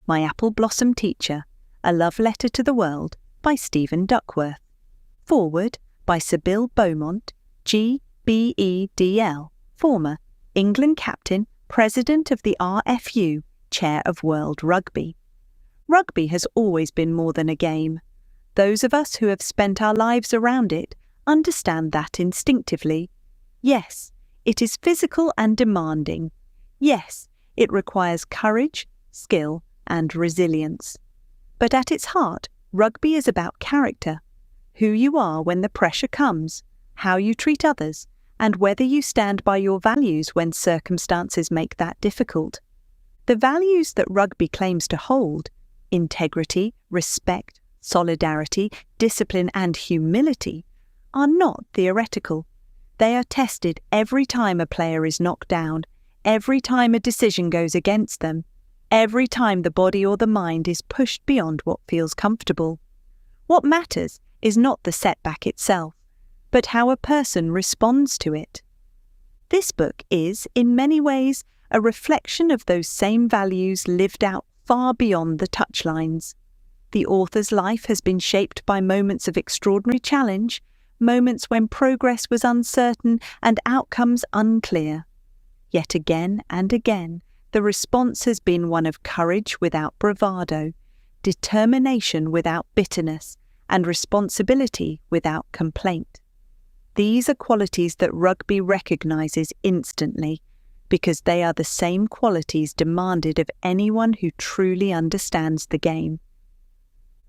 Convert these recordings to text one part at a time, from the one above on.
My Apple Blossom Teacher, A Love Letter to the World by Stephen Duckworth. Foreword by Sybil Beaumont, GBEDL, former England captain, President of the RFU, Chair of World Rugby. Rugby has always been more than a game. Those of us who have spent our lives around it understand that instinctively. Yes, it is physical and demanding. Yes, it requires courage, skill, and resilience. But at its heart, rugby is about character, who you are when the pressure comes, how you treat others, and whether you stand by your values when circumstances make that difficult. The values that rugby claims to hold, integrity, respect, solidarity, discipline, and humility, are not theoretical. They are tested every time a player is knocked down, every time a decision goes against them, every time the body or the mind is pushed beyond what feels comfortable. What matters is not the setback itself, but how a person responds to it. This book is, in many ways, a reflection of those same values lived out far beyond the touchlines. The author's life has been shaped by moments of extraordinary challenge, moments when progress was uncertain and outcomes unclear. Yet again and again, the response has been one of courage without bravado, determination without bitterness, and responsibility without complaint. These are qualities that rugby recognises instantly, because they are the same qualities demanded of anyone who truly understands the game.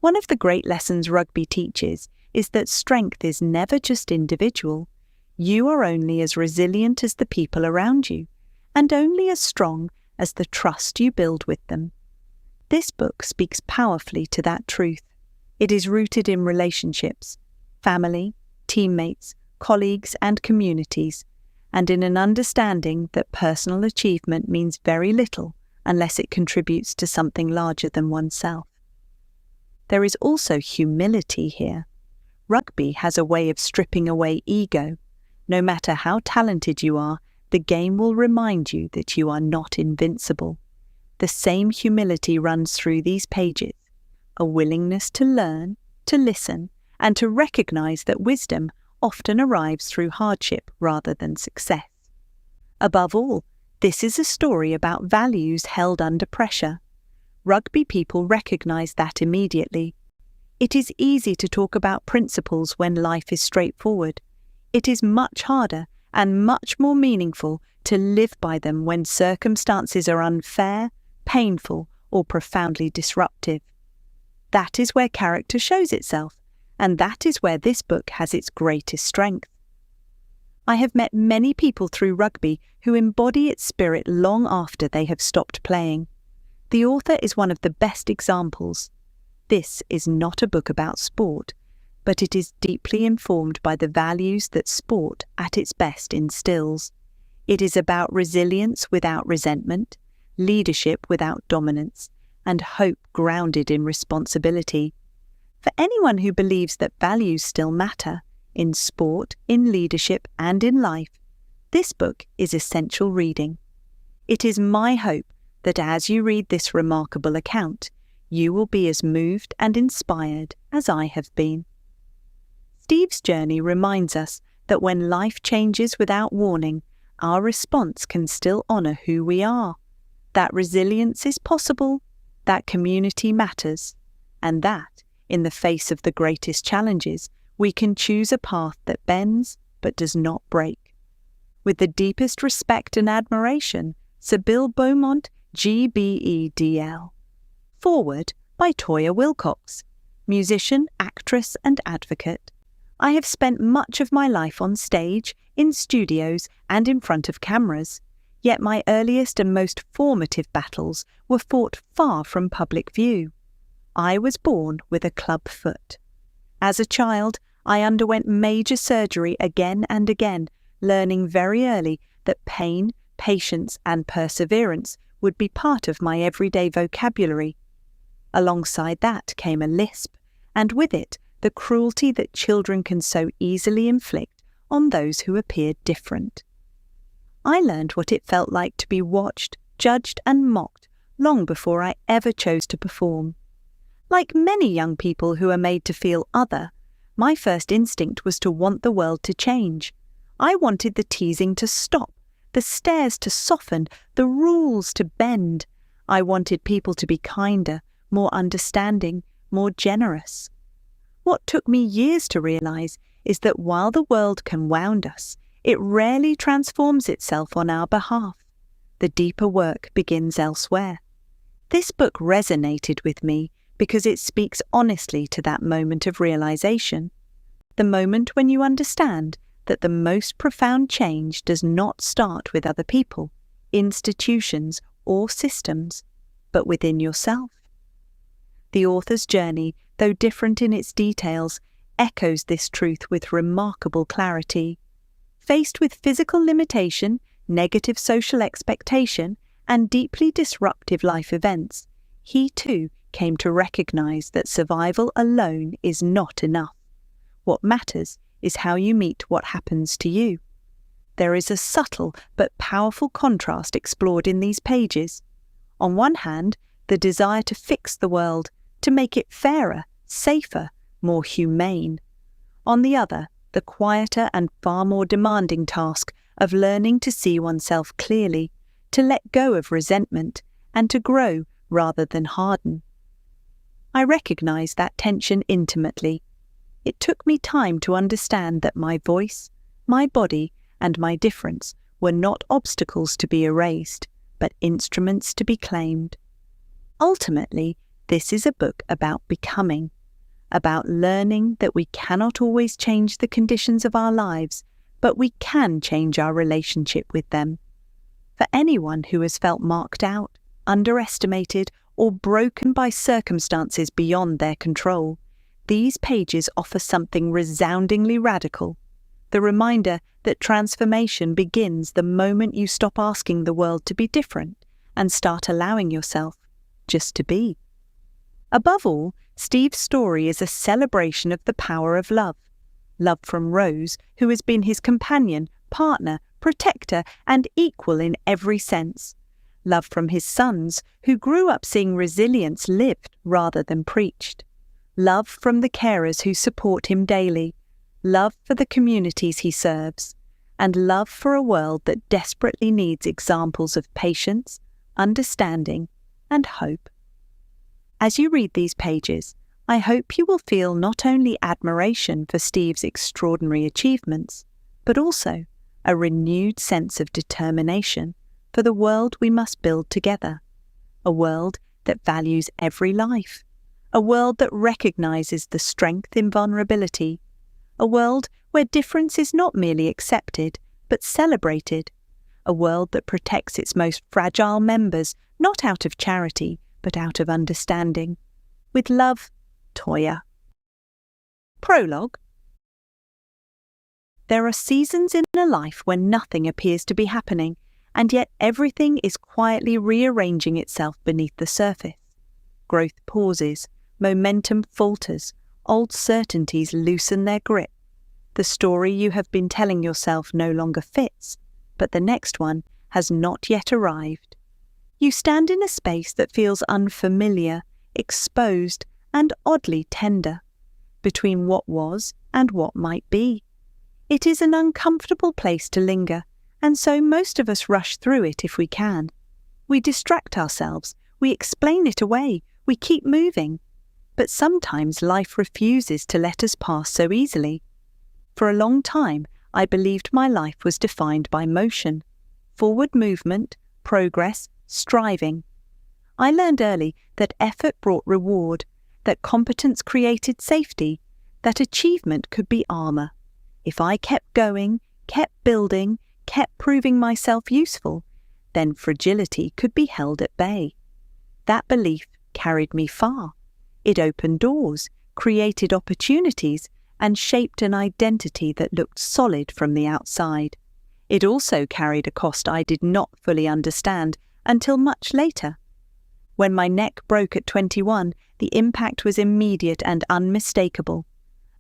One of the great lessons rugby teaches is that strength is never just individual. You are only as resilient as the people around you, and only as strong as the trust you build with them. This book speaks powerfully to that truth. It is rooted in relationships, family, teammates, colleagues, and communities, and in an understanding that personal achievement means very little unless it contributes to something larger than oneself. There is also humility here. Rugby has a way of stripping away ego. No matter how talented you are, the game will remind you that you are not invincible. The same humility runs through these pages, a willingness to learn, to listen, and to recognise that wisdom often arrives through hardship rather than success. Above all, this is a story about values held under pressure. Rugby people recognise that immediately. It is easy to talk about principles when life is straightforward. It is much harder and much more meaningful to live by them when circumstances are unfair, painful, or profoundly disruptive. That is where character shows itself, and that is where this book has its greatest strength. I have met many people through rugby who embody its spirit long after they have stopped playing. The author is one of the best examples. This is not a book about sport, but it is deeply informed by the values that sport at its best instills. It is about resilience without resentment, leadership without dominance, and hope grounded in responsibility. For anyone who believes that values still matter, in sport, in leadership, and in life, this book is essential reading. It is my hope that as you read this remarkable account, you will be as moved and inspired as I have been. Steve's journey reminds us that when life changes without warning, our response can still honour who we are, that resilience is possible, that community matters, and that, in the face of the greatest challenges, we can choose a path that bends but does not break. With the deepest respect and admiration, Sybil Beaumont, GBEDL. Foreword by Toyah Willcox, musician, actress, and advocate. I have spent much of my life on stage, in studios, and in front of cameras, yet my earliest and most formative battles were fought far from public view. I was born with a club foot. As a child, I underwent major surgery again and again, learning very early that pain, patience, and perseverance would be part of my everyday vocabulary. Alongside that came a lisp, and with it the cruelty that children can so easily inflict on those who appear different. I learned what it felt like to be watched, judged, and mocked long before I ever chose to perform. Like many young people who are made to feel other, my first instinct was to want the world to change. I wanted the teasing to stop, the stares to soften, the rules to bend. I wanted people to be kinder, more understanding, more generous. What took me years to realize is that while the world can wound us, it rarely transforms itself on our behalf. The deeper work begins elsewhere. This book resonated with me because it speaks honestly to that moment of realization, the moment when you understand that the most profound change does not start with other people, institutions, or systems, but within yourself. The author's journey, though different in its details, echoes this truth with remarkable clarity. Faced with physical limitation, negative social expectation, and deeply disruptive life events, he too came to recognize that survival alone is not enough. What matters is how you meet what happens to you. There is a subtle but powerful contrast explored in these pages. On one hand, the desire to fix the world, to make it fairer, safer, more humane. On the other, the quieter and far more demanding task of learning to see oneself clearly, to let go of resentment, and to grow rather than harden. I recognize that tension intimately. It took me time to understand that my voice, my body, and my difference were not obstacles to be erased, but instruments to be claimed. Ultimately, this is a book about becoming, about learning that we cannot always change the conditions of our lives, but we can change our relationship with them. For anyone who has felt marked out, underestimated, or broken by circumstances beyond their control, these pages offer something resoundingly radical, the reminder that transformation begins the moment you stop asking the world to be different and start allowing yourself just to be. Above all, Steve's story is a celebration of the power of love. Love from Rose, who has been his companion, partner, protector, and equal in every sense. Love from his sons, who grew up seeing resilience lived rather than preached. Love from the carers who support him daily. Love for the communities he serves. And love for a world that desperately needs examples of patience, understanding, and hope. As you read these pages, I hope you will feel not only admiration for Steve's extraordinary achievements, but also a renewed sense of determination for the world we must build together, a world that values every life, a world that recognizes the strength in vulnerability, a world where difference is not merely accepted, but celebrated, a world that protects its most fragile members not out of charity, but out of understanding. With love, Toya. Prologue. There are seasons in a life when nothing appears to be happening, and yet everything is quietly rearranging itself beneath the surface. Growth pauses, momentum falters, old certainties loosen their grip. The story you have been telling yourself no longer fits, but the next one has not yet arrived. You stand in a space that feels unfamiliar, exposed, and oddly tender, between what was and what might be. It is an uncomfortable place to linger, and so most of us rush through it if we can. We distract ourselves, we explain it away, we keep moving. But sometimes life refuses to let us pass so easily. For a long time, I believed my life was defined by motion, forward movement, progress, striving. I learned early that effort brought reward, that competence created safety, that achievement could be armor. If I kept going, kept building, kept proving myself useful, then fragility could be held at bay. That belief carried me far. It opened doors, created opportunities, and shaped an identity that looked solid from the outside. It also carried a cost I did not fully understand until much later. When my neck broke at 21, the impact was immediate and unmistakable.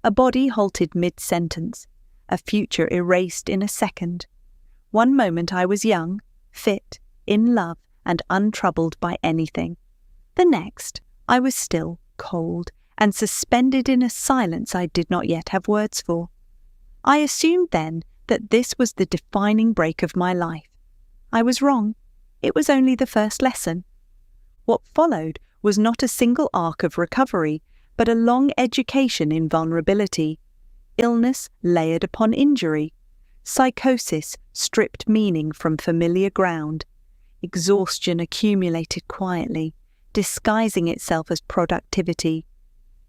A body halted mid-sentence, a future erased in a second. One moment I was young, fit, in love, and untroubled by anything. The next, I was still, cold, and suspended in a silence I did not yet have words for. I assumed then that this was the defining break of my life. I was wrong. It was only the first lesson. What followed was not a single arc of recovery, but a long education in vulnerability. Illness layered upon injury. Psychosis stripped meaning from familiar ground. Exhaustion accumulated quietly, disguising itself as productivity.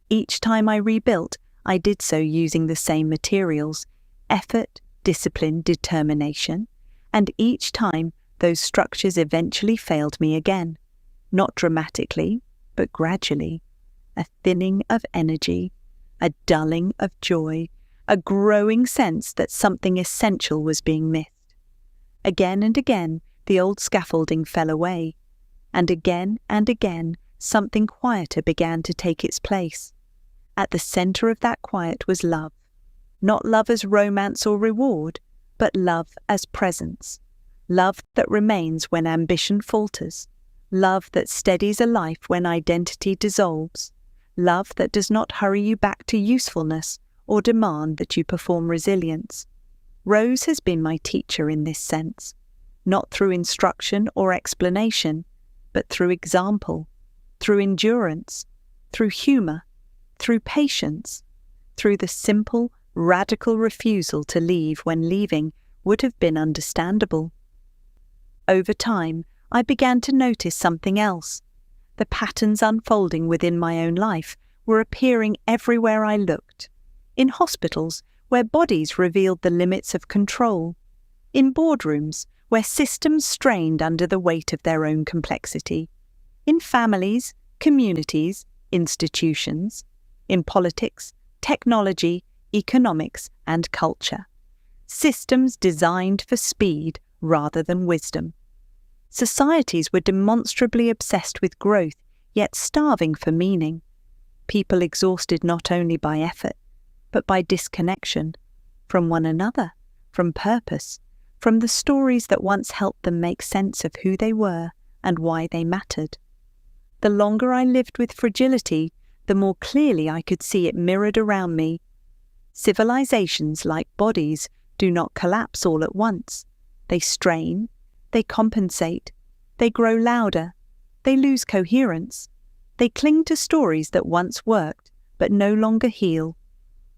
Each time I rebuilt, I did so using the same materials: effort, discipline, determination, and each time those structures eventually failed me again. Not dramatically, but gradually. A thinning of energy, a dulling of joy, a growing sense that something essential was being missed. Again and again, the old scaffolding fell away, and again, something quieter began to take its place. At the centre of that quiet was love. Not love as romance or reward, but love as presence. Love that remains when ambition falters. Love that steadies a life when identity dissolves. Love that does not hurry you back to usefulness or demand that you perform resilience. Rose has been my teacher in this sense, not through instruction or explanation, but through example, through endurance, through humour, through patience, through the simple, radical refusal to leave when leaving would have been understandable. Over time, I began to notice something else. The patterns unfolding within my own life were appearing everywhere I looked. In hospitals, where bodies revealed the limits of control. In boardrooms, where systems strained under the weight of their own complexity. In families, communities, institutions. In politics, technology, economics, and culture. Systems designed for speed rather than wisdom. Societies were demonstrably obsessed with growth, yet starving for meaning. People exhausted not only by effort, but by disconnection, from one another, from purpose, from the stories that once helped them make sense of who they were and why they mattered. The longer I lived with fragility, the more clearly I could see it mirrored around me. Civilizations, like bodies, do not collapse all at once. They strain, they compensate, they grow louder, they lose coherence. They cling to stories that once worked, but no longer heal.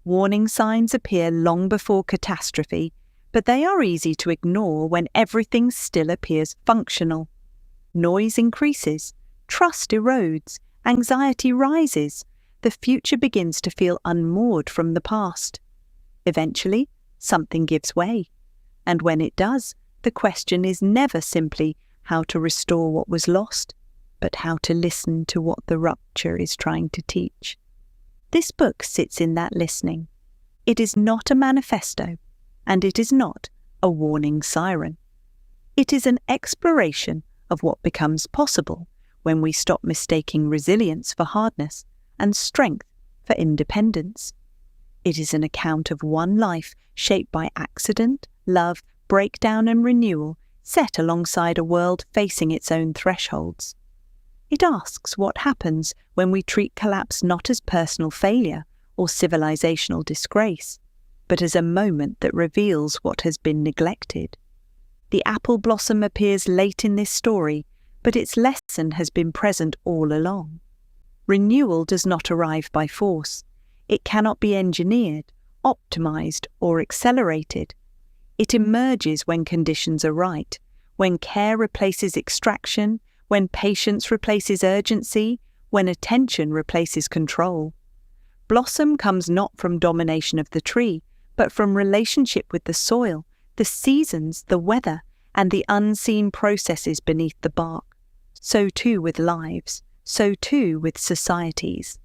Warning signs appear long before catastrophe, but they are easy to ignore when everything still appears functional. Noise increases, trust erodes, anxiety rises, the future begins to feel unmoored from the past. Eventually, something gives way, and when it does, the question is never simply how to restore what was lost, but how to listen to what the rupture is trying to teach. This book sits in that listening. It is not a manifesto, and it is not a warning siren. It is an exploration of what becomes possible when we stop mistaking resilience for hardness and strength for independence. It is an account of one life shaped by accident, love, breakdown and renewal, set alongside a world facing its own thresholds. It asks what happens when we treat collapse not as personal failure or civilizational disgrace, but as a moment that reveals what has been neglected. The apple blossom appears late in this story, but its lesson has been present all along. Renewal does not arrive by force. It cannot be engineered, optimized, or accelerated. It emerges when conditions are right, when care replaces extraction, when patience replaces urgency, when attention replaces control. Blossom comes not from domination of the tree, but from relationship with the soil, the seasons, the weather, and the unseen processes beneath the bark. So too with lives, so too with societies.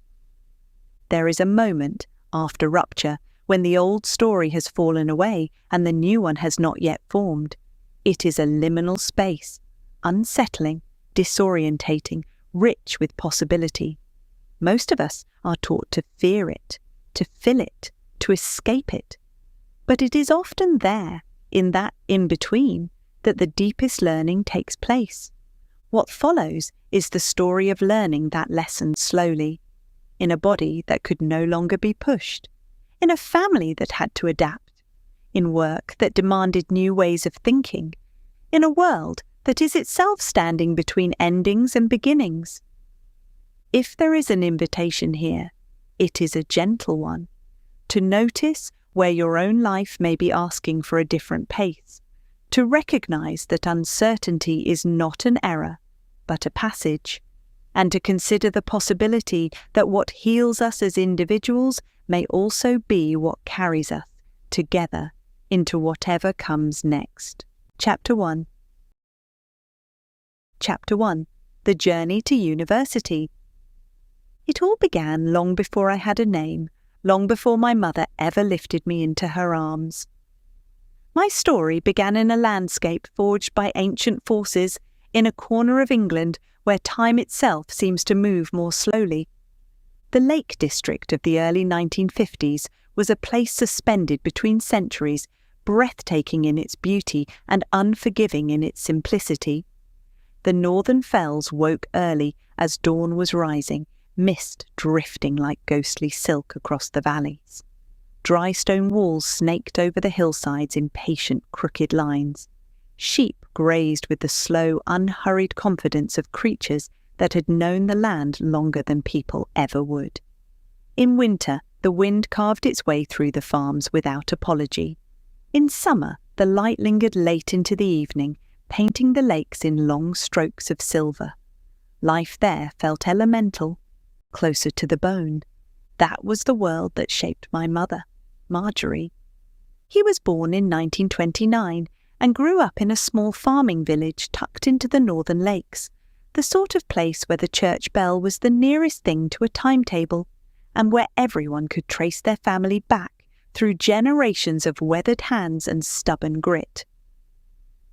There is a moment, after rupture, when the old story has fallen away and the new one has not yet formed. It is a liminal space, unsettling, disorientating, rich with possibility. Most of us are taught to fear it, to fill it, to escape it. But it is often there, in that in-between, that the deepest learning takes place. What follows is the story of learning that lesson slowly, in a body that could no longer be pushed, in a family that had to adapt, in work that demanded new ways of thinking, in a world that is itself standing between endings and beginnings. If there is an invitation here, it is a gentle one, to notice where your own life may be asking for a different pace, to recognize that uncertainty is not an error, but a passage, and to consider the possibility that what heals us as individuals may also be what carries us together into whatever comes next. Chapter 1. Chapter 1. The Journey to University. It all began long before I had a name, long before my mother ever lifted me into her arms. My story began in a landscape forged by ancient forces in a corner of England where time itself seems to move more slowly. The Lake District of the early 1950s was a place suspended between centuries, breathtaking in its beauty and unforgiving in its simplicity. The northern fells woke early as dawn was rising, mist drifting like ghostly silk across the valleys. Dry stone walls snaked over the hillsides in patient, crooked lines. Sheep grazed with the slow, unhurried confidence of creatures that had known the land longer than people ever would. In winter, the wind carved its way through the farms without apology. In summer, the light lingered late into the evening, painting the lakes in long strokes of silver. Life there felt elemental, closer to the bone. That was the world that shaped my mother, Marjorie. He was born in 1929 and grew up in a small farming village tucked into the northern lakes, the sort of place where the church bell was the nearest thing to a timetable, and where everyone could trace their family back through generations of weathered hands and stubborn grit.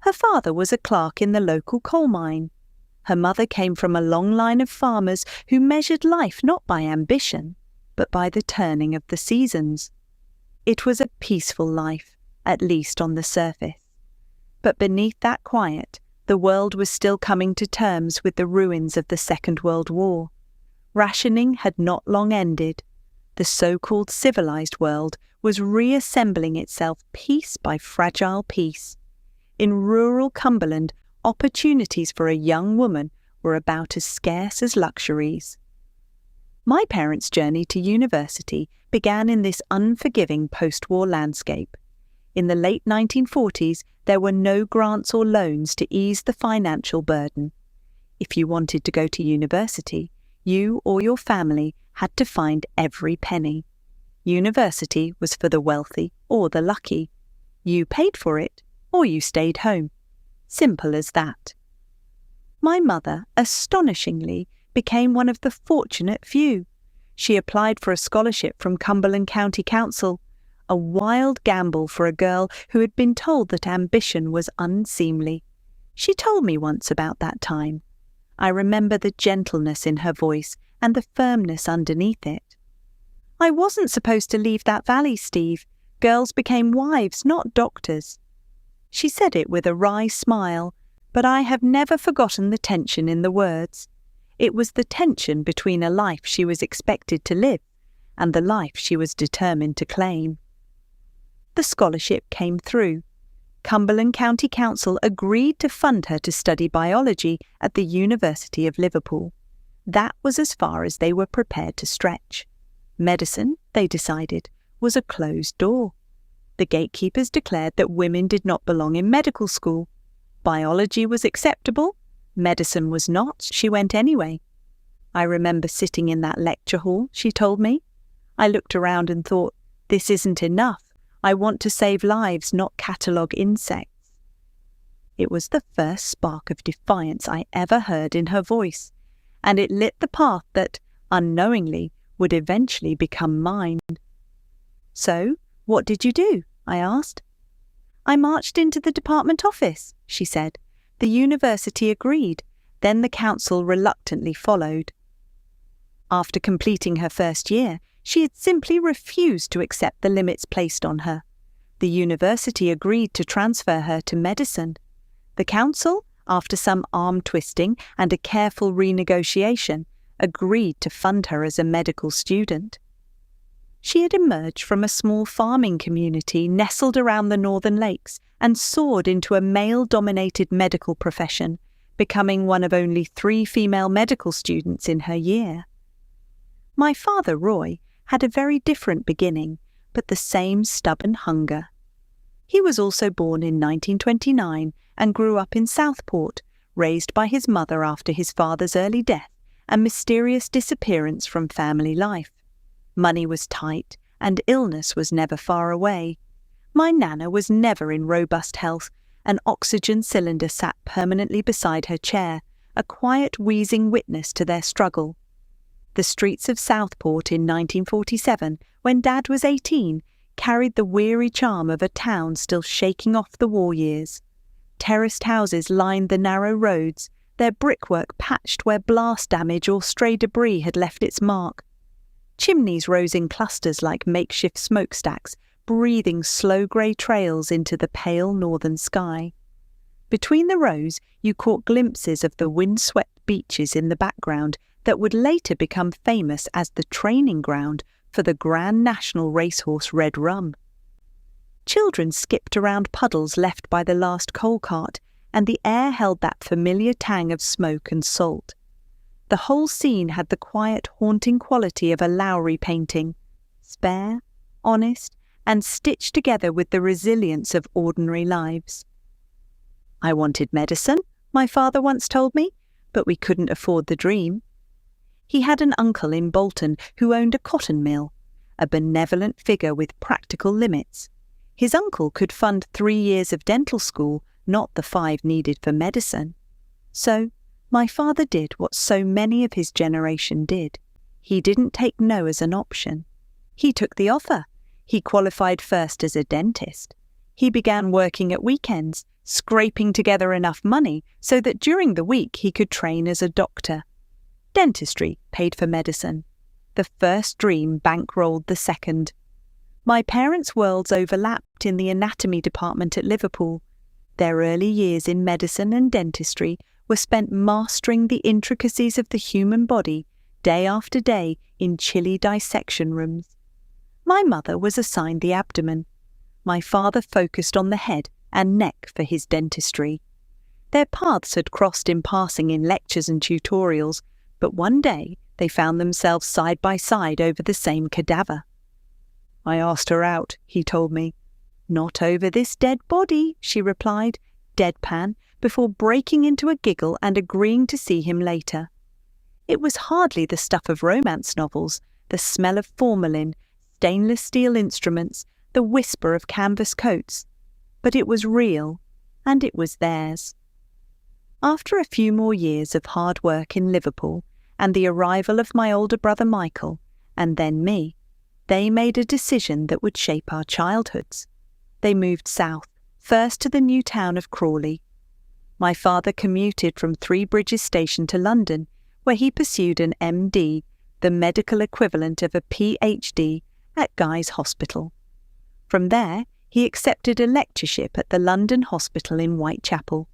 Her father was a clerk in the local coal mine. Her mother came from a long line of farmers who measured life not by ambition, but by the turning of the seasons. It was a peaceful life, at least on the surface. But beneath that quiet, the world was still coming to terms with the ruins of the Second World War. Rationing had not long ended. The so-called civilized world was reassembling itself piece by fragile piece. In rural Cumberland, opportunities for a young woman were about as scarce as luxuries. My parents' journey to university began in this unforgiving post-war landscape. In the late 1940s, there were no grants or loans to ease the financial burden. If you wanted to go to university, you or your family had to find every penny. University was for the wealthy or the lucky. You paid for it, or you stayed home. Simple as that. My mother, astonishingly, became one of the fortunate few. She applied for a scholarship from Cumberland County Council, a wild gamble for a girl who had been told that ambition was unseemly. She told me once about that time. I remember the gentleness in her voice and the firmness underneath it. I wasn't supposed to leave that valley, Steve. Girls became wives, not doctors. She said it with a wry smile, but I have never forgotten the tension in the words. It was the tension between a life she was expected to live and the life she was determined to claim. The scholarship came through. Cumberland County Council agreed to fund her to study biology at the University of Liverpool. That was as far as they were prepared to stretch. Medicine, they decided, was a closed door. The gatekeepers declared that women did not belong in medical school. Biology was acceptable. Medicine was not. She went anyway. I remember sitting in that lecture hall, she told me. I looked around and thought, this isn't enough. I want to save lives, not catalogue insects. It was the first spark of defiance I ever heard in her voice, and it lit the path that, unknowingly, would eventually become mine. So, what did you do? I asked. I marched into the department office, she said. The university agreed. Then the council reluctantly followed. After completing her first year, she had simply refused to accept the limits placed on her. The university agreed to transfer her to medicine. The council, after some arm twisting and a careful renegotiation, agreed to fund her as a medical student. She had emerged from a small farming community nestled around the Northern Lakes and soared into a male-dominated medical profession, becoming one of only 3 female medical students in her year. My father, Roy, had a very different beginning, but the same stubborn hunger. He was also born in 1929 and grew up in Southport, raised by his mother after his father's early death and mysterious disappearance from family life. Money was tight, and illness was never far away. My Nana was never in robust health. An oxygen cylinder sat permanently beside her chair, a quiet wheezing witness to their struggle. The streets of Southport in 1947, when Dad was 18, carried the weary charm of a town still shaking off the war years. Terraced houses lined the narrow roads, their brickwork patched where blast damage or stray debris had left its mark. Chimneys rose in clusters like makeshift smokestacks, breathing slow grey trails into the pale northern sky. Between the rows, you caught glimpses of the wind-swept beaches in the background that would later become famous as the training ground for the Grand National racehorse Red Rum. Children skipped around puddles left by the last coal cart, and the air held that familiar tang of smoke and salt. The whole scene had the quiet, haunting quality of a Lowry painting, spare, honest, and stitched together with the resilience of ordinary lives. I wanted medicine, my father once told me, but we couldn't afford the dream. He had an uncle in Bolton who owned a cotton mill, a benevolent figure with practical limits. His uncle could fund 3 years of dental school, not the 5 needed for medicine. So, my father did what so many of his generation did. He didn't take no as an option. He took the offer. He qualified first as a dentist. He began working at weekends, scraping together enough money so that during the week he could train as a doctor. Dentistry paid for medicine. The first dream bankrolled the second. My parents' worlds overlapped in the anatomy department at Liverpool. Their early years in medicine and dentistry were spent mastering the intricacies of the human body day after day in chilly dissection rooms. My mother was assigned the abdomen. My father focused on the head and neck for his dentistry. Their paths had crossed in passing in lectures and tutorials, but one day they found themselves side by side over the same cadaver. "I asked her out," he told me. "Not over this dead body," she replied, deadpan, before breaking into a giggle and agreeing to see him later. It was hardly the stuff of romance novels, the smell of formalin, stainless steel instruments, the whisper of canvas coats. But it was real, and it was theirs. After a few more years of hard work in Liverpool, and the arrival of my older brother Michael, and then me, they made a decision that would shape our childhoods. They moved south, first to the new town of Crawley. My father commuted from Three Bridges Station to London, where he pursued an MD, the medical equivalent of a PhD, at Guy's Hospital. From there, he accepted a lectureship at the London Hospital in Whitechapel.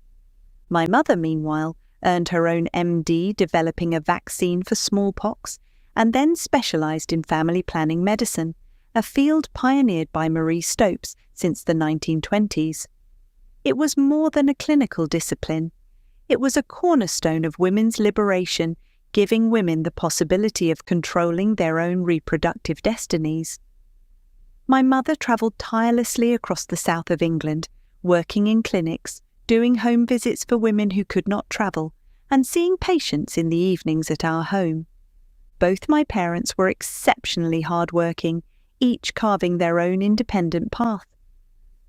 My mother, meanwhile, earned her own MD developing a vaccine for smallpox, and then specialised in family planning medicine, a field pioneered by Marie Stopes since the 1920s. It was more than a clinical discipline. It was a cornerstone of women's liberation, giving women the possibility of controlling their own reproductive destinies. My mother travelled tirelessly across the south of England, working in clinics, doing home visits for women who could not travel, and seeing patients in the evenings at our home. Both my parents were exceptionally hard-working, each carving their own independent path.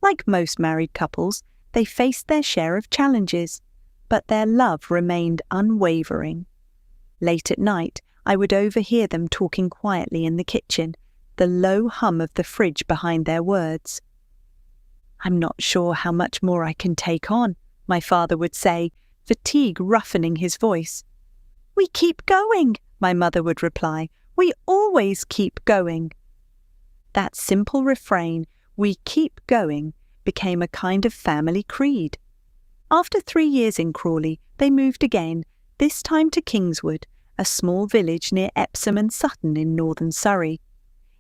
Like most married couples, they faced their share of challenges, but their love remained unwavering. Late at night, I would overhear them talking quietly in the kitchen, the low hum of the fridge behind their words. "I'm not sure how much more I can take on," my father would say, fatigue roughening his voice. "We keep going," my mother would reply. "We always keep going." That simple refrain, "we keep going," became a kind of family creed. After 3 years in Crawley, they moved again, this time to Kingswood, a small village near Epsom and Sutton in northern Surrey.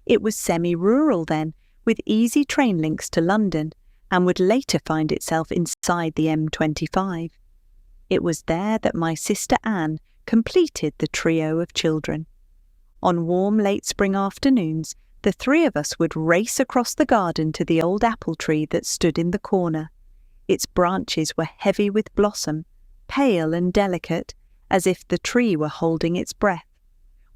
It was semi-rural then, with easy train links to London, and would later find itself inside the M25. It was there that my sister Anne completed the trio of children. On warm late spring afternoons, the 3 of us would race across the garden to the old apple tree that stood in the corner. Its branches were heavy with blossom, pale and delicate, as if the tree were holding its breath.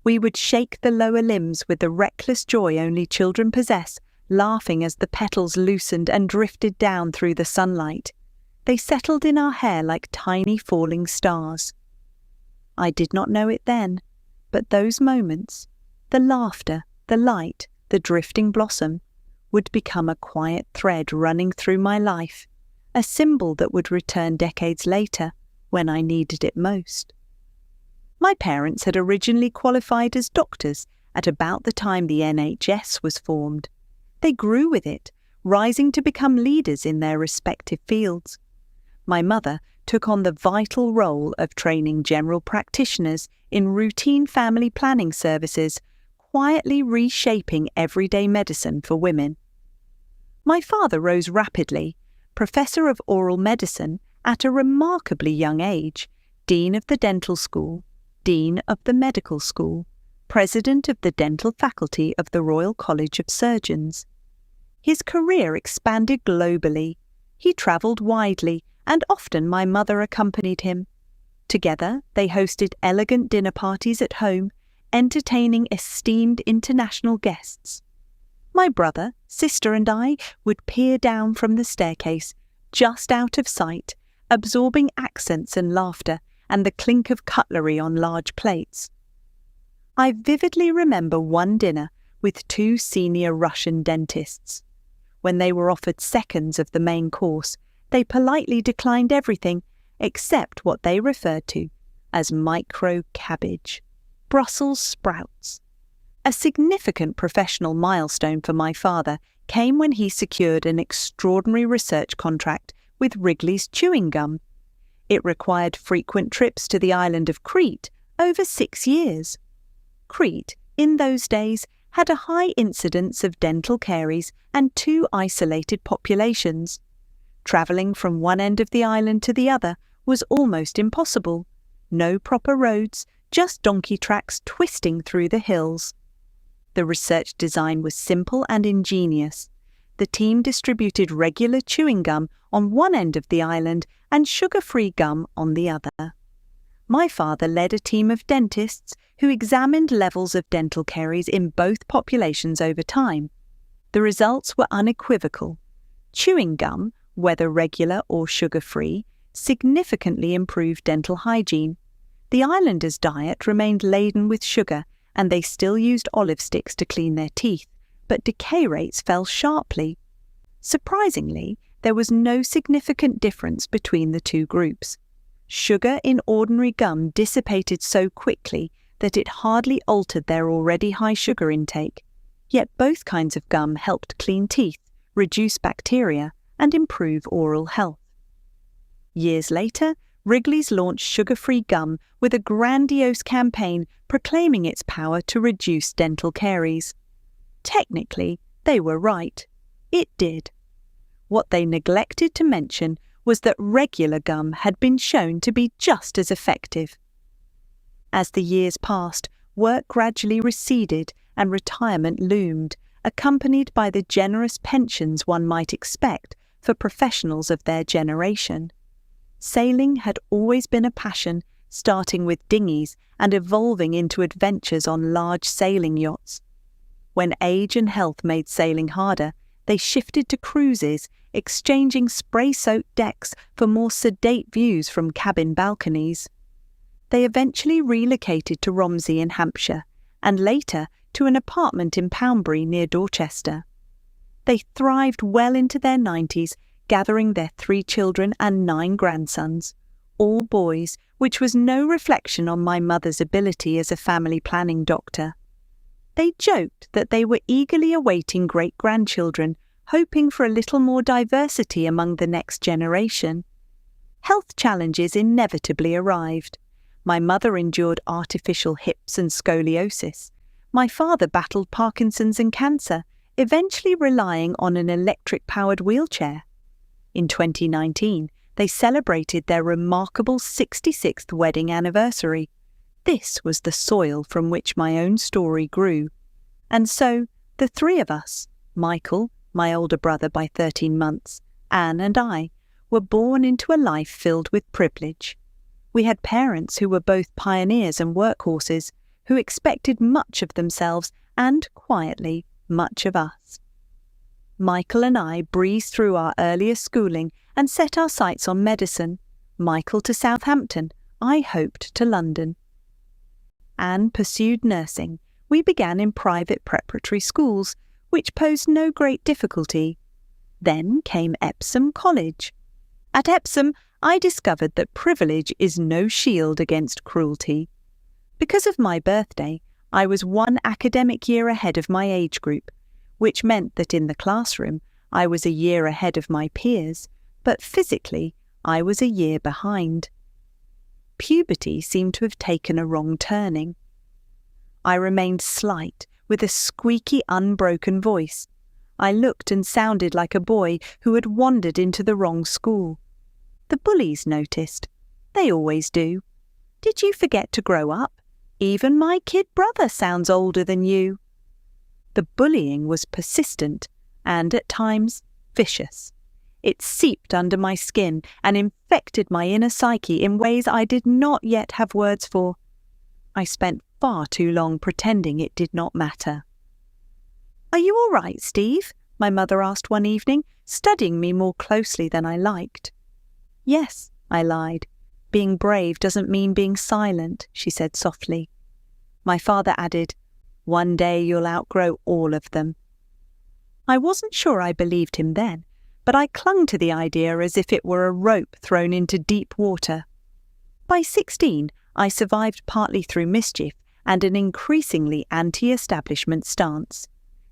We would shake the lower limbs with the reckless joy only children possess, laughing as the petals loosened and drifted down through the sunlight. They settled in our hair like tiny falling stars. I did not know it then, but those moments, the laughter, the light, the drifting blossom, would become a quiet thread running through my life, a symbol that would return decades later when I needed it most. My parents had originally qualified as doctors at about the time the NHS was formed. They grew with it, rising to become leaders in their respective fields. My mother took on the vital role of training general practitioners in routine family planning services, quietly reshaping everyday medicine for women. My father rose rapidly, professor of oral medicine at a remarkably young age, dean of the dental school, dean of the medical school, president of the dental faculty of the Royal College of Surgeons. His career expanded globally. He travelled widely, and often my mother accompanied him. Together, they hosted elegant dinner parties at home, entertaining esteemed international guests. My brother, sister and I would peer down from the staircase, just out of sight, absorbing accents and laughter and the clink of cutlery on large plates. I vividly remember one dinner with 2 senior Russian dentists. When they were offered seconds of the main course, they politely declined everything except what they referred to as micro cabbage, Brussels sprouts. A significant professional milestone for my father came when he secured an extraordinary research contract with Wrigley's chewing gum. It required frequent trips to the island of Crete over 6 years. Crete, in those days, had a high incidence of dental caries and 2 isolated populations. Travelling from one end of the island to the other was almost impossible. No proper roads, just donkey tracks twisting through the hills. The research design was simple and ingenious. The team distributed regular chewing gum on one end of the island and sugar-free gum on the other. My father led a team of dentists who examined levels of dental caries in both populations over time. The results were unequivocal. Chewing gum, whether regular or sugar-free, significantly improved dental hygiene. The islanders' diet remained laden with sugar, and they still used olive sticks to clean their teeth, but decay rates fell sharply. Surprisingly, there was no significant difference between the 2 groups. Sugar in ordinary gum dissipated so quickly that it hardly altered their already high sugar intake. Yet both kinds of gum helped clean teeth, reduce bacteria, and improve oral health. Years later, Wrigley's launched sugar-free gum with a grandiose campaign proclaiming its power to reduce dental caries. Technically, they were right. It did. What they neglected to mention was that regular gum had been shown to be just as effective. As the years passed, work gradually receded and retirement loomed, accompanied by the generous pensions one might expect for professionals of their generation. Sailing had always been a passion, starting with dinghies and evolving into adventures on large sailing yachts. When age and health made sailing harder, they shifted to cruises, exchanging spray-soaked decks for more sedate views from cabin balconies. They eventually relocated to Romsey in Hampshire, and later to an apartment in Poundbury near Dorchester. They thrived well into their 90s, gathering their 3 children and 9 grandsons, all boys, which was no reflection on my mother's ability as a family planning doctor. They joked that they were eagerly awaiting great-grandchildren, hoping for a little more diversity among the next generation. health challenges inevitably arrived. My mother endured artificial hips and scoliosis. My father battled Parkinson's and cancer, eventually relying on an electric-powered wheelchair. In 2019, they celebrated their remarkable 66th wedding anniversary. This was the soil from which my own story grew. And so, the three of us, Michael, my older brother by 13 months, Anne and I, were born into a life filled with privilege. We had parents who were both pioneers and workhorses, who expected much of themselves and, quietly, much of us. Michael and I breezed through our earlier schooling and set our sights on medicine. Michael to Southampton, I hoped to London. Anne pursued nursing. We began in private preparatory schools, which posed no great difficulty. Then came Epsom College. At Epsom, I discovered that privilege is no shield against cruelty. Because of my birthday, I was one academic year ahead of my age group, which meant that in the classroom I was a year ahead of my peers, but physically I was a year behind. Puberty seemed to have taken a wrong turning. I remained slight, with a squeaky, unbroken voice. I looked and sounded like a boy who had wandered into the wrong school. The bullies noticed. They always do. Did you forget to grow up? Even my kid brother sounds older than you. The bullying was persistent and, at times, vicious. It seeped under my skin and infected my inner psyche in ways I did not yet have words for. I spent far too long pretending it did not matter. "Are you all right, Steve?" my mother asked one evening, studying me more closely than I liked. "Yes," I lied. "Being brave doesn't mean being silent," she said softly. My father added, "One day you'll outgrow all of them." I wasn't sure I believed him then, but I clung to the idea as if it were a rope thrown into deep water. By 16, I survived partly through mischief and an increasingly anti-establishment stance.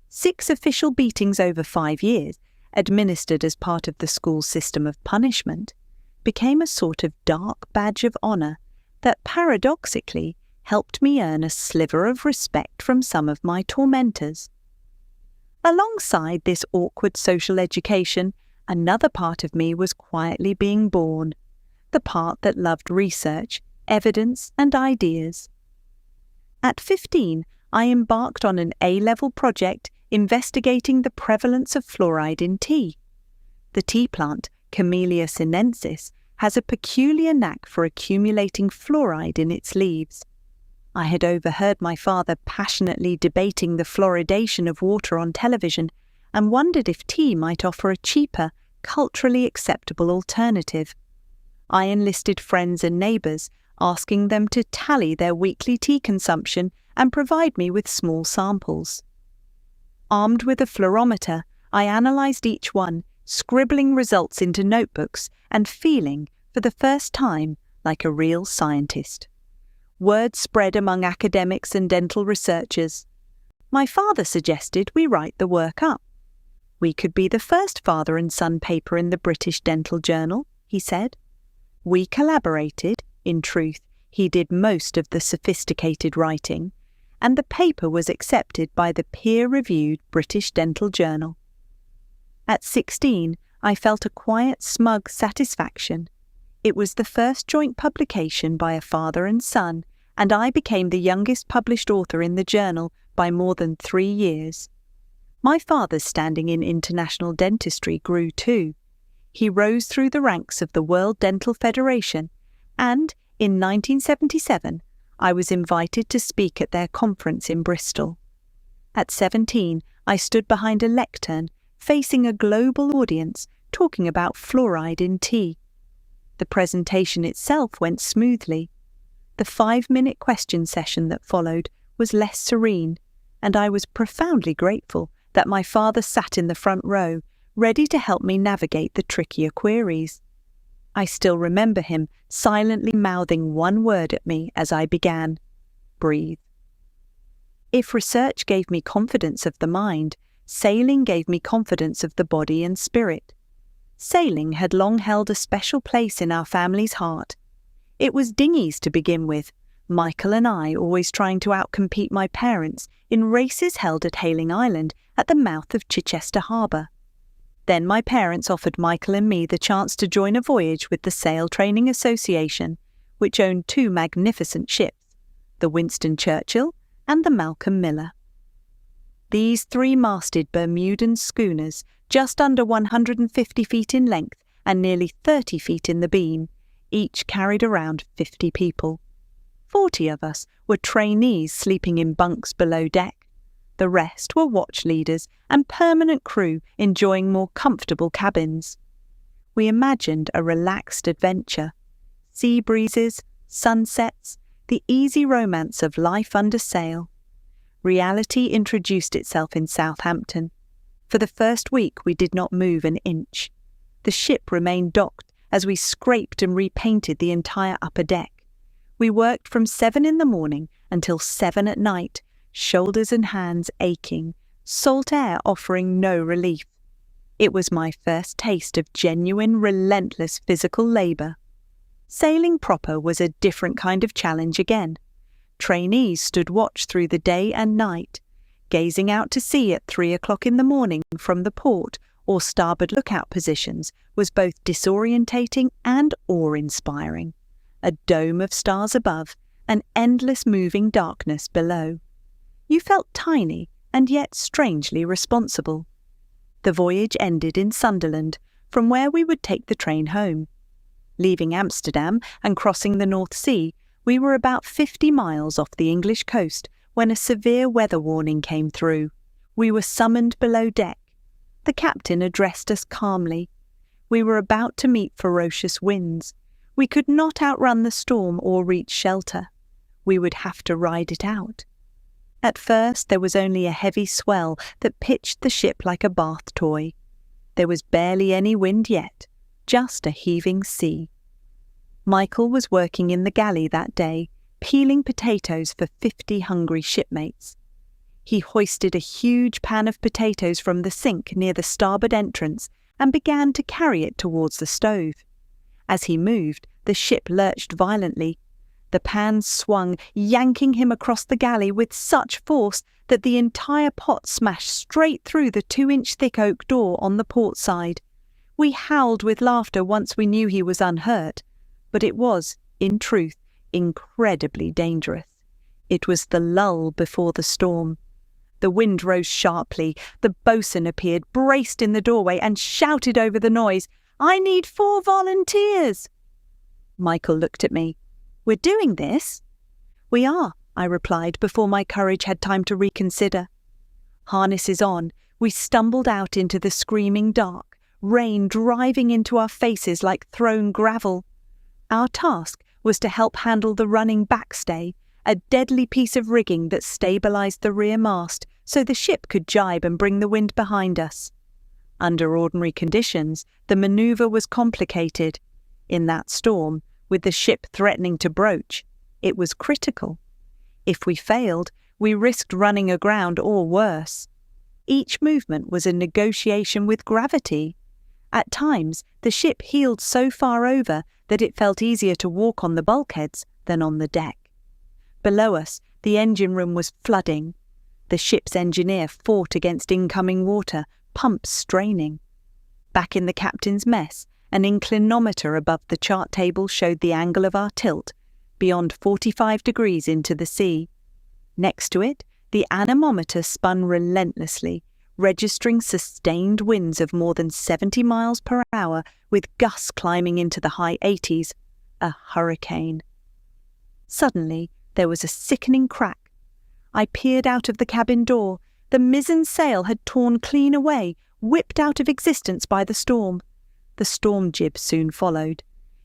6 official beatings over 5 years, administered as part of the school system of punishment, became a sort of dark badge of honour that paradoxically helped me earn a sliver of respect from some of my tormentors. Alongside this awkward social education, another part of me was quietly being born, the part that loved research, evidence and ideas. At 15, I embarked on an A-level project investigating the prevalence of fluoride in tea. The tea plant, Camellia sinensis, has a peculiar knack for accumulating fluoride in its leaves. I had overheard my father passionately debating the fluoridation of water on television and wondered if tea might offer a cheaper, culturally acceptable alternative. I enlisted friends and neighbours, asking them to tally their weekly tea consumption and provide me with small samples. Armed with a fluorometer, I analysed each one, scribbling results into notebooks and feeling, for the first time, like a real scientist. Word spread among academics and dental researchers. My father suggested we write the work up. We could be the first father and son paper in the British Dental Journal, he said. We collaborated. In truth, he did most of the sophisticated writing, and the paper was accepted by the peer-reviewed British Dental Journal. At 16, I felt a quiet, smug satisfaction. It was the first joint publication by a father and son, and I became the youngest published author in the journal by more than 3 years. My father's standing in international dentistry grew too. He rose through the ranks of the World Dental Federation, and in 1977, I was invited to speak at their conference in Bristol. At 17, I stood behind a lectern, facing a global audience, talking about fluoride in tea. The presentation itself went smoothly. The 5-minute question session that followed was less serene, and I was profoundly grateful that my father sat in the front row, ready to help me navigate the trickier queries. I still remember him silently mouthing one word at me as I began: breathe. If research gave me confidence of the mind, sailing gave me confidence of the body and spirit. Sailing had long held a special place in our family's heart. It was dinghies to begin with, Michael and I always trying to outcompete my parents in races held at Hayling Island at the mouth of Chichester Harbour. Then my parents offered Michael and me the chance to join a voyage with the Sail Training Association, which owned two magnificent ships, the Winston Churchill and the Malcolm Miller. These three-masted Bermudan schooners, just under 150 feet in length and nearly 30 feet in the beam, each carried around 50 people. 40 of us were trainees sleeping in bunks below deck. The rest were watch leaders and permanent crew enjoying more comfortable cabins. We imagined a relaxed adventure. Sea breezes, sunsets, the easy romance of life under sail. Reality introduced itself in Southampton. For the first week we did not move an inch. The ship remained docked as we scraped and repainted the entire upper deck. We worked from 7 in the morning until 7 at night, shoulders and hands aching, salt air offering no relief. It was my first taste of genuine, relentless physical labour. Sailing proper was a different kind of challenge again. Trainees stood watch through the day and night. Gazing out to sea at 3 o'clock in the morning from the port or starboard lookout positions was both disorientating and awe-inspiring. A dome of stars above, an endless moving darkness below. You felt tiny and yet strangely responsible. The voyage ended in Sunderland, from where we would take the train home. Leaving Amsterdam and crossing the North Sea, we were about 50 miles off the English coast when a severe weather warning came through. We were summoned below deck. The captain addressed us calmly. We were about to meet ferocious winds. We could not outrun the storm or reach shelter. We would have to ride it out. At first there was only a heavy swell that pitched the ship like a bath toy. There was barely any wind yet, just a heaving sea. Michael was working in the galley that day, peeling potatoes for 50 hungry shipmates. He hoisted a huge pan of potatoes from the sink near the starboard entrance and began to carry it towards the stove. As he moved, the ship lurched violently. The pan swung, yanking him across the galley with such force that the entire pot smashed straight through the 2-inch thick oak door on the port side. We howled with laughter once we knew he was unhurt, but it was, in truth, incredibly dangerous. It was the lull before the storm. The wind rose sharply. The boatswain appeared, braced in the doorway, and shouted over the noise, "I need 4 volunteers!" Michael looked at me. "We're doing this?" "We are," I replied before my courage had time to reconsider. Harnesses on, we stumbled out into the screaming dark, rain driving into our faces like thrown gravel. Our task was to help handle the running backstay, a deadly piece of rigging that stabilised the rear mast so the ship could jibe and bring the wind behind us. Under ordinary conditions, the manoeuvre was complicated. In that storm, with the ship threatening to broach, it was critical. If we failed, we risked running aground or worse. Each movement was a negotiation with gravity. At times, the ship heeled so far over that it felt easier to walk on the bulkheads than on the deck. Below us, the engine room was flooding. The ship's engineer fought against incoming water, pumps straining. Back in the captain's mess, an inclinometer above the chart table showed the angle of our tilt, beyond 45 degrees into the sea. Next to it, the anemometer spun relentlessly, registering sustained winds of more than 70 miles per hour, with gusts climbing into the high 80s, a hurricane. Suddenly, there was a sickening crack. I peered out of the cabin door. The mizzen sail had torn clean away, whipped out of existence by the storm. The storm jib soon followed.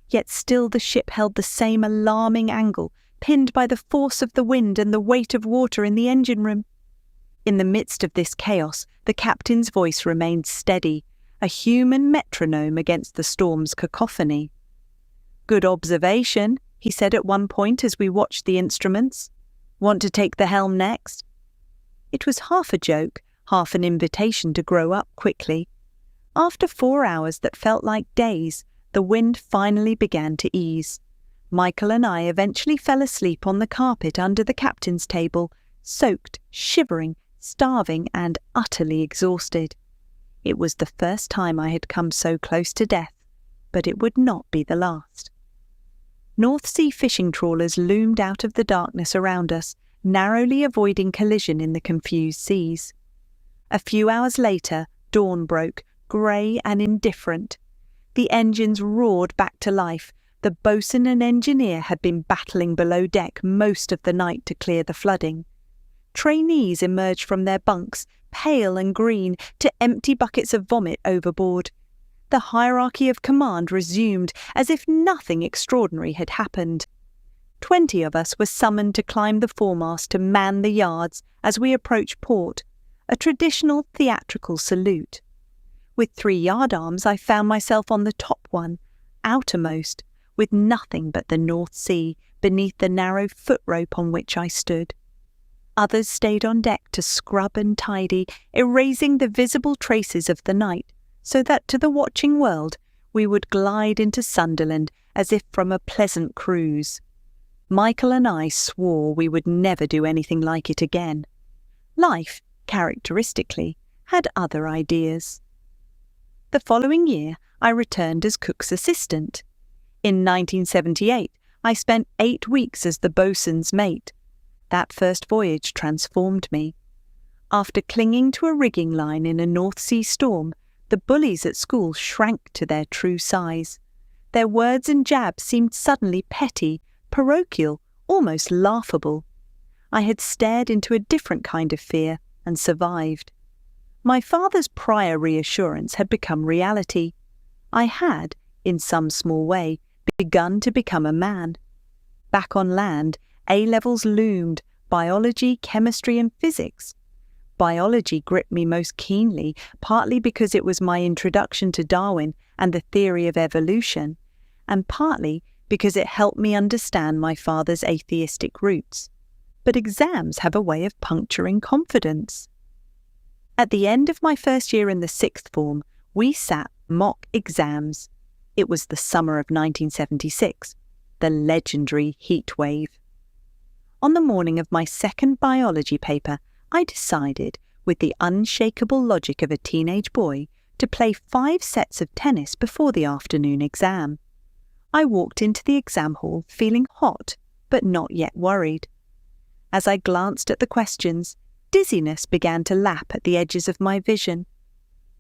Yet still the ship held the same alarming angle, pinned by the force of the wind and the weight of water in the engine room. In the midst of this chaos, the captain's voice remained steady, a human metronome against the storm's cacophony. "Good observation," he said at one point as we watched the instruments. "Want to take the helm next?" It was half a joke, half an invitation to grow up quickly. After 4 hours that felt like days, the wind finally began to ease. Michael and I eventually fell asleep on the carpet under the captain's table, soaked, shivering, starving, and utterly exhausted. It was the first time I had come so close to death, but it would not be the last. North Sea fishing trawlers loomed out of the darkness around us, narrowly avoiding collision in the confused seas. A few hours later, dawn broke, grey and indifferent. The engines roared back to life. The boatswain and engineer had been battling below deck most of the night to clear the flooding. Trainees emerged from their bunks, pale and green, to empty buckets of vomit overboard. The hierarchy of command resumed as if nothing extraordinary had happened. 20 of us were summoned to climb the foremast to man the yards as we approached port, a traditional theatrical salute. With 3 yardarms, I found myself on the top one, outermost, with nothing but the North Sea beneath the narrow foot rope on which I stood. Others stayed on deck to scrub and tidy, erasing the visible traces of the night, so that to the watching world we would glide into Sunderland as if from a pleasant cruise. Michael and I swore we would never do anything like it again. Life, characteristically, had other ideas. The following year, I returned as cook's assistant. In 1978, I spent 8 weeks as the boatswain's mate. That first voyage transformed me. After clinging to a rigging line in a North Sea storm, the bullies at school shrank to their true size. Their words and jabs seemed suddenly petty, parochial, almost laughable. I had stared into a different kind of fear and survived. My father's prior reassurance had become reality. I had, in some small way, begun to become a man. Back on land, A-levels loomed, biology, chemistry and physics. Biology gripped me most keenly, partly because it was my introduction to Darwin and the theory of evolution, and partly because it helped me understand my father's atheistic roots. But exams have a way of puncturing confidence. At the end of my first year in the 6th form, we sat mock exams. It was the summer of 1976, the legendary heat wave. On the morning of my second biology paper, I decided, with the unshakable logic of a teenage boy, to play 5 sets of tennis before the afternoon exam. I walked into the exam hall feeling hot, but not yet worried. As I glanced at the questions, dizziness began to lap at the edges of my vision.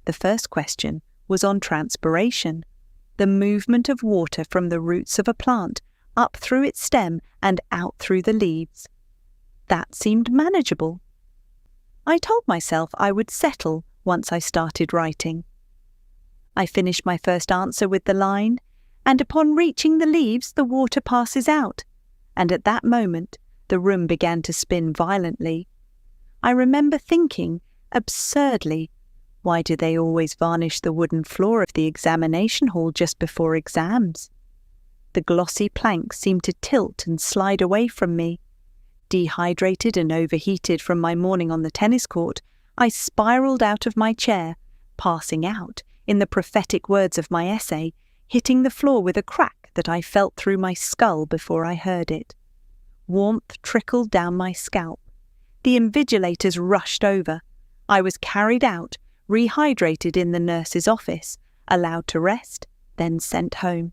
The first question was on transpiration, the movement of water from the roots of a plant up through its stem and out through the leaves. That seemed manageable. I told myself I would settle once I started writing. I finished my first answer with the line, "And upon reaching the leaves the water passes out," and at that moment the room began to spin violently. I remember thinking, absurdly, why do they always varnish the wooden floor of the examination hall just before exams? The glossy planks seemed to tilt and slide away from me. Dehydrated and overheated from my morning on the tennis court, I spiralled out of my chair, passing out, in the prophetic words of my essay, hitting the floor with a crack that I felt through my skull before I heard it. Warmth trickled down my scalp. The invigilators rushed over. I was carried out, rehydrated in the nurse's office, allowed to rest, then sent home.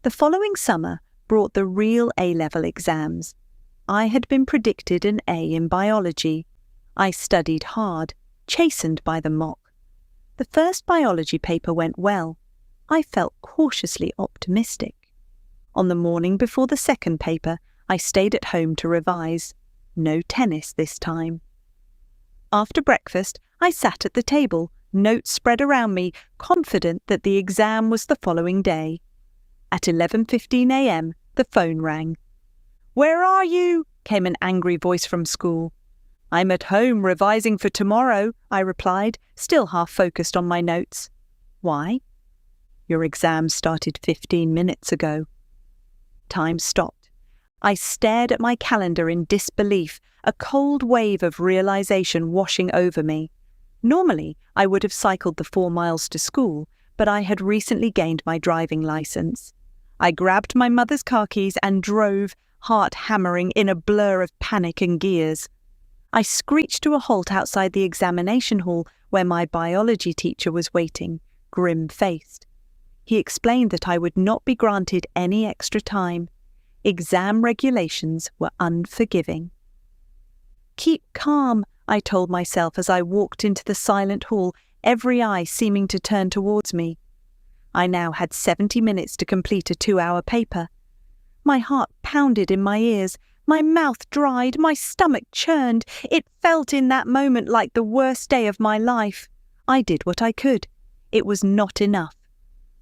The following summer brought the real A-level exams. I had been predicted an A in biology. I studied hard, chastened by the mock. The first biology paper went well. I felt cautiously optimistic. On the morning before the second paper, I stayed at home to revise. No tennis this time. After breakfast, I sat at the table, notes spread around me, confident that the exam was the following day. At 11:15 a.m., the phone rang. "Where are you?" came an angry voice from school. "I'm at home revising for tomorrow," I replied, still half focused on my notes. "Why?" "Your exam started 15 minutes ago." Time stopped. I stared at my calendar in disbelief, a cold wave of realization washing over me. Normally, I would have cycled the 4 miles to school, but I had recently gained my driving license. I grabbed my mother's car keys and drove, heart hammering in a blur of panic and gears. I screeched to a halt outside the examination hall where my biology teacher was waiting, grim-faced. He explained that I would not be granted any extra time. Exam regulations were unforgiving. "Keep calm," I told myself as I walked into the silent hall, every eye seeming to turn towards me. I now had 70 minutes to complete a 2-hour paper. My heart pounded in my ears, my mouth dried, my stomach churned. It felt in that moment like the worst day of my life. I did what I could. It was not enough.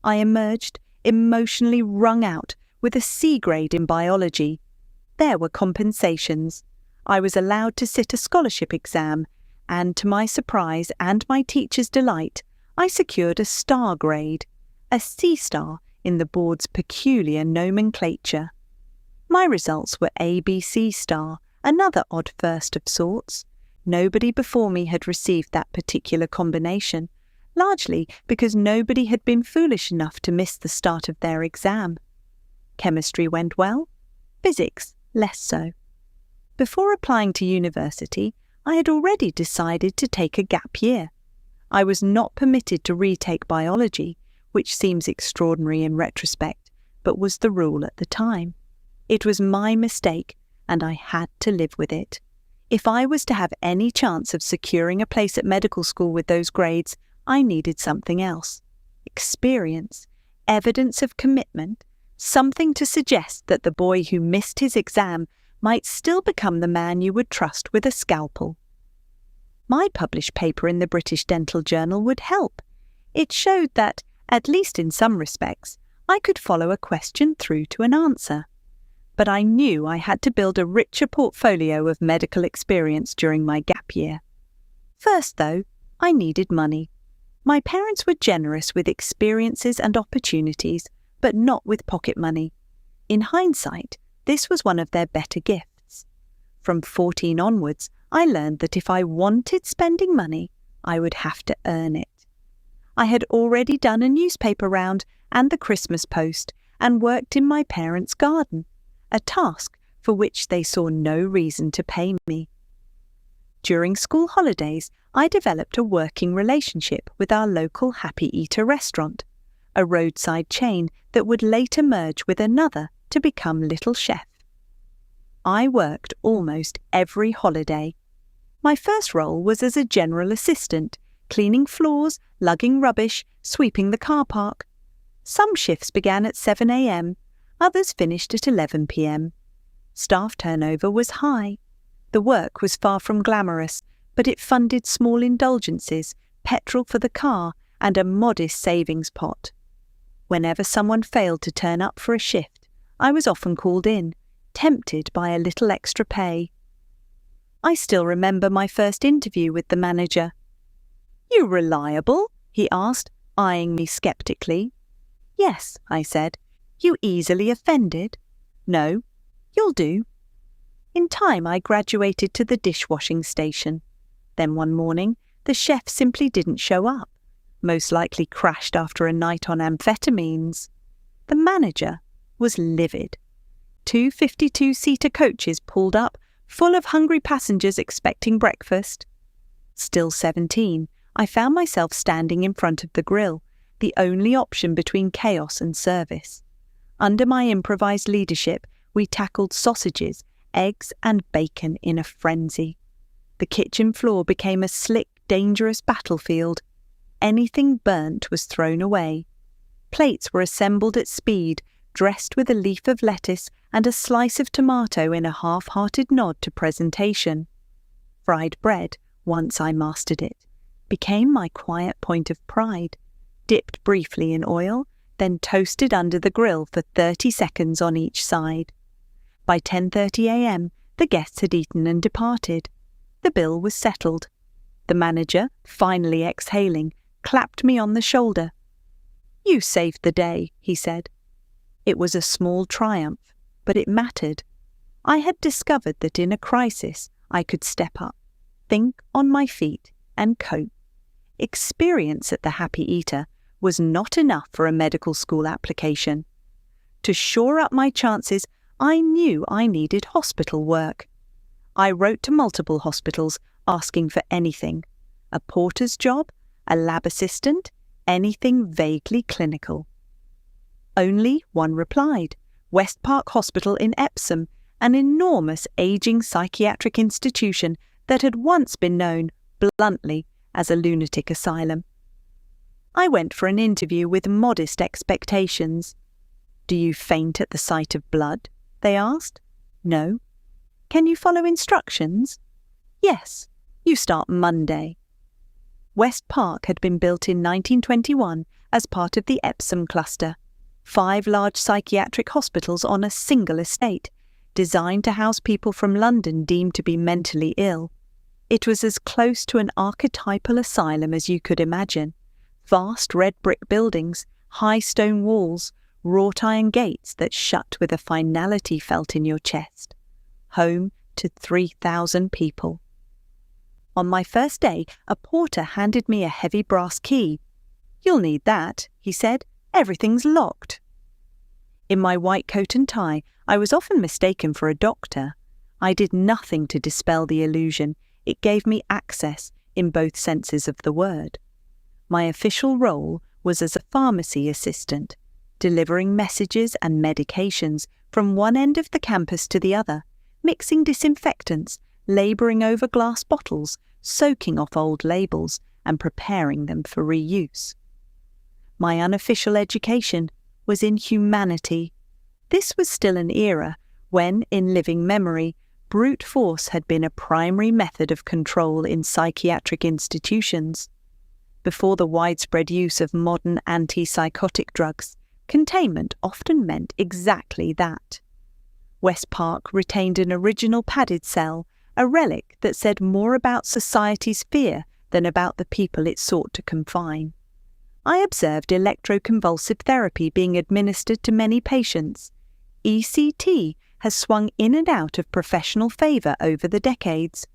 I emerged, emotionally wrung out, with a C grade in biology. There were compensations. I was allowed to sit a scholarship exam, and to my surprise and my teacher's delight, I secured a star grade, a C star in the board's peculiar nomenclature. My results were ABC star, another odd first of sorts. Nobody before me had received that particular combination, largely because nobody had been foolish enough to miss the start of their exam. Chemistry went well, physics less so. Before applying to university, I had already decided to take a gap year. I was not permitted to retake biology, which seems extraordinary in retrospect, but was the rule at the time. It was my mistake, and I had to live with it. If I was to have any chance of securing a place at medical school with those grades, I needed something else. Experience, evidence of commitment, something to suggest that the boy who missed his exam might still become the man you would trust with a scalpel. My published paper in the British Dental Journal would help. It showed that, at least in some respects, I could follow a question through to an answer. But I knew I had to build a richer portfolio of medical experience during my gap year. First, though, I needed money. My parents were generous with experiences and opportunities, but not with pocket money. In hindsight, this was one of their better gifts. From 14 onwards, I learned that if I wanted spending money, I would have to earn it. I had already done a newspaper round and the Christmas post and worked in my parents' garden, a task for which they saw no reason to pay me. During school holidays, I developed a working relationship with our local Happy Eater restaurant, a roadside chain that would later merge with another to become Little Chef. I worked almost every holiday. My first role was as a general assistant, cleaning floors, lugging rubbish, sweeping the car park. Some shifts began at 7 a.m, others finished at 11 p.m. Staff turnover was high. The work was far from glamorous, but it funded small indulgences, petrol for the car, and a modest savings pot. Whenever someone failed to turn up for a shift, I was often called in, tempted by a little extra pay. I still remember my first interview with the manager. "You reliable?" he asked, eyeing me sceptically. "Yes," I said. "You easily offended?" "No." "You'll do." In time, I graduated to the dishwashing station. Then one morning, the chef simply didn't show up, most likely crashed after a night on amphetamines. The manager was livid. 2 52-seater coaches pulled up, full of hungry passengers expecting breakfast. Still 17, I found myself standing in front of the grill, the only option between chaos and service. Under my improvised leadership, we tackled sausages, eggs, and bacon in a frenzy. The kitchen floor became a slick, dangerous battlefield. Anything burnt was thrown away. Plates were assembled at speed, dressed with a leaf of lettuce and a slice of tomato in a half-hearted nod to presentation. Fried bread, once I mastered it, became my quiet point of pride, dipped briefly in oil, then toasted under the grill for 30 seconds on each side. By 10:30 a.m, the guests had eaten and departed. The bill was settled. The manager, finally exhaling, clapped me on the shoulder. "You saved the day," he said. It was a small triumph, but it mattered. I had discovered that in a crisis I could step up, think on my feet, and cope. experience at the Happy Eater was not enough for a medical school application. To shore up my chances, I knew I needed hospital work. I wrote to multiple hospitals asking for anything: a porter's job, a lab assistant, anything vaguely clinical. Only one replied: West Park Hospital in Epsom, an enormous aging psychiatric institution that had once been known, bluntly, as a lunatic asylum. I went for an interview with modest expectations. "Do you faint at the sight of blood?" they asked. "No." "Can you follow instructions?" "Yes. You start Monday." West Park had been built in 1921 as part of the Epsom cluster, 5 large psychiatric hospitals on a single estate, designed to house people from London deemed to be mentally ill. It was as close to an archetypal asylum as you could imagine. Vast red brick buildings, high stone walls, wrought iron gates that shut with a finality felt in your chest. Home to 3,000 people. On my first day, a porter handed me a heavy brass key. "You'll need that," he said. "Everything's locked." In my white coat and tie, I was often mistaken for a doctor. I did nothing to dispel the illusion. It gave me access in both senses of the word. My official role was as a pharmacy assistant, delivering messages and medications from one end of the campus to the other, mixing disinfectants, labouring over glass bottles, soaking off old labels, and preparing them for reuse. My unofficial education was in humanity. This was still an era when, in living memory, brute force had been a primary method of control in psychiatric institutions. Before the widespread use of modern antipsychotic drugs, containment often meant exactly that. West Park retained an original padded cell, a relic that said more about society's fear than about the people it sought to confine. I observed electroconvulsive therapy being administered to many patients. ECT has swung in and out of professional favour over the decades.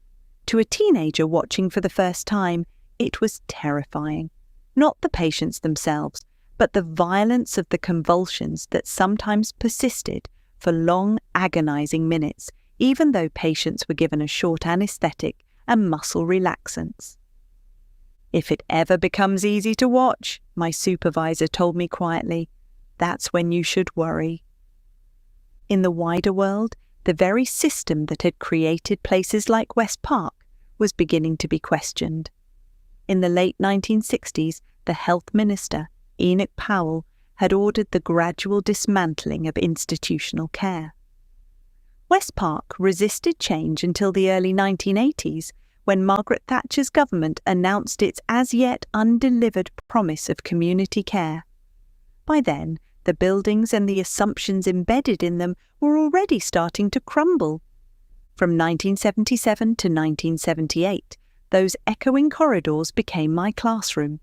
To a teenager watching for the first time, it was terrifying. Not the patients themselves, but the violence of the convulsions that sometimes persisted for long, agonising minutes, even though patients were given a short anaesthetic and muscle relaxants. "If it ever becomes easy to watch," my supervisor told me quietly, "that's when you should worry." In the wider world, the very system that had created places like West Park was beginning to be questioned. In the late 1960s, the health minister, Enoch Powell, had ordered the gradual dismantling of institutional care. West Park resisted change until the early 1980s, when Margaret Thatcher's government announced its as-yet undelivered promise of community care. By then, the buildings and the assumptions embedded in them were already starting to crumble. From 1977 to 1978, those echoing corridors became my classroom.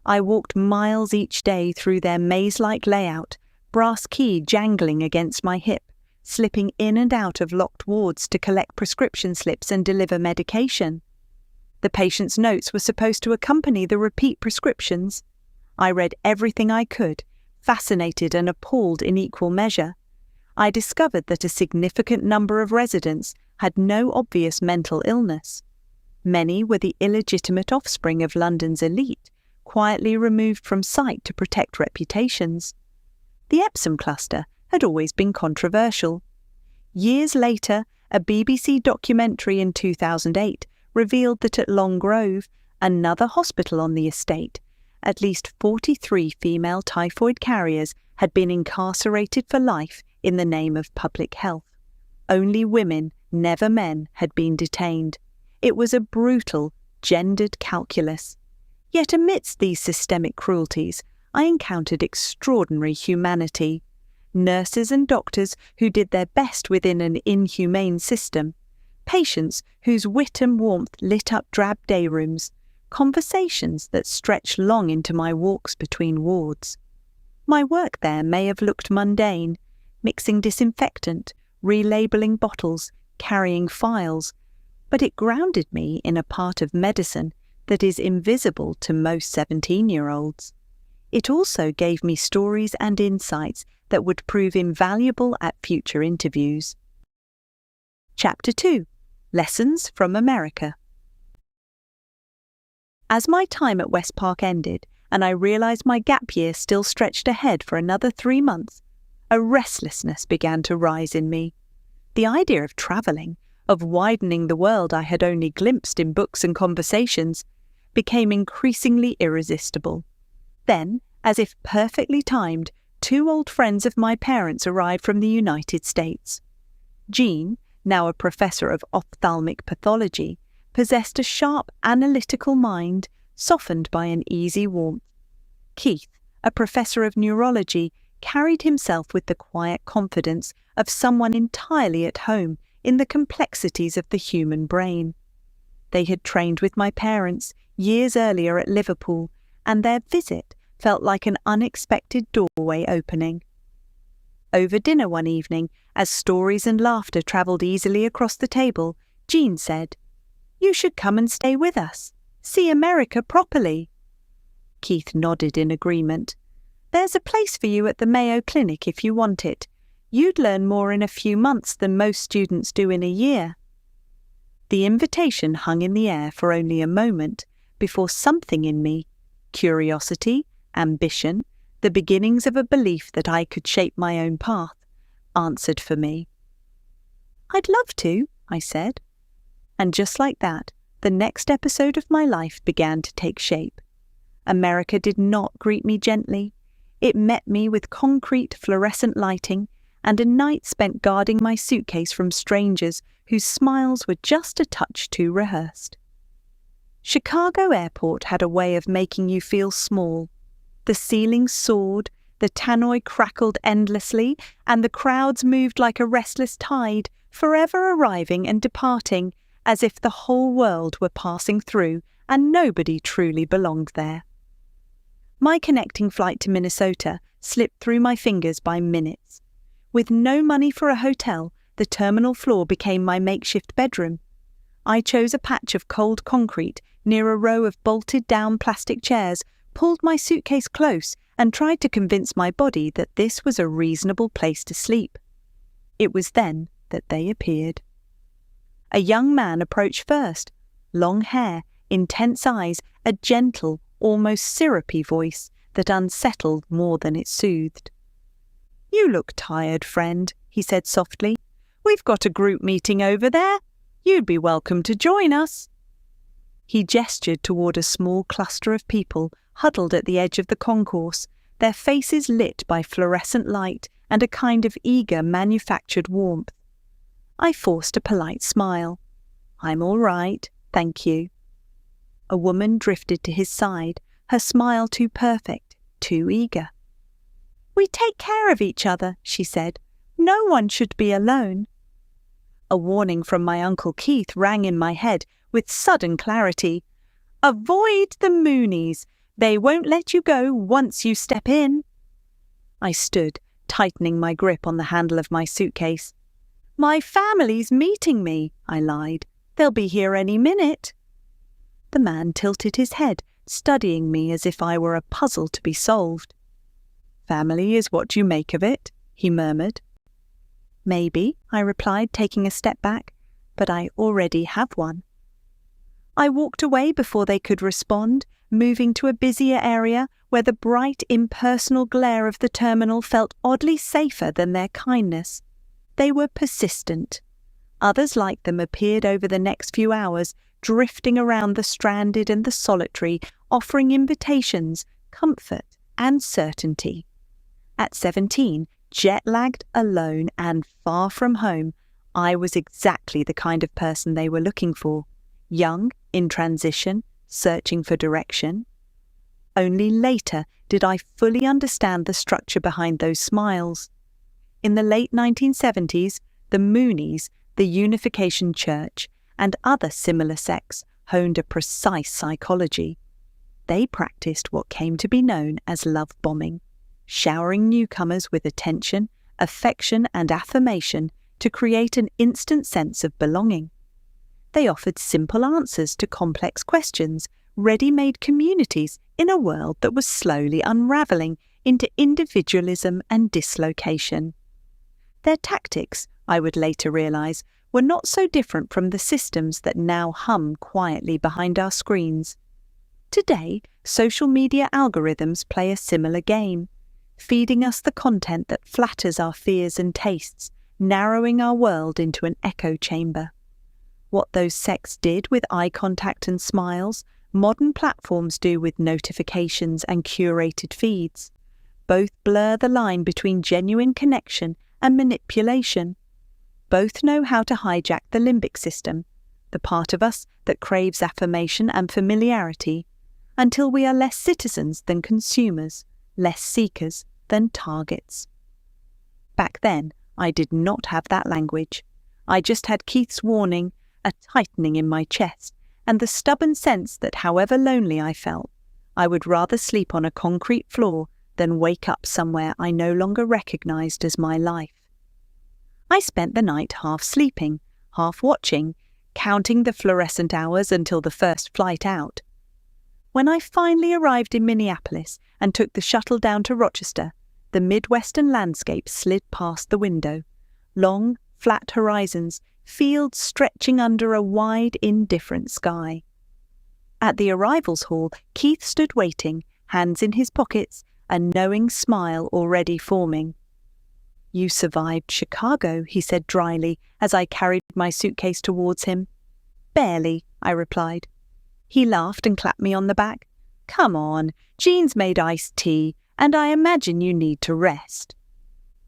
I walked miles each day through their maze-like layout, brass key jangling against my hip, slipping in and out of locked wards to collect prescription slips and deliver medication. The patient's notes were supposed to accompany the repeat prescriptions. I read everything I could, fascinated and appalled in equal measure. I discovered that a significant number of residents had no obvious mental illness. Many were the illegitimate offspring of London's elite, quietly removed from sight to protect reputations. The Epsom cluster had always been controversial. Years later, a BBC documentary in 2008 revealed that at Long Grove, another hospital on the estate, at least 43 female typhoid carriers had been incarcerated for life in the name of public health. Only women, never men, had been detained. It was a brutal, gendered calculus. Yet amidst these systemic cruelties, I encountered extraordinary humanity. Nurses and doctors who did their best within an inhumane system. Patients whose wit and warmth lit up drab day rooms. Conversations that stretched long into my walks between wards. My work there may have looked mundane, mixing disinfectant, relabelling bottles, carrying files, but it grounded me in a part of medicine that is invisible to most 17-year-olds. It also gave me stories and insights that would prove invaluable at future interviews. Chapter 2. Lessons from America. As my time at West Park ended, and I realised my gap year still stretched ahead for another 3 months, a restlessness began to rise in me. The idea of travelling, of widening the world I had only glimpsed in books and conversations, became increasingly irresistible. Then, as if perfectly timed, 2 old friends of my parents arrived from the United States. Jean, now a professor of ophthalmic pathology, possessed a sharp, analytical mind, softened by an easy warmth. Keith, a professor of neurology, carried himself with the quiet confidence of someone entirely at home in the complexities of the human brain. They had trained with my parents years earlier at Liverpool, and their visit felt like an unexpected doorway opening. Over dinner one evening, as stories and laughter travelled easily across the table, Jean said, "You should come and stay with us. See America properly." Keith nodded in agreement. "There's a place for you at the Mayo Clinic if you want it. You'd learn more in a few months than most students do in a year." The invitation hung in the air for only a moment before something in me, curiosity, ambition, the beginnings of a belief that I could shape my own path, answered for me. "I'd love to," I said. And just like that, the next episode of my life began to take shape. America did not greet me gently. It met me with concrete fluorescent lighting and a night spent guarding my suitcase from strangers whose smiles were just a touch too rehearsed. Chicago Airport had a way of making you feel small. The ceiling soared, the tannoy crackled endlessly, and the crowds moved like a restless tide, forever arriving and departing, as if the whole world were passing through and nobody truly belonged there. My connecting flight to Minnesota slipped through my fingers by minutes. With no money for a hotel, the terminal floor became my makeshift bedroom. I chose a patch of cold concrete near a row of bolted-down plastic chairs, pulled my suitcase close, and tried to convince my body that this was a reasonable place to sleep. It was then that they appeared. A young man approached first, long hair, intense eyes, a gentle, almost syrupy voice that unsettled more than it soothed. "You look tired, friend," he said softly. "We've got a group meeting over there. You'd be welcome to join us." He gestured toward a small cluster of people huddled at the edge of the concourse, their faces lit by fluorescent light and a kind of eager manufactured warmth. I forced a polite smile. "I'm all right, thank you." A woman drifted to his side, her smile too perfect, too eager. "We take care of each other," she said. "No one should be alone." A warning from my Uncle Keith rang in my head with sudden clarity. "Avoid the Moonies. They won't let you go once you step in." I stood, tightening my grip on the handle of my suitcase. "My family's meeting me," I lied. "They'll be here any minute." The man tilted his head, studying me as if I were a puzzle to be solved. "Family is what you make of it," he murmured. "Maybe," I replied, taking a step back, "but I already have one." I walked away before they could respond, moving to a busier area where the bright, impersonal glare of the terminal felt oddly safer than their kindness. They were persistent. Others like them appeared over the next few hours, drifting around the stranded and the solitary, offering invitations, comfort, and certainty. At 17, jet-lagged, alone, and far from home, I was exactly the kind of person they were looking for. Young, in transition, searching for direction. Only later did I fully understand the structure behind those smiles. In the late 1970s, the Moonies, the Unification Church, and other similar sects honed a precise psychology. They practiced what came to be known as love bombing, showering newcomers with attention, affection, and affirmation to create an instant sense of belonging. They offered simple answers to complex questions, ready-made communities in a world that was slowly unravelling into individualism and dislocation. Their tactics, I would later realise, were not so different from the systems that now hum quietly behind our screens. Today, social media algorithms play a similar game, feeding us the content that flatters our fears and tastes, narrowing our world into an echo chamber. What those sects did with eye contact and smiles, modern platforms do with notifications and curated feeds. Both blur the line between genuine connection and manipulation. Both know how to hijack the limbic system, the part of us that craves affirmation and familiarity, until we are less citizens than consumers, less seekers than targets. Back then, I did not have that language. I just had Keith's warning, a tightening in my chest, and the stubborn sense that however lonely I felt, I would rather sleep on a concrete floor than wake up somewhere I no longer recognised as my life. I spent the night half sleeping, half watching, counting the fluorescent hours until the first flight out. When I finally arrived in Minneapolis and took the shuttle down to Rochester, the Midwestern landscape slid past the window. Long, flat horizons, fields stretching under a wide, indifferent sky. At the arrivals hall, Keith stood waiting, hands in his pockets, a knowing smile already forming. "You survived Chicago," he said dryly as I carried my suitcase towards him. "Barely," I replied. He laughed and clapped me on the back. "Come on, Jean's made iced tea, and I imagine you need to rest."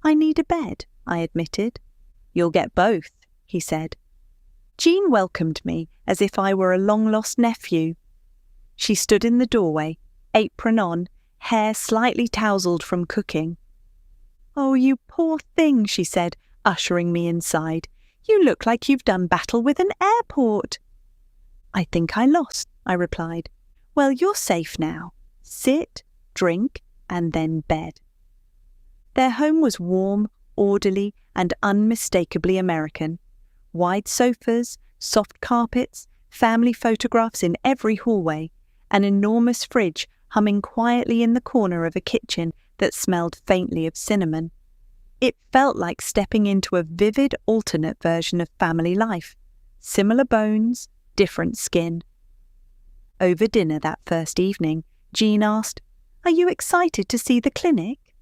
"I need a bed," I admitted. "You'll get both," he said. Jean welcomed me as if I were a long-lost nephew. She stood in the doorway, apron on, hair slightly tousled from cooking. "Oh, you poor thing," she said, ushering me inside. "You look like you've done battle with an airport." "I think I lost," I replied. "Well, you're safe now. Sit, drink, and then bed." Their home was warm, orderly, and unmistakably American. Wide sofas, soft carpets, family photographs in every hallway, an enormous fridge humming quietly in the corner of a kitchen that smelled faintly of cinnamon. It felt like stepping into a vivid alternate version of family life. Similar bones, different skin. Over dinner that first evening, Jean asked, "Are you excited to see the clinic?"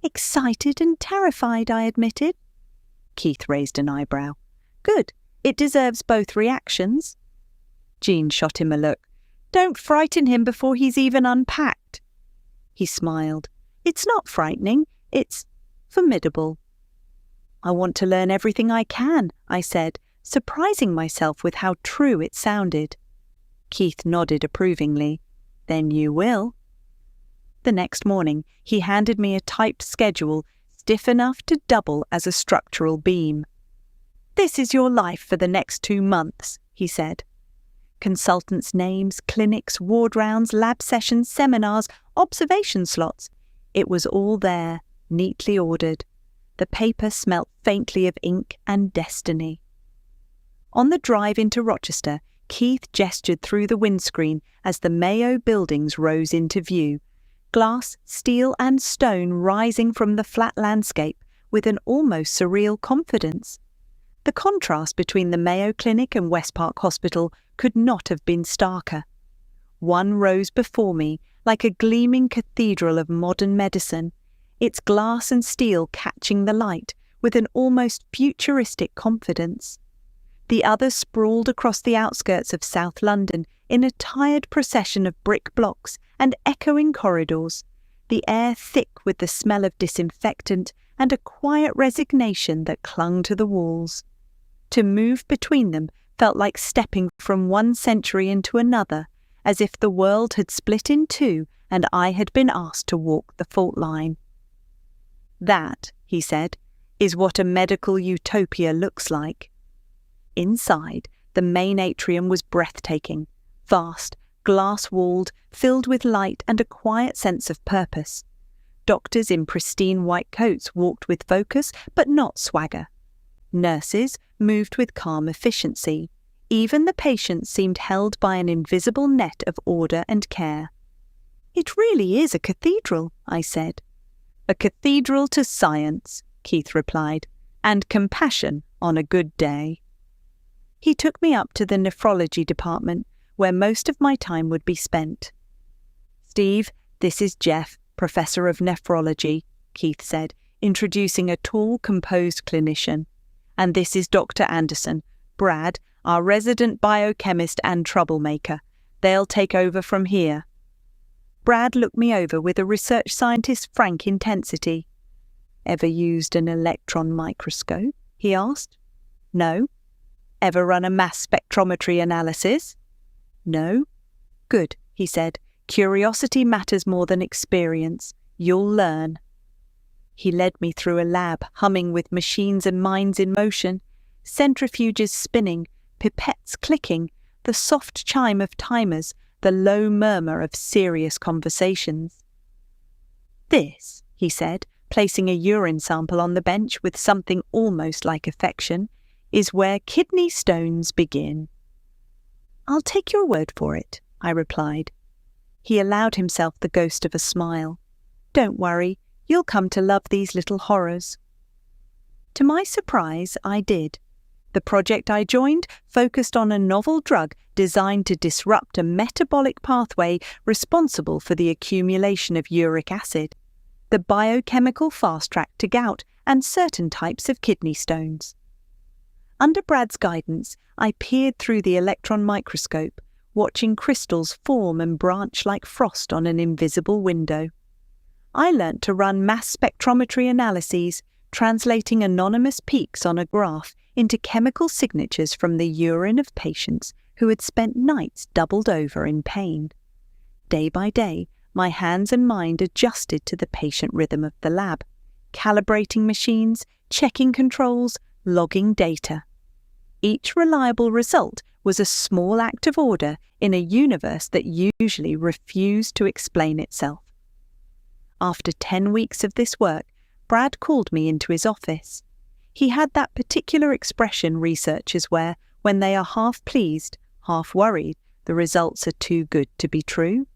"Excited and terrified," I admitted. Keith raised an eyebrow. "Good. It deserves both reactions." Jean shot him a look. "Don't frighten him before he's even unpacked." He smiled. "It's not frightening. It's formidable." "I want to learn everything I can," I said, surprising myself with how true it sounded. Keith nodded approvingly. "Then you will." The next morning, he handed me a typed schedule stiff enough to double as a structural beam. "This is your life for the next 2 months," he said. Consultants' names, clinics, ward rounds, lab sessions, seminars, observation slots. It was all there, neatly ordered. The paper smelt faintly of ink and destiny. On the drive into Rochester, Keith gestured through the windscreen as the Mayo buildings rose into view, glass, steel and stone rising from the flat landscape with an almost surreal confidence. The contrast between the Mayo Clinic and West Park Hospital could not have been starker. One rose before me like a gleaming cathedral of modern medicine, its glass and steel catching the light with an almost futuristic confidence. The other sprawled across the outskirts of South London in a tired procession of brick blocks and echoing corridors, the air thick with the smell of disinfectant and a quiet resignation that clung to the walls. To move between them felt like stepping from one century into another, as if the world had split in two and I had been asked to walk the fault line. "That," he said, "is what a medical utopia looks like." Inside, the main atrium was breathtaking, vast, glass-walled, filled with light and a quiet sense of purpose. Doctors in pristine white coats walked with focus but not swagger. Nurses moved with calm efficiency, Even the patients seemed held by an invisible net of order and care. "It really is a cathedral," I said. "A cathedral to science," Keith replied, "and compassion on a good day." He took me up to the nephrology department, where most of my time would be spent. "Steve, this is Jeff, Professor of Nephrology," Keith said, introducing a tall, composed clinician. "And this is Dr. Anderson, Brad, our resident biochemist and troublemaker. They'll take over from here." Brad looked me over with a research scientist's frank intensity. "Ever used an electron microscope?" he asked. "No." "Ever run a mass spectrometry analysis?" "No." "Good," he said. "Curiosity matters more than experience. You'll learn." He led me through a lab humming with machines and minds in motion, centrifuges spinning, pipettes clicking, the soft chime of timers, the low murmur of serious conversations. "This," he said, placing a urine sample on the bench with something almost like affection, "is where kidney stones begin." "I'll take your word for it," I replied. He allowed himself the ghost of a smile. "Don't worry, you'll come to love these little horrors." To my surprise, I did. The project I joined focused on a novel drug designed to disrupt a metabolic pathway responsible for the accumulation of uric acid, the biochemical fast-track to gout and certain types of kidney stones. Under Brad's guidance, I peered through the electron microscope, watching crystals form and branch like frost on an invisible window. I learnt to run mass spectrometry analyses, translating anonymous peaks on a graph into chemical signatures from the urine of patients who had spent nights doubled over in pain. Day by day, my hands and mind adjusted to the patient rhythm of the lab, calibrating machines, checking controls, logging data. Each reliable result was a small act of order in a universe that usually refused to explain itself. After 10 weeks of this work, Brad called me into his office. He had that particular expression researchers wear when they are half pleased, half worried the results are too good to be true.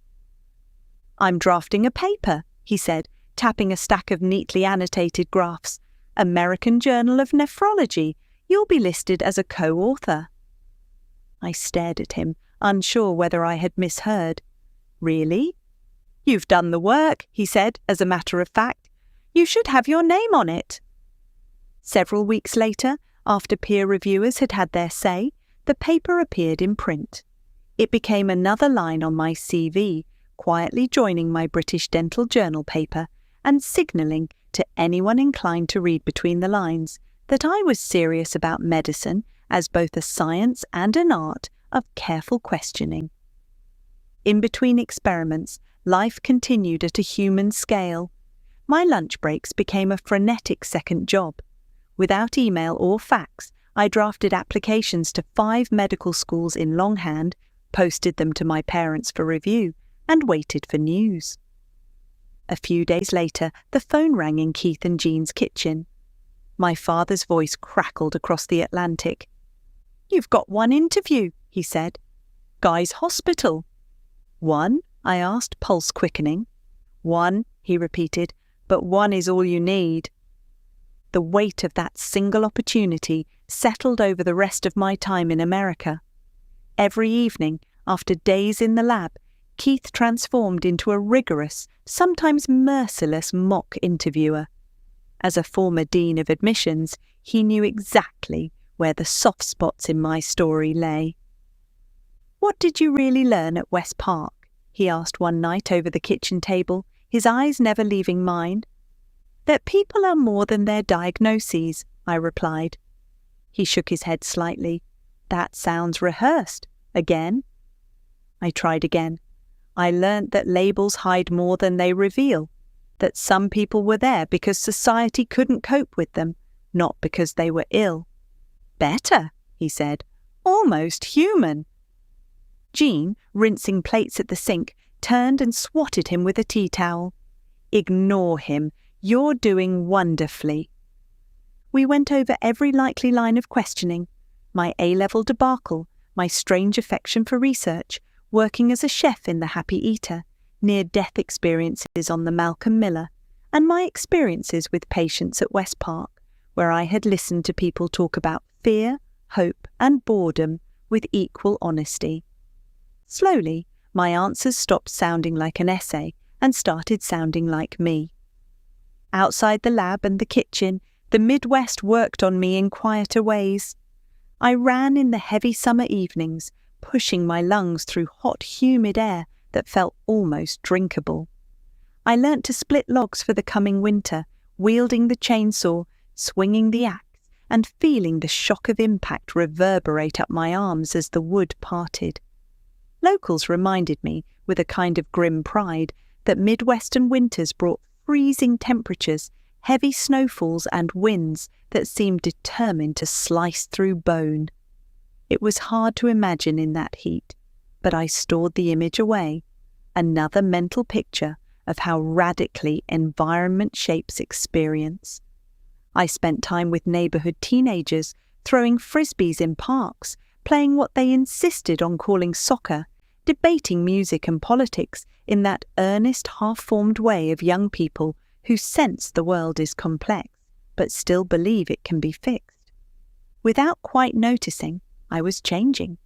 "I'm drafting a paper," he said, tapping a stack of neatly annotated graphs. "American Journal of Nephrology. You'll be listed as a co-author." I stared at him, unsure whether I had misheard. "Really?" "You've done the work," he said, as a matter of fact. "You should have your name on it." Several weeks later, after peer reviewers had had their say, the paper appeared in print. It became another line on my CV, quietly joining my British Dental Journal paper and signalling to anyone inclined to read between the lines that I was serious about medicine as both a science and an art of careful questioning. In between experiments, life continued at a human scale. My lunch breaks became a frenetic second job. Without email or fax, I drafted applications to 5 medical schools in longhand, posted them to my parents for review, and waited for news. A few days later, the phone rang in Keith and Jean's kitchen. My father's voice crackled across the Atlantic. "You've got 1 interview," he said. "Guy's Hospital." "1?" I asked, pulse quickening. "1," he repeated, "but 1 is all you need." The weight of that single opportunity settled over the rest of my time in America. Every evening, after days in the lab, Keith transformed into a rigorous, sometimes merciless mock interviewer. As a former dean of admissions, he knew exactly where the soft spots in my story lay. "What did you really learn at West Park?" he asked one night over the kitchen table, his eyes never leaving mine. "That people are more than their diagnoses," I replied. He shook his head slightly. "That sounds rehearsed. Again?" I tried again. "I learnt that labels hide more than they reveal, that some people were there because society couldn't cope with them, not because they were ill." "Better," he said. "Almost human." Jean, rinsing plates at the sink, turned and swatted him with a tea towel. "Ignore him. You're doing wonderfully." We went over every likely line of questioning, my A-level debacle, my strange affection for research, working as a chef in The Happy Eater, near-death experiences on the Malcolm Miller, and my experiences with patients at West Park, where I had listened to people talk about fear, hope, and boredom with equal honesty. Slowly, my answers stopped sounding like an essay and started sounding like me. Outside the lab and the kitchen, the Midwest worked on me in quieter ways. I ran in the heavy summer evenings, pushing my lungs through hot, humid air that felt almost drinkable. I learnt to split logs for the coming winter, wielding the chainsaw, swinging the axe, and feeling the shock of impact reverberate up my arms as the wood parted. Locals reminded me, with a kind of grim pride, that Midwestern winters brought freezing temperatures, heavy snowfalls, and winds that seemed determined to slice through bone. It was hard to imagine in that heat, but I stored the image away, another mental picture of how radically environment shapes experience. I spent time with neighborhood teenagers, throwing frisbees in parks, playing what they insisted on calling soccer, debating music and politics in that earnest, half-formed way of young people who sense the world is complex, but still believe it can be fixed. Without quite noticing, I was changing.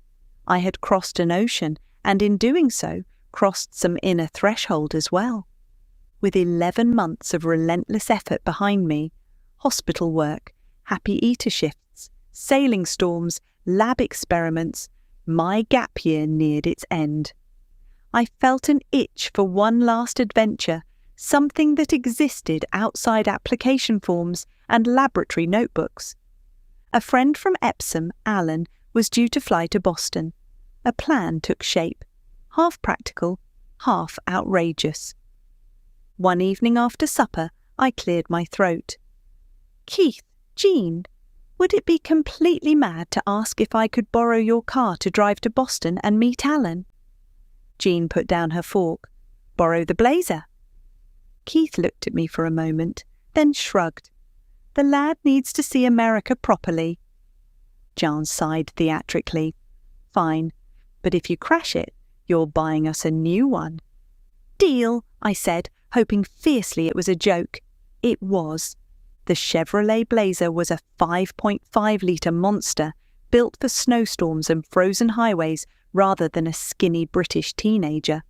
I had crossed an ocean, and in doing so, crossed some inner threshold as well. With 11 months of relentless effort behind me, hospital work, Happy Eater shifts, sailing storms, lab experiments, my gap year neared its end. I felt an itch for one last adventure, something that existed outside application forms and laboratory notebooks. A friend from Epsom, Alan, was due to fly to Boston. A plan took shape, half practical, half outrageous. One evening after supper, I cleared my throat. "Keith, Jean, would it be completely mad to ask if I could borrow your car to drive to Boston and meet Alan?" Jean put down her fork. "Borrow the Blazer?" Keith looked at me for a moment, then shrugged. "The lad needs to see America properly." Jean sighed theatrically. "Fine, but if you crash it, you're buying us a new one." "Deal," I said, hoping fiercely it was a joke. It was. The Chevrolet Blazer was a 5.5-litre monster, built for snowstorms and frozen highways rather than a skinny British teenager.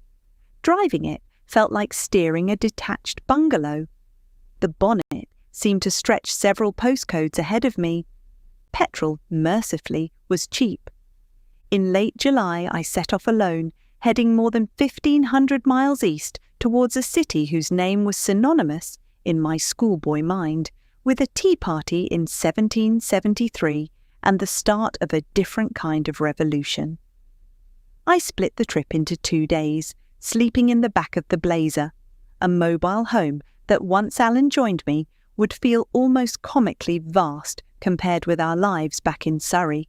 Driving it felt like steering a detached bungalow. The bonnet seemed to stretch several postcodes ahead of me. Petrol, mercifully, was cheap. In late July, I set off alone, heading more than 1,500 miles east towards a city whose name was synonymous, in my schoolboy mind, with a tea party in 1773 and the start of a different kind of revolution. I split the trip into 2 days, sleeping in the back of the Blazer, a mobile home that once Alan joined me would feel almost comically vast compared with our lives back in Surrey.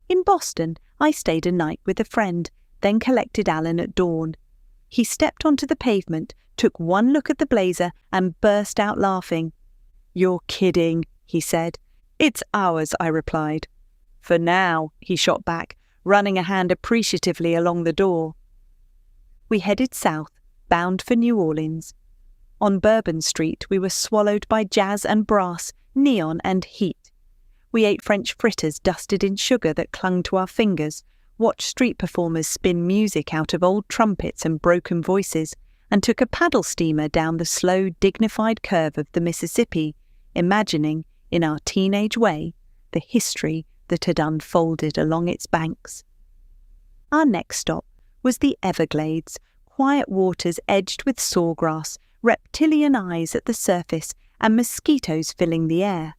In Boston, I stayed a night with a friend, then collected Alan at dawn. He stepped onto the pavement, took one look at the Blazer, and burst out laughing. "You're kidding," he said. "It's ours," I replied. "For now," he shot back, running a hand appreciatively along the door. We headed south, bound for New Orleans. On Bourbon Street, we were swallowed by jazz and brass, neon and heat. We ate French fritters dusted in sugar that clung to our fingers, watched street performers spin music out of old trumpets and broken voices, and took a paddle steamer down the slow, dignified curve of the Mississippi, imagining, in our teenage way, the history that had unfolded along its banks. Our next stop was the Everglades, quiet waters edged with sawgrass, reptilian eyes at the surface, and mosquitoes filling the air.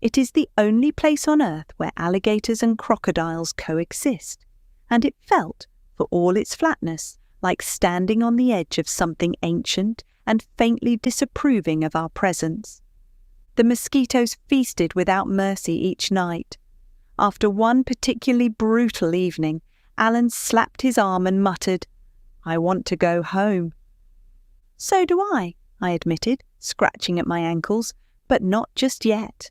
It is the only place on earth where alligators and crocodiles coexist, and it felt, for all its flatness, like standing on the edge of something ancient and faintly disapproving of our presence. The mosquitoes feasted without mercy each night. After one particularly brutal evening, Alan slapped his arm and muttered, "I want to go home." "So do I admitted, scratching at my ankles, "but not just yet."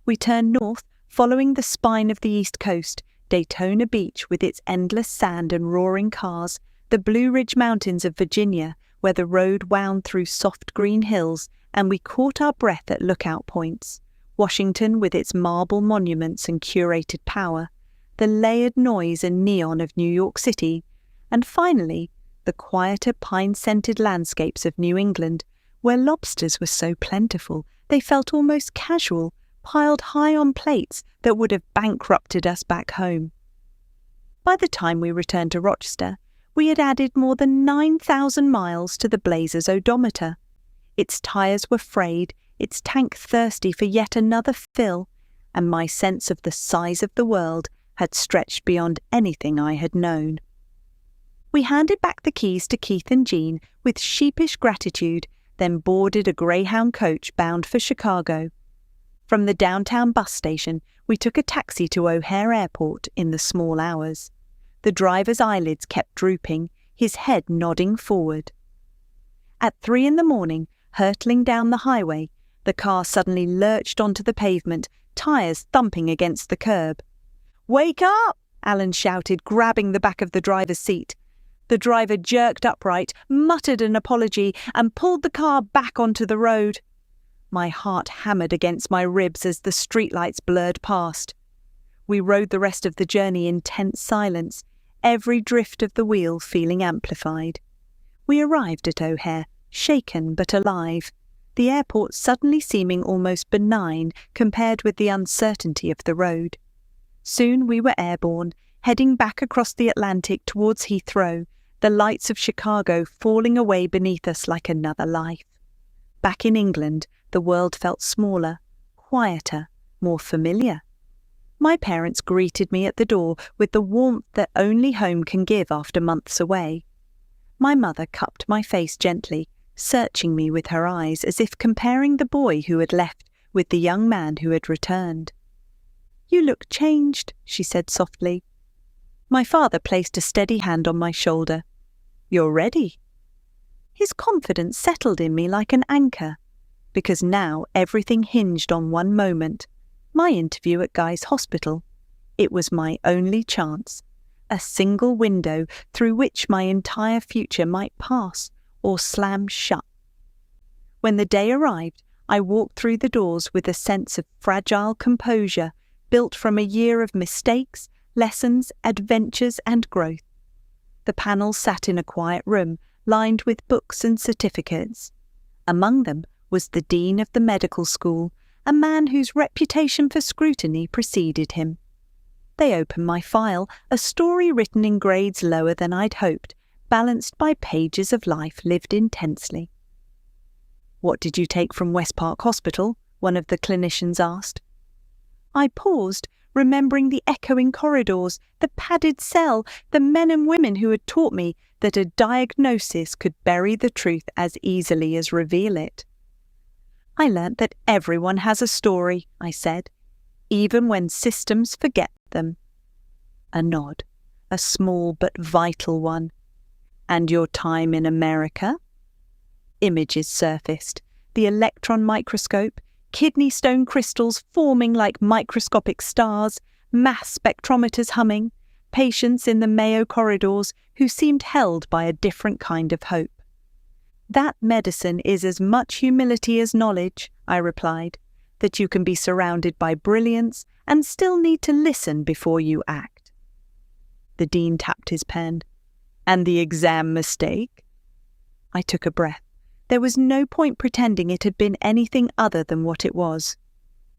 We turned north, following the spine of the East Coast, Daytona Beach with its endless sand and roaring cars, the Blue Ridge Mountains of Virginia, where the road wound through soft green hills and we caught our breath at lookout points, Washington with its marble monuments and curated power, the layered noise and neon of New York City, and finally, the quieter pine-scented landscapes of New England, where lobsters were so plentiful they felt almost casual, piled high on plates that would have bankrupted us back home. By the time we returned to Rochester, we had added more than 9,000 miles to the Blazer's odometer. Its tyres were frayed, its tank thirsty for yet another fill, and my sense of the size of the world had stretched beyond anything I had known. We handed back the keys to Keith and Jean with sheepish gratitude, then boarded a Greyhound coach bound for Chicago. From the downtown bus station, we took a taxi to O'Hare Airport in the small hours. The driver's eyelids kept drooping, his head nodding forward. At 3 a.m, hurtling down the highway, the car suddenly lurched onto the pavement, tyres thumping against the curb. "Wake up!" Alan shouted, grabbing the back of the driver's seat. The driver jerked upright, muttered an apology, and pulled the car back onto the road. My heart hammered against my ribs as the streetlights blurred past. We rode the rest of the journey in tense silence, every drift of the wheel feeling amplified. We arrived at O'Hare, shaken but alive, the airport suddenly seeming almost benign compared with the uncertainty of the road. Soon we were airborne, heading back across the Atlantic towards Heathrow, the lights of Chicago falling away beneath us like another life. Back in England, the world felt smaller, quieter, more familiar. My parents greeted me at the door with the warmth that only home can give after months away. My mother cupped my face gently, searching me with her eyes as if comparing the boy who had left with the young man who had returned. "You look changed," she said softly. My father placed a steady hand on my shoulder. "You're ready." His confidence settled in me like an anchor, because now everything hinged on one moment, my interview at Guy's Hospital. It was my only chance, a single window through which my entire future might pass or slam shut. When the day arrived, I walked through the doors with a sense of fragile composure built from a year of mistakes, lessons, adventures, and growth. The panel sat in a quiet room, lined with books and certificates. Among them was the dean of the medical school, a man whose reputation for scrutiny preceded him. They opened my file, a story written in grades lower than I'd hoped, balanced by pages of life lived intensely. "What did you take from West Park Hospital?" one of the clinicians asked. I paused, remembering the echoing corridors, the padded cell, the men and women who had taught me that a diagnosis could bury the truth as easily as reveal it. "I learnt that everyone has a story," I said, "even when systems forget them." A nod, a small but vital one. "And your time in America?" Images surfaced, the electron microscope, kidney stone crystals forming like microscopic stars, mass spectrometers humming, patients in the Mayo corridors who seemed held by a different kind of hope. "That medicine is as much humility as knowledge," I replied, "that you can be surrounded by brilliance and still need to listen before you act." The dean tapped his pen. "And the exam mistake?" I took a breath. There was no point pretending it had been anything other than what it was.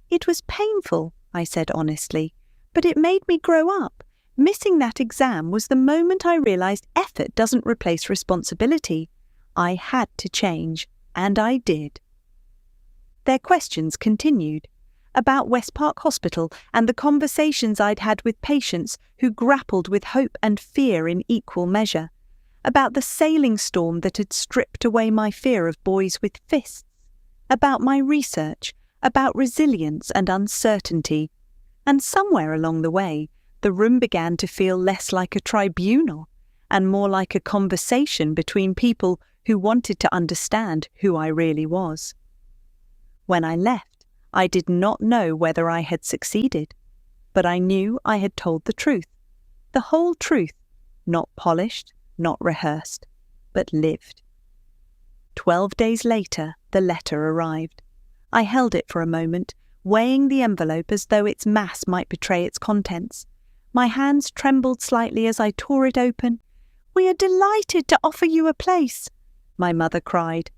"It was painful," I said honestly, "but it made me grow up. Missing that exam was the moment I realized effort doesn't replace responsibility. I had to change, and I did." Their questions continued, about West Park Hospital and the conversations I'd had with patients who grappled with hope and fear in equal measure, about the sailing storm that had stripped away my fear of boys with fists, about my research, about resilience and uncertainty, and somewhere along the way, the room began to feel less like a tribunal and more like a conversation between people who wanted to understand who I really was. When I left, I did not know whether I had succeeded, but I knew I had told the truth. The whole truth, not polished, not rehearsed, but lived. 12 days later, the letter arrived. I held it for a moment, weighing the envelope as though its mass might betray its contents. My hands trembled slightly as I tore it open. "We are delighted to offer you a place," my mother cried.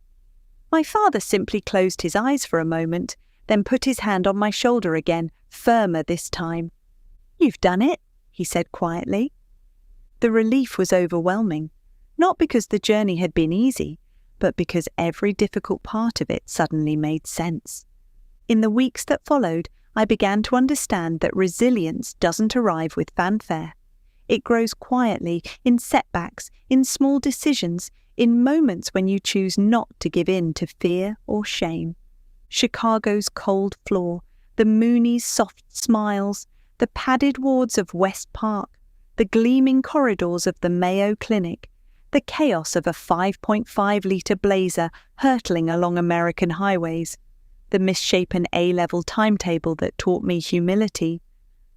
My father simply closed his eyes for a moment, then put his hand on my shoulder again, firmer this time. "You've done it," he said quietly. The relief was overwhelming, not because the journey had been easy, but because every difficult part of it suddenly made sense. In the weeks that followed, I began to understand that resilience doesn't arrive with fanfare. It grows quietly, in setbacks, in small decisions, in moments when you choose not to give in to fear or shame. Chicago's cold floor, the Moonies' soft smiles, the padded wards of West Park, the gleaming corridors of the Mayo Clinic, the chaos of a 5.5-litre blazer hurtling along American highways, the misshapen A-level timetable that taught me humility,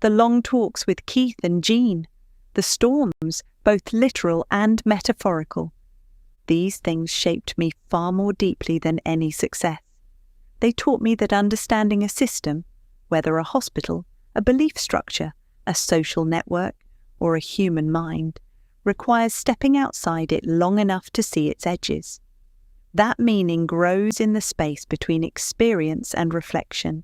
the long talks with Keith and Jean, the storms, both literal and metaphorical. These things shaped me far more deeply than any success. They taught me that understanding a system, whether a hospital, a belief structure, a social network, or a human mind, requires stepping outside it long enough to see its edges. That meaning grows in the space between experience and reflection.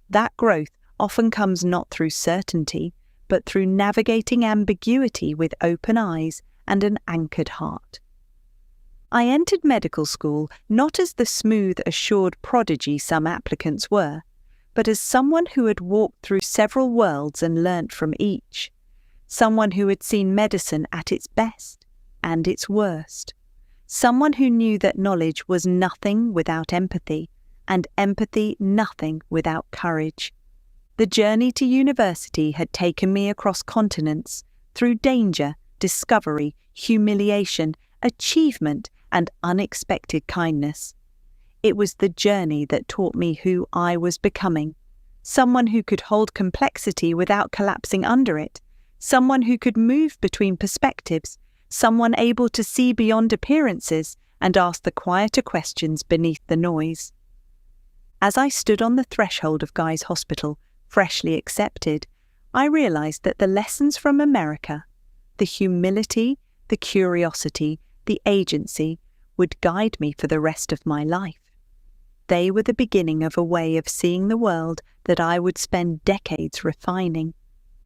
That growth often comes not through certainty, but through navigating ambiguity with open eyes and an anchored heart. I entered medical school not as the smooth, assured prodigy some applicants were, but as someone who had walked through several worlds and learnt from each. Someone who had seen medicine at its best and its worst. Someone who knew that knowledge was nothing without empathy, and empathy nothing without courage. The journey to university had taken me across continents, through danger, discovery, humiliation, achievement, and unexpected kindness. It was the journey that taught me who I was becoming, someone who could hold complexity without collapsing under it, someone who could move between perspectives, someone able to see beyond appearances and ask the quieter questions beneath the noise. As I stood on the threshold of Guy's Hospital, freshly accepted, I realized that the lessons from America, the humility, the curiosity, the agency, would guide me for the rest of my life. They were the beginning of a way of seeing the world that I would spend decades refining.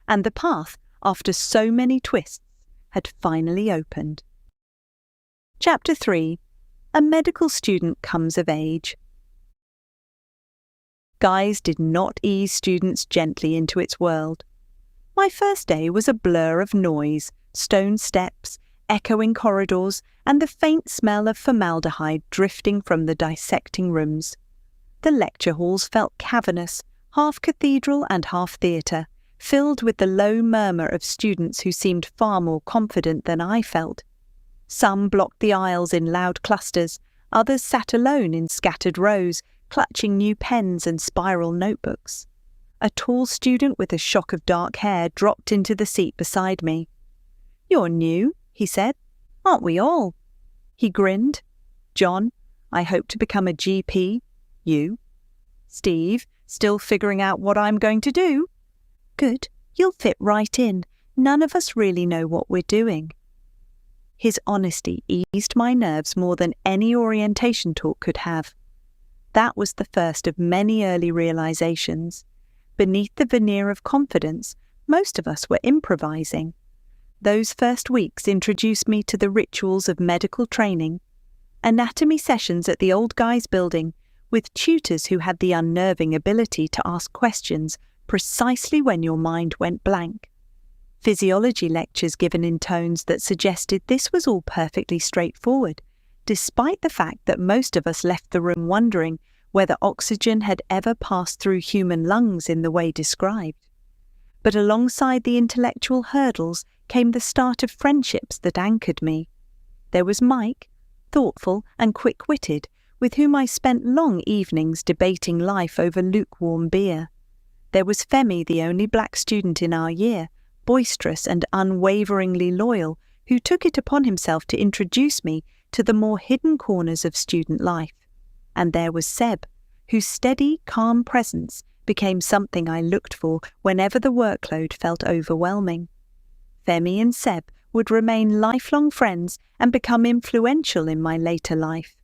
And the path, after so many twists, had finally opened. Chapter 3. A medical student comes of age. Guy's did not ease students gently into its world. My first day was a blur of noise, stone steps, echoing corridors, and the faint smell of formaldehyde drifting from the dissecting rooms. The lecture halls felt cavernous, half cathedral and half theatre, filled with the low murmur of students who seemed far more confident than I felt. Some blocked the aisles in loud clusters, others sat alone in scattered rows, clutching new pens and spiral notebooks. A tall student with a shock of dark hair dropped into the seat beside me. "You're new," he said. "Aren't we all?" He grinned. "John, I hope to become a GP. You?" "Steve, still figuring out what I'm going to do." "Good, you'll fit right in. None of us really know what we're doing." His honesty eased my nerves more than any orientation talk could have. That was the first of many early realizations. Beneath the veneer of confidence, most of us were improvising. Those first weeks introduced me to the rituals of medical training. Anatomy sessions at the old Guy's building, with tutors who had the unnerving ability to ask questions precisely when your mind went blank. Physiology lectures given in tones that suggested this was all perfectly straightforward, despite the fact that most of us left the room wondering whether oxygen had ever passed through human lungs in the way described. But alongside the intellectual hurdles came the start of friendships that anchored me. There was Mike, thoughtful and quick-witted, with whom I spent long evenings debating life over lukewarm beer. There was Femi, the only black student in our year, boisterous and unwaveringly loyal, who took it upon himself to introduce me to the more hidden corners of student life. And there was Seb, whose steady, calm presence became something I looked for whenever the workload felt overwhelming. Femi and Seb would remain lifelong friends and become influential in my later life.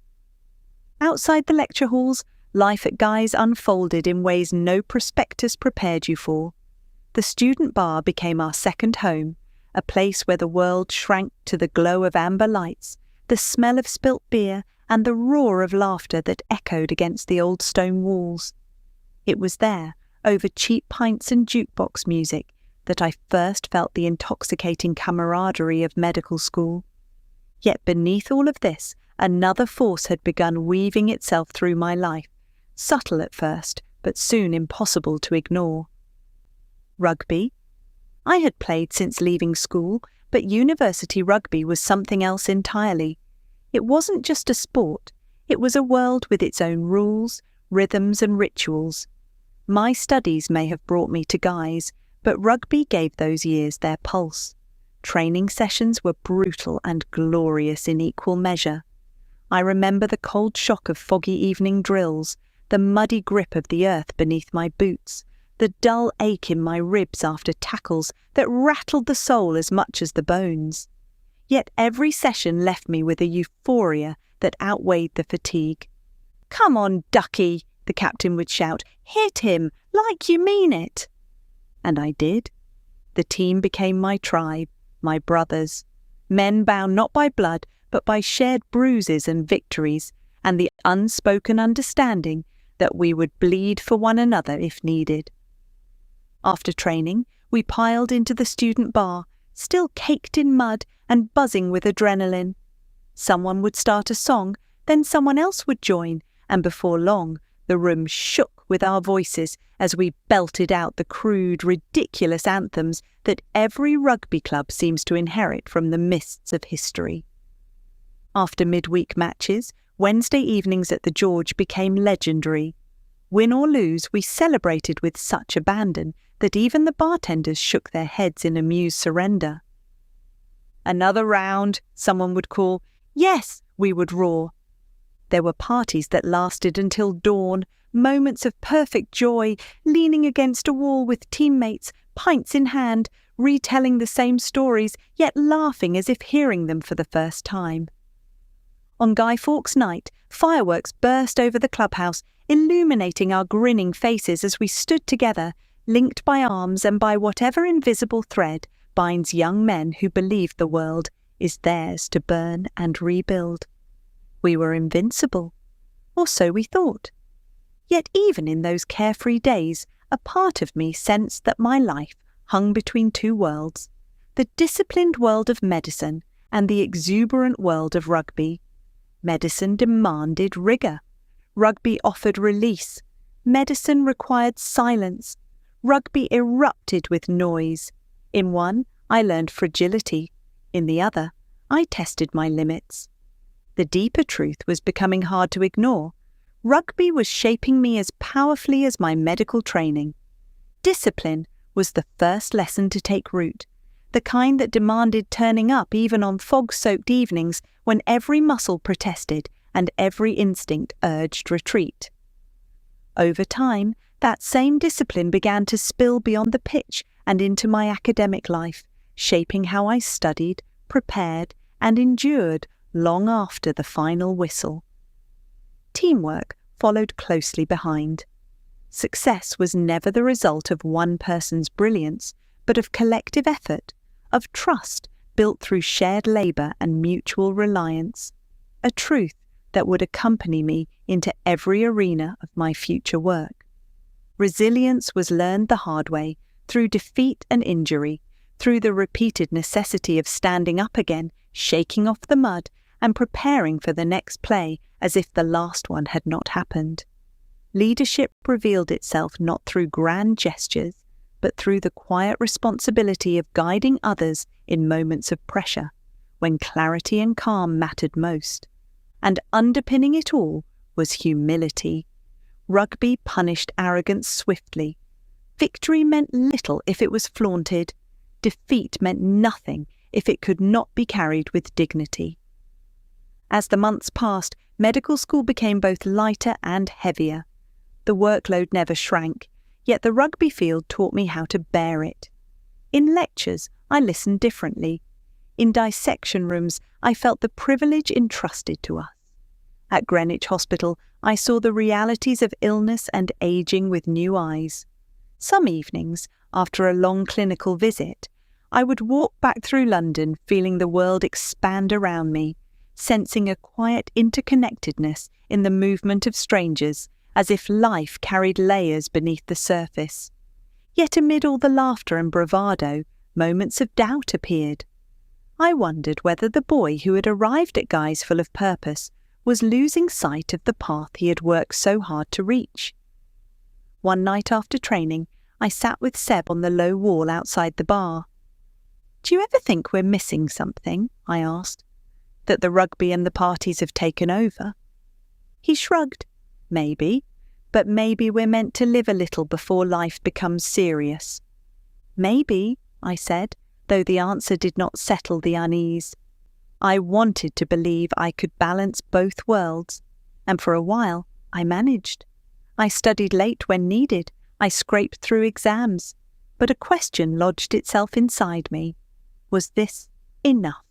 Outside the lecture halls, life at Guy's unfolded in ways no prospectus prepared you for. The student bar became our second home, a place where the world shrank to the glow of amber lights, the smell of spilt beer, and the roar of laughter that echoed against the old stone walls. It was there, over cheap pints and jukebox music, that I first felt the intoxicating camaraderie of medical school. Yet beneath all of this, another force had begun weaving itself through my life, subtle at first, but soon impossible to ignore. Rugby. I had played since leaving school, but university rugby was something else entirely. It wasn't just a sport, it was a world with its own rules, rhythms and rituals. My studies may have brought me to Guy's, but rugby gave those years their pulse. Training sessions were brutal and glorious in equal measure. I remember the cold shock of foggy evening drills, the muddy grip of the earth beneath my boots, the dull ache in my ribs after tackles that rattled the soul as much as the bones. Yet every session left me with a euphoria that outweighed the fatigue. "Come on, Ducky," the captain would shout. "Hit him, like you mean it." And I did. The team became my tribe, my brothers, men bound not by blood, but by shared bruises and victories, and the unspoken understanding that we would bleed for one another if needed. After training, we piled into the student bar, still caked in mud and buzzing with adrenaline. Someone would start a song, then someone else would join, and before long, the room shook with our voices as we belted out the crude, ridiculous anthems that every rugby club seems to inherit from the mists of history. After midweek matches, Wednesday evenings at the George became legendary. Win or lose, we celebrated with such abandon that even the bartenders shook their heads in amused surrender. "Another round," someone would call. "Yes," we would roar. There were parties that lasted until dawn, moments of perfect joy, leaning against a wall with teammates, pints in hand, retelling the same stories, yet laughing as if hearing them for the first time. On Guy Fawkes night, fireworks burst over the clubhouse, illuminating our grinning faces as we stood together, linked by arms and by whatever invisible thread binds young men who believe the world is theirs to burn and rebuild. We were invincible, or so we thought. Yet even in those carefree days, a part of me sensed that my life hung between two worlds, the disciplined world of medicine and the exuberant world of rugby. Medicine demanded rigour. Rugby offered release. Medicine required silence. Rugby erupted with noise. In one, I learned fragility. In the other, I tested my limits. The deeper truth was becoming hard to ignore. Rugby was shaping me as powerfully as my medical training. Discipline was the first lesson to take root, the kind that demanded turning up even on fog-soaked evenings when every muscle protested and every instinct urged retreat. Over time, that same discipline began to spill beyond the pitch and into my academic life, shaping how I studied, prepared, and endured long after the final whistle. Teamwork followed closely behind. Success was never the result of one person's brilliance, but of collective effort, of trust built through shared labour and mutual reliance, a truth that would accompany me into every arena of my future work. Resilience was learned the hard way, through defeat and injury, through the repeated necessity of standing up again, shaking off the mud, and preparing for the next play as if the last one had not happened. Leadership revealed itself not through grand gestures, but through the quiet responsibility of guiding others in moments of pressure, when clarity and calm mattered most. And underpinning it all was humility. Rugby punished arrogance swiftly. Victory meant little if it was flaunted. Defeat meant nothing if it could not be carried with dignity. As the months passed, medical school became both lighter and heavier. The workload never shrank, yet the rugby field taught me how to bear it. In lectures, I listened differently. In dissection rooms, I felt the privilege entrusted to us. At Greenwich Hospital, I saw the realities of illness and ageing with new eyes. Some evenings, after a long clinical visit, I would walk back through London feeling the world expand around me, sensing a quiet interconnectedness in the movement of strangers, as if life carried layers beneath the surface. Yet amid all the laughter and bravado, moments of doubt appeared. I wondered whether the boy who had arrived at Guy's full of purpose was losing sight of the path he had worked so hard to reach. One night after training, I sat with Seb on the low wall outside the bar. "Do you ever think we're missing something?" I asked. "That the rugby and the parties have taken over?" He shrugged. "Maybe, but maybe we're meant to live a little before life becomes serious." "Maybe," I said, though the answer did not settle the unease. I wanted to believe I could balance both worlds, and for a while I managed. I studied late when needed, I scraped through exams, but a question lodged itself inside me. Was this enough?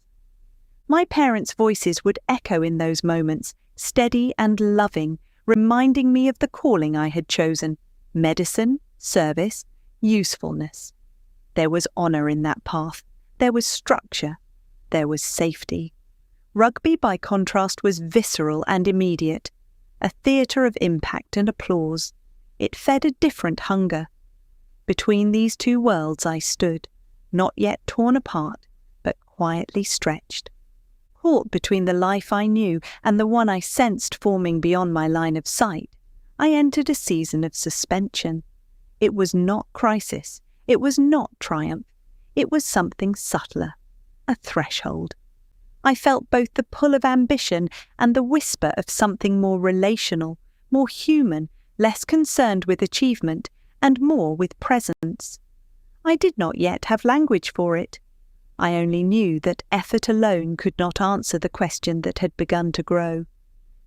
My parents' voices would echo in those moments, steady and loving, reminding me of the calling I had chosen: medicine, service, usefulness. There was honour in that path, there was structure, there was safety. Rugby, by contrast, was visceral and immediate, a theatre of impact and applause. It fed a different hunger. Between these two worlds I stood, not yet torn apart, but quietly stretched. Caught between the life I knew and the one I sensed forming beyond my line of sight, I entered a season of suspension. It was not crisis, it was not triumph, it was something subtler, a threshold. I felt both the pull of ambition and the whisper of something more relational, more human, less concerned with achievement, and more with presence. I did not yet have language for it. I only knew that effort alone could not answer the question that had begun to grow.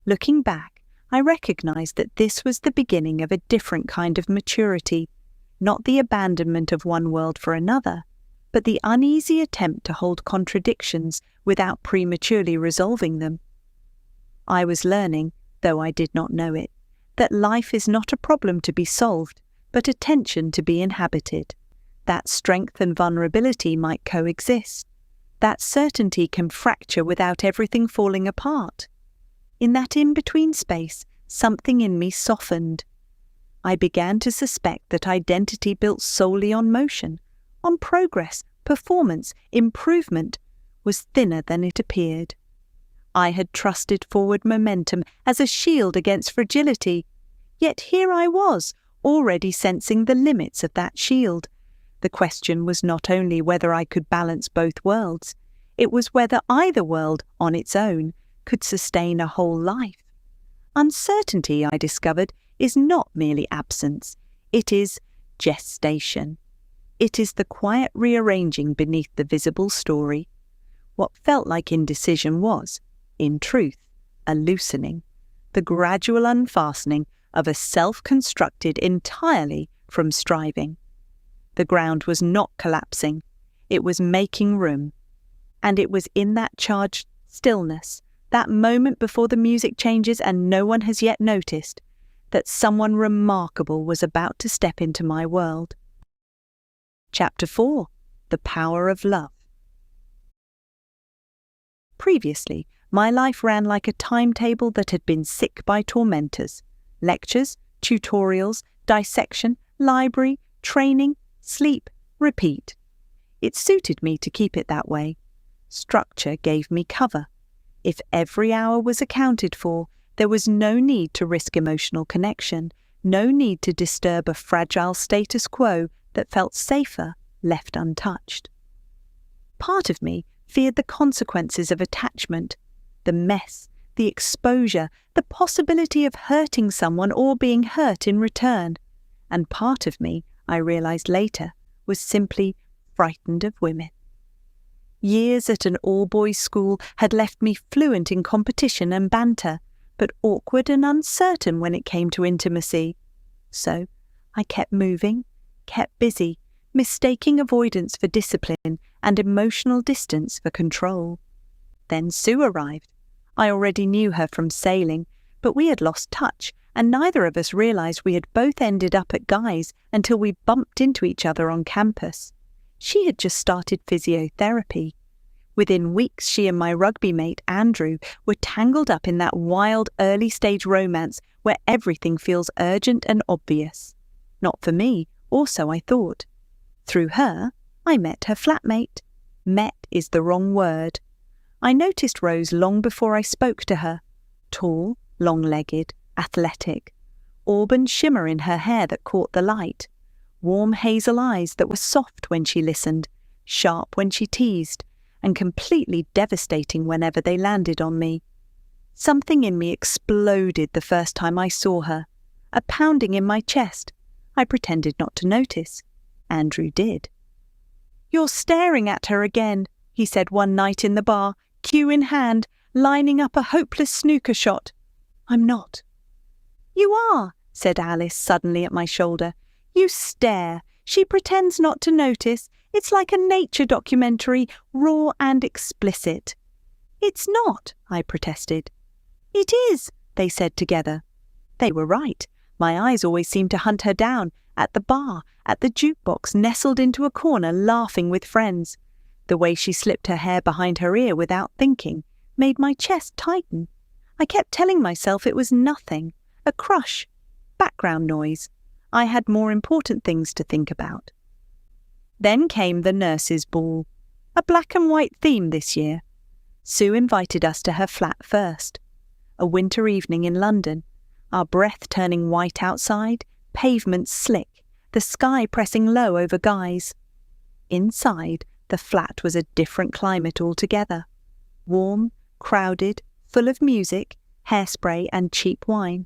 Looking back, I recognized that this was the beginning of a different kind of maturity, not the abandonment of one world for another, but the uneasy attempt to hold contradictions without prematurely resolving them. I was learning, though I did not know it, that life is not a problem to be solved, but a tension to be inhabited. That strength and vulnerability might coexist. That certainty can fracture without everything falling apart. In that in-between space, something in me softened. I began to suspect that identity built solely on motion, on progress, performance, improvement, was thinner than it appeared. I had trusted forward momentum as a shield against fragility, yet here I was, already sensing the limits of that shield. The question was not only whether I could balance both worlds, it was whether either world, on its own, could sustain a whole life. Uncertainty, I discovered, is not merely absence, it is gestation. It is the quiet rearranging beneath the visible story. What felt like indecision was, in truth, a loosening, the gradual unfastening of a self constructed entirely from striving. The ground was not collapsing, it was making room. And it was in that charged stillness, that moment before the music changes and no one has yet noticed, that someone remarkable was about to step into my world. Chapter 4. The Power of Love. Previously, my life ran like a timetable that had been sick by tormentors. Lectures, tutorials, dissection, library, training, sleep, repeat. It suited me to keep it that way. Structure gave me cover. If every hour was accounted for, there was no need to risk emotional connection, no need to disturb a fragile status quo that felt safer left untouched. Part of me feared the consequences of attachment, the mess, the exposure, the possibility of hurting someone or being hurt in return, and part of me I realised later, was simply frightened of women. Years at an all-boys school had left me fluent in competition and banter, but awkward and uncertain when it came to intimacy. So I kept moving, kept busy, mistaking avoidance for discipline and emotional distance for control. Then Sue arrived. I already knew her from sailing, but we had lost touch, and neither of us realised we had both ended up at Guy's until we bumped into each other on campus. She had just started physiotherapy. Within weeks, she and my rugby mate, Andrew, were tangled up in that wild early-stage romance where everything feels urgent and obvious. Not for me, also, I thought. Through her, I met her flatmate. Met is the wrong word. I noticed Rose long before I spoke to her. Tall, long-legged, athletic. Auburn shimmer in her hair that caught the light. Warm hazel eyes that were soft when she listened, sharp when she teased, and completely devastating whenever they landed on me. Something in me exploded the first time I saw her, a pounding in my chest. I pretended not to notice. Andrew did. "You're staring at her again," he said one night in the bar, cue in hand, lining up a hopeless snooker shot. "I'm not." "You are," said Alice suddenly at my shoulder. "You stare. She pretends not to notice. It's like a nature documentary, raw and explicit." "It's not," I protested. "It is," they said together. They were right. My eyes always seemed to hunt her down, at the bar, at the jukebox, nestled into a corner, laughing with friends. The way she slipped her hair behind her ear without thinking made my chest tighten. I kept telling myself it was nothing, a crush, background noise. I had more important things to think about. Then came the nurses' ball, a black and white theme this year. Sue invited us to her flat first. A winter evening in London, our breath turning white outside, pavements slick, the sky pressing low over Guy's. Inside, the flat was a different climate altogether. Warm, crowded, full of music, hairspray and cheap wine.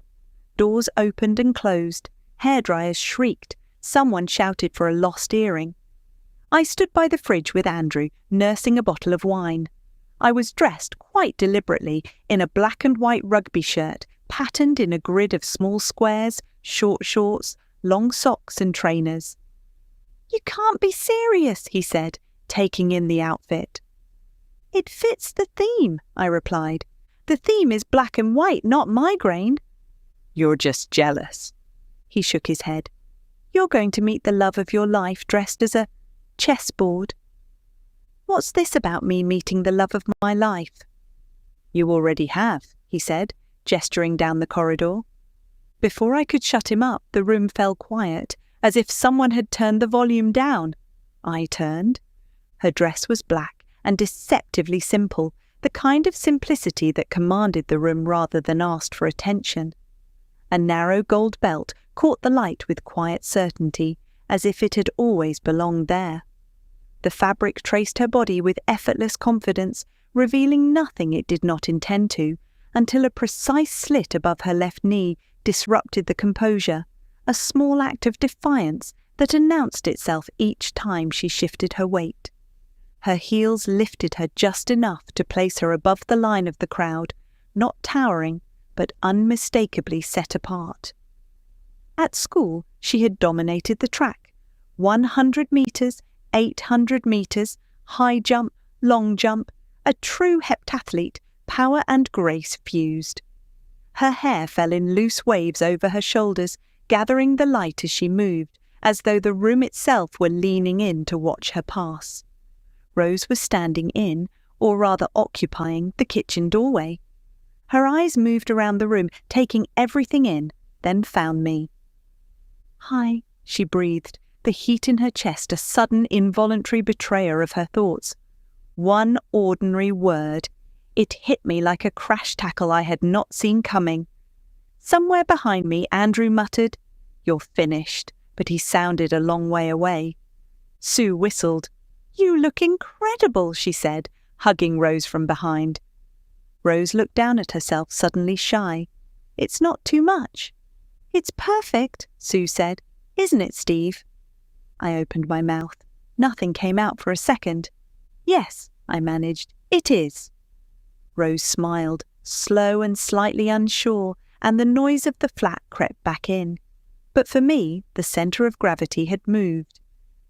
Doors opened and closed, hairdryers shrieked, someone shouted for a lost earring. I stood by the fridge with Andrew, nursing a bottle of wine. I was dressed quite deliberately in a black and white rugby shirt, patterned in a grid of small squares, short shorts, long socks and trainers. "You can't be serious," he said, taking in the outfit. "It fits the theme," I replied. "The theme is black and white, not migraine." "You're just jealous." He shook his head. "You're going to meet the love of your life dressed as a chessboard." "What's this about me meeting the love of my life?" "You already have," he said, gesturing down the corridor. Before I could shut him up, the room fell quiet, as if someone had turned the volume down. I turned. Her dress was black and deceptively simple, the kind of simplicity that commanded the room rather than asked for attention. A narrow gold belt caught the light with quiet certainty, as if it had always belonged there. The fabric traced her body with effortless confidence, revealing nothing it did not intend to, until a precise slit above her left knee disrupted the composure, a small act of defiance that announced itself each time she shifted her weight. Her heels lifted her just enough to place her above the line of the crowd, not towering, but unmistakably set apart. At school, she had dominated the track. 100 metres, 800 metres, high jump, long jump, a true heptathlete, power and grace fused. Her hair fell in loose waves over her shoulders, gathering the light as she moved, as though the room itself were leaning in to watch her pass. Rose was standing in, or rather occupying, the kitchen doorway. Her eyes moved around the room, taking everything in, then found me. "Hi," she breathed, the heat in her chest a sudden involuntary betrayer of her thoughts. One ordinary word. It hit me like a crash tackle I had not seen coming. Somewhere behind me, Andrew muttered, "You're finished," but he sounded a long way away. Sue whistled. "You look incredible," she said, hugging Rose from behind. Rose looked down at herself, suddenly shy. "It's not too much." "It's perfect," Sue said. "Isn't it, Steve?" I opened my mouth. Nothing came out for a second. Yes, I managed. It is. Rose smiled, slow and slightly unsure, and the noise of the flat crept back in. But for me, the centre of gravity had moved.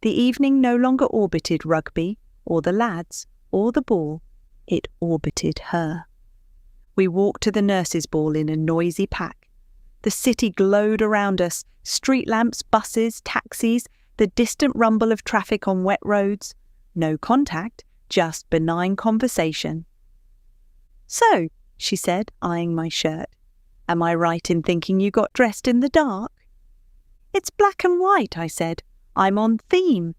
The evening no longer orbited Rugby, or the lads, or the ball. It orbited her. We walked to the nurses' ball in a noisy pack. The city glowed around us, street lamps, buses, taxis, the distant rumble of traffic on wet roads. No contact, just benign conversation. "So," she said, eyeing my shirt, "am I right in thinking you got dressed in the dark?" "It's black and white," I said. "I'm on theme.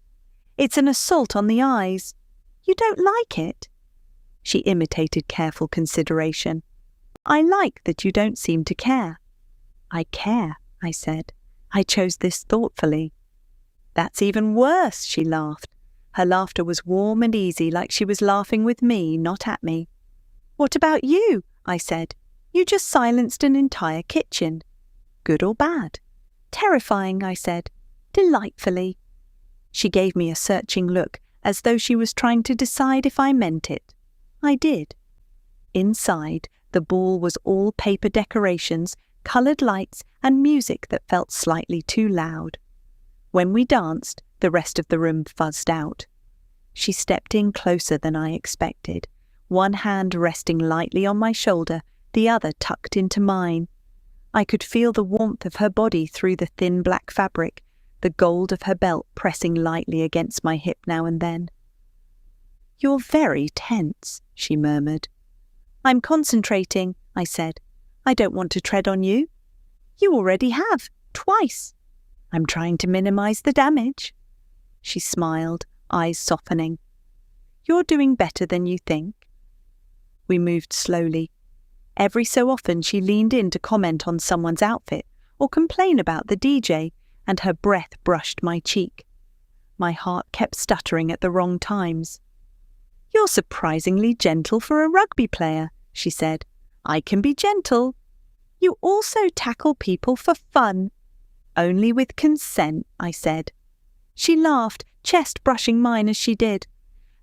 It's an assault on the eyes. You don't like it?" She imitated careful consideration. "I like that you don't seem to care." "I care," I said. "I chose this thoughtfully." "That's even worse," she laughed. Her laughter was warm and easy, like she was laughing with me, not at me. "What about you?" I said. "You just silenced an entire kitchen." "Good or bad?" "Terrifying," I said. "Delightfully." She gave me a searching look, as though she was trying to decide if I meant it. I did. Inside, the ball was all paper decorations, coloured lights, and music that felt slightly too loud. When we danced, the rest of the room fuzzed out. She stepped in closer than I expected, one hand resting lightly on my shoulder, the other tucked into mine. I could feel the warmth of her body through the thin black fabric, the gold of her belt pressing lightly against my hip now and then. "You're very tense," she murmured. "I'm concentrating," I said. "I don't want to tread on you." "You already have, twice." "I'm trying to minimize the damage." She smiled, eyes softening. "You're doing better than you think." We moved slowly. Every so often she leaned in to comment on someone's outfit or complain about the DJ, and her breath brushed my cheek. My heart kept stuttering at the wrong times. "You're surprisingly gentle for a rugby player," she said. "I can be gentle." "You also tackle people for fun." "Only with consent," I said. She laughed, chest brushing mine as she did.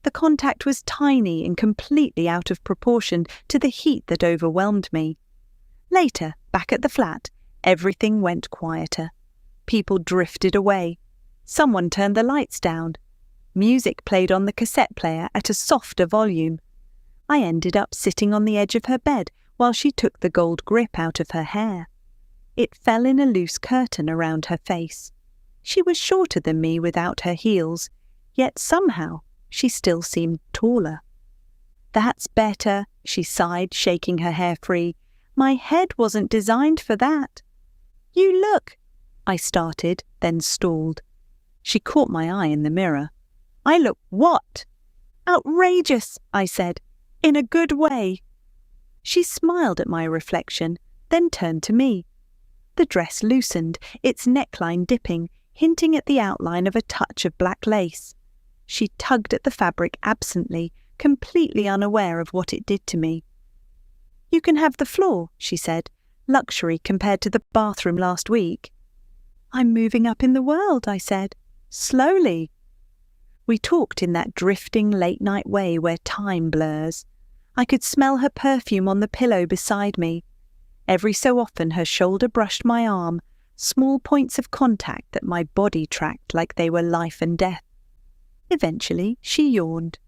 The contact was tiny and completely out of proportion to the heat that overwhelmed me. Later, back at the flat, everything went quieter. People drifted away. Someone turned the lights down. Music played on the cassette player at a softer volume. I ended up sitting on the edge of her bed while she took the gold grip out of her hair. It fell in a loose curtain around her face. She was shorter than me without her heels, yet somehow she still seemed taller. "That's better," she sighed, shaking her hair free. "My head wasn't designed for that." "You look," I started, then stalled. She caught my eye in the mirror. "I look what?" "Outrageous," I said, "in a good way." She smiled at my reflection, then turned to me. The dress loosened, its neckline dipping, hinting at the outline of a touch of black lace. She tugged at the fabric absently, completely unaware of what it did to me. "You can have the floor," she said, "luxury compared to the bathroom last week." "I'm moving up in the world," I said, "slowly." We talked in that drifting late-night way where time blurs. I could smell her perfume on the pillow beside me. Every so often her shoulder brushed my arm, small points of contact that my body tracked like they were life and death. Eventually, she yawned.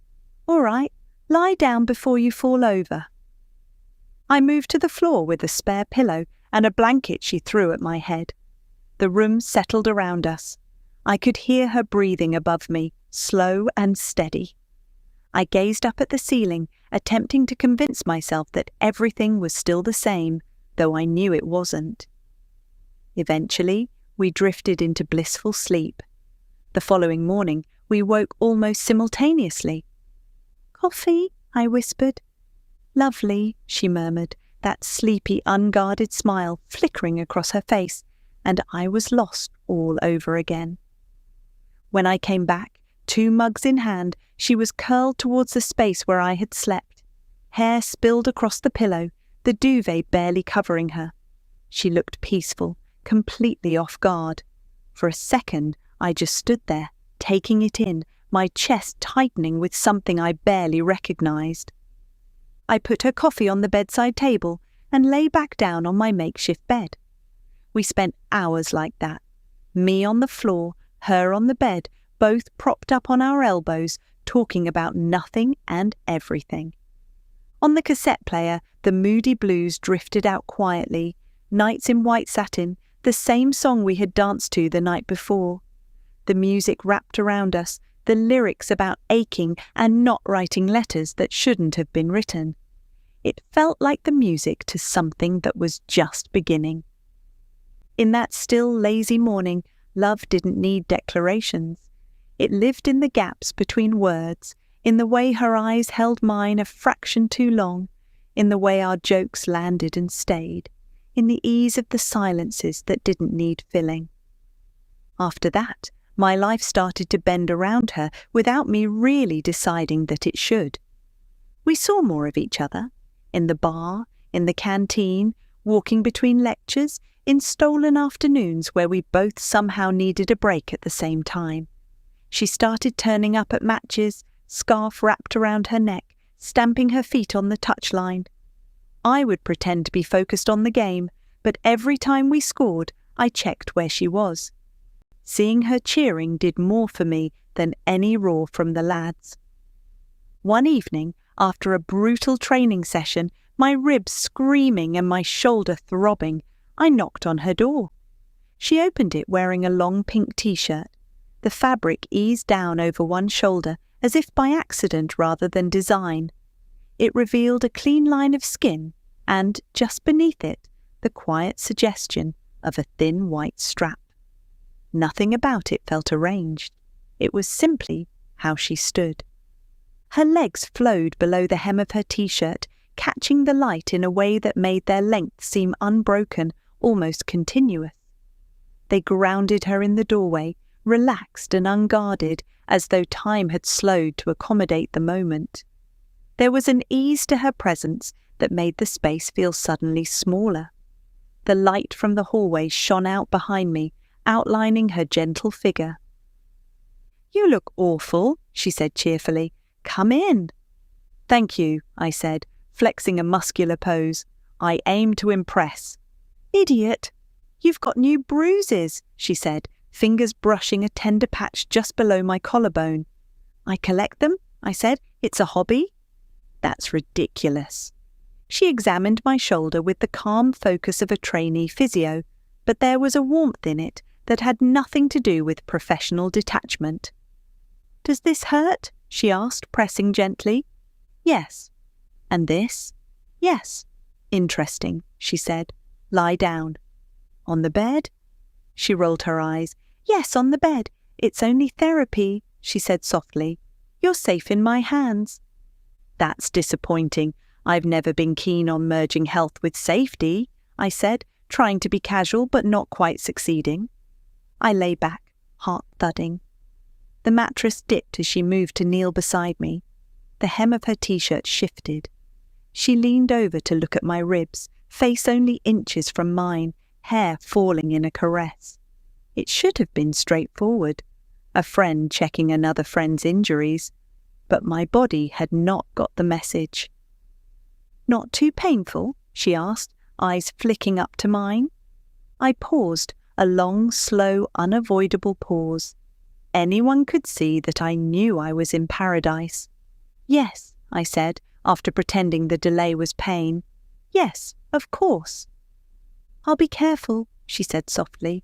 "All right, lie down before you fall over." I moved to the floor with a spare pillow and a blanket she threw at my head. The room settled around us. I could hear her breathing above me, slow and steady. I gazed up at the ceiling, attempting to convince myself that everything was still the same, though I knew it wasn't. Eventually, we drifted into blissful sleep. The following morning, we woke almost simultaneously. "Coffee?" I whispered. "Lovely," she murmured, that sleepy, unguarded smile flickering across her face, and I was lost all over again. When I came back, 2 mugs in hand, she was curled towards the space where I had slept. Hair spilled across the pillow, the duvet barely covering her. She looked peaceful, completely off guard. For a second, I just stood there, taking it in, my chest tightening with something I barely recognized. I put her coffee on the bedside table and lay back down on my makeshift bed. We spent hours like that. Me on the floor, her on the bed, both propped up on our elbows, talking about nothing and everything. On the cassette player, the Moody Blues drifted out quietly, Nights in White Satin, the same song we had danced to the night before. The music wrapped around us, the lyrics about aching and not writing letters that shouldn't have been written. It felt like the music to something that was just beginning. In that still, lazy morning, love didn't need declarations. It lived in the gaps between words, in the way her eyes held mine a fraction too long, in the way our jokes landed and stayed, in the ease of the silences that didn't need filling. After that, my life started to bend around her without me really deciding that it should. We saw more of each other, in the bar, in the canteen, walking between lectures, in stolen afternoons where we both somehow needed a break at the same time. She started turning up at matches, scarf wrapped around her neck, stamping her feet on the touchline. I would pretend to be focused on the game, but every time we scored, I checked where she was. Seeing her cheering did more for me than any roar from the lads. One evening, after a brutal training session, my ribs screaming and my shoulder throbbing, I knocked on her door. She opened it wearing a long pink t-shirt. The fabric eased down over one shoulder as if by accident rather than design. It revealed a clean line of skin and, just beneath it, the quiet suggestion of a thin white strap. Nothing about it felt arranged. It was simply how she stood. Her legs flowed below the hem of her t-shirt, catching the light in a way that made their length seem unbroken, almost continuous. They grounded her in the doorway, relaxed and unguarded, as though time had slowed to accommodate the moment. There was an ease to her presence that made the space feel suddenly smaller. The light from the hallway shone out behind me, outlining her gentle figure. "You look awful," she said cheerfully. "Come in." "Thank you," I said, flexing a muscular pose. "I aim to impress." "Idiot! You've got new bruises," she said, fingers brushing a tender patch just below my collarbone. "I collect them," I said. "It's a hobby." "That's ridiculous." She examined my shoulder with the calm focus of a trainee physio, but there was a warmth in it that had nothing to do with professional detachment. "Does this hurt?" she asked, pressing gently. "Yes." "And this?" "Yes." "Interesting," she said. "Lie down." "On the bed?" She rolled her eyes. "Yes, on the bed. It's only therapy," she said softly. "You're safe in my hands." "That's disappointing. I've never been keen on merging health with safety," I said, trying to be casual but not quite succeeding. I lay back, heart thudding. The mattress dipped as she moved to kneel beside me. The hem of her t-shirt shifted. She leaned over to look at my ribs, face only inches from mine, hair falling in a caress. It should have been straightforward, a friend checking another friend's injuries, but my body had not got the message. "Not too painful?" she asked, eyes flicking up to mine. I paused, a long, slow, unavoidable pause. Anyone could see that I knew I was in paradise. "Yes," I said, after pretending the delay was pain. "Yes, of course." "I'll be careful," she said softly.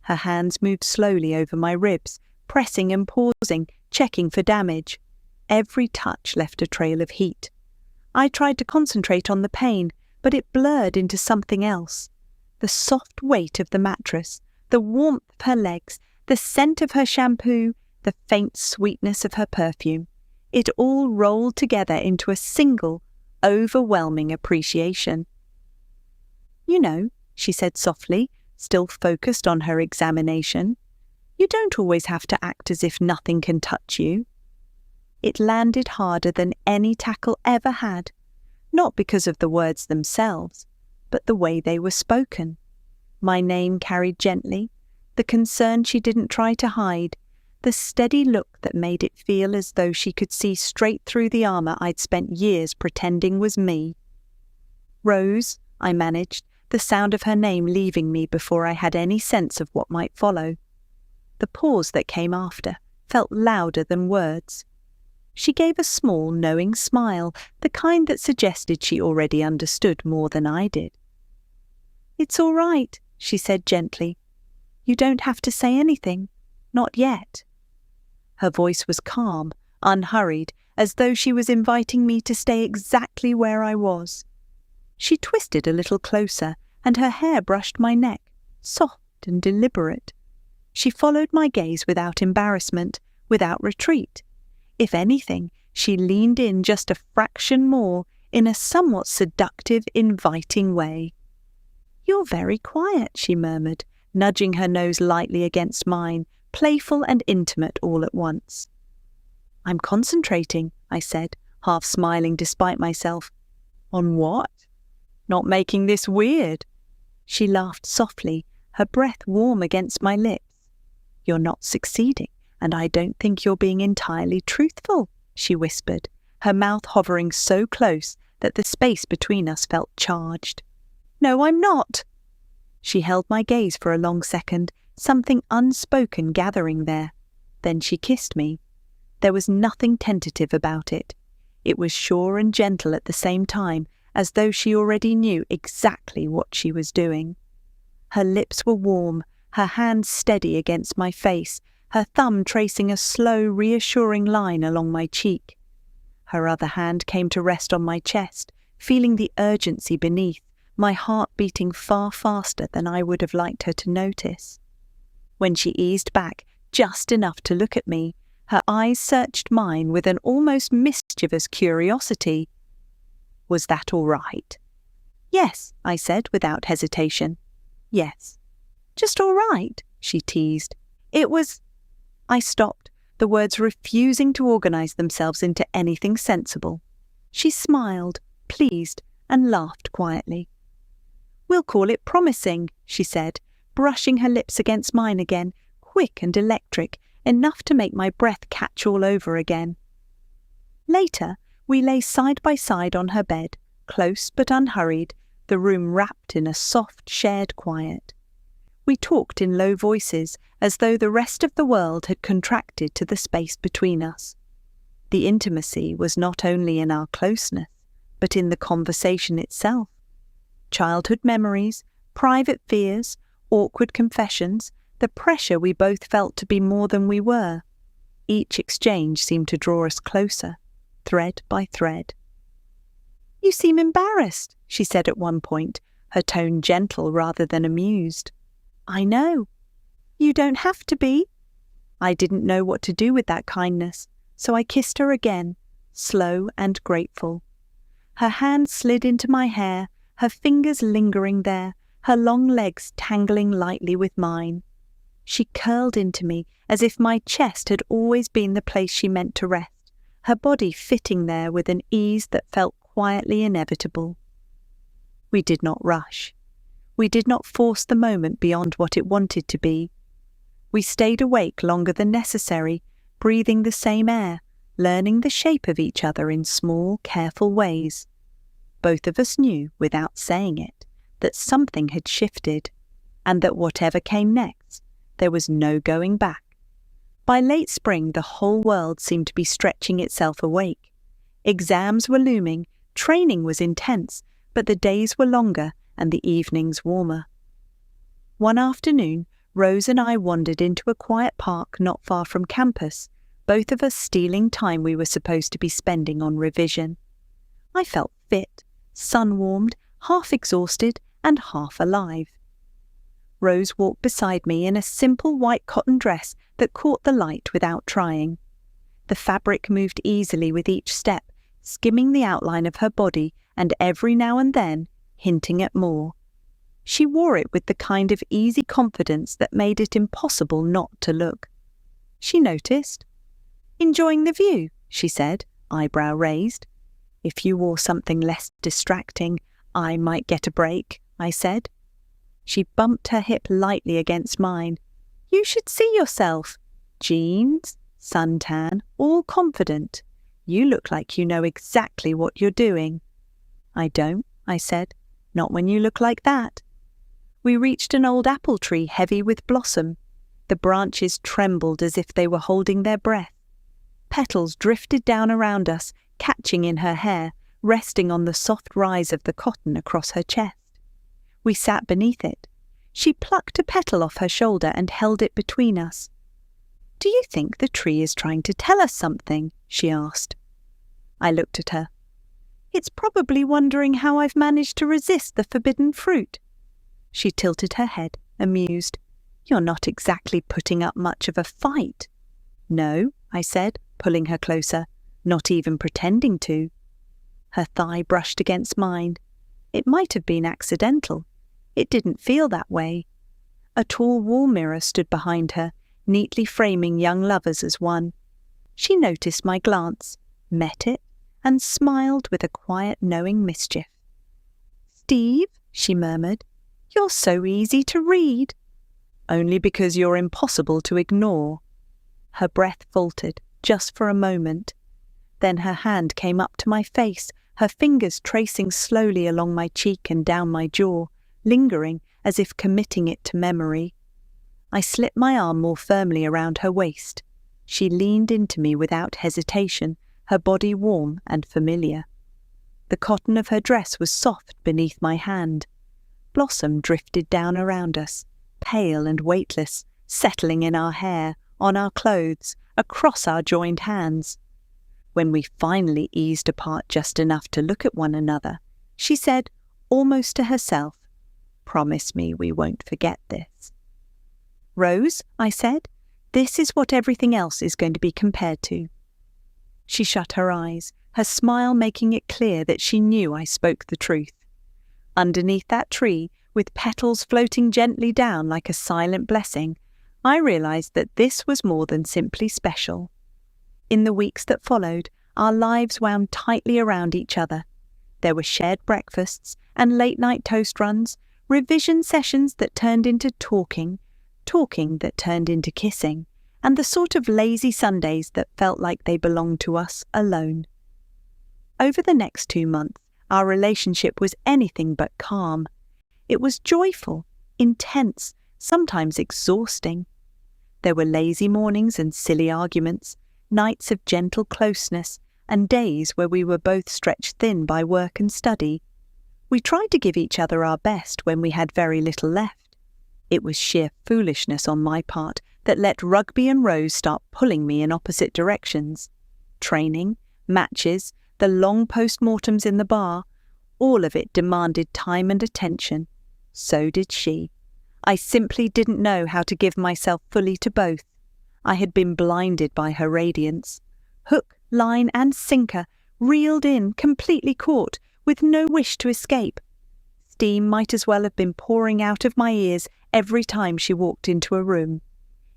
Her hands moved slowly over my ribs, pressing and pausing, checking for damage. Every touch left a trail of heat. I tried to concentrate on the pain, but it blurred into something else. The soft weight of the mattress, the warmth of her legs, the scent of her shampoo, the faint sweetness of her perfume. It all rolled together into a single, overwhelming appreciation. "You know," she said softly, still focused on her examination, "you don't always have to act as if nothing can touch you." It landed harder than any tackle ever had, not because of the words themselves, but the way they were spoken. My name carried gently, the concern she didn't try to hide, the steady look that made it feel as though she could see straight through the armour I'd spent years pretending was me. "Rose," I managed, the sound of her name leaving me before I had any sense of what might follow. The pause that came after felt louder than words. She gave a small, knowing smile, the kind that suggested she already understood more than I did. "It's all right," she said gently. "You don't have to say anything. Not yet." Her voice was calm, unhurried, as though she was inviting me to stay exactly where I was. She twisted a little closer, and her hair brushed my neck, soft and deliberate. She followed my gaze without embarrassment, without retreat. If anything, she leaned in just a fraction more, in a somewhat seductive, inviting way. "You're very quiet," she murmured, nudging her nose lightly against mine, playful and intimate all at once. "I'm concentrating," I said, half smiling despite myself. "On what? Not making this weird?" She laughed softly, her breath warm against my lips. "You're not succeeding, and I don't think you're being entirely truthful," she whispered, her mouth hovering so close that the space between us felt charged. "No, I'm not." She held my gaze for a long second, something unspoken gathering there. Then she kissed me. There was nothing tentative about it. It was sure and gentle at the same time, as though she already knew exactly what she was doing. Her lips were warm, her hand steady against my face, her thumb tracing a slow, reassuring line along my cheek. Her other hand came to rest on my chest, feeling the urgency beneath, my heart beating far faster than I would have liked her to notice. When she eased back just enough to look at me, her eyes searched mine with an almost mischievous curiosity. "Was that all right?" "Yes," I said without hesitation. "Yes." "Just all right," she teased. "It was—" I stopped, the words refusing to organise themselves into anything sensible. She smiled, pleased, and laughed quietly. "We'll call it promising," she said, brushing her lips against mine again, quick and electric, enough to make my breath catch all over again. Later, we lay side by side on her bed, close but unhurried, the room wrapped in a soft, shared quiet. We talked in low voices, as though the rest of the world had contracted to the space between us. The intimacy was not only in our closeness, but in the conversation itself. Childhood memories, private fears, awkward confessions, the pressure we both felt to be more than we were. Each exchange seemed to draw us closer, thread by thread. "You seem embarrassed," she said at one point, her tone gentle rather than amused. "I know." "You don't have to be." I didn't know what to do with that kindness, so I kissed her again, slow and grateful. Her hand slid into my hair, her fingers lingering there, her long legs tangling lightly with mine. She curled into me as if my chest had always been the place she meant to rest, her body fitting there with an ease that felt quietly inevitable. We did not rush. We did not force the moment beyond what it wanted to be. We stayed awake longer than necessary, breathing the same air, learning the shape of each other in small, careful ways. Both of us knew, without saying it, that something had shifted, and that whatever came next, there was no going back. By late spring, the whole world seemed to be stretching itself awake. Exams were looming, training was intense, but the days were longer and the evenings warmer. One afternoon, Rose and I wandered into a quiet park not far from campus, both of us stealing time we were supposed to be spending on revision. I felt fit, sun-warmed, half exhausted, and half alive. Rose walked beside me in a simple white cotton dress that caught the light without trying. The fabric moved easily with each step, skimming the outline of her body and every now and then hinting at more. She wore it with the kind of easy confidence that made it impossible not to look. She noticed. "Enjoying the view," she said, eyebrow raised. "If you wore something less distracting, I might get a break," I said. She bumped her hip lightly against mine. You should see yourself. Jeans, suntan, all confident. You look like you know exactly what you're doing. I don't, I said. Not when you look like that. We reached an old apple tree heavy with blossom. The branches trembled as if they were holding their breath. Petals drifted down around us, catching in her hair, resting on the soft rise of the cotton across her chest. We sat beneath it. She plucked a petal off her shoulder and held it between us. "Do you think the tree is trying to tell us something?" she asked. I looked at her. "It's probably wondering how I've managed to resist the forbidden fruit." She tilted her head, amused. "You're not exactly putting up much of a fight." "No," I said, pulling her closer, "not even pretending to." Her thigh brushed against mine. It might have been accidental. It didn't feel that way. A tall wall mirror stood behind her, neatly framing young lovers as one. She noticed my glance, met it, and smiled with a quiet, knowing mischief. "Steve," she murmured, "you're so easy to read." "Only because you're impossible to ignore." Her breath faltered, just for a moment. Then her hand came up to my face, her fingers tracing slowly along my cheek and down my jaw, lingering as if committing it to memory. I slipped my arm more firmly around her waist. She leaned into me without hesitation, her body warm and familiar. The cotton of her dress was soft beneath my hand. Blossom drifted down around us, pale and weightless, settling in our hair, on our clothes, across our joined hands. When we finally eased apart just enough to look at one another, she said, almost to herself, "Promise me we won't forget this." "Rose," I said, "this is what everything else is going to be compared to." She shut her eyes, her smile making it clear that she knew I spoke the truth. Underneath that tree, with petals floating gently down like a silent blessing, I realized that this was more than simply special. In the weeks that followed, our lives wound tightly around each other. There were shared breakfasts and late-night toast runs, revision sessions that turned into talking that turned into kissing, and the sort of lazy Sundays that felt like they belonged to us alone. Over the next 2 months, our relationship was anything but calm. It was joyful, intense, sometimes exhausting. There were lazy mornings and silly arguments, nights of gentle closeness, and days where we were both stretched thin by work and study. We tried to give each other our best when we had very little left. It was sheer foolishness on my part that let Rugby and Rose start pulling me in opposite directions. Training, matches, the long post-mortems in the bar, all of it demanded time and attention. So did she. I simply didn't know how to give myself fully to both. I had been blinded by her radiance. Hook, line, and sinker, reeled in, completely caught, with no wish to escape. Steam might as well have been pouring out of my ears every time she walked into a room.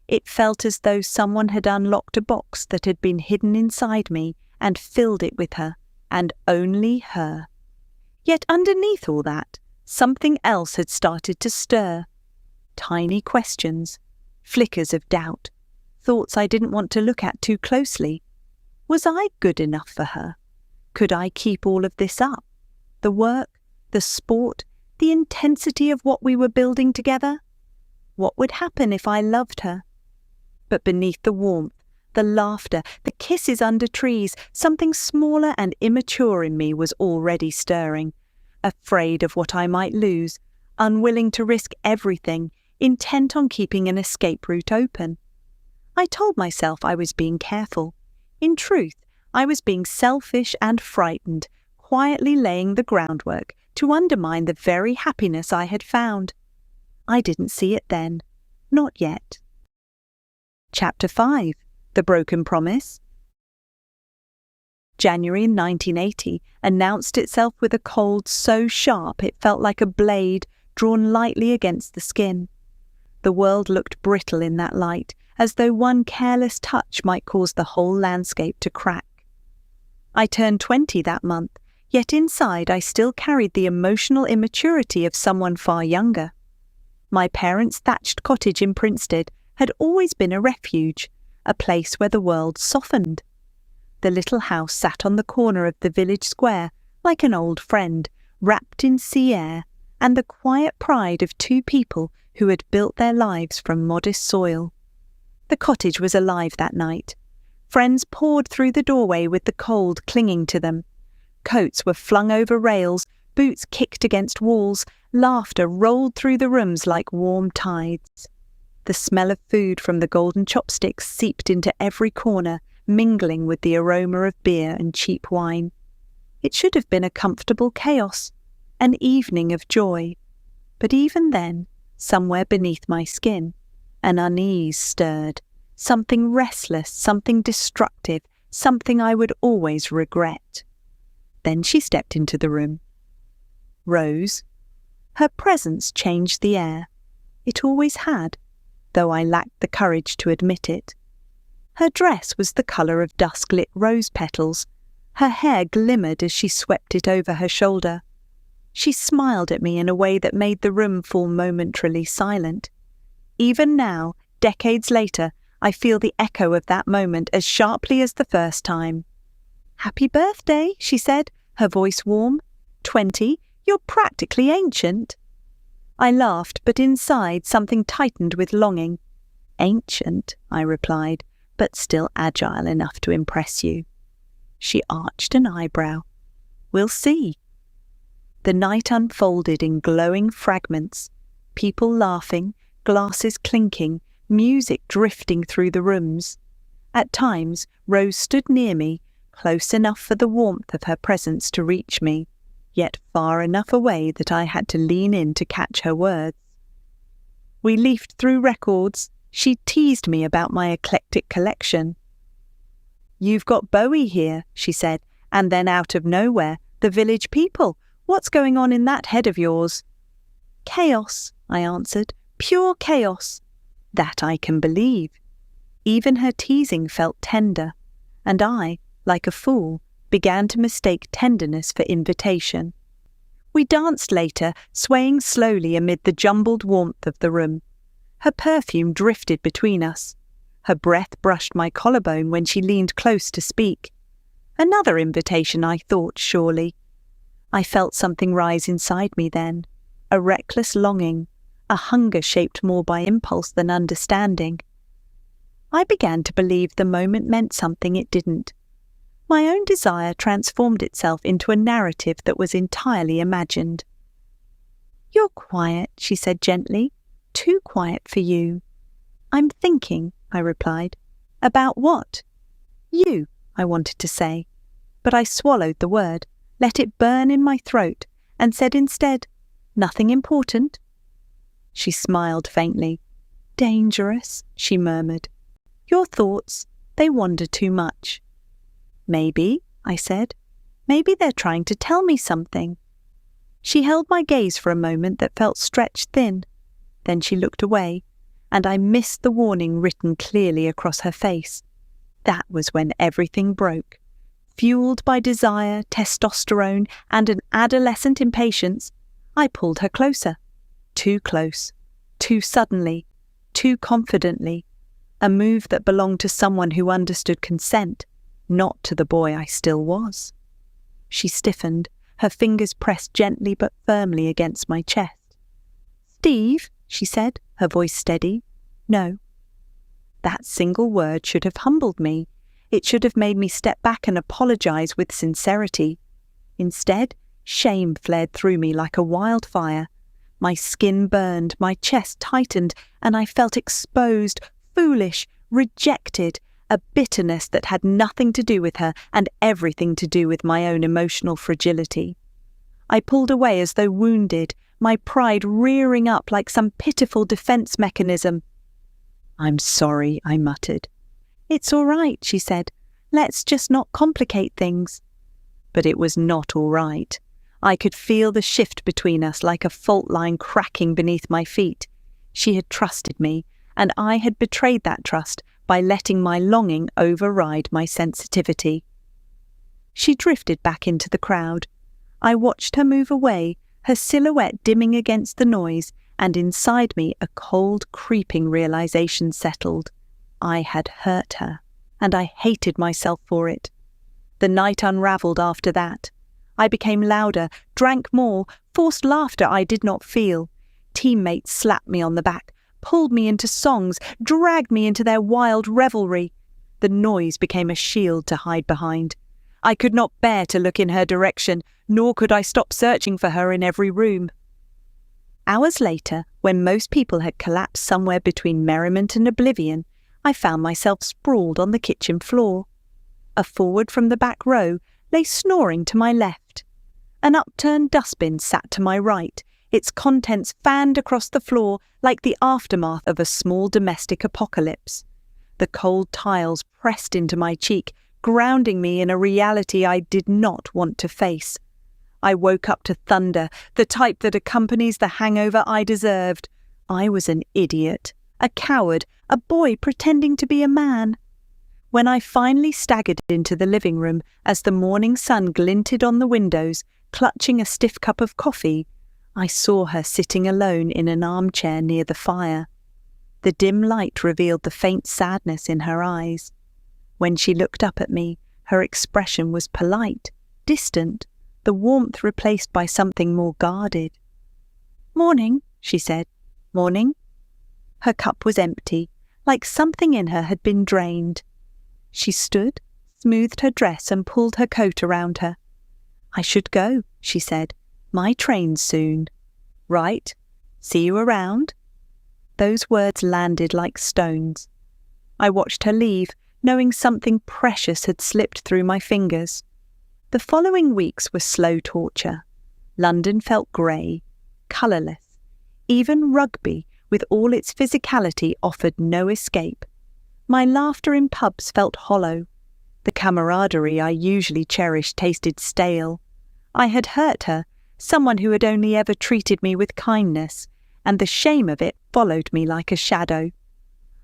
It felt as though someone had unlocked a box that had been hidden inside me and filled it with her, and only her. Yet underneath all that, something else had started to stir. Tiny questions, flickers of doubt, thoughts I didn't want to look at too closely. Was I good enough for her? Could I keep all of this up? The work, the sport, the intensity of what we were building together? What would happen if I loved her? But beneath the warmth, the laughter, the kisses under trees, something smaller and immature in me was already stirring, afraid of what I might lose, unwilling to risk everything, intent on keeping an escape route open. I told myself I was being careful. In truth, I was being selfish and frightened, quietly laying the groundwork to undermine the very happiness I had found. I didn't see it then. Not yet. Chapter 5. The Broken Promise. January 1980 announced itself with a cold so sharp it felt like a blade drawn lightly against the skin. The world looked brittle in that light, as though one careless touch might cause the whole landscape to crack. I turned 20 that month, yet inside I still carried the emotional immaturity of someone far younger. My parents' thatched cottage in Prinstead, had always been a refuge, a place where the world softened. The little house sat on the corner of the village square like an old friend, wrapped in sea air and the quiet pride of two people who had built their lives from modest soil. The cottage was alive that night. Friends poured through the doorway with the cold clinging to them. Coats were flung over rails, boots kicked against walls, laughter rolled through the rooms like warm tides. The smell of food from the golden chopsticks seeped into every corner, mingling with the aroma of beer and cheap wine. It should have been a comfortable chaos, an evening of joy. But even then, somewhere beneath my skin, an unease stirred, something restless, something destructive, something I would always regret. Then she stepped into the room. Rose. Her presence changed the air. It always had, though I lacked the courage to admit it. Her dress was the colour of dusk-lit rose petals. Her hair glimmered as she swept it over her shoulder. She smiled at me in a way that made the room fall momentarily silent. Even now, decades later, I feel the echo of that moment as sharply as the first time. "Happy birthday," she said, her voice warm. 20? You're practically ancient." I laughed, but inside something tightened with longing. "Ancient," I replied, "but still agile enough to impress you." She arched an eyebrow. "We'll see." The night unfolded in glowing fragments, people laughing, glasses clinking, music drifting through the rooms. At times, Rose stood near me, close enough for the warmth of her presence to reach me, yet far enough away that I had to lean in to catch her words. We leafed through records. She teased me about my eclectic collection. "You've got Bowie here," she said, and then out of nowhere, "the Village People. What's going on in that head of yours?" "Chaos," I answered, "pure chaos." That I can believe. Even her teasing felt tender, and I, like a fool, began to mistake tenderness for invitation. We danced later, swaying slowly amid the jumbled warmth of the room. Her perfume drifted between us. Her breath brushed my collarbone when she leaned close to speak. Another invitation, I thought, surely. I felt something rise inside me then, a reckless longing, a hunger shaped more by impulse than understanding. I began to believe the moment meant something it didn't. My own desire transformed itself into a narrative that was entirely imagined. "You're quiet," she said gently, "too quiet for you." "I'm thinking," I replied. "About what?" "You," I wanted to say, but I swallowed the word, let it burn in my throat, and said instead, "Nothing important." She smiled faintly. "Dangerous," she murmured. "Your thoughts, they wander too much." "Maybe," I said. "Maybe they're trying to tell me something." She held my gaze for a moment that felt stretched thin. Then she looked away, and I missed the warning written clearly across her face. That was when everything broke. Fueled by desire, testosterone, and an adolescent impatience, I pulled her closer. Too close. Too suddenly. Too confidently. A move that belonged to someone who understood consent, not to the boy I still was. She stiffened, her fingers pressed gently but firmly against my chest. "Steve," she said, her voice steady. "No." That single word should have humbled me. It should have made me step back and apologize with sincerity. Instead, shame flared through me like a wildfire. My skin burned, my chest tightened, and I felt exposed, foolish, rejected, a bitterness that had nothing to do with her and everything to do with my own emotional fragility. I pulled away as though wounded, my pride rearing up like some pitiful defense mechanism. "I'm sorry," I muttered. "It's all right," she said. "Let's just not complicate things." But it was not all right. I could feel the shift between us like a fault line cracking beneath my feet. She had trusted me, and I had betrayed that trust by letting my longing override my sensitivity. She drifted back into the crowd. I watched her move away, her silhouette dimming against the noise, and inside me a cold, creeping realization settled. I had hurt her, and I hated myself for it. The night unravelled after that. I became louder, drank more, forced laughter I did not feel. Teammates slapped me on the back, pulled me into songs, dragged me into their wild revelry. The noise became a shield to hide behind. I could not bear to look in her direction, nor could I stop searching for her in every room. Hours later, when most people had collapsed somewhere between merriment and oblivion, I found myself sprawled on the kitchen floor. A forward from the back row lay snoring to my left. An upturned dustbin sat to my right, its contents fanned across the floor like the aftermath of a small domestic apocalypse. The cold tiles pressed into my cheek, grounding me in a reality I did not want to face. I woke up to thunder, the type that accompanies the hangover I deserved. I was an idiot, a coward, a boy pretending to be a man. When I finally staggered into the living room as the morning sun glinted on the windows, clutching a stiff cup of coffee, I saw her sitting alone in an armchair near the fire. The dim light revealed the faint sadness in her eyes. When she looked up at me, her expression was polite, distant, the warmth replaced by something more guarded. "Morning," she said. "Morning." Her cup was empty, like something in her had been drained. She stood, smoothed her dress and pulled her coat around her. "I should go," she said. "My train's soon." "Right. See you around." Those words landed like stones. I watched her leave, knowing something precious had slipped through my fingers. The following weeks were slow torture. London felt grey, colourless. Even rugby, with all its physicality, offered no escape. My laughter in pubs felt hollow. The camaraderie I usually cherished tasted stale. I had hurt her, someone who had only ever treated me with kindness, and the shame of it followed me like a shadow.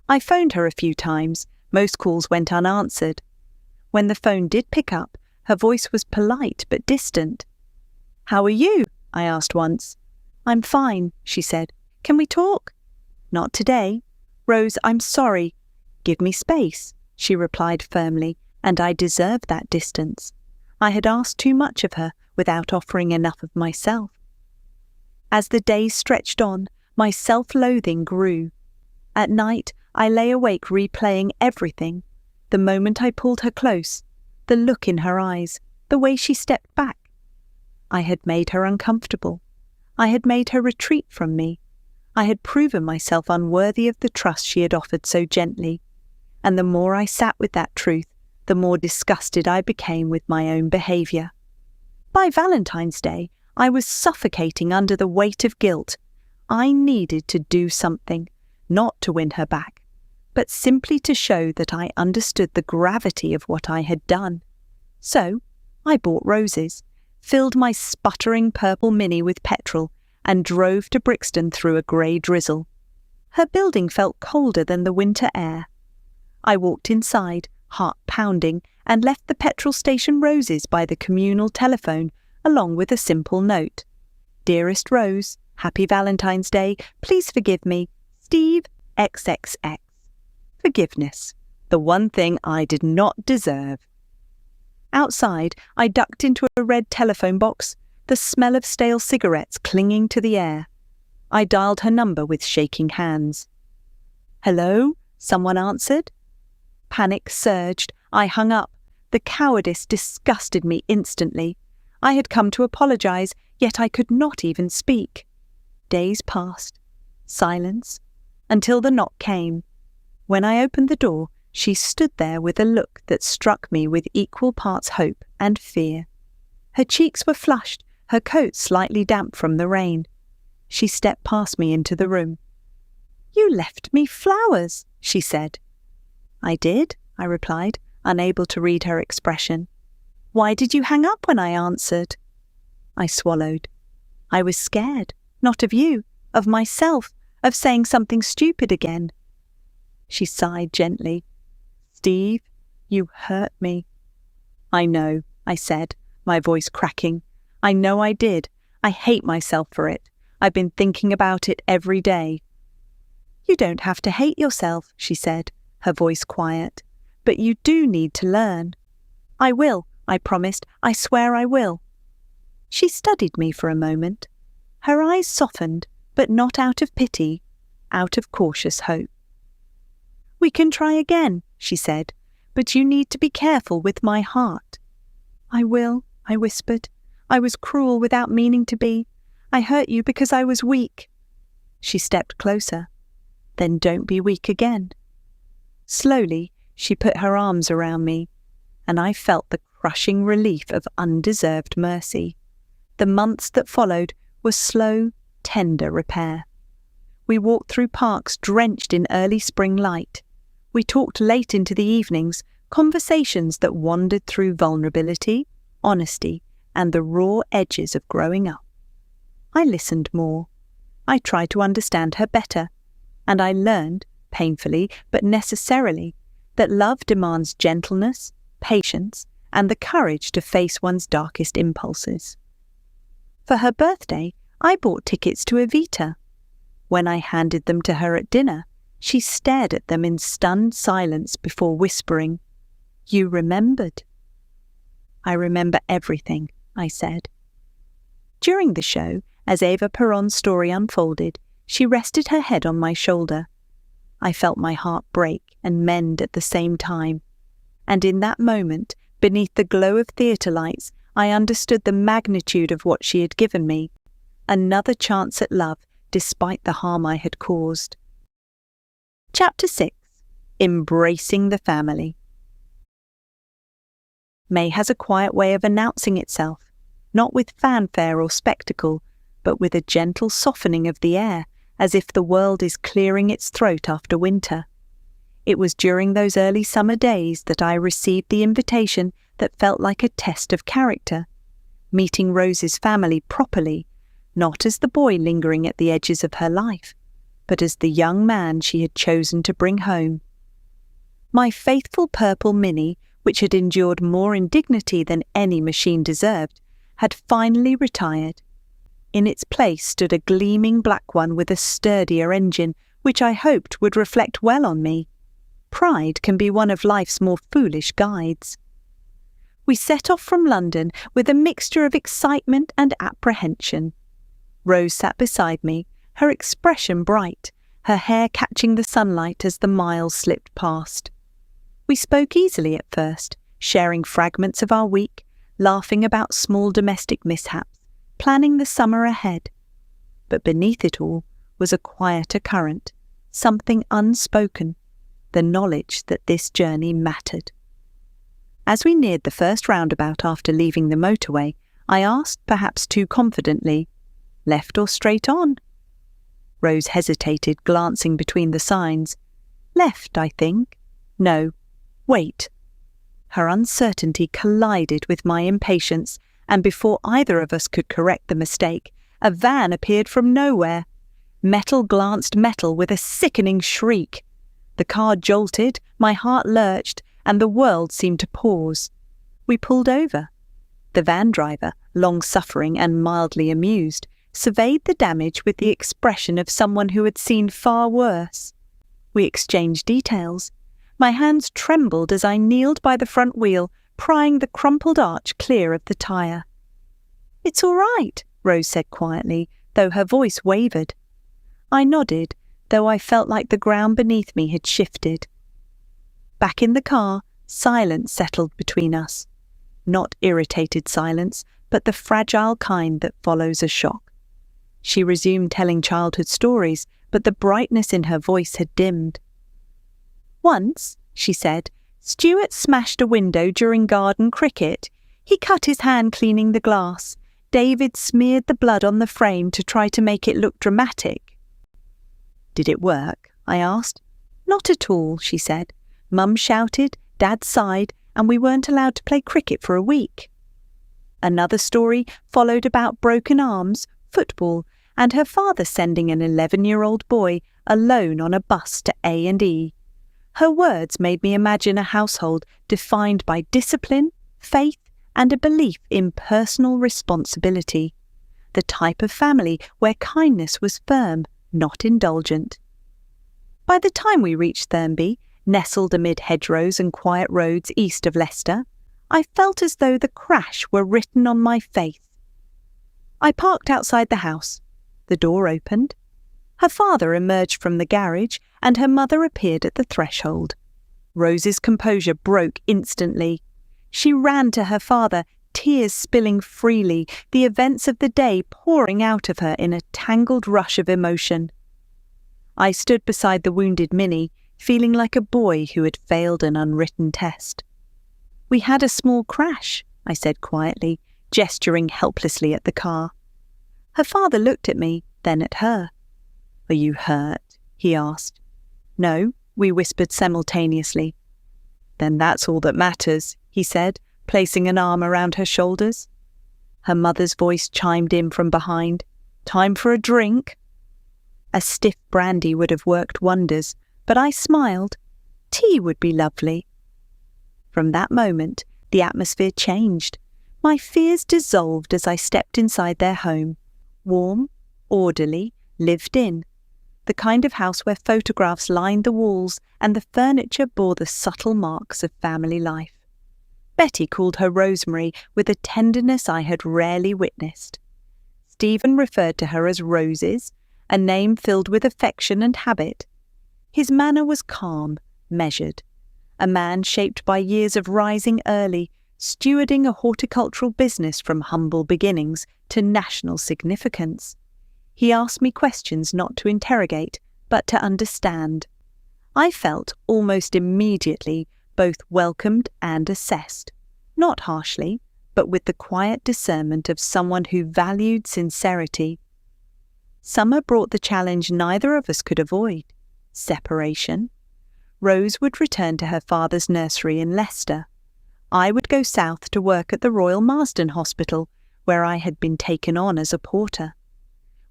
I phoned her a few times. Most calls went unanswered. When the phone did pick up, her voice was polite but distant. "How are you?" I asked once. "I'm fine," she said. "Can we talk?" "Not today." "Rose, I'm sorry." "Give me space," she replied firmly, and I deserved that distance. I had asked too much of her without offering enough of myself. As the days stretched on, my self-loathing grew. At night, I lay awake replaying everything. The moment I pulled her close, the look in her eyes, the way she stepped back. I had made her uncomfortable. I had made her retreat from me. I had proven myself unworthy of the trust she had offered so gently. And the more I sat with that truth, the more disgusted I became with my own behaviour. By Valentine's Day, I was suffocating under the weight of guilt. I needed to do something, not to win her back, but simply to show that I understood the gravity of what I had done. So, I bought roses, filled my sputtering purple Mini with petrol, and drove to Brixton through a grey drizzle. Her building felt colder than the winter air. I walked inside, heart pounding, and left the petrol station roses by the communal telephone, along with a simple note. "Dearest Rose, Happy Valentine's Day. Please forgive me. Steve XXX." Forgiveness, the one thing I did not deserve. Outside, I ducked into a red telephone box, the smell of stale cigarettes clinging to the air. I dialed her number with shaking hands. "Hello?" someone answered. Panic surged. I hung up. The cowardice disgusted me instantly. I had come to apologize, yet I could not even speak. Days passed. Silence. Until the knock came. When I opened the door, she stood there with a look that struck me with equal parts hope and fear. Her cheeks were flushed, her coat slightly damp from the rain. She stepped past me into the room. "You left me flowers," she said. "I did," I replied, unable to read her expression. "Why did you hang up when I answered?" I swallowed. I was scared, not of you, of myself, of saying something stupid again. She sighed gently. "Steve, you hurt me." "I know," I said, my voice cracking. "I know I did. I hate myself for it. I've been thinking about it every day." "You don't have to hate yourself," she said, her voice quiet. "But you do need to learn." "I will," I promised. "I swear I will." She studied me for a moment. Her eyes softened, but not out of pity, out of cautious hope. "We can try again," she said, "but you need to be careful with my heart." "I will," I whispered. "I was cruel without meaning to be. I hurt you because I was weak." She stepped closer. "Then don't be weak again." Slowly, she put her arms around me, and I felt the crushing relief of undeserved mercy. The months that followed were slow, tender repair. We walked through parks drenched in early spring light. We talked late into the evenings, conversations that wandered through vulnerability, honesty, and the raw edges of growing up. I listened more. I tried to understand her better, and I learned, painfully but necessarily, that love demands gentleness, patience, and the courage to face one's darkest impulses. For her birthday, I bought tickets to Evita. When I handed them to her at dinner, she stared at them in stunned silence before whispering, "You remembered." "I remember everything," I said. During the show, as Eva Perón's story unfolded, she rested her head on my shoulder. I felt my heart break and mend at the same time. And in that moment, beneath the glow of theatre lights, I understood the magnitude of what she had given me. Another chance at love, despite the harm I had caused. Chapter 6. Embracing the Family. May has a quiet way of announcing itself, not with fanfare or spectacle, but with a gentle softening of the air, as if the world is clearing its throat after winter. It was during those early summer days that I received the invitation that felt like a test of character, meeting Rose's family properly, not as the boy lingering at the edges of her life, but as the young man she had chosen to bring home. My faithful purple Minnie, which had endured more indignity than any machine deserved, had finally retired. In its place stood a gleaming black one with a sturdier engine, which I hoped would reflect well on me. Pride can be one of life's more foolish guides. We set off from London with a mixture of excitement and apprehension. Rose sat beside me, her expression bright, her hair catching the sunlight as the miles slipped past. We spoke easily at first, sharing fragments of our week, laughing about small domestic mishaps, planning the summer ahead. But beneath it all was a quieter current, something unspoken, the knowledge that this journey mattered. As we neared the first roundabout after leaving the motorway, I asked, perhaps too confidently, "Left or straight on?" Rose hesitated, glancing between the signs. "Left, I think." "No. Wait." Her uncertainty collided with my impatience, and before either of us could correct the mistake, a van appeared from nowhere. Metal glanced metal with a sickening shriek. The car jolted, my heart lurched, and the world seemed to pause. We pulled over. The van driver, long-suffering and mildly amused, surveyed the damage with the expression of someone who had seen far worse. We exchanged details. My hands trembled as I kneeled by the front wheel, prying the crumpled arch clear of the tyre. "It's all right," Rose said quietly, though her voice wavered. I nodded, though I felt like the ground beneath me had shifted. Back in the car, silence settled between us. Not irritated silence, but the fragile kind that follows a shock. She resumed telling childhood stories, but the brightness in her voice had dimmed. "Once," she said, "Stuart smashed a window during garden cricket. He cut his hand cleaning the glass. David smeared the blood on the frame to try to make it look dramatic." "Did it work?" I asked. "Not at all," she said. "Mum shouted, Dad sighed, and we weren't allowed to play cricket for a week." Another story followed about broken arms, football, and her father sending an 11-year-old boy alone on a bus to A&E. Her words made me imagine a household defined by discipline, faith, and a belief in personal responsibility. the type of family where kindness was firm, not indulgent. By the time we reached Thurmby, nestled amid hedgerows and quiet roads east of Leicester, I felt as though the crash were written on my face. I parked outside the house. The door opened. Her father emerged from the garage, and her mother appeared at the threshold. Rose's composure broke instantly. She ran to her father, tears spilling freely, the events of the day pouring out of her in a tangled rush of emotion. I stood beside the wounded Minnie, feeling like a boy who had failed an unwritten test. "We had a small crash," I said quietly, gesturing helplessly at the car. Her father looked at me, then at her. "Are you hurt?" he asked. "No," we whispered simultaneously. "Then that's all that matters," he said, placing an arm around her shoulders. Her mother's voice chimed in from behind. "Time for a drink?" A stiff brandy would have worked wonders, but I smiled. Tea would be lovely. From that moment, the atmosphere changed. My fears dissolved as I stepped inside their home. Warm, orderly, lived in. The kind of house where photographs lined the walls and the furniture bore the subtle marks of family life. Betty called her Rosemary with a tenderness I had rarely witnessed. Stephen referred to her as Roses, a name filled with affection and habit. His manner was calm, measured. A man shaped by years of rising early, stewarding a horticultural business from humble beginnings to national significance. He asked me questions not to interrogate, but to understand. I felt almost immediately both welcomed and assessed, not harshly, but with the quiet discernment of someone who valued sincerity. Summer brought the challenge neither of us could avoid: separation. Rose would return to her father's nursery in Leicester. I would go south to work at the Royal Marsden Hospital, where I had been taken on as a porter.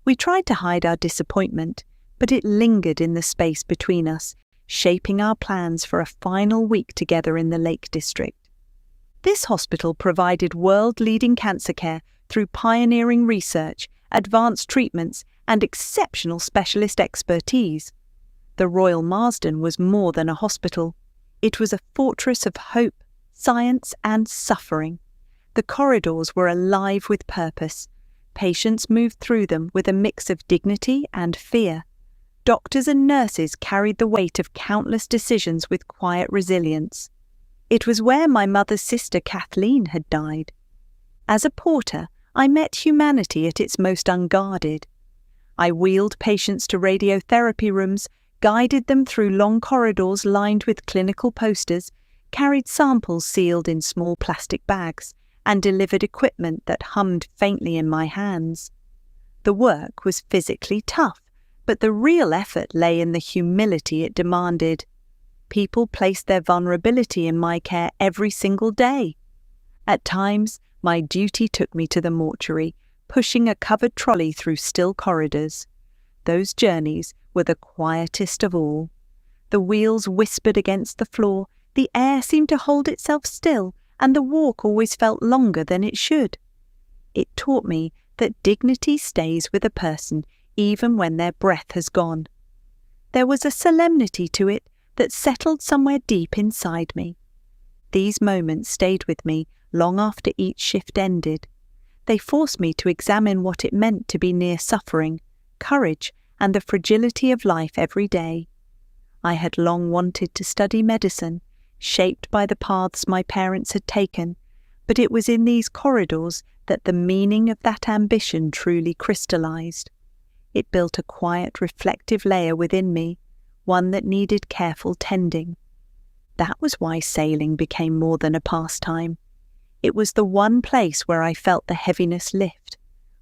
We tried to hide our disappointment, but it lingered in the space between us, shaping our plans for a final week together in the Lake District. This hospital provided world-leading cancer care through pioneering research, advanced treatments, and exceptional specialist expertise. The Royal Marsden was more than a hospital. It was a fortress of hope, science, and suffering. The corridors were alive with purpose. Patients moved through them with a mix of dignity and fear. Doctors and nurses carried the weight of countless decisions with quiet resilience. It was where my mother's sister Kathleen had died. As a porter, I met humanity at its most unguarded. I wheeled patients to radiotherapy rooms, guided them through long corridors lined with clinical posters, carried samples sealed in small plastic bags, and delivered equipment that hummed faintly in my hands. The work was physically tough, but the real effort lay in the humility it demanded. People placed their vulnerability in my care every single day. At times, my duty took me to the mortuary, pushing a covered trolley through still corridors. Those journeys were the quietest of all. The wheels whispered against the floor, the air seemed to hold itself still, and the walk always felt longer than it should. It taught me that dignity stays with a person even when their breath has gone. There was a solemnity to it that settled somewhere deep inside me. These moments stayed with me long after each shift ended. They forced me to examine what it meant to be near suffering, courage, and the fragility of life every day. I had long wanted to study medicine, shaped by the paths my parents had taken, but it was in these corridors that the meaning of that ambition truly crystallized. It built a quiet, reflective layer within me, one that needed careful tending. That was why sailing became more than a pastime. It was the one place where I felt the heaviness lift.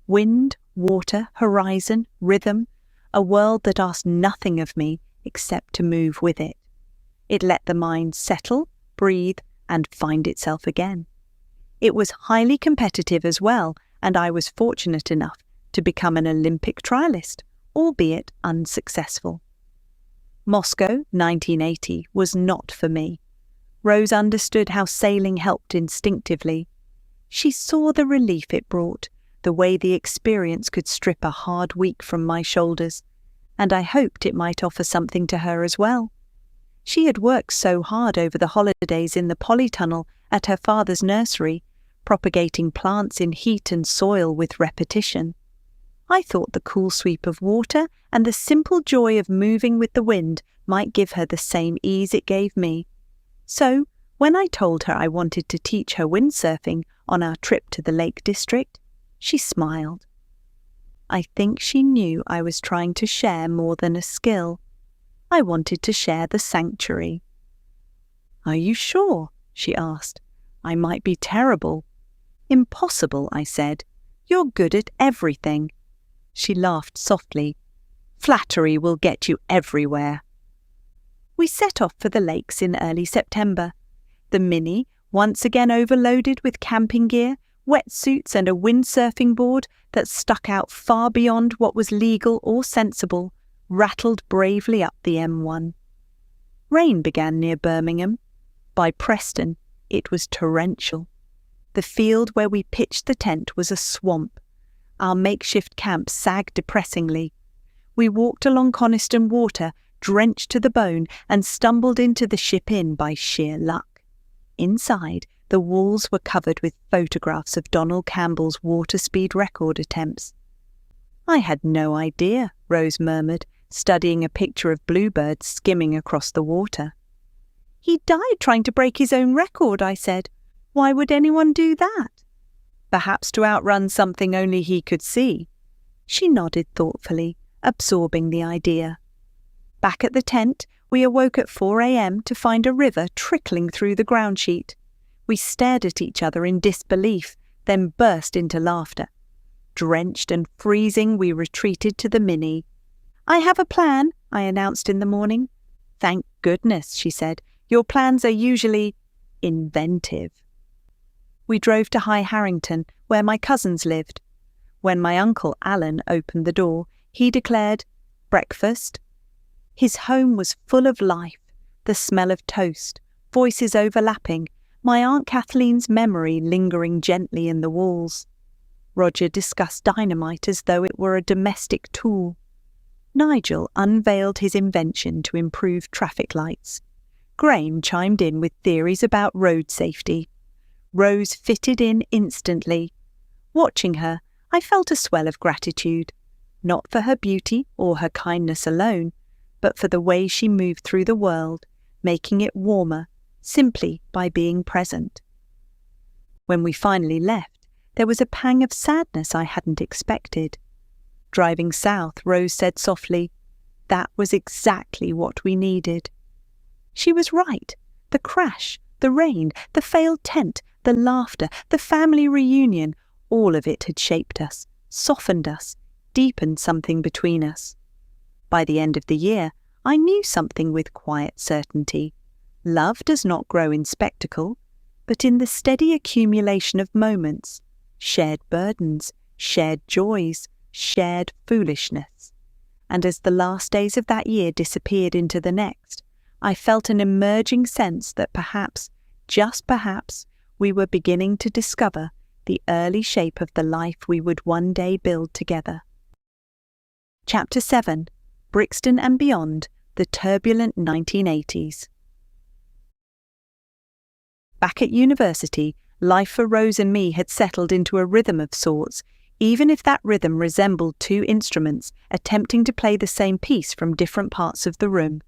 Wind, water, horizon, rhythm, a world that asked nothing of me except to move with it. It let the mind settle, breathe, and find itself again. It was highly competitive as well, and I was fortunate enough to become an Olympic trialist, albeit unsuccessful. Moscow, 1980, was not for me. Rose understood how sailing helped instinctively. She saw the relief it brought, the the way the experience could strip a hard week from my shoulders, and I hoped it might offer something to her as well. She had worked so hard over the holidays in the polytunnel at her father's nursery, propagating plants in heat and soil with repetition. I thought the cool sweep of water and the simple joy of moving with the wind might give her the same ease it gave me. So, when I told her I wanted to teach her windsurfing on our trip to the Lake District, she smiled. I think she knew I was trying to share more than a skill. I wanted to share the sanctuary. "Are you sure?" she asked. "I might be terrible." "Impossible," I said. "You're good at everything." She laughed softly. "Flattery will get you everywhere." We set off for the lakes in early September. The Mini, once again overloaded with camping gear, wetsuits and a windsurfing board that stuck out far beyond what was legal or sensible, rattled bravely up the M1. Rain began near Birmingham. By Preston, it was torrential. The field where we pitched the tent was a swamp. Our makeshift camp sagged depressingly. We walked along Coniston Water, drenched to the bone, and stumbled into the Ship Inn by sheer luck. Inside, the walls were covered with photographs of Donald Campbell's water speed record attempts. "I had no idea," Rose murmured, studying a picture of bluebirds skimming across the water. "He died trying to break his own record," I said. "Why would anyone do that?" "Perhaps to outrun something only he could see." She nodded thoughtfully, absorbing the idea. Back at the tent, we awoke at 4 a.m. to find a river trickling through the ground sheet. We stared at each other in disbelief, then burst into laughter. Drenched and freezing, we retreated to the Mini. "I have a plan," I announced in the morning. "Thank goodness," she said. "Your plans are usually inventive." We drove to High Harrington, where my cousins lived. When my uncle Alan opened the door, he declared, "Breakfast." His home was full of life, the smell of toast, voices overlapping, my Aunt Kathleen's memory lingering gently in the walls. Roger discussed dynamite as though it were a domestic tool. Nigel unveiled his invention to improve traffic lights. Graham chimed in with theories about road safety. Rose fitted in instantly. Watching her, I felt a swell of gratitude, not for her beauty or her kindness alone, but for the way she moved through the world, making it warmer, simply by being present. When we finally left, there was a pang of sadness I hadn't expected. Driving south, Rose said softly, "That was exactly what we needed." She was right. The crash, the rain, the failed tent, the laughter, the family reunion, all of it had shaped us, softened us, deepened something between us. By the end of the year, I knew something with quiet certainty. Love does not grow in spectacle, but in the steady accumulation of moments, shared burdens, shared joys, shared foolishness. And as the last days of that year disappeared into the next, I felt an emerging sense that perhaps, just perhaps, we were beginning to discover the early shape of the life we would one day build together. Chapter 7. Brixton and Beyond, the Turbulent 1980s. Back at university, life for Rose and me had settled into a rhythm of sorts, even if that rhythm resembled two instruments attempting to play the same piece from different parts of the room.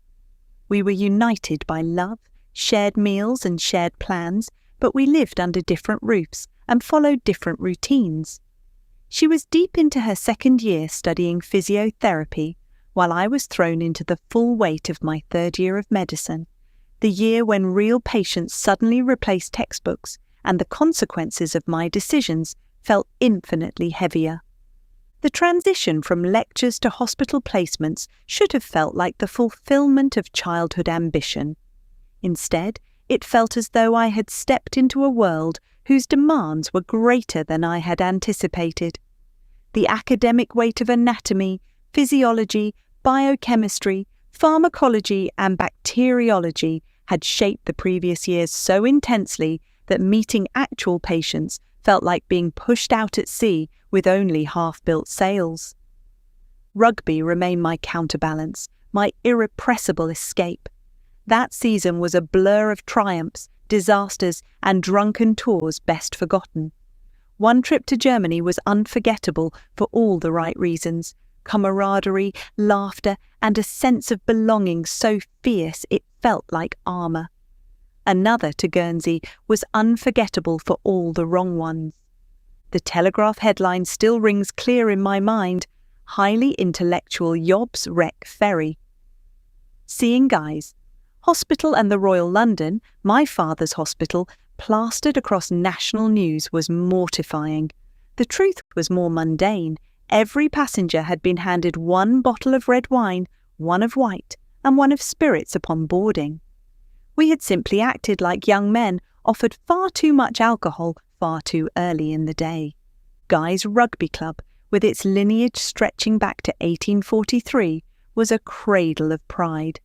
We were united by love, shared meals and shared plans, but we lived under different roofs and followed different routines. She was deep into her second year studying physiotherapy, while I was thrown into the full weight of my third year of medicine, the year when real patients suddenly replaced textbooks and the consequences of my decisions felt infinitely heavier. The transition from lectures to hospital placements should have felt like the fulfillment of childhood ambition. Instead, it felt as though I had stepped into a world whose demands were greater than I had anticipated. The academic weight of anatomy, physiology, biochemistry, pharmacology, and bacteriology had shaped the previous years so intensely that meeting actual patients felt like being pushed out at sea with only half-built sails. Rugby remained my counterbalance, my irrepressible escape. That season was a blur of triumphs, disasters, and drunken tours best forgotten. One trip to Germany was unforgettable for all the right reasons: camaraderie, laughter, and a sense of belonging so fierce it felt like armour. Another to Guernsey was unforgettable for all the wrong ones. The Telegraph headline still rings clear in my mind: highly intellectual Yobs wreck ferry. Seeing Guy's Hospital and the Royal London, my father's hospital, plastered across national news was mortifying. The truth was more mundane. Every passenger had been handed one bottle of red wine, one of white, and one of spirits upon boarding. We had simply acted like young men offered far too much alcohol far too early in the day. Guy's Rugby Club, with its lineage stretching back to 1843, was a cradle of pride.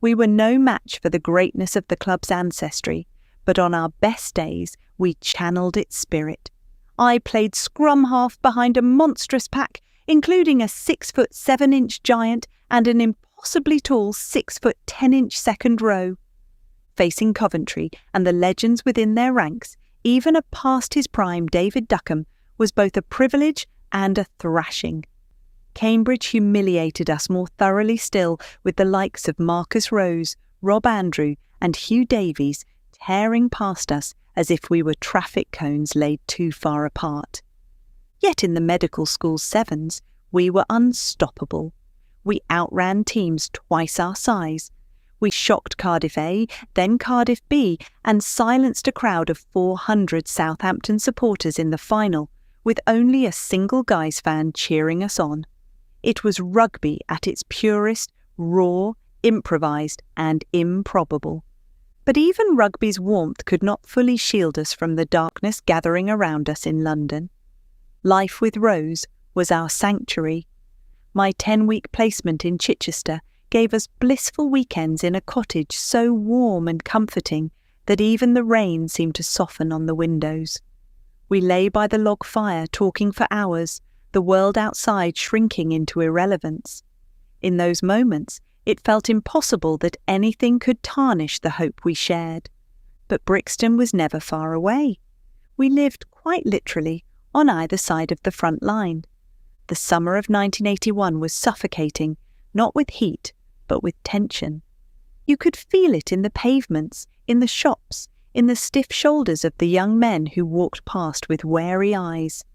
We were no match for the greatness of the club's ancestry, but on our best days we channeled its spirit. I played scrum half behind a monstrous pack, including a 6'7" giant and an impossibly tall 6'10" second row. Facing Coventry and the legends within their ranks, even a past his prime David Duckham, was both a privilege and a thrashing. Cambridge humiliated us more thoroughly still, with the likes of Marcus Rose, Rob Andrew, and Hugh Davies tearing past us as if we were traffic cones laid too far apart. Yet in the medical school sevens, we were unstoppable. We outran teams twice our size. We shocked Cardiff A, then Cardiff B, and silenced a crowd of 400 Southampton supporters in the final, with only a single Guys fan cheering us on. It was rugby at its purest, raw, improvised, and improbable. But even rugby's warmth could not fully shield us from the darkness gathering around us in London. Life with Rose was our sanctuary. My 10-week placement in Chichester gave us blissful weekends in a cottage so warm and comforting that even the rain seemed to soften on the windows. We lay by the log fire talking for hours, the world outside shrinking into irrelevance. In those moments, it felt impossible that anything could tarnish the hope we shared. But Brixton was never far away. We lived, quite literally, on either side of the front line. The summer of 1981 was suffocating, not with heat, but with tension. You could feel it in the pavements, in the shops, in the stiff shoulders of the young men who walked past with wary eyes.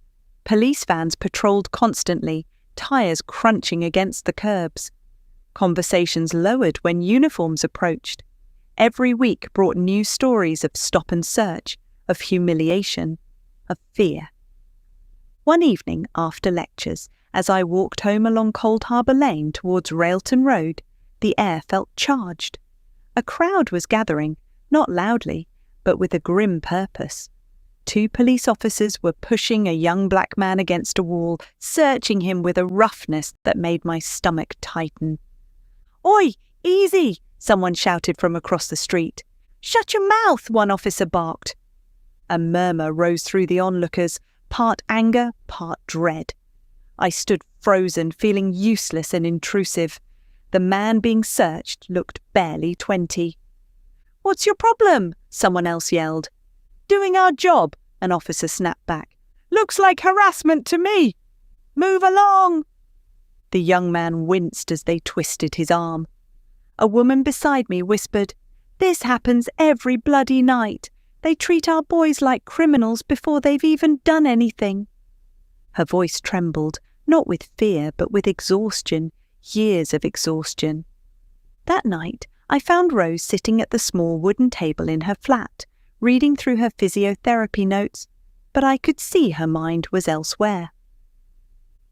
Police vans patrolled constantly, tyres crunching against the curbs. Conversations lowered when uniforms approached. Every week brought new stories of stop and search, of humiliation, of fear. One evening after lectures, as I walked home along Cold Harbour Lane towards Railton Road, the air felt charged. A crowd was gathering, not loudly, but with a grim purpose. 2 police officers were pushing a young black man against a wall, searching him with a roughness that made my stomach tighten. "Oi, easy!" someone shouted from across the street. "Shut your mouth!" one officer barked. A murmur rose through the onlookers, part anger, part dread. I stood frozen, feeling useless and intrusive. The man being searched looked barely 20. "What's your problem?" someone else yelled. "Doing our job," an officer snapped back. "Looks like harassment to me." "Move along!" The young man winced as they twisted his arm. A woman beside me whispered, "This happens every bloody night. They treat our boys like criminals before they've even done anything." Her voice trembled, not with fear, but with exhaustion, years of exhaustion. That night, I found Rose sitting at the small wooden table in her flat, reading through her physiotherapy notes, but I could see her mind was elsewhere.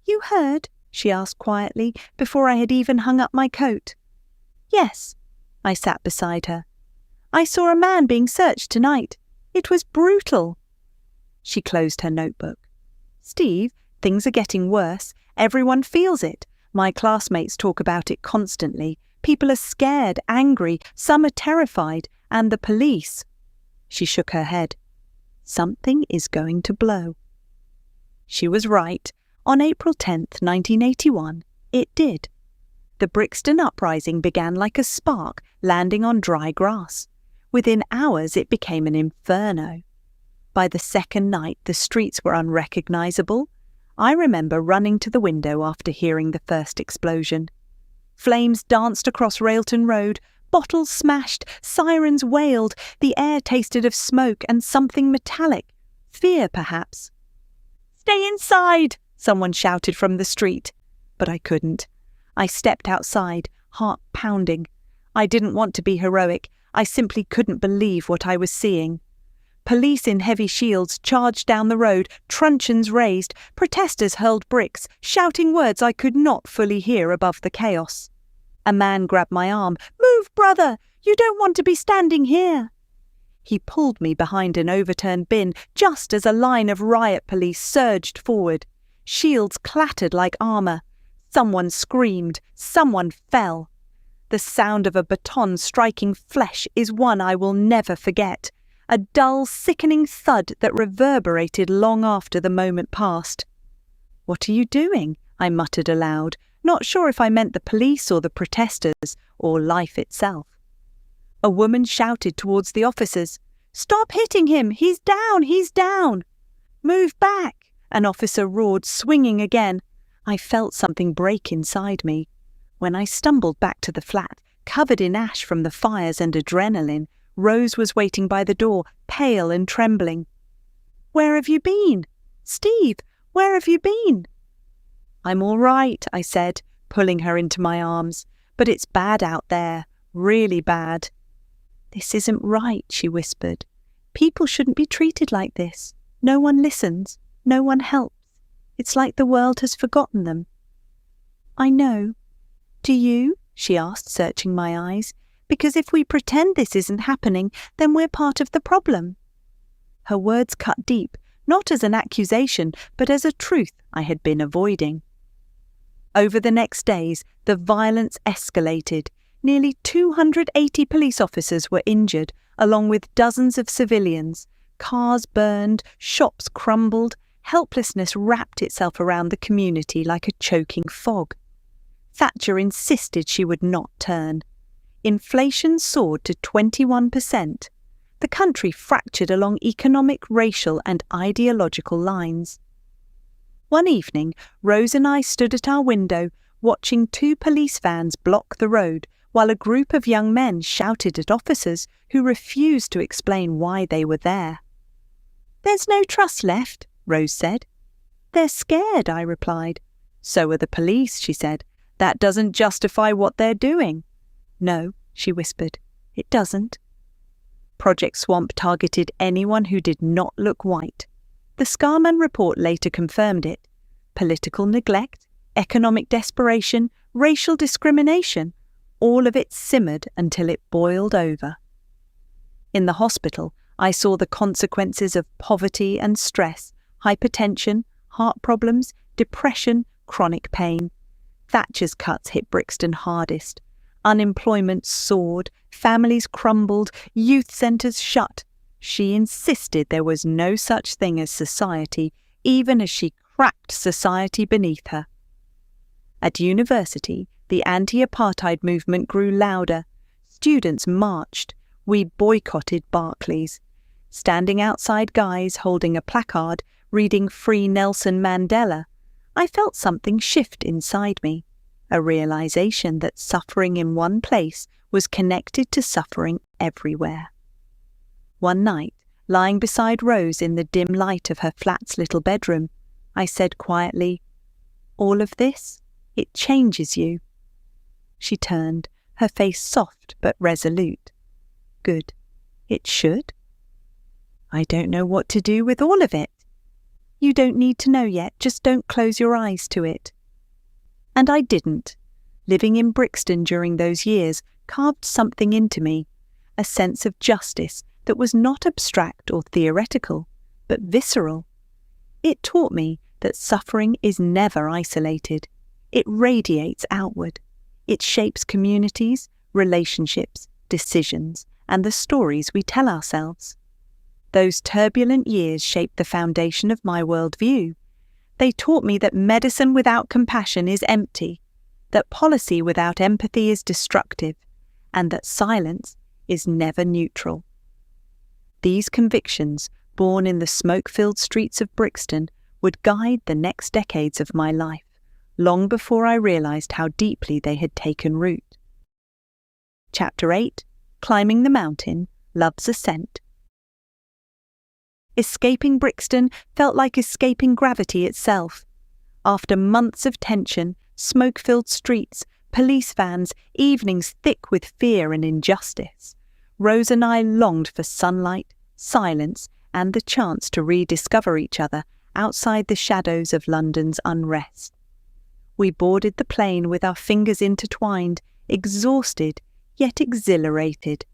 "You heard?" she asked quietly, before I had even hung up my coat. "Yes." I sat beside her. "I saw a man being searched tonight. It was brutal." She closed her notebook. "Steve, things are getting worse. Everyone feels it. My classmates talk about it constantly. People are scared, angry, some are terrified, and the police." She shook her head. "Something is going to blow." She was right. On April 10th, 1981, it did. The Brixton uprising began like a spark landing on dry grass. Within hours, it became an inferno. By the second night, the streets were unrecognisable. I remember running to the window after hearing the first explosion. Flames danced across Railton Road, bottles smashed, sirens wailed, the air tasted of smoke and something metallic. Fear, perhaps. "Stay inside!" someone shouted from the street. But I couldn't. I stepped outside, heart pounding. I didn't want to be heroic. I simply couldn't believe what I was seeing. Police in heavy shields charged down the road, truncheons raised, protesters hurled bricks, shouting words I could not fully hear above the chaos. A man grabbed my arm. "Move, brother! You don't want to be standing here!" He pulled me behind an overturned bin just as a line of riot police surged forward. Shields clattered like armour. Someone screamed. Someone fell. The sound of a baton striking flesh is one I will never forget. A dull, sickening thud that reverberated long after the moment passed. "What are you doing?" I muttered aloud, not sure if I meant the police or the protesters or life itself. A woman shouted towards the officers, "Stop hitting him! He's down! He's down!" "Move back!" an officer roared, swinging again. I felt something break inside me. When I stumbled back to the flat, covered in ash from the fires and adrenaline, Rose was waiting by the door, pale and trembling. "Where have you been? Steve, where have you been?" "I'm all right," I said, pulling her into my arms. "But it's bad out there, really bad." "This isn't right," she whispered. "People shouldn't be treated like this. No one listens. No one helps. It's like the world has forgotten them." "I know. Do you?" she asked, searching my eyes. "Because if we pretend this isn't happening, then we're part of the problem." Her words cut deep, not as an accusation, but as a truth I had been avoiding. Over the next days, the violence escalated. Nearly 280 police officers were injured, along with dozens of civilians. Cars burned, shops crumbled, helplessness wrapped itself around the community like a choking fog. Thatcher insisted she would not turn. Inflation soared to 21%. The country fractured along economic, racial and ideological lines. One evening, Rose and I stood at our window, watching 2 police vans block the road, while a group of young men shouted at officers who refused to explain why they were there. "There's no trust left," Rose said. "They're scared," I replied. "So are the police," she said. "That doesn't justify what they're doing." "No," she whispered, "it doesn't." Project Swamp targeted anyone who did not look white. The Scarman report later confirmed it. Political neglect, economic desperation, racial discrimination, all of it simmered until it boiled over. In the hospital, I saw the consequences of poverty and stress, hypertension, heart problems, depression, chronic pain. Thatcher's cuts hit Brixton hardest. Unemployment soared, families crumbled, youth centres shut. She insisted there was no such thing as society, even as she cracked society beneath her. At university, the anti-apartheid movement grew louder. Students marched. We boycotted Barclays. Standing outside guys holding a placard, reading Free Nelson Mandela, I felt something shift inside me, a realization that suffering in one place was connected to suffering everywhere. One night, lying beside Rose in the dim light of her flat's little bedroom, I said quietly, "All of this, it changes you." She turned, her face soft but resolute. "Good. It should." "I don't know what to do with all of it." "You don't need to know yet, just don't close your eyes to it." And I didn't. Living in Brixton during those years carved something into me, a sense of justice that was not abstract or theoretical, but visceral. It taught me that suffering is never isolated. It radiates outward. It shapes communities, relationships, decisions, and the stories we tell ourselves. Those turbulent years shaped the foundation of my worldview. They taught me that medicine without compassion is empty, that policy without empathy is destructive, and that silence is never neutral. These convictions, born in the smoke-filled streets of Brixton, would guide the next decades of my life, long before I realised how deeply they had taken root. Chapter 8: Climbing the Mountain, Love's Ascent. Escaping Brixton felt like escaping gravity itself. After months of tension, smoke-filled streets, police vans, evenings thick with fear and injustice, Rose and I longed for sunlight, silence, and the chance to rediscover each other outside the shadows of London's unrest. We boarded the plane with our fingers intertwined, exhausted, yet exhilarated.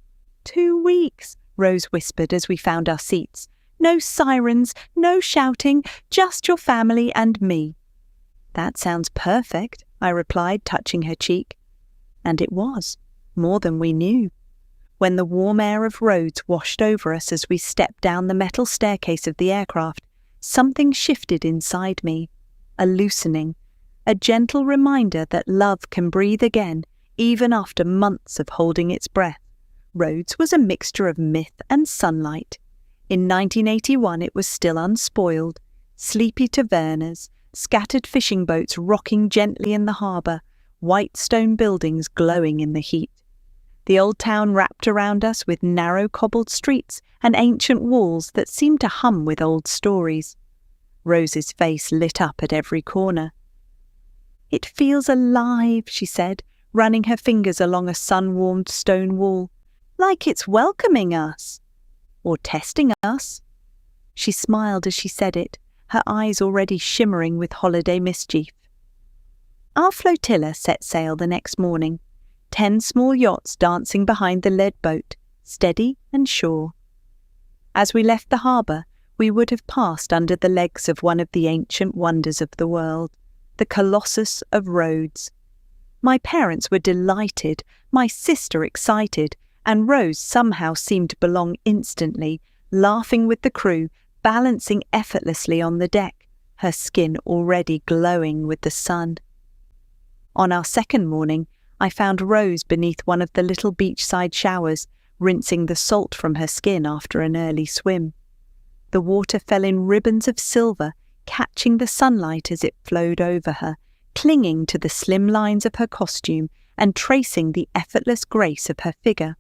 2 weeks, Rose whispered as we found our seats. No sirens, no shouting, just your family and me. That sounds perfect, I replied, touching her cheek. And it was, more than we knew. When the warm air of Rhodes washed over us as we stepped down the metal staircase of the aircraft, something shifted inside me, a loosening, a gentle reminder that love can breathe again, even after months of holding its breath. Rhodes was a mixture of myth and sunlight. In 1981 it was still unspoiled, sleepy tavernas, scattered fishing boats rocking gently in the harbour, white stone buildings glowing in the heat. The old town wrapped around us with narrow cobbled streets and ancient walls that seemed to hum with old stories. Rose's face lit up at every corner. "It feels alive," she said, running her fingers along a sun-warmed stone wall, "like it's welcoming us. Or testing us." She smiled as she said it, her eyes already shimmering with holiday mischief. Our flotilla set sail the next morning, 10 small yachts dancing behind the lead boat, steady and sure. As we left the harbour, we would have passed under the legs of one of the ancient wonders of the world, the Colossus of Rhodes. My parents were delighted, my sister excited, and Rose somehow seemed to belong instantly, laughing with the crew, balancing effortlessly on the deck, her skin already glowing with the sun. On our second morning, I found Rose beneath one of the little beachside showers, rinsing the salt from her skin after an early swim. The water fell in ribbons of silver, catching the sunlight as it flowed over her, clinging to the slim lines of her costume and tracing the effortless grace of her figure.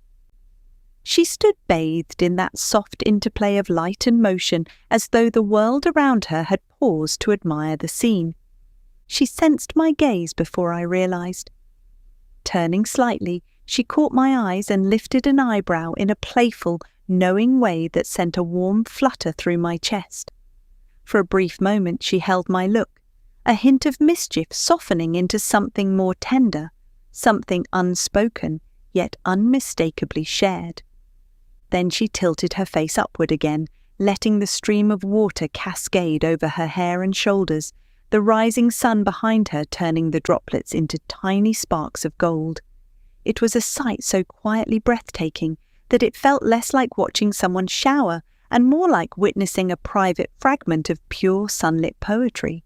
She stood bathed in that soft interplay of light and motion, as though the world around her had paused to admire the scene. She sensed my gaze before I realised. Turning slightly, she caught my eyes and lifted an eyebrow in a playful, knowing way that sent a warm flutter through my chest. For a brief moment she held my look, a hint of mischief softening into something more tender, something unspoken, yet unmistakably shared. Then she tilted her face upward again, letting the stream of water cascade over her hair and shoulders, the rising sun behind her turning the droplets into tiny sparks of gold. It was a sight so quietly breathtaking that it felt less like watching someone shower and more like witnessing a private fragment of pure sunlit poetry.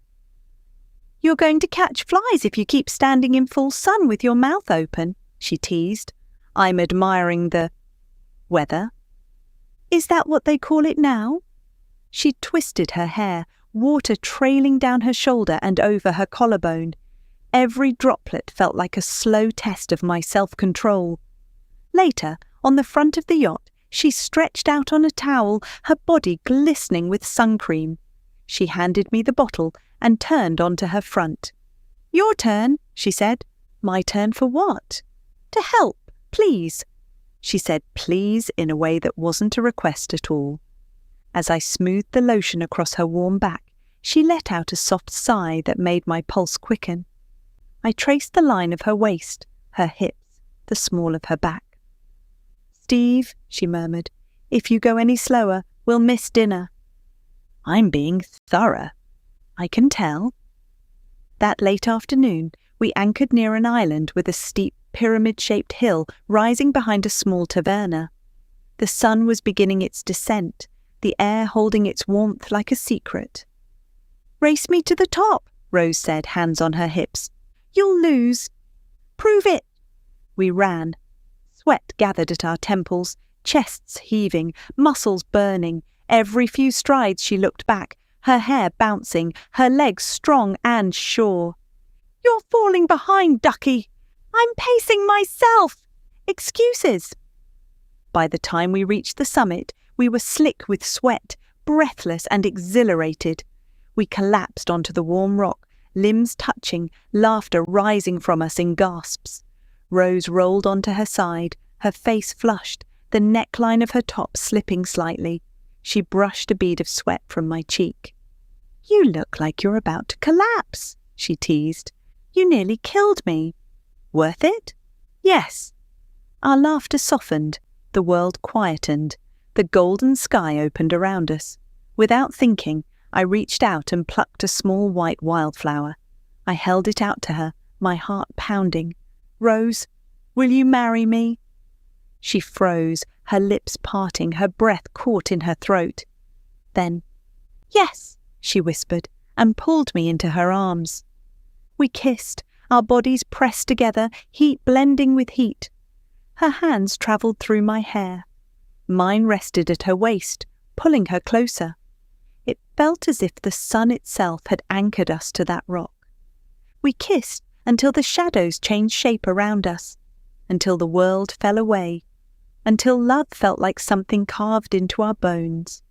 "You're going to catch flies if you keep standing in full sun with your mouth open," she teased. "I'm admiring the weather." "Is that what they call it now?" She twisted her hair, water trailing down her shoulder and over her collarbone. Every droplet felt like a slow test of my self-control. Later, on the front of the yacht, she stretched out on a towel, her body glistening with sun cream. She handed me the bottle and turned onto her front. "Your turn," she said. "My turn for what?" "To help, please." She said please in a way that wasn't a request at all. As I smoothed the lotion across her warm back, she let out a soft sigh that made my pulse quicken. I traced the line of her waist, her hips, the small of her back. "Steve," she murmured, "if you go any slower, we'll miss dinner." "I'm being thorough." "I can tell." That late afternoon, we anchored near an island with a steep, pyramid-shaped hill rising behind a small taverna. The sun was beginning its descent, the air holding its warmth like a secret. "Race me to the top," Rose said, hands on her hips. "You'll lose." "Prove it." We ran. Sweat gathered at our temples, chests heaving, muscles burning. Every few strides she looked back, her hair bouncing, her legs strong and sure. "You're falling behind, Ducky." "I'm pacing myself." "Excuses." By the time we reached the summit, we were slick with sweat, breathless and exhilarated. We collapsed onto the warm rock, limbs touching, laughter rising from us in gasps. Rose rolled onto her side, her face flushed, the neckline of her top slipping slightly. She brushed a bead of sweat from my cheek. "You look like you're about to collapse," she teased. "You nearly killed me." "Worth it?" "Yes." Our laughter softened, the world quietened, the golden sky opened around us. Without thinking, I reached out and plucked a small white wildflower. I held it out to her, my heart pounding. "Rose, will you marry me?" She froze, her lips parting, her breath caught in her throat. Then, "Yes," she whispered, and pulled me into her arms. We kissed, our bodies pressed together, heat blending with heat. Her hands travelled through my hair. Mine rested at her waist, pulling her closer. It felt as if the sun itself had anchored us to that rock. We kissed until the shadows changed shape around us, until the world fell away, until love felt like something carved into our bones.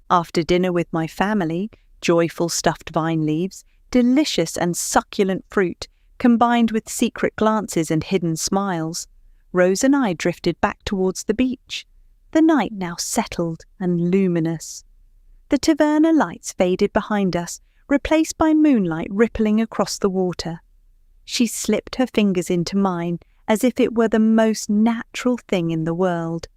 After dinner with my family, joyful stuffed vine leaves, delicious and succulent fruit, combined with secret glances and hidden smiles, Rose and I drifted back towards the beach, the night now settled and luminous. The taverna lights faded behind us, replaced by moonlight rippling across the water. She slipped her fingers into mine as if it were the most natural thing in the world.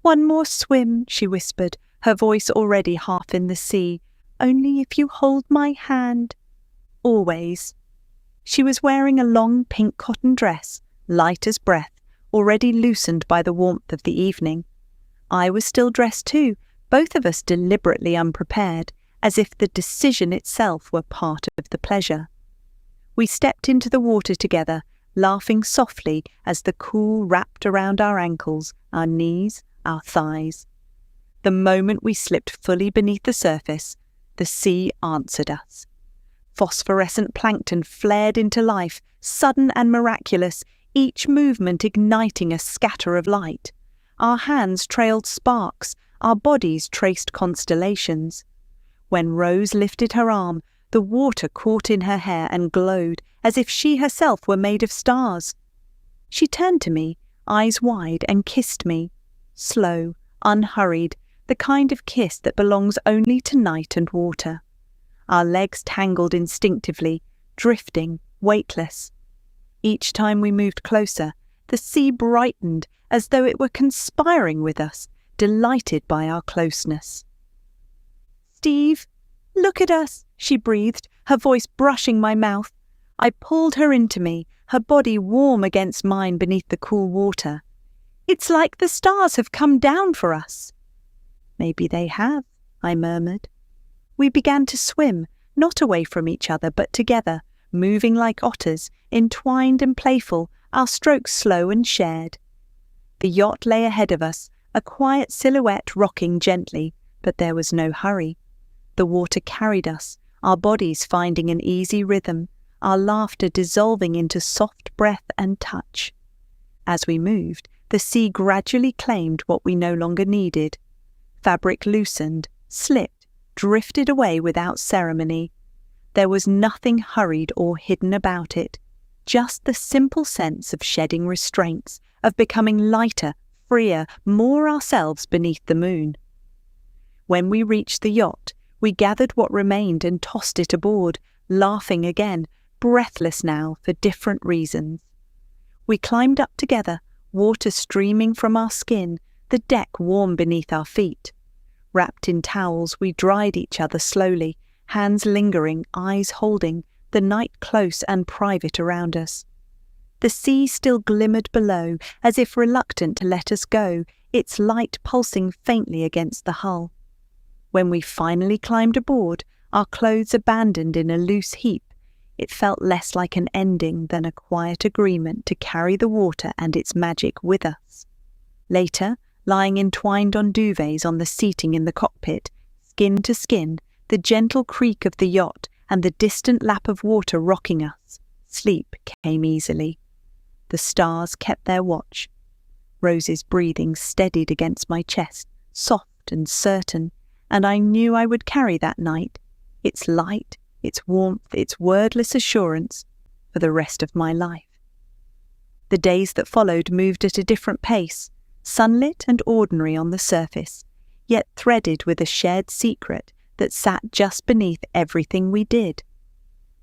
"One more swim," she whispered, her voice already half in the sea. "Only if you hold my hand." "Always." She was wearing a long pink cotton dress, light as breath, already loosened by the warmth of the evening. I was still dressed too, both of us deliberately unprepared, as if the decision itself were part of the pleasure. We stepped into the water together, laughing softly as the cool wrapped around our ankles, our knees, our thighs. The moment we slipped fully beneath the surface, the sea answered us. Phosphorescent plankton flared into life, sudden and miraculous, each movement igniting a scatter of light. Our hands trailed sparks, our bodies traced constellations. When Rose lifted her arm, the water caught in her hair and glowed as if she herself were made of stars. She turned to me, eyes wide, and kissed me. Slow, unhurried, the kind of kiss that belongs only to night and water. Our legs tangled instinctively, drifting, weightless. Each time we moved closer, the sea brightened as though it were conspiring with us, delighted by our closeness. "Steve, look at us," she breathed, her voice brushing my mouth. I pulled her into me, her body warm against mine beneath the cool water. "It's like the stars have come down for us." "Maybe they have," I murmured. We began to swim, not away from each other, but together, moving like otters, entwined and playful, our strokes slow and shared. The yacht lay ahead of us, a quiet silhouette rocking gently, but there was no hurry. The water carried us, our bodies finding an easy rhythm, our laughter dissolving into soft breath and touch. As we moved, the sea gradually claimed what we no longer needed. Fabric loosened, slipped, drifted away without ceremony. There was nothing hurried or hidden about it, just the simple sense of shedding restraints, of becoming lighter, freer, more ourselves beneath the moon. When we reached the yacht, we gathered what remained and tossed it aboard, laughing again, breathless now for different reasons. We climbed up together, water streaming from our skin, the deck warm beneath our feet. Wrapped in towels, we dried each other slowly, hands lingering, eyes holding, the night close and private around us. The sea still glimmered below, as if reluctant to let us go, its light pulsing faintly against the hull. When we finally climbed aboard, our clothes abandoned in a loose heap, it felt less like an ending than a quiet agreement to carry the water and its magic with us. Later, lying entwined on duvets on the seating in the cockpit, skin to skin, the gentle creak of the yacht and the distant lap of water rocking us, sleep came easily. The stars kept their watch. Rose's breathing steadied against my chest, soft and certain, and I knew I would carry that night, its light, its warmth, its wordless assurance, for the rest of my life. The days that followed moved at a different pace, sunlit and ordinary on the surface, yet threaded with a shared secret that sat just beneath everything we did.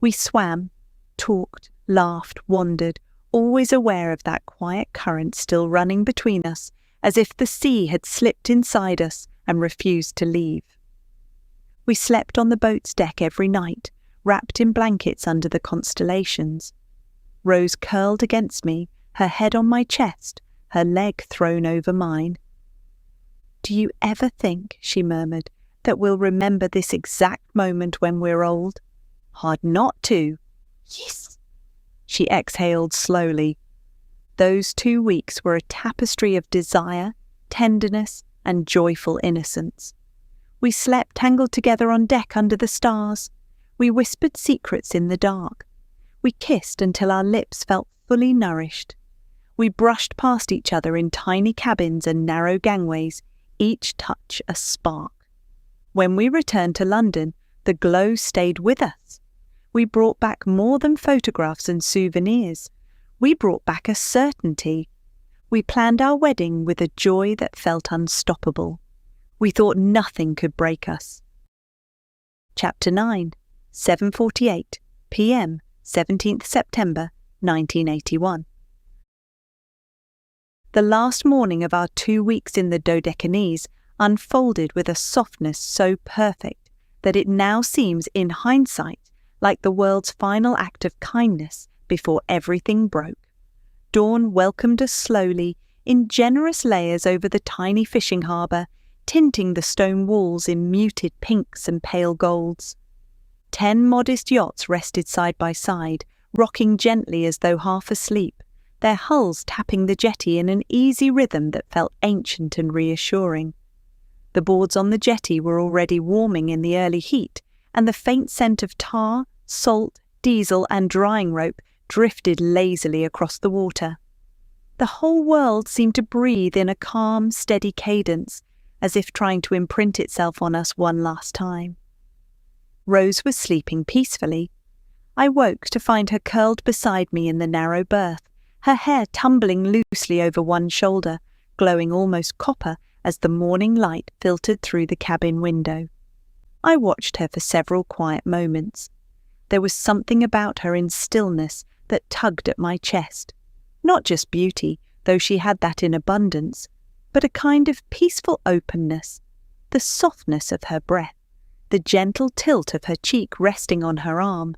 We swam, talked, laughed, wandered, always aware of that quiet current still running between us, as if the sea had slipped inside us and refused to leave. We slept on the boat's deck every night, wrapped in blankets under the constellations. Rose curled against me, her head on my chest, her leg thrown over mine. "Do you ever think," she murmured, "that we'll remember this exact moment when we're old?" "Hard not to." "Yes." She exhaled slowly. Those 2 weeks were a tapestry of desire, tenderness, and joyful innocence. We slept tangled together on deck under the stars. We whispered secrets in the dark. We kissed until our lips felt fully nourished. We brushed past each other in tiny cabins and narrow gangways, each touch a spark. When we returned to London, the glow stayed with us. We brought back more than photographs and souvenirs. We brought back a certainty. We planned our wedding with a joy that felt unstoppable. We thought nothing could break us. Chapter 9, 7:48 p.m., 17th September 1981. The last morning of our 2 weeks in the Dodecanese unfolded with a softness so perfect that it now seems, in hindsight, like the world's final act of kindness before everything broke. Dawn welcomed us slowly, in generous layers over the tiny fishing harbour, tinting the stone walls in muted pinks and pale golds. 10 modest yachts rested side by side, rocking gently as though half asleep, their hulls tapping the jetty in an easy rhythm that felt ancient and reassuring. The boards on the jetty were already warming in the early heat, and the faint scent of tar, salt, diesel and drying rope drifted lazily across the water. The whole world seemed to breathe in a calm, steady cadence, as if trying to imprint itself on us one last time. Rose was sleeping peacefully. I woke to find her curled beside me in the narrow berth, her hair tumbling loosely over one shoulder, glowing almost copper as the morning light filtered through the cabin window. I watched her for several quiet moments. There was something about her in stillness that tugged at my chest. Not just beauty, though she had that in abundance, but a kind of peaceful openness, the softness of her breath, the gentle tilt of her cheek resting on her arm,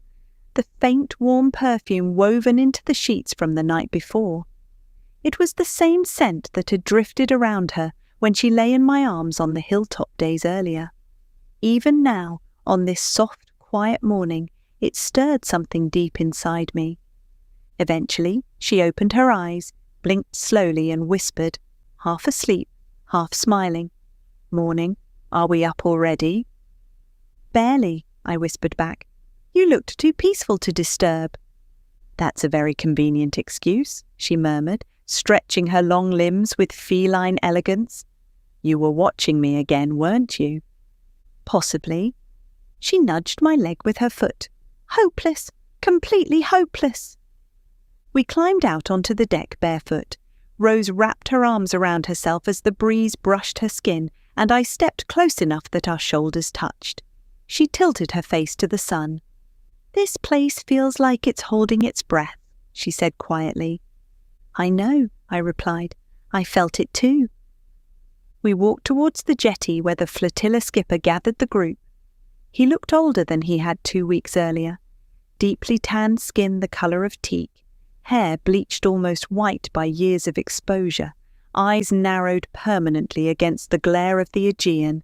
the faint warm perfume woven into the sheets from the night before. It was the same scent that had drifted around her when she lay in my arms on the hilltop days earlier. Even now, on this soft, quiet morning, it stirred something deep inside me. Eventually, she opened her eyes, blinked slowly and whispered, half asleep, half smiling, "Morning. Are we up already?" "Barely," I whispered back. "You looked too peaceful to disturb." "That's a very convenient excuse," she murmured, stretching her long limbs with feline elegance. "You were watching me again, weren't you?" "Possibly." She nudged my leg with her foot. "Hopeless, completely hopeless." We climbed out onto the deck barefoot. Rose wrapped her arms around herself as the breeze brushed her skin, and I stepped close enough that our shoulders touched. She tilted her face to the sun. "This place feels like it's holding its breath," she said quietly. "I know," I replied. "I felt it too." We walked towards the jetty where the flotilla skipper gathered the group. He looked older than he had 2 weeks earlier. Deeply tanned skin the colour of teak, hair bleached almost white by years of exposure, eyes narrowed permanently against the glare of the Aegean.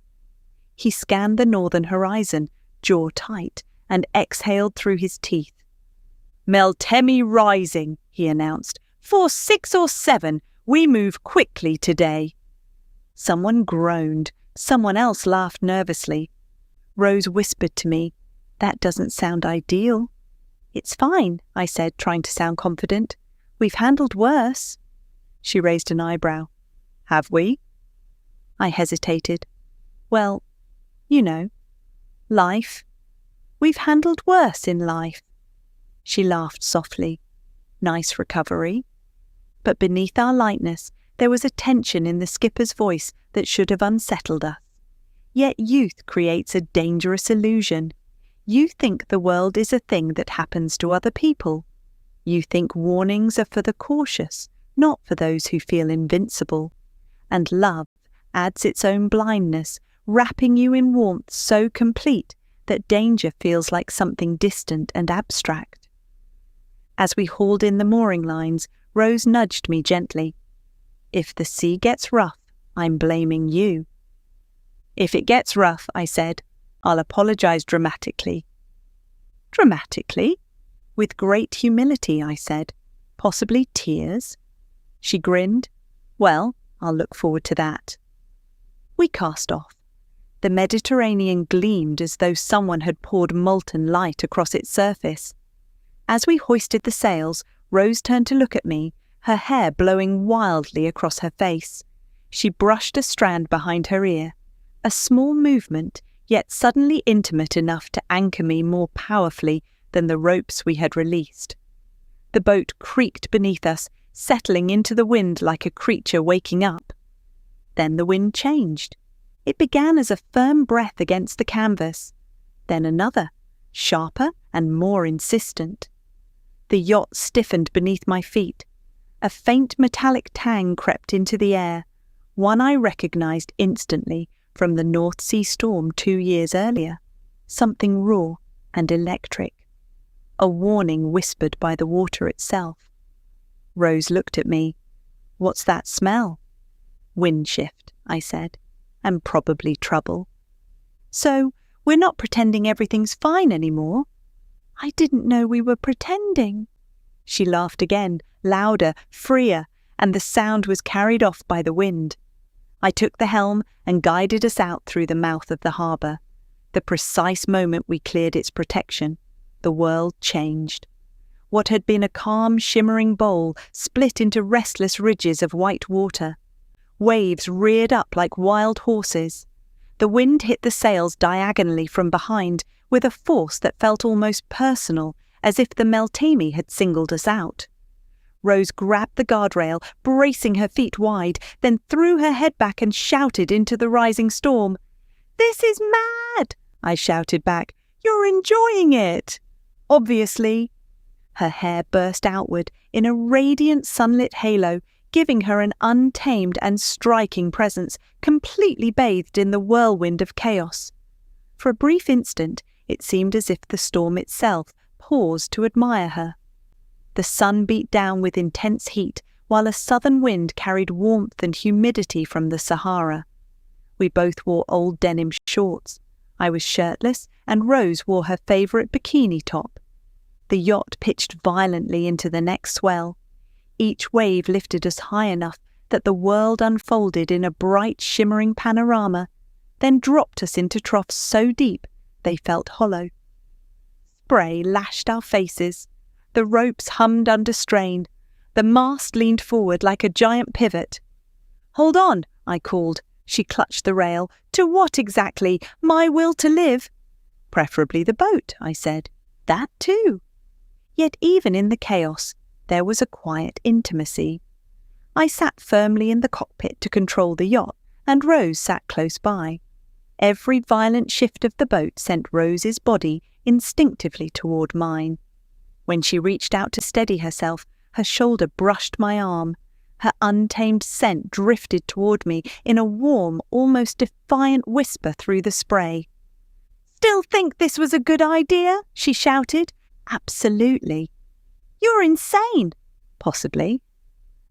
He scanned the northern horizon, jaw tight, and exhaled through his teeth. "Meltemi rising," he announced. "For 6 or 7, we move quickly today." Someone groaned. Someone else laughed nervously. Rose whispered to me, "That doesn't sound ideal." "It's fine," I said, trying to sound confident. "We've handled worse." She raised an eyebrow. "Have we?" I hesitated. "Well, you know, life. We've handled worse in life." She laughed softly. "Nice recovery." But beneath our lightness, there was a tension in the skipper's voice that should have unsettled us. Yet youth creates a dangerous illusion. You think the world is a thing that happens to other people. You think warnings are for the cautious, not for those who feel invincible. And love adds its own blindness, wrapping you in warmth so complete that danger feels like something distant and abstract. As we hauled in the mooring lines, Rose nudged me gently. "If the sea gets rough, I'm blaming you." "If it gets rough," I said, "I'll apologize dramatically." "Dramatically?" "With great humility," I said. "Possibly tears?" She grinned. "Well, I'll look forward to that." We cast off. The Mediterranean gleamed as though someone had poured molten light across its surface. As we hoisted the sails, Rose turned to look at me, her hair blowing wildly across her face. She brushed a strand behind her ear, a small movement, yet suddenly intimate enough to anchor me more powerfully than the ropes we had released. The boat creaked beneath us, settling into the wind like a creature waking up. Then the wind changed. It began as a firm breath against the canvas, then another, sharper and more insistent. The yacht stiffened beneath my feet. A faint metallic tang crept into the air, one I recognized instantly from the North Sea storm 2 years earlier, something raw and electric, a warning whispered by the water itself. Rose looked at me. "What's that smell?" "Wind shift," I said, "and probably trouble." "So, we're not pretending everything's fine anymore?" "I didn't know we were pretending." She laughed again, louder, freer, and the sound was carried off by the wind. I took the helm and guided us out through the mouth of the harbour. The precise moment we cleared its protection, the world changed. What had been a calm, shimmering bowl split into restless ridges of white water. Waves reared up like wild horses. The wind hit the sails diagonally from behind with a force that felt almost personal, as if the Meltemi had singled us out. Rose grabbed the guardrail, bracing her feet wide, then threw her head back and shouted into the rising storm. "This is mad!" I shouted back. "You're enjoying it!" "Obviously." Her hair burst outward in a radiant sunlit halo, giving her an untamed and striking presence, completely bathed in the whirlwind of chaos. For a brief instant, it seemed as if the storm itself paused to admire her. The sun beat down with intense heat, while a southern wind carried warmth and humidity from the Sahara. We both wore old denim shorts. I was shirtless, and Rose wore her favourite bikini top. The yacht pitched violently into the next swell. Each wave lifted us high enough that the world unfolded in a bright, shimmering panorama, then dropped us into troughs so deep they felt hollow. Spray lashed our faces. The ropes hummed under strain. The mast leaned forward like a giant pivot. "Hold on," I called. She clutched the rail. "To what exactly? My will to live?" "Preferably the boat," I said. "That too." Yet even in the chaos, there was a quiet intimacy. I sat firmly in the cockpit to control the yacht, and Rose sat close by. Every violent shift of the boat sent Rose's body instinctively toward mine. When she reached out to steady herself, her shoulder brushed my arm. Her untamed scent drifted toward me in a warm, almost defiant whisper through the spray. "Still think this was a good idea?" she shouted. "Absolutely." "You're insane." "Possibly."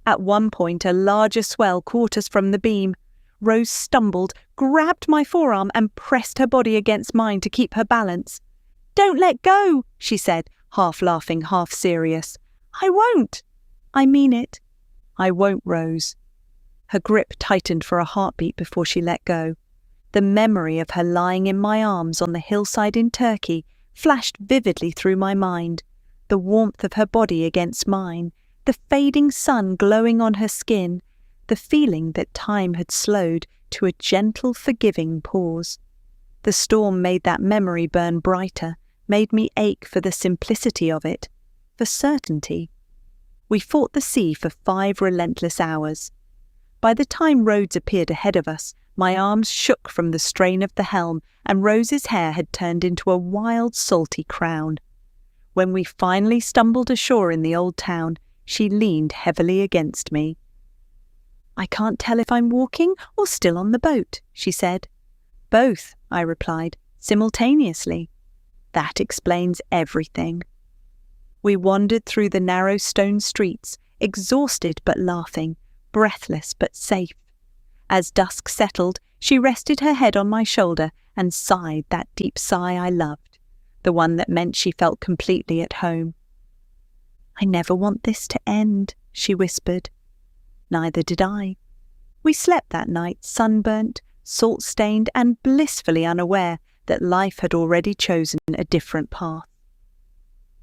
At one point, a larger swell caught us from the beam. Rose stumbled, grabbed my forearm and pressed her body against mine to keep her balance. "Don't let go," she said, half laughing, half serious. "I won't." "I mean it." "I won't, Rose." Her grip tightened for a heartbeat before she let go. The memory of her lying in my arms on the hillside in Turkey flashed vividly through my mind. The warmth of her body against mine, the fading sun glowing on her skin, the feeling that time had slowed to a gentle, forgiving pause. The storm made that memory burn brighter, made me ache for the simplicity of it, for certainty. We fought the sea for 5 relentless hours. By the time Rhodes appeared ahead of us, my arms shook from the strain of the helm, and Rose's hair had turned into a wild, salty crown. When we finally stumbled ashore in the old town, she leaned heavily against me. "I can't tell if I'm walking or still on the boat," she said. "Both," I replied, simultaneously. "That explains everything." We wandered through the narrow stone streets, exhausted but laughing, breathless but safe. As dusk settled, she rested her head on my shoulder and sighed that deep sigh I loved, the one that meant she felt completely at home. "I never want this to end," she whispered. Neither did I. We slept that night, sunburnt, salt-stained, and blissfully unaware that life had already chosen a different path.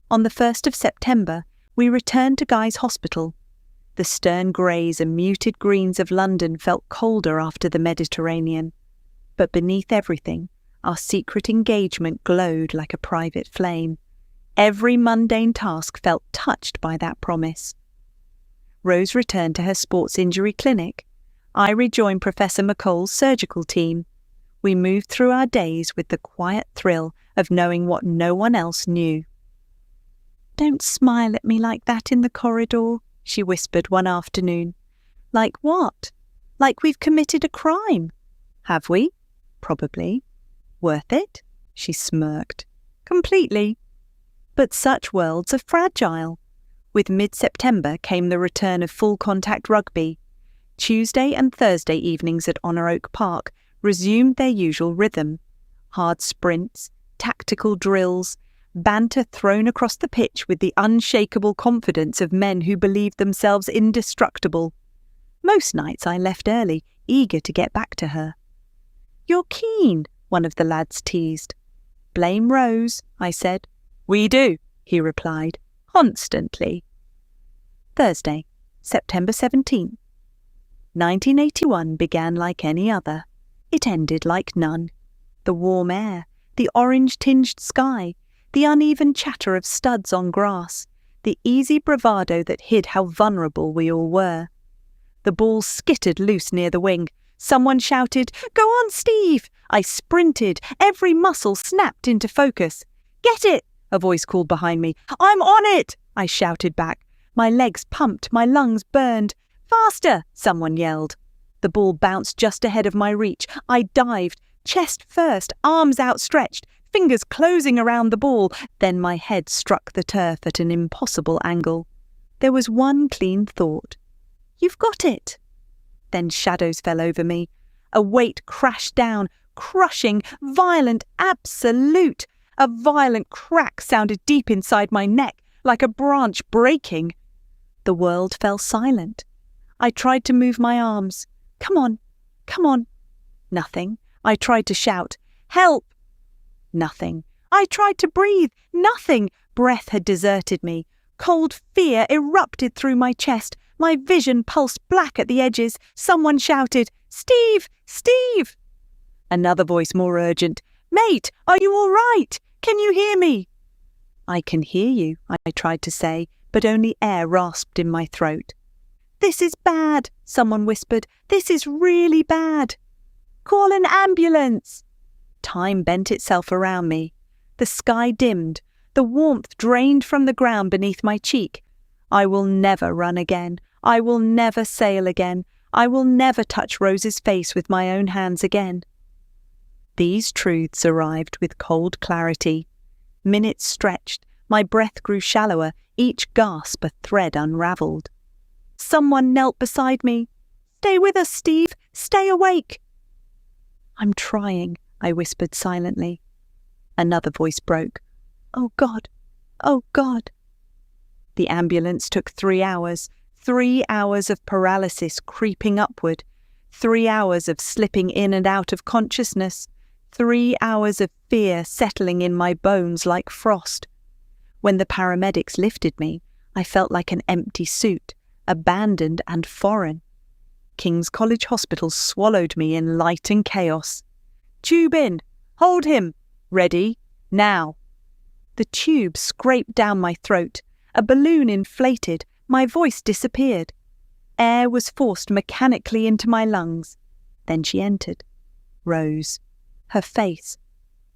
On the 1st of September, we returned to Guy's Hospital. The stern greys and muted greens of London felt colder after the Mediterranean. But beneath everything, our secret engagement glowed like a private flame. Every mundane task felt touched by that promise. Rose returned to her sports injury clinic. I rejoined Professor McColl's surgical team. We moved through our days with the quiet thrill of knowing what no one else knew. "Don't smile at me like that in the corridor," she whispered one afternoon. "Like what?" "Like we've committed a crime." "Have we?" "Probably." "Worth it?" She smirked. "Completely." But such worlds are fragile. With mid-September came the return of full-contact rugby. Tuesday and Thursday evenings at Honor Oak Park resumed their usual rhythm. Hard sprints, tactical drills, banter thrown across the pitch with the unshakable confidence of men who believed themselves indestructible. Most nights I left early, eager to get back to her. "You're keen," one of the lads teased. "Blame Rose," I said. "We do," he replied, "constantly." Thursday, September 17th. 1981 began like any other. It ended like none. The warm air, the orange-tinged sky, the uneven chatter of studs on grass, the easy bravado that hid how vulnerable we all were. The ball skittered loose near the wing. Someone shouted, "Go on, Steve!" I sprinted. Every muscle snapped into focus. "Get it!" a voice called behind me. "I'm on it!" I shouted back. My legs pumped, my lungs burned. "Faster!" someone yelled. The ball bounced just ahead of my reach. I dived, chest first, arms outstretched, fingers closing around the ball. Then my head struck the turf at an impossible angle. There was one clean thought. "You've got it." Then shadows fell over me. A weight crashed down, crushing, violent, absolute. A violent crack sounded deep inside my neck, like a branch breaking. The world fell silent. I tried to move my arms. "Come on, come on." Nothing. I tried to shout, "Help!" Nothing. I tried to breathe. Nothing. Breath had deserted me. Cold fear erupted through my chest. My vision pulsed black at the edges. Someone shouted, "Steve! Steve!" Another voice more urgent, "Mate, are you all right? Can you hear me?" "I can hear you," I tried to say, but only air rasped in my throat. "This is bad," someone whispered. "This is really bad." "Call an ambulance." Time bent itself around me. The sky dimmed. The warmth drained from the ground beneath my cheek. I will never run again. I will never sail again. I will never touch Rose's face with my own hands again. These truths arrived with cold clarity. Minutes stretched. My breath grew shallower, each gasp a thread unravelled. Someone knelt beside me. Stay with us, Steve! Stay awake! I'm trying, I whispered silently. Another voice broke. Oh God! Oh God! The ambulance took 3 hours. 3 hours of paralysis creeping upward. 3 hours of slipping in and out of consciousness. 3 hours of fear settling in my bones like frost. When the paramedics lifted me, I felt like an empty suit, abandoned and foreign. King's College Hospital swallowed me in light and chaos. Tube in! Hold him! Ready? Now! The tube scraped down my throat. A balloon inflated. My voice disappeared. Air was forced mechanically into my lungs. Then she entered. Rose. Her face,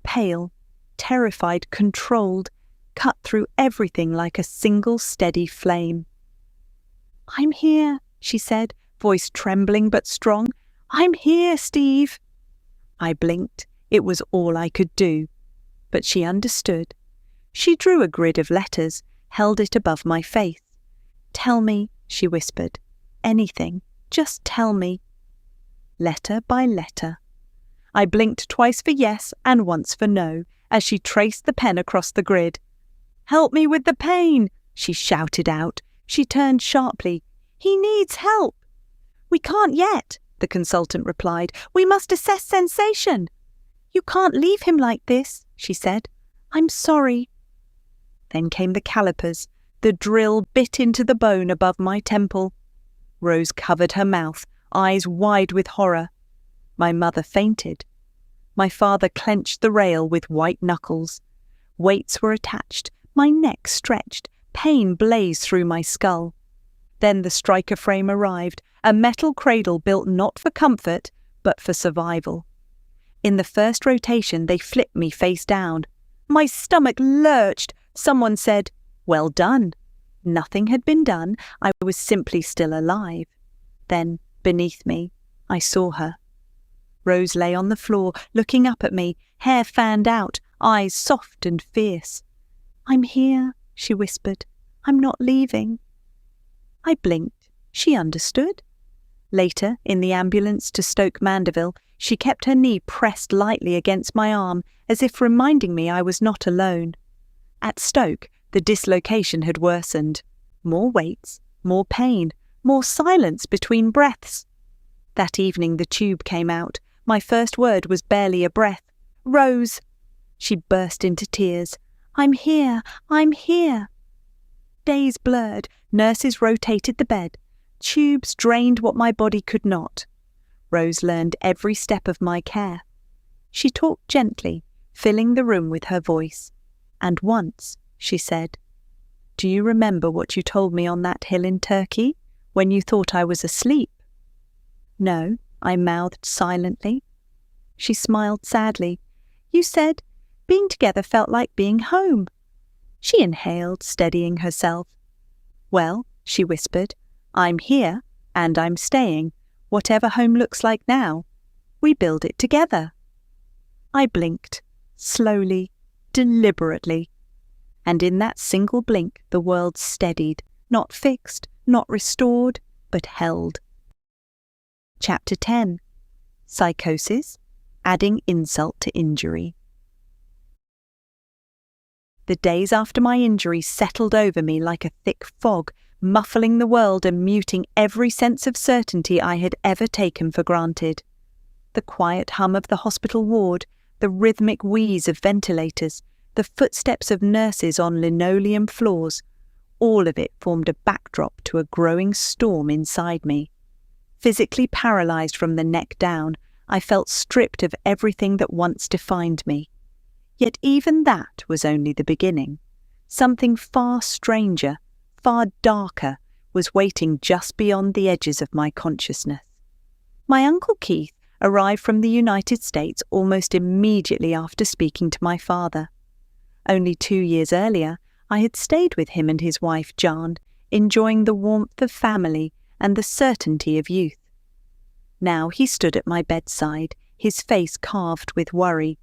pale, terrified, controlled, cut through everything like a single steady flame. I'm here, she said, voice trembling but strong. I'm here, Steve. I blinked. It was all I could do. But she understood. She drew a grid of letters, held it above my face. Tell me, she whispered. Anything. Just tell me. Letter by letter. I blinked twice for yes and once for no as she traced the pen across the grid. Help me with the pain, she shouted out. She turned sharply. He needs help. We can't yet, the consultant replied. We must assess sensation. You can't leave him like this, she said. I'm sorry. Then came the calipers. The drill bit into the bone above my temple. Rose covered her mouth, eyes wide with horror. My mother fainted. My father clenched the rail with white knuckles. Weights were attached, my neck stretched, pain blazed through my skull. Then the striker frame arrived, a metal cradle built not for comfort, but for survival. In the first rotation, they flipped me face down. My stomach lurched. Someone said, "Well done." Nothing had been done. I was simply still alive. Then, beneath me, I saw her. Rose lay on the floor, looking up at me, hair fanned out, eyes soft and fierce. I'm here, she whispered. I'm not leaving. I blinked. She understood. Later, in the ambulance to Stoke Mandeville, she kept her knee pressed lightly against my arm, as if reminding me I was not alone. At Stoke, the dislocation had worsened. More weights, more pain, more silence between breaths. That evening the tube came out. My first word was barely a breath. Rose! She burst into tears. I'm here! I'm here! Days blurred. Nurses rotated the bed. Tubes drained what my body could not. Rose learned every step of my care. She talked gently, filling the room with her voice. And once, she said, Do you remember what you told me on that hill in Turkey, when you thought I was asleep? No, I mouthed silently. She smiled sadly. You said, being together felt like being home. She inhaled, steadying herself. Well, she whispered, I'm here, and I'm staying, whatever home looks like now. We build it together. I blinked, slowly, deliberately. And in that single blink the world steadied, not fixed, not restored, but held. Chapter 10. Psychosis, Adding Insult to Injury. The days after my injury settled over me like a thick fog, muffling the world and muting every sense of certainty I had ever taken for granted. The quiet hum of the hospital ward, the rhythmic wheeze of ventilators, the footsteps of nurses on linoleum floors, all of it formed a backdrop to a growing storm inside me. Physically paralysed from the neck down, I felt stripped of everything that once defined me. Yet even that was only the beginning. Something far stranger, far darker, was waiting just beyond the edges of my consciousness. My Uncle Keith arrived from the United States almost immediately after speaking to my father. Only 2 years earlier, I had stayed with him and his wife, Jan, enjoying the warmth of family and the certainty of youth. Now he stood at my bedside, his face carved with worry.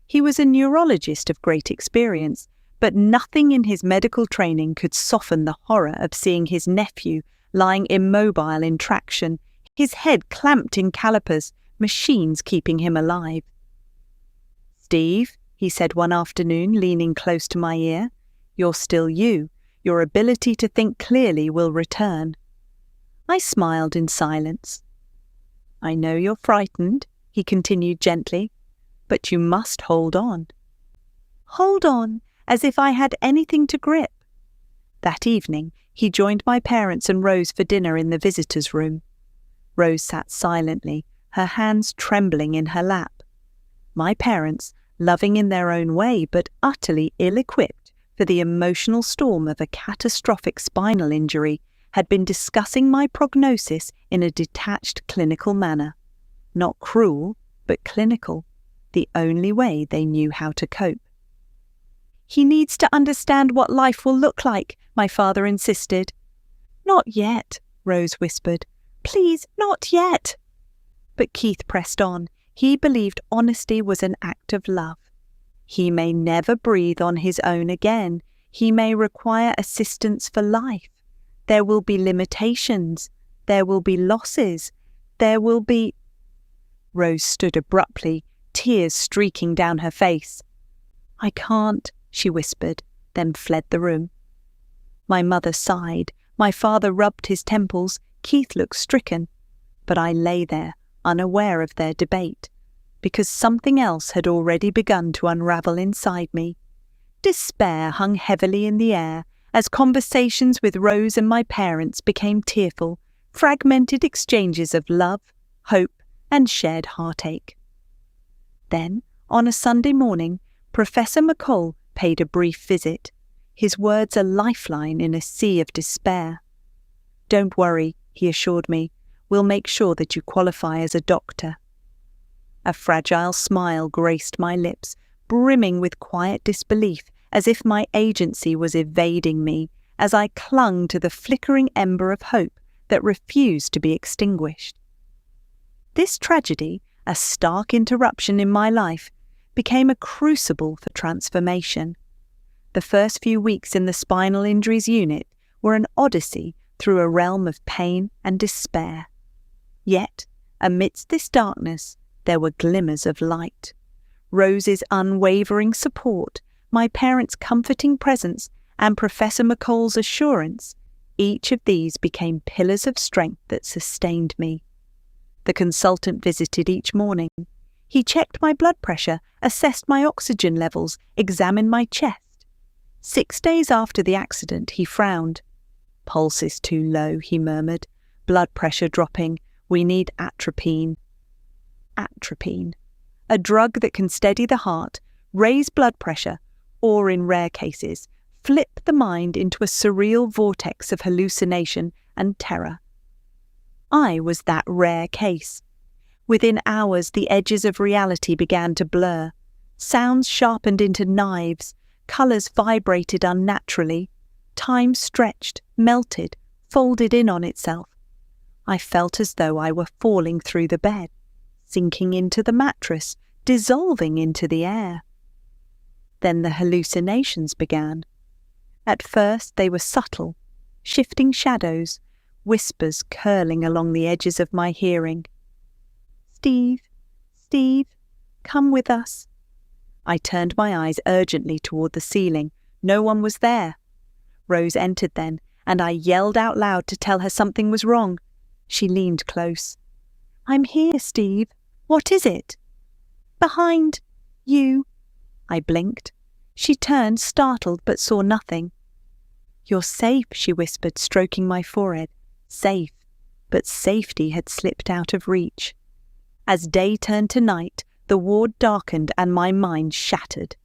He was a neurologist of great experience, but nothing in his medical training could soften the horror of seeing his nephew lying immobile in traction, his head clamped in calipers, machines keeping him alive. "Steve," he said one afternoon, leaning close to my ear, "you're still you. Your ability to think clearly will return." I smiled in silence. "I know you're frightened," he continued gently, "but you must hold on." Hold on, as if I had anything to grip. That evening, he joined my parents and Rose for dinner in the visitors' room. Rose sat silently, her hands trembling in her lap. My parents, loving in their own way but utterly ill-equipped for the emotional storm of a catastrophic spinal injury, had been discussing my prognosis in a detached clinical manner. Not cruel, but clinical, the only way they knew how to cope. "He needs to understand what life will look like," my father insisted. "Not yet," Rose whispered. "Please, not yet." But Keith pressed on. He believed honesty was an act of love. He may never breathe on his own again. He may require assistance for life. There will be limitations. There will be losses. There will be... Rose stood abruptly, tears streaking down her face. "I can't," she whispered, then fled the room. My mother sighed. My father rubbed his temples. Keith looked stricken. But I lay there, unaware of their debate, because something else had already begun to unravel inside me. Despair hung heavily in the air as conversations with Rose and my parents became tearful, fragmented exchanges of love, hope, and shared heartache. Then, on a Sunday morning, Professor McColl paid a brief visit, his words a lifeline in a sea of despair. "Don't worry," he assured me. "We'll make sure that you qualify as a doctor." A fragile smile graced my lips, brimming with quiet disbelief, as if my agency was evading me, as I clung to the flickering ember of hope that refused to be extinguished. This tragedy, a stark interruption in my life, became a crucible for transformation. The first few weeks in the spinal injuries unit were an odyssey through a realm of pain and despair. Yet, amidst this darkness, there were glimmers of light. Rose's unwavering support, my parents' comforting presence, and Professor McColl's assurance, each of these became pillars of strength that sustained me. The consultant visited each morning. He checked my blood pressure, assessed my oxygen levels, examined my chest. 6 days after the accident, he frowned. "Pulse is too low," he murmured. "Blood pressure dropping. We need atropine." Atropine, a drug that can steady the heart, raise blood pressure, or in rare cases, flip the mind into a surreal vortex of hallucination and terror. I was that rare case. Within hours, the edges of reality began to blur. Sounds sharpened into knives, colours vibrated unnaturally, time stretched, melted, folded in on itself. I felt as though I were falling through the bed, sinking into the mattress, dissolving into the air. Then the hallucinations began. At first they were subtle, shifting shadows, whispers curling along the edges of my hearing. "Steve, Steve, come with us." I turned my eyes urgently toward the ceiling. No one was there. Rose entered then, and I yelled out loud to tell her something was wrong. She leaned close. "I'm here, Steve. What is it?" "Behind you." I blinked. She turned, startled, but saw nothing. "You're safe," she whispered, stroking my forehead. Safe, but safety had slipped out of reach. As day turned to night, the ward darkened and my mind shattered.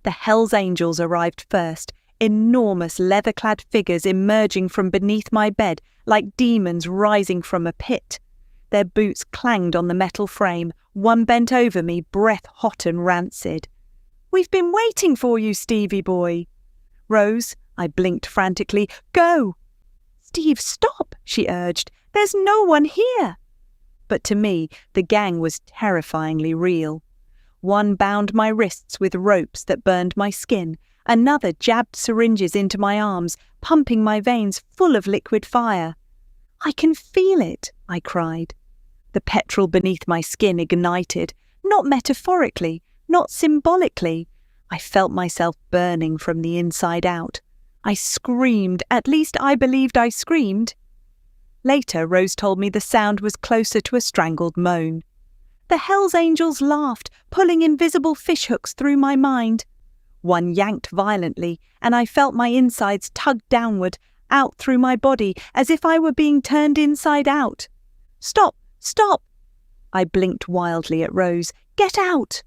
The Hells Angels arrived first, enormous leather-clad figures emerging from beneath my bed like demons rising from a pit. Their boots clanged on the metal frame. One bent over me, breath hot and rancid. "We've been waiting for you, Stevie boy." "Rose," I blinked frantically. "Go!" "Steve, stop," she urged. "There's no one here." But to me, the gang was terrifyingly real. One bound my wrists with ropes that burned my skin. Another jabbed syringes into my arms, pumping my veins full of liquid fire. "I can feel it," I cried. The petrol beneath my skin ignited, not metaphorically, not symbolically. I felt myself burning from the inside out. I screamed, at least I believed I screamed. Later, Rose told me the sound was closer to a strangled moan. The Hells Angels laughed, pulling invisible fishhooks through my mind. One yanked violently, and I felt my insides tugged downward, out through my body, as if I were being turned inside out. "Stop! Stop!" I blinked wildly at Rose. "Get out!"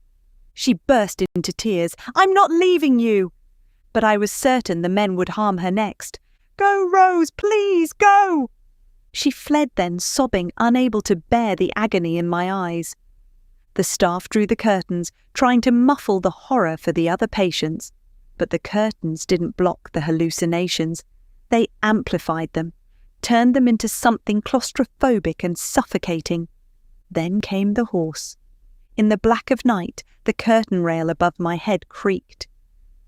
She burst into tears. "I'm not leaving you!" But I was certain the men would harm her next. "Go, Rose, please, go!" She fled then, sobbing, unable to bear the agony in my eyes. The staff drew the curtains, trying to muffle the horror for the other patients. But the curtains didn't block the hallucinations. They amplified them, turned them into something claustrophobic and suffocating. Then came the horse. In the black of night, the curtain rail above my head creaked.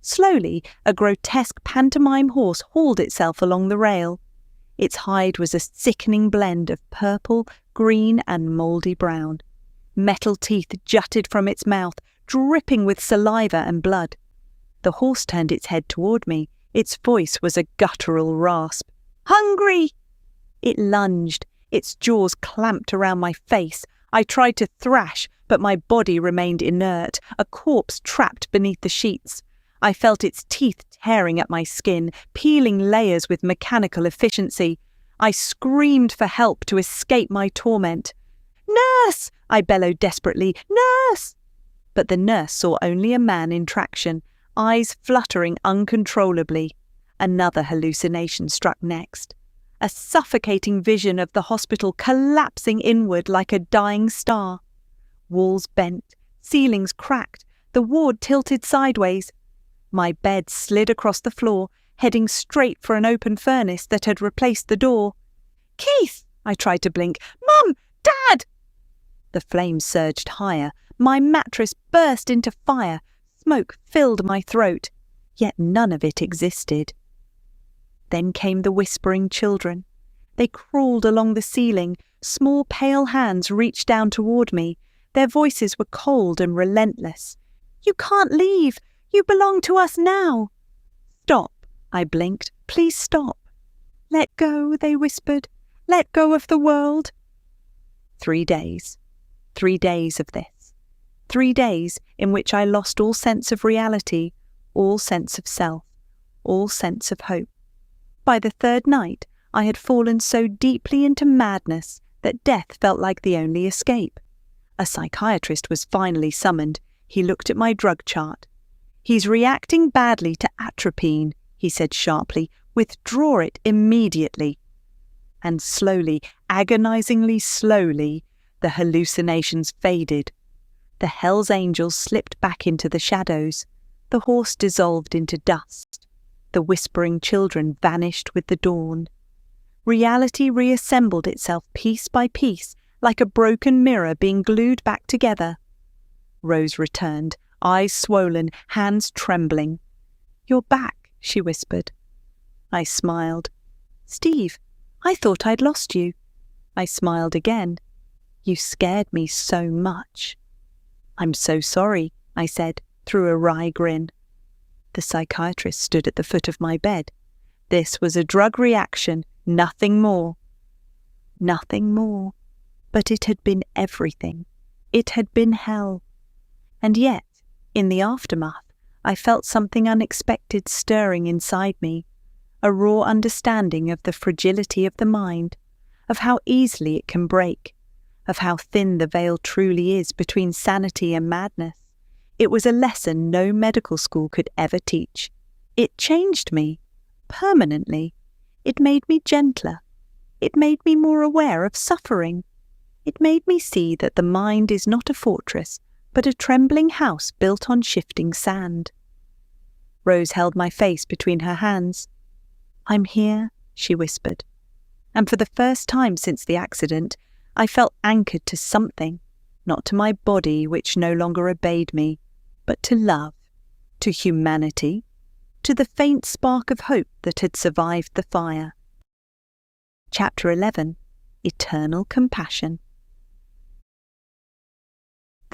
Slowly, a grotesque pantomime horse hauled itself along the rail. Its hide was a sickening blend of purple, green, and mouldy brown. Metal teeth jutted from its mouth, dripping with saliva and blood. The horse turned its head toward me. Its voice was a guttural rasp. "Hungry!" It lunged. Its jaws clamped around my face. I tried to thrash, but my body remained inert, a corpse trapped beneath the sheets. I felt its teeth tearing at my skin, peeling layers with mechanical efficiency. I screamed for help to escape my torment. "Nurse!" I bellowed desperately. "Nurse!" But the nurse saw only a man in traction, eyes fluttering uncontrollably. Another hallucination struck next. A suffocating vision of the hospital collapsing inward like a dying star. Walls bent, ceilings cracked, the ward tilted sideways. My bed slid across the floor, heading straight for an open furnace that had replaced the door. "Keith!" I tried to blink. "Mum! Dad!" The flames surged higher. My mattress burst into fire. Smoke filled my throat. Yet none of it existed. Then came the whispering children. They crawled along the ceiling. Small pale hands reached down toward me. Their voices were cold and relentless. "You can't leave! You belong to us now!" "Stop!" I blinked. "Please stop!" "Let go," they whispered. "Let go of the world." 3 days. 3 days of this. 3 days in which I lost all sense of reality, all sense of self, all sense of hope. By the third night, I had fallen so deeply into madness that death felt like the only escape. A psychiatrist was finally summoned. He looked at my drug chart. "He's reacting badly to atropine," he said sharply. "Withdraw it immediately." And slowly, agonizingly slowly, the hallucinations faded. The Hells Angels slipped back into the shadows. The horse dissolved into dust. The whispering children vanished with the dawn. Reality reassembled itself piece by piece, like a broken mirror being glued back together. Rose returned, eyes swollen, hands trembling. "You're back," she whispered. I smiled. "Steve, I thought I'd lost you." I smiled again. "You scared me so much." "I'm so sorry," I said, through a wry grin. The psychiatrist stood at the foot of my bed. This was a drug reaction, nothing more. Nothing more. But it had been everything. It had been hell. And yet, in the aftermath, I felt something unexpected stirring inside me, a raw understanding of the fragility of the mind, of how easily it can break, of how thin the veil truly is between sanity and madness. It was a lesson no medical school could ever teach. It changed me, permanently. It made me gentler. It made me more aware of suffering. It made me see that the mind is not a fortress, but a trembling house built on shifting sand. Rose held my face between her hands. "I'm here," she whispered. And for the first time since the accident, I felt anchored to something, not to my body, which no longer obeyed me, but to love, to humanity, to the faint spark of hope that had survived the fire. Chapter 11. Eternal Compassion.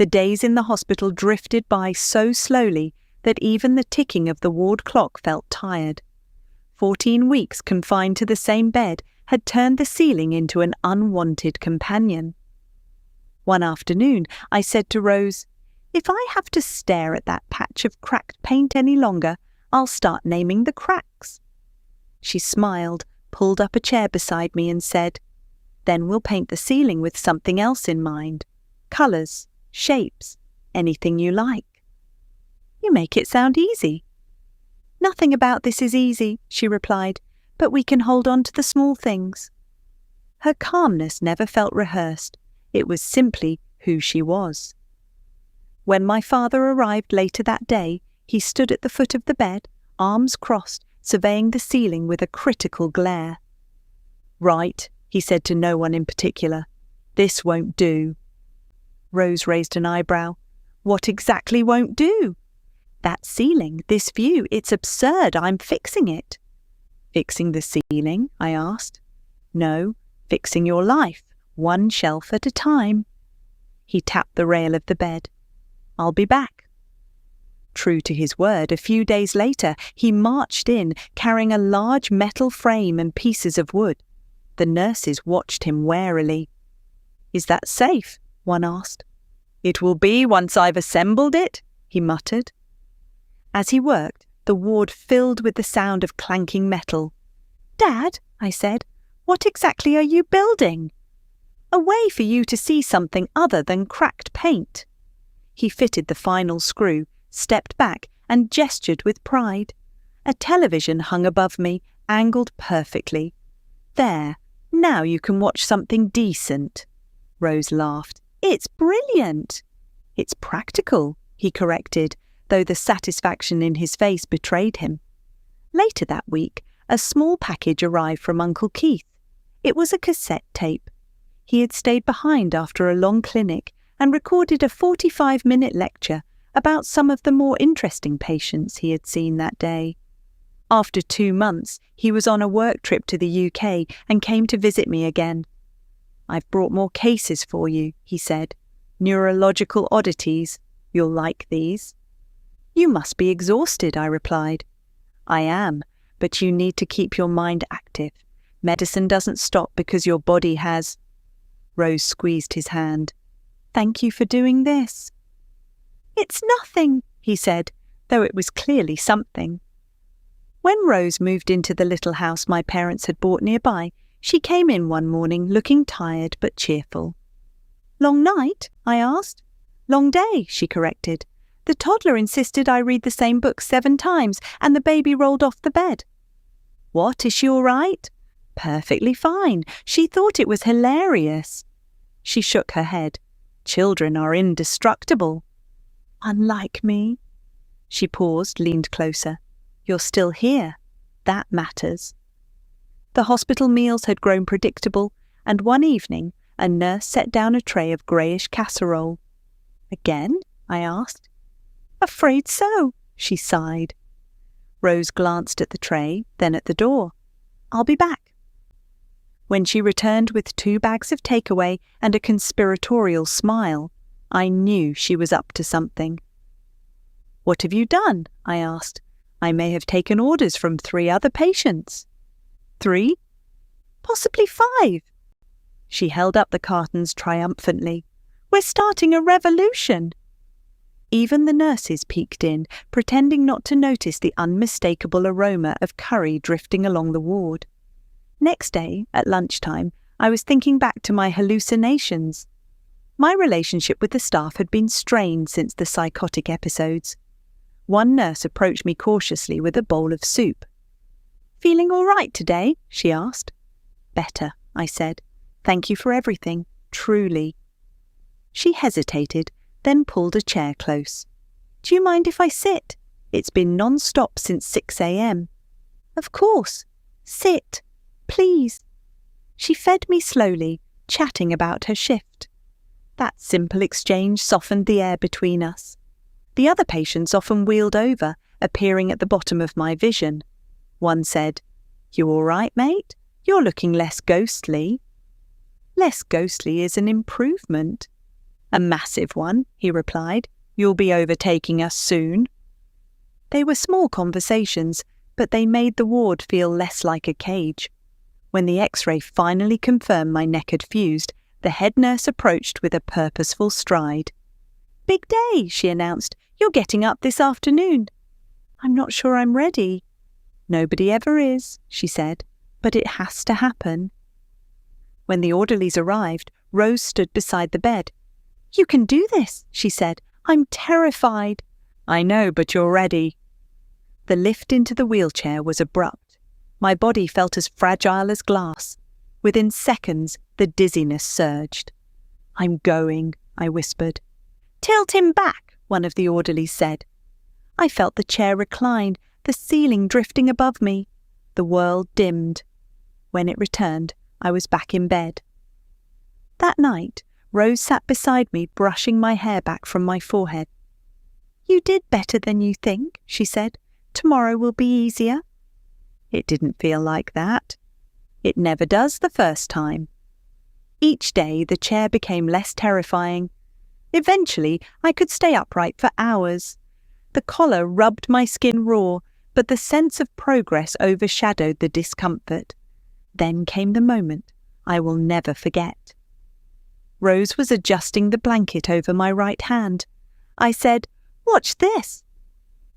The days in the hospital drifted by so slowly that even the ticking of the ward clock felt tired. 14 weeks confined to the same bed had turned the ceiling into an unwanted companion. One afternoon, I said to Rose, "If I have to stare at that patch of cracked paint any longer, I'll start naming the cracks." She smiled, pulled up a chair beside me and said, "Then we'll paint the ceiling with something else in mind. Colours, shapes, anything you like." "You make it sound easy." "Nothing about this is easy," she replied, "but we can hold on to the small things." Her calmness never felt rehearsed. It was simply who she was. When my father arrived later that day, he stood at the foot of the bed, arms crossed, surveying the ceiling with a critical glare. "Right," he said to no one in particular. "This won't do." Rose raised an eyebrow. "What exactly won't do?" "That ceiling, this view, it's absurd. I'm fixing it." "Fixing the ceiling?" I asked. "No, fixing your life, one shelf at a time." He tapped the rail of the bed. "I'll be back." True to his word, a few days later, he marched in, carrying a large metal frame and pieces of wood. The nurses watched him warily. "Is that safe?" one asked. "It will be once I've assembled it," he muttered. As he worked, the ward filled with the sound of clanking metal. "Dad," I said, "what exactly are you building?" "A way for you to see something other than cracked paint." He fitted the final screw, stepped back, and gestured with pride. A television hung above me, angled perfectly. "There, now you can watch something decent." Rose laughed. "It's brilliant." "It's practical," he corrected, though the satisfaction in his face betrayed him. Later that week, a small package arrived from Uncle Keith. It was a cassette tape. He had stayed behind after a long clinic and recorded a 45-minute lecture about some of the more interesting patients he had seen that day. After 2 months, he was on a work trip to the UK and came to visit me again. "I've brought more cases for you," he said. "Neurological oddities. You'll like these." "You must be exhausted," I replied. "I am, but you need to keep your mind active. Medicine doesn't stop because your body has—" Rose squeezed his hand. "Thank you for doing this." "It's nothing," he said, though it was clearly something. When Rose moved into the little house my parents had bought nearby, she came in one morning looking tired but cheerful. "Long night?" I asked. "Long day," she corrected. "The toddler insisted I read the same book 7 times, and the baby rolled off the bed." "What, is she all right?" "Perfectly fine. She thought it was hilarious." She shook her head. "Children are indestructible." "Unlike me." She paused, leaned closer. "You're still here. That matters." The hospital meals had grown predictable, and one evening a nurse set down a tray of greyish casserole. "Again?" I asked. "Afraid so," she sighed. Rose glanced at the tray, then at the door. "I'll be back." When she returned with 2 bags of takeaway and a conspiratorial smile, I knew she was up to something. "What have you done?" I asked. "I may have taken orders from 3 other patients." 3? "Possibly 5. She held up the cartons triumphantly. "We're starting a revolution." Even the nurses peeked in, pretending not to notice the unmistakable aroma of curry drifting along the ward. Next day, at lunchtime, I was thinking back to my hallucinations. My relationship with the staff had been strained since the psychotic episodes. One nurse approached me cautiously with a bowl of soup. "Feeling all right today?" she asked. "Better," I said. "Thank you for everything, truly." She hesitated, then pulled a chair close. "Do you mind if I sit? It's been non-stop since 6 a.m. "Of course. Sit. Please." She fed me slowly, chatting about her shift. That simple exchange softened the air between us. The other patients often wheeled over, appearing at the bottom of my vision. One said, "You all right, mate? You're looking less ghostly." Less ghostly is an improvement. "A massive one," he replied. "You'll be overtaking us soon." They were small conversations, but they made the ward feel less like a cage. When the X-ray finally confirmed my neck had fused, the head nurse approached with a purposeful stride. "Big day," she announced. "You're getting up this afternoon." "I'm not sure I'm ready." "Nobody ever is," she said, "but it has to happen." When the orderlies arrived, Rose stood beside the bed. "You can do this," she said. "I'm terrified." "I know, but you're ready." The lift into the wheelchair was abrupt. My body felt as fragile as glass. Within seconds, the dizziness surged. "I'm going," I whispered. "Tilt him back," one of the orderlies said. I felt the chair recline, the ceiling drifting above me. The world dimmed. When it returned, I was back in bed. That night, Rose sat beside me, brushing my hair back from my forehead. "You did better than you think," she said. "Tomorrow will be easier." It didn't feel like that. It never does the first time. Each day, the chair became less terrifying. Eventually, I could stay upright for hours. The collar rubbed my skin raw, but the sense of progress overshadowed the discomfort. Then came the moment I will never forget. Rose was adjusting the blanket over my right hand. I said, "Watch this."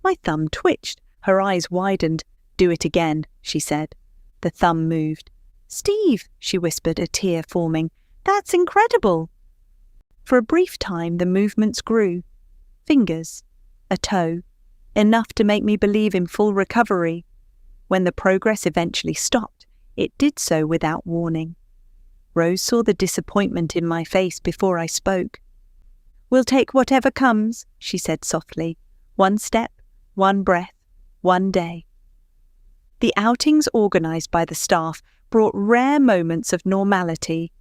My thumb twitched, her eyes widened. "Do it again," she said. The thumb moved. "Steve," she whispered, a tear forming. "That's incredible." For a brief time the movements grew. Fingers, a toe, enough to make me believe in full recovery. When the progress eventually stopped, it did so without warning. Rose saw the disappointment in my face before I spoke. "We'll take whatever comes," she said softly. "One step, one breath, one day." The outings organised by the staff brought rare moments of normality.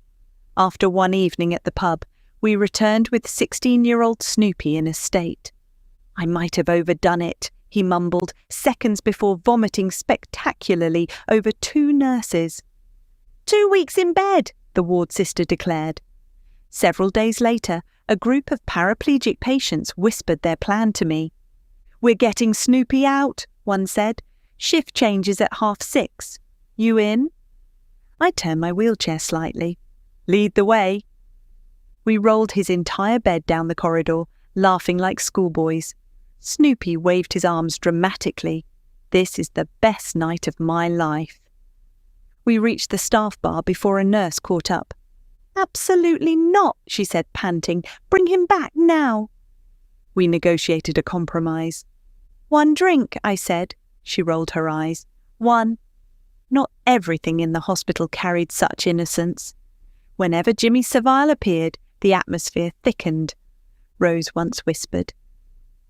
After one evening at the pub, we returned with 16-year-old Snoopy in a state. "I might have overdone it," he mumbled, seconds before vomiting spectacularly over 2 nurses. 2 weeks in bed," the ward sister declared. Several days later, a group of paraplegic patients whispered their plan to me. "We're getting Snoopy out," one said. "Shift changes at 6:30. You in?" I turned my wheelchair slightly. "Lead the way." We rolled his entire bed down the corridor, laughing like schoolboys. Snoopy waved his arms dramatically. "This is the best night of my life." We reached the staff bar before a nurse caught up. "Absolutely not," she said, panting. "Bring him back now." We negotiated a compromise. "1 drink," I said. She rolled her eyes. "1." Not everything in the hospital carried such innocence. Whenever Jimmy Savile appeared, the atmosphere thickened. Rose once whispered,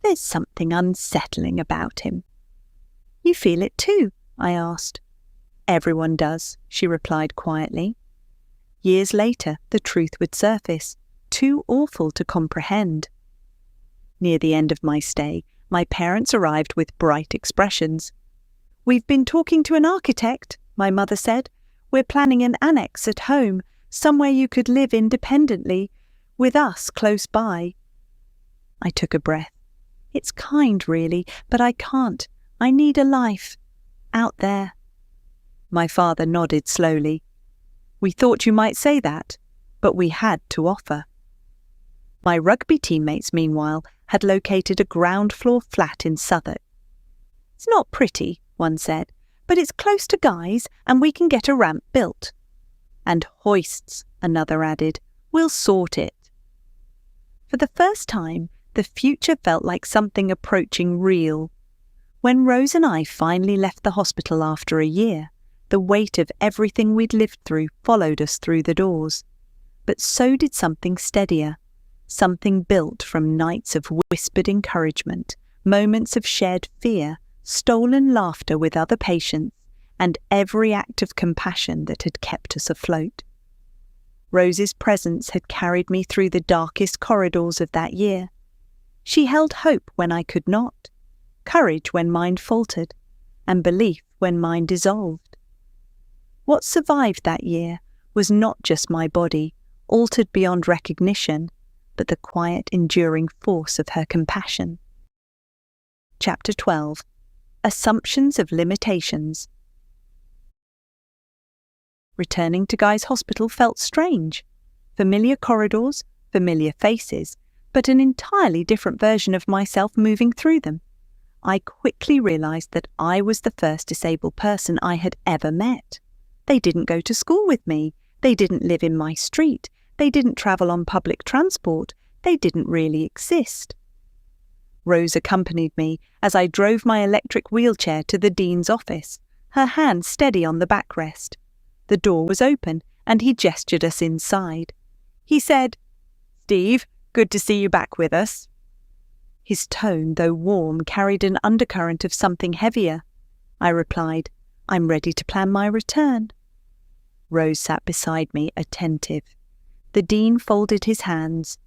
"There's something unsettling about him." "You feel it too?" I asked. "Everyone does," she replied quietly. Years later, the truth would surface, too awful to comprehend. Near the end of my stay, my parents arrived with bright expressions. "We've been talking to an architect," my mother said. "We're planning an annex at home, somewhere you could live independently, with us close by." I took a breath. It's kind, really, but I can't. I need a life. Out there. My father nodded slowly. "We thought you might say that, but we had to offer." My rugby teammates, meanwhile, had located a ground-floor flat in Southwark. "It's not pretty," one said, "but it's close to Guy's and we can get a ramp built." "And hoists," another added. "We'll sort it." For the first time, the future felt like something approaching real. When Rose and I finally left the hospital after a year, the weight of everything we'd lived through followed us through the doors. But so did something steadier, something built from nights of whispered encouragement, moments of shared fear, stolen laughter with other patients, and every act of compassion that had kept us afloat. Rose's presence had carried me through the darkest corridors of that year. She held hope when I could not, courage when mine faltered, and belief when mine dissolved. What survived that year was not just my body, altered beyond recognition, but the quiet, enduring force of her compassion. Chapter 12. Assumptions of Limitations. Returning to Guy's Hospital felt strange. Familiar corridors, familiar faces, but an entirely different version of myself moving through them. I quickly realised that I was the first disabled person I had ever met. They didn't go to school with me. They didn't live in my street. They didn't travel on public transport. They didn't really exist. Rose accompanied me as I drove my electric wheelchair to the Dean's office, her hand steady on the backrest. The door was open, and he gestured us inside. He said, "Steve, good to see you back with us." His tone, though warm, carried an undercurrent of something heavier. I replied, "I'm ready to plan my return." Rose sat beside me, attentive. The Dean folded his hands.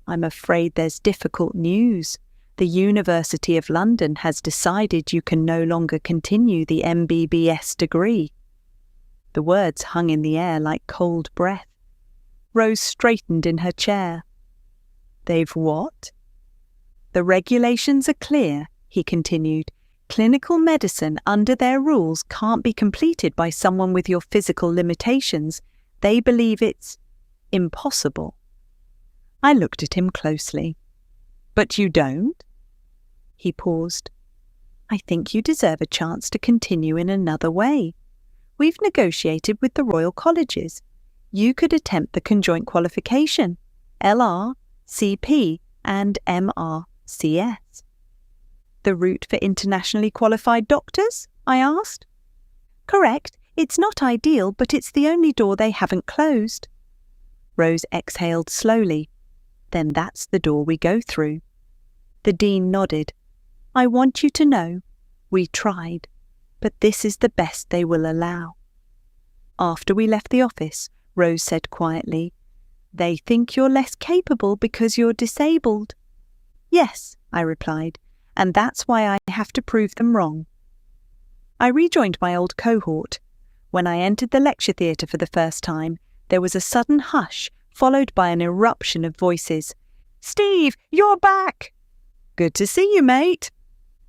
"I'm afraid there's difficult news. The University of London has decided you can no longer continue the MBBS degree." The words hung in the air like cold breath. Rose straightened in her chair. "They've what?" "The regulations are clear," he continued. "Clinical medicine under their rules can't be completed by someone with your physical limitations. They believe it's impossible." I looked at him closely. "But you don't?" He paused. "I think you deserve a chance to continue in another way. We've negotiated with the Royal Colleges. You could attempt the conjoint qualification, LR, CP, and MRCS. "The route for internationally qualified doctors?" I asked. "Correct. It's not ideal, but it's the only door they haven't closed." Rose exhaled slowly. "Then that's the door we go through." The Dean nodded. "I want you to know, we tried, but this is the best they will allow." After we left the office, Rose said quietly, "They think you're less capable because you're disabled." "Yes," I replied, "and that's why I have to prove them wrong." I rejoined my old cohort. When I entered the lecture theatre for the first time, there was a sudden hush, followed by an eruption of voices. "Steve, you're back!" "Good to see you, mate."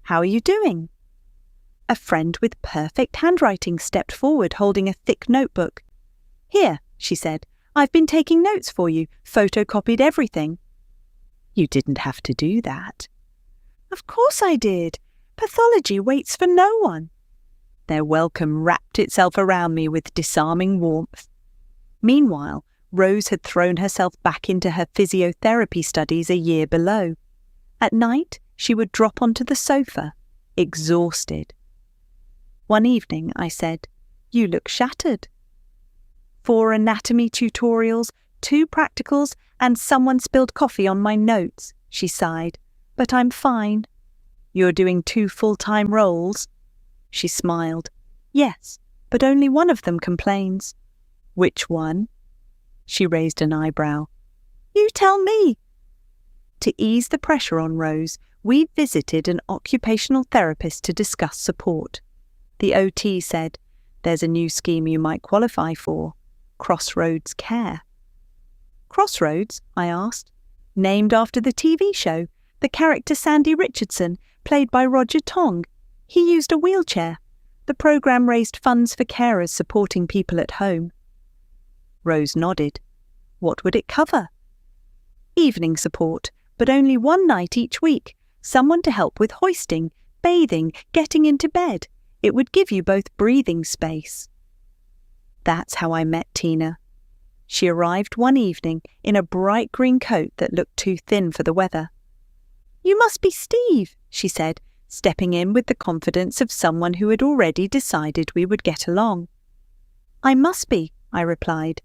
"How are you doing?" A friend with perfect handwriting stepped forward holding a thick notebook. "Here," she said, "I've been taking notes for you, photocopied everything." "You didn't have to do that." "Of course I did. Pathology waits for no one." Their welcome wrapped itself around me with disarming warmth. Meanwhile, Rose had thrown herself back into her physiotherapy studies a year below. At night, she would drop onto the sofa, exhausted. One evening, I said, "You look shattered." 4 anatomy tutorials, 2 practicals, and someone spilled coffee on my notes, she sighed. "But I'm fine." "You're doing 2 full-time roles?" She smiled. "Yes, but only one of them complains." "Which one?" She raised an eyebrow. "You tell me." To ease the pressure on Rose, we visited an occupational therapist to discuss support. The OT said, "There's a new scheme you might qualify for, Crossroads Care." "Crossroads?" I asked. "Named after the TV show, the character Sandy Richardson, played by Roger Tong. He used a wheelchair. The programme raised funds for carers supporting people at home." Rose nodded. "What would it cover?" "Evening support, but only one night each week. Someone to help with hoisting, bathing, getting into bed. It would give you both breathing space." That's how I met Tina. She arrived one evening in a bright green coat that looked too thin for the weather. "You must be Steve," she said, stepping in with the confidence of someone who had already decided we would get along. "I must be," I replied.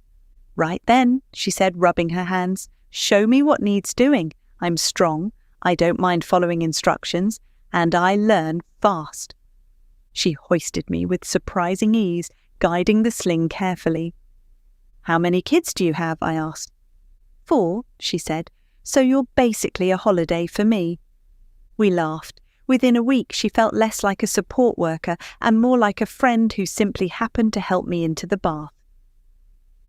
"Right then," she said, rubbing her hands. "Show me what needs doing. I'm strong, I don't mind following instructions, and I learn fast." She hoisted me with surprising ease, guiding the sling carefully. "How many kids do you have?" I asked. 4, she said, "so you're basically a holiday for me." We laughed. Within a week, she felt less like a support worker and more like a friend who simply happened to help me into the bath.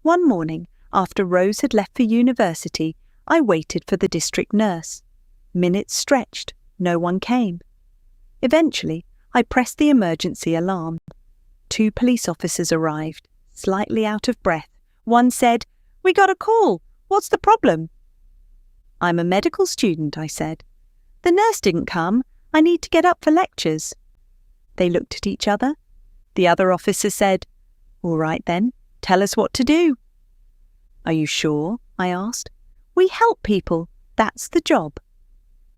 One morning, after Rose had left for university, I waited for the district nurse. Minutes stretched. No one came. Eventually, I pressed the emergency alarm. 2 police officers arrived, slightly out of breath. One said, "We got a call. What's the problem?" "I'm a medical student," I said. "The nurse didn't come. I need to get up for lectures." They looked at each other. The other officer said, "All right then, tell us what to do." "Are you sure?" I asked. "We help people. That's the job."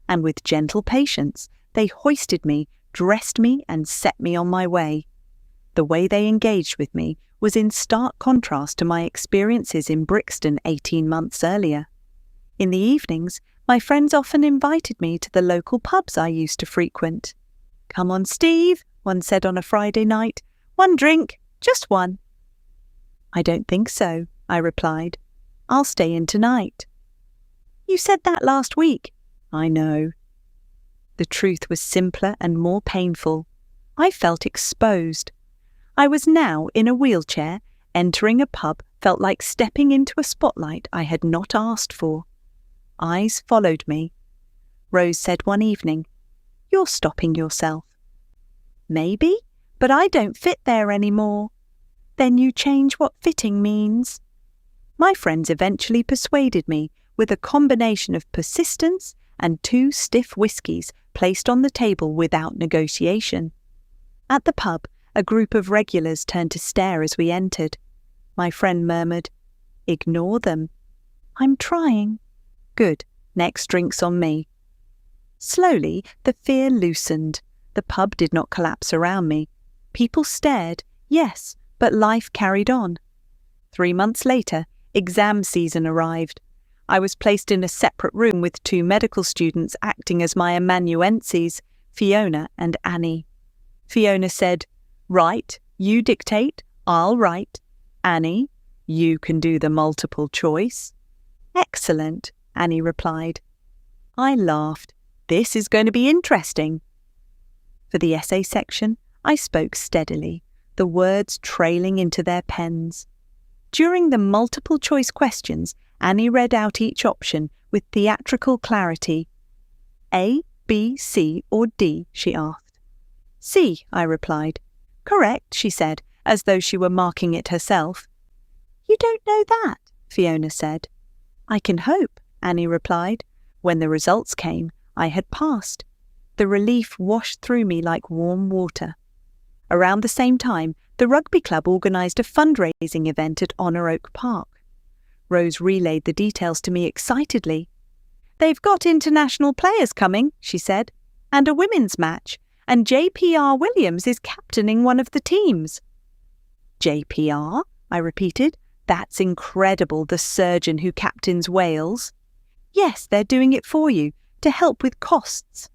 And with gentle patience, they hoisted me, dressed me, and set me on my way. The way they engaged with me was in stark contrast to my experiences in Brixton 18 months earlier. In the evenings, my friends often invited me to the local pubs I used to frequent. "Come on, Steve," one said on a Friday night. "One drink, just one." "I don't think so," I replied. "I'll stay in tonight." "You said that last week." "I know." The truth was simpler and more painful. I felt exposed. I was now in a wheelchair. Entering a pub felt like stepping into a spotlight I had not asked for. Eyes followed me. Rose said one evening, "You're stopping yourself." "Maybe, but I don't fit there anymore." "Then you change what fitting means." My friends eventually persuaded me with a combination of persistence and 2 stiff whiskies placed on the table without negotiation. At the pub, a group of regulars turned to stare as we entered. My friend murmured, "Ignore them." "I'm trying." "Good, next drink's on me." Slowly, the fear loosened. The pub did not collapse around me. People stared, yes, but life carried on. 3 months later, exam season arrived. I was placed in a separate room with 2 medical students acting as my amanuenses, Fiona and Annie. Fiona said, "Right, you dictate, I'll write. Annie, you can do the multiple choice." "Excellent," Annie replied. I laughed. This is going to be interesting. For the essay section, I spoke steadily, the words trailing into their pens. During the multiple choice questions, Annie read out each option with theatrical clarity. "A, B, C, or D?" she asked. "C," I replied. "Correct," she said, as though she were marking it herself. "You don't know that," Fiona said. "I can hope," Annie replied. When the results came, I had passed. The relief washed through me like warm water. Around the same time, the rugby club organised a fundraising event at Honor Oak Park. Rose relayed the details to me excitedly. "They've got international players coming," she said, "and a women's match, and JPR Williams is captaining one of the teams." "JPR?" I repeated. "That's incredible, the surgeon who captains Wales." "Yes, they're doing it for you, to help with costs."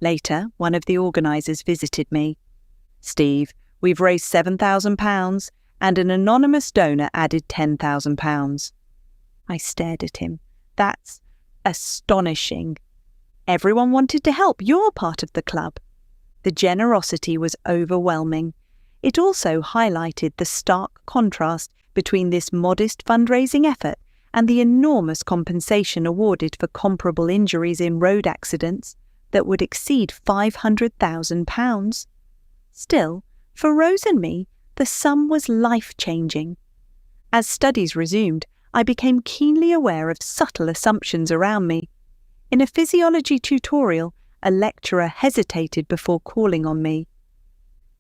Later, one of the organisers visited me. "Steve, we've raised £7,000 and an anonymous donor added £10,000. I stared at him. "That's astonishing." "Everyone wanted to help. You're part of the club." The generosity was overwhelming. It also highlighted the stark contrast between this modest fundraising effort and the enormous compensation awarded for comparable injuries in road accidents that would exceed £500,000. Still, for Rose and me, the sum was life-changing. As studies resumed, I became keenly aware of subtle assumptions around me. In a physiology tutorial, a lecturer hesitated before calling on me.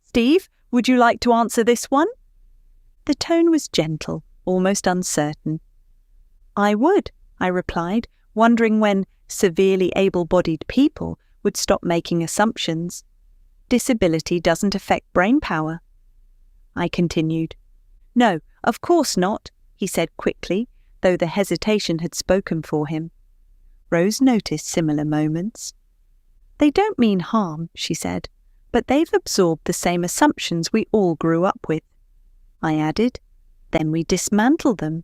"Steve, would you like to answer this one?" The tone was gentle, almost uncertain. "I would," I replied, wondering when severely able-bodied people would stop making assumptions. "Disability doesn't affect brain power." I continued. "No, of course not," he said quickly, though the hesitation had spoken for him. Rose noticed similar moments. "They don't mean harm," she said, "but they've absorbed the same assumptions we all grew up with." I added, "Then we dismantle them."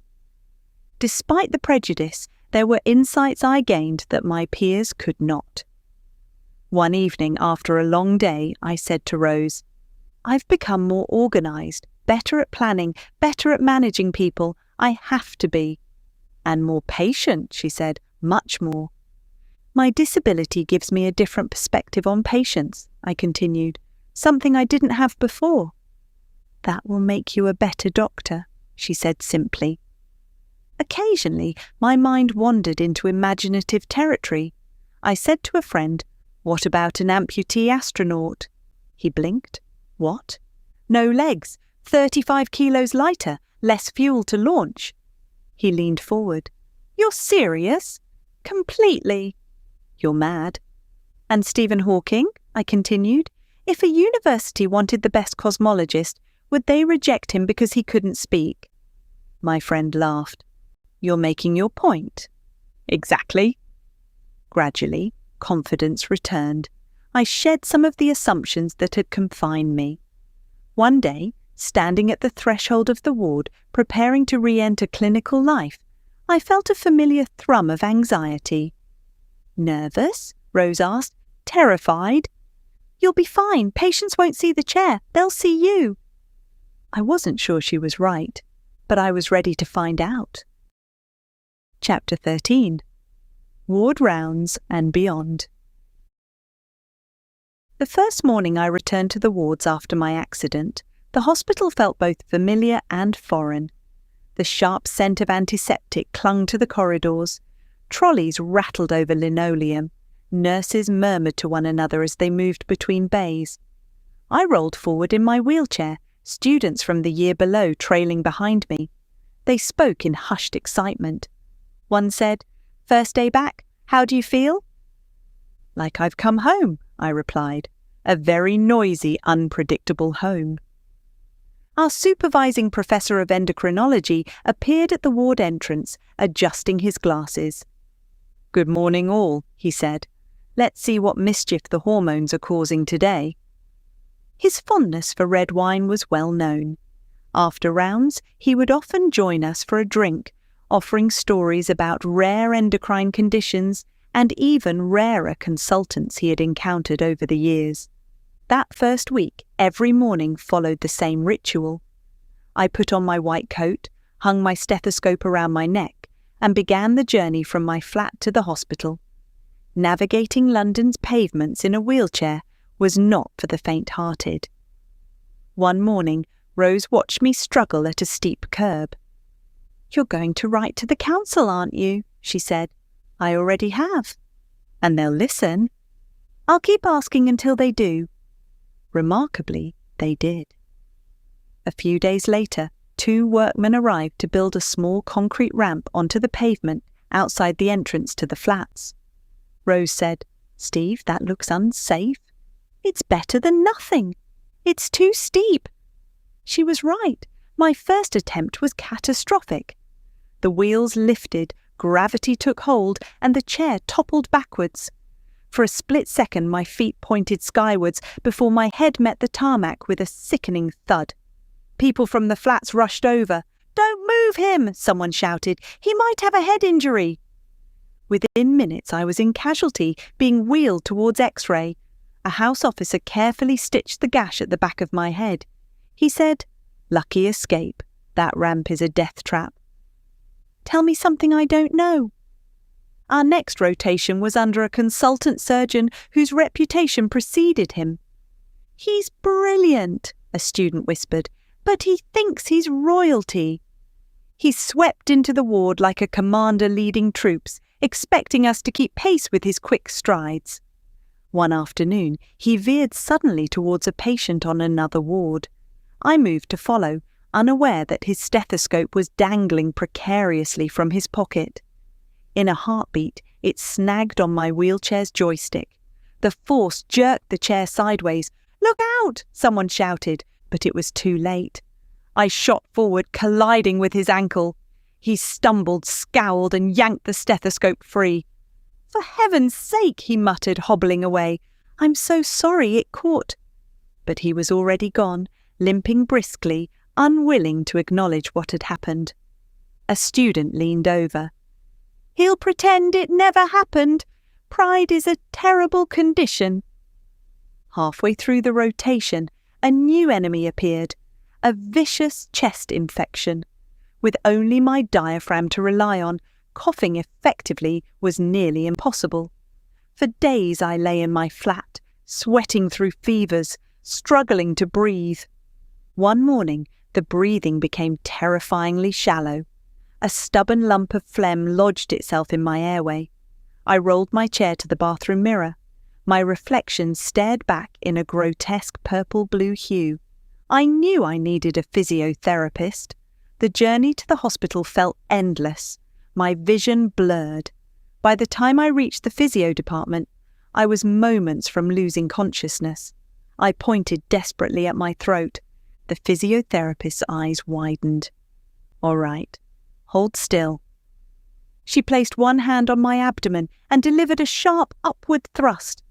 Despite the prejudice, there were insights I gained that my peers could not. One evening after a long day, I said to Rose, "I've become more organised, better at planning, better at managing people. I have to be." And more patient, she said, much more. My disability gives me a different perspective on patients, I continued, something I didn't have before. That will make you a better doctor, she said simply. Occasionally, my mind wandered into imaginative territory. I said to a friend, "What about an amputee astronaut?" He blinked. What? No legs, 35 kilos lighter, less fuel to launch. He leaned forward. You're serious? Completely. You're mad. And Stephen Hawking, I continued, if a university wanted the best cosmologist, would they reject him because he couldn't speak? My friend laughed. You're making your point. Exactly. Gradually, confidence returned. I shed some of the assumptions that had confined me. One day, standing at the threshold of the ward, preparing to re-enter clinical life, I felt a familiar thrum of anxiety. Nervous? Rose asked. Terrified? You'll be fine. Patients won't see the chair. They'll see you. I wasn't sure she was right, but I was ready to find out. Chapter 13. Ward Rounds and Beyond. The first morning I returned to the wards after my accident, the hospital felt both familiar and foreign. The sharp scent of antiseptic clung to the corridors. Trolleys rattled over linoleum. Nurses murmured to one another as they moved between bays. I rolled forward in my wheelchair, students from the year below trailing behind me. They spoke in hushed excitement. One said, "First day back, how do you feel?" "Like I've come home," I replied. A very noisy, unpredictable home. Our supervising professor of endocrinology appeared at the ward entrance, adjusting his glasses. "Good morning all," he said. "Let's see what mischief the hormones are causing today." His fondness for red wine was well known. After rounds, he would often join us for a drink, offering stories about rare endocrine conditions and even rarer consultants he had encountered over the years. That first week, every morning followed the same ritual. I put on my white coat, hung my stethoscope around my neck, and began the journey from my flat to the hospital. Navigating London's pavements in a wheelchair was not for the faint-hearted. One morning, Rose watched me struggle at a steep curb. "You're going to write to the council, aren't you?" she said. "I already have." "And they'll listen." "I'll keep asking until they do." Remarkably, they did. A few days later, 2 workmen arrived to build a small concrete ramp onto the pavement outside the entrance to the flats. Rose said, "Steve, that looks unsafe." "It's better than nothing. It's too steep." She was right. My first attempt was catastrophic. The wheels lifted, gravity took hold, and the chair toppled backwards. For a split second my feet pointed skywards before my head met the tarmac with a sickening thud. People from the flats rushed over. "Don't move him!" someone shouted. "He might have a head injury." Within minutes I was in casualty, being wheeled towards X-ray. A house officer carefully stitched the gash at the back of my head. He said, "Lucky escape. That ramp is a death trap." "Tell me something I don't know." Our next rotation was under a consultant surgeon whose reputation preceded him. "He's brilliant," a student whispered, "but he thinks he's royalty." He swept into the ward like a commander leading troops, expecting us to keep pace with his quick strides. One afternoon, he veered suddenly towards a patient on another ward. I moved to follow, unaware that his stethoscope was dangling precariously from his pocket. In a heartbeat, it snagged on my wheelchair's joystick. The force jerked the chair sideways. "Look out!" someone shouted, but it was too late. I shot forward, colliding with his ankle. He stumbled, scowled, and yanked the stethoscope free. "For heaven's sake," he muttered, hobbling away. "I'm so sorry it caught." But he was already gone, limping briskly, unwilling to acknowledge what had happened. A student leaned over. "He'll pretend it never happened. Pride is a terrible condition." Halfway through the rotation, a new enemy appeared, a vicious chest infection. With only my diaphragm to rely on, coughing effectively was nearly impossible. For days I lay in my flat, sweating through fevers, struggling to breathe. One morning, the breathing became terrifyingly shallow. A stubborn lump of phlegm lodged itself in my airway. I rolled my chair to the bathroom mirror. My reflection stared back in a grotesque purple-blue hue. I knew I needed a physiotherapist. The journey to the hospital felt endless. My vision blurred. By the time I reached the physio department, I was moments from losing consciousness. I pointed desperately at my throat. The physiotherapist's eyes widened. "All right, hold still." She placed one hand on my abdomen and delivered a sharp upward thrust.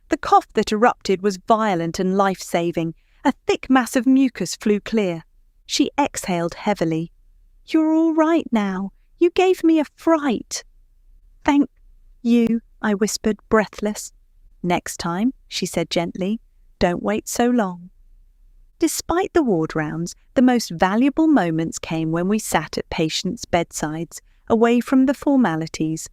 The cough that erupted was violent and life-saving. A thick mass of mucus flew clear. She exhaled heavily. "You're all right now. You gave me a fright." "Thank you," I whispered, breathless. "Next time," she said gently, "don't wait so long." Despite the ward rounds, the most valuable moments came when we sat at patients' bedsides, away from the formalities.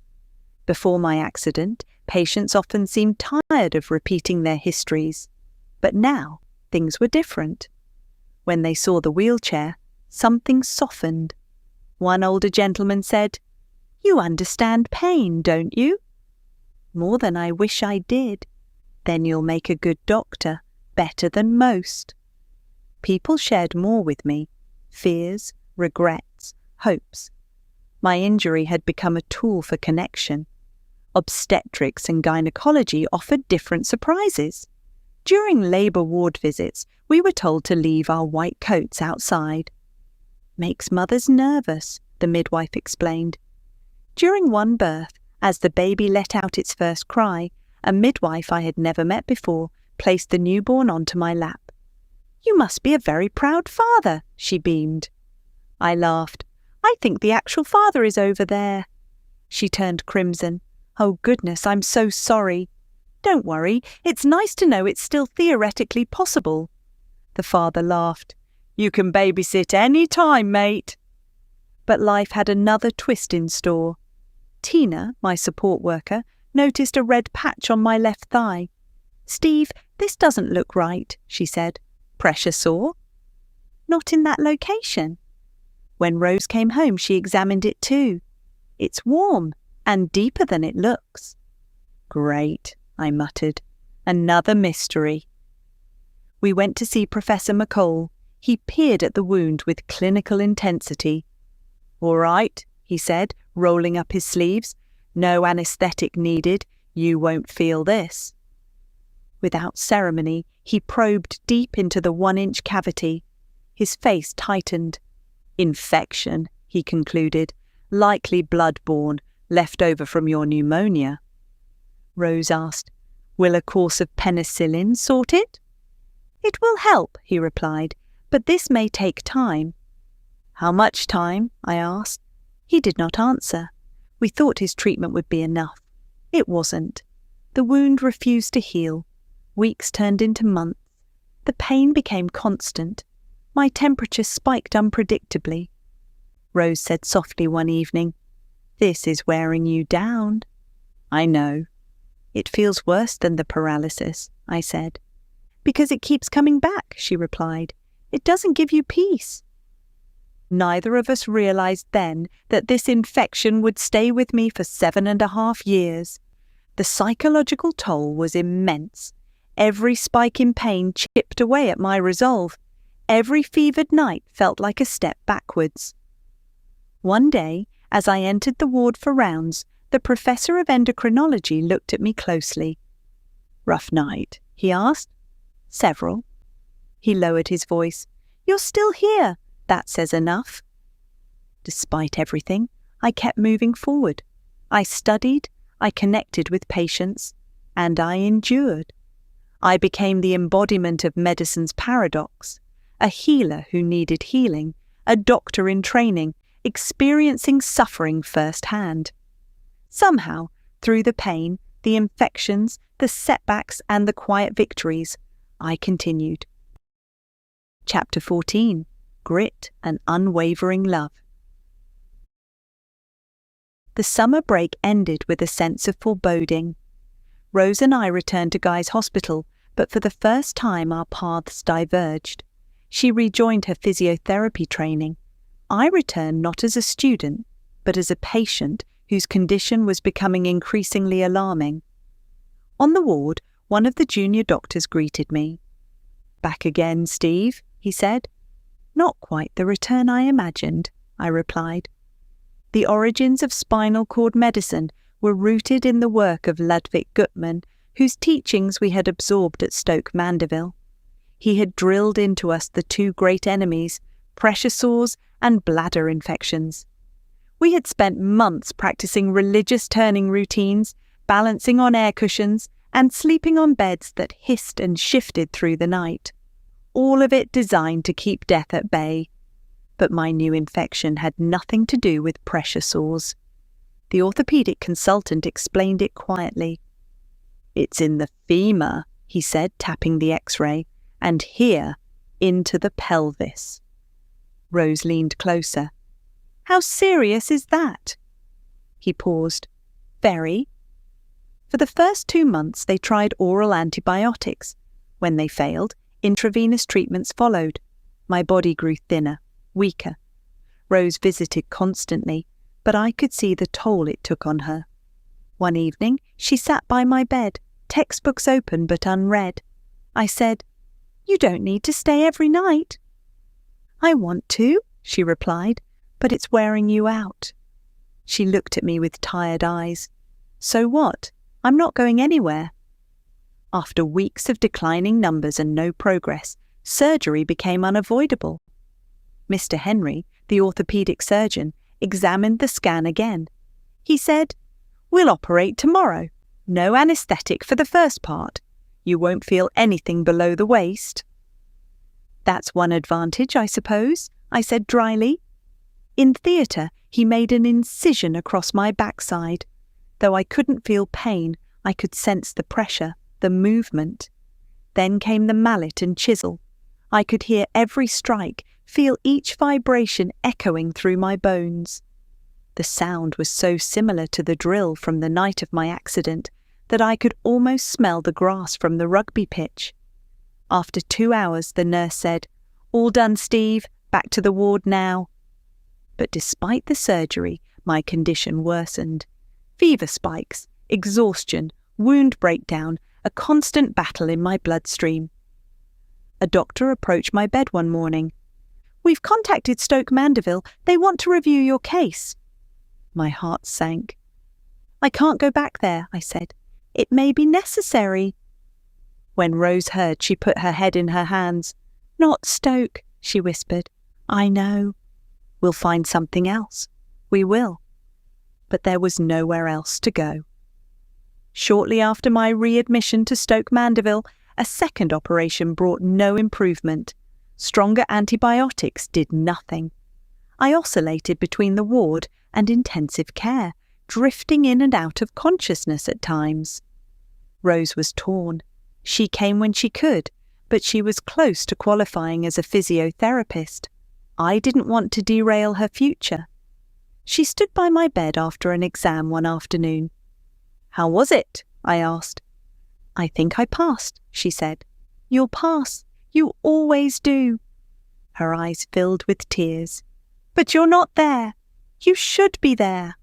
Before my accident, patients often seemed tired of repeating their histories. But now, things were different. When they saw the wheelchair, something softened. One older gentleman said, "You understand pain, don't you?" "More than I wish I did." "Then you'll make a good doctor, better than most." People shared more with me, fears, regrets, hopes. My injury had become a tool for connection. Obstetrics and gynecology offered different surprises. During labour ward visits, we were told to leave our white coats outside. "Makes mothers nervous," the midwife explained. During one birth, as the baby let out its first cry, a midwife I had never met before placed the newborn onto my lap. "You must be a very proud father," she beamed. I laughed. "I think the actual father is over there." She turned crimson. "Oh goodness, I'm so sorry." "Don't worry, it's nice to know it's still theoretically possible." The father laughed. "You can babysit any time, mate." But life had another twist in store. Tina, my support worker, noticed a red patch on my left thigh. "Steve, this doesn't look right," she said. "Pressure sore?" "Not in that location." When Rose came home, she examined it too. "It's warm and deeper than it looks." "Great," I muttered. "Another mystery." We went to see Professor McCall. He peered at the wound with clinical intensity. "All right," he said, rolling up his sleeves. "No anaesthetic needed. You won't feel this." Without ceremony, he probed deep into the 1-inch cavity. His face tightened. "Infection," he concluded. "Likely blood-borne, left over from your pneumonia." Rose asked, "Will a course of penicillin sort it?" "It will help," he replied, "but this may take time." "How much time?" I asked. He did not answer. We thought his treatment would be enough. It wasn't. The wound refused to heal. Weeks turned into months. The pain became constant. My temperature spiked unpredictably. Rose said softly one evening, "This is wearing you down." "I know." "It feels worse than the paralysis," I said. "Because it keeps coming back," she replied. "It doesn't give you peace." Neither of us realized then that this infection would stay with me for 7.5 years. The psychological toll was immense. Every spike in pain chipped away at my resolve. Every fevered night felt like a step backwards. One day, as I entered the ward for rounds, the professor of endocrinology looked at me closely. "Rough night?" he asked. "Several." He lowered his voice. "You're still here. That says enough." Despite everything, I kept moving forward. I studied, I connected with patients, and I endured. I became the embodiment of medicine's paradox, a healer who needed healing, a doctor in training, experiencing suffering firsthand. Somehow, through the pain, the infections, the setbacks, and the quiet victories, I continued. Chapter 14. Grit and Unwavering Love. The summer break ended with a sense of foreboding. Rose and I returned to Guy's Hospital, but for the first time our paths diverged. She rejoined her physiotherapy training. I returned not as a student, but as a patient whose condition was becoming increasingly alarming. On the ward, one of the junior doctors greeted me. "Back again, Steve," he said. "Not quite the return I imagined," I replied. The origins of spinal cord medicine were rooted in the work of Ludwig Guttmann, whose teachings we had absorbed at Stoke Mandeville. He had drilled into us the two great enemies, pressure sores and bladder infections. We had spent months practicing religious turning routines, balancing on air cushions, and sleeping on beds that hissed and shifted through the night. All of it designed to keep death at bay. But my new infection had nothing to do with pressure sores. The orthopedic consultant explained it quietly. "It's in the femur," he said, tapping the X-ray, "and here, into the pelvis." Rose leaned closer. "How serious is that?" He paused. "Very." For the first 2 months they tried oral antibiotics. When they failed, intravenous treatments followed. My body grew thinner, weaker. Rose visited constantly, but I could see the toll it took on her. One evening, she sat by my bed, textbooks open but unread. I said, "You don't need to stay every night." "I want to," she replied, "but it's wearing you out." She looked at me with tired eyes. "So what? I'm not going anywhere." After weeks of declining numbers and no progress, surgery became unavoidable. Mr. Henry, the orthopedic surgeon, examined the scan again. He said, "We'll operate tomorrow. No anaesthetic for the first part. You won't feel anything below the waist." "That's one advantage, I suppose," I said dryly. In theatre, he made an incision across my backside. Though I couldn't feel pain, I could sense the pressure, the movement. Then came the mallet and chisel. I could hear every strike, feel each vibration echoing through my bones. The sound was so similar to the drill from the night of my accident that I could almost smell the grass from the rugby pitch. After 2 hours, the nurse said, "All done, Steve. Back to the ward now." But despite the surgery, my condition worsened. Fever spikes, exhaustion, wound breakdown, a constant battle in my bloodstream. A doctor approached my bed one morning. "We've contacted Stoke Mandeville. They want to review your case." My heart sank. "I can't go back there," I said. "It may be necessary." When Rose heard, she put her head in her hands. "Not Stoke," she whispered. "I know. We'll find something else. We will." But there was nowhere else to go. Shortly after my readmission to Stoke Mandeville, a second operation brought no improvement. Stronger antibiotics did nothing. I oscillated between the ward and intensive care, drifting in and out of consciousness at times. Rose was torn. She came when she could, but she was close to qualifying as a physiotherapist. I didn't want to derail her future. She stood by my bed after an exam one afternoon. "How was it?" I asked. "I think I passed," she said. "You'll pass. You always do." Her eyes filled with tears. "But you're not there. You should be there."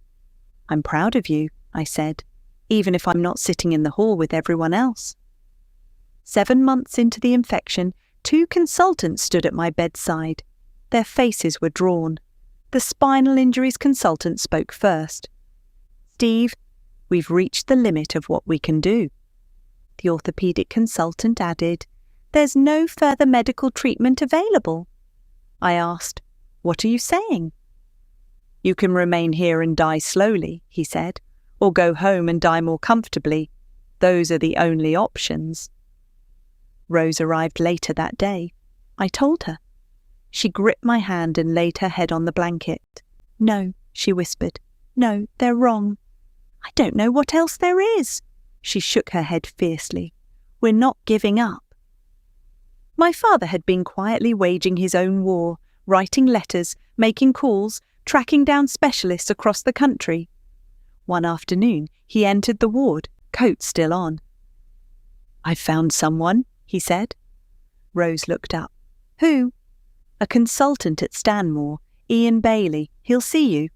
"I'm proud of you," I said, "even if I'm not sitting in the hall with everyone else." 7 months into the infection, 2 consultants stood at my bedside. Their faces were drawn. The spinal injuries consultant spoke first. "Steve, we've reached the limit of what we can do." The orthopedic consultant added, "There's no further medical treatment available." I asked, "What are you saying?" "You can remain here and die slowly," he said, "or go home and die more comfortably. Those are the only options." Rose arrived later that day. I told her. She gripped my hand and laid her head on the blanket. "No," she whispered. "No, they're wrong." "I don't know what else there is." She shook her head fiercely. "We're not giving up." My father had been quietly waging his own war, writing letters, making calls, tracking down specialists across the country. One afternoon, he entered the ward, coat still on. "I've found someone," he said. Rose looked up. "Who?" "A consultant at Stanmore, Ian Bailey. He'll see you."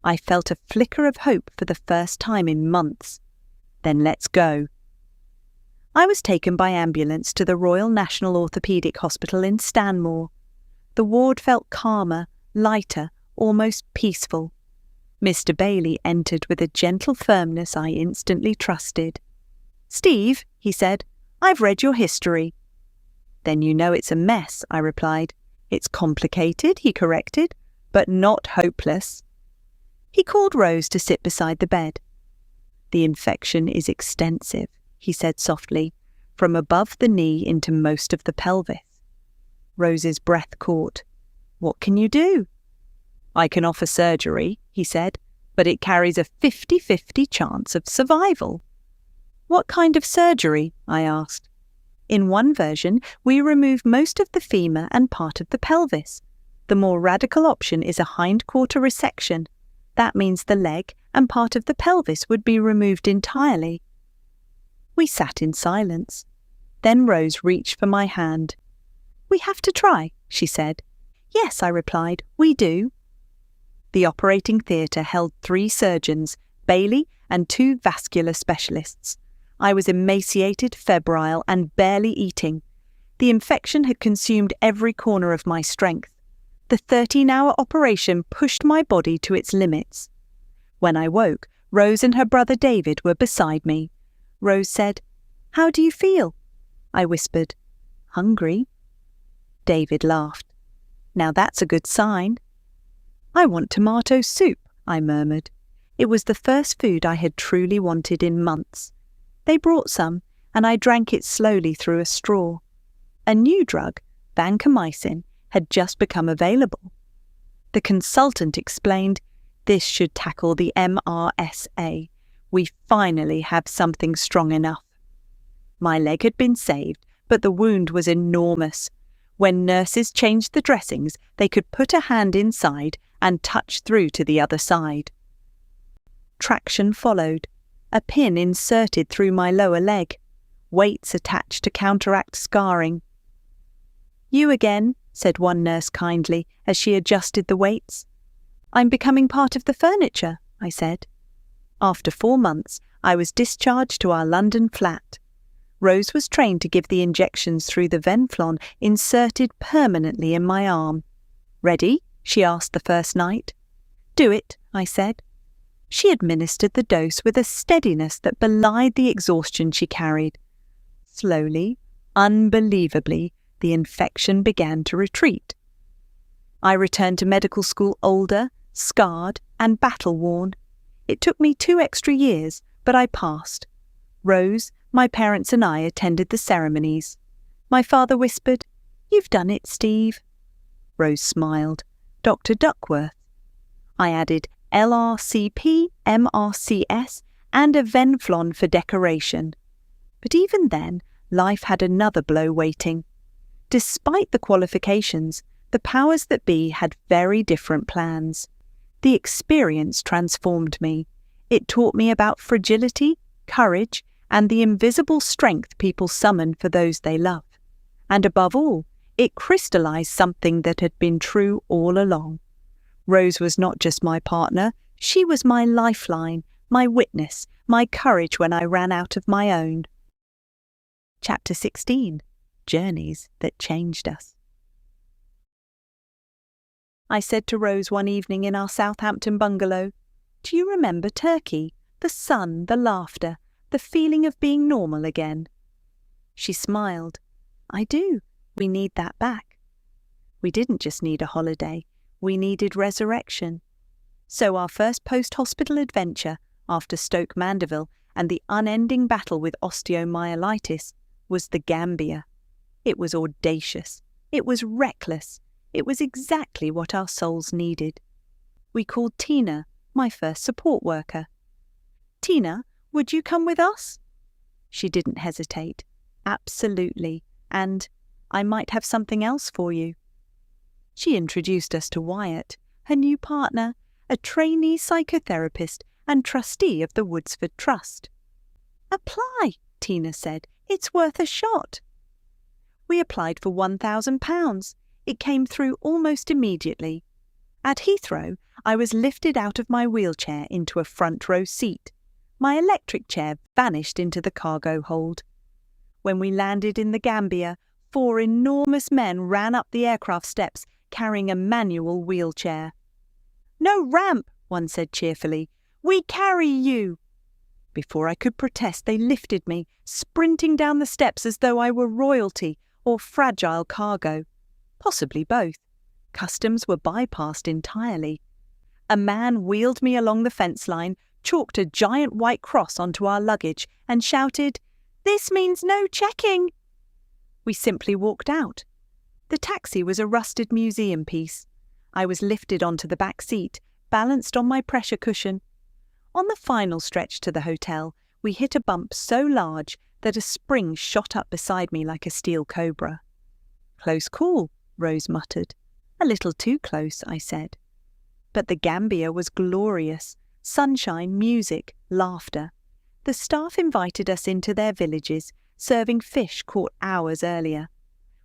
I felt a flicker of hope for the first time in months. "Then let's go." I was taken by ambulance to the Royal National Orthopaedic Hospital in Stanmore. The ward felt calmer, lighter, almost peaceful. Mr. Bailey entered with a gentle firmness I instantly trusted. "Steve," he said, "I've read your history." "Then you know it's a mess," I replied. "It's complicated," he corrected, "but not hopeless." He called Rose to sit beside the bed. "The infection is extensive," he said softly, "from above the knee into most of the pelvis." Rose's breath caught. "What can you do?" "I can offer surgery," he said, "but it carries a 50-50 chance of survival." "What kind of surgery?" I asked. "In one version, we remove most of the femur and part of the pelvis. The more radical option is a hindquarter resection. That means the leg and part of the pelvis would be removed entirely." We sat in silence. Then Rose reached for my hand. "We have to try," she said. "Yes," I replied, "we do." The operating theatre held 3 surgeons, Bailey and 2 vascular specialists. I was emaciated, febrile, and barely eating. The infection had consumed every corner of my strength. The 13-hour operation pushed my body to its limits. When I woke, Rose and her brother David were beside me. Rose said, "How do you feel?" I whispered, "Hungry." David laughed. "Now that's a good sign." "I want tomato soup," I murmured. It was the first food I had truly wanted in months. They brought some, and I drank it slowly through a straw. A new drug, vancomycin, had just become available. The consultant explained, "This should tackle the MRSA. We finally have something strong enough." My leg had been saved, but the wound was enormous. When nurses changed the dressings, they could put a hand inside and touch through to the other side. Traction followed, a pin inserted through my lower leg, weights attached to counteract scarring. "You again," said one nurse kindly as she adjusted the weights. "I'm becoming part of the furniture," I said. After 4 months, I was discharged to our London flat. Rose was trained to give the injections through the Venflon inserted permanently in my arm. "Ready?" she asked the first night. "Do it," I said. She administered the dose with a steadiness that belied the exhaustion she carried. Slowly, unbelievably, the infection began to retreat. I returned to medical school older, scarred, and battle-worn. It took me 2 extra years, but I passed. Rose, my parents and I attended the ceremonies. My father whispered, "You've done it, Steve." Rose smiled. "Dr. Duckworth." I added LRCP, MRCS, and a Venflon for decoration. But even then, life had another blow waiting. Despite the qualifications, the powers that be had very different plans. The experience transformed me. It taught me about fragility, courage, and the invisible strength people summon for those they love. And above all, it crystallized something that had been true all along. Rose was not just my partner, she was my lifeline, my witness, my courage when I ran out of my own. Chapter 16. Journeys that Changed Us. I said to Rose one evening in our Southampton bungalow, "Do you remember Turkey? The sun, the laughter, the feeling of being normal again?" She smiled. "I do. We need that back." We didn't just need a holiday. We needed resurrection. So our first post-hospital adventure, after Stoke Mandeville and the unending battle with osteomyelitis, was the Gambia. It was audacious. It was reckless. It was exactly what our souls needed. We called Tina, my first support worker. "Tina, would you come with us?" She didn't hesitate. "Absolutely. And I might have something else for you." She introduced us to Wyatt, her new partner, a trainee psychotherapist and trustee of the Woodsford Trust. "Apply," Tina said. "It's worth a shot." We applied for £1,000. It came through almost immediately. At Heathrow, I was lifted out of my wheelchair into a front row seat. My electric chair vanished into the cargo hold. When we landed in the Gambia, 4 enormous men ran up the aircraft steps carrying a manual wheelchair. "No ramp," one said cheerfully. "We carry you." Before I could protest, they lifted me, sprinting down the steps as though I were royalty or fragile cargo. Possibly both. Customs were bypassed entirely. A man wheeled me along the fence line, chalked a giant white cross onto our luggage, and shouted, "This means no checking." We simply walked out. The taxi was a rusted museum piece. I was lifted onto the back seat, balanced on my pressure cushion. On the final stretch to the hotel, we hit a bump so large that a spring shot up beside me like a steel cobra. "Close call," Rose muttered. "A little too close," I said. But the Gambia was glorious. Sunshine, music, laughter. The staff invited us into their villages, serving fish caught hours earlier.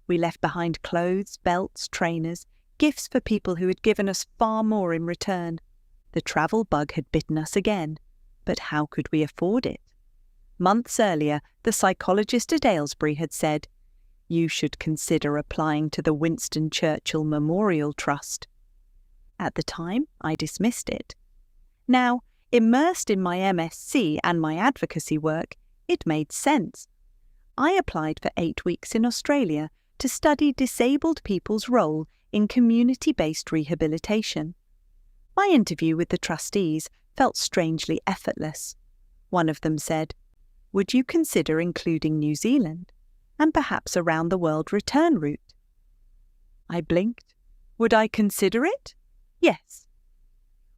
We left behind clothes, belts, trainers, gifts for people who had given us far more in return. The travel bug had bitten us again, but how could we afford it? Months earlier, the psychologist at Aylesbury had said, "You should consider applying to the Winston Churchill Memorial Trust." At the time, I dismissed it. Now, immersed in my MSc and my advocacy work, it made sense. I applied for 8 weeks in Australia to study disabled people's role in community-based rehabilitation. My interview with the trustees felt strangely effortless. One of them said, "Would you consider including New Zealand, and perhaps a round-the-world return route?" I blinked. Would I consider it? Yes.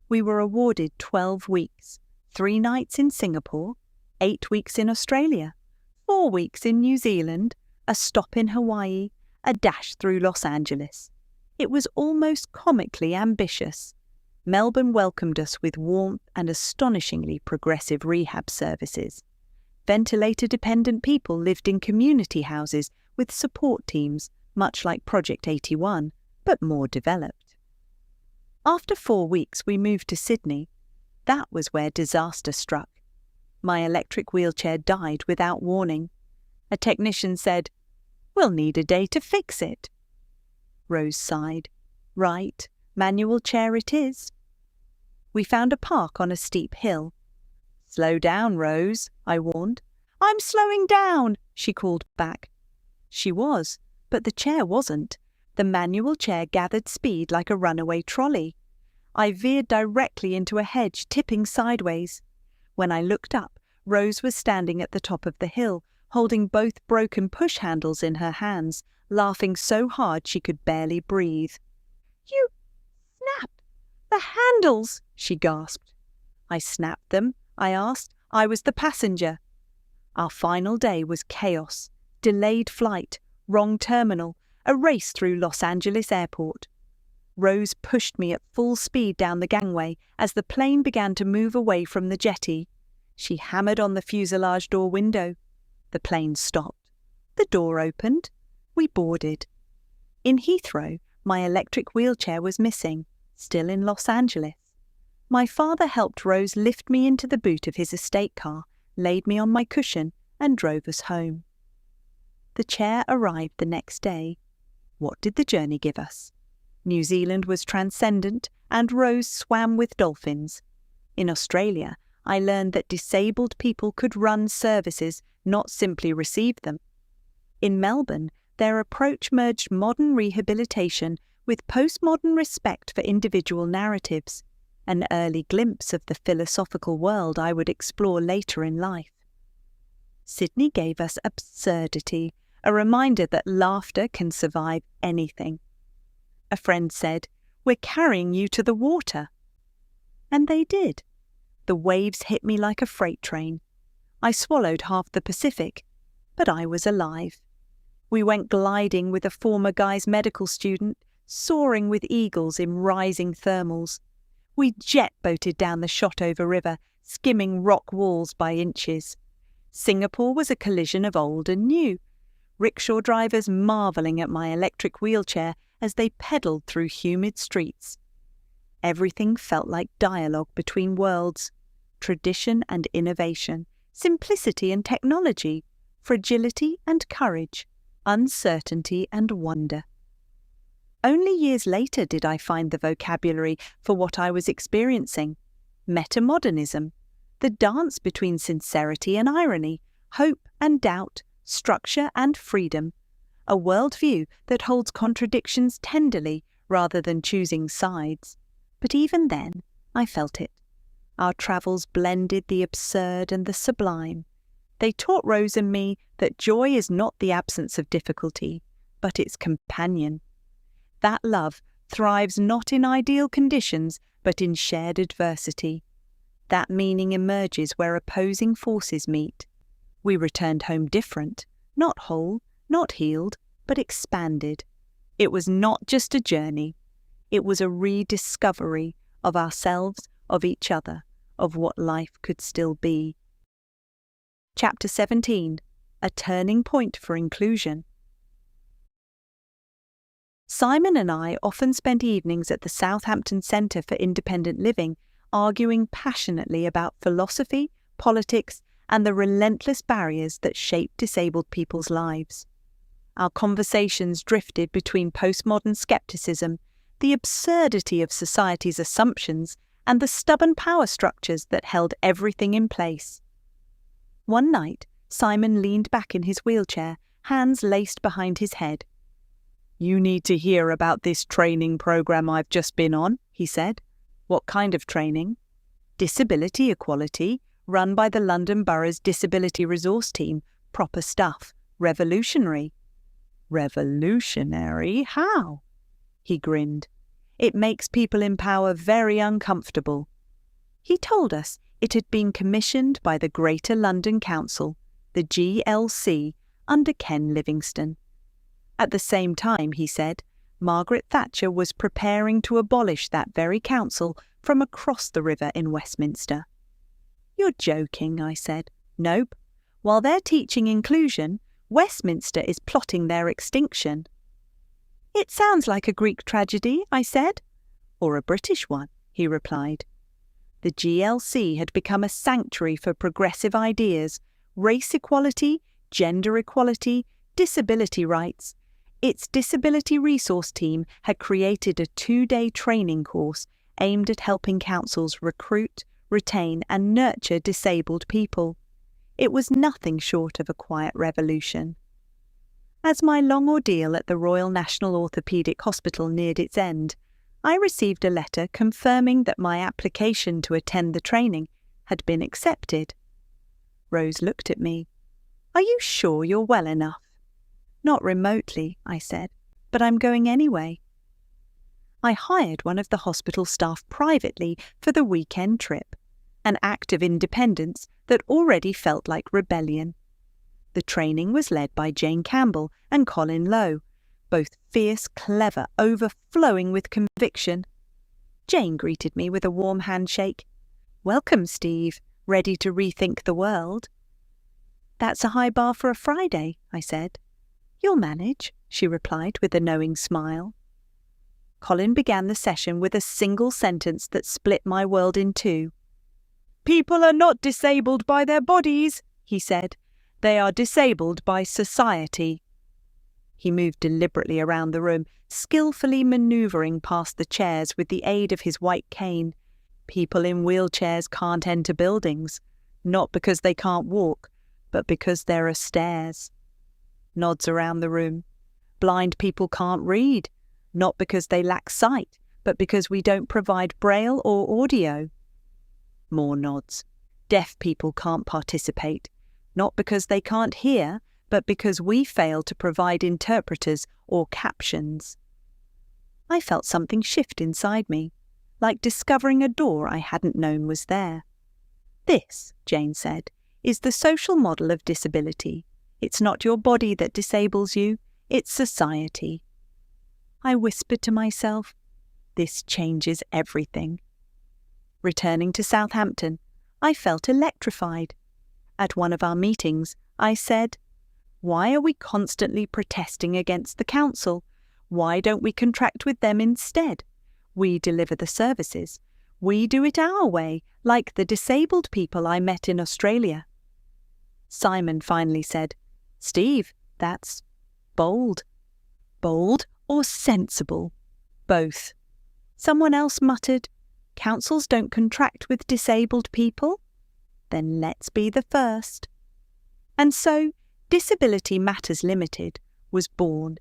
We were awarded 12 weeks, 3 nights in Singapore, 8 weeks in Australia, 4 weeks in New Zealand, a stop in Hawaii, a dash through Los Angeles. It was almost comically ambitious. Melbourne welcomed us with warmth and astonishingly progressive rehab services. Ventilator-dependent people lived in community houses with support teams, much like Project 81, but more developed. After 4 weeks, we moved to Sydney. That was where disaster struck. My electric wheelchair died without warning. A technician said, "We'll need a day to fix it." Rose sighed. "Right, manual chair it is." We found a park on a steep hill. "Slow down, Rose," I warned. "I'm slowing down," she called back. She was, but the chair wasn't. The manual chair gathered speed like a runaway trolley. I veered directly into a hedge, tipping sideways. When I looked up, Rose was standing at the top of the hill, holding both broken push handles in her hands, laughing so hard she could barely breathe. "You snapped the handles," she gasped. "I snapped them?" I asked. "I was the passenger." Our final day was chaos. Delayed flight, wrong terminal, a race through Los Angeles airport. Rose pushed me at full speed down the gangway as the plane began to move away from the jetty. She hammered on the fuselage door window. The plane stopped. The door opened. We boarded. In Heathrow, my electric wheelchair was missing, still in Los Angeles. My father helped Rose lift me into the boot of his estate car, laid me on my cushion, and drove us home. The chair arrived the next day. What did the journey give us? New Zealand was transcendent, and Rose swam with dolphins. In Australia, I learned that disabled people could run services, not simply receive them. In Melbourne, their approach merged modern rehabilitation with postmodern respect for individual narratives, an early glimpse of the philosophical world I would explore later in life. Sydney gave us absurdity, a reminder that laughter can survive anything. A friend said, "We're carrying you to the water." And they did. The waves hit me like a freight train. I swallowed half the Pacific, but I was alive. We went gliding with a former Guy's medical student, soaring with eagles in rising thermals. We jet-boated down the Shotover River, skimming rock walls by inches. Singapore was a collision of old and new, rickshaw drivers marvelling at my electric wheelchair as they pedalled through humid streets. Everything felt like dialogue between worlds, tradition and innovation, simplicity and technology, fragility and courage, uncertainty and wonder. Only years later did I find the vocabulary for what I was experiencing: metamodernism, the dance between sincerity and irony, hope and doubt, structure and freedom, a worldview that holds contradictions tenderly rather than choosing sides. But even then, I felt it. Our travels blended the absurd and the sublime. They taught Rose and me that joy is not the absence of difficulty, but its companion. That love thrives not in ideal conditions, but in shared adversity. That meaning emerges where opposing forces meet. We returned home different, not whole, not healed, but expanded. It was not just a journey. It was a rediscovery of ourselves, of each other, of what life could still be. Chapter 17. A Turning Point for Inclusion. Simon and I often spent evenings at the Southampton Centre for Independent Living arguing passionately about philosophy, politics, and the relentless barriers that shape disabled people's lives. Our conversations drifted between postmodern skepticism, the absurdity of society's assumptions, and the stubborn power structures that held everything in place. One night, Simon leaned back in his wheelchair, hands laced behind his head. "You need to hear about this training program I've just been on," he said. "What kind of training?" "Disability equality, run by the London Borough's Disability Resource Team. Proper stuff. Revolutionary." "Revolutionary? How?" He grinned. "It makes people in power very uncomfortable." He told us it had been commissioned by the Greater London Council, the GLC, under Ken Livingstone. At the same time, he said, Margaret Thatcher was preparing to abolish that very council from across the river in Westminster. "You're joking," I said. "Nope. While they're teaching inclusion, Westminster is plotting their extinction." "It sounds like a Greek tragedy," I said. "Or a British one," he replied. The GLC had become a sanctuary for progressive ideas, race equality, gender equality, disability rights. Its Disability Resource Team had created a 2-day training course aimed at helping councils recruit, retain and nurture disabled people. It was nothing short of a quiet revolution. As my long ordeal at the Royal National Orthopaedic Hospital neared its end, I received a letter confirming that my application to attend the training had been accepted. Rose looked at me. "Are you sure you're well enough?" "Not remotely," I said, "but I'm going anyway." I hired one of the hospital staff privately for the weekend trip, an act of independence that already felt like rebellion. The training was led by Jane Campbell and Colin Lowe, both fierce, clever, overflowing with conviction. Jane greeted me with a warm handshake. "Welcome, Steve. Ready to rethink the world?" "That's a high bar for a Friday," I said. "You'll manage," she replied with a knowing smile. Colin began the session with a single sentence that split my world in two. "People are not disabled by their bodies," he said. "They are disabled by society." He moved deliberately around the room, skillfully manoeuvring past the chairs with the aid of his white cane. People in wheelchairs can't enter buildings, not because they can't walk, but because there are stairs. Nods around the room. Blind people can't read, not because they lack sight, but because we don't provide braille or audio. More nods. Deaf people can't participate, not because they can't hear, but because we fail to provide interpreters or captions. I felt something shift inside me, like discovering a door I hadn't known was there. "This," Jane said, "is the social model of disability. It's not your body that disables you, it's society." I whispered to myself, "This changes everything." Returning to Southampton, I felt electrified. At one of our meetings, I said, "Why are we constantly protesting against the council? Why don't we contract with them instead? We deliver the services. We do it our way, like the disabled people I met in Australia." Simon finally said, "Steve, that's bold." "Bold or sensible?" "Both." Someone else muttered, "Councils don't contract with disabled people?" Then let's be the first. And so, Disability Matters Limited was born,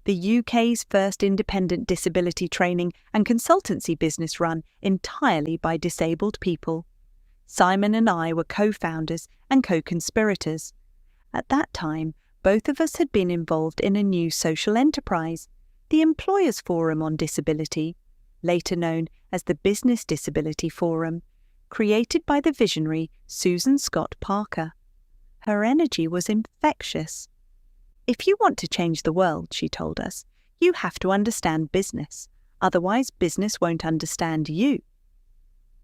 the UK's first independent disability training and consultancy business run entirely by disabled people. Simon and I were co-founders and co-conspirators. At that time, both of us had been involved in a new social enterprise, the Employers Forum on Disability, later known as the Business Disability Forum, created by the visionary Susan Scott Parker. Her energy was infectious. "If you want to change the world," she told us, "you have to understand business. Otherwise, business won't understand you."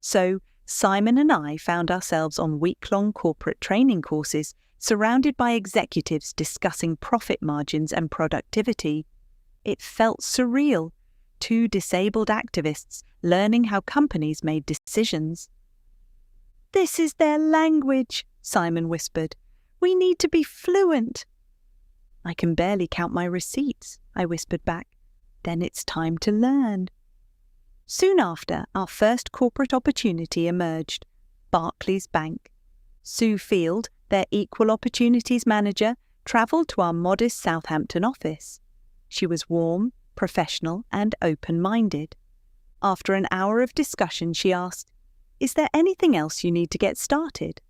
So, Simon and I found ourselves on week-long corporate training courses surrounded by executives discussing profit margins and productivity. It felt surreal. Two disabled activists learning how companies made decisions. "This is their language," Simon whispered. "We need to be fluent." "I can barely count my receipts," I whispered back. "Then it's time to learn." Soon after, our first corporate opportunity emerged, Barclays Bank. Sue Field, their Equal Opportunities Manager, travelled to our modest Southampton office. She was warm, professional and open-minded. After an hour of discussion, she asked, "Is there anything else you need to get started?"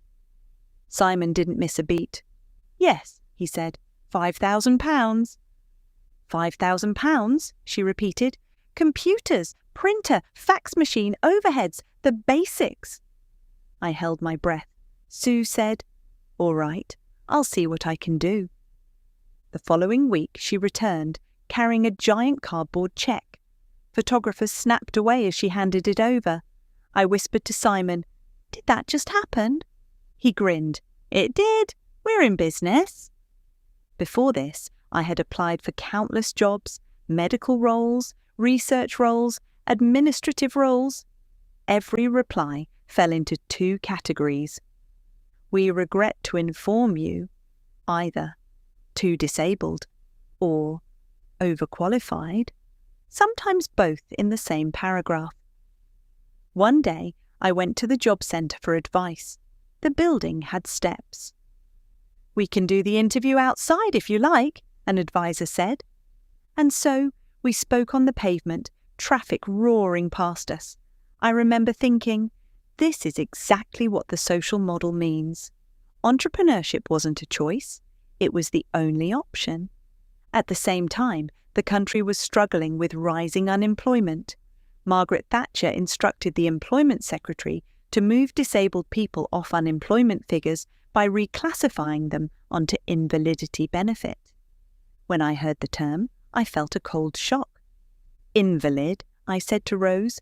Simon didn't miss a beat. "Yes," he said, £5,000. £5,000, she repeated. "Computers, printer, fax machine, overheads, the basics." I held my breath. Sue said, "All right, I'll see what I can do." The following week she returned, carrying a giant cardboard cheque. Photographers snapped away as she handed it over. I whispered to Simon, "Did that just happen?" He grinned. "It did. We're in business." Before this, I had applied for countless jobs, medical roles, research roles, administrative roles. Every reply fell into two categories. "We regret to inform you," either "too disabled" or "overqualified," sometimes both in the same paragraph. One day, I went to the job centre for advice. The building had steps. "We can do the interview outside if you like," an advisor said. And so we spoke on the pavement, traffic roaring past us. I remember thinking, this is exactly what the social model means. Entrepreneurship wasn't a choice, it was the only option. At the same time, the country was struggling with rising unemployment. Margaret Thatcher instructed the Employment Secretary to move disabled people off unemployment figures by reclassifying them onto invalidity benefit. When I heard the term, I felt a cold shock. "Invalid," I said to Rose.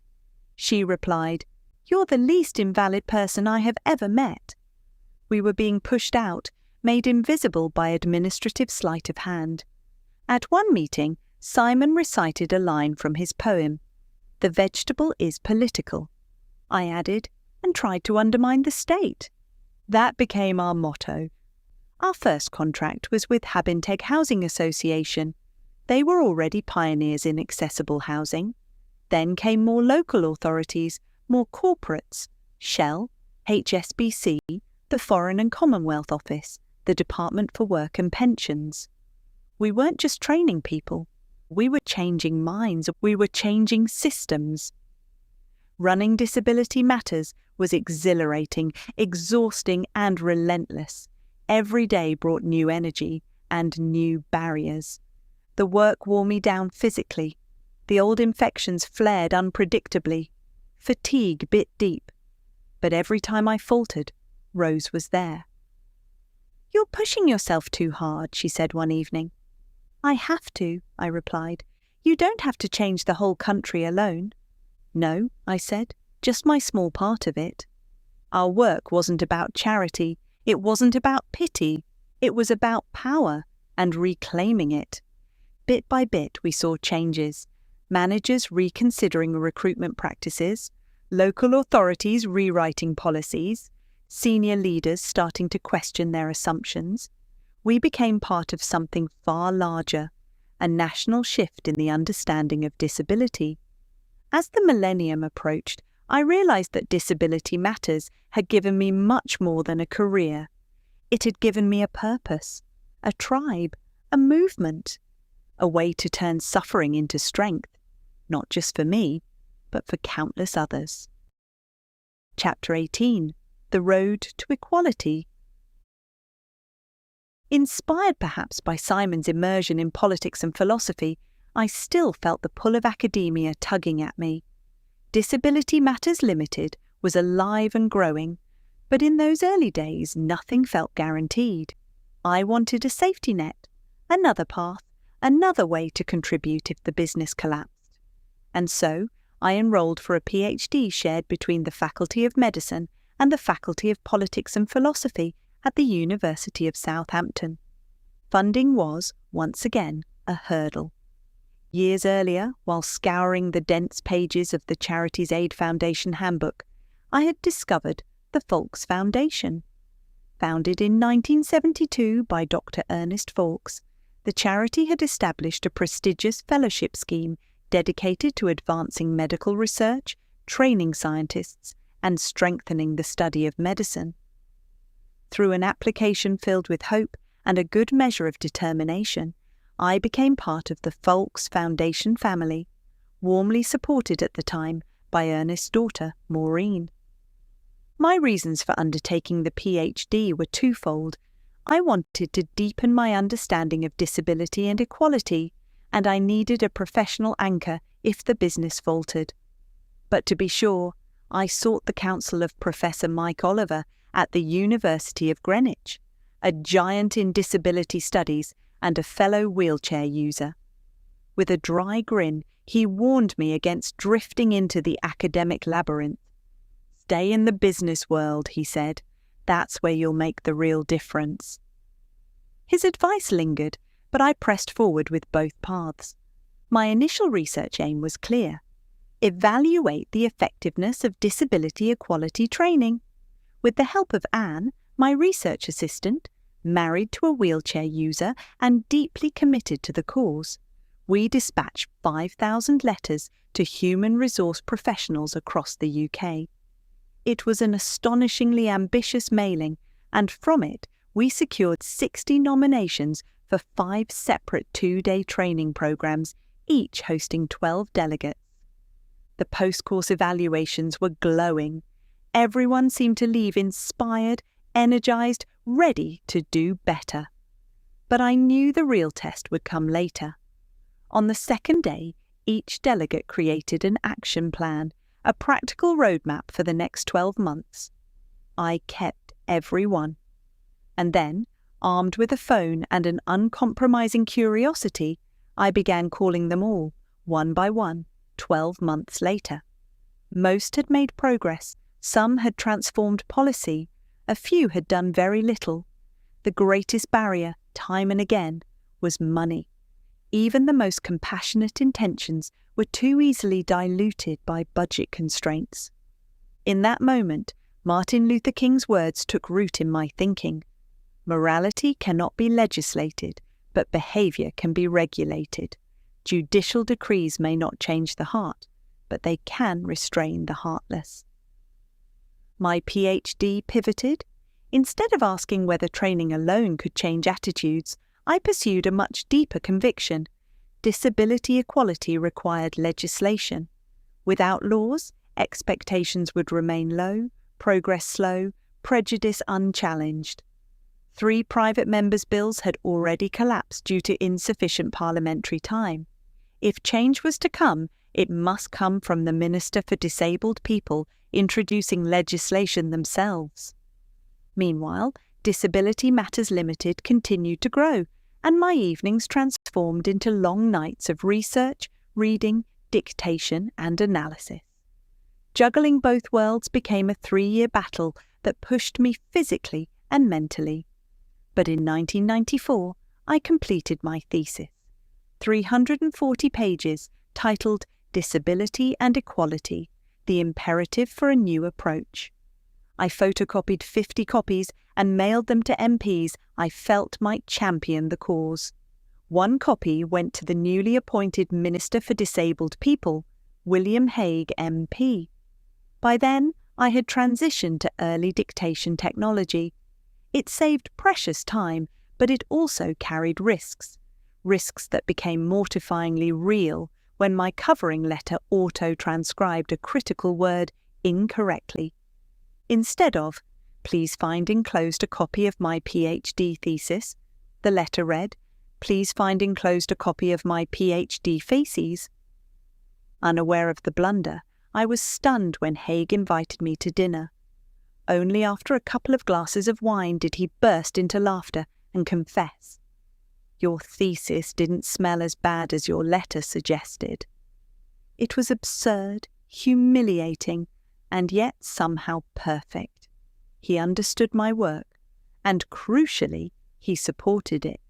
She replied, "You're the least invalid person I have ever met." We were being pushed out, made invisible by administrative sleight of hand. At one meeting, Simon recited a line from his poem, "The vegetable is political." I added, "and tried to undermine the state." That became our motto. Our first contract was with Habinteg Housing Association. They were already pioneers in accessible housing. Then came more local authorities, more corporates, Shell, HSBC, the Foreign and Commonwealth Office, the Department for Work and Pensions. We weren't just training people. We were changing minds. We were changing systems. Running Disability Matters was exhilarating, exhausting and relentless. Every day brought new energy and new barriers. The work wore me down physically. The old infections flared unpredictably. Fatigue bit deep. But every time I faltered, Rose was there. "You're pushing yourself too hard," she said one evening. "I have to," I replied. "You don't have to change the whole country alone." "No," I said, "just my small part of it." Our work wasn't about charity, it wasn't about pity, it was about power and reclaiming it. Bit by bit, we saw changes. Managers reconsidering recruitment practices, local authorities rewriting policies, senior leaders starting to question their assumptions. We became part of something far larger, a national shift in the understanding of disability. As the millennium approached, I realized that Disability Matters had given me much more than a career. It had given me a purpose, a tribe, a movement, a way to turn suffering into strength, not just for me, but for countless others. Chapter 18: The Road to Equality. Inspired perhaps by Simon's immersion in politics and philosophy, I still felt the pull of academia tugging at me. Disability Matters Limited was alive and growing, but in those early days nothing felt guaranteed. I wanted a safety net, another path, another way to contribute if the business collapsed. And so I enrolled for a PhD shared between the Faculty of Medicine and the Faculty of Politics and Philosophy at the University of Southampton. Funding was, once again, a hurdle. Years earlier, while scouring the dense pages of the Charities Aid Foundation handbook, I had discovered the Fawkes Foundation. Founded in 1972 by Dr. Ernest Fawkes, the charity had established a prestigious fellowship scheme dedicated to advancing medical research, training scientists, and strengthening the study of medicine. Through an application filled with hope and a good measure of determination, I became part of the Fawkes Foundation family, warmly supported at the time by Ernest's daughter, Maureen. My reasons for undertaking the PhD were twofold. I wanted to deepen my understanding of disability and equality, and I needed a professional anchor if the business faltered. But to be sure, I sought the counsel of Professor Mike Oliver at the University of Greenwich, a giant in disability studies and a fellow wheelchair user. With a dry grin, he warned me against drifting into the academic labyrinth. "Stay in the business world," he said. "That's where you'll make the real difference." His advice lingered, but I pressed forward with both paths. My initial research aim was clear: evaluate the effectiveness of disability equality training. With the help of Anne, my research assistant, married to a wheelchair user and deeply committed to the cause, we dispatched 5,000 letters to human resource professionals across the UK. It was an astonishingly ambitious mailing, and from it we secured 60 nominations for 5 separate 2-day training programs, each hosting 12 delegates. The post-course evaluations were glowing. Everyone seemed to leave inspired, energized, ready to do better. But I knew the real test would come later. On the second day, each delegate created an action plan, a practical roadmap for the next 12 months. I kept every one. And then, armed with a phone and an uncompromising curiosity, I began calling them all, one by one, 12 months later. Most had made progress, some had transformed policy, a few had done very little. The greatest barrier, time and again, was money. Even the most compassionate intentions were too easily diluted by budget constraints. In that moment, Martin Luther King's words took root in my thinking. Morality cannot be legislated, but behaviour can be regulated. Judicial decrees may not change the heart, but they can restrain the heartless. My PhD pivoted. Instead of asking whether training alone could change attitudes, I pursued a much deeper conviction. Disability equality required legislation. Without laws, expectations would remain low, progress slow, prejudice unchallenged. 3 private members' bills had already collapsed due to insufficient parliamentary time. If change was to come, it must come from the Minister for Disabled People introducing legislation themselves. Meanwhile, Disability Matters Limited continued to grow, and my evenings transformed into long nights of research, reading, dictation, and analysis. Juggling both worlds became a 3-year battle that pushed me physically and mentally. But in 1994, I completed my thesis, 340 pages, titled Disability and Equality, the Imperative for a New Approach. I photocopied 50 copies and mailed them to MPs I felt might champion the cause. One copy went to the newly appointed Minister for Disabled People, William Hague MP. By then, I had transitioned to early dictation technology. It saved precious time, but it also carried risks that became mortifyingly real when my covering letter auto-transcribed a critical word incorrectly. Instead of, "Please find enclosed a copy of my PhD thesis," the letter read, "Please find enclosed a copy of my PhD facies." Unaware of the blunder, I was stunned when Hague invited me to dinner. Only after a couple of glasses of wine did he burst into laughter and confess, "Your thesis didn't smell as bad as your letter suggested." It was absurd, humiliating, and yet somehow perfect. He understood my work, and crucially, he supported it.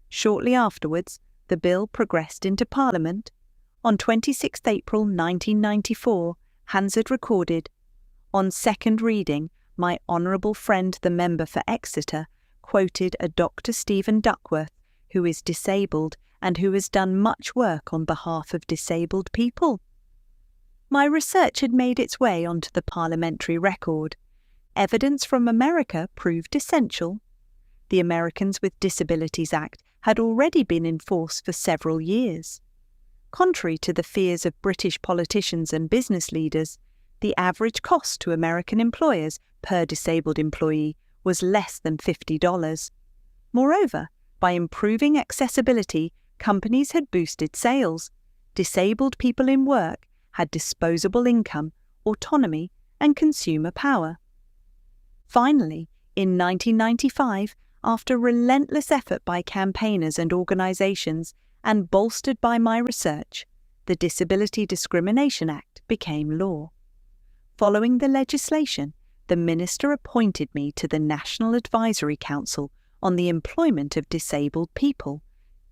Shortly afterwards, the bill progressed into Parliament. On 26 April 1994, Hansard recorded, "On second reading, my honourable friend the member for Exeter quoted a Dr. Stephen Duckworth, who is disabled and who has done much work on behalf of disabled people." My research had made its way onto the parliamentary record. Evidence from America proved essential. The Americans with Disabilities Act had already been in force for several years. Contrary to the fears of British politicians and business leaders, the average cost to American employers per disabled employee was less than $50. Moreover, by improving accessibility, companies had boosted sales. Disabled people in work had disposable income, autonomy, and consumer power. Finally, in 1995, after relentless effort by campaigners and organisations, and bolstered by my research, the Disability Discrimination Act became law. Following the legislation, the Minister appointed me to the National Advisory Council on the Employment of Disabled People,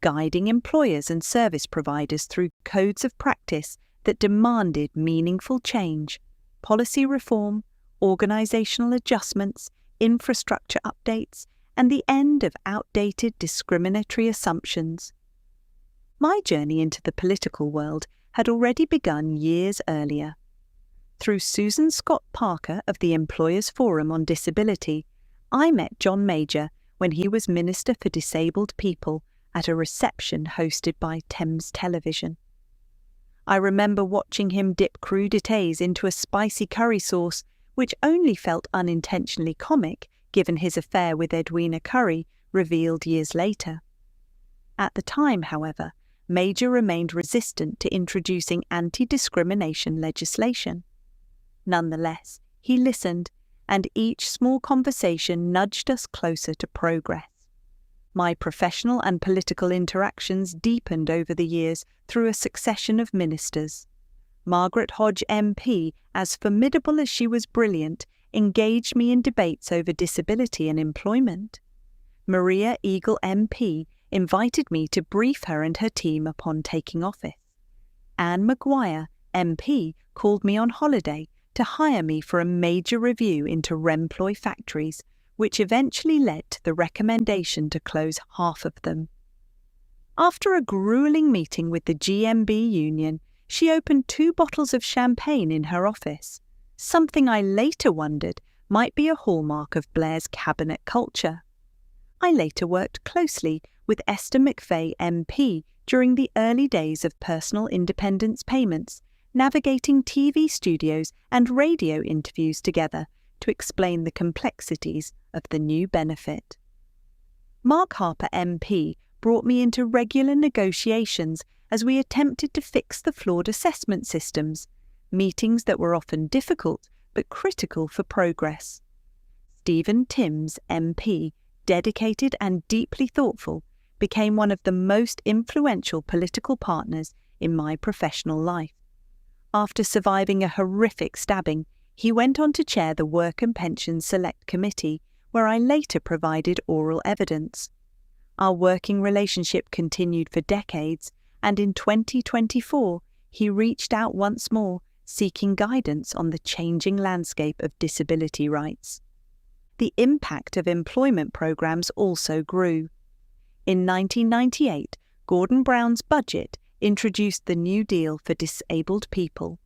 guiding employers and service providers through codes of practice that demanded meaningful change, policy reform, organisational adjustments, infrastructure updates, and the end of outdated discriminatory assumptions. My journey into the political world had already begun years earlier. Through Susan Scott Parker of the Employers Forum on Disability, I met John Major when he was Minister for Disabled People at a reception hosted by Thames Television. I remember watching him dip crudités into a spicy curry sauce, which only felt unintentionally comic given his affair with Edwina Currie, revealed years later. At the time, however, Major remained resistant to introducing anti-discrimination legislation. Nonetheless, he listened, and each small conversation nudged us closer to progress. My professional and political interactions deepened over the years through a succession of ministers. Margaret Hodge MP, as formidable as she was brilliant, engaged me in debates over disability and employment. Maria Eagle MP invited me to brief her and her team upon taking office. Anne Maguire MP called me on holiday to hire me for a major review into Remploy factories, which eventually led to the recommendation to close half of them. After a grueling meeting with the GMB union, she opened 2 bottles of champagne in her office, something I later wondered might be a hallmark of Blair's cabinet culture. I later worked closely with Esther McVey MP during the early days of personal independence payments, navigating TV studios and radio interviews together to explain the complexities of the new benefit. Mark Harper MP brought me into regular negotiations as we attempted to fix the flawed assessment systems, meetings that were often difficult but critical for progress. Stephen Timms MP, dedicated and deeply thoughtful, became one of the most influential political partners in my professional life. After surviving a horrific stabbing, he went on to chair the Work and Pensions Select Committee, where I later provided oral evidence. Our working relationship continued for decades, and in 2024, he reached out once more, seeking guidance on the changing landscape of disability rights. The impact of employment programs also grew. In 1998, Gordon Brown's budget introduced the New Deal for Disabled People.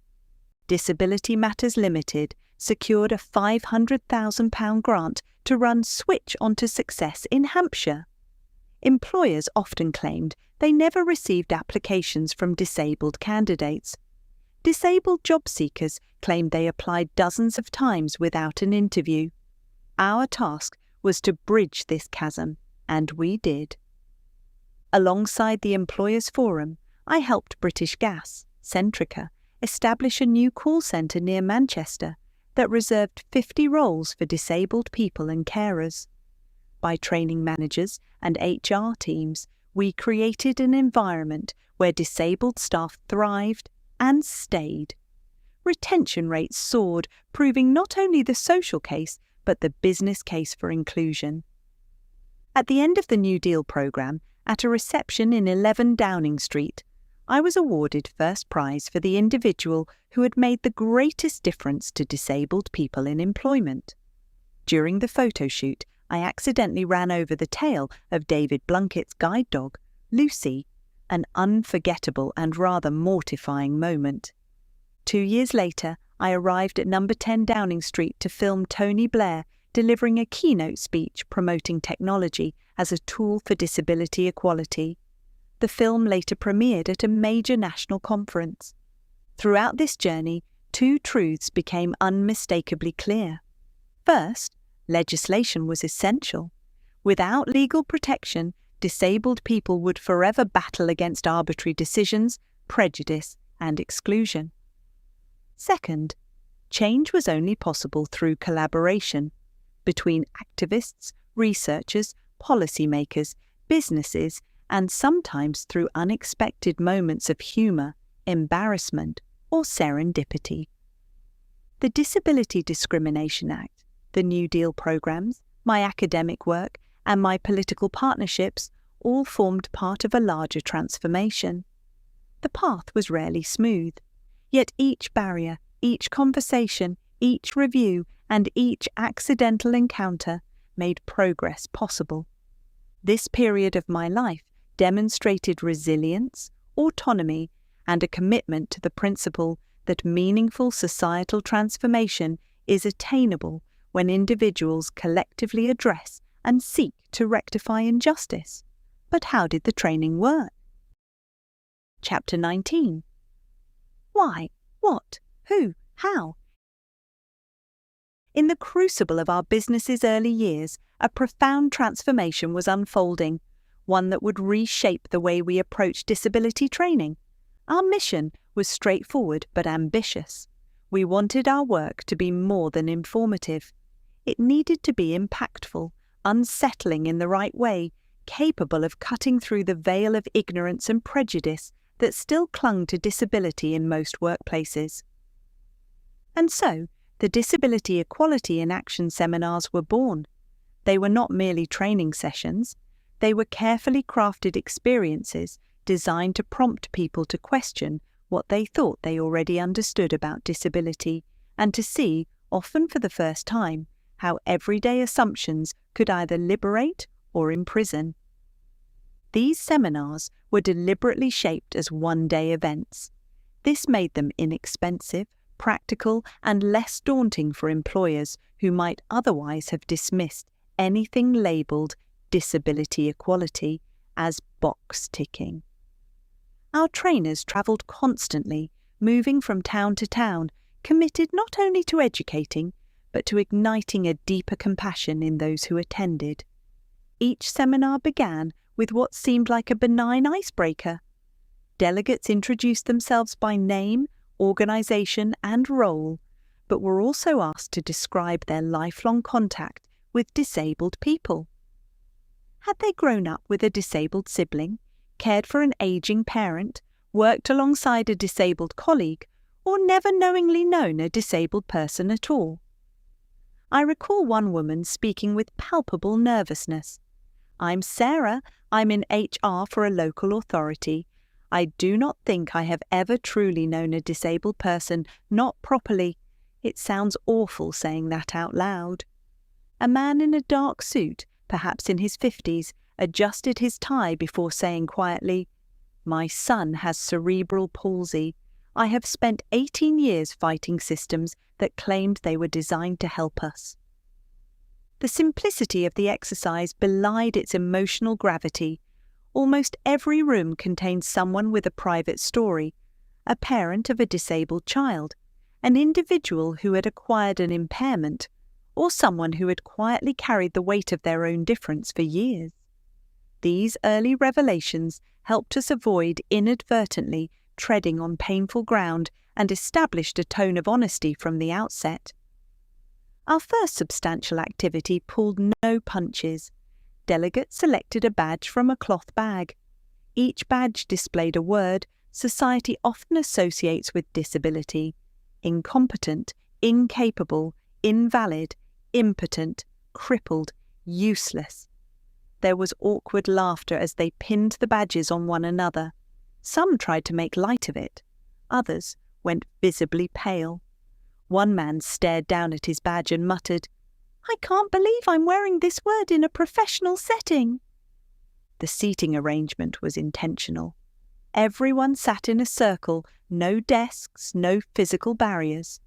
Disability Matters Limited secured a £500,000 grant to run Switch Onto Success in Hampshire. Employers often claimed they never received applications from disabled candidates. Disabled job seekers claimed they applied dozens of times without an interview. Our task was to bridge this chasm, and we did. Alongside the Employers Forum, I helped British Gas, Centrica, establish a new call centre near Manchester that reserved 50 roles for disabled people and carers. By training managers and HR teams, we created an environment where disabled staff thrived and stayed. Retention rates soared, proving not only the social case, but the business case for inclusion. At the end of the New Deal programme, at a reception in 11 Downing Street, I was awarded first prize for the individual who had made the greatest difference to disabled people in employment. During the photo shoot, I accidentally ran over the tail of David Blunkett's guide dog, Lucy, an unforgettable and rather mortifying moment. 2 years later, I arrived at number 10 Downing Street to film Tony Blair delivering a keynote speech promoting technology as a tool for disability equality. The film later premiered at a major national conference. Throughout this journey, 2 truths became unmistakably clear. First, legislation was essential. Without legal protection, disabled people would forever battle against arbitrary decisions, prejudice, and exclusion. Second, change was only possible through collaboration between activists, researchers, policymakers, businesses, and sometimes through unexpected moments of humour, embarrassment, or serendipity. The Disability Discrimination Act, the New Deal programmes, my academic work, and my political partnerships all formed part of a larger transformation. The path was rarely smooth, yet each barrier, each conversation, each review, and each accidental encounter made progress possible. This period of my life demonstrated resilience, autonomy, and a commitment to the principle that meaningful societal transformation is attainable when individuals collectively address and seek to rectify injustice. But how did the training work? Chapter 19. Why? What? Who? How? In the crucible of our business's early years, a profound transformation was unfolding, one that would reshape the way we approach disability training. Our mission was straightforward but ambitious. We wanted our work to be more than informative. It needed to be impactful, unsettling in the right way, capable of cutting through the veil of ignorance and prejudice that still clung to disability in most workplaces. And so, the Disability Equality in Action seminars were born. They were not merely training sessions. They were carefully crafted experiences designed to prompt people to question what they thought they already understood about disability and to see, often for the first time, how everyday assumptions could either liberate or imprison. These seminars were deliberately shaped as one-day events. This made them inexpensive, practical, and less daunting for employers who might otherwise have dismissed anything labelled disability equality as box-ticking. Our trainers travelled constantly, moving from town to town, committed not only to educating, but to igniting a deeper compassion in those who attended. Each seminar began with what seemed like a benign icebreaker. Delegates introduced themselves by name, organisation, and role, but were also asked to describe their lifelong contact with disabled people. Had they grown up with a disabled sibling, cared for an ageing parent, worked alongside a disabled colleague, or never knowingly known a disabled person at all. I recall one woman speaking with palpable nervousness. "I'm Sarah. I'm in HR for a local authority. I do not think I have ever truly known a disabled person, not properly. It sounds awful saying that out loud." A man in a dark suit, perhaps in his 50s, adjusted his tie before saying quietly, "My son has cerebral palsy. I have spent 18 years fighting systems that claimed they were designed to help us." The simplicity of the exercise belied its emotional gravity. Almost every room contained someone with a private story, a parent of a disabled child, an individual who had acquired an impairment, or someone who had quietly carried the weight of their own difference for years. These early revelations helped us avoid inadvertently treading on painful ground and established a tone of honesty from the outset. Our first substantial activity pulled no punches. Delegates selected a badge from a cloth bag. Each badge displayed a word society often associates with disability: incompetent, incapable, invalid, impotent, crippled, useless. There was awkward laughter as they pinned the badges on one another. Some tried to make light of it. Others went visibly pale. One man stared down at his badge and muttered, "I can't believe I'm wearing this word in a professional setting." The seating arrangement was intentional. Everyone sat in a circle, no desks, no physical barriers.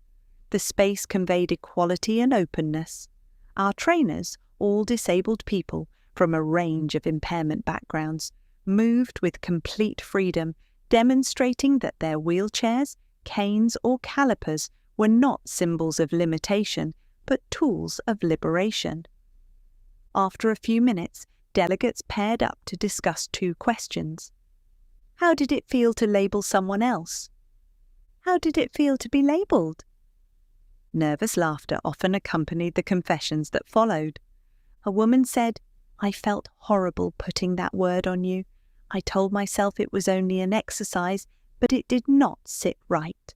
The space conveyed equality and openness. Our trainers, all disabled people from a range of impairment backgrounds, moved with complete freedom, demonstrating that their wheelchairs, canes, or calipers were not symbols of limitation, but tools of liberation. After a few minutes, delegates paired up to discuss 2 questions. How did it feel to label someone else? How did it feel to be labelled? Nervous laughter often accompanied the confessions that followed. A woman said, "I felt horrible putting that word on you. I told myself it was only an exercise, but it did not sit right."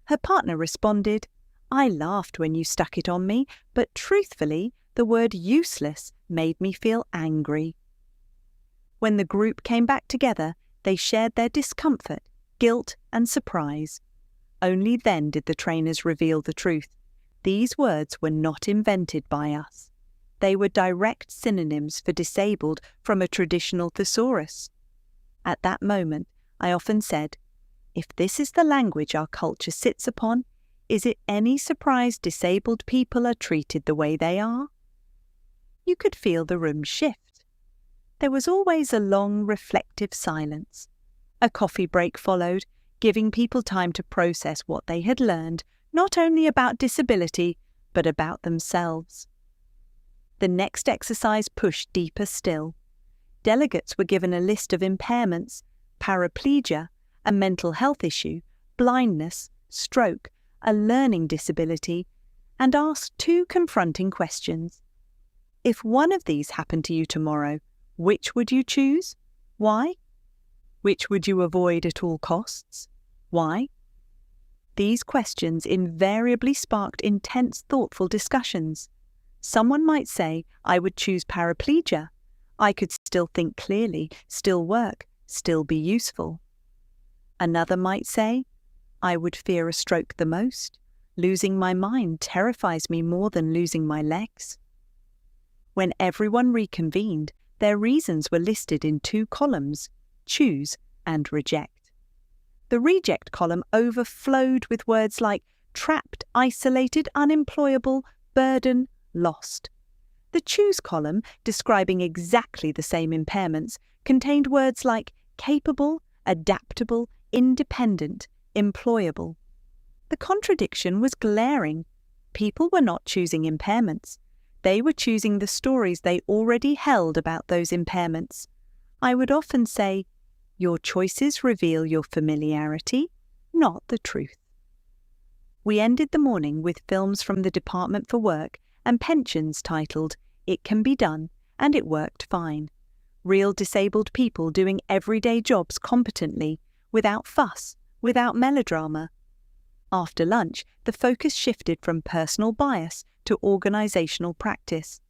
Her partner responded, "I laughed when you stuck it on me, but truthfully, the word useless made me feel angry." When the group came back together, they shared their discomfort, guilt, and surprise. Only then did the trainers reveal the truth. These words were not invented by us. They were direct synonyms for disabled from a traditional thesaurus. At that moment, I often said, if this is the language our culture sits upon, is it any surprise disabled people are treated the way they are? You could feel the room shift. There was always a long, reflective silence. A coffee break followed, giving people time to process what they had learned, not only about disability, but about themselves. The next exercise pushed deeper still. Delegates were given a list of impairments: paraplegia, a mental health issue, blindness, stroke, a learning disability, and asked 2 confronting questions. If one of these happened to you tomorrow, which would you choose? Why? Which would you avoid at all costs? Why? These questions invariably sparked intense, thoughtful discussions. Someone might say, "I would choose paraplegia. I could still think clearly, still work, still be useful." Another might say, "I would fear a stroke the most. Losing my mind terrifies me more than losing my legs." When everyone reconvened, their reasons were listed in 2 columns: choose and reject. The reject column overflowed with words like trapped, isolated, unemployable, burden, lost. The choose column, describing exactly the same impairments, contained words like capable, adaptable, independent, employable. The contradiction was glaring. People were not choosing impairments. They were choosing the stories they already held about those impairments. I would often say, your choices reveal your familiarity, not the truth. We ended the morning with films from the Department for Work and Pensions titled "It Can Be Done," and it worked fine. Real disabled people doing everyday jobs competently, without fuss, without melodrama. After lunch, the focus shifted from personal bias to organizational practice.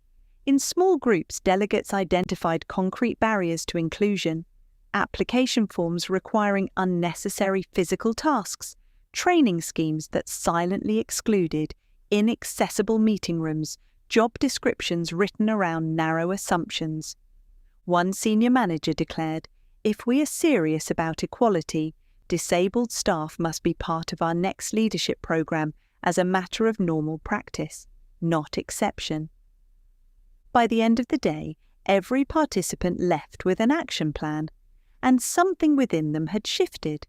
In small groups, delegates identified concrete barriers to inclusion, application forms requiring unnecessary physical tasks, training schemes that silently excluded, inaccessible meeting rooms, job descriptions written around narrow assumptions. One senior manager declared, "If we are serious about equality, disabled staff must be part of our next leadership program as a matter of normal practice, not exception." By the end of the day, every participant left with an action plan, and something within them had shifted.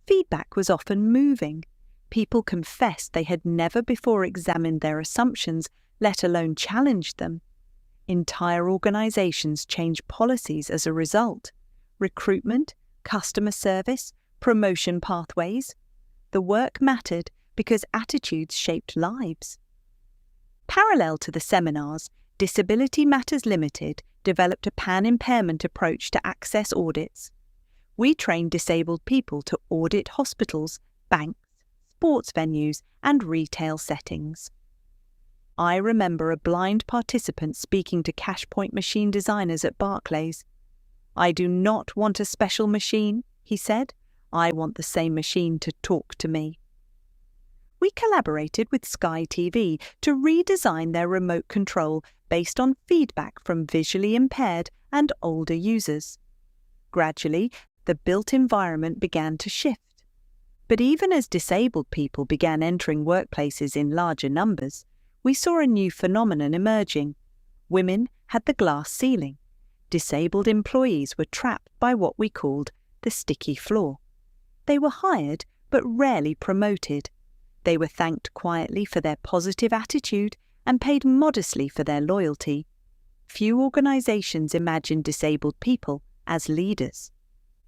Feedback was often moving. People confessed they had never before examined their assumptions, let alone challenged them. Entire organizations changed policies as a result. Recruitment, customer service, promotion pathways. The work mattered because attitudes shaped lives. Parallel to the seminars, Disability Matters Limited developed a pan-impairment approach to access audits. We trained disabled people to audit hospitals, banks, sports venues, and retail settings. I remember a blind participant speaking to Cashpoint machine designers at Barclays. "I do not want a special machine," he said. "I want the same machine to talk to me." We collaborated with Sky TV to redesign their remote control based on feedback from visually impaired and older users. Gradually, the built environment began to shift. But even as disabled people began entering workplaces in larger numbers, we saw a new phenomenon emerging. Women had the glass ceiling. Disabled employees were trapped by what we called the sticky floor. They were hired but rarely promoted. They were thanked quietly for their positive attitude and paid modestly for their loyalty. Few organizations imagined disabled people as leaders.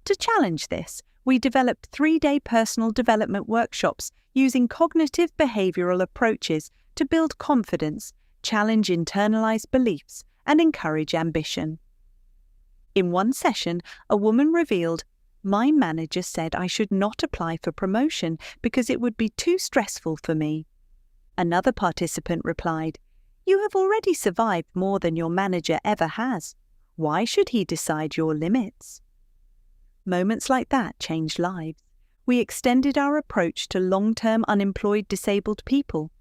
To challenge this, we developed 3-day personal development workshops using cognitive behavioral approaches to build confidence, challenge internalized beliefs, and encourage ambition. In one session, a woman revealed, "My manager said I should not apply for promotion because it would be too stressful for me." Another participant replied, "You have already survived more than your manager ever has. Why should he decide your limits?" Moments like that changed lives. We extended our approach to long-term unemployed disabled people.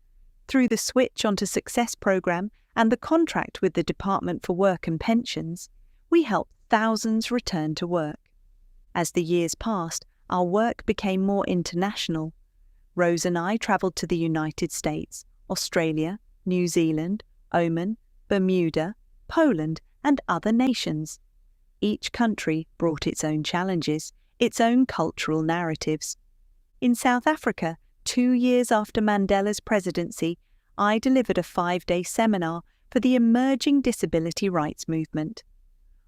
Through the Switch onto Success program and the contract with the Department for Work and Pensions, we helped thousands return to work. As the years passed, our work became more international. Rose and I travelled to the United States, Australia, New Zealand, Oman, Bermuda, Poland, and other nations. Each country brought its own challenges, its own cultural narratives. In South Africa, 2 years after Mandela's presidency, I delivered a 5-day seminar for the emerging disability rights movement.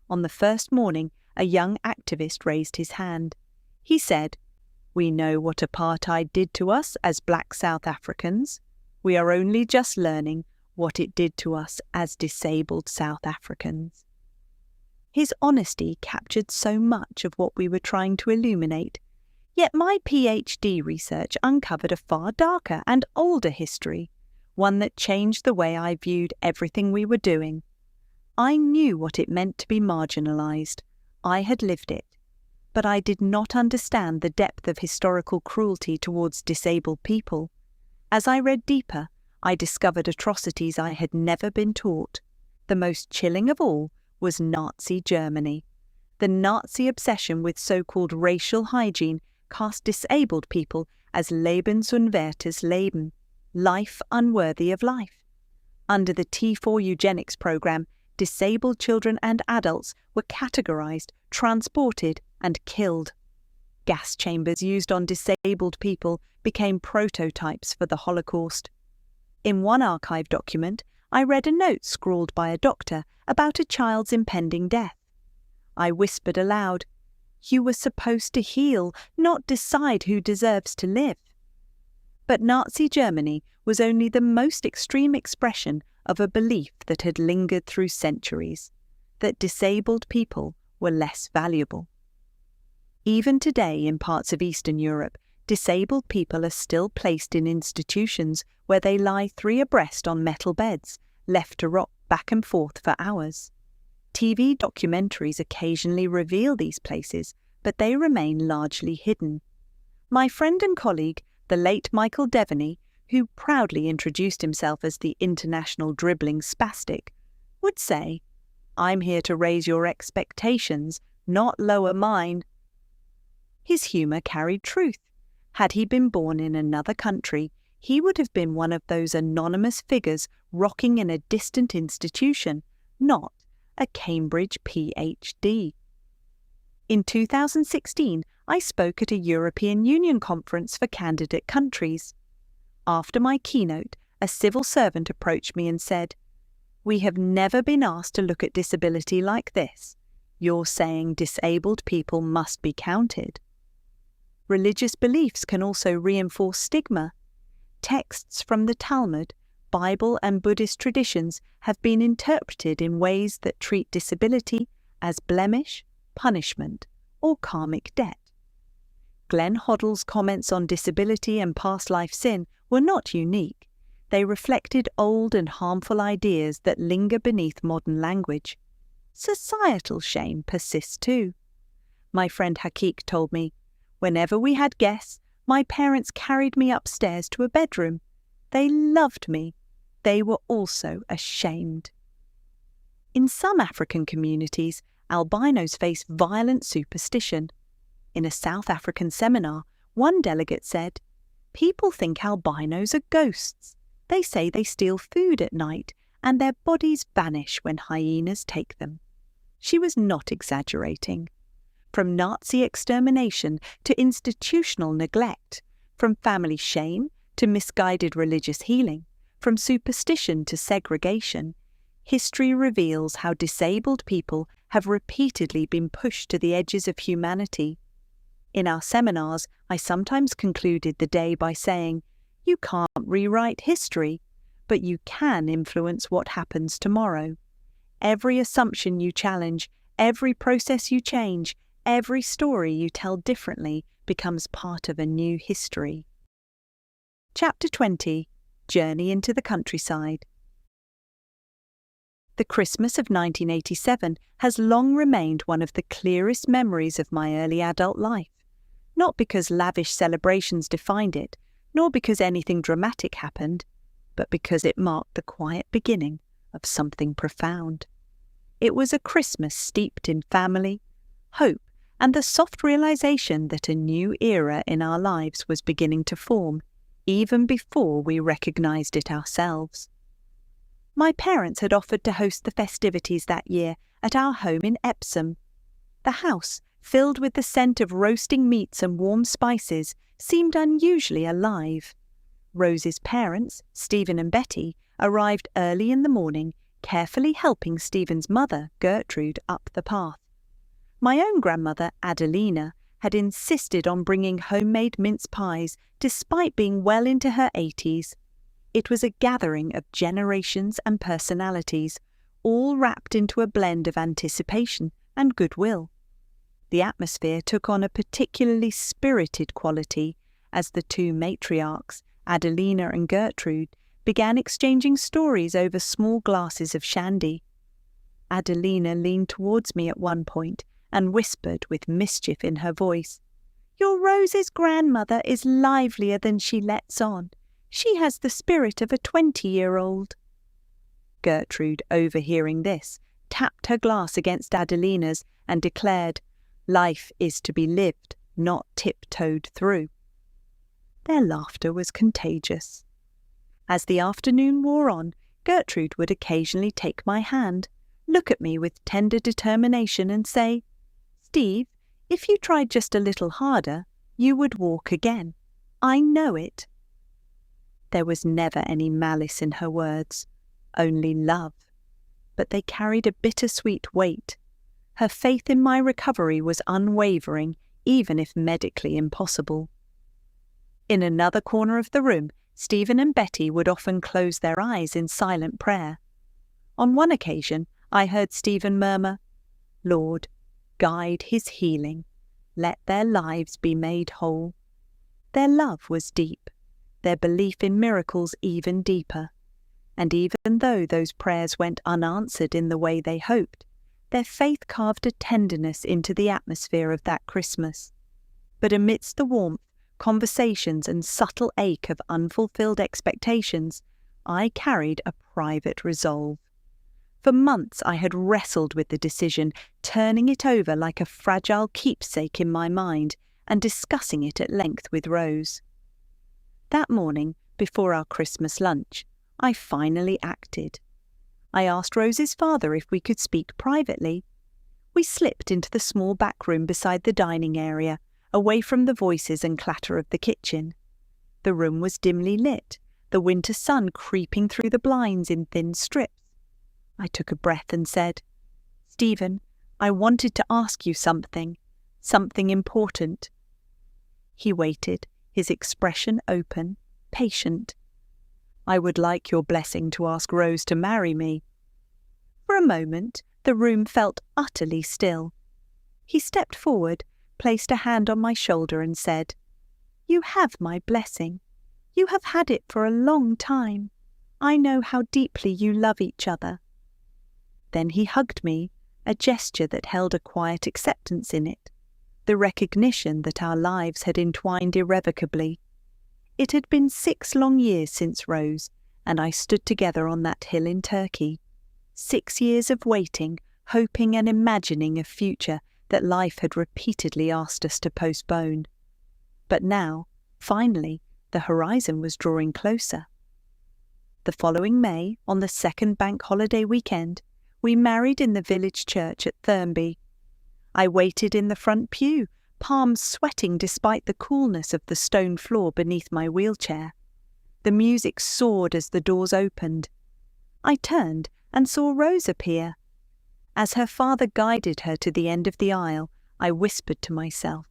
On the first morning, a young activist raised his hand. He said, "We know what apartheid did to us as black South Africans. We are only just learning what it did to us as disabled South Africans." His honesty captured so much of what we were trying to illuminate. Yet my PhD research uncovered a far darker and older history, one that changed the way I viewed everything we were doing. I knew what it meant to be marginalized. I had lived it. But I did not understand the depth of historical cruelty towards disabled people. As I read deeper, I discovered atrocities I had never been taught. The most chilling of all was Nazi Germany. The Nazi obsession with so-called racial hygiene cast disabled people as lebensunwertes Leben, life unworthy of life. Under the T4 eugenics program, disabled children and adults were categorized, transported, and killed. Gas chambers used on disabled people became prototypes for the Holocaust. In one archive document, I read a note scrawled by a doctor about a child's impending death. I whispered aloud, "You were supposed to heal, not decide who deserves to live." But Nazi Germany was only the most extreme expression of a belief that had lingered through centuries, that disabled people were less valuable. Even today in parts of Eastern Europe, disabled people are still placed in institutions where they lie 3 abreast on metal beds, left to rock back and forth for hours. TV documentaries occasionally reveal these places, but they remain largely hidden. My friend and colleague, the late Michael Devaney, who proudly introduced himself as the international dribbling spastic, would say, "I'm here to raise your expectations, not lower mine." His humour carried truth. Had he been born in another country, he would have been one of those anonymous figures rocking in a distant institution, not a Cambridge PhD. In 2016, I spoke at a European Union conference for candidate countries. After my keynote, a civil servant approached me and said, "We have never been asked to look at disability like this. You're saying disabled people must be counted." Religious beliefs can also reinforce stigma. Texts from the Talmud, Bible and Buddhist traditions have been interpreted in ways that treat disability as blemish, punishment, or karmic debt. Glenn Hoddle's comments on disability and past life sin were not unique. They reflected old and harmful ideas that linger beneath modern language. Societal shame persists too. My friend Hakik told me, "Whenever we had guests, my parents carried me upstairs to a bedroom. They loved me. They were also ashamed." In some African communities, albinos face violent superstition. In a South African seminar, one delegate said, "People think albinos are ghosts. They say they steal food at night and their bodies vanish when hyenas take them." She was not exaggerating. From Nazi extermination to institutional neglect, from family shame to misguided religious healing, from superstition to segregation, history reveals how disabled people have repeatedly been pushed to the edges of humanity. In our seminars, I sometimes concluded the day by saying, "You can't rewrite history, but you can influence what happens tomorrow. Every assumption you challenge, every process you change, every story you tell differently becomes part of a new history." Chapter 20. Journey into the Countryside. The Christmas of 1987 has long remained one of the clearest memories of my early adult life, not because lavish celebrations defined it, nor because anything dramatic happened, but because it marked the quiet beginning of something profound. It was a Christmas steeped in family, hope, and the soft realization that a new era in our lives was beginning to form, even before we recognized it ourselves. My parents had offered to host the festivities that year at our home in Epsom. The house, filled with the scent of roasting meats and warm spices, seemed unusually alive. Rose's parents, Stephen and Betty, arrived early in the morning, carefully helping Stephen's mother, Gertrude, up the path. My own grandmother, Adelina, had insisted on bringing homemade mince pies despite being well into her 80s. It was a gathering of generations and personalities, all wrapped into a blend of anticipation and goodwill. The atmosphere took on a particularly spirited quality as the two matriarchs, Adelina and Gertrude, began exchanging stories over small glasses of shandy. Adelina leaned towards me at one point and whispered with mischief in her voice, "Your Rose's grandmother is livelier than she lets on. She has the spirit of a 20-year-old. Gertrude, overhearing this, tapped her glass against Adelina's and declared, "Life is to be lived, not tiptoed through." Their laughter was contagious. As the afternoon wore on, Gertrude would occasionally take my hand, look at me with tender determination and say, "Steve, if you tried just a little harder, you would walk again. I know it." There was never any malice in her words, only love, but they carried a bittersweet weight. Her faith in my recovery was unwavering, even if medically impossible. In another corner of the room, Stephen and Betty would often close their eyes in silent prayer. On one occasion, I heard Stephen murmur, "Lord, guide his healing. Let their lives be made whole." Their love was deep, their belief in miracles even deeper. And even though those prayers went unanswered in the way they hoped, their faith carved a tenderness into the atmosphere of that Christmas. But amidst the warmth, conversations and subtle ache of unfulfilled expectations, I carried a private resolve. For months I had wrestled with the decision, turning it over like a fragile keepsake in my mind and discussing it at length with Rose. That morning, before our Christmas lunch, I finally acted. I asked Rose's father if we could speak privately. We slipped into the small back room beside the dining area, away from the voices and clatter of the kitchen. The room was dimly lit, the winter sun creeping through the blinds in thin strips. I took a breath and said, "Stephen, I wanted to ask you something important." He waited, his expression open, patient. "I would like your blessing to ask Rose to marry me." For a moment, the room felt utterly still. He stepped forward, placed a hand on my shoulder and said, "You have my blessing. You have had it for a long time. I know how deeply you love each other." Then he hugged me, a gesture that held a quiet acceptance in it, the recognition that our lives had entwined irrevocably. It had been 6 long years since Rose and I stood together on that hill in Turkey. 6 years of waiting, hoping and imagining a future that life had repeatedly asked us to postpone. But now, finally, the horizon was drawing closer. The following May, on the second bank holiday weekend, we married in the village church at Thurmby. I waited in the front pew, palms sweating despite the coolness of the stone floor beneath my wheelchair. The music soared as the doors opened. I turned and saw Rose appear. As her father guided her to the end of the aisle, I whispered to myself,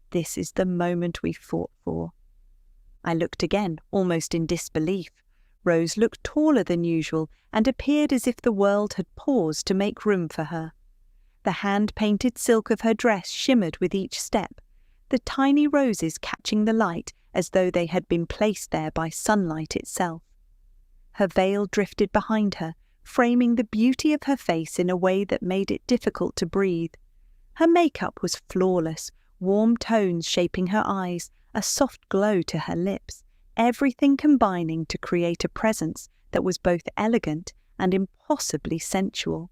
"This is the moment we fought for." I looked again, almost in disbelief. Rose looked taller than usual and appeared as if the world had paused to make room for her. The hand-painted silk of her dress shimmered with each step, the tiny roses catching the light as though they had been placed there by sunlight itself. Her veil drifted behind her, framing the beauty of her face in a way that made it difficult to breathe. Her makeup was flawless, warm tones shaping her eyes, a soft glow to her lips, everything combining to create a presence that was both elegant and impossibly sensual.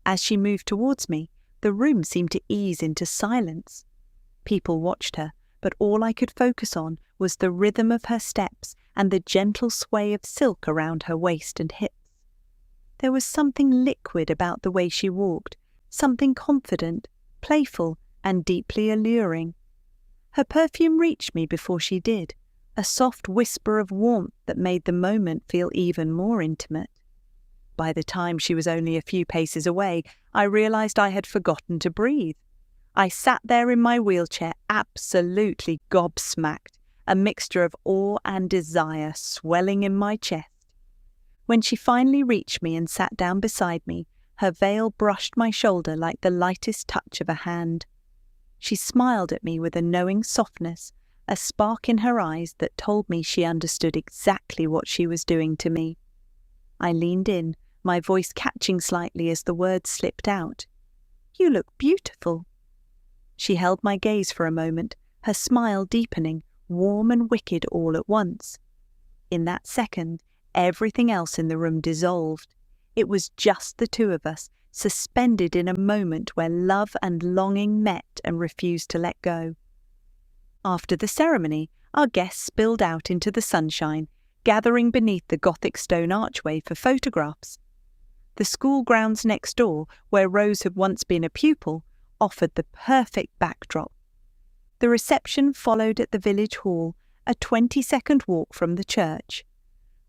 As she moved towards me, the room seemed to ease into silence. People watched her, but all I could focus on was the rhythm of her steps and the gentle sway of silk around her waist and hips. There was something liquid about the way she walked, something confident, playful, and deeply alluring. Her perfume reached me before she did, a soft whisper of warmth that made the moment feel even more intimate. By the time she was only a few paces away, I realized I had forgotten to breathe. I sat there in my wheelchair, absolutely gobsmacked, a mixture of awe and desire swelling in my chest. When she finally reached me and sat down beside me, her veil brushed my shoulder like the lightest touch of a hand. She smiled at me with a knowing softness, a spark in her eyes that told me she understood exactly what she was doing to me. I leaned in, my voice catching slightly as the words slipped out. "You look beautiful." She held my gaze for a moment, her smile deepening, warm and wicked all at once. In that second, everything else in the room dissolved. It was just the two of us, suspended in a moment where love and longing met and refused to let go. After the ceremony, our guests spilled out into the sunshine, gathering beneath the Gothic stone archway for photographs. The school grounds next door, where Rose had once been a pupil, offered the perfect backdrop. The reception followed at the village hall, a 20-second walk from the church.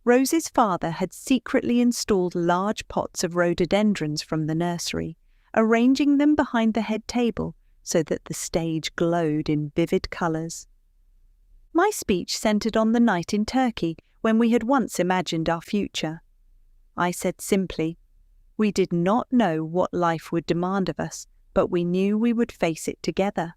Rose's father had secretly installed large pots of rhododendrons from the nursery, arranging them behind the head table so that the stage glowed in vivid colours. My speech centred on the night in Turkey when we had once imagined our future. I said simply, we did not know what life would demand of us, but we knew we would face it together.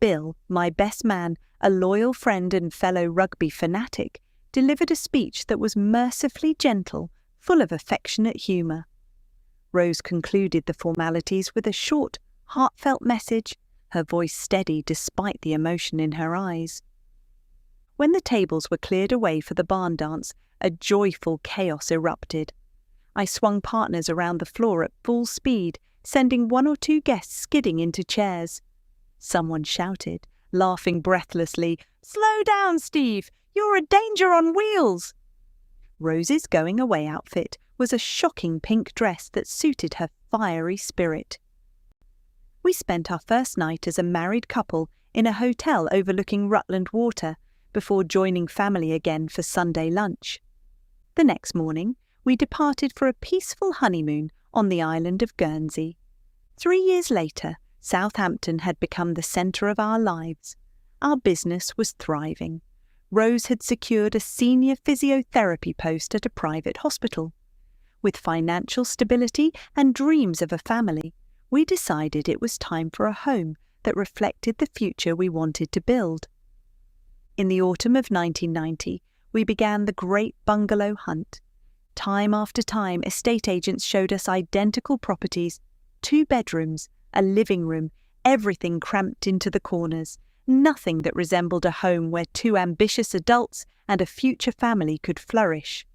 Bill, my best man, a loyal friend and fellow rugby fanatic, delivered a speech that was mercifully gentle, full of affectionate humour. Rose concluded the formalities with a short, heartfelt message, her voice steady despite the emotion in her eyes. When the tables were cleared away for the barn dance, a joyful chaos erupted. I swung partners around the floor at full speed, sending one or two guests skidding into chairs. Someone shouted, laughing breathlessly, "Slow down, Steve! You're a danger on wheels!" Rose's going-away outfit was a shocking pink dress that suited her fiery spirit. We spent our first night as a married couple in a hotel overlooking Rutland Water before joining family again for Sunday lunch. The next morning, we departed for a peaceful honeymoon on the island of Guernsey. 3 years later, Southampton had become the centre of our lives. Our business was thriving. Rose had secured a senior physiotherapy post at a private hospital. With financial stability and dreams of a family, we decided it was time for a home that reflected the future we wanted to build. In the autumn of 1990, we began the great bungalow hunt. Time after time, estate agents showed us identical properties, 2 bedrooms, a living room, everything cramped into the corners, nothing that resembled a home where 2 ambitious adults and a future family could flourish.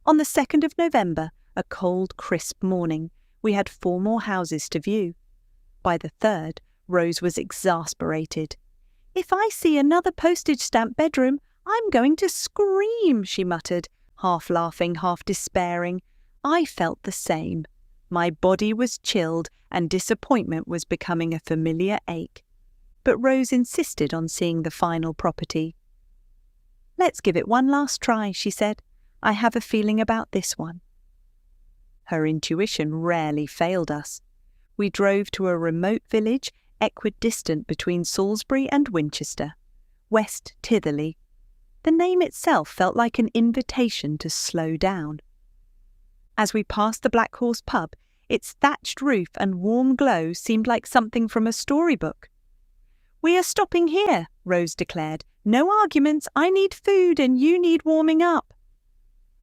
On the 2nd of November, a cold, crisp morning, we had 4 more houses to view. By the 3rd, Rose was exasperated. "If I see another postage-stamp bedroom, I'm going to scream," she muttered, half laughing, half despairing. I felt the same. My body was chilled and disappointment was becoming a familiar ache. But Rose insisted on seeing the final property. "Let's give it one last try," she said. "I have a feeling about this one." Her intuition rarely failed us. We drove to a remote village equidistant between Salisbury and Winchester, West Titherley. The name itself felt like an invitation to slow down. As we passed the Black Horse pub, its thatched roof and warm glow seemed like something from a storybook. "We are stopping here," Rose declared. "No arguments. I need food and you need warming up."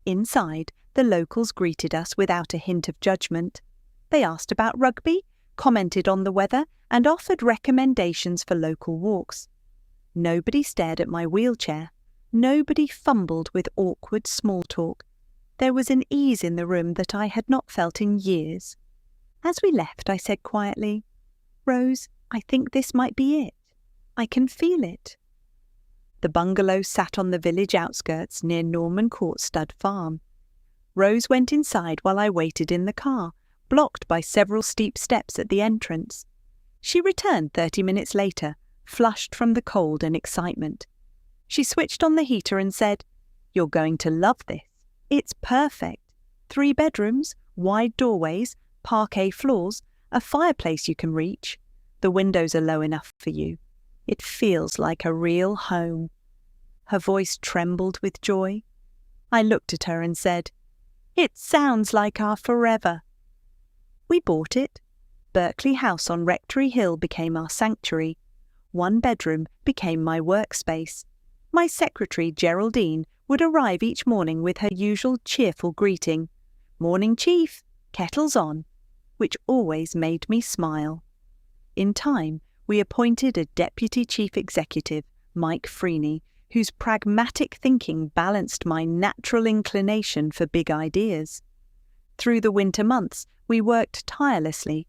Inside, the locals greeted us without a hint of judgment. They asked about rugby, commented on the weather, and offered recommendations for local walks. Nobody stared at my wheelchair. Nobody fumbled with awkward small talk. There was an ease in the room that I had not felt in years. As we left, I said quietly, "Rose, I think this might be it. I can feel it." The bungalow sat on the village outskirts near Norman Court Stud Farm. Rose went inside while I waited in the car, blocked by several steep steps at the entrance. She returned 30 minutes later, flushed from the cold and excitement. She switched on the heater and said, "You're going to love this. It's perfect. 3 bedrooms, wide doorways, parquet floors, a fireplace you can reach. The windows are low enough for you. It feels like a real home." Her voice trembled with joy. I looked at her and said, "It sounds like our forever." We bought it. Berkeley House on Rectory Hill became our sanctuary. 1 bedroom became my workspace. My secretary, Geraldine, would arrive each morning with her usual cheerful greeting, "Morning, Chief, kettle's on," which always made me smile. In time, we appointed a deputy chief executive, Mike Freeney, whose pragmatic thinking balanced my natural inclination for big ideas. Through the winter months, we worked tirelessly.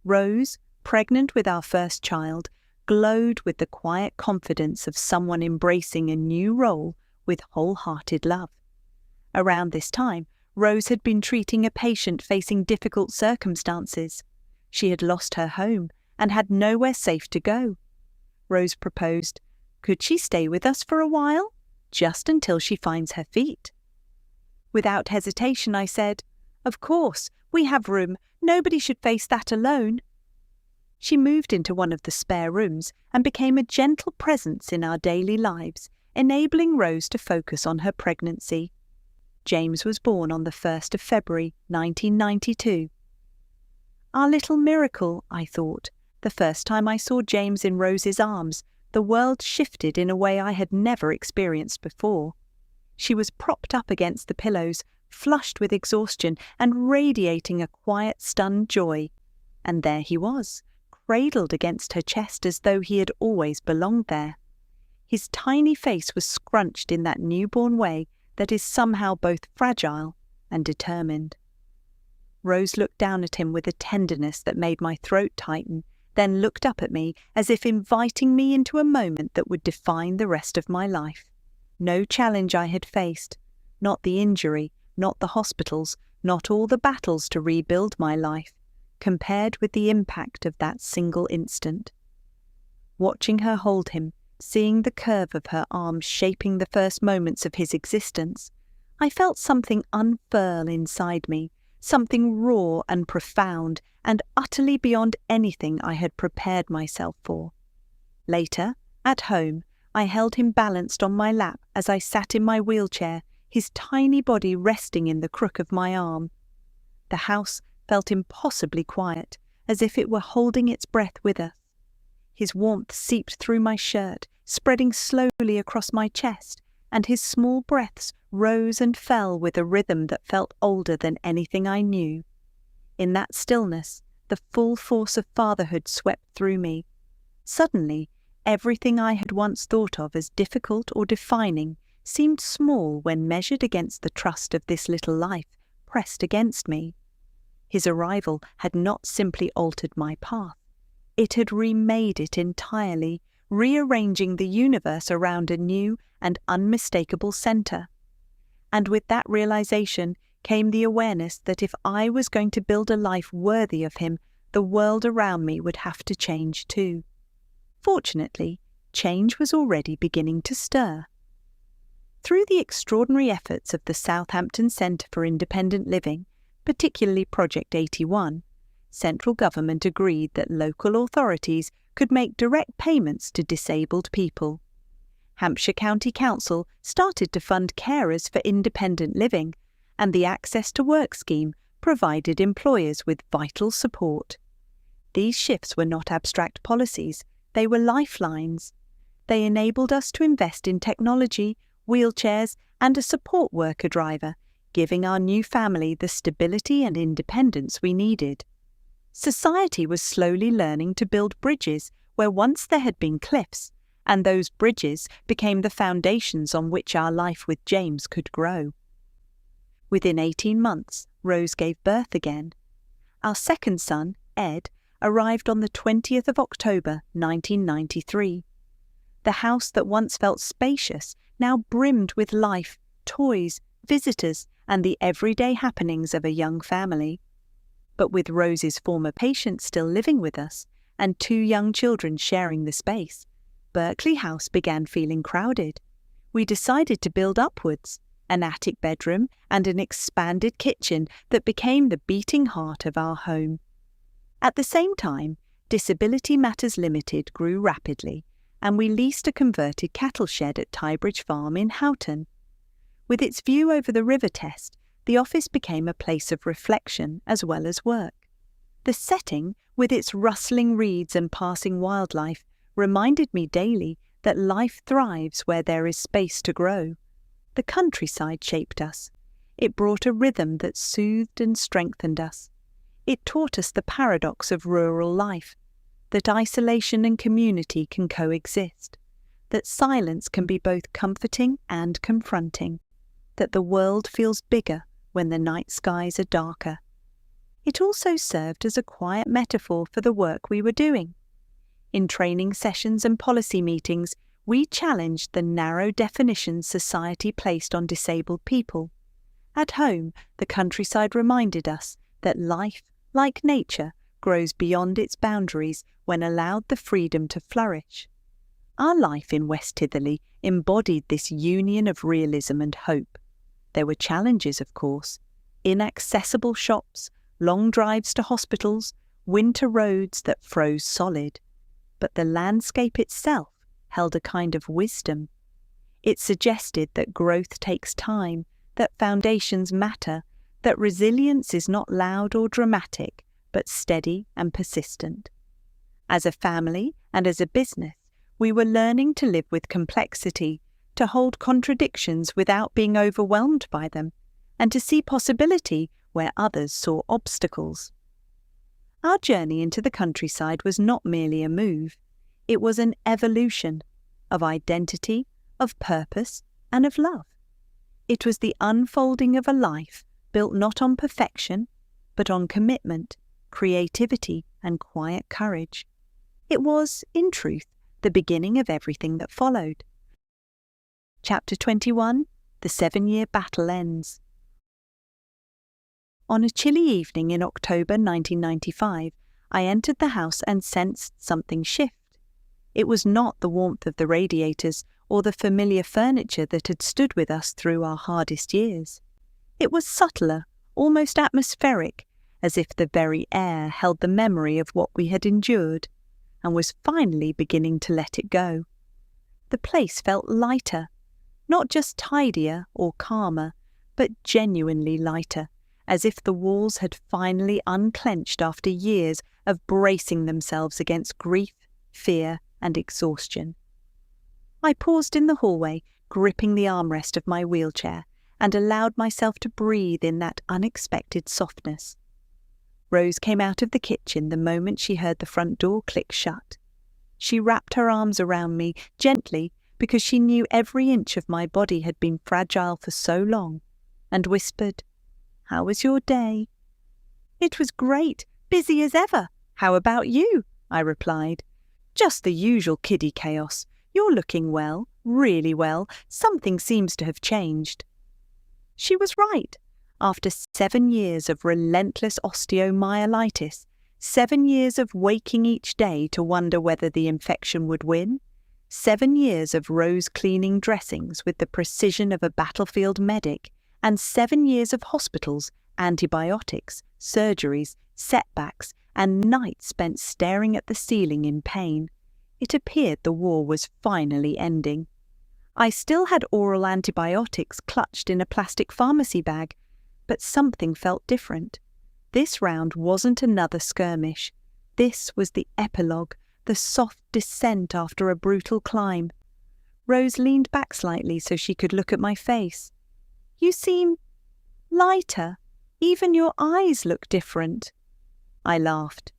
Rose, pregnant with our first child, glowed with the quiet confidence of someone embracing a new role with wholehearted love. Around this time, Rose had been treating a patient facing difficult circumstances. She had lost her home and had nowhere safe to go. Rose proposed, could she stay with us for a while, just until she finds her feet? Without hesitation, I said, "Of course, we have room. Nobody should face that alone." She moved into one of the spare rooms and became a gentle presence in our daily lives, enabling Rose to focus on her pregnancy. James was born on the 1st of February, 1992. Our little miracle, I thought, the first time I saw James in Rose's arms, the world shifted in a way I had never experienced before. She was propped up against the pillows, flushed with exhaustion and radiating a quiet, stunned joy. And there he was, cradled against her chest as though he had always belonged there. His tiny face was scrunched in that newborn way that is somehow both fragile and determined. Rose looked down at him with a tenderness that made my throat tighten, then looked up at me as if inviting me into a moment that would define the rest of my life. No challenge I had faced, not the injury, not the hospitals, not all the battles to rebuild my life, compared with the impact of that single instant. Watching her hold him, seeing the curve of her arms shaping the first moments of his existence, I felt something unfurl inside me, something raw and profound and utterly beyond anything I had prepared myself for. Later, at home, I held him balanced on my lap as I sat in my wheelchair, his tiny body resting in the crook of my arm. The house felt impossibly quiet, as if it were holding its breath with us. His warmth seeped through my shirt, spreading slowly across my chest, and his small breaths rose and fell with a rhythm that felt older than anything I knew. In that stillness, the full force of fatherhood swept through me. Suddenly, everything I had once thought of as difficult or defining seemed small when measured against the trust of this little life pressed against me. His arrival had not simply altered my path. It had remade it entirely, rearranging the universe around a new and unmistakable center. And with that realization came the awareness that if I was going to build a life worthy of him, the world around me would have to change too. Fortunately, change was already beginning to stir. Through the extraordinary efforts of the Southampton Centre for Independent Living, particularly Project 81, central government agreed that local authorities could make direct payments to disabled people. Hampshire County Council started to fund carers for independent living, and the Access to Work scheme provided employers with vital support. These shifts were not abstract policies, they were lifelines. They enabled us to invest in technology, wheelchairs, and a support worker driver, giving our new family the stability and independence we needed. Society was slowly learning to build bridges where once there had been cliffs, and those bridges became the foundations on which our life with James could grow. Within 18 months, Rose gave birth again. Our second son, Ed, arrived on the 20th of October 1993. The house that once felt spacious now brimmed with life, toys, visitors, and the everyday happenings of a young family. But with Rose's former patient still living with us, and 2 young children sharing the space, Berkeley House began feeling crowded. We decided to build upwards, an attic bedroom and an expanded kitchen that became the beating heart of our home. At the same time, Disability Matters Limited grew rapidly, and we leased a converted cattle shed at Tybridge Farm in Houghton. With its view over the River Test, the office became a place of reflection as well as work. The setting, with its rustling reeds and passing wildlife, reminded me daily that life thrives where there is space to grow. The countryside shaped us. It brought a rhythm that soothed and strengthened us. It taught us the paradox of rural life, that isolation and community can coexist, that silence can be both comforting and confronting, that the world feels bigger when the night skies are darker. It also served as a quiet metaphor for the work we were doing. In training sessions and policy meetings, we challenged the narrow definitions society placed on disabled people. At home, the countryside reminded us that life, like nature, grows beyond its boundaries when allowed the freedom to flourish. Our life in West Tytherley embodied this union of realism and hope. There were challenges, of course: inaccessible shops, long drives to hospitals, winter roads that froze solid. But the landscape itself held a kind of wisdom. It suggested that growth takes time, that foundations matter, that resilience is not loud or dramatic, but steady and persistent. As a family and as a business, We were learning to live with complexity, to hold contradictions without being overwhelmed by them, and to see possibility where others saw obstacles. Our journey into the countryside was not merely a move. It was an evolution of identity, of purpose, and of love. It was the unfolding of a life built not on perfection, but on commitment, creativity, and quiet courage. It was, in truth, the beginning of everything that followed. Chapter 21. The 7-year battle ends. On a chilly evening in October 1995, I entered the house and sensed something shift. It was not the warmth of the radiators or the familiar furniture that had stood with us through our hardest years. It was subtler, almost atmospheric, as if the very air held the memory of what we had endured, and was finally beginning to let it go. The place felt lighter, not just tidier or calmer, but genuinely lighter, as if the walls had finally unclenched after years of bracing themselves against grief, fear, and exhaustion. I paused in the hallway, gripping the armrest of my wheelchair, and allowed myself to breathe in that unexpected softness. Rose came out of the kitchen the moment she heard the front door click shut. She wrapped her arms around me gently because she knew every inch of my body had been fragile for so long, and whispered, "How was your day?" "It was great, busy as ever. How about you?" I replied. "Just the usual kiddie chaos. You're looking well, really well. Something seems to have changed." She was right. After 7 years of relentless osteomyelitis, 7 years of waking each day to wonder whether the infection would win, 7 years of rose-cleaning dressings with the precision of a battlefield medic, and 7 years of hospitals, antibiotics, surgeries, setbacks, and nights spent staring at the ceiling in pain, it appeared the war was finally ending. I still had oral antibiotics clutched in a plastic pharmacy bag, but something felt different. This round wasn't another skirmish. This was the epilogue, the soft descent after a brutal climb. Rose leaned back slightly so she could look at my face. "You seem lighter. Even your eyes look different." I laughed.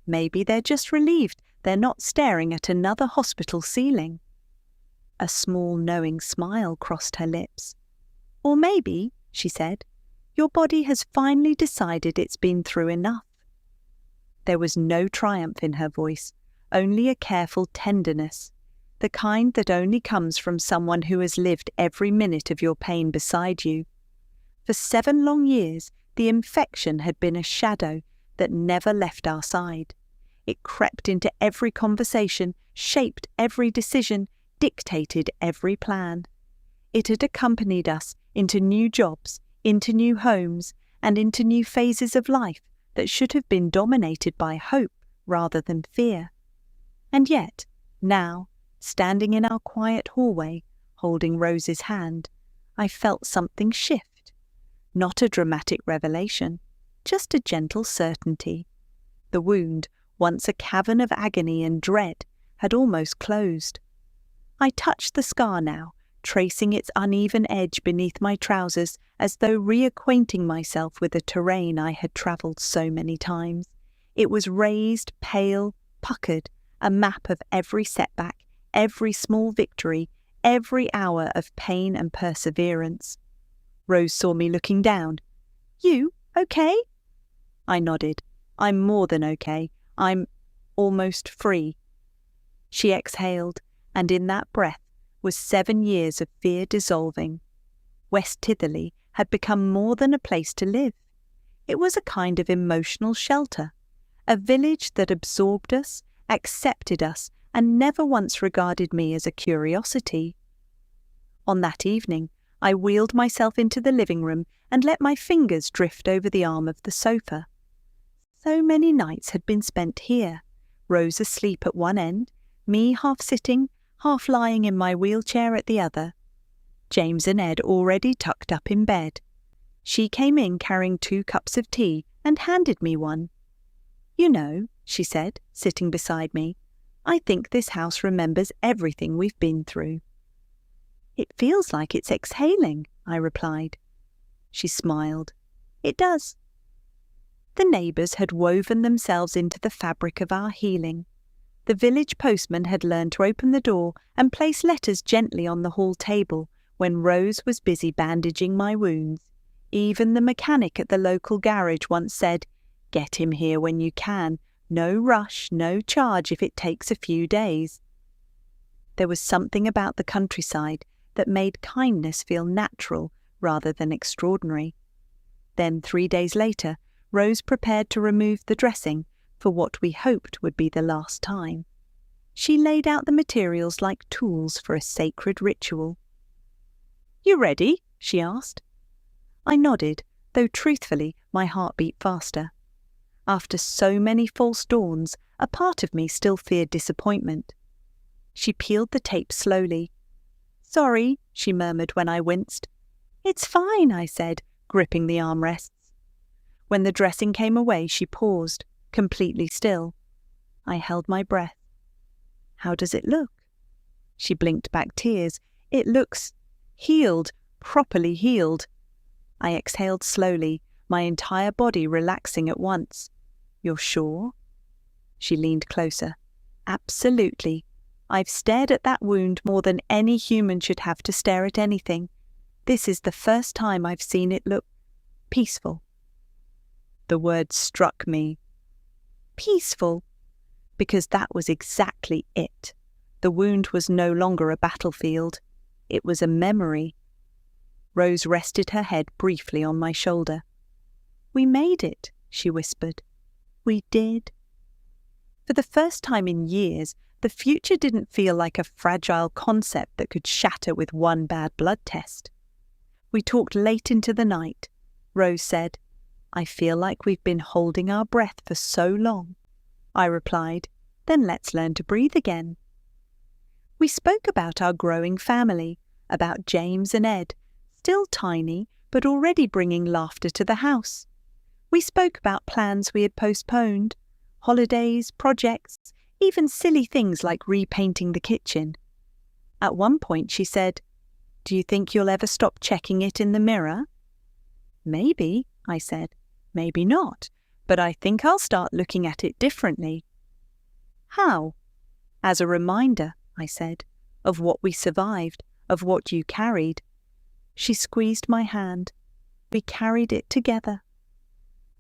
"Maybe they're just relieved they're not staring at another hospital ceiling." A small knowing smile crossed her lips. "Or maybe," she said, "your body has finally decided it's been through enough." There was no triumph in her voice, only a careful tenderness, the kind that only comes from someone who has lived every minute of your pain beside you. For 7 long years, the infection had been a shadow that never left our side. It crept into every conversation, shaped every decision, dictated every plan. It had accompanied us into new jobs, into new homes, and into new phases of life that should have been dominated by hope rather than fear. And yet, now, standing in our quiet hallway, holding Rose's hand, I felt something shift. Not a dramatic revelation, just a gentle certainty. The wound, once a cavern of agony and dread, had almost closed. I touched the scar now, tracing its uneven edge beneath my trousers as though reacquainting myself with a terrain I had travelled so many times. It was raised, pale, puckered, a map of every setback, every small victory, every hour of pain and perseverance. Rose saw me looking down. "You okay?" I nodded. "I'm more than okay. I'm almost free." She exhaled, and in that breath was 7 years of fear dissolving. West Titherley had become more than a place to live. It was a kind of emotional shelter, a village that absorbed us, accepted us, and never once regarded me as a curiosity. On that evening, I wheeled myself into the living room and let my fingers drift over the arm of the sofa. So many nights had been spent here, Rose asleep at one end, me half sitting, half lying in my wheelchair at the other. James and Ed already tucked up in bed. She came in carrying 2 cups of tea and handed me one. "You know," she said, sitting beside me, I think this house remembers everything we've been through." "It feels like it's exhaling," I replied. She smiled. "It does." The neighbours had woven themselves into the fabric of our healing. The village postman had learned to open the door and place letters gently on the hall table when Rose was busy bandaging my wounds. Even the mechanic at the local garage once said, "Get him here when you can. No rush, no charge if it takes a few days." There was something about the countryside that made kindness feel natural rather than extraordinary. Then 3 days later, Rose prepared to remove the dressing for what we hoped would be the last time. She laid out the materials like tools for a sacred ritual. "You ready?" she asked. I nodded, though truthfully my heart beat faster. After so many false dawns, a part of me still feared disappointment. She peeled the tape slowly. "Sorry," she murmured when I winced. "It's fine," I said, gripping the armrests. When the dressing came away, she paused, completely still. I held my breath. "How does it look?" She blinked back tears. "It looks healed, properly healed." I exhaled slowly, my entire body relaxing at once. "You're sure?" She leaned closer. "Absolutely. I've stared at that wound more than any human should have to stare at anything. This is the first time I've seen it look peaceful." The word struck me. Peaceful. Because that was exactly it. The wound was no longer a battlefield. It was a memory. Rose rested her head briefly on my shoulder. "We made it," she whispered. "We did." For the first time in years, the future didn't feel like a fragile concept that could shatter with one bad blood test. We talked late into the night. Rose said, "I feel like we've been holding our breath for so long." I replied, "Then let's learn to breathe again." We spoke about our growing family, about James and Ed, still tiny but already bringing laughter to the house. We spoke about plans we had postponed, holidays, projects, even silly things like repainting the kitchen. At one point she said, "Do you think you'll ever stop checking it in the mirror?" "Maybe," I said. "Maybe not, but I think I'll start looking at it differently." "How?" "As a reminder," I said, "of what we survived, of what you carried." She squeezed my hand. We carried it together.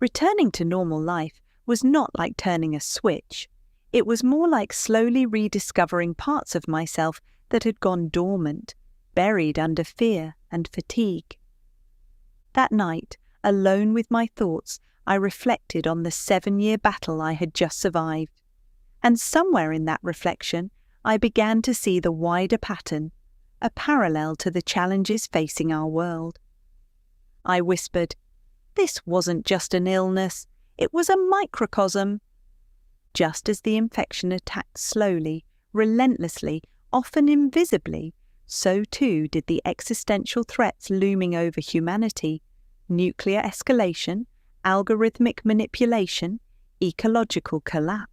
Returning to normal life was not like turning a switch. It was more like slowly rediscovering parts of myself that had gone dormant, buried under fear and fatigue. That night, alone with my thoughts, I reflected on the 7-year battle I had just survived. And somewhere in that reflection, I began to see the wider pattern, a parallel to the challenges facing our world. I whispered, "This wasn't just an illness, it was a microcosm." Just as the infection attacked slowly, relentlessly, often invisibly, so too did the existential threats looming over humanity: nuclear escalation, algorithmic manipulation, ecological collapse.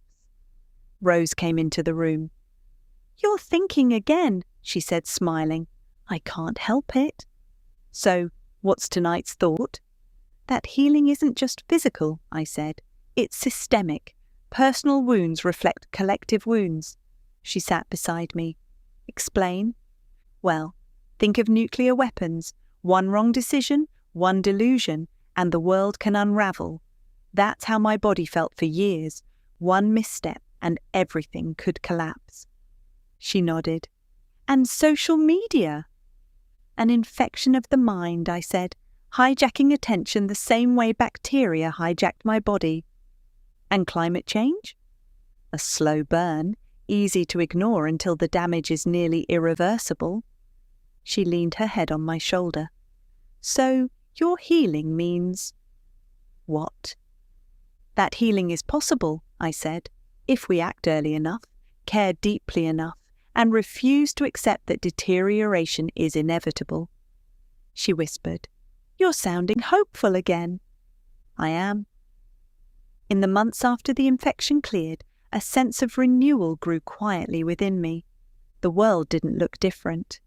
Rose came into the room. "You're thinking again," she said, smiling. "I can't help it." "So, what's tonight's thought?" "That healing isn't just physical," I said. "It's systemic. Personal wounds reflect collective wounds." She sat beside me. "Explain." "Well, think of nuclear weapons. One wrong decision, one delusion, and the world can unravel. That's how my body felt for years. One misstep and everything could collapse." She nodded. "And social media?" "An infection of the mind," I said, "hijacking attention the same way bacteria hijacked my body." "And climate change?" "A slow burn, easy to ignore until the damage is nearly irreversible." She leaned her head on my shoulder. "So, your healing means—" "What?" "That healing is possible," I said, "if we act early enough, care deeply enough, and refuse to accept that deterioration is inevitable." She whispered, "You're sounding hopeful again." "I am." In the months after the infection cleared, a sense of renewal grew quietly within me. The world didn't look different,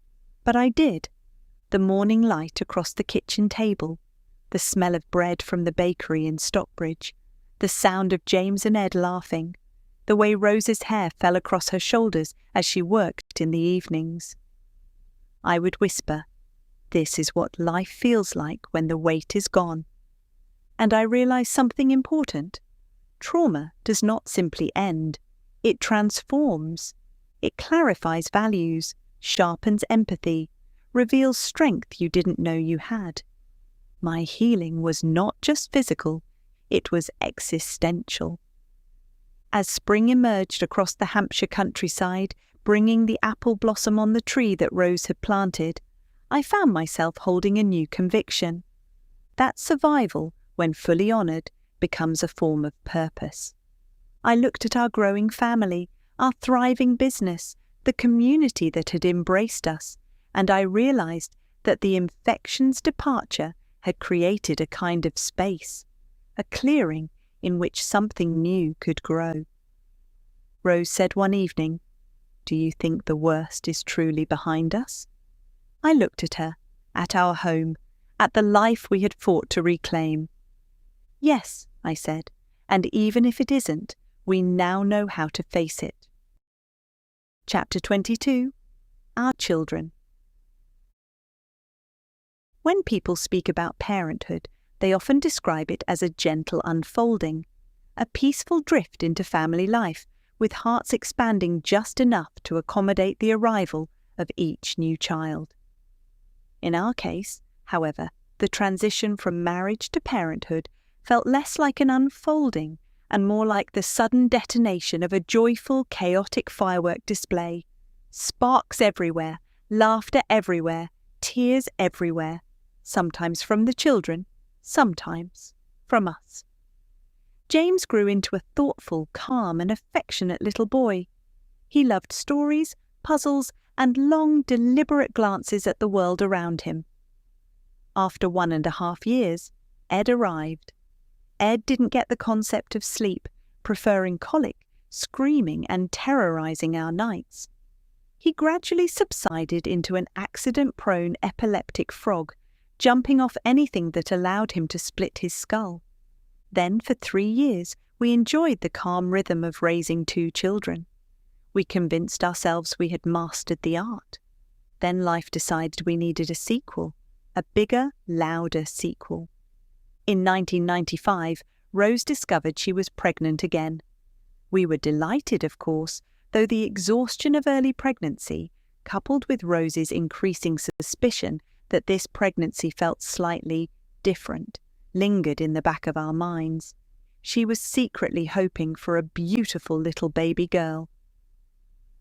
but I did. The morning light across the kitchen table, the smell of bread from the bakery in Stockbridge, the sound of James and Ed laughing, the way Rose's hair fell across her shoulders as she worked in the evenings. I would whisper, "This is what life feels like when the weight is gone." And I realized something important. Trauma does not simply end. It transforms. It clarifies values, sharpens empathy, reveals strength you didn't know you had. My healing was not just physical, it was existential. As spring emerged across the Hampshire countryside, bringing the apple blossom on the tree that Rose had planted, I found myself holding a new conviction. That survival, when fully honoured, becomes a form of purpose. I looked at our growing family, our thriving business, the community that had embraced us, and I realised that the infection's departure had created a kind of space, a clearing in which something new could grow. Rose said one evening, "Do you think the worst is truly behind us?" I looked at her, at our home, at the life we had fought to reclaim. "Yes," I said, "and even if it isn't, we now know how to face it." Chapter 22. Our Children. When people speak about parenthood, they often describe it as a gentle unfolding, a peaceful drift into family life, with hearts expanding just enough to accommodate the arrival of each new child. In our case, however, the transition from marriage to parenthood felt less like an unfolding and more like the sudden detonation of a joyful, chaotic firework display. Sparks everywhere, laughter everywhere, tears everywhere, sometimes from the children, sometimes from us. James grew into a thoughtful, calm and affectionate little boy. He loved stories, puzzles, and long, deliberate glances at the world around him. After 1.5 years, Ed arrived. Ed didn't get the concept of sleep, preferring colic, screaming and terrorizing our nights. He gradually subsided into an accident-prone epileptic frog, jumping off anything that allowed him to split his skull. Then, for 3 years, we enjoyed the calm rhythm of raising 2 children. We convinced ourselves we had mastered the art. Then life decided we needed a sequel, a bigger, louder sequel. In 1995, Rose discovered she was pregnant again. We were delighted, of course, though the exhaustion of early pregnancy, coupled with Rose's increasing suspicion that this pregnancy felt slightly different, lingered in the back of our minds. She was secretly hoping for a beautiful little baby girl.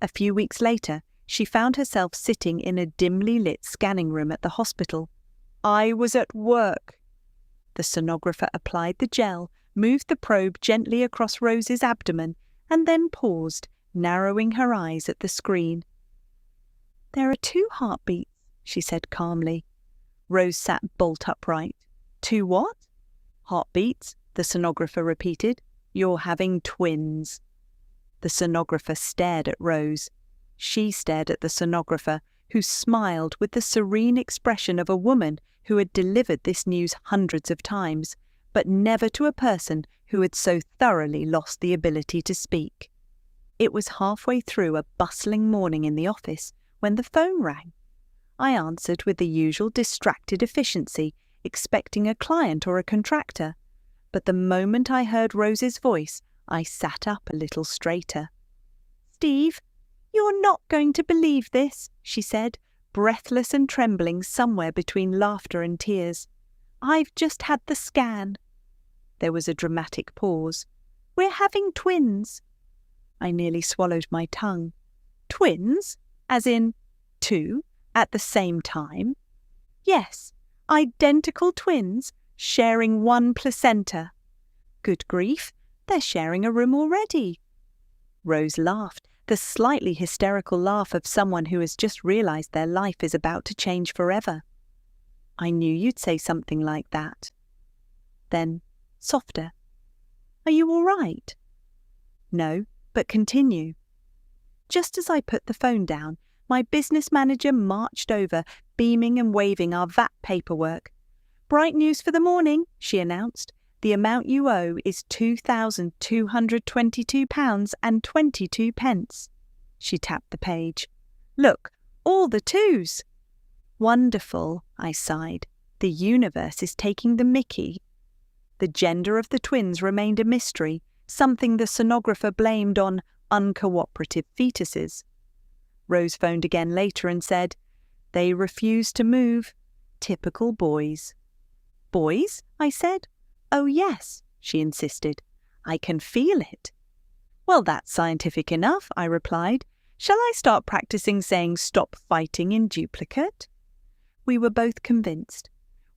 A few weeks later, she found herself sitting in a dimly lit scanning room at the hospital. I was at work. The sonographer applied the gel, moved the probe gently across Rose's abdomen, and then paused, narrowing her eyes at the screen. "There are 2 heartbeats," she said calmly. Rose sat bolt upright. "2 what?" "Heartbeats," the sonographer repeated. "You're having twins." The sonographer stared at Rose. She stared at the sonographer, who smiled with the serene expression of a woman who had delivered this news hundreds of times, but never to a person who had so thoroughly lost the ability to speak. It was halfway through a bustling morning in the office when the phone rang. I answered with the usual distracted efficiency, expecting a client or a contractor. But the moment I heard Rose's voice, I sat up a little straighter. "Steve, you're not going to believe this," she said, breathless and trembling somewhere between laughter and tears. "I've just had the scan." There was a dramatic pause. "We're having twins." I nearly swallowed my tongue. "Twins? As in 2 at the same time?" "Yes, identical twins, sharing 1 placenta." "Good grief, they're sharing a room already." Rose laughed, the slightly hysterical laugh of someone who has just realized their life is about to change forever. "I knew you'd say something like that." Then, softer, "Are you all right?" "No, but continue. Just as I put the phone down, my business manager marched over, beaming and waving our VAT paperwork. "Bright news for the morning," she announced. "The amount you owe is £2,222.22. She tapped the page. "Look, all the twos." "Wonderful," I sighed. "The universe is taking the mickey." The gender of the twins remained a mystery, something the sonographer blamed on uncooperative fetuses. Rose phoned again later and said, "They refuse to move. Typical boys." "Boys?" I said. "Oh yes," she insisted. "I can feel it." "Well, that's scientific enough," I replied. "Shall I start practicing saying stop fighting in duplicate?" We were both convinced.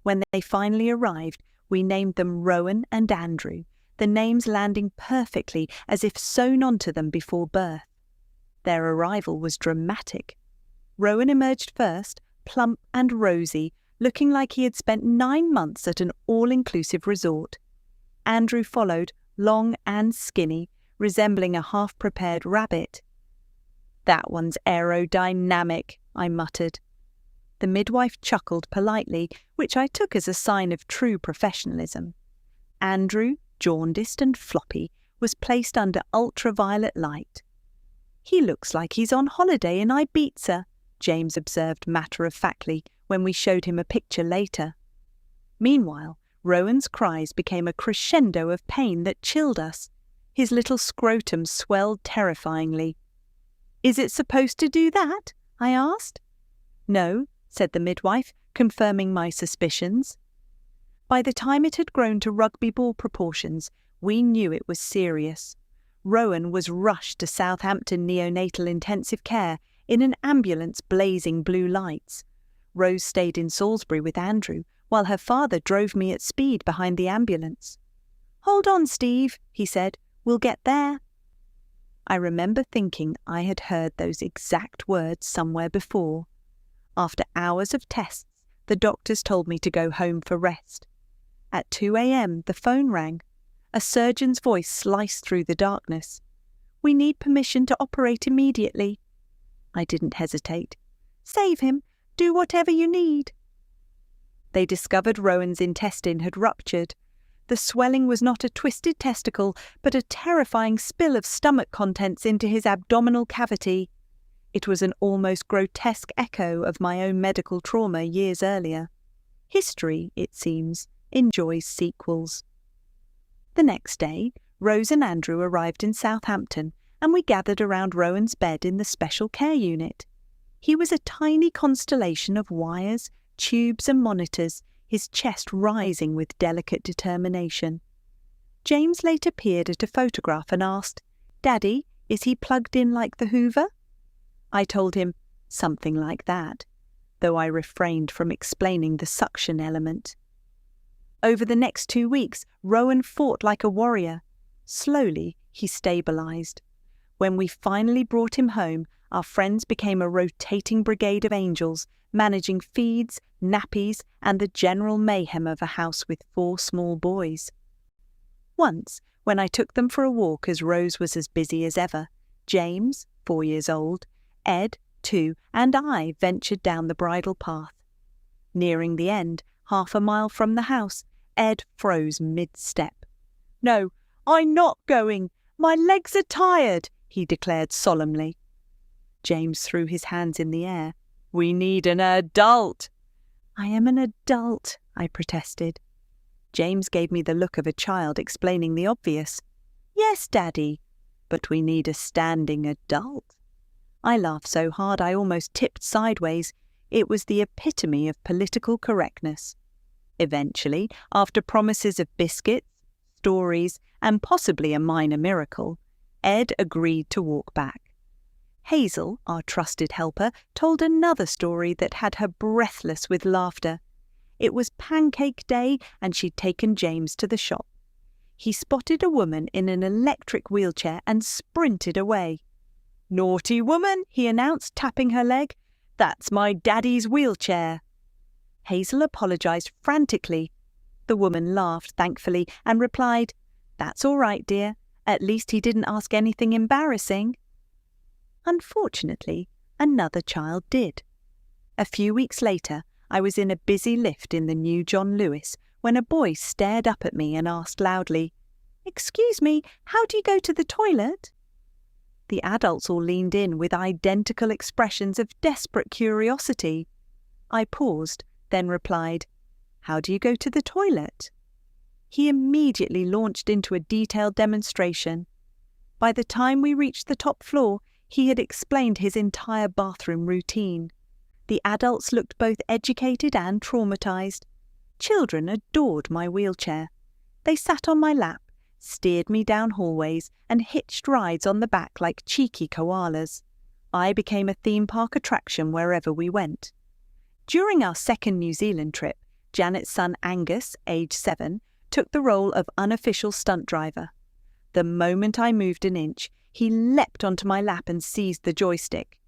When they finally arrived, we named them Rowan and Andrew, the names landing perfectly as if sewn onto them before birth. Their arrival was dramatic. Rowan emerged first, plump and rosy, looking like he had spent 9 months at an all-inclusive resort. Andrew followed, long and skinny, resembling a half-prepared rabbit. "That one's aerodynamic," I muttered. The midwife chuckled politely, which I took as a sign of true professionalism. Andrew, jaundiced and floppy, was placed under ultraviolet light. "He looks like he's on holiday in Ibiza," James observed matter-of-factly when we showed him a picture later. Meanwhile, Rowan's cries became a crescendo of pain that chilled us. His little scrotum swelled terrifyingly. "Is it supposed to do that?" I asked. "No," said the midwife, confirming my suspicions. By the time it had grown to rugby ball proportions, we knew it was serious. Rowan was rushed to Southampton Neonatal Intensive Care in an ambulance blazing blue lights. Rose stayed in Salisbury with Andrew, while her father drove me at speed behind the ambulance. "Hold on, Steve," he said. "We'll get there." I remember thinking I had heard those exact words somewhere before. After hours of tests, the doctors told me to go home for rest. At 2 a.m, the phone rang. A surgeon's voice sliced through the darkness. "We need permission to operate immediately." I didn't hesitate. "Save him. Do whatever you need." They discovered Rowan's intestine had ruptured. The swelling was not a twisted testicle, but a terrifying spill of stomach contents into his abdominal cavity. It was an almost grotesque echo of my own medical trauma years earlier. History, it seems, enjoys sequels. The next day, Rose and Andrew arrived in Southampton, and we gathered around Rowan's bed in the special care unit. He was a tiny constellation of wires, tubes and monitors, his chest rising with delicate determination. James later peered at a photograph and asked, "Daddy, is he plugged in like the Hoover?" I told him, "Something like that," though I refrained from explaining the suction element. Over the next 2 weeks, Rowan fought like a warrior. Slowly, he stabilized. When we finally brought him home, our friends became a rotating brigade of angels, managing feeds, nappies, and the general mayhem of a house with 4 small boys. Once, when I took them for a walk as Rose was as busy as ever, James, 4 years old, Ed, 2, and I ventured down the bridle path. Nearing the end, 1/2 mile from the house, Ed froze mid-step. "No, I'm not going. My legs are tired," he declared solemnly. James threw his hands in the air. "We need an adult." "I am an adult," I protested. James gave me the look of a child explaining the obvious. "Yes, Daddy, but we need a standing adult." I laughed so hard I almost tipped sideways. It was the epitome of political correctness. Eventually, after promises of biscuits, stories, and possibly a minor miracle, Ed agreed to walk back. Hazel, our trusted helper, told another story that had her breathless with laughter. It was pancake day and she'd taken James to the shop. He spotted a woman in an electric wheelchair and sprinted away. "Naughty woman," he announced, tapping her leg. "That's my daddy's wheelchair." Hazel apologized frantically. The woman laughed thankfully and replied, "That's all right, dear. At least he didn't ask anything embarrassing. Unfortunately, another child did. A few weeks later, I was in a busy lift in the new John Lewis when a boy stared up at me and asked loudly, "Excuse me, how do you go to the toilet?" The adults all leaned in with identical expressions of desperate curiosity. I paused, then replied, "How do you go to the toilet?" He immediately launched into a detailed demonstration. By the time we reached the top floor, he had explained his entire bathroom routine. The adults looked both educated and traumatized. Children adored my wheelchair. They sat on my lap, steered me down hallways, and hitched rides on the back like cheeky koalas. I became a theme park attraction wherever we went. During our second New Zealand trip, Janet's son Angus, age 7, took the role of unofficial stunt driver. The moment I moved an inch, he leapt onto my lap and seized the joystick.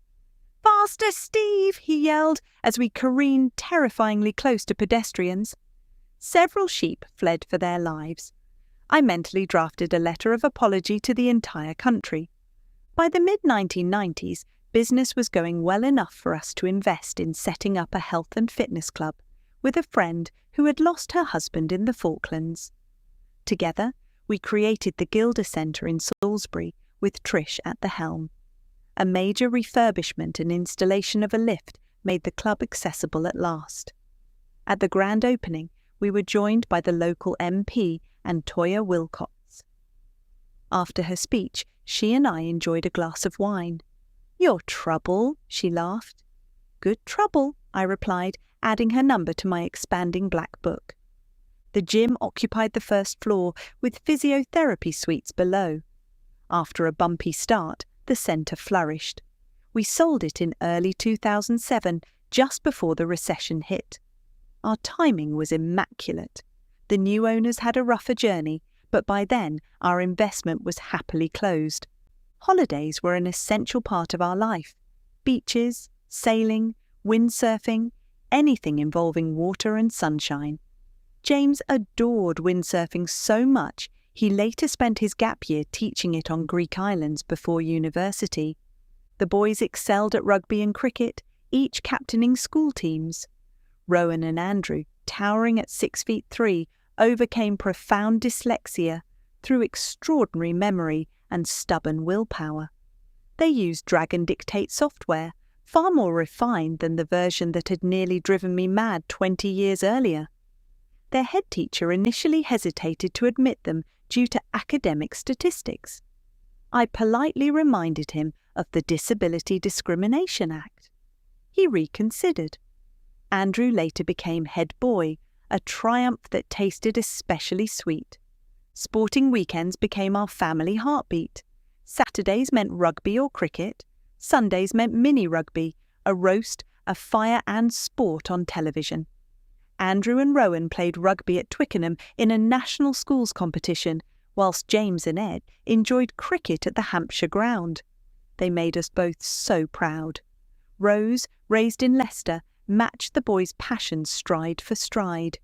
"Faster, Steve!" he yelled as we careened terrifyingly close to pedestrians. Several sheep fled for their lives. I mentally drafted a letter of apology to the entire country. By the mid-1990s, business was going well enough for us to invest in setting up a health and fitness club with a friend who had lost her husband in the Falklands. Together, we created the Gilder Centre in Salisbury with Trish at the helm. A major refurbishment and installation of a lift made the club accessible at last. At the grand opening, we were joined by the local MP and Toya Wilcox. After her speech, she and I enjoyed a glass of wine. "Your trouble?" she laughed. "Good trouble," I replied, adding her number to my expanding black book. The gym occupied the first floor, with physiotherapy suites below. After a bumpy start, the centre flourished. We sold it in early 2007, just before the recession hit. Our timing was immaculate. The new owners had a rougher journey, but by then our investment was happily closed. Holidays were an essential part of our life. Beaches, sailing, windsurfing, anything involving water and sunshine. James adored windsurfing so much, he later spent his gap year teaching it on Greek islands before university. The boys excelled at rugby and cricket, each captaining school teams. Rowan and Andrew, towering at 6'3", overcame profound dyslexia through extraordinary memory and stubborn willpower. They used Dragon Dictate software, far more refined than the version that had nearly driven me mad 20 years earlier. Their head teacher initially hesitated to admit them due to academic statistics. I politely reminded him of the Disability Discrimination Act. He reconsidered. Andrew later became head boy, a triumph that tasted especially sweet. Sporting weekends became our family heartbeat. Saturdays meant rugby or cricket. Sundays meant mini-rugby, a roast, a fire and sport on television. Andrew and Rowan played rugby at Twickenham in a national schools competition, whilst James and Ed enjoyed cricket at the Hampshire ground. They made us both so proud. Rose, raised in Leicester, matched the boys' passion stride for stride.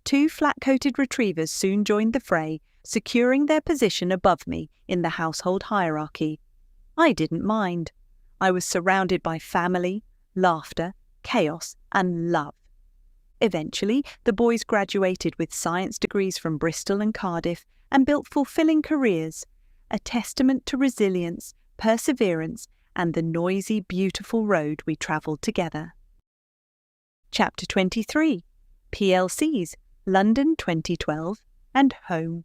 2 flat-coated retrievers soon joined the fray, securing their position above me in the household hierarchy. I didn't mind. I was surrounded by family, laughter, chaos, and love. Eventually, the boys graduated with science degrees from Bristol and Cardiff and built fulfilling careers, a testament to resilience, perseverance, and the noisy, beautiful road we travelled together. Chapter 23. PLCs, London 2012, and Home.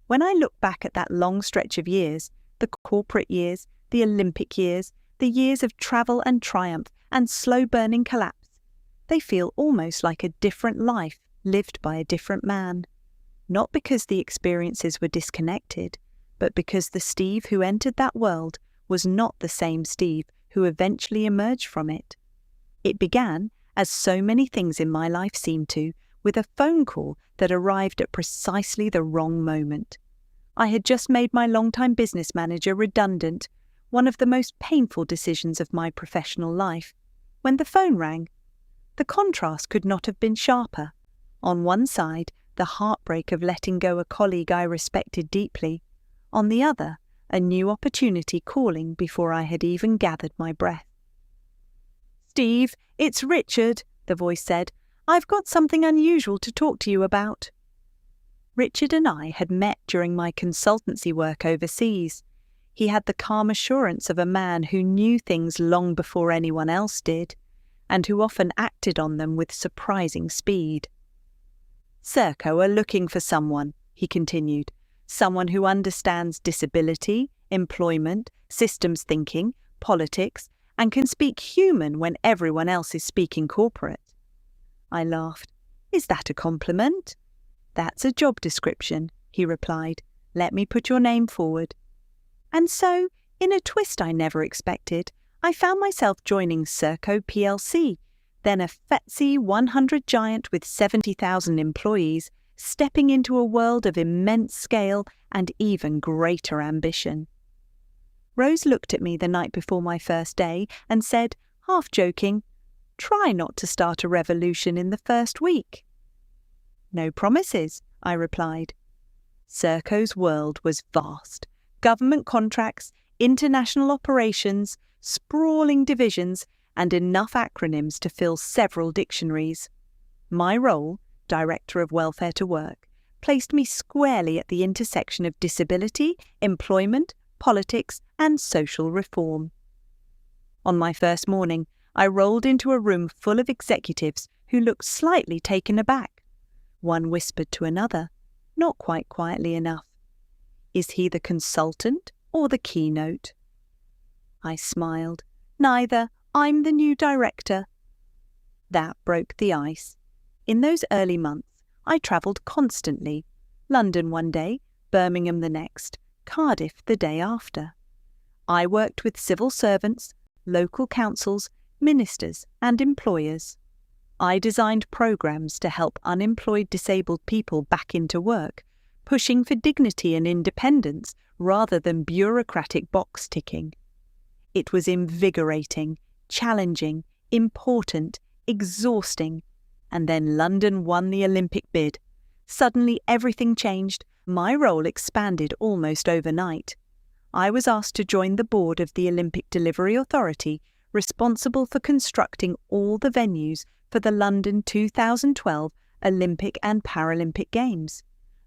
When I look back at that long stretch of years, the corporate years, the Olympic years, the years of travel and triumph and slow-burning collapse, they feel almost like a different life lived by a different man. Not because the experiences were disconnected, but because the Steve who entered that world was not the same Steve who eventually emerged from it. It began, as so many things in my life seem to, with a phone call that arrived at precisely the wrong moment. I had just made my longtime business manager redundant, one of the most painful decisions of my professional life, when the phone rang. The contrast could not have been sharper. On one side, the heartbreak of letting go a colleague I respected deeply. On the other, a new opportunity calling before I had even gathered my breath. "Steve, it's Richard," the voice said. "I've got something unusual to talk to you about." Richard and I had met during my consultancy work overseas. He had the calm assurance of a man who knew things long before anyone else did, and who often acted on them with surprising speed. "Serco are looking for someone," he continued, "someone who understands disability, employment, systems thinking, politics, and can speak human when everyone else is speaking corporate." I laughed. "Is that a compliment?" "That's a job description," he replied. "Let me put your name forward." And so, in a twist I never expected, I found myself joining Serco plc, then a FTSE 100 giant with 70,000 employees, stepping into a world of immense scale and even greater ambition. Rose looked at me the night before my first day and said, half joking, "Try not to start a revolution in the first week." "No promises," I replied. Serco's world was vast. Government contracts, international operations, sprawling divisions, and enough acronyms to fill several dictionaries. My role, Director of Welfare to Work, placed me squarely at the intersection of disability, employment, politics, and social reform. On my first morning, I rolled into a room full of executives who looked slightly taken aback. One whispered to another, not quite quietly enough, "Is he the consultant or the keynote?" I smiled. "Neither. I'm the new director." That broke the ice. In those early months, I travelled constantly. London one day, Birmingham the next, Cardiff the day after. I worked with civil servants, local councils, ministers and employers. I designed programs to help unemployed disabled people back into work, pushing for dignity and independence rather than bureaucratic box ticking. It was invigorating, challenging, important, exhausting. And then London won the Olympic bid. Suddenly everything changed. My role expanded almost overnight. I was asked to join the board of the Olympic Delivery Authority, responsible for constructing all the venues for the London 2012 Olympic and Paralympic Games.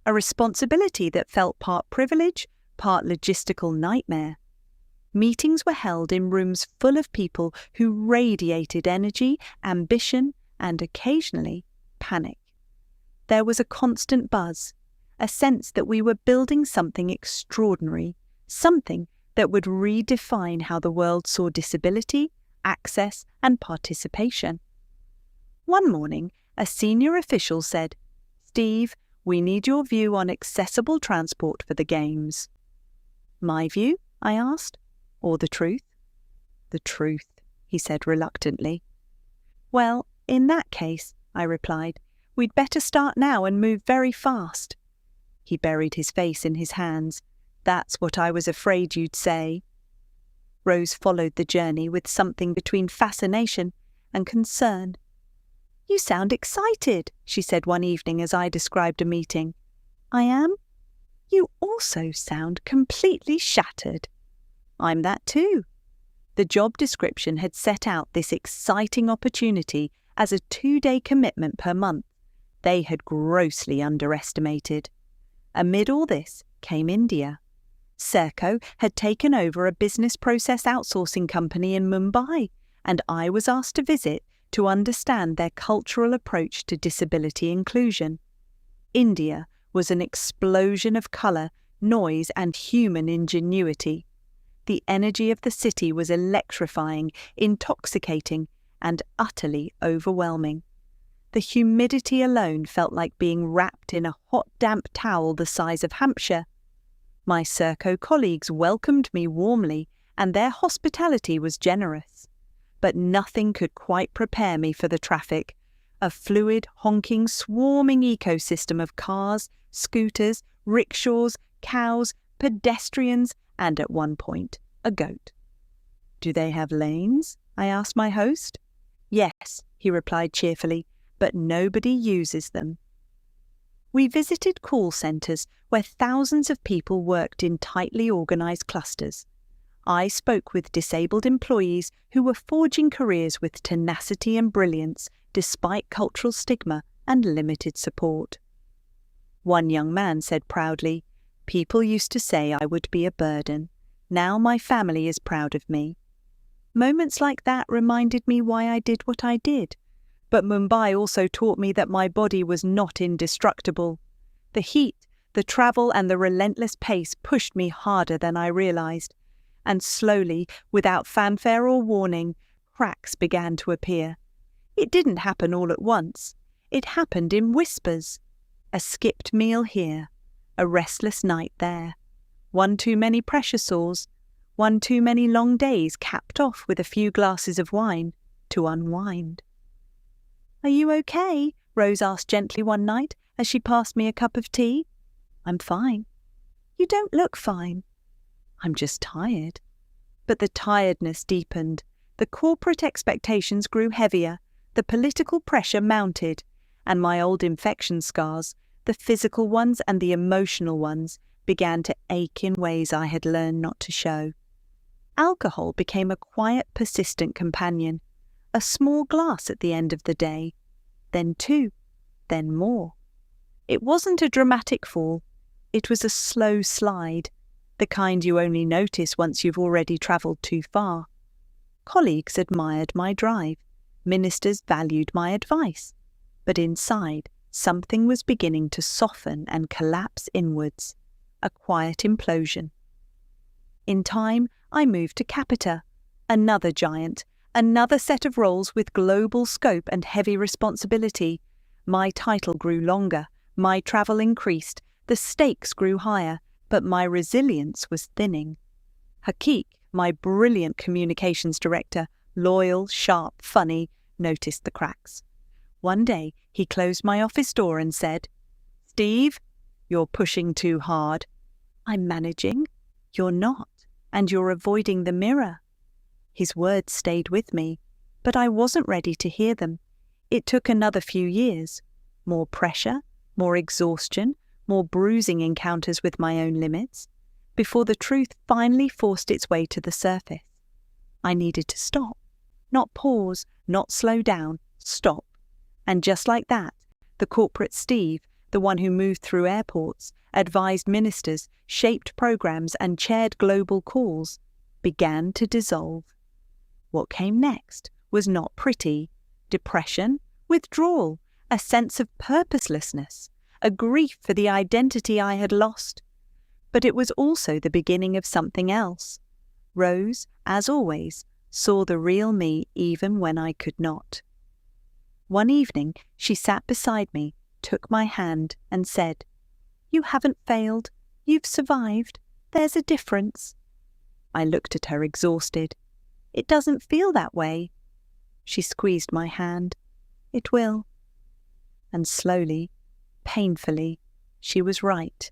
A responsibility that felt part privilege, part logistical nightmare. Meetings were held in rooms full of people who radiated energy, ambition, and occasionally panic. There was a constant buzz, a sense that we were building something extraordinary, something that would redefine how the world saw disability, access, and participation. One morning, a senior official said, "Steve, we need your view on accessible transport for the Games." "My view?" I asked. "Or the truth?" "The truth," he said reluctantly. "Well, in that case," I replied, "we'd better start now and move very fast." He buried his face in his hands. "That's what I was afraid you'd say." Rose followed the journey with something between fascination and concern. "You sound excited," she said one evening as I described a meeting. "I am?" "You also sound completely shattered." "I'm that too." The job description had set out this exciting opportunity as a 2-day commitment per month. They had grossly underestimated. Amid all this came India. Serco had taken over a business process outsourcing company in Mumbai, and I was asked to visit to understand their cultural approach to disability inclusion. India was an explosion of colour, noise, and human ingenuity. The energy of the city was electrifying, intoxicating, and utterly overwhelming. The humidity alone felt like being wrapped in a hot, damp towel the size of Hampshire. My Serco colleagues welcomed me warmly, and their hospitality was generous. But nothing could quite prepare me for the traffic, a fluid, honking, swarming ecosystem of cars, scooters, rickshaws, cows, pedestrians, and at one point, a goat. "Do they have lanes?" I asked my host. "Yes," he replied cheerfully, "but nobody uses them." We visited call centres where thousands of people worked in tightly organised clusters. I spoke with disabled employees who were forging careers with tenacity and brilliance despite cultural stigma and limited support. One young man said proudly, "People used to say I would be a burden. Now my family is proud of me." Moments like that reminded me why I did what I did. But Mumbai also taught me that my body was not indestructible. The heat, the travel, and the relentless pace pushed me harder than I realized. And slowly, without fanfare or warning, cracks began to appear. It didn't happen all at once. It happened in whispers. A skipped meal here, a restless night there, one too many pressure sores, one too many long days capped off with a few glasses of wine to unwind. "Are you okay?" Rose asked gently one night as she passed me a cup of tea. "I'm fine." "You don't look fine." "I'm just tired." But the tiredness deepened. The corporate expectations grew heavier, the political pressure mounted, and my old infection scars, the physical ones and the emotional ones, began to ache in ways I had learned not to show. Alcohol became a quiet, persistent companion. A small glass at the end of the day, then two, then more. It wasn't a dramatic fall. It was a slow slide, the kind you only notice once you've already travelled too far. Colleagues admired my drive. Ministers valued my advice. But inside, something was beginning to soften and collapse inwards. A quiet implosion. In time, I moved to Capita, another giant, another set of roles with global scope and heavy responsibility. My title grew longer, my travel increased, the stakes grew higher, but my resilience was thinning. Hakik, my brilliant communications director, loyal, sharp, funny, noticed the cracks. One day, he closed my office door and said, "Steve, you're pushing too hard." "I'm managing." "You're not, and you're avoiding the mirror." His words stayed with me, but I wasn't ready to hear them. It took another few years. More pressure, more exhaustion, more bruising encounters with my own limits, before the truth finally forced its way to the surface. I needed to stop. Not pause, not slow down, stop. And just like that, the corporate Steve, the one who moved through airports, advised ministers, shaped programs, and chaired global calls, began to dissolve. What came next was not pretty. Depression, withdrawal, a sense of purposelessness, a grief for the identity I had lost. But it was also the beginning of something else. Rose, as always, saw the real me even when I could not. One evening, she sat beside me, took my hand, and said, "You haven't failed. You've survived. There's a difference." I looked at her exhausted. "It doesn't feel that way." She squeezed my hand. "It will." And slowly, painfully, she was right.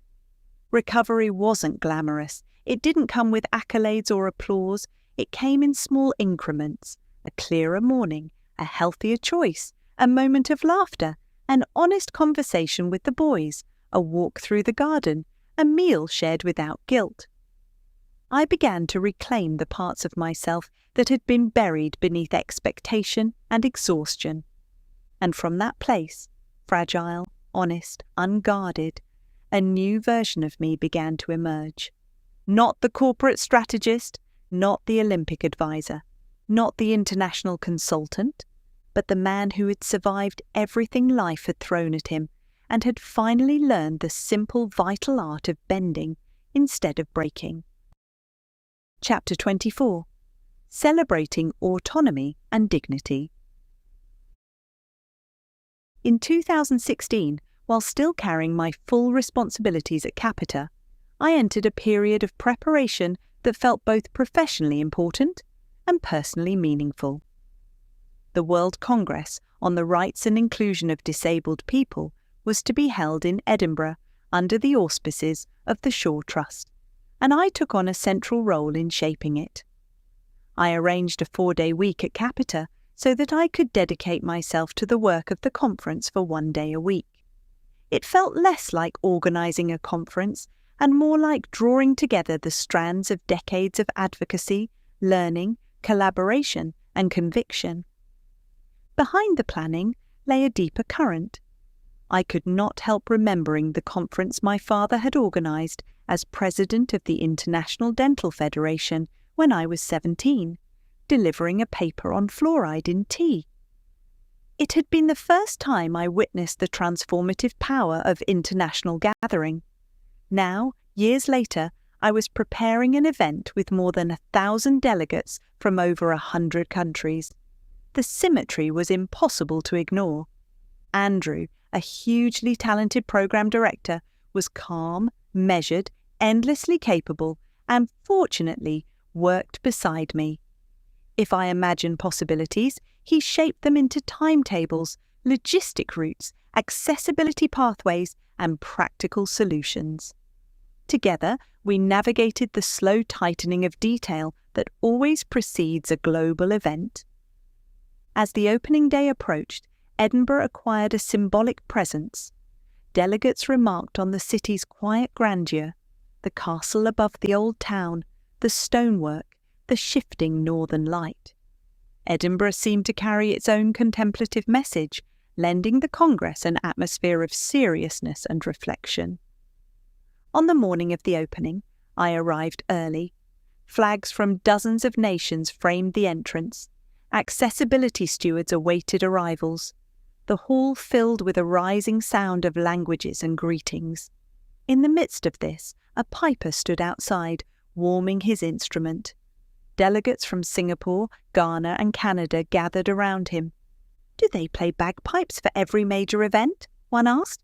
Recovery wasn't glamorous. It didn't come with accolades or applause. It came in small increments. A clearer morning, a healthier choice, a moment of laughter, an honest conversation with the boys, a walk through the garden, a meal shared without guilt. I began to reclaim the parts of myself that had been buried beneath expectation and exhaustion. And from that place, fragile, honest, unguarded, a new version of me began to emerge. Not the corporate strategist, not the Olympic advisor, not the international consultant, but the man who had survived everything life had thrown at him and had finally learned the simple, vital art of bending instead of breaking. Chapter 24. Celebrating Autonomy and Dignity. In 2016, while still carrying my full responsibilities at Capita, I entered a period of preparation that felt both professionally important and personally meaningful. The World Congress on the Rights and Inclusion of Disabled People was to be held in Edinburgh under the auspices of the Shaw Trust, and I took on a central role in shaping it. I arranged a 4-day week at Capita so that I could dedicate myself to the work of the conference for 1 day a week. It felt less like organising a conference and more like drawing together the strands of decades of advocacy, learning, collaboration, and conviction. Behind the planning lay a deeper current. I could not help remembering the conference my father had organised as president of the International Dental Federation when I was 17, delivering a paper on fluoride in tea. It had been the first time I witnessed the transformative power of international gathering. Now, years later, I was preparing an event with more than 1,000 delegates from over 100 countries. The symmetry was impossible to ignore. Andrew, a hugely talented program director, was calm, measured, endlessly capable, and fortunately worked beside me. If I imagine possibilities, he shaped them into timetables, logistic routes, accessibility pathways, and practical solutions. Together, we navigated the slow tightening of detail that always precedes a global event. As the opening day approached, Edinburgh acquired a symbolic presence. Delegates remarked on the city's quiet grandeur, the castle above the old town, the stonework, the shifting northern light. Edinburgh seemed to carry its own contemplative message, lending the Congress an atmosphere of seriousness and reflection. On the morning of the opening, I arrived early. Flags from dozens of nations framed the entrance. Accessibility stewards awaited arrivals. The hall filled with a rising sound of languages and greetings. In the midst of this, a piper stood outside, warming his instrument. Delegates from Singapore, Ghana, and Canada gathered around him. "Do they play bagpipes for every major event?" one asked.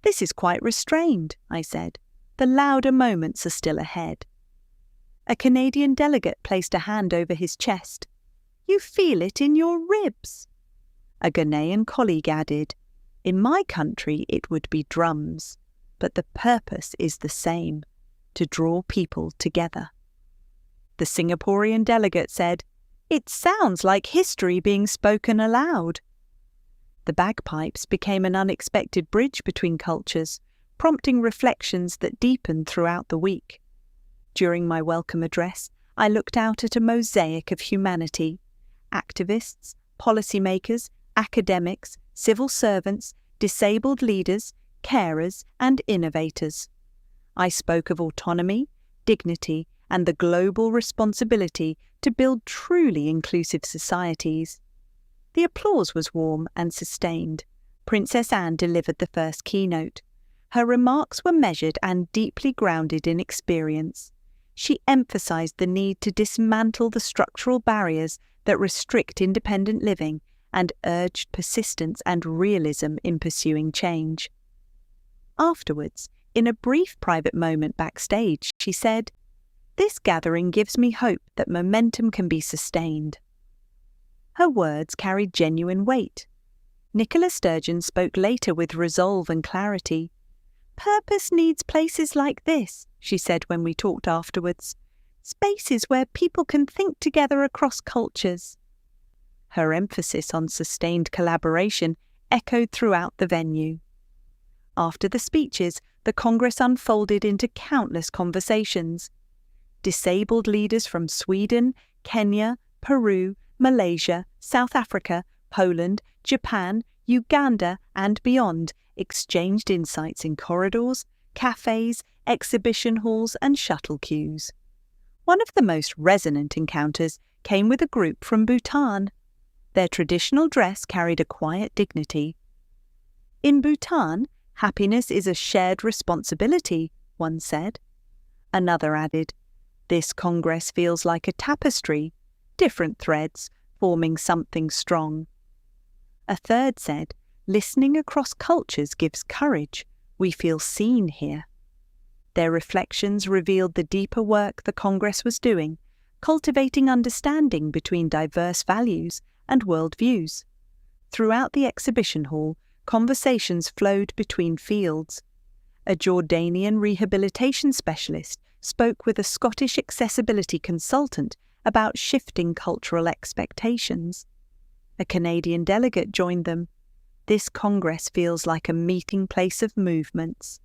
"This is quite restrained," I said. "The louder moments are still ahead." A Canadian delegate placed a hand over his chest. "You feel it in your ribs." A Ghanaian colleague added, "In my country it would be drums, but the purpose is the same, to draw people together." The Singaporean delegate said, "It sounds like history being spoken aloud." The bagpipes became an unexpected bridge between cultures, prompting reflections that deepened throughout the week. During my welcome address, I looked out at a mosaic of humanity: activists, policymakers, academics, civil servants, disabled leaders, carers, and innovators. I spoke of autonomy, dignity, and the global responsibility to build truly inclusive societies. The applause was warm and sustained. Princess Anne delivered the first keynote. Her remarks were measured and deeply grounded in experience. She emphasized the need to dismantle the structural barriers that restrict independent living and urged persistence and realism in pursuing change. Afterwards, in a brief private moment backstage, she said, "This gathering gives me hope that momentum can be sustained." Her words carried genuine weight. Nicola Sturgeon spoke later with resolve and clarity. "Purpose needs places like this," she said when we talked afterwards. "Spaces where people can think together across cultures." Her emphasis on sustained collaboration echoed throughout the venue. After the speeches, the Congress unfolded into countless conversations. Disabled leaders from Sweden, Kenya, Peru, Malaysia, South Africa, Poland, Japan, Uganda, and beyond exchanged insights in corridors, cafes, exhibition halls, and shuttle queues. One of the most resonant encounters came with a group from Bhutan. Their traditional dress carried a quiet dignity. "In Bhutan, happiness is a shared responsibility," one said. Another added, "This Congress feels like a tapestry, different threads forming something strong." A third said, "Listening across cultures gives courage. We feel seen here." Their reflections revealed the deeper work the Congress was doing, cultivating understanding between diverse values and worldviews. Throughout the exhibition hall, conversations flowed between fields. A Jordanian rehabilitation specialist spoke with a Scottish accessibility consultant about shifting cultural expectations. A Canadian delegate joined them. This Congress feels like a meeting place of movements.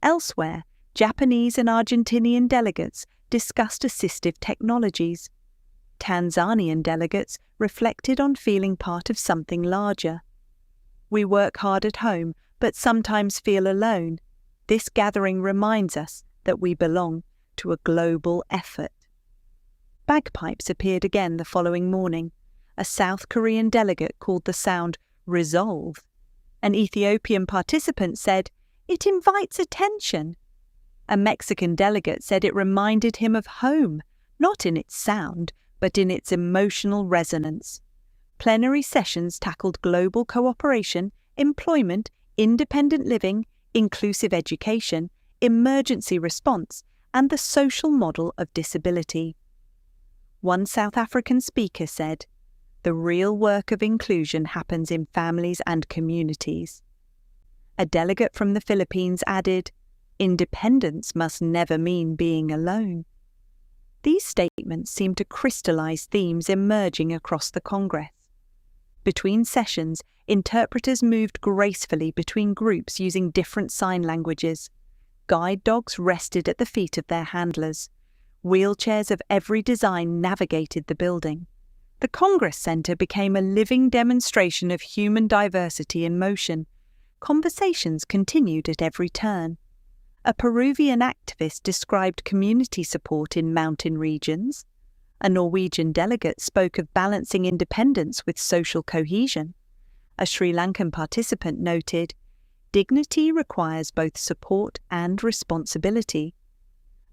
Elsewhere, Japanese and Argentinian delegates discussed assistive technologies. Tanzanian delegates reflected on feeling part of something larger. We work hard at home, but sometimes feel alone. This gathering reminds us that we belong to a global effort. Bagpipes appeared again the following morning. A South Korean delegate called the sound resolve. An Ethiopian participant said, "It invites attention." A Mexican delegate said it reminded him of home, not in its sound, but in its emotional resonance. Plenary sessions tackled global cooperation, employment, independent living, inclusive education, emergency response, and the social model of disability. One South African speaker said, "The real work of inclusion happens in families and communities." A delegate from the Philippines added, "Independence must never mean being alone." These statements seem to crystallize themes emerging across the Congress. Between sessions, interpreters moved gracefully between groups using different sign languages. Guide dogs rested at the feet of their handlers. Wheelchairs of every design navigated the building. The Congress Center became a living demonstration of human diversity in motion. Conversations continued at every turn. A Peruvian activist described community support in mountain regions. A Norwegian delegate spoke of balancing independence with social cohesion. A Sri Lankan participant noted, "Dignity requires both support and responsibility."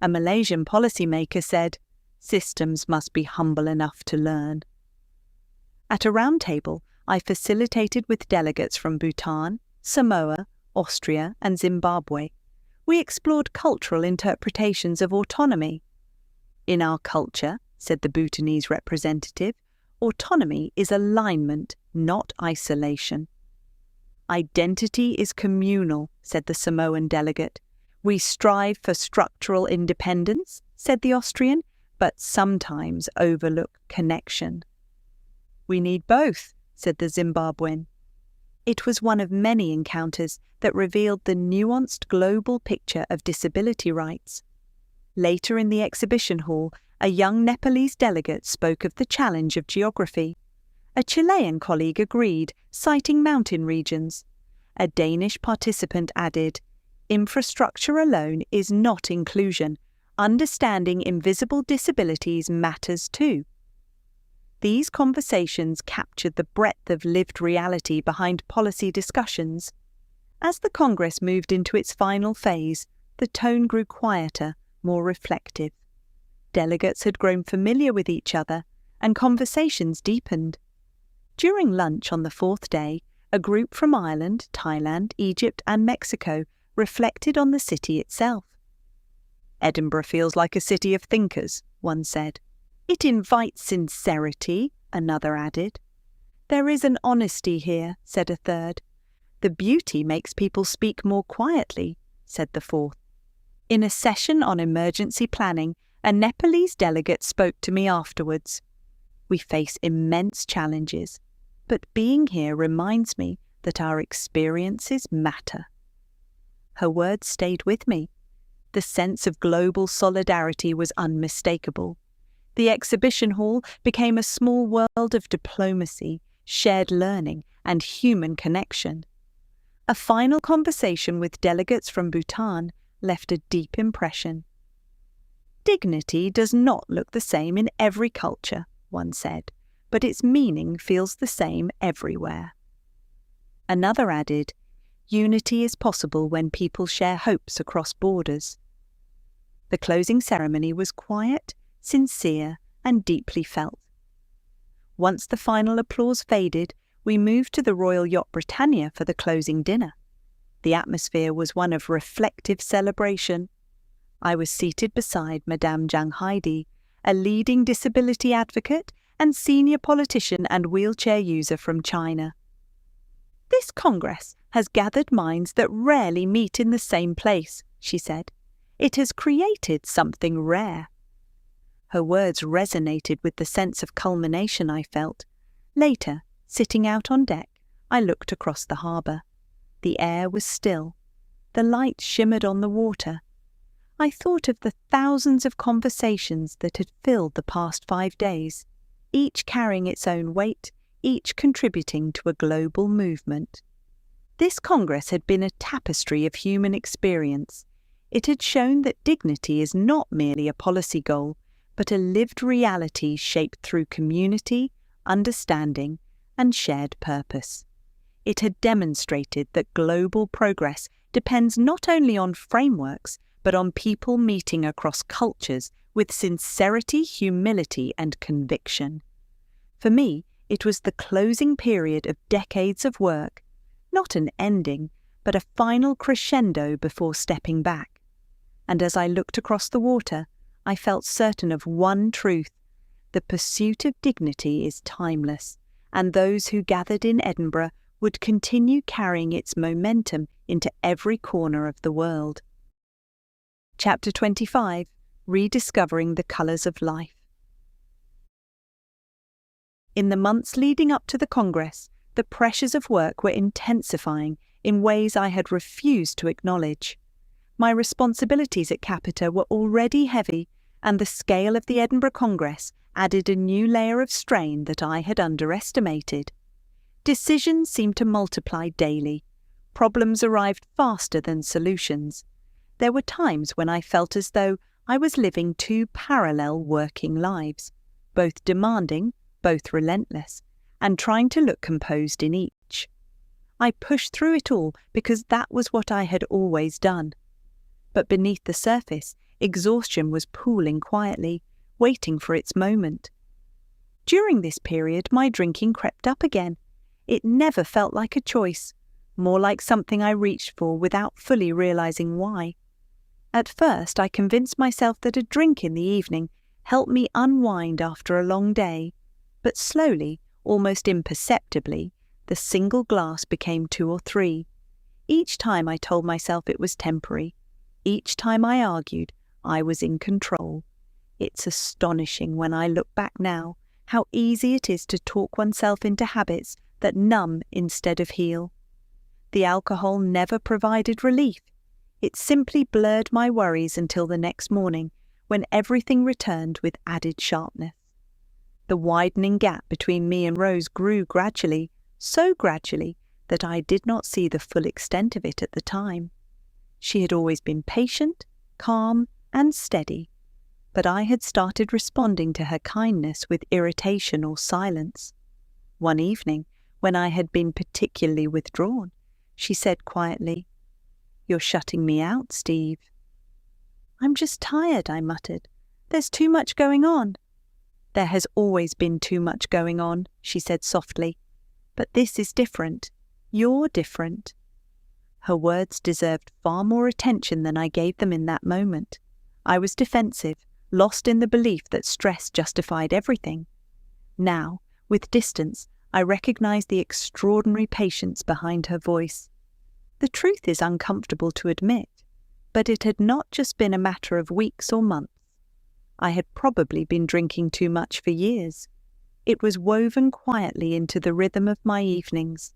A Malaysian policymaker said, "Systems must be humble enough to learn." At a round table, I facilitated with delegates from Bhutan, Samoa, Austria, and Zimbabwe. We explored cultural interpretations of autonomy. "In our culture," said the Bhutanese representative, "autonomy is alignment, not isolation." "Identity is communal," said the Samoan delegate. "We strive for structural independence," said the Austrian, "but sometimes overlook connection." "We need both," said the Zimbabwean. It was one of many encounters that revealed the nuanced global picture of disability rights. Later in the exhibition hall, a young Nepalese delegate spoke of the challenge of geography. A Chilean colleague agreed, citing mountain regions. A Danish participant added, "Infrastructure alone is not inclusion. Understanding invisible disabilities matters too." These conversations captured the breadth of lived reality behind policy discussions. As the Congress moved into its final phase, the tone grew quieter, more reflective. Delegates had grown familiar with each other, and conversations deepened. During lunch on the fourth day, a group from Ireland, Thailand, Egypt, and Mexico reflected on the city itself. "Edinburgh feels like a city of thinkers," one said. "It invites sincerity," another added. "There is an honesty here," said a third. "The beauty makes people speak more quietly," said the fourth. In a session on emergency planning, a Nepalese delegate spoke to me afterwards. "We face immense challenges, but being here reminds me that our experiences matter." Her words stayed with me. The sense of global solidarity was unmistakable. The exhibition hall became a small world of diplomacy, shared learning, and human connection. A final conversation with delegates from Bhutan left a deep impression. "Dignity does not look the same in every culture," one said, "but its meaning feels the same everywhere." Another added, "Unity is possible when people share hopes across borders." The closing ceremony was quiet, sincere, and deeply felt. Once the final applause faded, we moved to the Royal Yacht Britannia for the closing dinner. The atmosphere was one of reflective celebration. I was seated beside Madame Zhang Haidi, a leading disability advocate and senior politician and wheelchair user from China. "This Congress has gathered minds that rarely meet in the same place," she said. "It has created something rare." Her words resonated with the sense of culmination I felt. Later, sitting out on deck, I looked across the harbour. The air was still. The light shimmered on the water. I thought of the thousands of conversations that had filled the past 5 days, each carrying its own weight, each contributing to a global movement. This Congress had been a tapestry of human experience. It had shown that dignity is not merely a policy goal, but a lived reality shaped through community, understanding, and shared purpose. It had demonstrated that global progress depends not only on frameworks, but on people meeting across cultures with sincerity, humility, and conviction. For me, it was the closing period of decades of work, not an ending, but a final crescendo before stepping back. And as I looked across the water, I felt certain of one truth: the pursuit of dignity is timeless, and those who gathered in Edinburgh would continue carrying its momentum into every corner of the world. Chapter 25: Rediscovering the Colours of Life. In the months leading up to the Congress, the pressures of work were intensifying in ways I had refused to acknowledge. My responsibilities at Capita were already heavy, and the scale of the Edinburgh Congress added a new layer of strain that I had underestimated. Decisions seemed to multiply daily. Problems arrived faster than solutions. There were times when I felt as though I was living 2 parallel working lives, both demanding, both relentless, and trying to look composed in each. I pushed through it all because that was what I had always done. But beneath the surface, exhaustion was pooling quietly, waiting for its moment. During this period, my drinking crept up again. It never felt like a choice, more like something I reached for without fully realizing why. At first, I convinced myself that a drink in the evening helped me unwind after a long day, but slowly, almost imperceptibly, the single glass became 2 or 3. Each time I told myself it was temporary. Each time I argued, I was in control. It's astonishing when I look back now how easy it is to talk oneself into habits that numb instead of heal. The alcohol never provided relief. It simply blurred my worries until the next morning, when everything returned with added sharpness. The widening gap between me and Rose grew gradually, so gradually that I did not see the full extent of it at the time. She had always been patient, calm, and steady, but I had started responding to her kindness with irritation or silence. One evening, when I had been particularly withdrawn, she said quietly, "You're shutting me out, Steve." "I'm just tired," I muttered. "There's too much going on." "There has always been too much going on," she said softly. "But this is different. You're different." Her words deserved far more attention than I gave them in that moment. I was defensive, lost in the belief that stress justified everything. Now, with distance, I recognized the extraordinary patience behind her voice. The truth is uncomfortable to admit, but it had not just been a matter of weeks or months. I had probably been drinking too much for years. It was woven quietly into the rhythm of my evenings.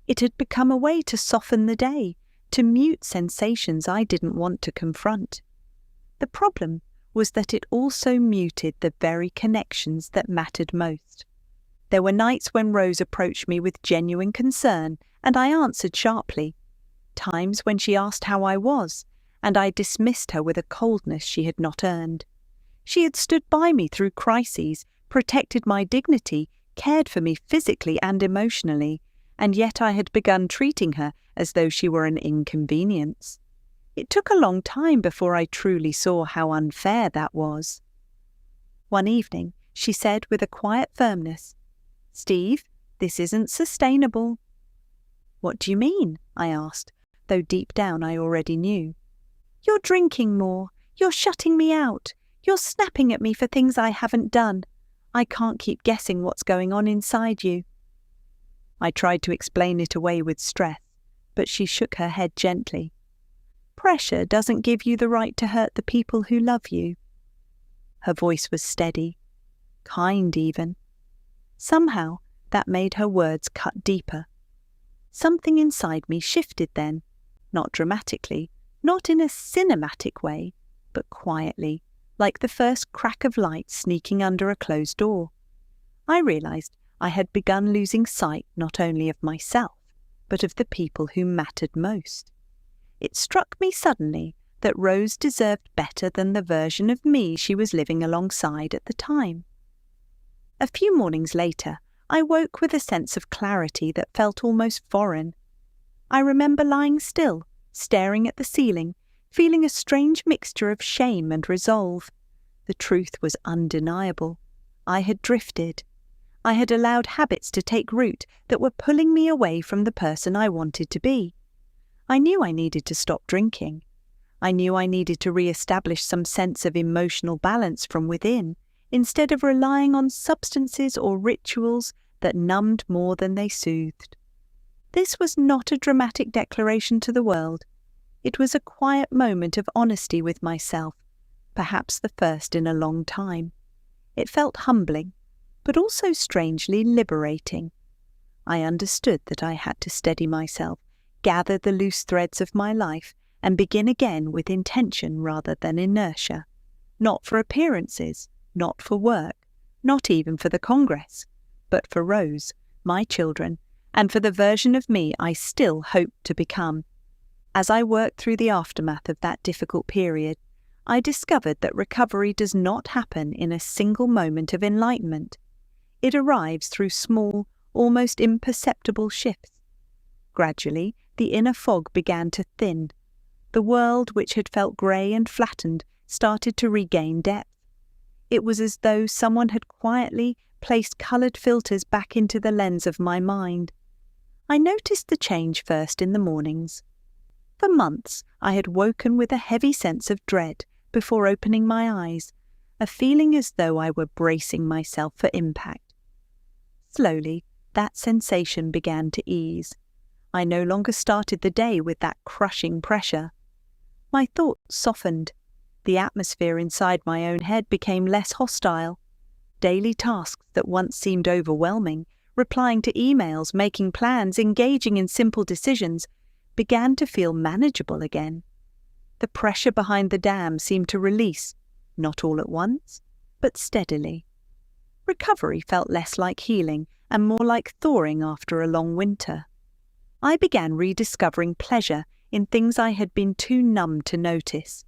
It had become a way to soften the day, to mute sensations I didn't want to confront. The problem was that it also muted the very connections that mattered most. There were nights when Rose approached me with genuine concern, and I answered sharply. Times when she asked how I was, and I dismissed her with a coldness she had not earned. She had stood by me through crises, protected my dignity, cared for me physically and emotionally, and yet I had begun treating her as though she were an inconvenience. It took a long time before I truly saw how unfair that was. One evening, she said with a quiet firmness, "Steve, this isn't sustainable." "What do you mean?" I asked, though deep down I already knew. "You're drinking more. You're shutting me out. You're snapping at me for things I haven't done. I can't keep guessing what's going on inside you." I tried to explain it away with stress, but she shook her head gently. "Pressure doesn't give you the right to hurt the people who love you." Her voice was steady, kind even. Somehow, that made her words cut deeper. Something inside me shifted then, not dramatically, not in a cinematic way, but quietly, like the first crack of light sneaking under a closed door. I realized I had begun losing sight not only of myself, but of the people who mattered most. It struck me suddenly that Rose deserved better than the version of me she was living alongside at the time. A few mornings later, I woke with a sense of clarity that felt almost foreign. I remember lying still, staring at the ceiling, feeling a strange mixture of shame and resolve. The truth was undeniable. I had drifted. I had allowed habits to take root that were pulling me away from the person I wanted to be. I knew I needed to stop drinking. I knew I needed to re-establish some sense of emotional balance from within, instead of relying on substances or rituals that numbed more than they soothed. This was not a dramatic declaration to the world. It was a quiet moment of honesty with myself, perhaps the first in a long time. It felt humbling, but also strangely liberating. I understood that I had to steady myself, gather the loose threads of my life, and begin again with intention rather than inertia. Not for appearances, not for work, not even for the Congress, but for Rose, my children, and for the version of me I still hoped to become. As I worked through the aftermath of that difficult period, I discovered that recovery does not happen in a single moment of enlightenment. It arrives through small, almost imperceptible shifts. Gradually, the inner fog began to thin. The world, which had felt grey and flattened, started to regain depth. It was as though someone had quietly placed coloured filters back into the lens of my mind. I noticed the change first in the mornings. For months, I had woken with a heavy sense of dread before opening my eyes, a feeling as though I were bracing myself for impact. Slowly, that sensation began to ease. I no longer started the day with that crushing pressure. My thoughts softened. The atmosphere inside my own head became less hostile. Daily tasks that once seemed overwhelming, replying to emails, making plans, engaging in simple decisions, began to feel manageable again. The pressure behind the dam seemed to release, not all at once, but steadily. Recovery felt less like healing and more like thawing after a long winter. I began rediscovering pleasure in things I had been too numb to notice.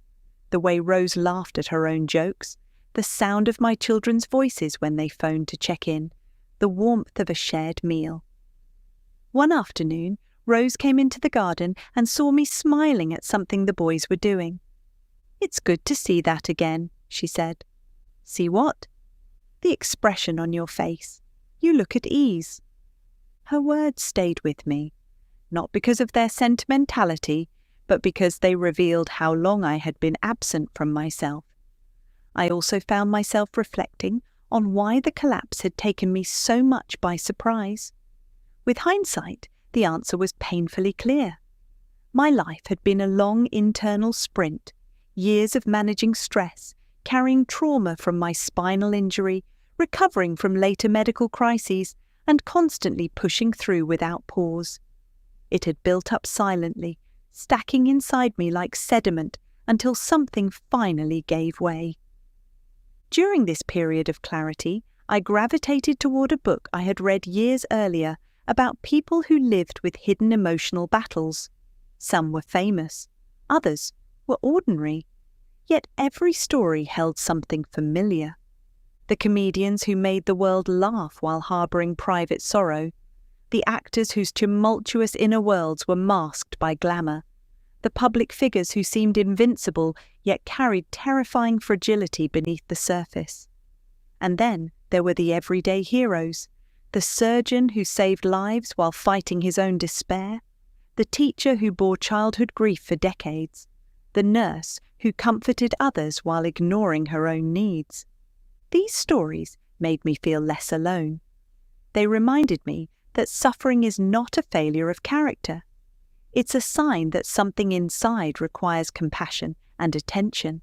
The way Rose laughed at her own jokes, the sound of my children's voices when they phoned to check in, the warmth of a shared meal. One afternoon, Rose came into the garden and saw me smiling at something the boys were doing. "It's good to see that again," she said. "See what?" "The expression on your face. You look at ease." Her words stayed with me, not because of their sentimentality, but because they revealed how long I had been absent from myself. I also found myself reflecting on why the collapse had taken me so much by surprise. With hindsight, the answer was painfully clear. My life had been a long internal sprint, years of managing stress, carrying trauma from my spinal injury, recovering from later medical crises, and constantly pushing through without pause. It had built up silently, stacking inside me like sediment until something finally gave way. During this period of clarity, I gravitated toward a book I had read years earlier about people who lived with hidden emotional battles. Some were famous, others were ordinary, yet every story held something familiar. The comedians who made the world laugh while harbouring private sorrow, the actors whose tumultuous inner worlds were masked by glamour, the public figures who seemed invincible yet carried terrifying fragility beneath the surface. And then there were the everyday heroes, the surgeon who saved lives while fighting his own despair, the teacher who bore childhood grief for decades, the nurse who comforted others while ignoring her own needs. These stories made me feel less alone. They reminded me that suffering is not a failure of character. It's a sign that something inside requires compassion and attention.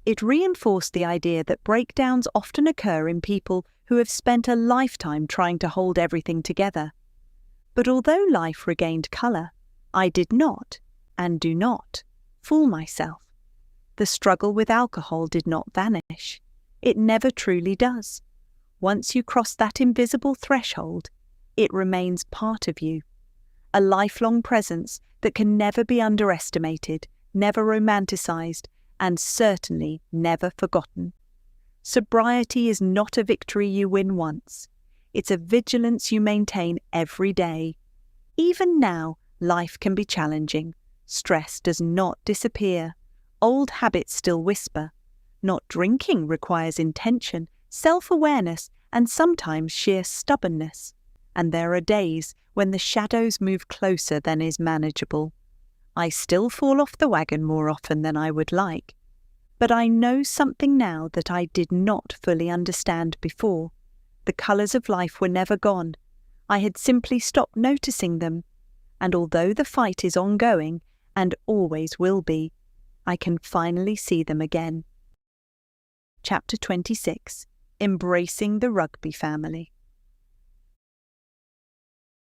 It reinforced the idea that breakdowns often occur in people who have spent a lifetime trying to hold everything together. But although life regained colour, I did not, and do not, fool myself. The struggle with alcohol did not vanish. It never truly does. Once you cross that invisible threshold, it remains part of you. A lifelong presence that can never be underestimated, never romanticized, and certainly never forgotten. Sobriety is not a victory you win once. It's a vigilance you maintain every day. Even now, life can be challenging. Stress does not disappear. Old habits still whisper. Not drinking requires intention, self-awareness, and sometimes sheer stubbornness. And there are days when the shadows move closer than is manageable. I still fall off the wagon more often than I would like. But I know something now that I did not fully understand before. The colours of life were never gone. I had simply stopped noticing them. And although the fight is ongoing, and always will be, I can finally see them again. Chapter 26. Embracing the Rugby Family.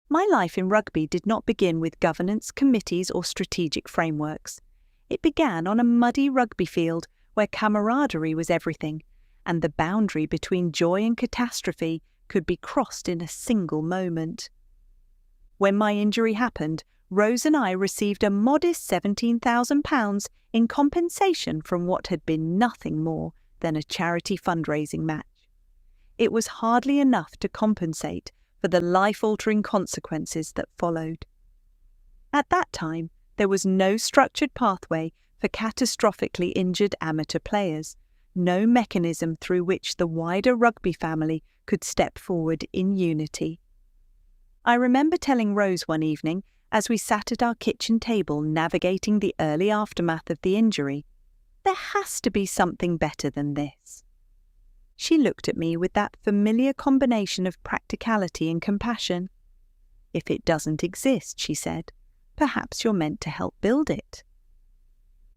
My life in rugby did not begin with governance committees or strategic frameworks. It began on a muddy rugby field where camaraderie was everything, and the boundary between joy and catastrophe could be crossed in a single moment. When my injury happened, Rose and I received a modest £17,000 in compensation from what had been nothing more than a charity fundraising match. It was hardly enough to compensate for the life-altering consequences that followed. At that time, there was no structured pathway for catastrophically injured amateur players, no mechanism through which the wider rugby family could step forward in unity. I remember telling Rose one evening, as we sat at our kitchen table navigating the early aftermath of the injury, there has to be something better than this. She looked at me with that familiar combination of practicality and compassion. If it doesn't exist, she said, perhaps you're meant to help build it.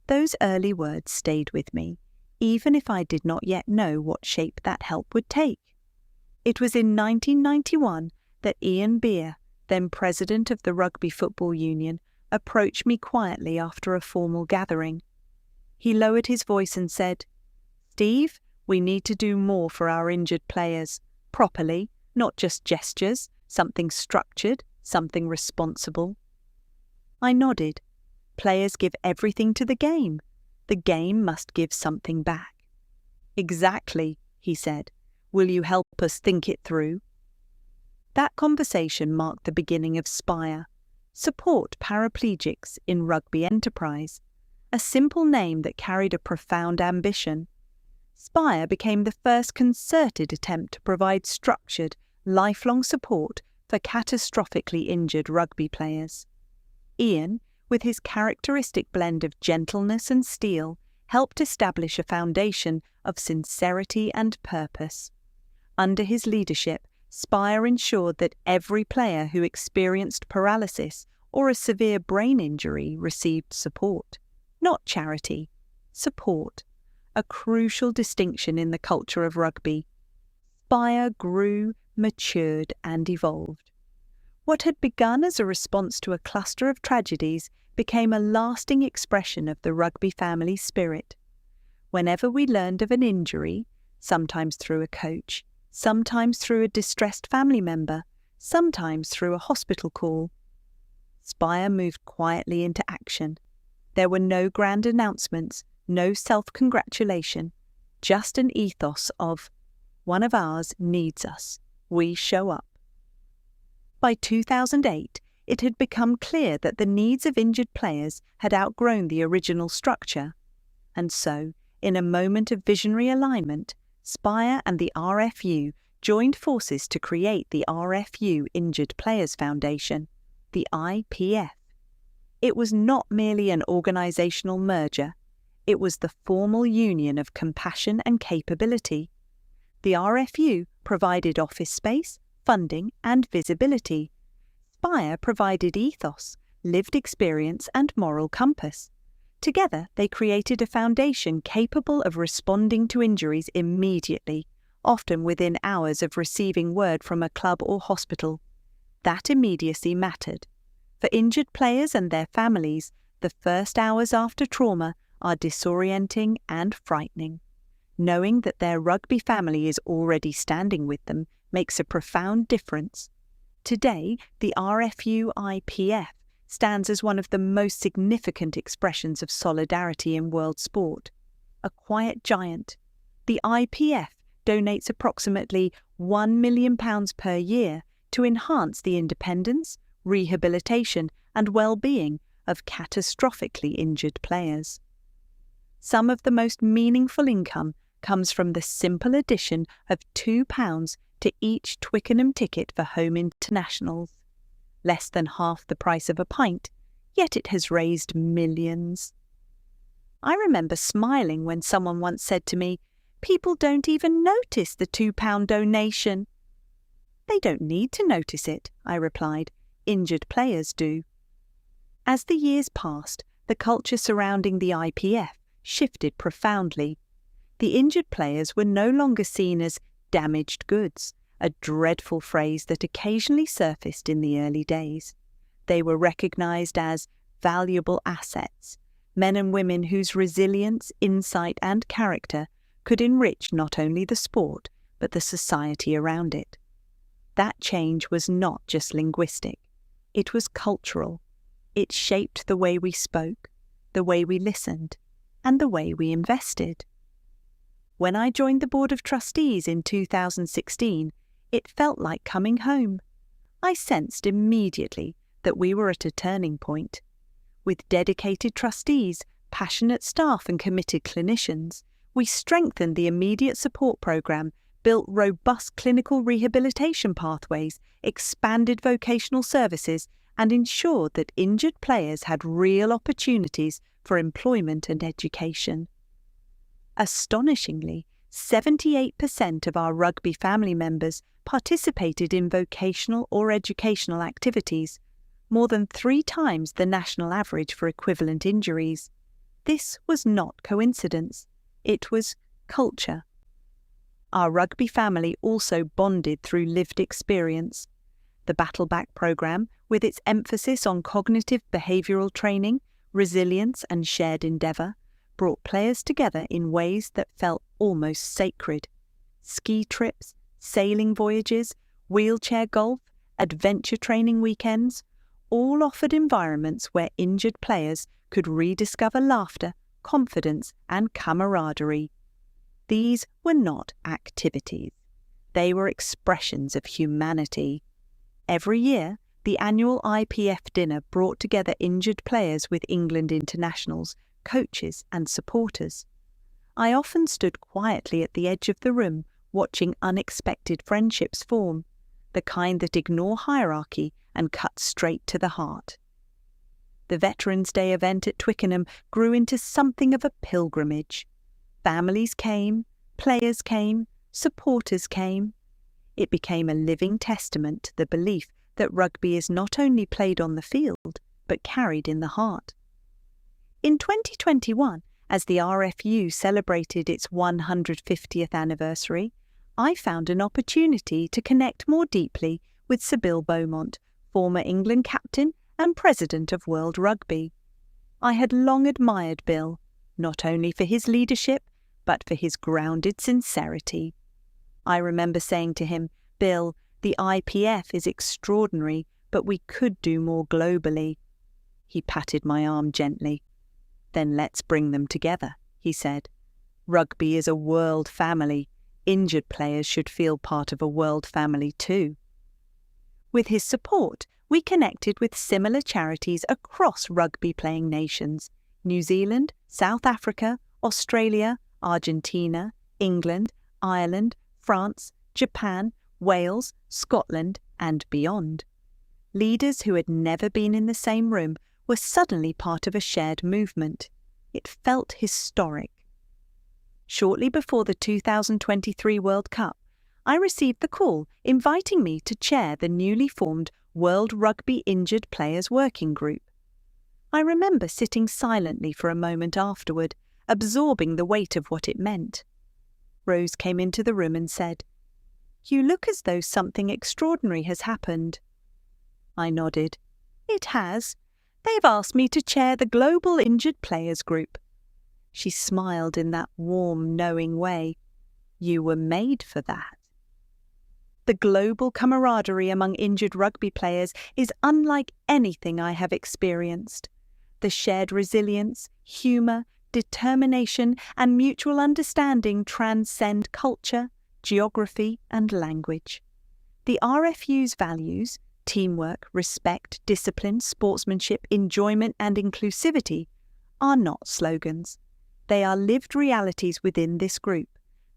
Those early words stayed with me, even if I did not yet know what shape that help would take. It was in 1991 that Ian Beer, then president of the Rugby Football Union, approached me quietly after a formal gathering. He lowered his voice and said, "Steve, we need to do more for our injured players, properly, not just gestures, something structured, something responsible." I nodded. Players give everything to the game. The game must give something back. "Exactly," he said. "Will you help us think it through?" That conversation marked the beginning of Spire, Support Paraplegics in Rugby Enterprise, a simple name that carried a profound ambition. Spire became the first concerted attempt to provide structured, lifelong support for catastrophically injured rugby players. Ian, with his characteristic blend of gentleness and steel, helped establish a foundation of sincerity and purpose. Under his leadership, Spire ensured that every player who experienced paralysis or a severe brain injury received support. Not charity, support. A crucial distinction in the culture of rugby. Spire grew, matured, and evolved. What had begun as a response to a cluster of tragedies became a lasting expression of the rugby family spirit. Whenever we learned of an injury, sometimes through a coach, sometimes through a distressed family member, sometimes through a hospital call, Spire moved quietly into action. There were no grand announcements, no self-congratulation, just an ethos of, one of ours needs us, we show up. By 2008, it had become clear that the needs of injured players had outgrown the original structure. And so, in a moment of visionary alignment, Spire and the RFU joined forces to create the RFU Injured Players Foundation, the IPF. It was not merely an organisational merger, it was the formal union of compassion and capability. The RFU provided office space, funding and visibility. Spire provided ethos, lived experience and moral compass. Together they created a foundation capable of responding to injuries immediately, often within hours of receiving word from a club or hospital. That immediacy mattered. For injured players and their families, the first hours after trauma are disorienting and frightening. Knowing that their rugby family is already standing with them makes a profound difference. Today, the RFU IPF stands as one of the most significant expressions of solidarity in world sport. A quiet giant, the IPF donates approximately £1 million per year to enhance the independence, rehabilitation, and well-being of catastrophically injured players. Some of the most meaningful income comes from the simple addition of £2 to each Twickenham ticket for home internationals. Less than half the price of a pint, yet it has raised millions. I remember smiling when someone once said to me, "People don't even notice the £2 donation." "They don't need to notice it," I replied. "Injured players do." As the years passed, the culture surrounding the IPF shifted profoundly. The injured players were no longer seen as damaged goods, a dreadful phrase that occasionally surfaced in the early days. They were recognised as valuable assets, men and women whose resilience, insight and character could enrich not only the sport, but the society around it. That change was not just linguistic, it was cultural. It shaped the way we spoke, the way we listened, and the way we invested. When I joined the Board of Trustees in 2016, it felt like coming home. I sensed immediately that we were at a turning point. With dedicated trustees, passionate staff and committed clinicians, we strengthened the immediate support programme, built robust clinical rehabilitation pathways, expanded vocational services, and ensured that injured players had real opportunities for employment and education. Astonishingly, 78% of our rugby family members participated in vocational or educational activities, more than 3 times the national average for equivalent injuries. This was not coincidence, it was culture. Our rugby family also bonded through lived experience. The Battleback programme, with its emphasis on cognitive behavioural training, resilience and shared endeavour, brought players together in ways that felt almost sacred. Ski trips, sailing voyages, wheelchair golf, adventure training weekends, all offered environments where injured players could rediscover laughter, confidence and camaraderie. These were not activities. They were expressions of humanity. Every year, the annual IPF dinner brought together injured players with England internationals, coaches and supporters. I often stood quietly at the edge of the room, watching unexpected friendships form, the kind that ignore hierarchy and cut straight to the heart. The Veterans' Day event at Twickenham grew into something of a pilgrimage. Families came, players came, supporters came. It became a living testament to the belief that rugby is not only played on the field, but carried in the heart. In 2021, as the RFU celebrated its 150th anniversary, I found an opportunity to connect more deeply with Sir Bill Beaumont, former England captain and president of World Rugby. I had long admired Bill, not only for his leadership, but for his grounded sincerity. I remember saying to him, "Bill, the IPF is extraordinary, but we could do more globally." He patted my arm gently. "Then let's bring them together," he said. "Rugby is a world family. Injured players should feel part of a world family too." With his support, we connected with similar charities across rugby-playing nations: New Zealand, South Africa, Australia, Argentina, England, Ireland, France, Japan, Wales, Scotland, and beyond. Leaders who had never been in the same room were suddenly part of a shared movement. It felt historic. Shortly before the 2023 World Cup, I received the call inviting me to chair the newly formed World Rugby Injured Players Working Group. I remember sitting silently for a moment afterward, absorbing the weight of what it meant. Rose came into the room and said, "You look as though something extraordinary has happened." I nodded. It has. They've asked me to chair the Global Injured Players Group. She smiled in that warm, knowing way. You were made for that. The global camaraderie among injured rugby players is unlike anything I have experienced. The shared resilience, humour, determination and mutual understanding transcend culture, geography and language. The RFU's values, teamwork, respect, discipline, sportsmanship, enjoyment and inclusivity, are not slogans. They are lived realities within this group.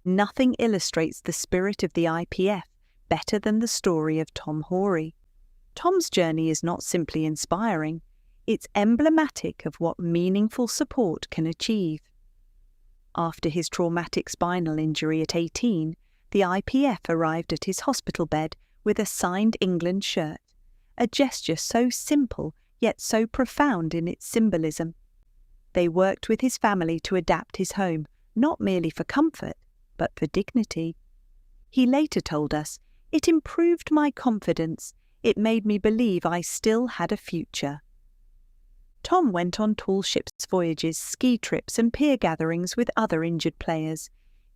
Nothing illustrates the spirit of the IPF better than the story of Tom Hoary. Tom's journey is not simply inspiring, it's emblematic of what meaningful support can achieve. After his traumatic spinal injury at 18, the IPF arrived at his hospital bed with a signed England shirt, a gesture so simple yet so profound in its symbolism. They worked with his family to adapt his home, not merely for comfort, but for dignity. He later told us, "It improved my confidence. It made me believe I still had a future." Tom went on tall ships voyages, ski trips and peer gatherings with other injured players.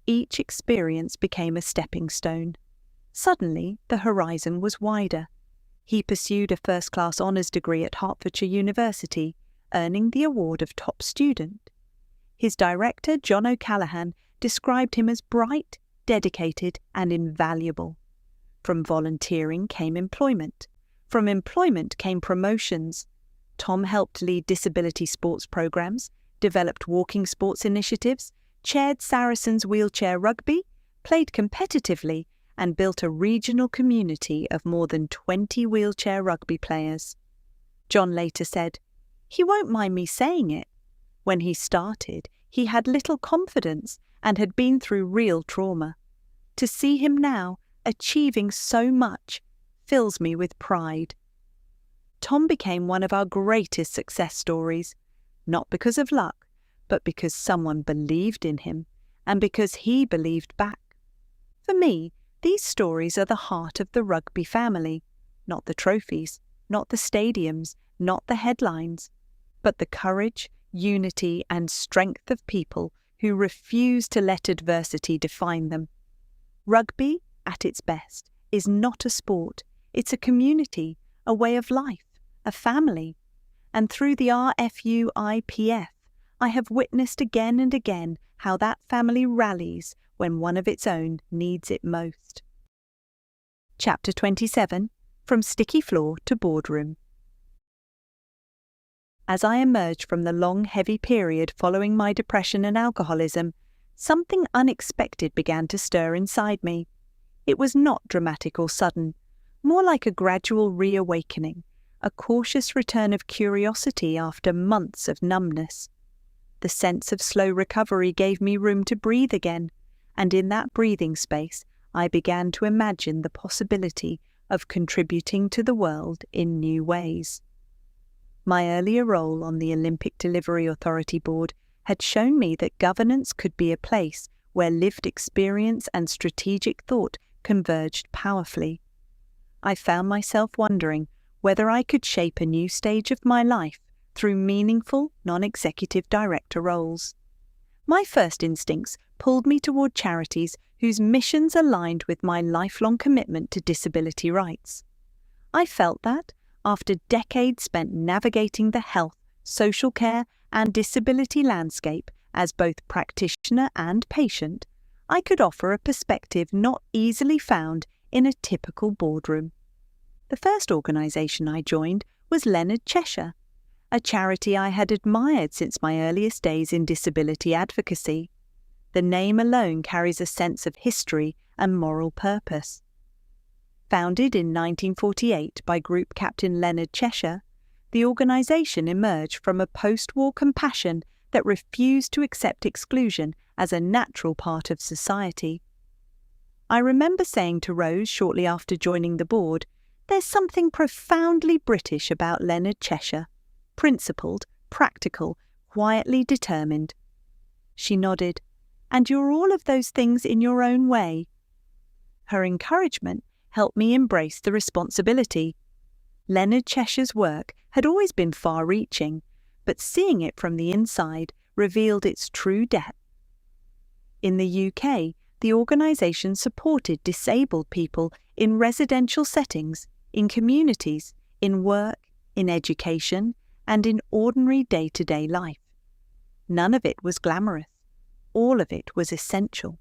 Each experience became a stepping stone. Suddenly, the horizon was wider. He pursued a first-class honours degree at Hertfordshire University, earning the award of top student. His director, John O'Callaghan, described him as bright, dedicated and invaluable. From volunteering came employment. From employment came promotions. Tom helped lead disability sports programs, developed walking sports initiatives, chaired Saracens wheelchair rugby, played competitively, and built a regional community of more than 20 wheelchair rugby players. John later said, "He won't mind me saying it. When he started, he had little confidence and had been through real trauma. To see him now, achieving so much, fills me with pride." Tom became one of our greatest success stories, not because of luck, but because someone believed in him, and because he believed back. For me, these stories are the heart of the rugby family, not the trophies, not the stadiums, not the headlines, but the courage, unity and strength of people who refuse to let adversity define them. Rugby, at its best, is not a sport, it's a community, a way of life, a family. And through the RFU IPF, I have witnessed again and again how that family rallies when one of its own needs it most. Chapter 27, From Sticky Floor to Boardroom. As I emerged from the long, heavy period following my depression and alcoholism, something unexpected began to stir inside me. It was not dramatic or sudden, more like a gradual reawakening, a cautious return of curiosity after months of numbness. The sense of slow recovery gave me room to breathe again, and in that breathing space I began to imagine the possibility of contributing to the world in new ways. My earlier role on the Olympic Delivery Authority Board had shown me that governance could be a place where lived experience and strategic thought converged powerfully. I found myself wondering whether I could shape a new stage of my life through meaningful, non-executive director roles. My first instincts pulled me toward charities whose missions aligned with my lifelong commitment to disability rights. I felt that, after decades spent navigating the health, social care and disability landscape as both practitioner and patient, I could offer a perspective not easily found in a typical boardroom. The first organisation I joined was Leonard Cheshire, a charity I had admired since my earliest days in disability advocacy. The name alone carries a sense of history and moral purpose. Founded in 1948 by Group Captain Leonard Cheshire, the organisation emerged from a post-war compassion that refused to accept exclusion as a natural part of society. I remember saying to Rose shortly after joining the board, "There's something profoundly British about Leonard Cheshire. Principled, practical, quietly determined." She nodded. "And you're all of those things in your own way." Her encouragement helped me embrace the responsibility. Leonard Cheshire's work had always been far-reaching, but seeing it from the inside revealed its true depth. In the UK, the organisation supported disabled people in residential settings, in communities, in work, in education, and in ordinary day-to-day life. None of it was glamorous. All of it was essential.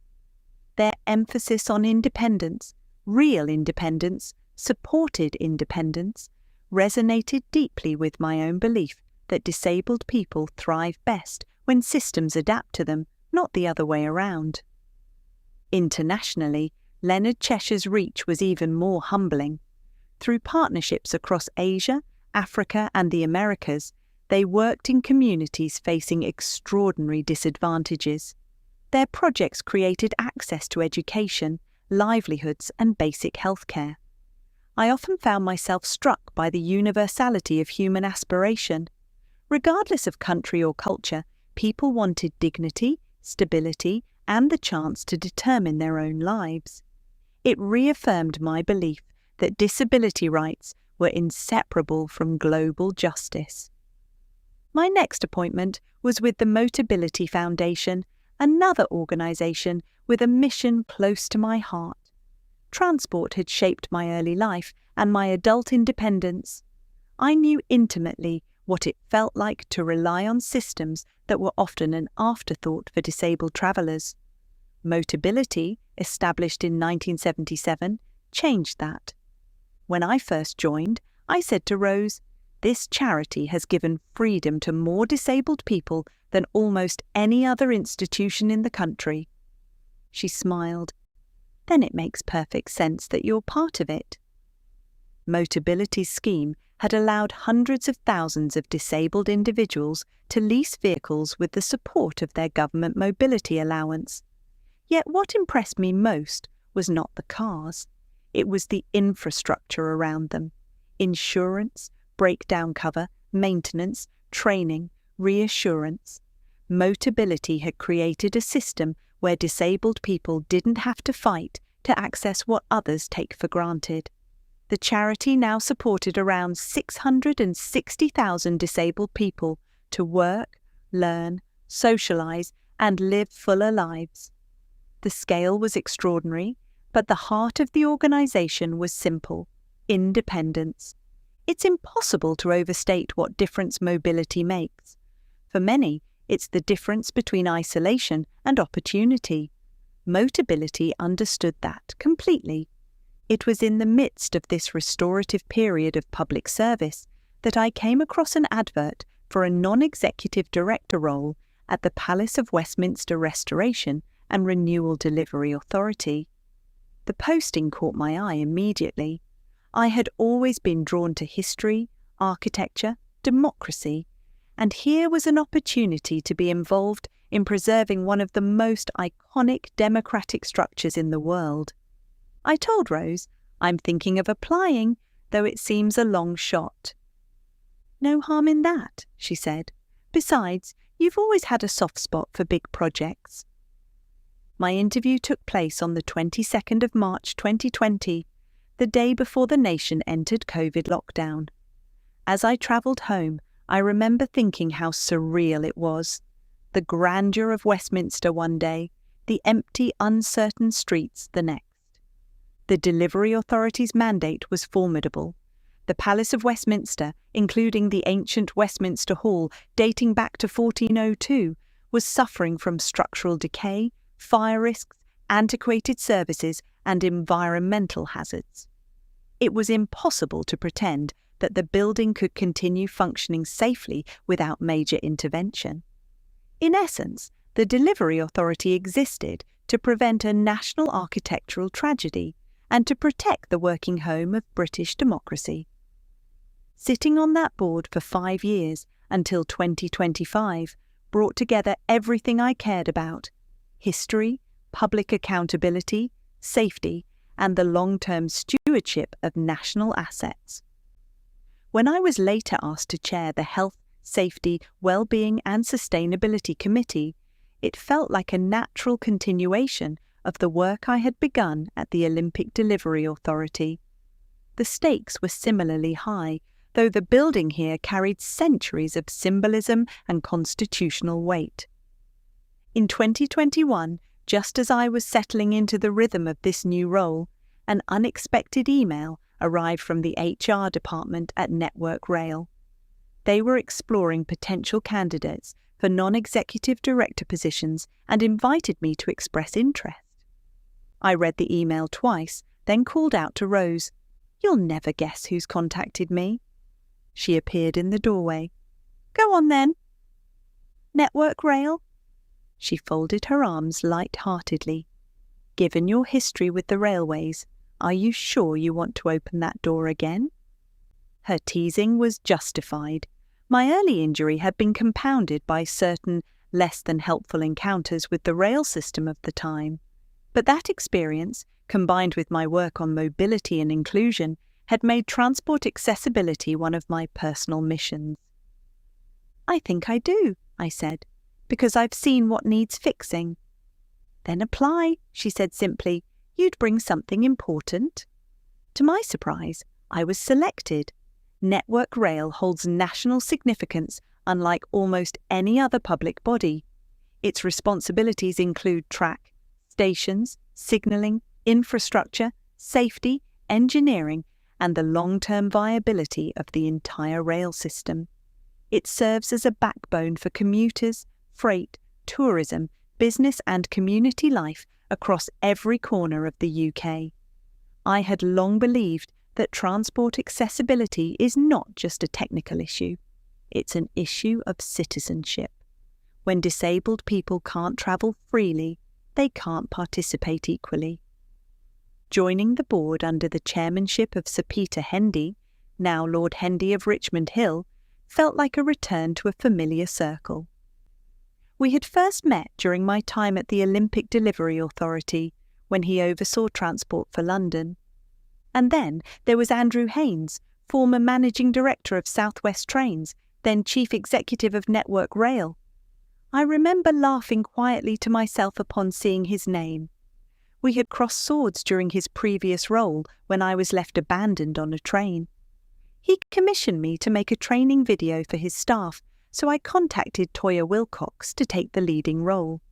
Their emphasis on independence, real independence, supported independence, resonated deeply with my own belief that disabled people thrive best when systems adapt to them, not the other way around. Internationally, Leonard Cheshire's reach was even more humbling. Through partnerships across Asia, Africa, and the Americas, they worked in communities facing extraordinary disadvantages. Their projects created access to education, livelihoods, and basic healthcare. I often found myself struck by the universality of human aspiration. Regardless of country or culture, people wanted dignity, stability, and the chance to determine their own lives. It reaffirmed my belief that disability rights were inseparable from global justice. My next appointment was with the Motability Foundation, another organisation with a mission close to my heart. Transport had shaped my early life and my adult independence. I knew intimately what it felt like to rely on systems that were often an afterthought for disabled travellers. Motability, established in 1977, changed that. When I first joined, I said to Rose, "This charity has given freedom to more disabled people than almost any other institution in the country." She smiled. "Then it makes perfect sense that you're part of it." Motability's scheme had allowed hundreds of thousands of disabled individuals to lease vehicles with the support of their government mobility allowance. Yet what impressed me most was not the cars. It was the infrastructure around them: insurance, breakdown cover, maintenance, training, reassurance. Motability had created a system where disabled people didn't have to fight to access what others take for granted. The charity now supported around 660,000 disabled people to work, learn, socialise, and live fuller lives. The scale was extraordinary, but the heart of the organisation was simple: independence. It's impossible to overstate what difference mobility makes. For many, it's the difference between isolation and opportunity. Motability understood that completely. It was in the midst of this restorative period of public service that I came across an advert for a non-executive director role at the Palace of Westminster Restoration and Renewal Delivery Authority. The posting caught my eye immediately. I had always been drawn to history, architecture, democracy, and here was an opportunity to be involved in preserving one of the most iconic democratic structures in the world. I told Rose, "I'm thinking of applying, though it seems a long shot." "No harm in that," she said. "Besides, you've always had a soft spot for big projects." My interview took place on the 22nd of March 2020, the day before the nation entered COVID lockdown. As I travelled home, I remember thinking how surreal it was. The grandeur of Westminster one day, the empty, uncertain streets the next. The Delivery Authority's mandate was formidable. The Palace of Westminster, including the ancient Westminster Hall dating back to 1402, was suffering from structural decay, fire risks, antiquated services, and environmental hazards. It was impossible to pretend that the building could continue functioning safely without major intervention. In essence, the Delivery Authority existed to prevent a national architectural tragedy and to protect the working home of British democracy. Sitting on that board for 5 years until 2025 brought together everything I cared about: history, public accountability, safety, and the long-term stewardship of national assets. When I was later asked to chair the Health, Safety, Wellbeing and Sustainability Committee, it felt like a natural continuation of the work I had begun at the Olympic Delivery Authority. The stakes were similarly high, though the building here carried centuries of symbolism and constitutional weight. In 2021, just as I was settling into the rhythm of this new role, an unexpected email arrived from the HR department at Network Rail. They were exploring potential candidates for non-executive director positions and invited me to express interest. I read the email twice, then called out to Rose, "You'll never guess who's contacted me." She appeared in the doorway. "Go on then." "Network Rail?" She folded her arms light-heartedly. "Given your history with the railways, are you sure you want to open that door again?" Her teasing was justified. My early injury had been compounded by certain less than helpful encounters with the rail system of the time. But that experience, combined with my work on mobility and inclusion, had made transport accessibility one of my personal missions. "I think I do," I said, "because I've seen what needs fixing." "Then apply," she said simply. "You'd bring something important." To my surprise, I was selected. Network Rail holds national significance unlike almost any other public body. Its responsibilities include track, stations, signalling, infrastructure, safety, engineering, and the long-term viability of the entire rail system. It serves as a backbone for commuters, freight, tourism, business and community life across every corner of the UK. I had long believed that transport accessibility is not just a technical issue. It's an issue of citizenship. When disabled people can't travel freely, they can't participate equally. Joining the board under the chairmanship of Sir Peter Hendy, now Lord Hendy of Richmond Hill, felt like a return to a familiar circle. We had first met during my time at the Olympic Delivery Authority, when he oversaw transport for London. And then there was Andrew Haynes, former Managing Director of South West Trains, then Chief Executive of Network Rail. I remember laughing quietly to myself upon seeing his name. We had crossed swords during his previous role when I was left abandoned on a train. He commissioned me to make a training video for his staff, so I contacted Toyah Willcox to take the leading role.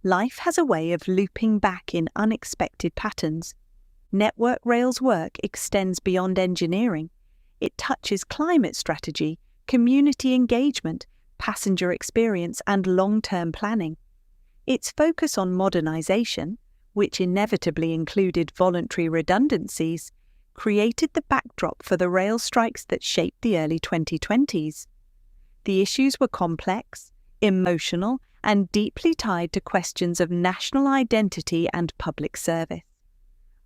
Life has a way of looping back in unexpected patterns. Network Rail's work extends beyond engineering. It touches climate strategy, community engagement, passenger experience, and long-term planning. Its focus on modernisation, which inevitably included voluntary redundancies, created the backdrop for the rail strikes that shaped the early 2020s. The issues were complex, emotional, and deeply tied to questions of national identity and public service.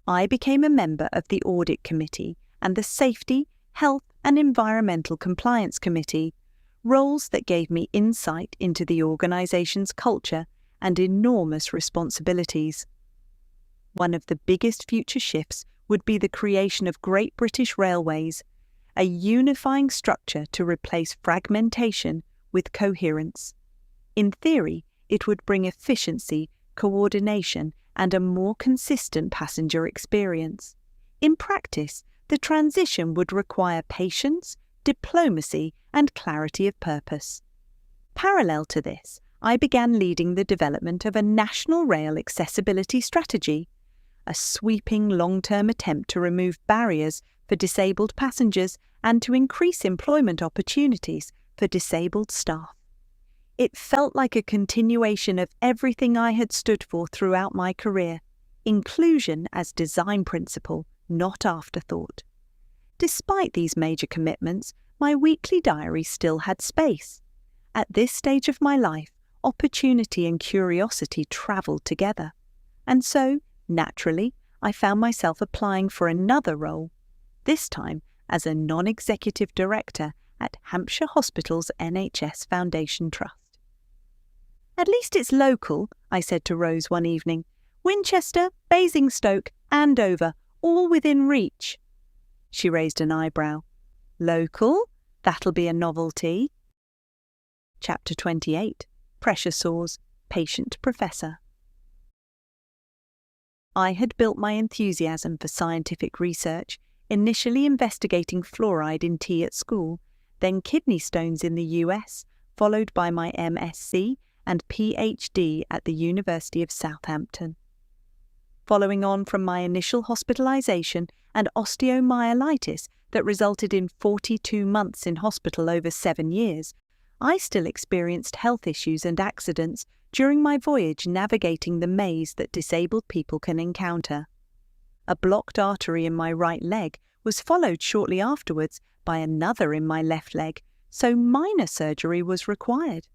I became a member of the Audit Committee and the Safety, Health and Environmental Compliance Committee, roles that gave me insight into the organisation's culture and enormous responsibilities. One of the biggest future shifts would be the creation of Great British Railways, a unifying structure to replace fragmentation with coherence. In theory, it would bring efficiency, coordination, and a more consistent passenger experience. In practice, the transition would require patience, diplomacy, and clarity of purpose. Parallel to this, I began leading the development of a national rail accessibility strategy, a sweeping long-term attempt to remove barriers for disabled passengers and to increase employment opportunities for disabled staff. It felt like a continuation of everything I had stood for throughout my career, inclusion as design principle, not afterthought. Despite these major commitments, my weekly diary still had space. At this stage of my life, opportunity and curiosity travelled together. And so, naturally, I found myself applying for another role, this time as a non-executive director at Hampshire Hospitals NHS Foundation Trust. "At least it's local," I said to Rose one evening. "Winchester, Basingstoke, Andover, all within reach." She raised an eyebrow. "Local? That'll be a novelty." Chapter 28. Pressure Sores, Patient Professor. I had built my enthusiasm for scientific research, initially investigating fluoride in tea at school, then kidney stones in the US, followed by my MSc and PhD at the University of Southampton. Following on from my initial hospitalization and osteomyelitis that resulted in 42 months in hospital over 7 years, I still experienced health issues and accidents during my voyage navigating the maze that disabled people can encounter. A blocked artery in my right leg was followed shortly afterwards by another in my left leg, so minor surgery was required.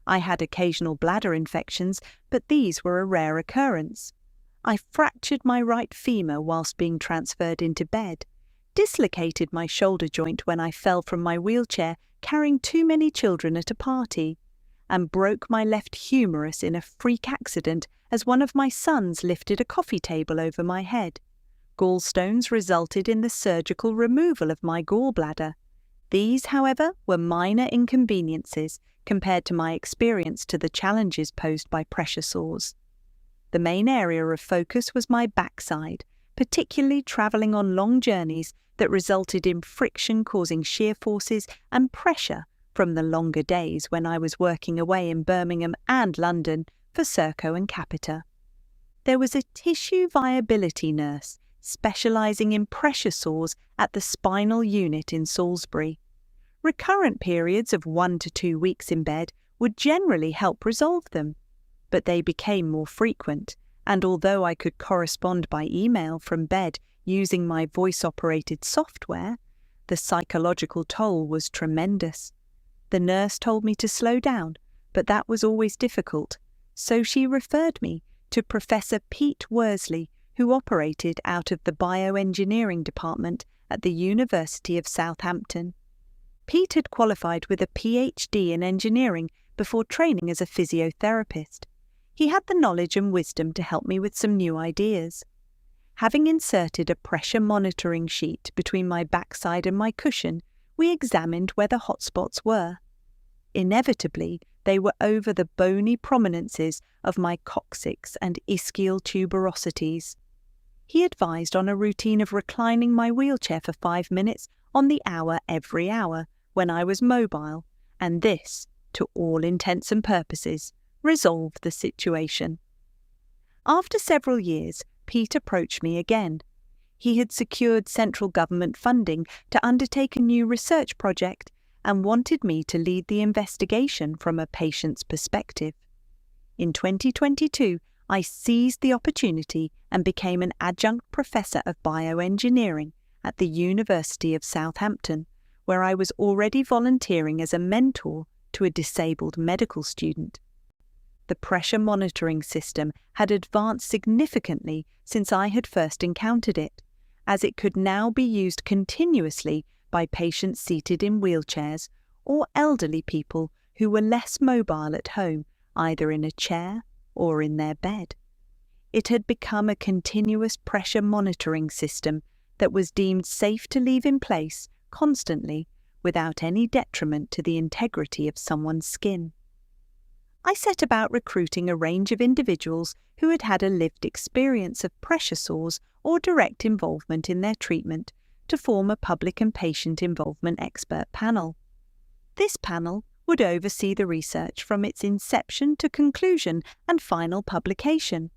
I had occasional bladder infections, but these were a rare occurrence. I fractured my right femur whilst being transferred into bed, dislocated my shoulder joint when I fell from my wheelchair carrying too many children at a party, and broke my left humerus in a freak accident as one of my sons lifted a coffee table over my head. Gallstones resulted in the surgical removal of my gallbladder. These, however, were minor inconveniences compared to my experience to the challenges posed by pressure sores. The main area of focus was my backside, particularly travelling on long journeys that resulted in friction causing shear forces and pressure from the longer days when I was working away in Birmingham and London for Serco and Capita. There was a tissue viability nurse specialising in pressure sores at the spinal unit in Salisbury. Recurrent periods of 1 to 2 weeks in bed would generally help resolve them, but they became more frequent, and although I could correspond by email from bed using my voice-operated software, the psychological toll was tremendous. The nurse told me to slow down, but that was always difficult, so she referred me to Professor Pete Worsley, who operated out of the bioengineering department at the University of Southampton. Pete had qualified with a PhD in engineering before training as a physiotherapist. He had the knowledge and wisdom to help me with some new ideas. Having inserted a pressure monitoring sheet between my backside and my cushion, we examined where the hotspots were. Inevitably, they were over the bony prominences of my coccyx and ischial tuberosities. He advised on a routine of reclining my wheelchair for 5 minutes on the hour every hour when I was mobile, and this, to all intents and purposes, resolved the situation. After several years, Pete approached me again. He had secured central government funding to undertake a new research project and wanted me to lead the investigation from a patient's perspective. In 2022, I seized the opportunity and became an adjunct professor of bioengineering at the University of Southampton, where I was already volunteering as a mentor to a disabled medical student. The pressure monitoring system had advanced significantly since I had first encountered it, as it could now be used continuously by patients seated in wheelchairs or elderly people who were less mobile at home, either in a chair or in their bed. It had become a continuous pressure monitoring system that was deemed safe to leave in place constantly without any detriment to the integrity of someone's skin. I set about recruiting a range of individuals who had had a lived experience of pressure sores or direct involvement in their treatment to form a public and patient involvement expert panel. This panel would oversee the research from its inception to conclusion and final publication.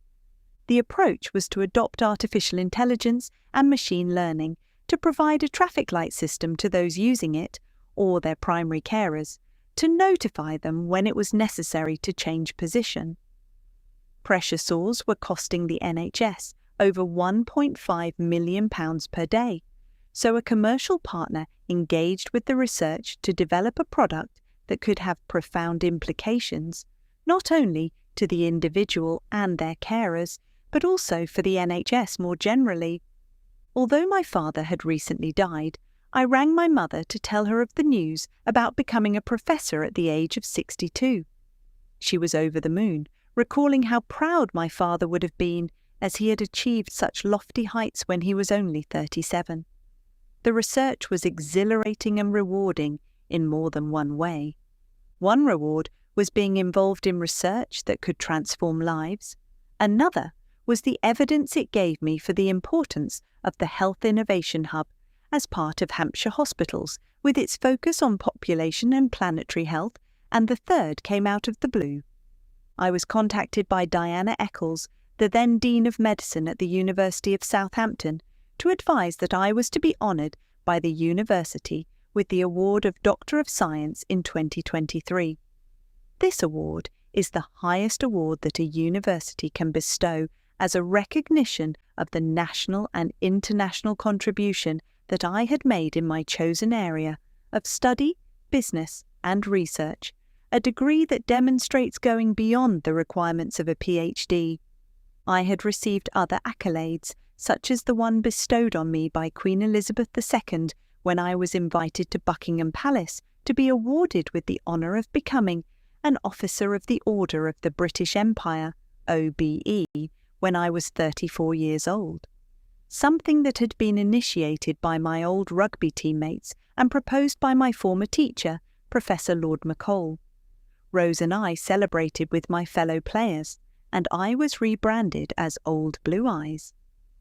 The approach was to adopt artificial intelligence and machine learning to provide a traffic light system to those using it, or their primary carers, to notify them when it was necessary to change position. Pressure sores were costing the NHS over £1.5 million per day, so a commercial partner engaged with the research to develop a product that could have profound implications, not only to the individual and their carers, but also for the NHS more generally. Although my father had recently died, I rang my mother to tell her of the news about becoming a professor at the age of 62. She was over the moon, recalling how proud my father would have been as he had achieved such lofty heights when he was only 37. The research was exhilarating and rewarding in more than one way. One reward was being involved in research that could transform lives. Another was the evidence it gave me for the importance of the Health Innovation Hub as part of Hampshire Hospitals, with its focus on population and planetary health, and the third came out of the blue. I was contacted by Diana Eccles, the then Dean of Medicine at the University of Southampton, to advise that I was to be honoured by the university with the award of Doctor of Science in 2023. This award is the highest award that a university can bestow as a recognition of the national and international contribution that I had made in my chosen area of study, business, and research, a degree that demonstrates going beyond the requirements of a PhD. I had received other accolades, such as the one bestowed on me by Queen Elizabeth II when I was invited to Buckingham Palace to be awarded with the honour of becoming an Officer of the Order of the British Empire, OBE, when I was 34 years old. Something that had been initiated by my old rugby teammates and proposed by my former teacher, Professor Lord McCall. Rose and I celebrated with my fellow players, and I was rebranded as Old Blue Eyes.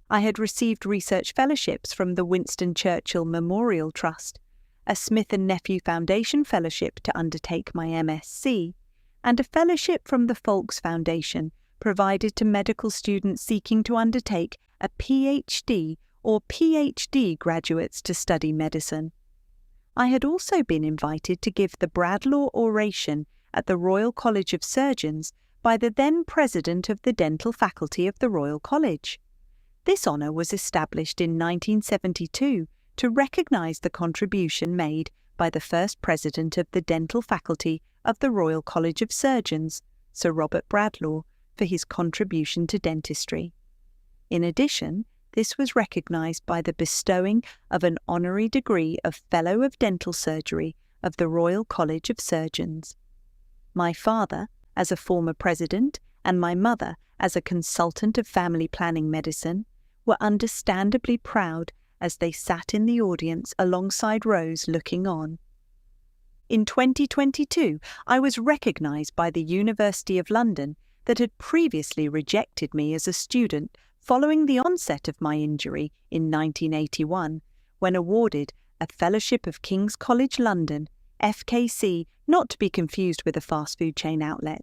I had received research fellowships from the Winston Churchill Memorial Trust, a Smith & Nephew Foundation Fellowship to undertake my MSc, and a fellowship from the Folks Foundation provided to medical students seeking to undertake a PhD or PhD graduates to study medicine. I had also been invited to give the Bradlaugh Oration at the Royal College of Surgeons by the then President of the Dental Faculty of the Royal College. This honour was established in 1972 to recognise the contribution made by the first President of the Dental Faculty of the Royal College of Surgeons, Sir Robert Bradlaugh, for his contribution to dentistry. In addition, this was recognised by the bestowing of an honorary degree of Fellow of Dental Surgery of the Royal College of Surgeons. My father, as a former president, and my mother, as a consultant of family planning medicine, were understandably proud as they sat in the audience alongside Rose looking on. In 2022, I was recognised by the University of London that had previously rejected me as a student following the onset of my injury in 1981, when awarded a Fellowship of King's College London, FKC, not to be confused with a fast food chain outlet,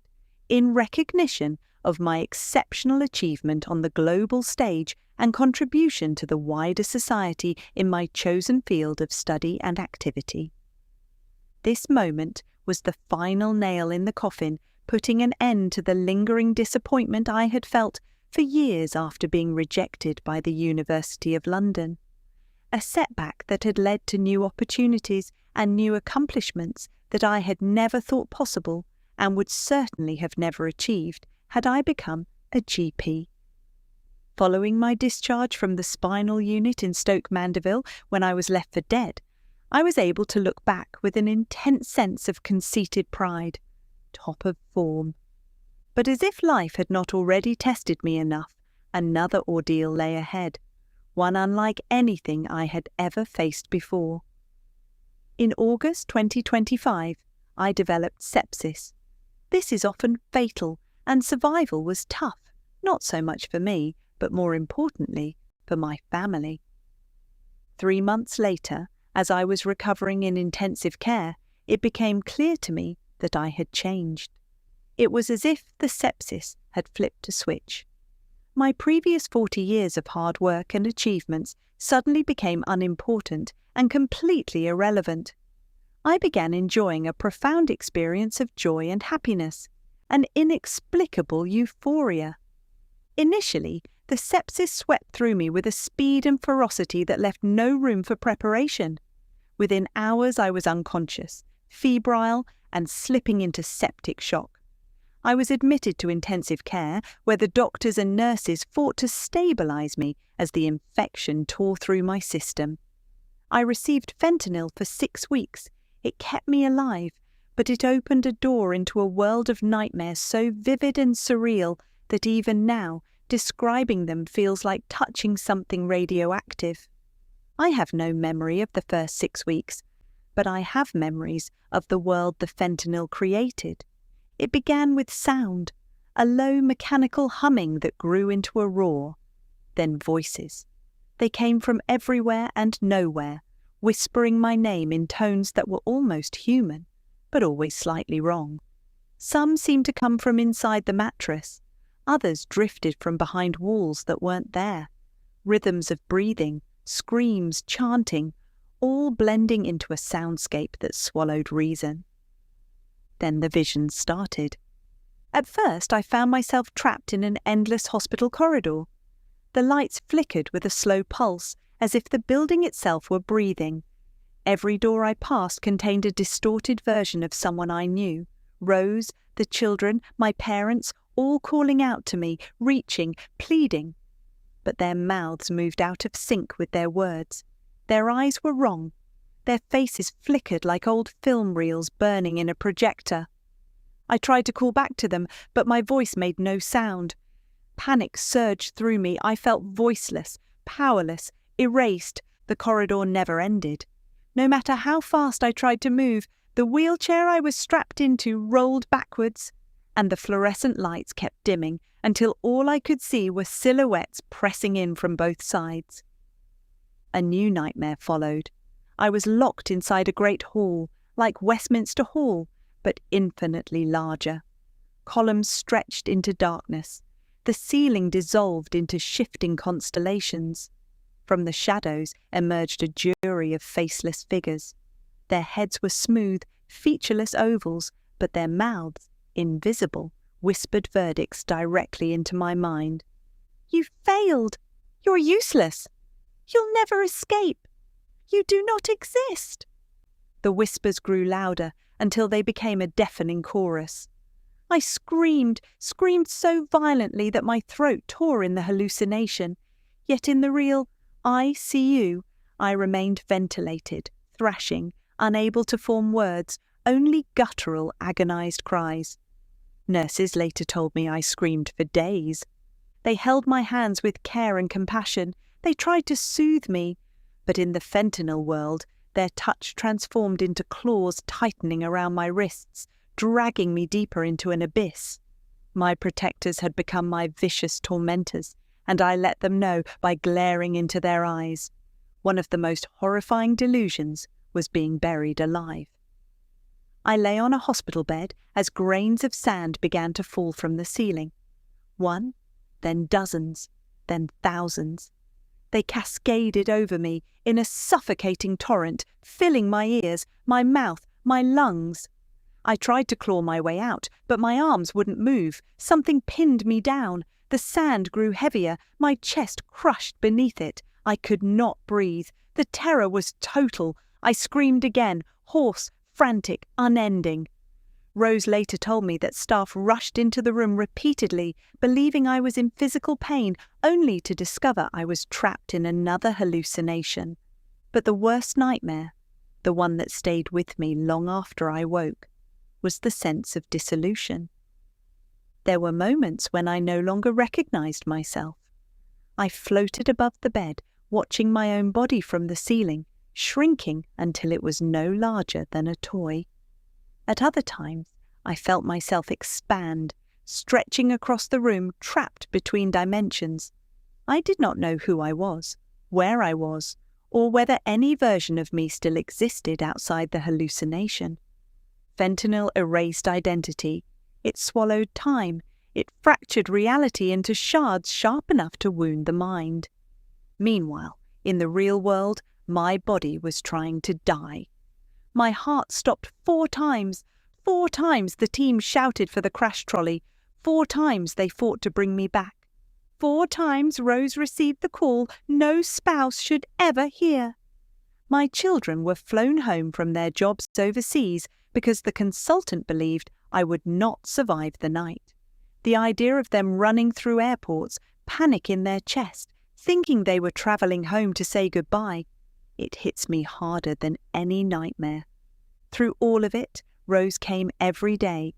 in recognition of my exceptional achievement on the global stage and contribution to the wider society in my chosen field of study and activity. This moment was the final nail in the coffin, putting an end to the lingering disappointment I had felt for years after being rejected by the University of London. A setback that had led to new opportunities and new accomplishments that I had never thought possible and would certainly have never achieved had I become a GP. Following my discharge from the spinal unit in Stoke Mandeville when I was left for dead, I was able to look back with an intense sense of conceited pride. Top of form. But as if life had not already tested me enough, another ordeal lay ahead, one unlike anything I had ever faced before. In August 2025, I developed sepsis. This is often fatal, and survival was tough, not so much for me, but more importantly, for my family. 3 months later, as I was recovering in intensive care, it became clear to me that I had changed. It was as if the sepsis had flipped a switch. My previous 40 years of hard work and achievements suddenly became unimportant and completely irrelevant. I began enjoying a profound experience of joy and happiness, an inexplicable euphoria. Initially, the sepsis swept through me with a speed and ferocity that left no room for preparation. Within hours I was unconscious, febrile, and slipping into septic shock. I was admitted to intensive care, where the doctors and nurses fought to stabilise me as the infection tore through my system. I received fentanyl for 6 weeks. It kept me alive, but it opened a door into a world of nightmares so vivid and surreal that even now, describing them feels like touching something radioactive. I have no memory of the first 6 weeks, but I have memories of the world the fentanyl created. It began with sound, a low mechanical humming that grew into a roar. Then voices. They came from everywhere and nowhere, whispering my name in tones that were almost human, but always slightly wrong. Some seemed to come from inside the mattress. Others drifted from behind walls that weren't there. Rhythms of breathing, screams, chanting, all blending into a soundscape that swallowed reason. Then the visions started. At first, I found myself trapped in an endless hospital corridor. The lights flickered with a slow pulse, as if the building itself were breathing. Every door I passed contained a distorted version of someone I knew. Rose, the children, my parents, all calling out to me, reaching, pleading. But their mouths moved out of sync with their words. Their eyes were wrong. Their faces flickered like old film reels burning in a projector. I tried to call back to them, but my voice made no sound. Panic surged through me. I felt voiceless, powerless, erased. The corridor never ended. No matter how fast I tried to move, the wheelchair I was strapped into rolled backwards, and the fluorescent lights kept dimming until all I could see were silhouettes pressing in from both sides. A new nightmare followed. I was locked inside a great hall, like Westminster Hall, but infinitely larger. Columns stretched into darkness. The ceiling dissolved into shifting constellations. From the shadows emerged a jury of faceless figures. Their heads were smooth, featureless ovals, but their mouths, invisible, whispered verdicts directly into my mind. "You failed! You're useless! You'll never escape! You do not exist!" The whispers grew louder until they became a deafening chorus. I screamed so violently that my throat tore in the hallucination, yet in the real ICU, I remained ventilated, thrashing, unable to form words, only guttural, agonized cries. Nurses later told me I screamed for days. They held my hands with care and compassion. They tried to soothe me, but in the fentanyl world, their touch transformed into claws tightening around my wrists, dragging me deeper into an abyss. My protectors had become my vicious tormentors, and I let them know by glaring into their eyes. One of the most horrifying delusions was being buried alive. I lay on a hospital bed as grains of sand began to fall from the ceiling. One, then dozens, then thousands. They cascaded over me in a suffocating torrent, filling my ears, my mouth, my lungs. I tried to claw my way out, but my arms wouldn't move. Something pinned me down. The sand grew heavier, my chest crushed beneath it. I could not breathe. The terror was total. I screamed again, hoarse, frantic, unending. Rose later told me that staff rushed into the room repeatedly, believing I was in physical pain, only to discover I was trapped in another hallucination. But the worst nightmare, the one that stayed with me long after I woke, was the sense of dissolution. There were moments when I no longer recognized myself. I floated above the bed, watching my own body from the ceiling, shrinking until it was no larger than a toy. At other times, I felt myself expand, stretching across the room, trapped between dimensions. I did not know who I was, where I was, or whether any version of me still existed outside the hallucination. Fentanyl erased identity. It swallowed time. It fractured reality into shards sharp enough to wound the mind. Meanwhile, in the real world, my body was trying to die. My heart stopped 4 times. 4 times the team shouted for the crash trolley. 4 times they fought to bring me back. 4 times Rose received the call no spouse should ever hear. My children were flown home from their jobs overseas because the consultant believed I would not survive the night. The idea of them running through airports, panic in their chest, thinking they were travelling home to say goodbye, it hits me harder than any nightmare. Through all of it, Rose came every day,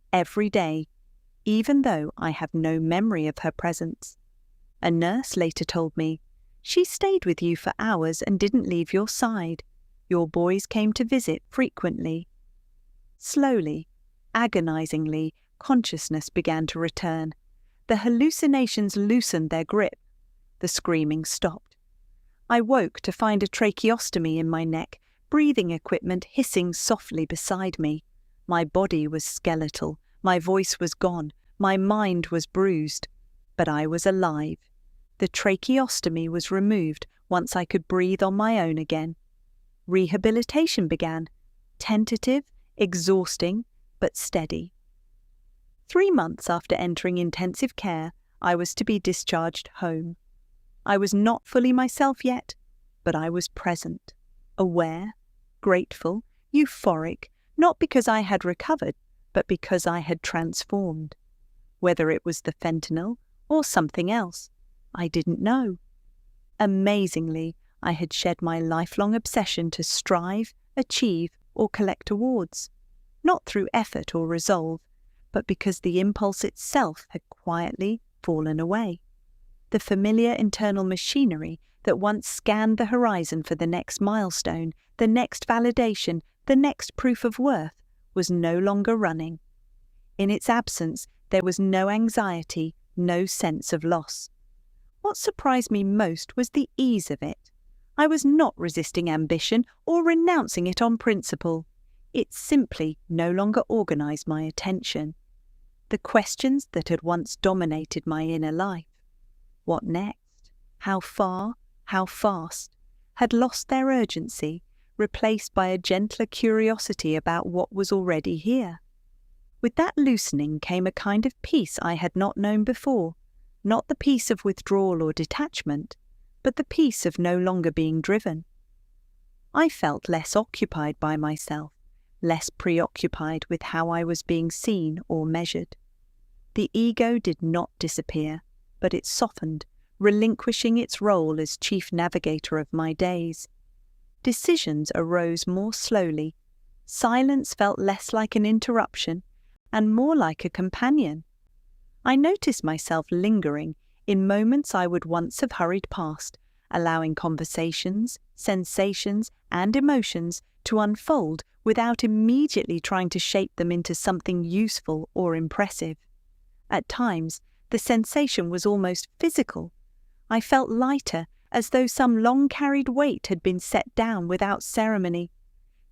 even though I have no memory of her presence. A nurse later told me, "She stayed with you for hours and didn't leave your side. Your boys came to visit frequently." Slowly, agonizingly, consciousness began to return. The hallucinations loosened their grip. The screaming stopped. I woke to find a tracheostomy in my neck, breathing equipment hissing softly beside me. My body was skeletal, my voice was gone, my mind was bruised. But I was alive. The tracheostomy was removed once I could breathe on my own again. Rehabilitation began, tentative, exhausting, but steady. 3 months after entering intensive care, I was to be discharged home. I was not fully myself yet, but I was present, aware, grateful, euphoric, not because I had recovered, but because I had transformed. Whether it was the fentanyl or something else, I didn't know. Amazingly, I had shed my lifelong obsession to strive, achieve, or collect awards, not through effort or resolve, but because the impulse itself had quietly fallen away. The familiar internal machinery that once scanned the horizon for the next milestone, the next validation, the next proof of worth, was no longer running. In its absence, there was no anxiety, no sense of loss. What surprised me most was the ease of it. I was not resisting ambition or renouncing it on principle. It simply no longer organized my attention. The questions that had once dominated my inner life, what next? How far? How fast? Had lost their urgency, replaced by a gentler curiosity about what was already here. With that loosening came a kind of peace I had not known before, not the peace of withdrawal or detachment, but the peace of no longer being driven. I felt less occupied by myself, less preoccupied with how I was being seen or measured. The ego did not disappear, but it softened, relinquishing its role as chief navigator of my days. Decisions arose more slowly. Silence felt less like an interruption and more like a companion. I noticed myself lingering in moments I would once have hurried past, allowing conversations, sensations, and emotions to unfold without immediately trying to shape them into something useful or impressive. At times, the sensation was almost physical. I felt lighter, as though some long-carried weight had been set down without ceremony.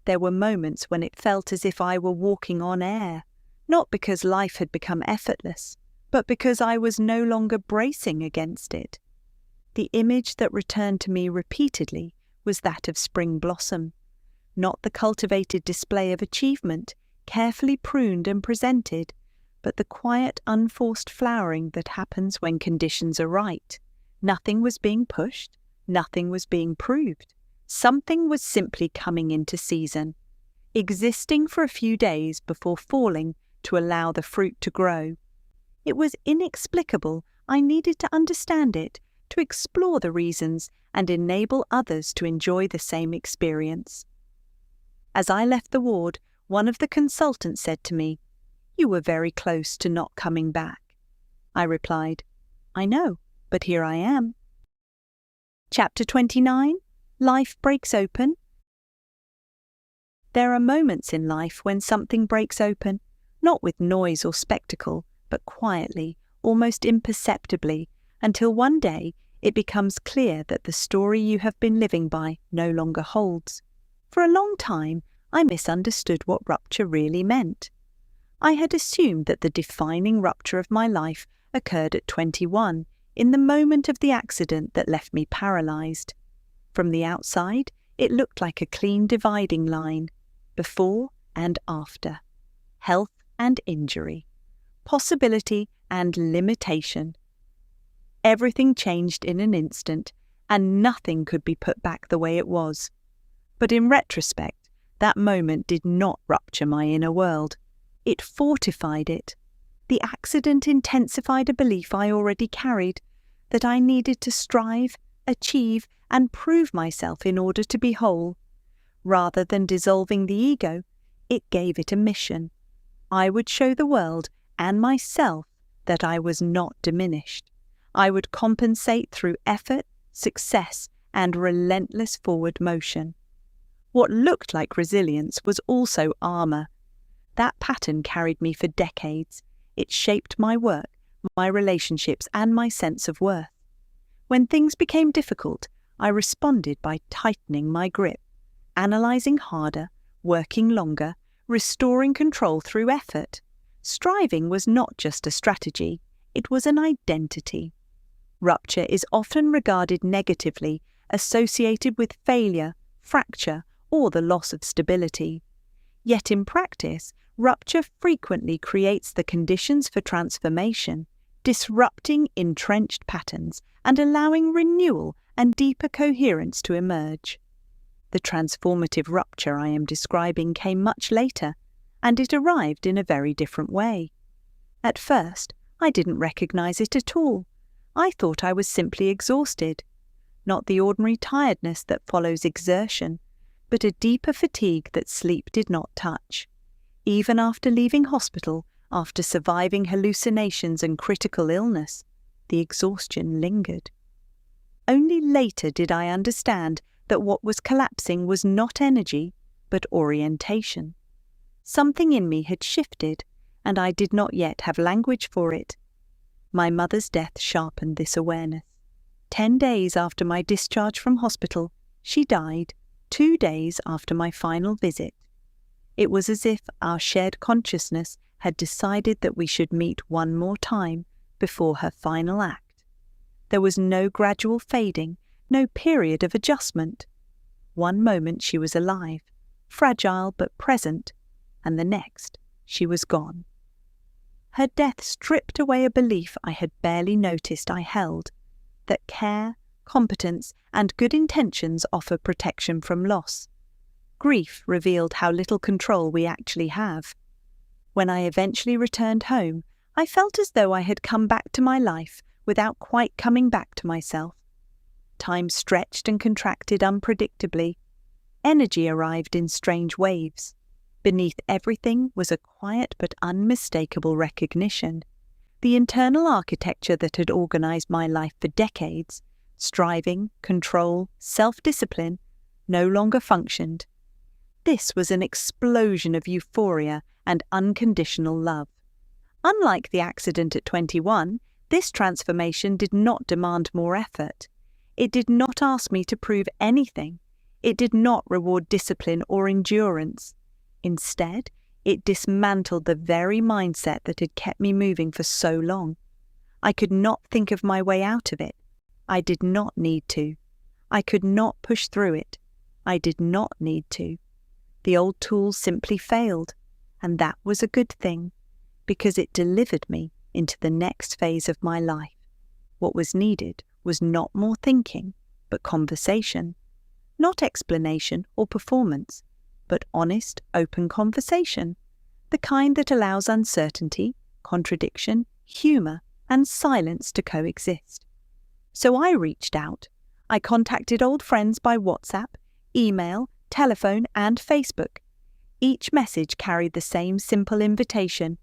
There were moments when it felt as if I were walking on air, not because life had become effortless, but because I was no longer bracing against it. The image that returned to me repeatedly was that of spring blossom, not the cultivated display of achievement, carefully pruned and presented, but the quiet, unforced flowering that happens when conditions are right. Nothing was being pushed, nothing was being proved. Something was simply coming into season, existing for a few days before falling to allow the fruit to grow. It was inexplicable. I needed to understand it, to explore the reasons and enable others to enjoy the same experience. As I left the ward, one of the consultants said to me, "You were very close to not coming back." I replied, "I know, but here I am." Chapter 29. Life breaks open. There are moments in life when something breaks open, not with noise or spectacle, but quietly, almost imperceptibly, until one day it becomes clear that the story you have been living by no longer holds. For a long time, I misunderstood what rupture really meant. I had assumed that the defining rupture of my life occurred at 21, in the moment of the accident that left me paralyzed. From the outside, it looked like a clean dividing line, before and after, health and injury, possibility and limitation. Everything changed in an instant, and nothing could be put back the way it was. But in retrospect, that moment did not rupture my inner world. It fortified it. The accident intensified a belief I already carried, that I needed to strive, achieve, and prove myself in order to be whole. Rather than dissolving the ego, it gave it a mission. I would show the world and myself that I was not diminished. I would compensate through effort, success, and relentless forward motion. What looked like resilience was also armor. That pattern carried me for decades. It shaped my work, my relationships, and my sense of worth. When things became difficult, I responded by tightening my grip, analysing harder, working longer, restoring control through effort. Striving was not just a strategy, it was an identity. Rupture is often regarded negatively, associated with failure, fracture, or the loss of stability. Yet in practice, rupture frequently creates the conditions for transformation, disrupting entrenched patterns and allowing renewal and deeper coherence to emerge. The transformative rupture I am describing came much later, and it arrived in a very different way. At first, I didn't recognize it at all. I thought I was simply exhausted. Not the ordinary tiredness that follows exertion, but a deeper fatigue that sleep did not touch. Even after leaving hospital, after surviving hallucinations and critical illness, the exhaustion lingered. Only later did I understand that what was collapsing was not energy, but orientation. Something in me had shifted, and I did not yet have language for it. My mother's death sharpened this awareness. 10 days after my discharge from hospital, she died, 2 days after my final visit. It was as if our shared consciousness had decided that we should meet one more time before her final act. There was no gradual fading, no period of adjustment. One moment she was alive, fragile but present, and the next she was gone. Her death stripped away a belief I had barely noticed I held, that care, competence, and good intentions offer protection from loss. Grief revealed how little control we actually have. When I eventually returned home, I felt as though I had come back to my life without quite coming back to myself. Time stretched and contracted unpredictably. Energy arrived in strange waves. Beneath everything was a quiet but unmistakable recognition. The internal architecture that had organized my life for decades, striving, control, self-discipline, no longer functioned. This was an explosion of euphoria and unconditional love. Unlike the accident at 21, this transformation did not demand more effort. It did not ask me to prove anything. It did not reward discipline or endurance. Instead, it dismantled the very mindset that had kept me moving for so long. I could not think of my way out of it. I did not need to. I could not push through it. I did not need to. The old tools simply failed, and that was a good thing, because it delivered me into the next phase of my life. What was needed was not more thinking, but conversation. Not explanation or performance, but honest, open conversation. The kind that allows uncertainty, contradiction, humour, and silence to coexist. So I reached out. I contacted old friends by WhatsApp, email, telephone, and Facebook. Each message carried the same simple invitation.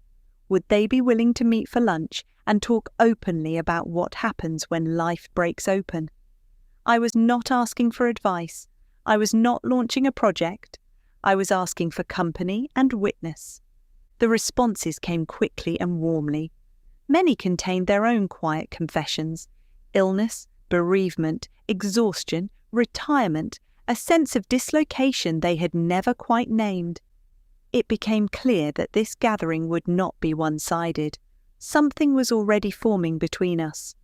Would they be willing to meet for lunch and talk openly about what happens when life breaks open? I was not asking for advice. I was not launching a project. I was asking for company and witness. The responses came quickly and warmly. Many contained their own quiet confessions: illness, bereavement, exhaustion, retirement, a sense of dislocation they had never quite named. It became clear that this gathering would not be one-sided. Something was already forming between us.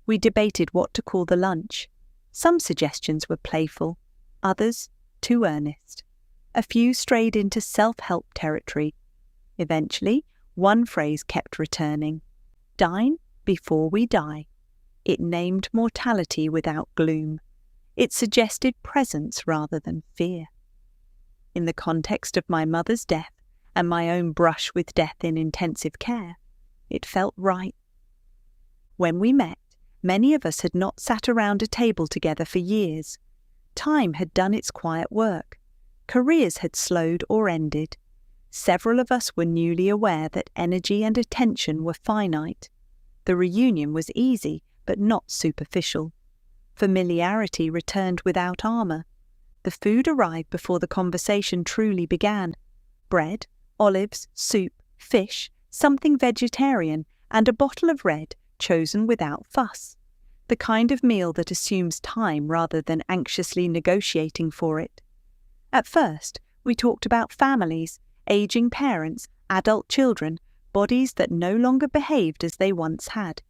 We debated what to call the lunch. Some suggestions were playful, others too earnest. A few strayed into self-help territory. Eventually, one phrase kept returning: "Dine before we die." It named mortality without gloom. It suggested presence rather than fear. In the context of my mother's death and my own brush with death in intensive care, it felt right. When we met, many of us had not sat around a table together for years. Time had done its quiet work. Careers had slowed or ended. Several of us were newly aware that energy and attention were finite. The reunion was easy, but not superficial. Familiarity returned without armour. The food arrived before the conversation truly began. Bread, olives, soup, fish, something vegetarian, and a bottle of red chosen without fuss, the kind of meal that assumes time rather than anxiously negotiating for it. At first, we talked about families, aging parents, adult children, bodies that no longer behaved as they once had.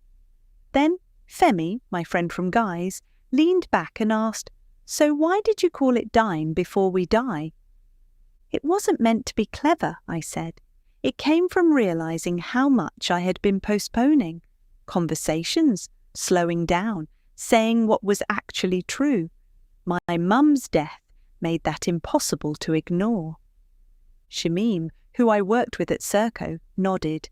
Then Femi, my friend from Guy's, leaned back and asked, "So why did you call it Dine before we die?" "It wasn't meant to be clever," I said. "It came from realizing how much I had been postponing. Conversations, slowing down, saying what was actually true. My mum's death made that impossible to ignore." Shamim, who I worked with at Serco, nodded.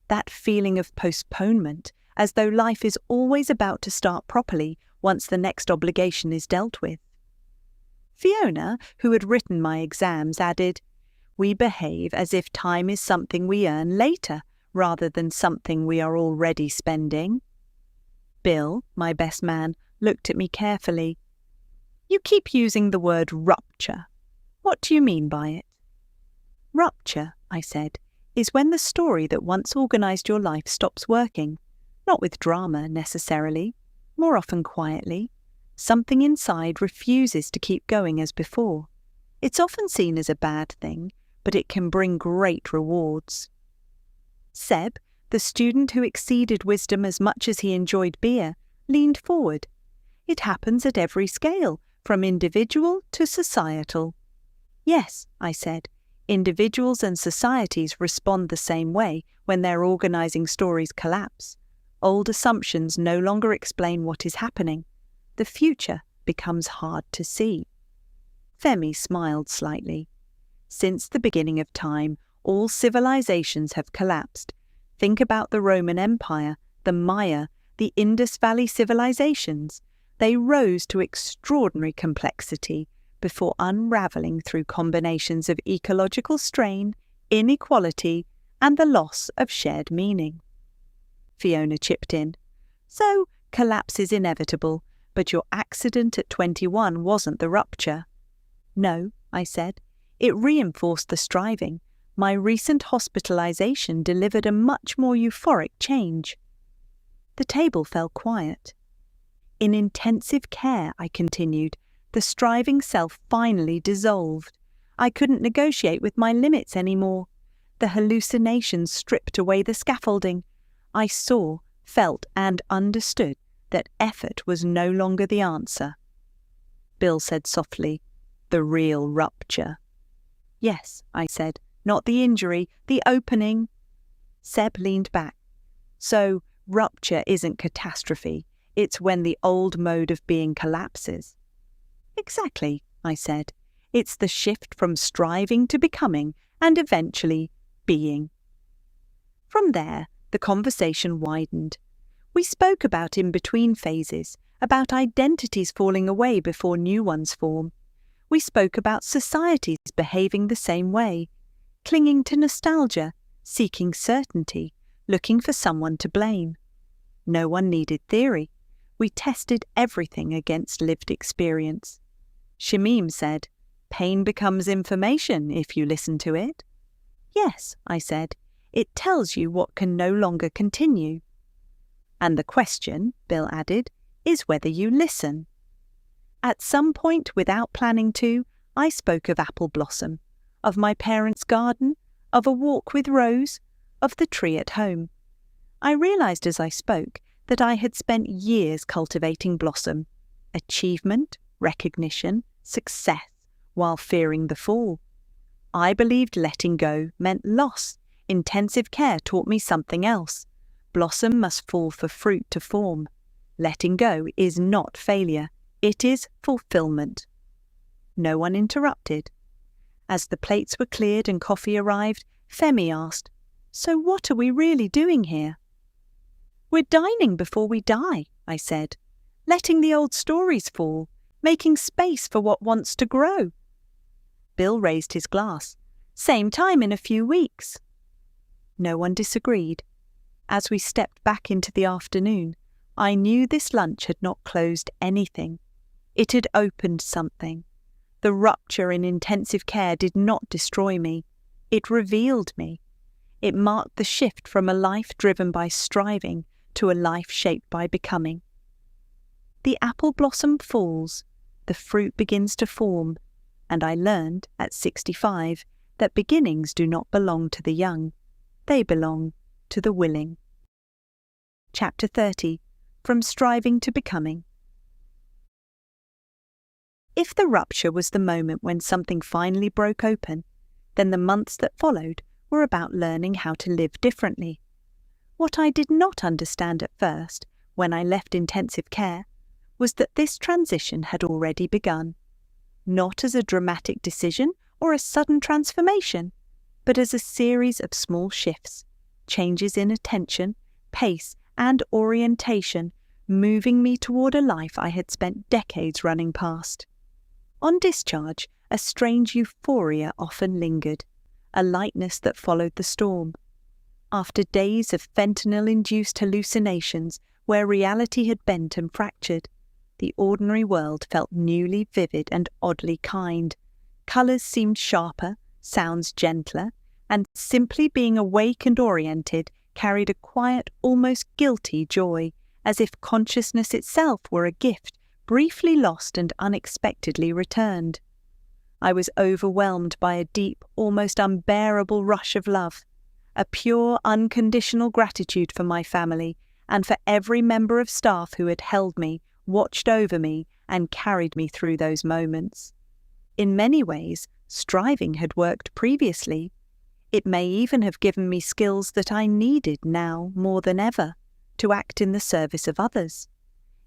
That feeling of postponement, as though life is always about to start properly once the next obligation is dealt with. Fiona, who had written my exams, added, "We behave as if time is something we earn later, rather than something we are already spending." Bill, my best man, looked at me carefully. "You keep using the word rupture. What do you mean by it?" "Rupture," I said, "is when the story that once organised your life stops working. Not with drama, necessarily. More often quietly. Something inside refuses to keep going as before. It's often seen as a bad thing, but it can bring great rewards." Seb, the student who exceeded wisdom as much as he enjoyed beer, leaned forward. "It happens at every scale, from individual to societal." "Yes," I said, "individuals and societies respond the same way when their organising stories collapse. Old assumptions no longer explain what is happening. The future becomes hard to see." Femi smiled slightly. "Since the beginning of time, all civilizations have collapsed. Think about the Roman Empire, the Maya, the Indus Valley civilizations. They rose to extraordinary complexity before unravelling through combinations of ecological strain, inequality, and the loss of shared meaning." Fiona chipped in. "So, collapse is inevitable, but your accident at 21 wasn't the rupture." "No," I said. "It reinforced the striving. My recent hospitalisation delivered a much more euphoric change." The table fell quiet. "In intensive care," I continued, "the striving self finally dissolved. I couldn't negotiate with my limits anymore. The hallucinations stripped away the scaffolding. I saw, felt, and understood that effort was no longer the answer." Bill said softly, "The real rupture." "Yes," I said, "not the injury, the opening." Seb leaned back. "So, rupture isn't catastrophe. It's when the old mode of being collapses." "Exactly," I said. "It's the shift from striving to becoming, and eventually being." From there, the conversation widened. We spoke about in-between phases, about identities falling away before new ones form. We spoke about societies behaving the same way, clinging to nostalgia, seeking certainty, looking for someone to blame. No one needed theory. We tested everything against lived experience. Shamim said, "Pain becomes information if you listen to it." "Yes," I said, "it tells you what can no longer continue." "And the question," Bill added, "is whether you listen." At some point, without planning to, I spoke of apple blossom, of my parents' garden, of a walk with Rose, of the tree at home. I realised as I spoke that I had spent years cultivating blossom, achievement, recognition, success, while fearing the fall. I believed letting go meant loss. Intensive care taught me something else. Blossom must fall for fruit to form. Letting go is not failure. It is fulfillment. No one interrupted. As the plates were cleared and coffee arrived, Femi asked, "So what are we really doing here?" "We're dining before we die," I said. "Letting the old stories fall, making space for what wants to grow." Bill raised his glass. "Same time in a few weeks." No one disagreed. As we stepped back into the afternoon, I knew this lunch had not closed anything. It had opened something. The rupture in intensive care did not destroy me. It revealed me. It marked the shift from a life driven by striving to a life shaped by becoming. The apple blossom falls, the fruit begins to form, and I learned at 65 that beginnings do not belong to the young, they belong to the willing. Chapter 30. From Striving to Becoming. If the rupture was the moment when something finally broke open, then the months that followed were about learning how to live differently. What I did not understand at first, when I left intensive care, was that this transition had already begun, not as a dramatic decision or a sudden transformation, but as a series of small shifts, changes in attention, pace, and orientation, moving me toward a life I had spent decades running past. On discharge, a strange euphoria often lingered, a lightness that followed the storm. After days of fentanyl-induced hallucinations where reality had bent and fractured, the ordinary world felt newly vivid and oddly kind. Colours seemed sharper, sounds gentler, and simply being awake and oriented carried a quiet, almost guilty joy, as if consciousness itself were a gift briefly lost and unexpectedly returned. I was overwhelmed by a deep, almost unbearable rush of love, a pure, unconditional gratitude for my family and for every member of staff who had held me, watched over me, and carried me through those moments. In many ways, striving had worked previously. It may even have given me skills that I needed now more than ever to act in the service of others.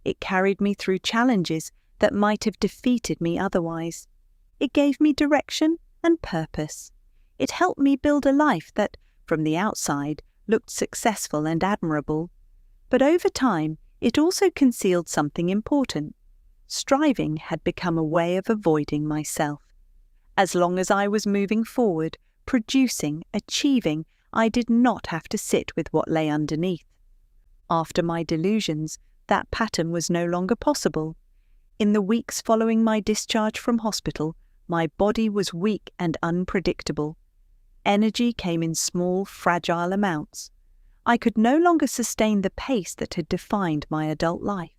It carried me through challenges that might have defeated me otherwise. It gave me direction and purpose. It helped me build a life that, from the outside, looked successful and admirable. But over time, it also concealed something important. Striving had become a way of avoiding myself. As long as I was moving forward, producing, achieving, I did not have to sit with what lay underneath. After my delusions, that pattern was no longer possible. In the weeks following my discharge from hospital, my body was weak and unpredictable. Energy came in small, fragile amounts. I could no longer sustain the pace that had defined my adult life.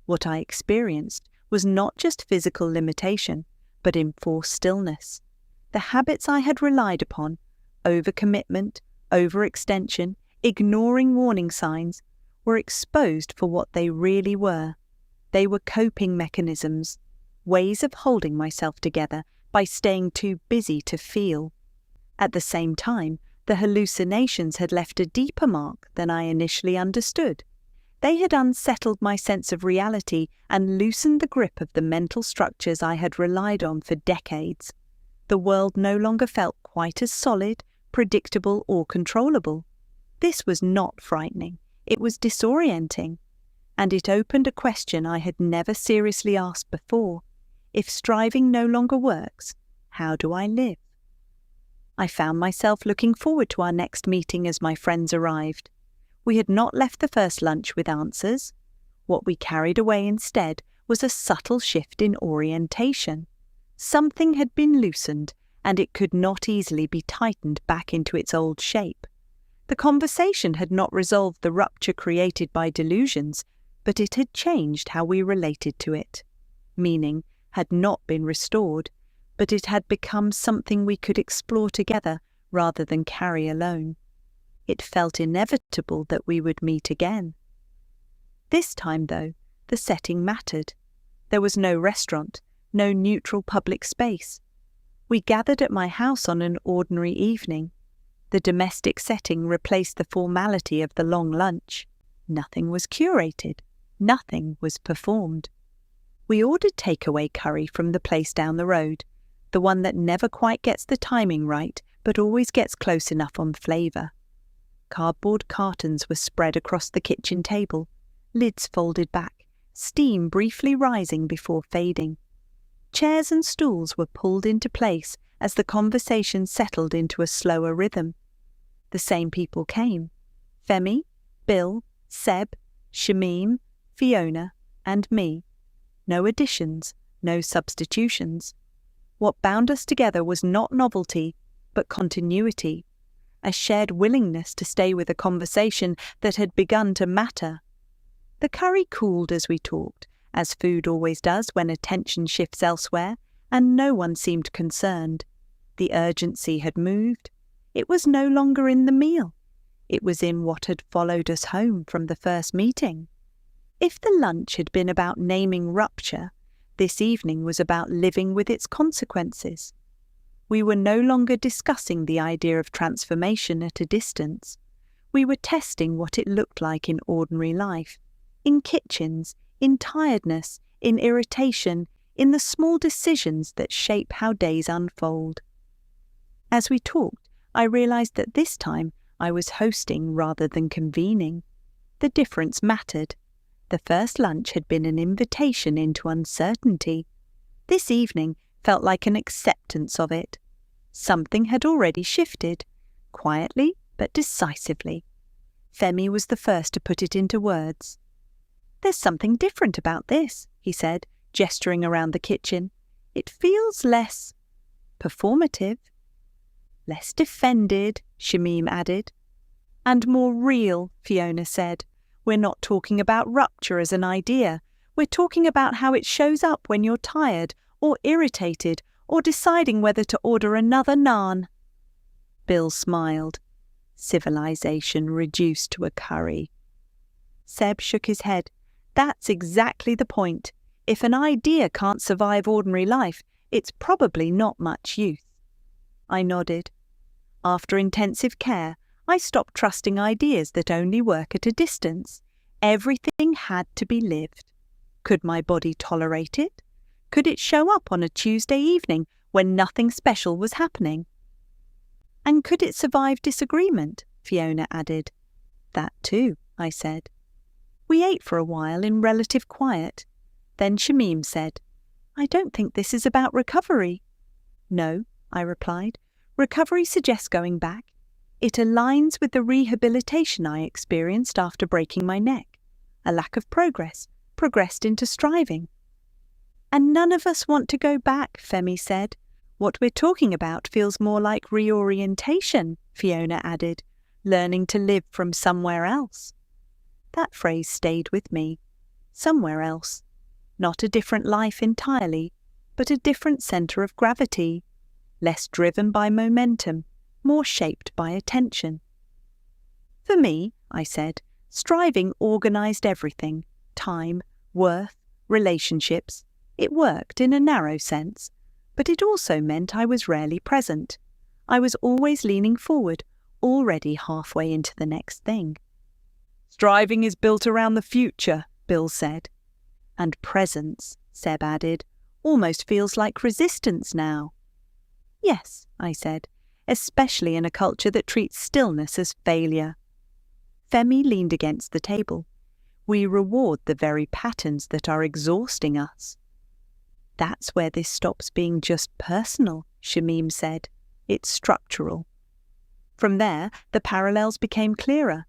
What I experienced was not just physical limitation, but enforced stillness. The habits I had relied upon, overcommitment, overextension, ignoring warning signs, were exposed for what they really were. They were coping mechanisms, ways of holding myself together by staying too busy to feel. At the same time, the hallucinations had left a deeper mark than I initially understood. They had unsettled my sense of reality and loosened the grip of the mental structures I had relied on for decades. The world no longer felt quite as solid, predictable, or controllable. This was not frightening. It was disorienting. And it opened a question I had never seriously asked before. If striving no longer works, how do I live? I found myself looking forward to our next meeting as my friends arrived. We had not left the first lunch with answers. What we carried away instead was a subtle shift in orientation. Something had been loosened, and it could not easily be tightened back into its old shape. The conversation had not resolved the rupture created by delusions, but it had changed how we related to it. Meaning had not been restored, but it had become something we could explore together rather than carry alone. It felt inevitable that we would meet again. This time, though, the setting mattered. There was no restaurant, no neutral public space. We gathered at my house on an ordinary evening. The domestic setting replaced the formality of the long lunch. Nothing was curated. Nothing was performed. We ordered takeaway curry from the place down the road, the one that never quite gets the timing right, but always gets close enough on flavour. Cardboard cartons were spread across the kitchen table, lids folded back, steam briefly rising before fading. Chairs and stools were pulled into place as the conversation settled into a slower rhythm. The same people came: Femi, Bill, Seb, Shamim, Fiona, and me. No additions, no substitutions. What bound us together was not novelty, but continuity. a shared willingness to stay with a conversation that had begun to matter. The curry cooled as we talked, as food always does when attention shifts elsewhere, and no one seemed concerned. The urgency had moved. It was no longer in the meal. It was in what had followed us home from the first meeting. If the lunch had been about naming rupture, this evening was about living with its consequences. We were no longer discussing the idea of transformation at a distance. We were testing what it looked like in ordinary life, in kitchens, in tiredness, in irritation, in the small decisions that shape how days unfold. As we talked, I realized that this time I was hosting rather than convening. The difference mattered. The first lunch had been an invitation into uncertainty. This evening felt like an acceptance of it. Something had already shifted, quietly but decisively. Femi was the first to put it into words. "There's something different about this," he said, gesturing around the kitchen. "It feels less performative." "Less defended," Shamim added. "And more real," Fiona said. "We're not talking about rupture as an idea. We're talking about how it shows up when you're tired or irritated or deciding whether to order another naan." Bill smiled. Civilization reduced to a curry. Seb shook his head. "That's exactly the point. If an idea can't survive ordinary life, it's probably not much use." I nodded. After intensive care, I stopped trusting ideas that only work at a distance. Everything had to be lived. Could my body tolerate it? Could it show up on a Tuesday evening when nothing special was happening? "And could it survive disagreement?" Fiona added. "That too," I said. We ate for a while in relative quiet. Then Shamim said, "I don't think this is about recovery." "No," I replied. "Recovery suggests going back. It aligns with the rehabilitation I experienced after breaking my neck. A lack of progress, progressed into striving." "And none of us want to go back," Femi said. "What we're talking about feels more like reorientation," Fiona added, "learning to live from somewhere else." That phrase stayed with me. Somewhere else. Not a different life entirely, but a different centre of gravity. Less driven by momentum, more shaped by attention. "For me," I said, "striving organised everything. Time, worth, relationships. It worked in a narrow sense, but it also meant I was rarely present. I was always leaning forward, already halfway into the next thing." "Striving is built around the future," Bill said. "And presence," Seb added, "almost feels like resistance now." "Yes," I said, "especially in a culture that treats stillness as failure." Femi leaned against the table. "We reward the very patterns that are exhausting us." "That's where this stops being just personal," Shamim said. "It's structural." From there, the parallels became clearer.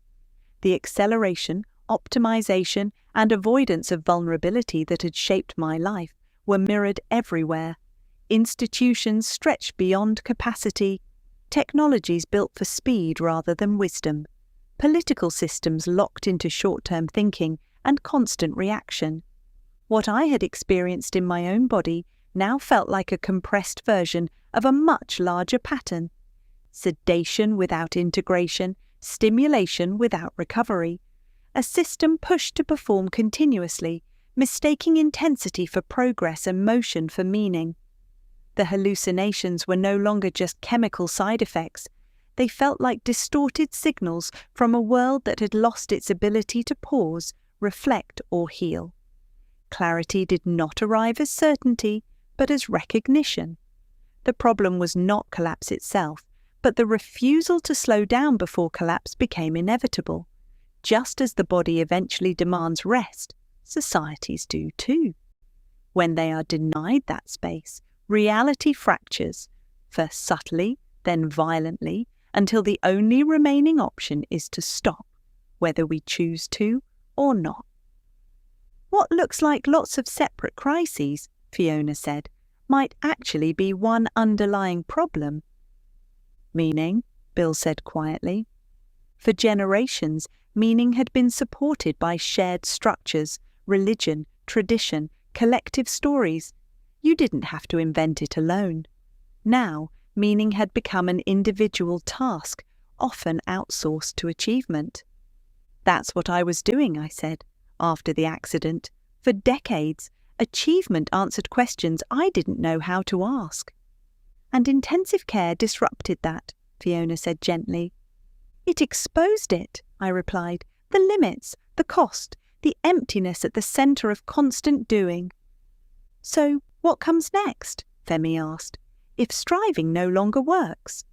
The acceleration, optimization, and avoidance of vulnerability that had shaped my life were mirrored everywhere. Institutions stretched beyond capacity, technologies built for speed rather than wisdom, political systems locked into short-term thinking and constant reaction. What I had experienced in my own body now felt like a compressed version of a much larger pattern. Sedation without integration, stimulation without recovery. A system pushed to perform continuously, mistaking intensity for progress and motion for meaning. The hallucinations were no longer just chemical side effects. They felt like distorted signals from a world that had lost its ability to pause, reflect, or heal. Clarity did not arrive as certainty, but as recognition. The problem was not collapse itself, but the refusal to slow down before collapse became inevitable. Just as the body eventually demands rest, societies do too. When they are denied that space, reality fractures, first subtly, then violently, until the only remaining option is to stop, whether we choose to or not. "What looks like lots of separate crises," Fiona said, "might actually be one underlying problem." "Meaning?" Bill said quietly. For generations, meaning had been supported by shared structures, religion, tradition, collective stories. You didn't have to invent it alone. Now, meaning had become an individual task, often outsourced to achievement. That's what I was doing, I said, after the accident. For decades, achievement answered questions I didn't know how to ask. And intensive care disrupted that, Fiona said gently. It exposed it, I replied, the limits, the cost, the emptiness at the centre of constant doing. So, what comes next? Femi asked. If striving no longer works?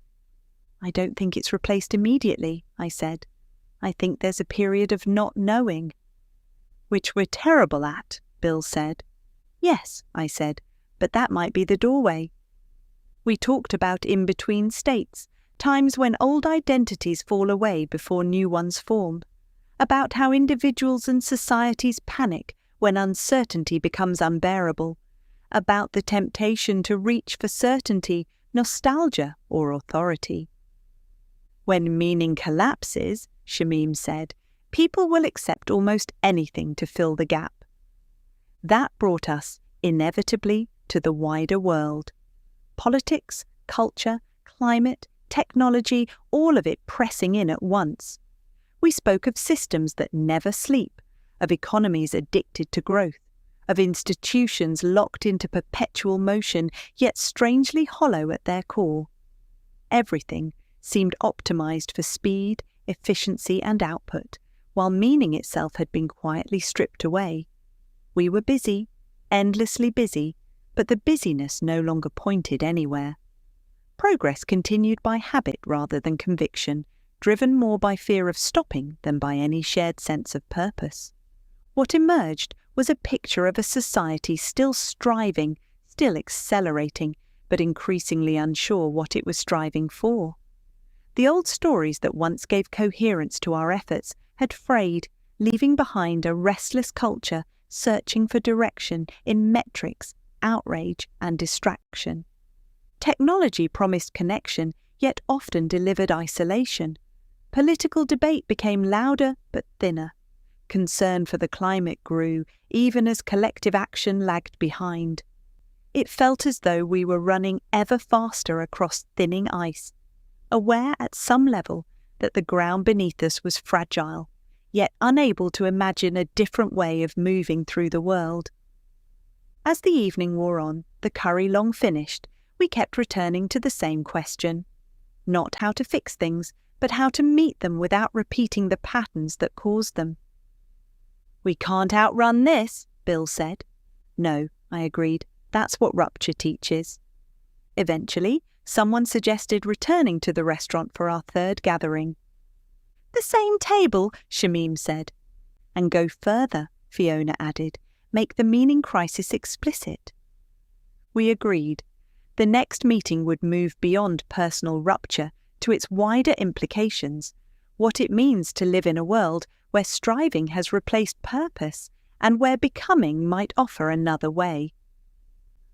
I don't think it's replaced immediately, I said. I think there's a period of not knowing. Which we're terrible at, Bill said. Yes, I said, but that might be the doorway. We talked about in-between states, times when old identities fall away before new ones form, about how individuals and societies panic when uncertainty becomes unbearable, about the temptation to reach for certainty, nostalgia, or authority. When meaning collapses, Shamim said, people will accept almost anything to fill the gap. That brought us, inevitably, to the wider world. Politics, culture, climate, technology, all of it pressing in at once. We spoke of systems that never sleep, of economies addicted to growth, of institutions locked into perpetual motion, yet strangely hollow at their core. Everything seemed optimized for speed, efficiency and output, while meaning itself had been quietly stripped away. We were busy, endlessly busy, but the busyness no longer pointed anywhere. Progress continued by habit rather than conviction, driven more by fear of stopping than by any shared sense of purpose. What emerged was a picture of a society still striving, still accelerating, but increasingly unsure what it was striving for. The old stories that once gave coherence to our efforts had frayed, leaving behind a restless culture searching for direction in metrics, outrage, and distraction. Technology promised connection, yet often delivered isolation. Political debate became louder but thinner. Concern for the climate grew, even as collective action lagged behind. It felt as though we were running ever faster across thinning ice, aware at some level that the ground beneath us was fragile, yet unable to imagine a different way of moving through the world. As the evening wore on, the curry long finished, we kept returning to the same question. Not how to fix things, but how to meet them without repeating the patterns that caused them. We can't outrun this, Bill said. No, I agreed. That's what rupture teaches. Eventually, someone suggested returning to the restaurant for our third gathering. The same table, Shamim said. And go further, Fiona added. Make the meaning crisis explicit. We agreed. The next meeting would move beyond personal rupture to its wider implications, what it means to live in a world where striving has replaced purpose and where becoming might offer another way.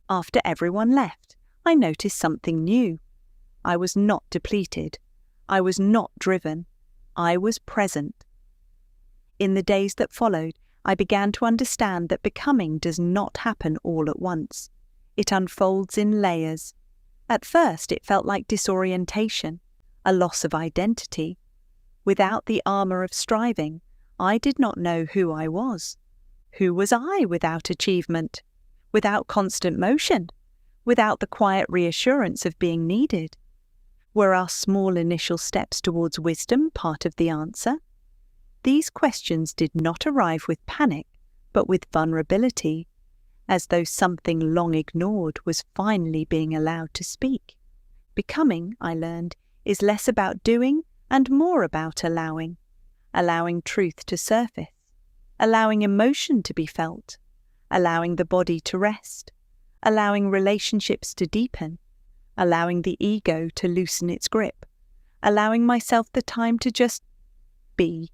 After everyone left, I noticed something new. I was not depleted. I was not driven. I was present. In the days that followed, I began to understand that becoming does not happen all at once. It unfolds in layers. At first, it felt like disorientation, a loss of identity. Without the armour of striving, I did not know who I was. Who was I without achievement? Without constant motion? Without the quiet reassurance of being needed? Were our small initial steps towards wisdom part of the answer? These questions did not arrive with panic, but with vulnerability, as though something long ignored was finally being allowed to speak. Becoming, I learned, is less about doing and more about allowing truth to surface, allowing emotion to be felt, allowing the body to rest, allowing relationships to deepen, allowing the ego to loosen its grip, allowing myself the time to just be.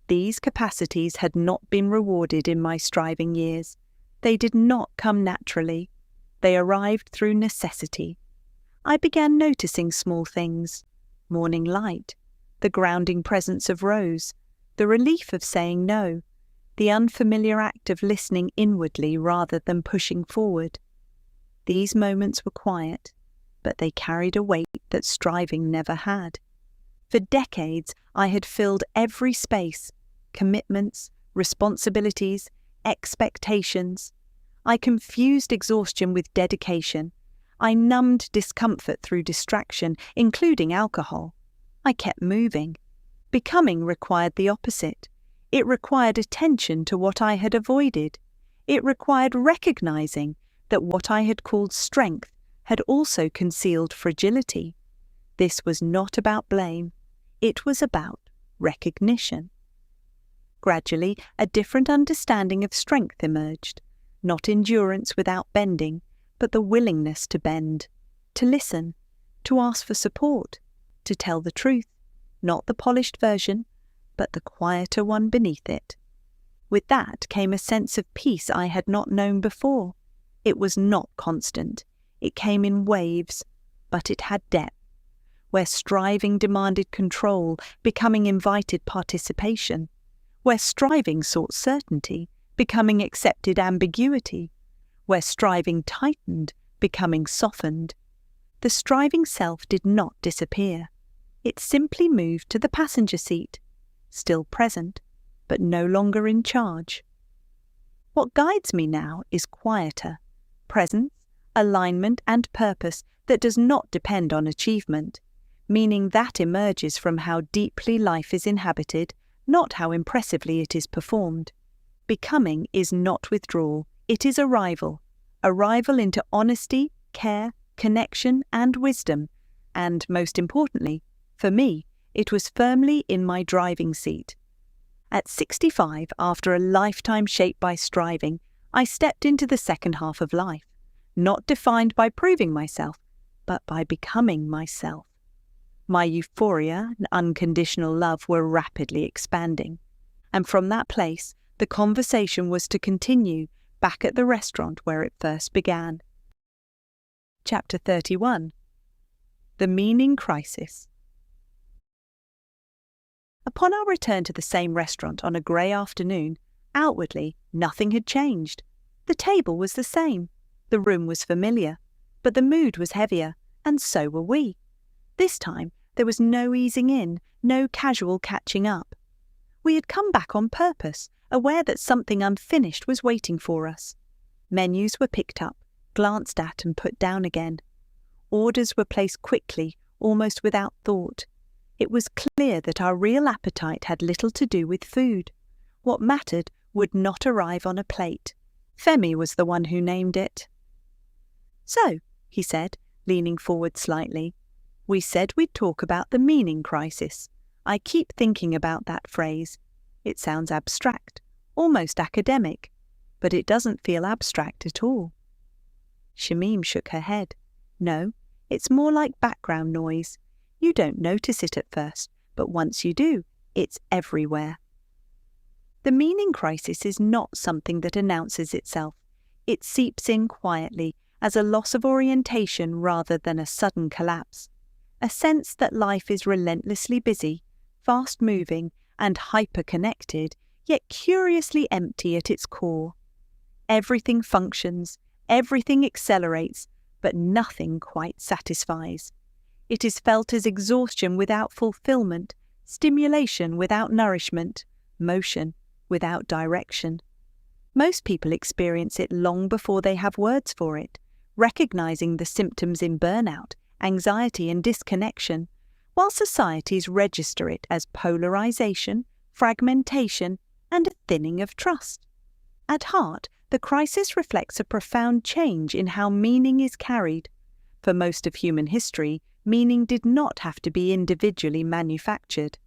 These capacities had not been rewarded in my striving years. They did not come naturally. They arrived through necessity. I began noticing small things. morning light, the grounding presence of Rose, the relief of saying no, the unfamiliar act of listening inwardly rather than pushing forward. These moments were quiet, but they carried a weight that striving never had. For decades, I had filled every space, commitments, responsibilities, expectations. I confused exhaustion with dedication. I numbed discomfort through distraction, including alcohol. I kept moving. Becoming required the opposite. It required attention to what I had avoided. It required recognizing that what I had called strength had also concealed fragility. This was not about blame. It was about recognition. Gradually, a different understanding of strength emerged. Not endurance without bending, but the willingness to bend, to listen, to ask for support, to tell the truth, not the polished version, but the quieter one beneath it. With that came a sense of peace I had not known before. It was not constant. It came in waves, but it had depth. Where striving demanded control, becoming invited participation. Where striving sought certainty, becoming accepted ambiguity. Where striving tightened, becoming softened. The striving self did not disappear. It simply moved to the passenger seat, still present, but no longer in charge. What guides me now is quieter, presence, alignment and purpose that does not depend on achievement, meaning that emerges from how deeply life is inhabited, not how impressively it is performed. Becoming is not withdrawal, it is arrival into honesty, care, connection and wisdom, and most importantly, for me, it was firmly in my driving seat. At 65, after a lifetime shaped by striving, I stepped into the second half of life, not defined by proving myself, but by becoming myself. My euphoria and unconditional love were rapidly expanding, and from that place, the conversation was to continue back at the restaurant where it first began. Chapter 31. The Meaning Crisis. Upon our return to the same restaurant on a grey afternoon, outwardly nothing had changed. The table was the same, the room was familiar, but the mood was heavier, and so were we. This time there was no easing in, no casual catching up. We had come back on purpose, aware that something unfinished was waiting for us. Menus were picked up, glanced at and put down again. Orders were placed quickly, almost without thought. It was clear that our real appetite had little to do with food. What mattered would not arrive on a plate. Femi was the one who named it. "So," he said, leaning forward slightly, "we said we'd talk about the meaning crisis. I keep thinking about that phrase. It sounds abstract, almost academic, but it doesn't feel abstract at all." Shamim shook her head. "No, it's more like background noise. You don't notice it at first, but once you do, it's everywhere." The meaning crisis is not something that announces itself. It seeps in quietly as a loss of orientation rather than a sudden collapse. A sense that life is relentlessly busy, fast-moving and hyper-connected, yet curiously empty at its core. Everything functions, everything accelerates, but nothing quite satisfies. It is felt as exhaustion without fulfillment, stimulation without nourishment, motion without direction. Most people experience it long before they have words for it, recognizing the symptoms in burnout, anxiety and disconnection, while societies register it as polarization, fragmentation, and a thinning of trust. At heart, the crisis reflects a profound change in how meaning is carried. For most of human history, meaning did not have to be individually manufactured.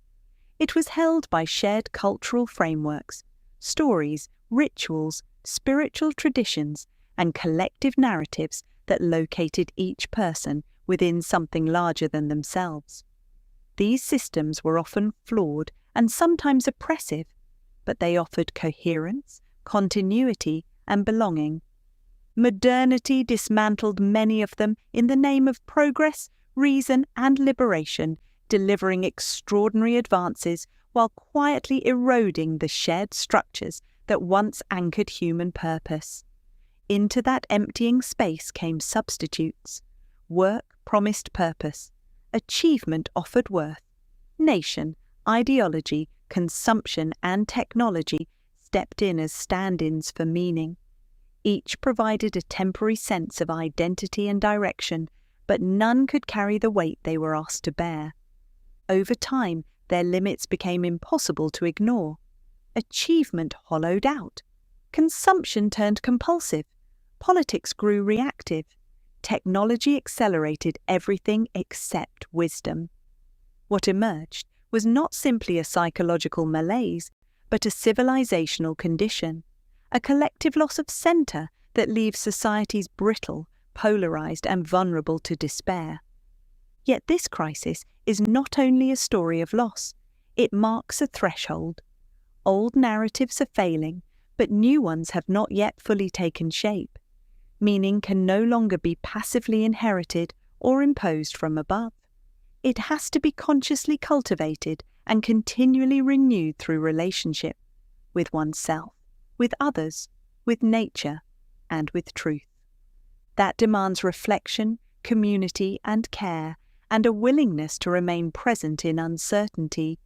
It was held by shared cultural frameworks, stories, rituals, spiritual traditions, and collective narratives that located each person within something larger than themselves. These systems were often flawed and sometimes oppressive, but they offered coherence, continuity, and belonging. Modernity dismantled many of them in the name of progress, reason, and liberation, delivering extraordinary advances while quietly eroding the shared structures that once anchored human purpose. Into that emptying space came substitutes. Work promised purpose. Achievement offered worth. Nation, ideology, consumption, and technology stepped in as stand-ins for meaning. Each provided a temporary sense of identity and direction, but none could carry the weight they were asked to bear. Over time, their limits became impossible to ignore. Achievement hollowed out. Consumption turned compulsive. Politics grew reactive. Technology accelerated everything except wisdom. What emerged was not simply a psychological malaise, but a civilizational condition, a collective loss of center that leaves societies brittle, polarized, and vulnerable to despair. Yet this crisis is not only a story of loss, it marks a threshold. Old narratives are failing, but new ones have not yet fully taken shape. Meaning can no longer be passively inherited or imposed from above. It has to be consciously cultivated and continually renewed through relationship, with oneself, with others, with nature, and with truth. That demands reflection, community, and care, and a willingness to remain present in uncertainty.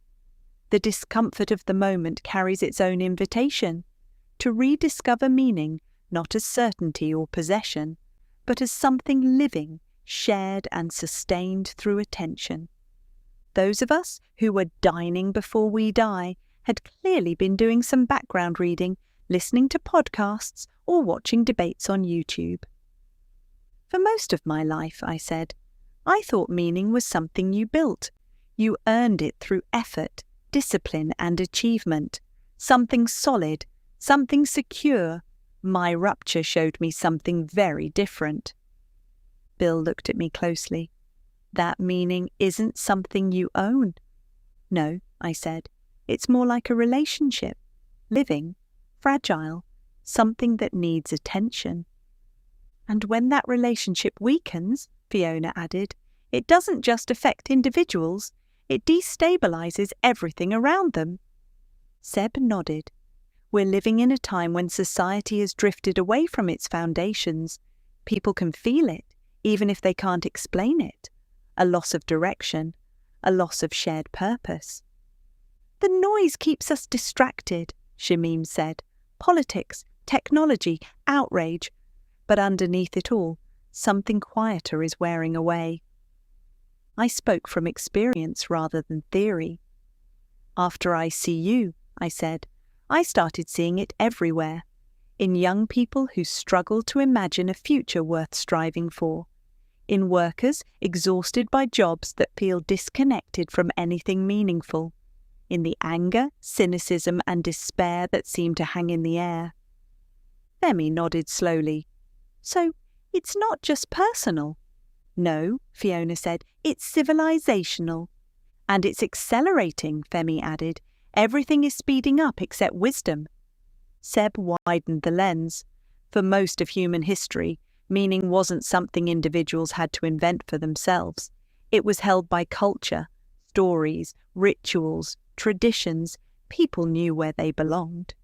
The discomfort of the moment carries its own invitation to rediscover meaning, not as certainty or possession, but as something living, shared and sustained through attention. Those of us who were dining before we die had clearly been doing some background reading, listening to podcasts, or watching debates on YouTube. For most of my life, I said, I thought meaning was something you built. You earned it through effort, discipline, and achievement. Something solid, something secure. My rupture showed me something very different. Bill looked at me closely. That meaning isn't something you own. No, I said. It's more like a relationship. Living, fragile, something that needs attention. And when that relationship weakens, Fiona added, it doesn't just affect individuals, it destabilizes everything around them. Seb nodded. We're living in a time when society has drifted away from its foundations. People can feel it, even if they can't explain it. A loss of direction, a loss of shared purpose. The noise keeps us distracted, Shamim said. Politics, technology, outrage. But underneath it all, something quieter is wearing away. I spoke from experience rather than theory. After ICU, I said, I started seeing it everywhere, in young people who struggle to imagine a future worth striving for, in workers exhausted by jobs that feel disconnected from anything meaningful, in the anger, cynicism, and despair that seem to hang in the air. Femi nodded slowly. So, it's not just personal. No, Fiona said, it's civilizational. And it's accelerating, Femi added. Everything is speeding up except wisdom. Seb widened the lens. For most of human history, meaning wasn't something individuals had to invent for themselves. It was held by culture, stories, rituals, traditions. People knew where they belonged.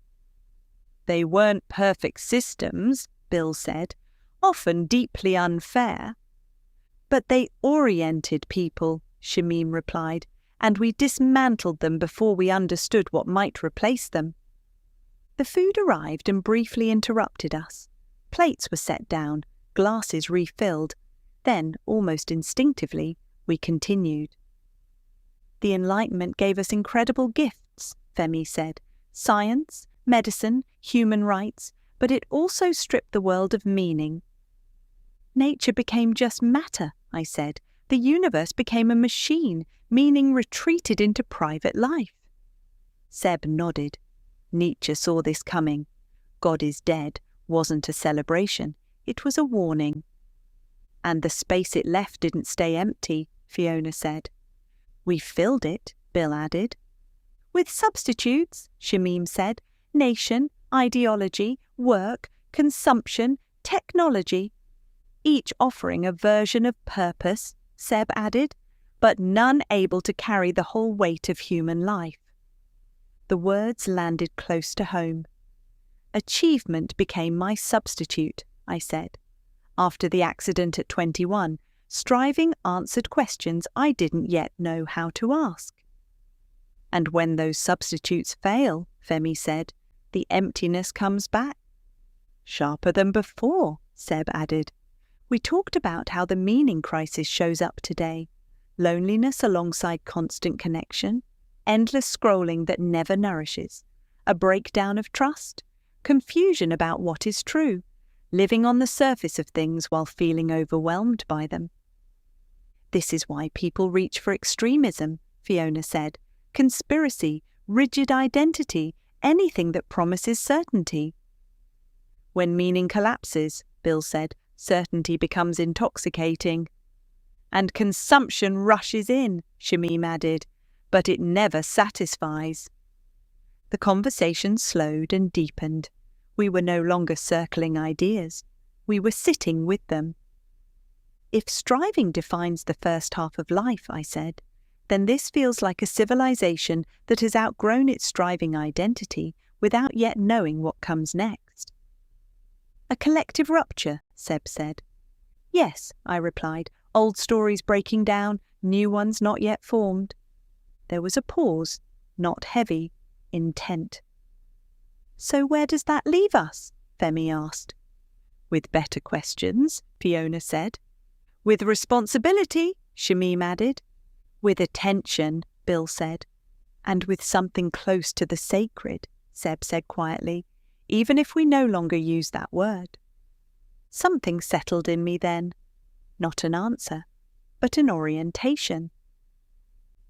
They weren't perfect systems, Bill said, often deeply unfair. But they oriented people, Shamim replied, and we dismantled them before we understood what might replace them. The food arrived and briefly interrupted us. Plates were set down, glasses refilled. Then, almost instinctively, we continued. The Enlightenment gave us incredible gifts, Femi said. Science, medicine, human rights, but it also stripped the world of meaning. Nature became just matter, I said. The universe became a machine, meaning retreated into private life. Seb nodded. Nietzsche saw this coming. God is dead wasn't a celebration, it was a warning. And the space it left didn't stay empty, Fiona said. We filled it, Bill added. With substitutes, Shamim said. Nation, ideology, work, consumption, technology. Each offering a version of purpose, Seb added. but none able to carry the whole weight of human life. The words landed close to home. Achievement became my substitute, I said. After the accident at 21, striving answered questions I didn't yet know how to ask. And when those substitutes fail, Femi said, the emptiness comes back. Sharper than before, Seb added. We talked about how the meaning crisis shows up today. Loneliness alongside constant connection, endless scrolling that never nourishes, a breakdown of trust, confusion about what is true, living on the surface of things while feeling overwhelmed by them. This is why people reach for extremism, Fiona said. Conspiracy, rigid identity, anything that promises certainty. When meaning collapses, Bill said, certainty becomes intoxicating. And consumption rushes in, Shamim added, but it never satisfies. The conversation slowed and deepened. We were no longer circling ideas. We were sitting with them. If striving defines the first half of life, I said, then this feels like a civilization that has outgrown its striving identity without yet knowing what comes next. A collective rupture, Seb said. Yes, I replied, old stories breaking down, new ones not yet formed. There was a pause, not heavy, intent. So where does that leave us? Femi asked. With better questions, Fiona said. With responsibility, Shamim added. With attention, Bill said. And with something close to the sacred, Seb said quietly, even if we no longer use that word. Something settled in me then. Not an answer, but an orientation.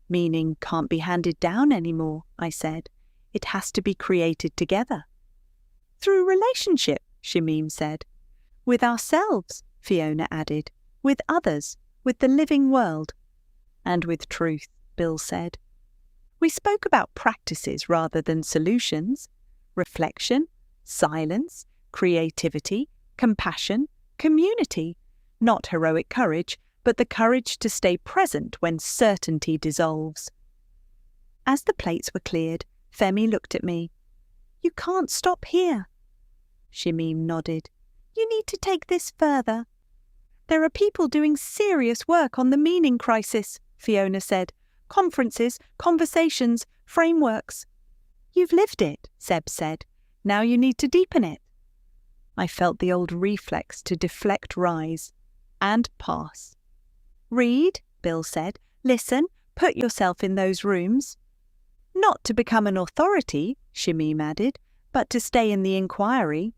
Meaning can't be handed down anymore, I said. It has to be created together. Through relationship, Shamim said. With ourselves, Fiona added. With others, with the living world. And with truth, Bill said. We spoke about practices rather than solutions. Reflection, silence, creativity, compassion, community. Not heroic courage, but the courage to stay present when certainty dissolves. As the plates were cleared, Femi looked at me. You can't stop here. Shamim nodded. You need to take this further. There are people doing serious work on the meaning crisis, Fiona said. Conferences, conversations, frameworks. You've lived it, Seb said. Now you need to deepen it. I felt the old reflex to deflect rise and pass. Read, Bill said. Listen, put yourself in those rooms. Not to become an authority, Shamim added, but to stay in the inquiry.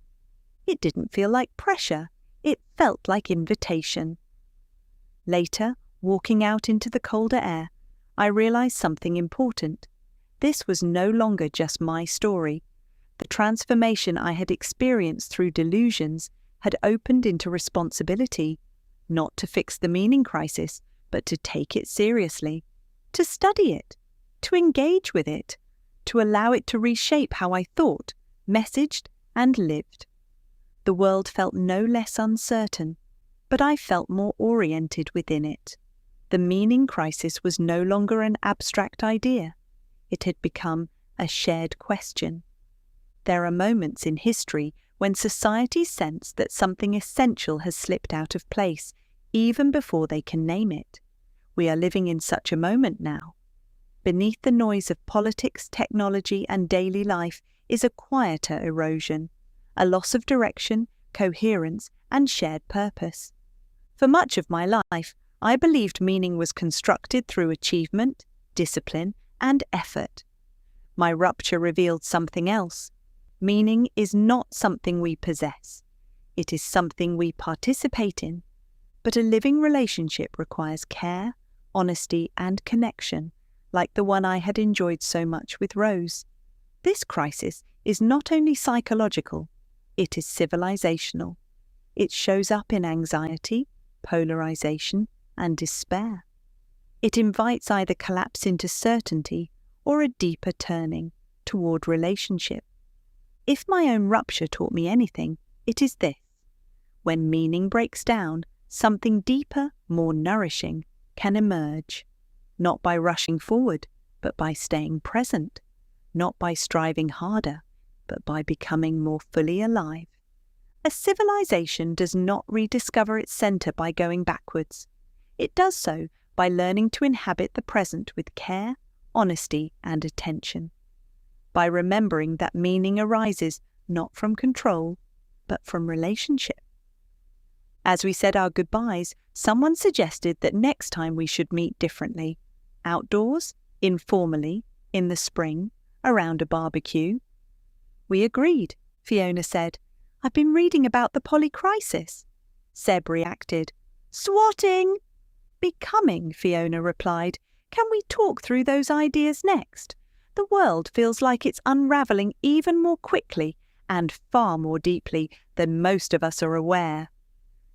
It didn't feel like pressure. It felt like invitation. Later, walking out into the colder air, I realized something important. This was no longer just my story. The transformation I had experienced through delusions had opened into responsibility, not to fix the meaning crisis, but to take it seriously, to study it, to engage with it, to allow it to reshape how I thought, messaged, and lived. The world felt no less uncertain, but I felt more oriented within it. The meaning crisis was no longer an abstract idea. It had become a shared question. There are moments in history when society sense that something essential has slipped out of place, even before they can name it. We are living in such a moment now. Beneath the noise of politics, technology, and daily life is a quieter erosion, a loss of direction, coherence, and shared purpose. For much of my life, I believed meaning was constructed through achievement, discipline, and effort. My rupture revealed something else. Meaning is not something we possess. It is something we participate in. But a living relationship requires care, honesty, and connection, like the one I had enjoyed so much with Rose. This crisis is not only psychological, it is civilizational. It shows up in anxiety, polarization, and despair. It invites either collapse into certainty or a deeper turning toward relationship. If my own rupture taught me anything, it is this. When meaning breaks down, something deeper, more nourishing, can emerge. not by rushing forward, but by staying present, not by striving harder, but by becoming more fully alive. A civilization does not rediscover its center by going backwards. It does so by learning to inhabit the present with care, honesty, and attention. By remembering that meaning arises not from control, but from relationship. As we said our goodbyes, someone suggested that next time we should meet differently. Outdoors, informally, in the spring, around a barbecue. We agreed, Fiona said. I've been reading about the polycrisis. Seb reacted. Swatting! Becoming, Fiona replied. Can we talk through those ideas next? The world feels like it's unravelling even more quickly and far more deeply than most of us are aware.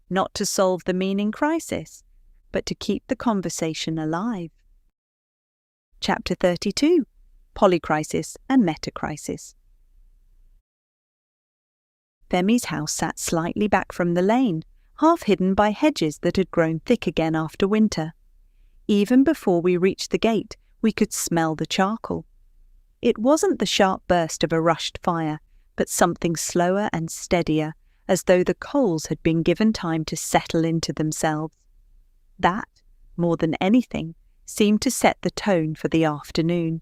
Not to solve the meaning crisis, but to keep the conversation alive. Chapter 32. Polycrisis and Metacrisis. Femi's house sat slightly back from the lane, half hidden by hedges that had grown thick again after winter. Even before we reached the gate, we could smell the charcoal. It wasn't the sharp burst of a rushed fire, but something slower and steadier, as though the coals had been given time to settle into themselves. That, more than anything, seemed to set the tone for the afternoon.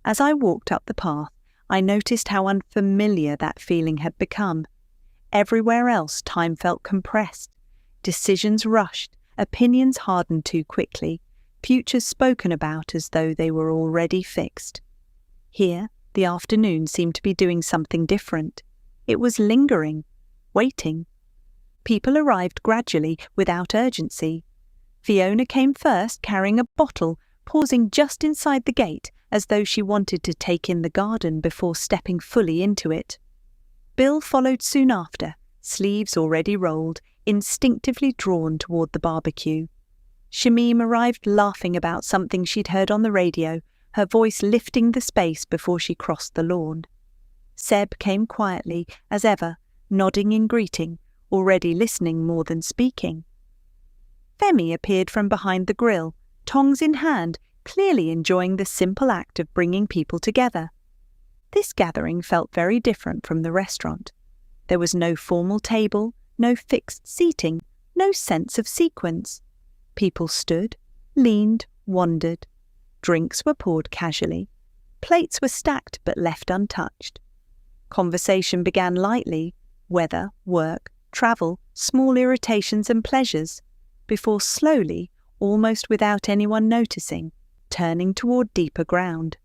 As I walked up the path, I noticed how unfamiliar that feeling had become. Everywhere else time felt compressed, decisions rushed, opinions hardened too quickly, futures spoken about as though they were already fixed. Here, the afternoon seemed to be doing something different. It was lingering, waiting. People arrived gradually, without urgency. Fiona came first, carrying a bottle, pausing just inside the gate as though she wanted to take in the garden before stepping fully into it. Bill followed soon after, sleeves already rolled, instinctively drawn toward the barbecue. Shamim arrived laughing about something she'd heard on the radio, her voice lifting the space before she crossed the lawn. Seb came quietly, as ever, nodding in greeting, already listening more than speaking. Femi appeared from behind the grill, tongs in hand, clearly enjoying the simple act of bringing people together. This gathering felt very different from the restaurant. There was no formal table, no fixed seating, no sense of sequence. People stood, leaned, wandered. Drinks were poured casually. Plates were stacked but left untouched. Conversation began lightly, weather, work, travel, small irritations and pleasures, before slowly, almost without anyone noticing, turning toward deeper ground.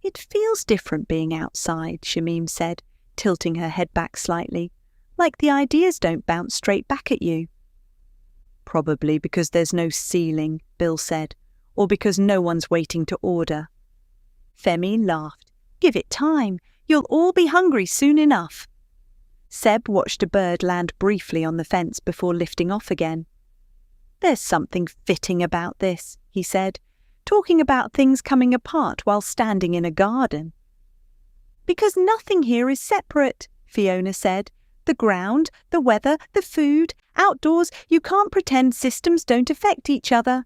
It feels different being outside, Shamim said, tilting her head back slightly, like the ideas don't bounce straight back at you. Probably because there's no ceiling, Bill said, or because no one's waiting to order. Femi laughed. Give it time. You'll all be hungry soon enough. Seb watched a bird land briefly on the fence before lifting off again. There's something fitting about this, he said, talking about things coming apart while standing in a garden. Because nothing here is separate, Fiona said. The ground, the weather, the food, outdoors, you can't pretend systems don't affect each other.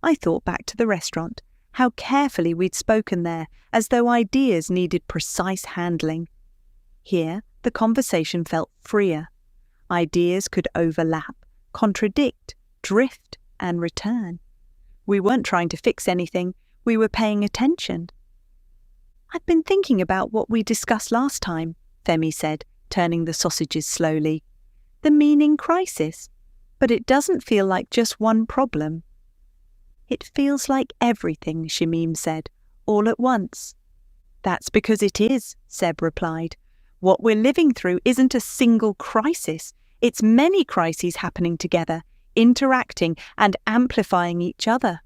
I thought back to the restaurant, how carefully we'd spoken there, as though ideas needed precise handling. Here, the conversation felt freer. Ideas could overlap, contradict, drift, and return. We weren't trying to fix anything, we were paying attention. I've been thinking about what we discussed last time, Femi said, turning the sausages slowly. The meaning crisis. But it doesn't feel like just one problem. It feels like everything, Shamim said, all at once. That's because it is, Seb replied. What we're living through isn't a single crisis. It's many crises happening together, interacting and amplifying each other.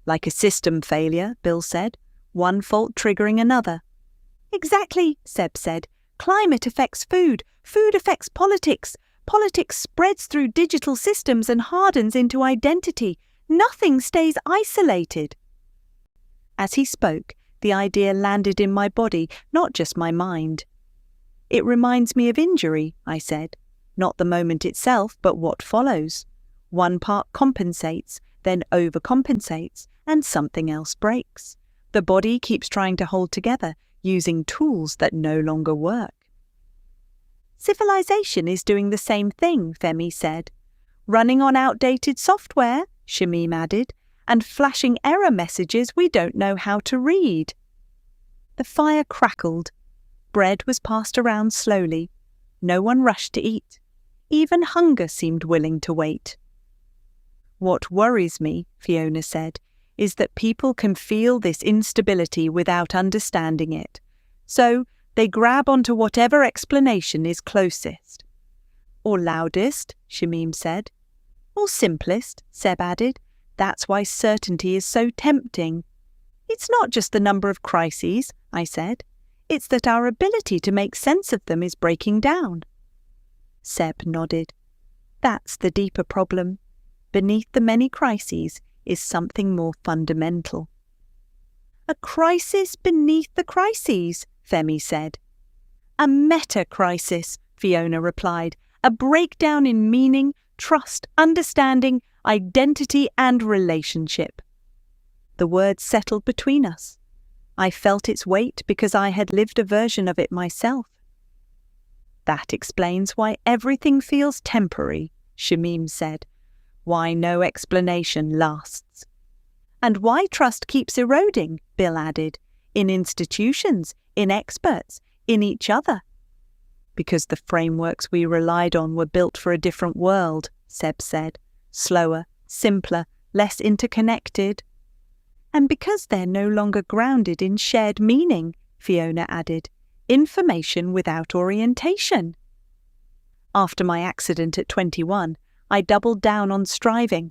Like a system failure, Bill said, one fault triggering another. Exactly, Seb said. Climate affects food, food affects politics, politics spreads through digital systems and hardens into identity. Nothing stays isolated. As he spoke, the idea landed in my body, not just my mind. It reminds me of injury, I said. Not the moment itself, but what follows. One part compensates, then overcompensates, and something else breaks. The body keeps trying to hold together, using tools that no longer work. Civilization is doing the same thing, Femi said. Running on outdated software, Shamim added, and flashing error messages we don't know how to read. The fire crackled. Bread was passed around slowly. No one rushed to eat. Even hunger seemed willing to wait. What worries me, Fiona said, is that people can feel this instability without understanding it. So they grab onto whatever explanation is closest. Or loudest, Shamim said. Or simplest, Seb added. That's why certainty is so tempting. It's not just the number of crises, I said. It's that our ability to make sense of them is breaking down. Seb nodded. That's the deeper problem. Beneath the many crises is something more fundamental. A crisis beneath the crises, Femi said. A meta-crisis, Fiona replied. A breakdown in meaning, trust, understanding, identity and relationship. The words settled between us. I felt its weight because I had lived a version of it myself. That explains why everything feels temporary, Shamim said. Why no explanation lasts. And why trust keeps eroding, Bill added, in institutions, in experts, in each other. Because the frameworks we relied on were built for a different world, Seb said. Slower, simpler, less interconnected. And because they're no longer grounded in shared meaning, Fiona added, information without orientation. After my accident at 21, I doubled down on striving,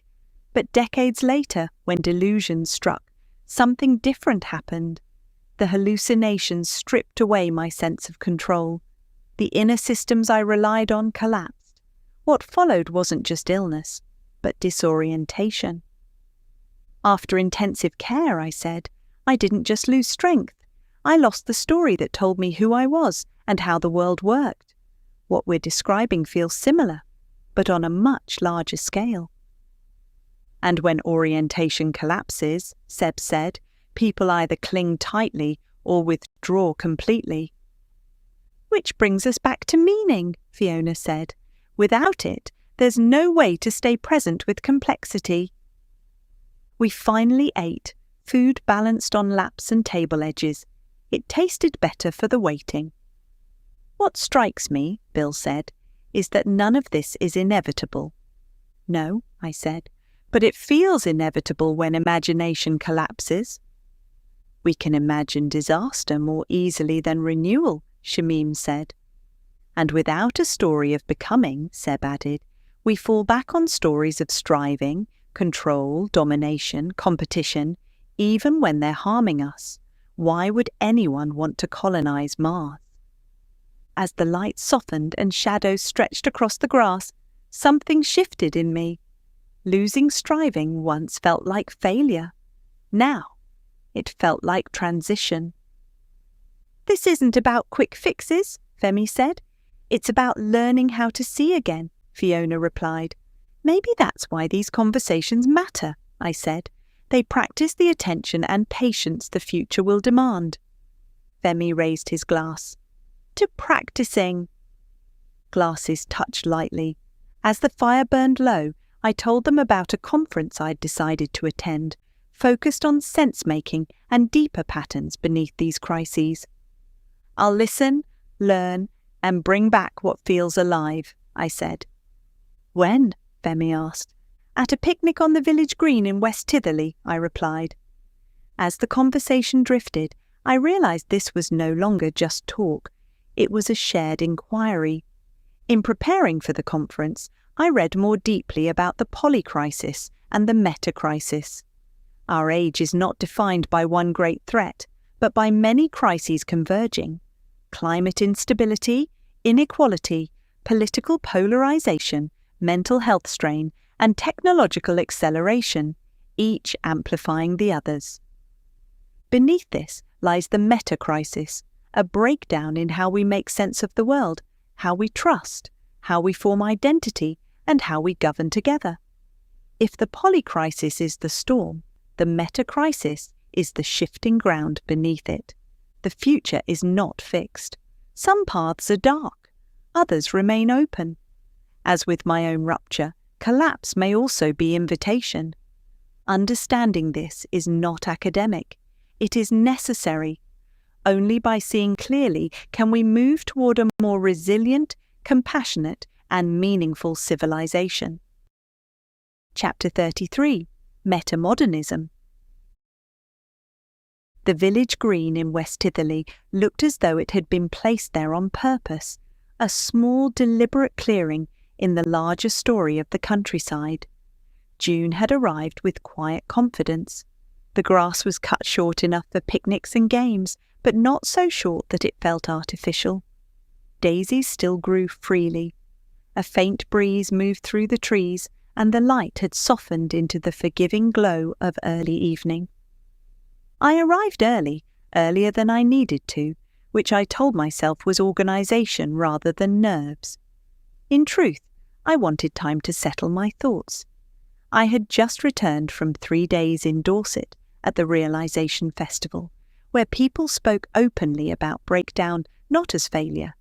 but decades later, when delusion struck, something different happened. The hallucinations stripped away my sense of control. The inner systems I relied on collapsed. What followed wasn't just illness, but disorientation. After intensive care, I said, I didn't just lose strength. I lost the story that told me who I was and how the world worked. What we're describing feels similar, but on a much larger scale. And when orientation collapses, Seb said, people either cling tightly or withdraw completely. Which brings us back to meaning, Fiona said. Without it, there's no way to stay present with complexity. We finally ate, food balanced on laps and table edges. It tasted better for the waiting. What strikes me, Bill said, is that none of this is inevitable. No, I said, but it feels inevitable when imagination collapses. We can imagine disaster more easily than renewal, Shamim said. And without a story of becoming, Seb added, we fall back on stories of striving, control, domination, competition, even when they're harming us. Why would anyone want to colonize Mars? As the light softened and shadows stretched across the grass, something shifted in me. Losing striving once felt like failure. Now, it felt like transition. This isn't about quick fixes, Femi said. It's about learning how to see again, Fiona replied. Maybe that's why these conversations matter, I said. They practice the attention and patience the future will demand. Femi raised his glass. To practicing. Glasses touched lightly. As the fire burned low, I told them about a conference I'd decided to attend, focused on sense-making and deeper patterns beneath these crises. I'll listen, learn, and bring back what feels alive, I said. When? Femi asked. At a picnic on the village green in West Titherley, I replied. As the conversation drifted, I realised this was no longer just talk. It was a shared inquiry. In preparing for the conference, I read more deeply about the polycrisis and the meta-crisis. Our age is not defined by one great threat, but by many crises converging. Climate instability, inequality, political polarisation, mental health strain, and technological acceleration, each amplifying the others. Beneath this lies the meta-crisis, a breakdown in how we make sense of the world, how we trust, how we form identity, and how we govern together. If the polycrisis is the storm, the metacrisis is the shifting ground beneath it. The future is not fixed. Some paths are dark, others remain open. As with my own rupture, collapse may also be invitation. Understanding this is not academic. It is necessary. Only by seeing clearly can we move toward a more resilient, compassionate, and meaningful civilization. Chapter 33. Metamodernism. The village green in West Titherley looked as though it had been placed there on purpose, a small, deliberate clearing in the larger story of the countryside. June had arrived with quiet confidence. The grass was cut short enough for picnics and games, but not so short that it felt artificial. Daisies still grew freely. A faint breeze moved through the trees, and the light had softened into the forgiving glow of early evening. I arrived early, earlier than I needed to, which I told myself was organisation rather than nerves. In truth, I wanted time to settle my thoughts. I had just returned from 3 days in Dorset at the Realisation Festival, where people spoke openly about breakdown not as failure,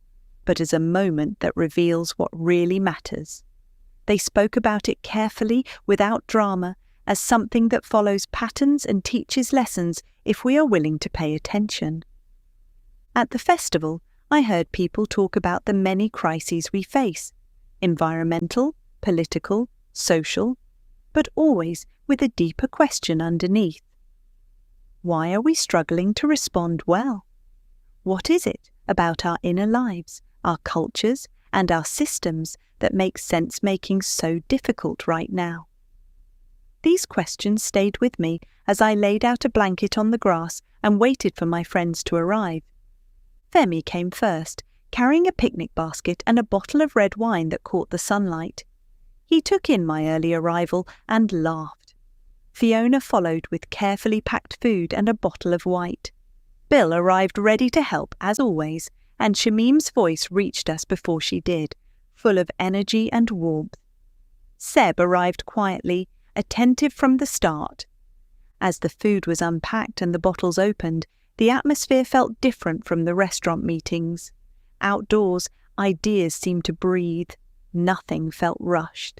but as a moment that reveals what really matters. They spoke about it carefully, without drama, as something that follows patterns and teaches lessons if we are willing to pay attention. At the festival, I heard people talk about the many crises we face: environmental, political, social, but always with a deeper question underneath. Why are we struggling to respond well? What is it about our inner lives, our cultures, and our systems that makes sense-making so difficult right now? These questions stayed with me as I laid out a blanket on the grass and waited for my friends to arrive. Femi came first, carrying a picnic basket and a bottle of red wine that caught the sunlight. He took in my early arrival and laughed. Fiona followed with carefully packed food and a bottle of white. Bill arrived ready to help, as always, and Shamim's voice reached us before she did, full of energy and warmth. Seb arrived quietly, attentive from the start. As the food was unpacked and the bottles opened, the atmosphere felt different from the restaurant meetings. Outdoors, ideas seemed to breathe. Nothing felt rushed.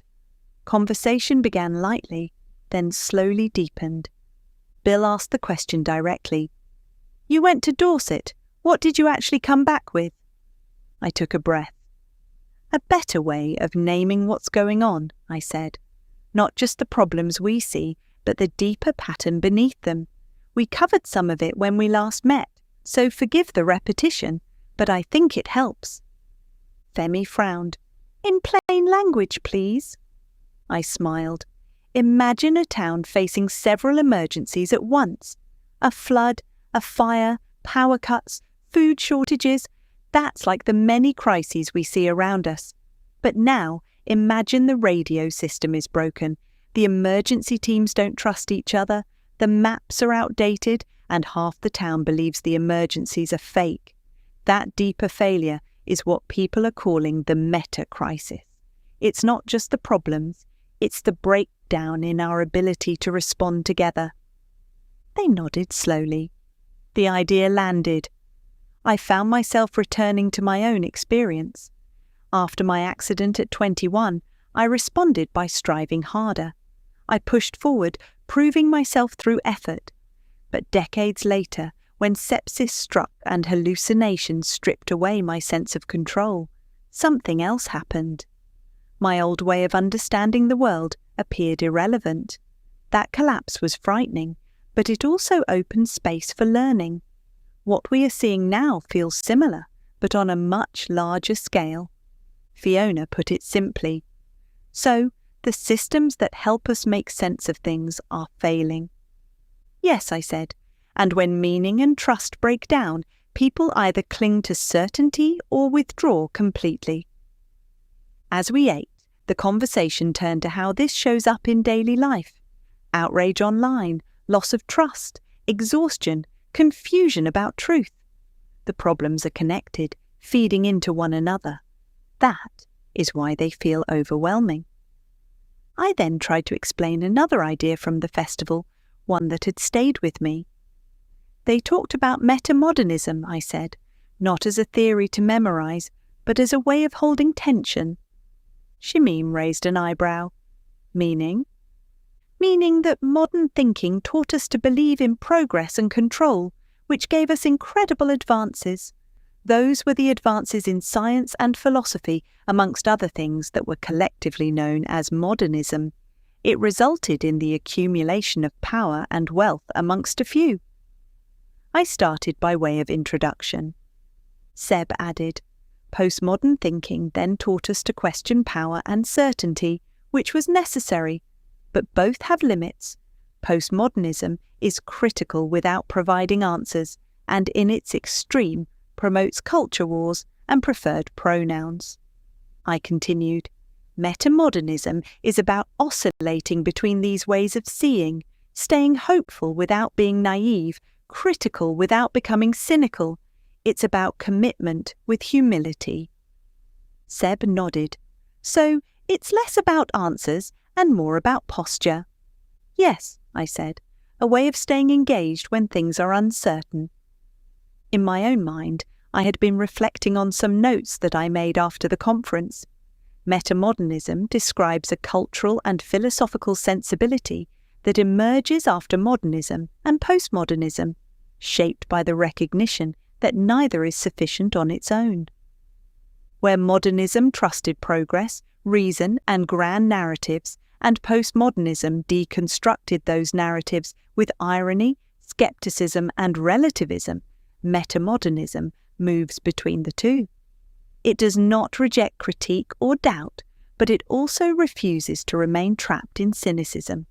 Conversation began lightly, then slowly deepened. Bill asked the question directly. "You went to Dorset. What did you actually come back with?" I took a breath. "A better way of naming what's going on," I said. "Not just the problems we see, but the deeper pattern beneath them. We covered some of it when we last met, so forgive the repetition, but I think it helps." Femi frowned. "In plain language, please." I smiled. Imagine a town facing several emergencies at once. A flood, a fire, power cuts, food shortages. That's like the many crises we see around us. But now, imagine the radio system is broken. The emergency teams don't trust each other. The maps are outdated, and half the town believes the emergencies are fake. That deeper failure is what people are calling the meta-crisis. It's not just the problems, it's the breakdown in our ability to respond together. They nodded slowly. The idea landed. I found myself returning to my own experience. After my accident at 21, I responded by striving harder. I pushed forward, proving myself through effort. But decades later, when sepsis struck and hallucinations stripped away my sense of control, something else happened. My old way of understanding the world appeared irrelevant. That collapse was frightening, but it also opened space for learning. What we are seeing now feels similar, but on a much larger scale. Fiona put it simply. So, the systems that help us make sense of things are failing. Yes, I said, and when meaning and trust break down, people either cling to certainty or withdraw completely. As we ate, the conversation turned to how this shows up in daily life. Outrage online, loss of trust, exhaustion, confusion about truth. The problems are connected, feeding into one another. That is why they feel overwhelming. I then tried to explain another idea from the festival, one that had stayed with me. They talked about metamodernism, I said, not as a theory to memorize, but as a way of holding tension. Shamim raised an eyebrow. Meaning? Meaning that modern thinking taught us to believe in progress and control, which gave us incredible advances. Those were the advances in science and philosophy, amongst other things that were collectively known as modernism. It resulted in the accumulation of power and wealth amongst a few. I started by way of introduction. Seb added, postmodern thinking then taught us to question power and certainty, which was necessary, but both have limits. Postmodernism is critical without providing answers, and in its extreme promotes culture wars and preferred pronouns. I continued, metamodernism is about oscillating between these ways of seeing, staying hopeful without being naive, critical without becoming cynical. It's about commitment with humility. Seb nodded. So it's less about answers and more about posture. Yes, I said, a way of staying engaged when things are uncertain. In my own mind, I had been reflecting on some notes that I made after the conference. Metamodernism describes a cultural and philosophical sensibility that emerges after modernism and postmodernism, shaped by the recognition that neither is sufficient on its own. Where modernism trusted progress, reason, and grand narratives, and postmodernism deconstructed those narratives with irony, skepticism, and relativism, metamodernism moves between the two. It does not reject critique or doubt, but it also refuses to remain trapped in cynicism.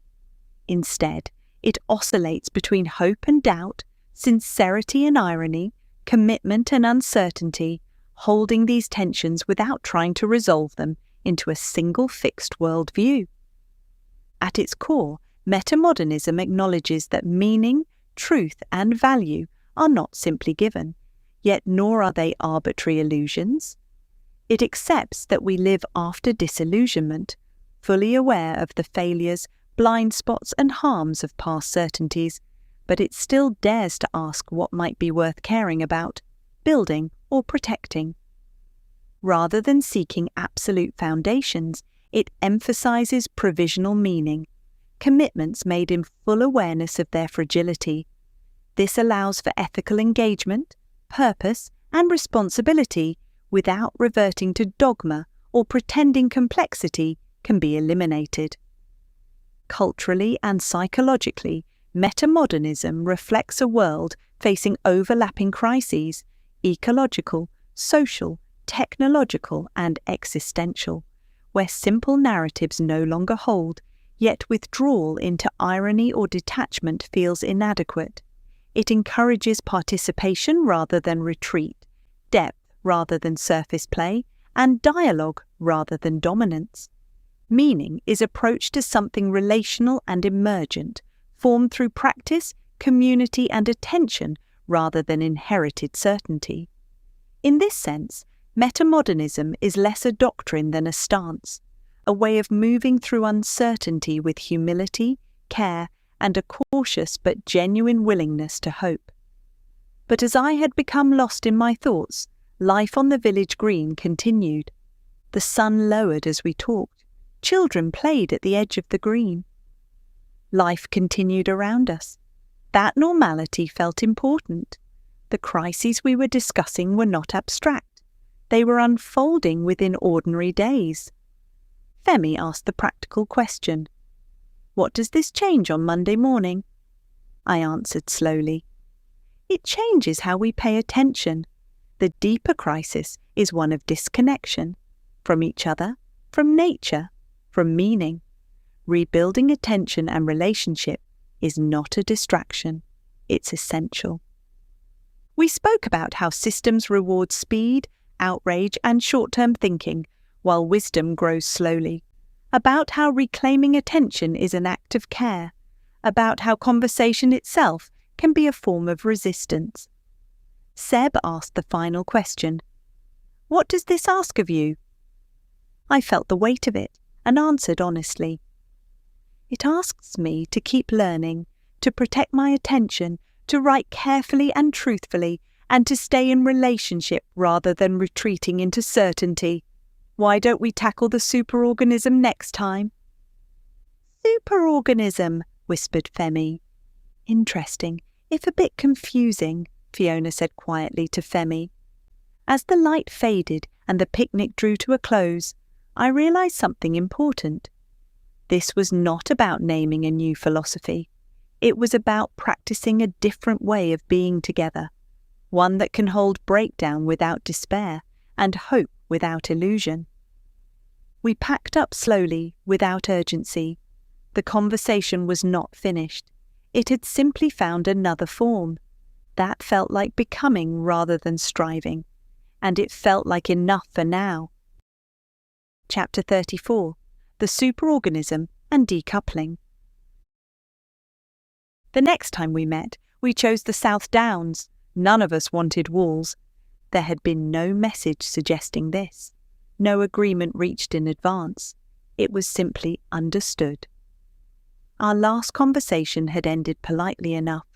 Instead, it oscillates between hope and doubt, sincerity and irony, commitment and uncertainty, holding these tensions without trying to resolve them into a single fixed worldview. At its core, metamodernism acknowledges that meaning, truth, and value are not simply given, yet nor are they arbitrary illusions. It accepts that we live after disillusionment, fully aware of the failures, blind spots, and harms of past certainties, but it still dares to ask what might be worth caring about, building, or protecting. Rather than seeking absolute foundations, it emphasizes provisional meaning, commitments made in full awareness of their fragility. This allows for ethical engagement, purpose, and responsibility without reverting to dogma or pretending complexity can be eliminated. Culturally and psychologically, metamodernism reflects a world facing overlapping crises: ecological, social, technological, and existential, where simple narratives no longer hold, yet withdrawal into irony or detachment feels inadequate. It encourages participation rather than retreat, depth rather than surface play, and dialogue rather than dominance. Meaning is approached as something relational and emergent, formed through practice, community, and attention rather than inherited certainty. In this sense, metamodernism is less a doctrine than a stance, a way of moving through uncertainty with humility, care, and a cautious but genuine willingness to hope. But as I had become lost in my thoughts, life on the village green continued. The sun lowered as we talked. Children played at the edge of the green. Life continued around us. That normality felt important. The crises we were discussing were not abstract. They were unfolding within ordinary days. Femi asked the practical question. What does this change on Monday morning? I answered slowly. It changes how we pay attention. The deeper crisis is one of disconnection from each other, from nature, from meaning. Rebuilding attention and relationship is not a distraction. It's essential. We spoke about how systems reward speed, outrage, and short-term thinking, while wisdom grows slowly. About how reclaiming attention is an act of care. About how conversation itself can be a form of resistance. Seb asked the final question. What does this ask of you? I felt the weight of it and answered honestly. It asks me to keep learning, to protect my attention, to write carefully and truthfully, and to stay in relationship rather than retreating into certainty. Why don't we tackle the superorganism next time? Superorganism, whispered Femi. Interesting, if a bit confusing, Fiona said quietly to Femi. As the light faded and the picnic drew to a close, I realised something important. This was not about naming a new philosophy. It was about practicing a different way of being together, one that can hold breakdown without despair and hope without illusion. We packed up slowly, without urgency. The conversation was not finished. It had simply found another form. That felt like becoming rather than striving, and it felt like enough for now. Chapter 34. The Superorganism and Decoupling. The next time we met, we chose the South Downs. None of us wanted walls. There had been no message suggesting this. No agreement reached in advance. It was simply understood. Our last conversation had ended politely enough,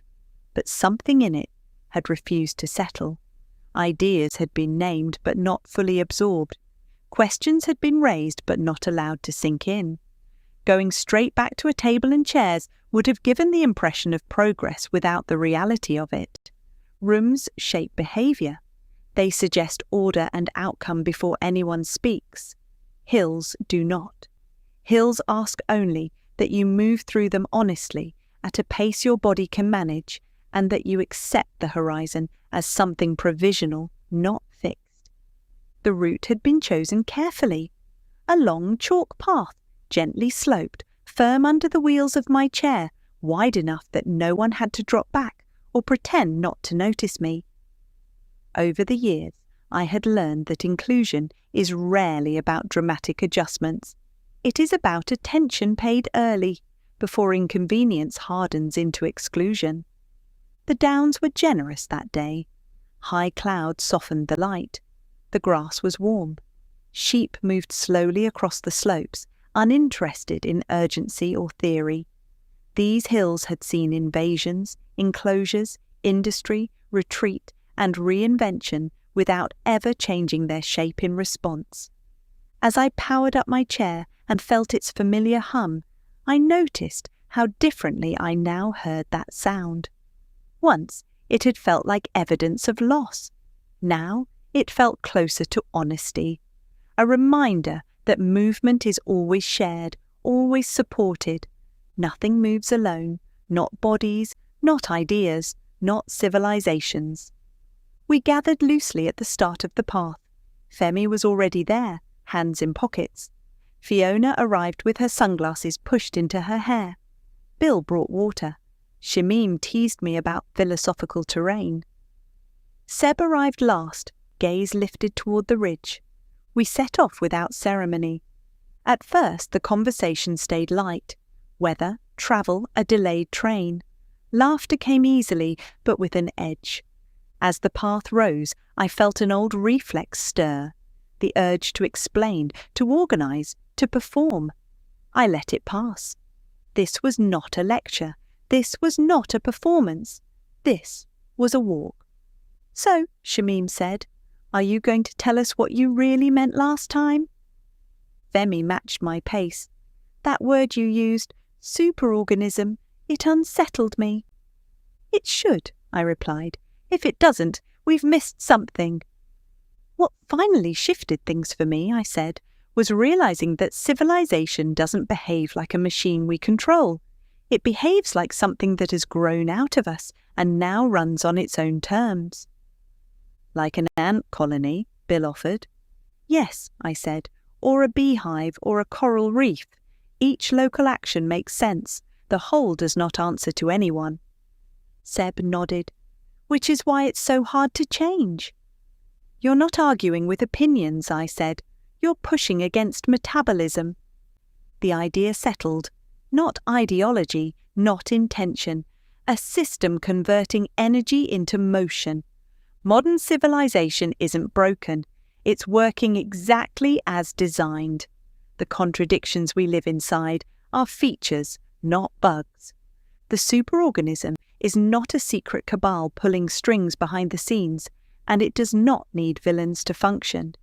but something in it had refused to settle. Ideas had been named but not fully absorbed. Questions had been raised but not allowed to sink in. Going straight back to a table and chairs would have given the impression of progress without the reality of it. Rooms shape behaviour. They suggest order and outcome before anyone speaks. Hills do not. Hills ask only that you move through them honestly, at a pace your body can manage, and that you accept the horizon as something provisional, not fixed. The route had been chosen carefully. A long chalk path, gently sloped, firm under the wheels of my chair, wide enough that no one had to drop back or pretend not to notice me. Over the years, I had learned that inclusion is rarely about dramatic adjustments. It is about attention paid early, before inconvenience hardens into exclusion. The downs were generous that day. High clouds softened the light. The grass was warm. Sheep moved slowly across the slopes, uninterested in urgency or theory. These hills had seen invasions, enclosures, industry, retreat, and reinvention without ever changing their shape in response. As I powered up my chair and felt its familiar hum, I noticed how differently I now heard that sound. Once it had felt like evidence of loss. Now it felt closer to honesty, a reminder that movement is always shared, always supported. Nothing moves alone, not bodies, not ideas, not civilizations. We gathered loosely at the start of the path. Femi was already there, hands in pockets. Fiona arrived with her sunglasses pushed into her hair. Bill brought water. Shamim teased me about philosophical terrain. Seb arrived last, gaze lifted toward the ridge. We set off without ceremony. At first the conversation stayed light. Weather, travel, a delayed train. Laughter came easily, but with an edge. As the path rose, I felt an old reflex stir, the urge to explain, to organise, to perform. I let it pass. This was not a lecture. This was not a performance. This was a walk. So, Shamim said, are you going to tell us what you really meant last time? Femi matched my pace. That word you used, superorganism, it unsettled me. It should, I replied. If it doesn't, we've missed something. What finally shifted things for me, I said, was realizing that civilization doesn't behave like a machine we control. It behaves like something that has grown out of us and now runs on its own terms. Like an ant colony, Bill offered. Yes, I said, or a beehive or a coral reef. Each local action makes sense. The whole does not answer to anyone. Seb nodded. Which is why it's so hard to change. You're not arguing with opinions, I said. You're pushing against metabolism. The idea settled. Not ideology, not intention. A system converting energy into motion. Modern civilization isn't broken. It's working exactly as designed. The contradictions we live inside are features, not bugs. The superorganism is not a secret cabal pulling strings behind the scenes, and it does not need villains to function.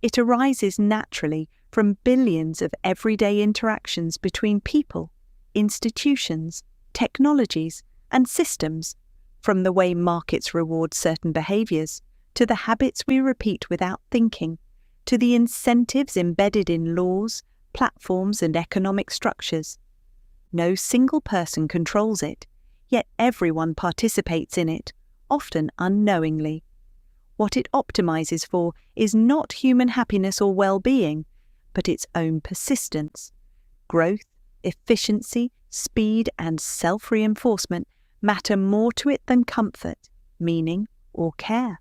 It arises naturally from billions of everyday interactions between people, institutions, technologies, and systems, from the way markets reward certain behaviors, to the habits we repeat without thinking, to the incentives embedded in laws, platforms, and economic structures. No single person controls it, yet everyone participates in it, often unknowingly. What it optimizes for is not human happiness or well-being, but its own persistence. Growth, efficiency, speed, and self-reinforcement matter more to it than comfort, meaning, or care.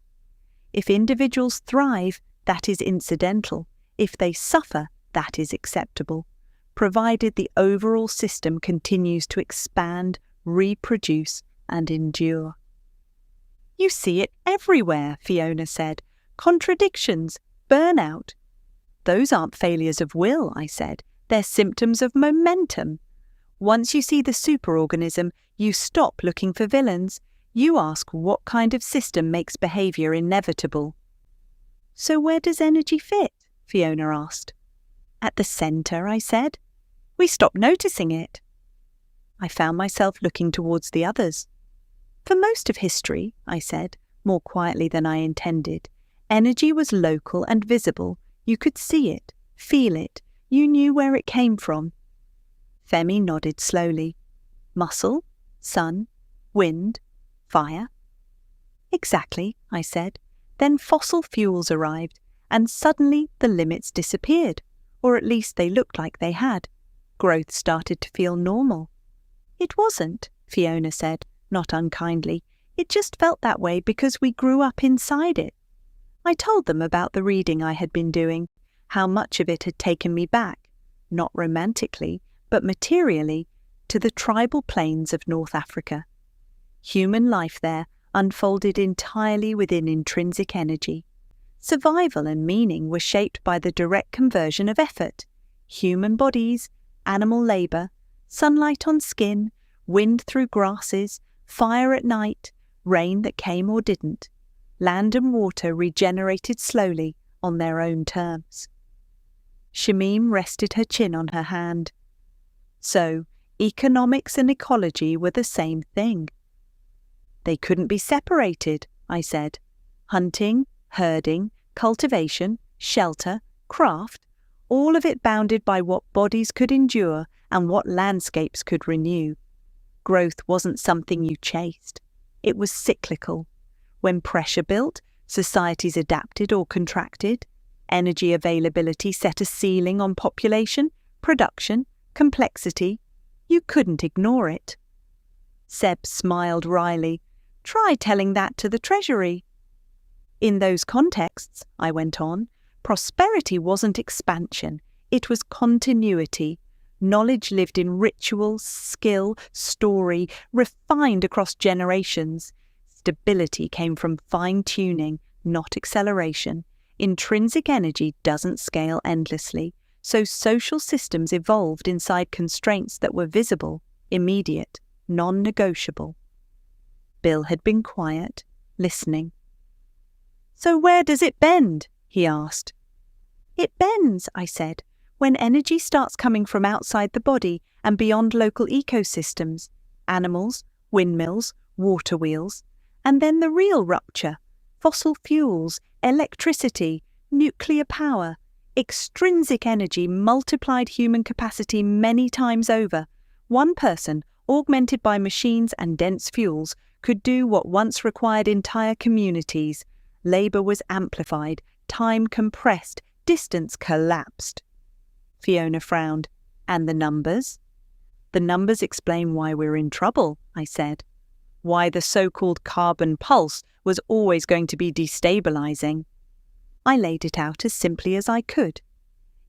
If individuals thrive, that is incidental. If they suffer, that is acceptable, provided the overall system continues to expand, reproduce, and endure. You see it everywhere, Fiona said. Contradictions, burnout. Those aren't failures of will, I said. They're symptoms of momentum. Once you see the superorganism, you stop looking for villains. You ask what kind of system makes behavior inevitable. So where does energy fit? Fiona asked. At the center, I said. We stop noticing it. I found myself looking towards the others. For most of history, I said, more quietly than I intended, energy was local and visible. You could see it, feel it. You knew where it came from. Femi nodded slowly. Muscle, sun, wind, fire. Exactly, I said. Then fossil fuels arrived, and suddenly the limits disappeared, or at least they looked like they had. Growth started to feel normal. It wasn't, Fiona said, not unkindly. It just felt that way because we grew up inside it. I told them about the reading I had been doing, how much of it had taken me back, not romantically, but materially, to the tribal plains of North Africa. Human life there unfolded entirely within intrinsic energy. Survival and meaning were shaped by the direct conversion of effort, human bodies, animal labour, sunlight on skin, wind through grasses, fire at night, rain that came or didn't. Land and water regenerated slowly on their own terms. Shamim rested her chin on her hand. So, economics and ecology were the same thing. They couldn't be separated, I said. Hunting, herding, cultivation, shelter, craft, all of it bounded by what bodies could endure and what landscapes could renew. Growth wasn't something you chased. It was cyclical. When pressure built, societies adapted or contracted. Energy availability set a ceiling on population, production, complexity. You couldn't ignore it. Seb smiled wryly. Try telling that to the Treasury. In those contexts, I went on, prosperity wasn't expansion. It was continuity. Knowledge lived in ritual, skill, story, refined across generations. Stability came from fine-tuning, not acceleration. Intrinsic energy doesn't scale endlessly, so social systems evolved inside constraints that were visible, immediate, non-negotiable. Bill had been quiet, listening. So where does it bend? He asked. It bends, I said, when energy starts coming from outside the body and beyond local ecosystems, animals, windmills, water wheels, and then the real rupture, fossil fuels, electricity, nuclear power, extrinsic energy multiplied human capacity many times over. One person, augmented by machines and dense fuels, could do what once required entire communities. Labour was amplified, time compressed, distance collapsed. Fiona frowned. And the numbers? The numbers explain why we're in trouble, I said. Why the so-called carbon pulse was always going to be destabilizing. I laid it out as simply as I could.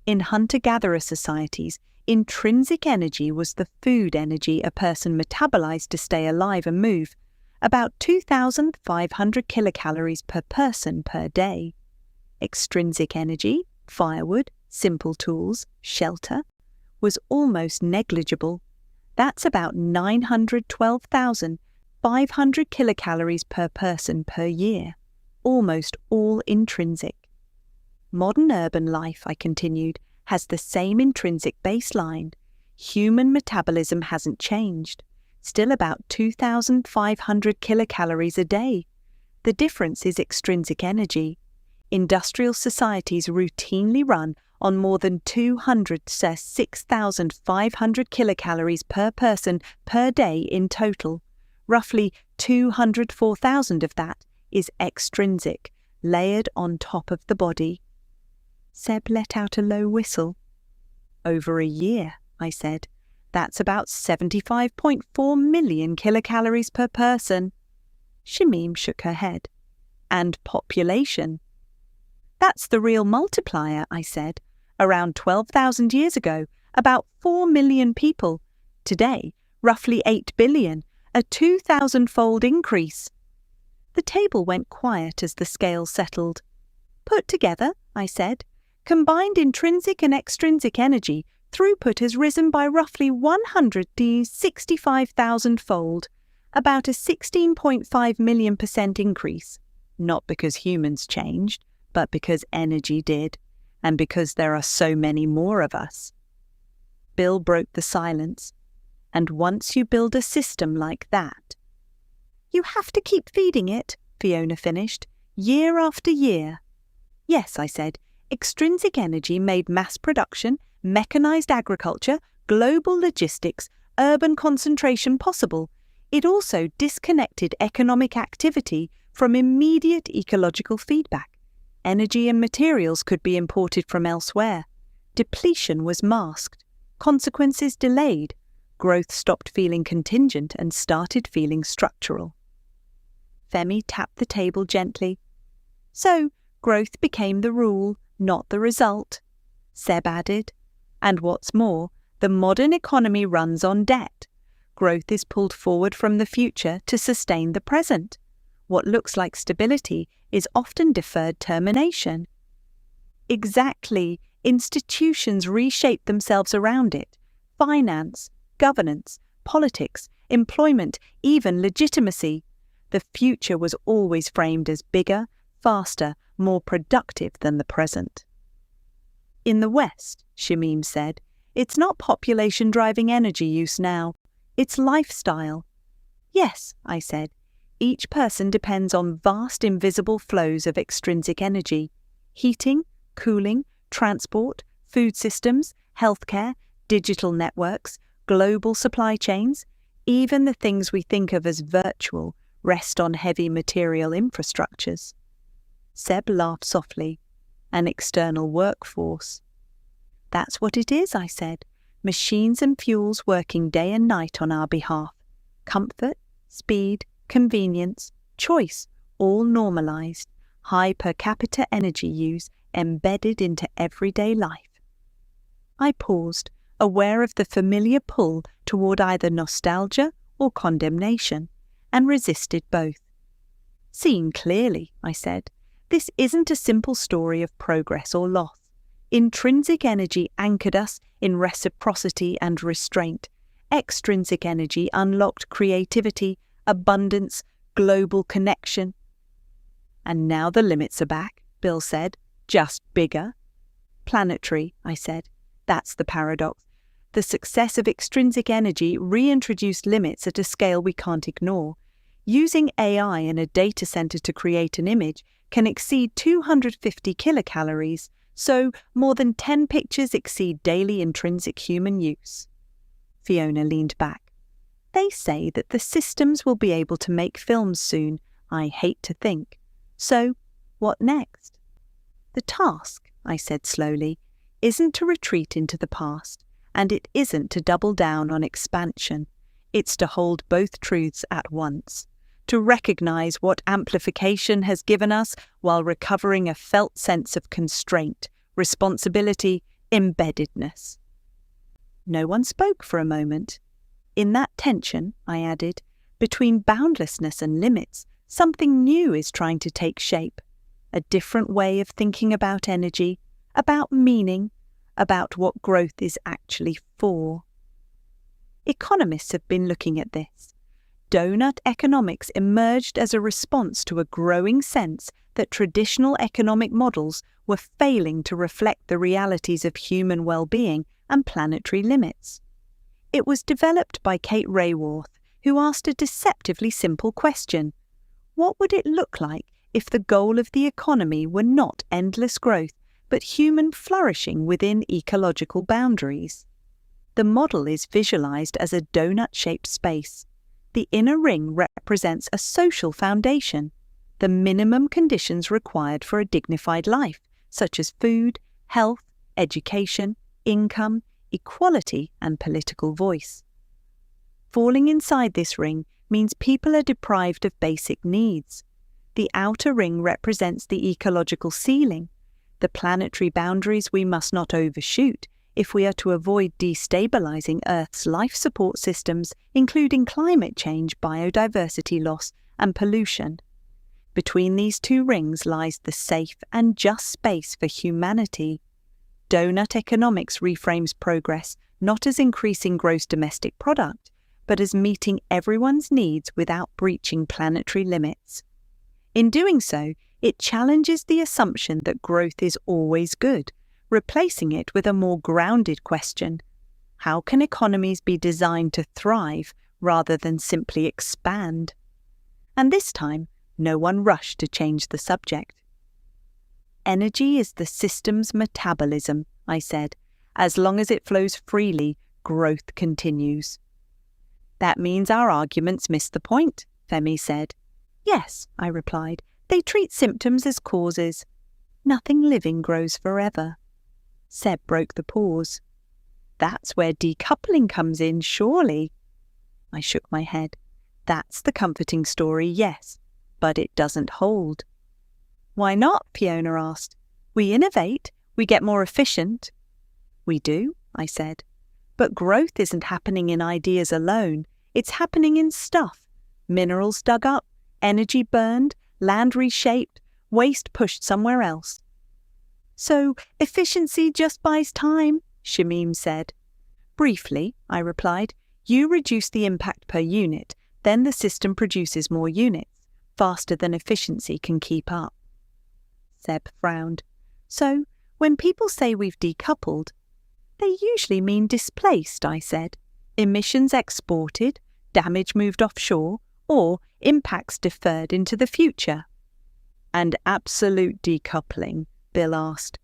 In hunter-gatherer societies, intrinsic energy was the food energy a person metabolized to stay alive and move, about 2,500 kilocalories per person per day. Extrinsic energy, firewood, simple tools, shelter, was almost negligible. That's about 912,500 kilocalories per person per year, almost all intrinsic. Modern urban life, I continued, has the same intrinsic baseline. Human metabolism hasn't changed, still about 2,500 kilocalories a day. The difference is extrinsic energy. Industrial societies routinely run on more than 6,500 kilocalories per person per day in total. Roughly 204,000 of that is extrinsic, layered on top of the body. Seb let out a low whistle. Over a year, I said. That's about 75.4 million kilocalories per person. Shamim shook her head. And population. That's the real multiplier, I said. Around 12,000 years ago, about 4 million people. Today, roughly 8 billion, a 2,000-fold increase. The table went quiet as the scale settled. Put together, I said, combined intrinsic and extrinsic energy, throughput has risen by roughly 165,000-fold, about a 16.5 million% increase. Not because humans changed, but because energy did, and because there are so many more of us. Bill broke the silence. And once you build a system like that, you have to keep feeding it, Fiona finished, year after year. Yes, I said, extrinsic energy made mass production, mechanized agriculture, global logistics, urban concentration possible. It also disconnected economic activity from immediate ecological feedback. Energy and materials could be imported from elsewhere. Depletion was masked. Consequences delayed. Growth stopped feeling contingent and started feeling structural. Femi tapped the table gently. So, growth became the rule, not the result. Seb added. And what's more, the modern economy runs on debt. Growth is pulled forward from the future to sustain the present. What looks like stability is often deferred termination. Exactly. Institutions reshape themselves around it. Finance, governance, politics, employment, even legitimacy. The future was always framed as bigger, faster, more productive than the present. In the West, Shamim said, it's not population driving energy use now. It's lifestyle. Yes, I said. Each person depends on vast invisible flows of extrinsic energy. Heating, cooling, transport, food systems, healthcare, digital networks, global supply chains, even the things we think of as virtual, rest on heavy material infrastructures. Seb laughed softly. An external workforce. That's what it is, I said. Machines and fuels working day and night on our behalf. Comfort, speed, convenience, choice, all normalized. High per capita energy use embedded into everyday life. I paused, aware of the familiar pull toward either nostalgia or condemnation, and resisted both. Seen clearly, I said, this isn't a simple story of progress or loss. Intrinsic energy anchored us in reciprocity and restraint. Extrinsic energy unlocked creativity, abundance, global connection. And now the limits are back, Bill said, just bigger. Planetary, I said. That's the paradox. The success of extrinsic energy reintroduced limits at a scale we can't ignore. Using AI in a data center to create an image can exceed 250 kilocalories, so more than 10 pictures exceed daily intrinsic human use. Fiona leaned back. They say that the systems will be able to make films soon. I hate to think. So, what next? The task, I said slowly, isn't to retreat into the past, and it isn't to double down on expansion. It's to hold both truths at once, to recognize what amplification has given us while recovering a felt sense of constraint, responsibility, embeddedness. No one spoke for a moment. In that tension, I added, between boundlessness and limits, something new is trying to take shape. A different way of thinking about energy, about meaning, about what growth is actually for. Economists have been looking at this. Donut economics emerged as a response to a growing sense that traditional economic models were failing to reflect the realities of human well-being and planetary limits. It was developed by Kate Raworth, who asked a deceptively simple question. What would it look like if the goal of the economy were not endless growth, but human flourishing within ecological boundaries? The model is visualized as a donut-shaped space. The inner ring represents a social foundation, the minimum conditions required for a dignified life, such as food, health, education, income, equality, and political voice. Falling inside this ring means people are deprived of basic needs. The outer ring represents the ecological ceiling, the planetary boundaries we must not overshoot if we are to avoid destabilizing Earth's life support systems, including climate change, biodiversity loss, and pollution. Between these two rings lies the safe and just space for humanity. Donut economics reframes progress not as increasing gross domestic product, but as meeting everyone's needs without breaching planetary limits. In doing so, it challenges the assumption that growth is always good, replacing it with a more grounded question: how can economies be designed to thrive rather than simply expand? And this time, no one rushed to change the subject. Energy is the system's metabolism, I said. As long as it flows freely, growth continues. That means our arguments miss the point, Femi said. Yes, I replied. They treat symptoms as causes. Nothing living grows forever. Seb broke the pause. That's where decoupling comes in, surely. I shook my head. That's the comforting story, yes, but it doesn't hold. Why not? Fiona asked. We innovate, we get more efficient. We do, I said. But growth isn't happening in ideas alone. It's happening in stuff. Minerals dug up, energy burned, land reshaped, waste pushed somewhere else. So, efficiency just buys time, Shamim said. Briefly, I replied, you reduce the impact per unit, then the system produces more units, faster than efficiency can keep up. Seb frowned. So, when people say we've decoupled, they usually mean displaced, I said. Emissions exported, damage moved offshore, or impacts deferred into the future. And absolute decoupling, Bill asked.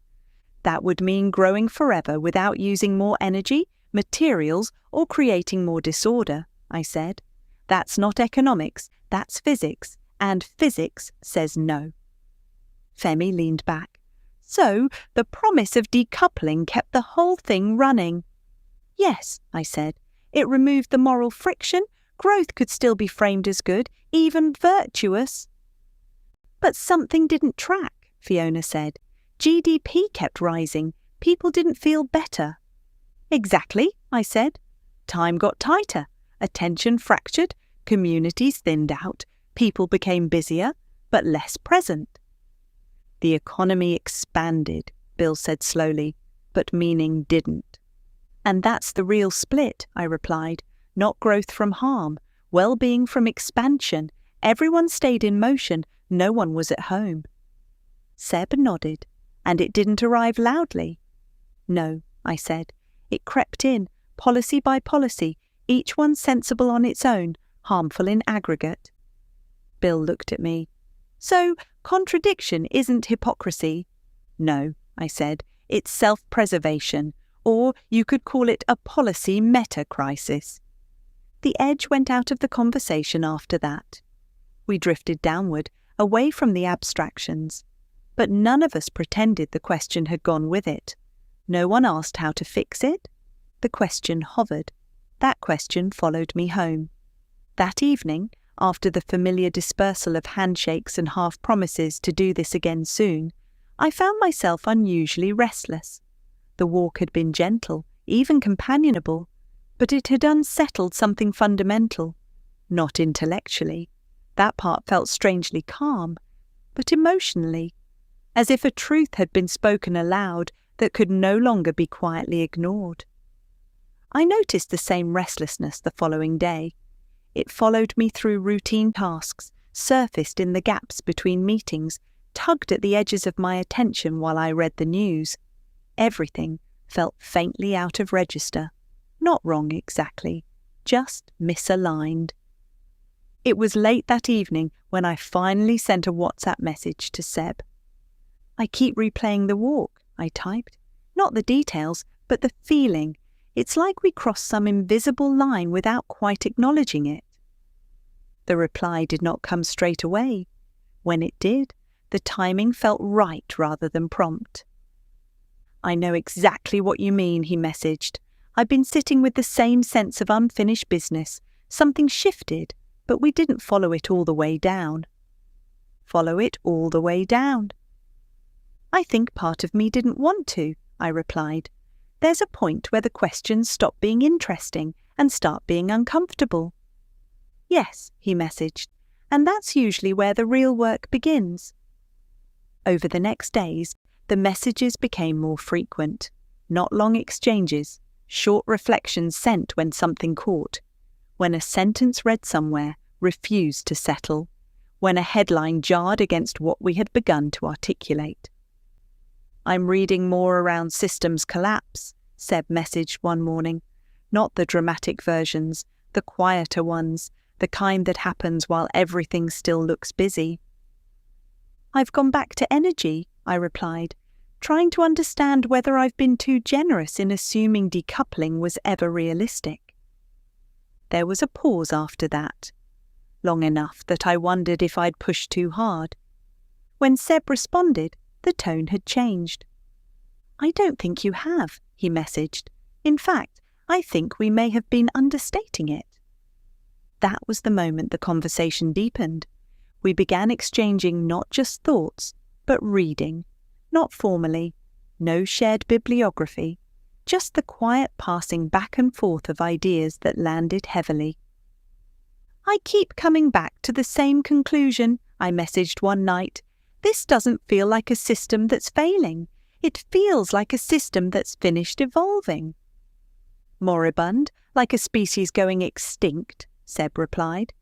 That would mean growing forever without using more energy, materials, or creating more disorder, I said. That's not economics, that's physics, and physics says no. Femi leaned back. So, the promise of decoupling kept the whole thing running. Yes, I said. It removed the moral friction. Growth could still be framed as good, even virtuous. But something didn't track, Fiona said. GDP kept rising. People didn't feel better. Exactly, I said. Time got tighter. Attention fractured. Communities thinned out. People became busier, but less present. The economy expanded, Bill said slowly, but meaning didn't. And that's the real split, I replied. Not growth from harm, well-being from expansion. Everyone stayed in motion, no one was at home. Seb nodded, and it didn't arrive loudly. No, I said. It crept in, policy by policy, each one sensible on its own, harmful in aggregate. Bill looked at me. So, contradiction isn't hypocrisy? No, I said. It's self-preservation, or you could call it a policy meta-crisis. The edge went out of the conversation after that. We drifted downward, away from the abstractions. But none of us pretended the question had gone with it. No one asked how to fix it. The question hovered. That question followed me home. That evening, after the familiar dispersal of handshakes and half-promises to do this again soon, I found myself unusually restless. The walk had been gentle, even companionable, but it had unsettled something fundamental. Not intellectually. That part felt strangely calm, but emotionally. As if a truth had been spoken aloud, that could no longer be quietly ignored. I noticed the same restlessness the following day. It followed me through routine tasks, surfaced in the gaps between meetings, tugged at the edges of my attention while I read the news. Everything felt faintly out of register. Not wrong exactly, just misaligned. It was late that evening when I finally sent a WhatsApp message to Seb. "I keep replaying the walk," I typed. "Not the details, but the feeling. It's like we crossed some invisible line without quite acknowledging it." The reply did not come straight away. When it did, the timing felt right rather than prompt. "I know exactly what you mean," he messaged. "I've been sitting with the same sense of unfinished business. Something shifted, but we didn't follow it all the way down." Follow it all the way down. "I think part of me didn't want to," I replied. "There's a point where the questions stop being interesting and start being uncomfortable." "Yes," he messaged, "and that's usually where the real work begins." Over the next days, the messages became more frequent. Not long exchanges, short reflections sent when something caught, when a sentence read somewhere refused to settle, when a headline jarred against what we had begun to articulate. "I'm reading more around systems collapse," Seb messaged one morning. "Not the dramatic versions, the quieter ones, the kind that happens while everything still looks busy." "I've gone back to energy," I replied, trying to understand whether I've been too generous in assuming decoupling was ever realistic. There was a pause after that, long enough that I wondered if I'd pushed too hard. When Seb responded, the tone had changed. "I don't think you have," he messaged. "In fact, I think we may have been understating it." That was the moment the conversation deepened. We began exchanging not just thoughts, but reading, not formally, no shared bibliography, just the quiet passing back and forth of ideas that landed heavily. "I keep coming back to the same conclusion," I messaged one night. "This doesn't feel like a system that's failing. It feels like a system that's finished evolving." "Moribund, like a species going extinct," Seb replied.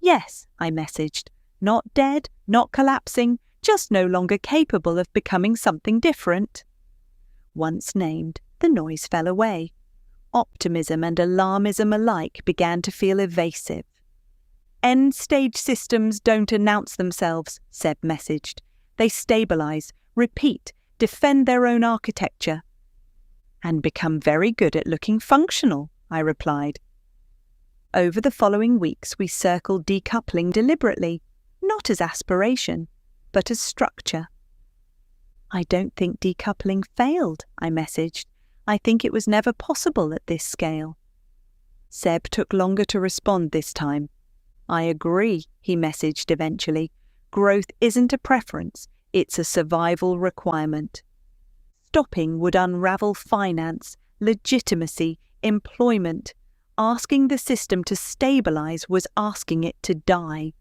"Yes," I messaged. "Not dead, not collapsing, just no longer capable of becoming something different." Once named, the noise fell away. Optimism and alarmism alike began to feel evasive. "End-stage systems don't announce themselves," Seb messaged. "They stabilize, repeat, defend their own architecture." "And become very good at looking functional," I replied. Over the following weeks we circled decoupling deliberately, not as aspiration, but as structure. "I don't think decoupling failed," I messaged. "I think it was never possible at this scale." Seb took longer to respond this time. "I agree," he messaged eventually. "Growth isn't a preference, it's a survival requirement." Stopping would unravel finance, legitimacy, employment. Asking the system to stabilize was asking it to die.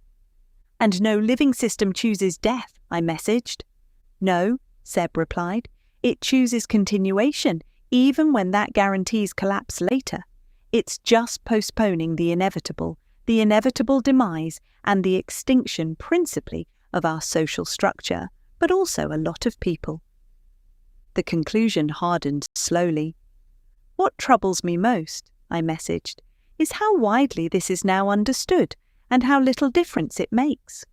"And no living system chooses death," I messaged. "No," Seb replied. "It chooses continuation, even when that guarantees collapse later. It's just postponing the inevitable demise and the extinction principally of our social structure, but also a lot of people." The conclusion hardened slowly. "What troubles me most," I messaged, "is how widely this is now understood and how little difference it makes."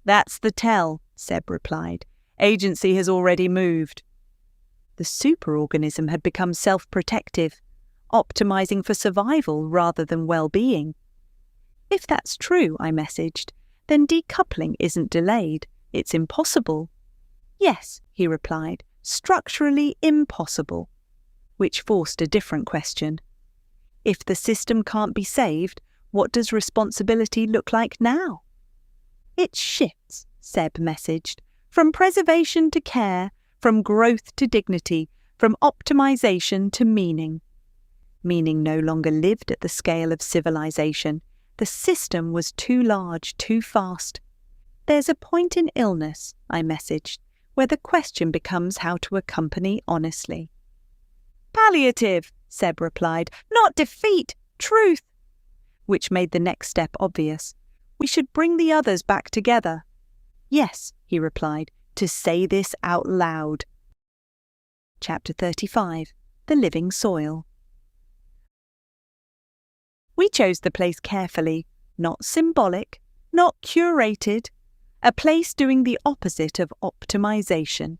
"That's the tell," Seb replied. "Agency has already moved." The superorganism had become self-protective, optimizing for survival rather than well-being. "If that's true," I messaged, "then decoupling isn't delayed, it's impossible." "Yes," he replied, "structurally impossible." Which forced a different question. If the system can't be saved, what does responsibility look like now? "It shifts," Seb messaged, "from preservation to care, from growth to dignity, from optimization to meaning." Meaning no longer lived at the scale of civilization. The system was too large, too fast. "There's a point in illness," I messaged, where the question becomes how to accompany honestly. "Palliative," Seb replied, "not defeat, truth," which made the next step obvious. "We should bring the others back together." "Yes," he replied, "to say this out loud." Chapter 35. The Living Soil. We chose the place carefully, not symbolic, not curated, a place doing the opposite of optimization.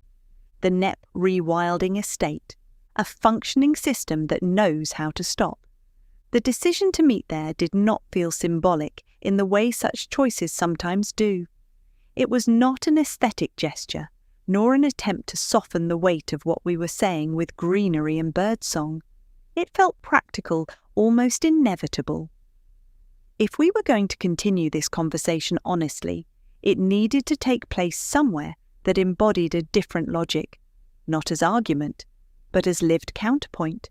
The Knepp rewilding estate, a functioning system that knows how to stop. The decision to meet there did not feel symbolic in the way such choices sometimes do. It was not an aesthetic gesture, nor an attempt to soften the weight of what we were saying with greenery and birdsong. It felt practical, almost inevitable. If we were going to continue this conversation honestly, it needed to take place somewhere that embodied a different logic, not as argument, but as lived counterpoint.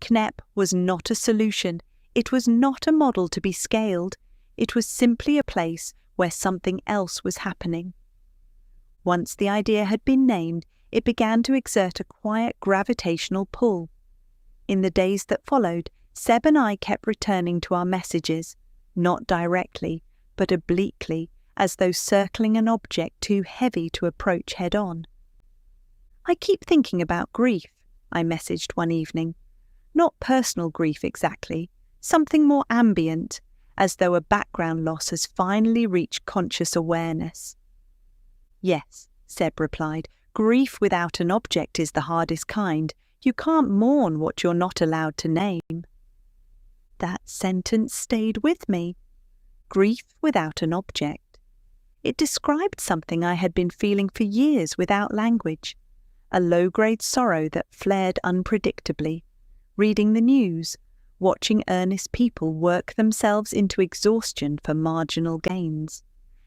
Knepp was not a solution. It was not a model to be scaled. It was simply a place where something else was happening. Once the idea had been named, it began to exert a quiet gravitational pull. In the days that followed, Seb and I kept returning to our messages, not directly, but obliquely, as though circling an object too heavy to approach head-on. "I keep thinking about grief," I messaged one evening. Not personal grief exactly, something more ambient, as though a background loss has finally reached conscious awareness. "Yes," Seb replied, "grief without an object is the hardest kind. You can't mourn what you're not allowed to name." That sentence stayed with me. Grief without an object. It described something I had been feeling for years without language, a low-grade sorrow that flared unpredictably, reading the news, watching earnest people work themselves into exhaustion for marginal gains,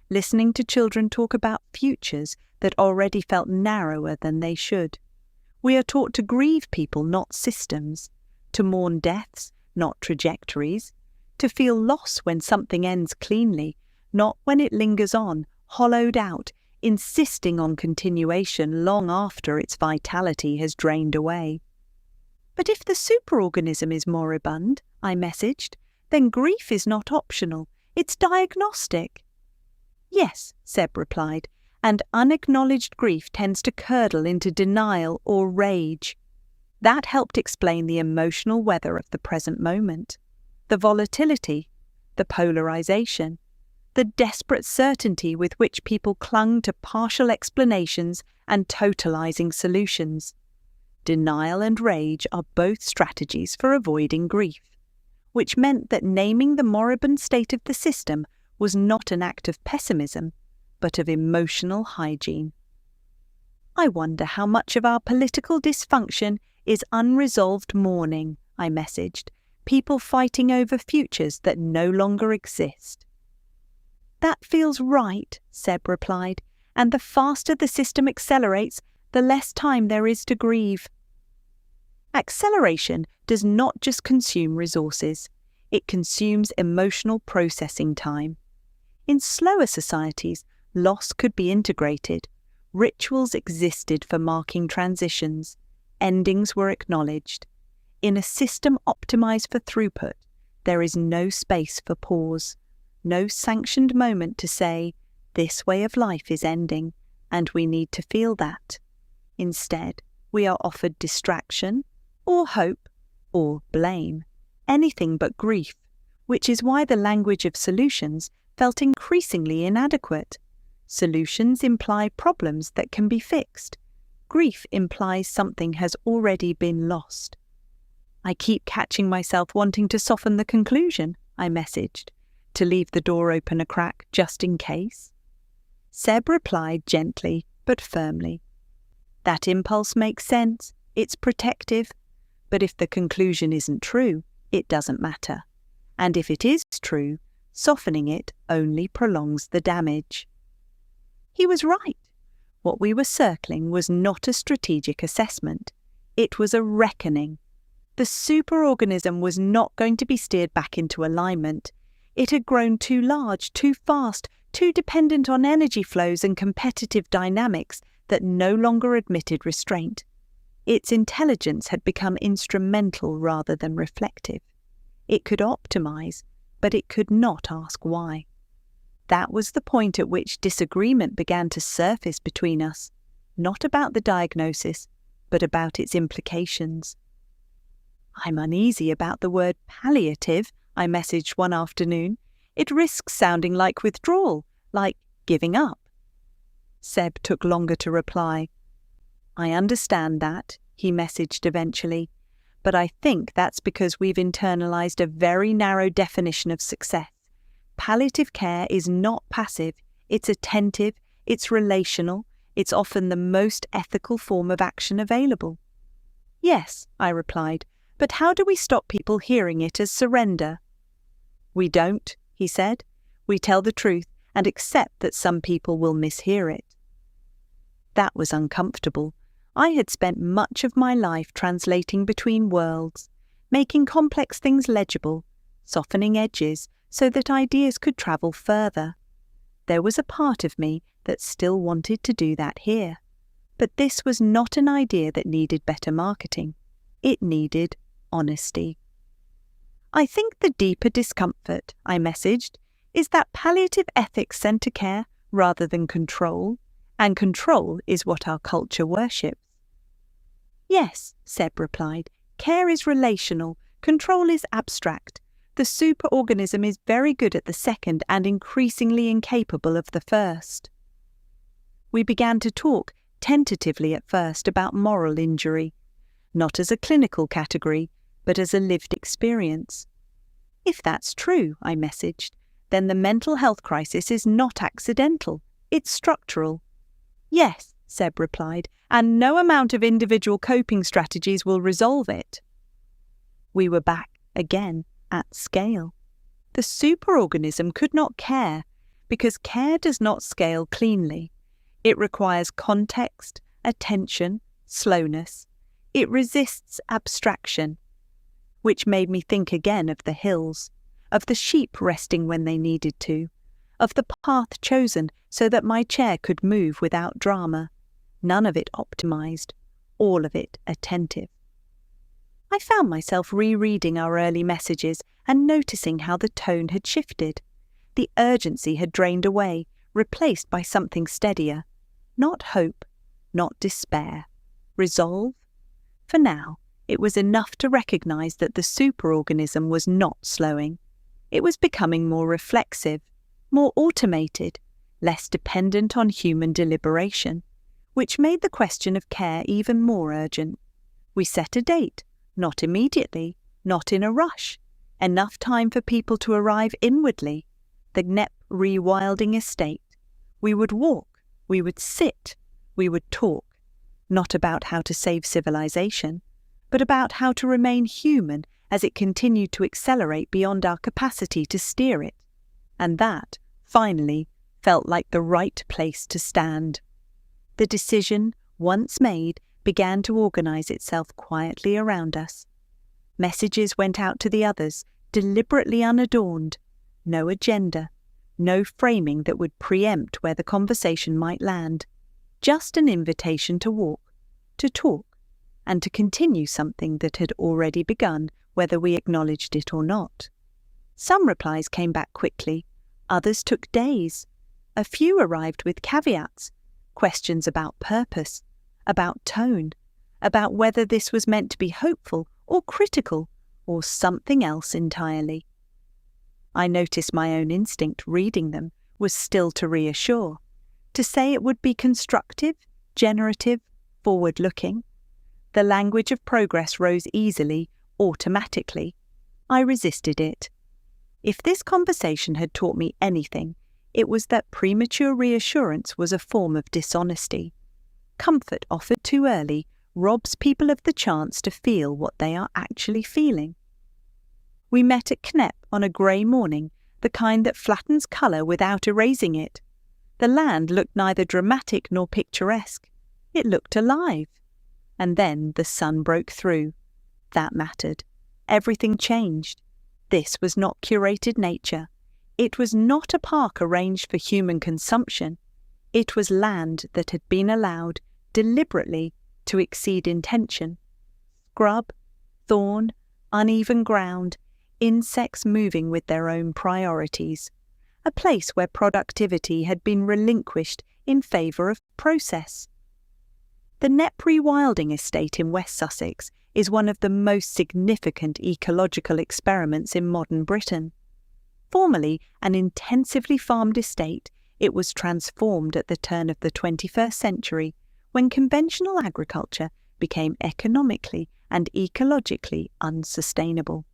listening to children talk about futures that already felt narrower than they should. We are taught to grieve people, not systems, to mourn deaths, not trajectories, to feel loss when something ends cleanly, not when it lingers on, hollowed out, insisting on continuation long after its vitality has drained away. "But if the superorganism is moribund," I messaged, "then grief is not optional, it's diagnostic." "Yes," Seb replied, "and unacknowledged grief tends to curdle into denial or rage." That helped explain the emotional weather of the present moment, the volatility, the polarization, the desperate certainty with which people clung to partial explanations and totalizing solutions. Denial and rage are both strategies for avoiding grief, which meant that naming the moribund state of the system was not an act of pessimism, but of emotional hygiene. "I wonder how much of our political dysfunction is unresolved mourning," I messaged, "people fighting over futures that no longer exist." "That feels right," Seb replied, "and the faster the system accelerates, the less time there is to grieve." Acceleration does not just consume resources, it consumes emotional processing time. In slower societies, loss could be integrated. Rituals existed for marking transitions. Endings were acknowledged. In a system optimized for throughput, there is no space for pause, no sanctioned moment to say, "This way of life is ending, and we need to feel that." Instead, we are offered distraction, or hope, or blame, anything but grief, which is why the language of solutions felt increasingly inadequate. Solutions imply problems that can be fixed. Grief implies something has already been lost. "I keep catching myself wanting to soften the conclusion," I messaged, "to leave the door open a crack just in case." Seb replied gently but firmly. "That impulse makes sense, it's protective, but if the conclusion isn't true, it doesn't matter. And if it is true, softening it only prolongs the damage." He was right. What we were circling was not a strategic assessment. It was a reckoning. The superorganism was not going to be steered back into alignment. It had grown too large, too fast, too dependent on energy flows and competitive dynamics that no longer admitted restraint. Its intelligence had become instrumental rather than reflective. It could optimize, but it could not ask why. That was the point at which disagreement began to surface between us, not about the diagnosis, but about its implications. "I'm uneasy about the word palliative," I messaged one afternoon. "It risks sounding like withdrawal, like giving up." Seb took longer to reply. "I understand that," he messaged eventually, "but I think that's because we've internalized a very narrow definition of success. Palliative care is not passive, it's attentive, it's relational, it's often the most ethical form of action available." "Yes," I replied, "but how do we stop people hearing it as surrender?" "We don't," he said. "We tell the truth and accept that some people will mishear it." That was uncomfortable. I had spent much of my life translating between worlds, making complex things legible, softening edges so that ideas could travel further. There was a part of me that still wanted to do that here. But this was not an idea that needed better marketing. It needed honesty. "I think the deeper discomfort," I messaged, "is that palliative ethics center care rather than control, and control is what our culture worships." "Yes," Seb replied, "care is relational, control is abstract. The superorganism is very good at the second and increasingly incapable of the first." We began to talk, tentatively at first, about moral injury, not as a clinical category, but as a lived experience. "If that's true," I messaged, "then the mental health crisis is not accidental, it's structural." "Yes," Seb replied, "and no amount of individual coping strategies will resolve it." We were back, again, at scale. The superorganism could not care, because care does not scale cleanly. It requires context, attention, slowness. It resists abstraction, which made me think again of the hills, of the sheep resting when they needed to, of the path chosen so that my chair could move without drama, none of it optimized, all of it attentive. I found myself rereading our early messages and noticing how the tone had shifted. The urgency had drained away, replaced by something steadier. Not hope, not despair. Resolve. For now, it was enough to recognize that the superorganism was not slowing. It was becoming more reflexive, more automated, less dependent on human deliberation, which made the question of care even more urgent. We set a date, not immediately, not in a rush, enough time for people to arrive inwardly, the Gnep rewilding estate. We would walk, we would sit, we would talk, not about how to save civilization, but about how to remain human as it continued to accelerate beyond our capacity to steer it. And that, finally, felt like the right place to stand. The decision, once made, began to organize itself quietly around us. Messages went out to the others, deliberately unadorned. No agenda, no framing that would preempt where the conversation might land. Just an invitation to walk, to talk, and to continue something that had already begun, whether we acknowledged it or not. Some replies came back quickly, others took days. A few arrived with caveats, questions about purpose, about tone, about whether this was meant to be hopeful or critical or something else entirely. I noticed my own instinct reading them was still to reassure, to say it would be constructive, generative, forward-looking. The language of progress rose easily, automatically. I resisted it. If this conversation had taught me anything, it was that premature reassurance was a form of dishonesty. Comfort offered too early robs people of the chance to feel what they are actually feeling. We met at Gnep on a grey morning, the kind that flattens colour without erasing it. The land looked neither dramatic nor picturesque. It looked alive. And then the sun broke through. That mattered. Everything changed. This was not curated nature. It was not a park arranged for human consumption. It was land that had been allowed, deliberately, to exceed intention. Scrub, thorn, uneven ground, insects moving with their own priorities. A place where productivity had been relinquished in favour of process. The Knepp Rewilding Estate in West Sussex is one of the most significant ecological experiments in modern Britain. Formerly an intensively farmed estate, it was transformed at the turn of the 21st century when conventional agriculture became economically and ecologically unsustainable.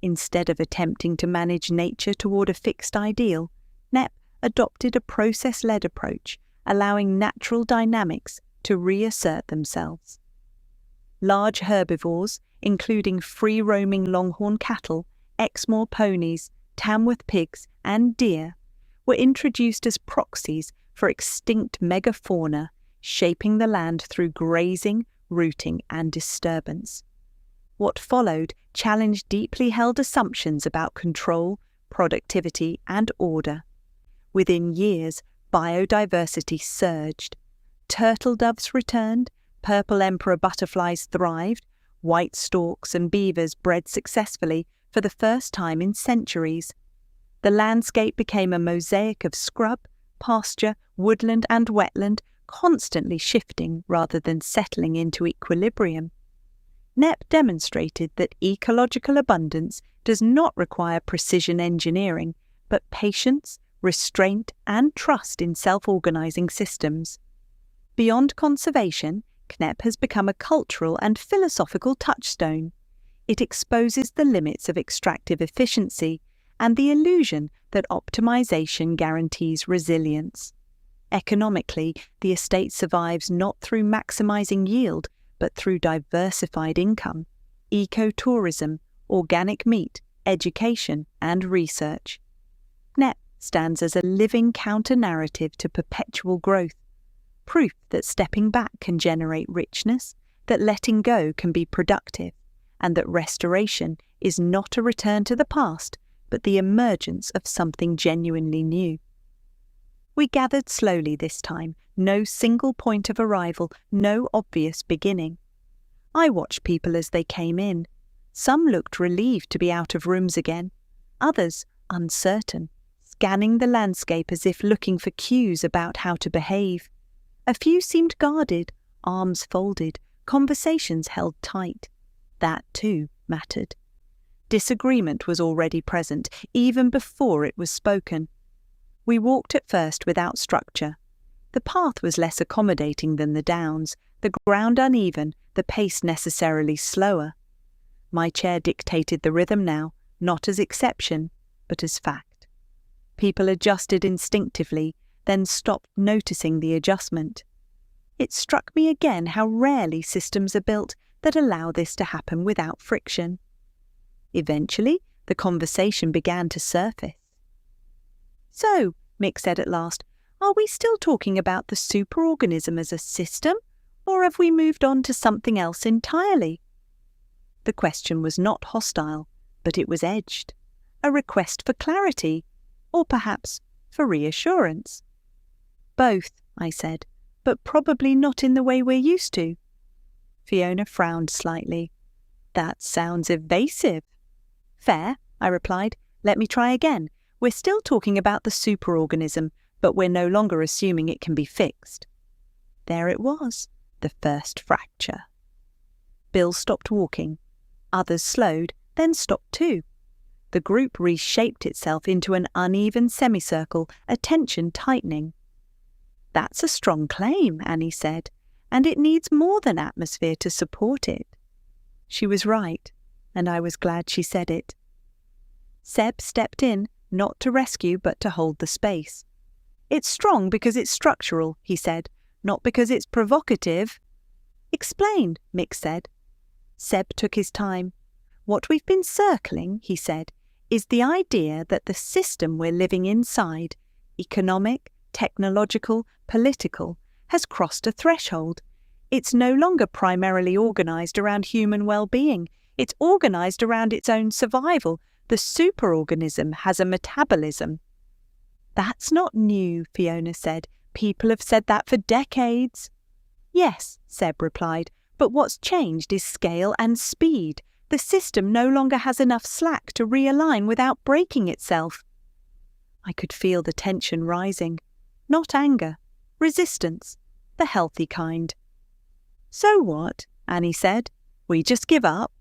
Instead of attempting to manage nature toward a fixed ideal, Knepp adopted a process-led approach, allowing natural dynamics to reassert themselves. Large herbivores, including free-roaming longhorn cattle, Exmoor ponies, Tamworth pigs, and deer, were introduced as proxies for extinct megafauna, shaping the land through grazing, rooting, and disturbance. What followed challenged deeply held assumptions about control, productivity, and order. Within years, biodiversity surged. Turtle doves returned, purple emperor butterflies thrived, white storks and beavers bred successfully for the first time in centuries. The landscape became a mosaic of scrub, pasture, woodland, and wetland, constantly shifting rather than settling into equilibrium. Knepp demonstrated that ecological abundance does not require precision engineering, but patience, restraint, and trust in self-organizing systems. Beyond conservation, Knepp has become a cultural and philosophical touchstone. It exposes the limits of extractive efficiency and the illusion that optimization guarantees resilience. Economically, the estate survives not through maximizing yield, but through diversified income, ecotourism, organic meat, education, and research. Knepp stands as a living counter-narrative to perpetual growth, proof that stepping back can generate richness, that letting go can be productive, and that restoration is not a return to the past, but the emergence of something genuinely new. We gathered slowly this time, no single point of arrival, no obvious beginning. I watched people as they came in. Some looked relieved to be out of rooms again, others uncertain, scanning the landscape as if looking for cues about how to behave. A few seemed guarded, arms folded, conversations held tight. That, too, mattered. Disagreement was already present, even before it was spoken. We walked at first without structure. The path was less accommodating than the downs, the ground uneven, the pace necessarily slower. My chair dictated the rhythm now, not as exception, but as fact. People adjusted instinctively, then stopped noticing the adjustment. It struck me again how rarely systems are built that allow this to happen without friction. Eventually, the conversation began to surface. "So," Mick said at last, "are we still talking about the superorganism as a system, or have we moved on to something else entirely?" The question was not hostile, but it was edged. A request for clarity, or perhaps for reassurance. "Both," I said, "but probably not in the way we're used to." Fiona frowned slightly. "That sounds evasive." "Fair," I replied. "Let me try again. We're still talking about the superorganism, but we're no longer assuming it can be fixed." There it was, the first fracture. Bill stopped walking. Others slowed, then stopped too. The group reshaped itself into an uneven semicircle, attention tightening. "That's a strong claim," Annie said, "and it needs more than atmosphere to support it." She was right, and I was glad she said it. Seb stepped in, not to rescue but to hold the space. "It's strong because it's structural," he said, "not because it's provocative." "Explain," Mick said. Seb took his time. "What we've been circling," he said, "is the idea that the system we're living inside, economic, technological, political, has crossed a threshold. It's no longer primarily organised around human well-being. It's organised around its own survival. The superorganism has a metabolism." "That's not new," Fiona said, People have said that for decades. Yes, Seb replied, but what's changed is scale and speed. The system no longer has enough slack to realign without breaking itself. I could feel the tension rising. Not anger, resistance, the healthy kind. So what? Annie said. We just give up?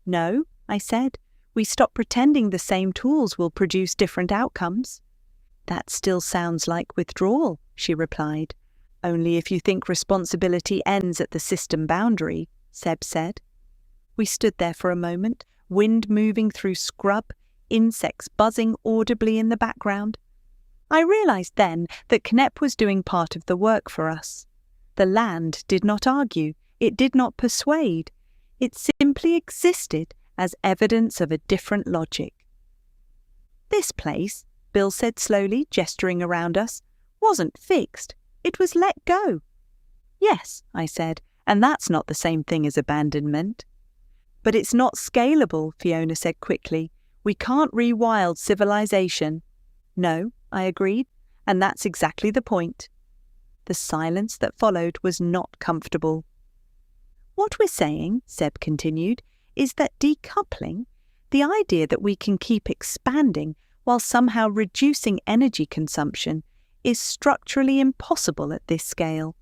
No, I said. We stop pretending the same tools will produce different outcomes. That still sounds like withdrawal, she replied. Only if you think responsibility ends at the system boundary, Seb said. We stood there for a moment, wind moving through scrub, insects buzzing audibly in the background. I realized then that Cnep was doing part of the work for us. The land did not argue, it did not persuade. It simply existed as evidence of a different logic. This place, Bill said slowly, gesturing around us, wasn't fixed. It was let go. Yes, I said, and that's not the same thing as abandonment. But it's not scalable, Fiona said quickly. We can't rewild civilization. No, I agreed, and that's exactly the point. The silence that followed was not comfortable. What we're saying, Seb continued, is that decoupling, the idea that we can keep expanding while somehow reducing energy consumption, is structurally impossible at this scale.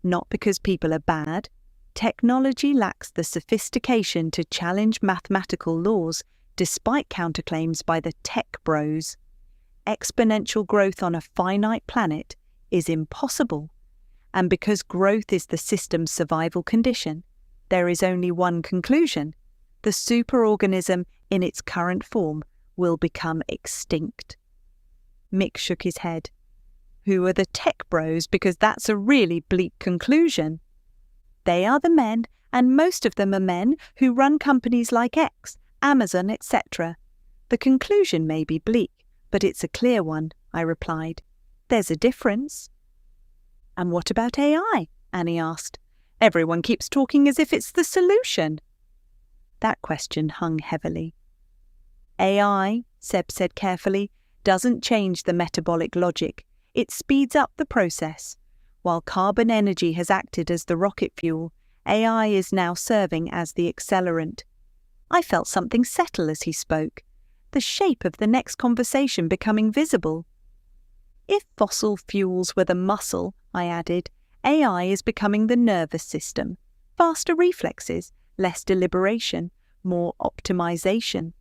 Not because people are bad. Technology lacks the sophistication to challenge mathematical laws, despite counterclaims by the tech bros. Exponential growth on a finite planet is impossible. And because growth is the system's survival condition, there is only one conclusion. The superorganism in its current form will become extinct. Mick shook his head. Who are the tech bros? Because that's a really bleak conclusion. They are the men, and most of them are men who run companies like X, Amazon, etc. The conclusion may be bleak, but it's a clear one, I replied. There's a difference. And what about AI? Annie asked. Everyone keeps talking as if it's the solution. That question hung heavily. AI, Seb said carefully, doesn't change the metabolic logic. It speeds up the process. While carbon energy has acted as the rocket fuel, AI is now serving as the accelerant. I felt something settle as he spoke, the shape of the next conversation becoming visible. If fossil fuels were the muscle, I added, AI is becoming the nervous system. Faster reflexes, less deliberation, more optimization.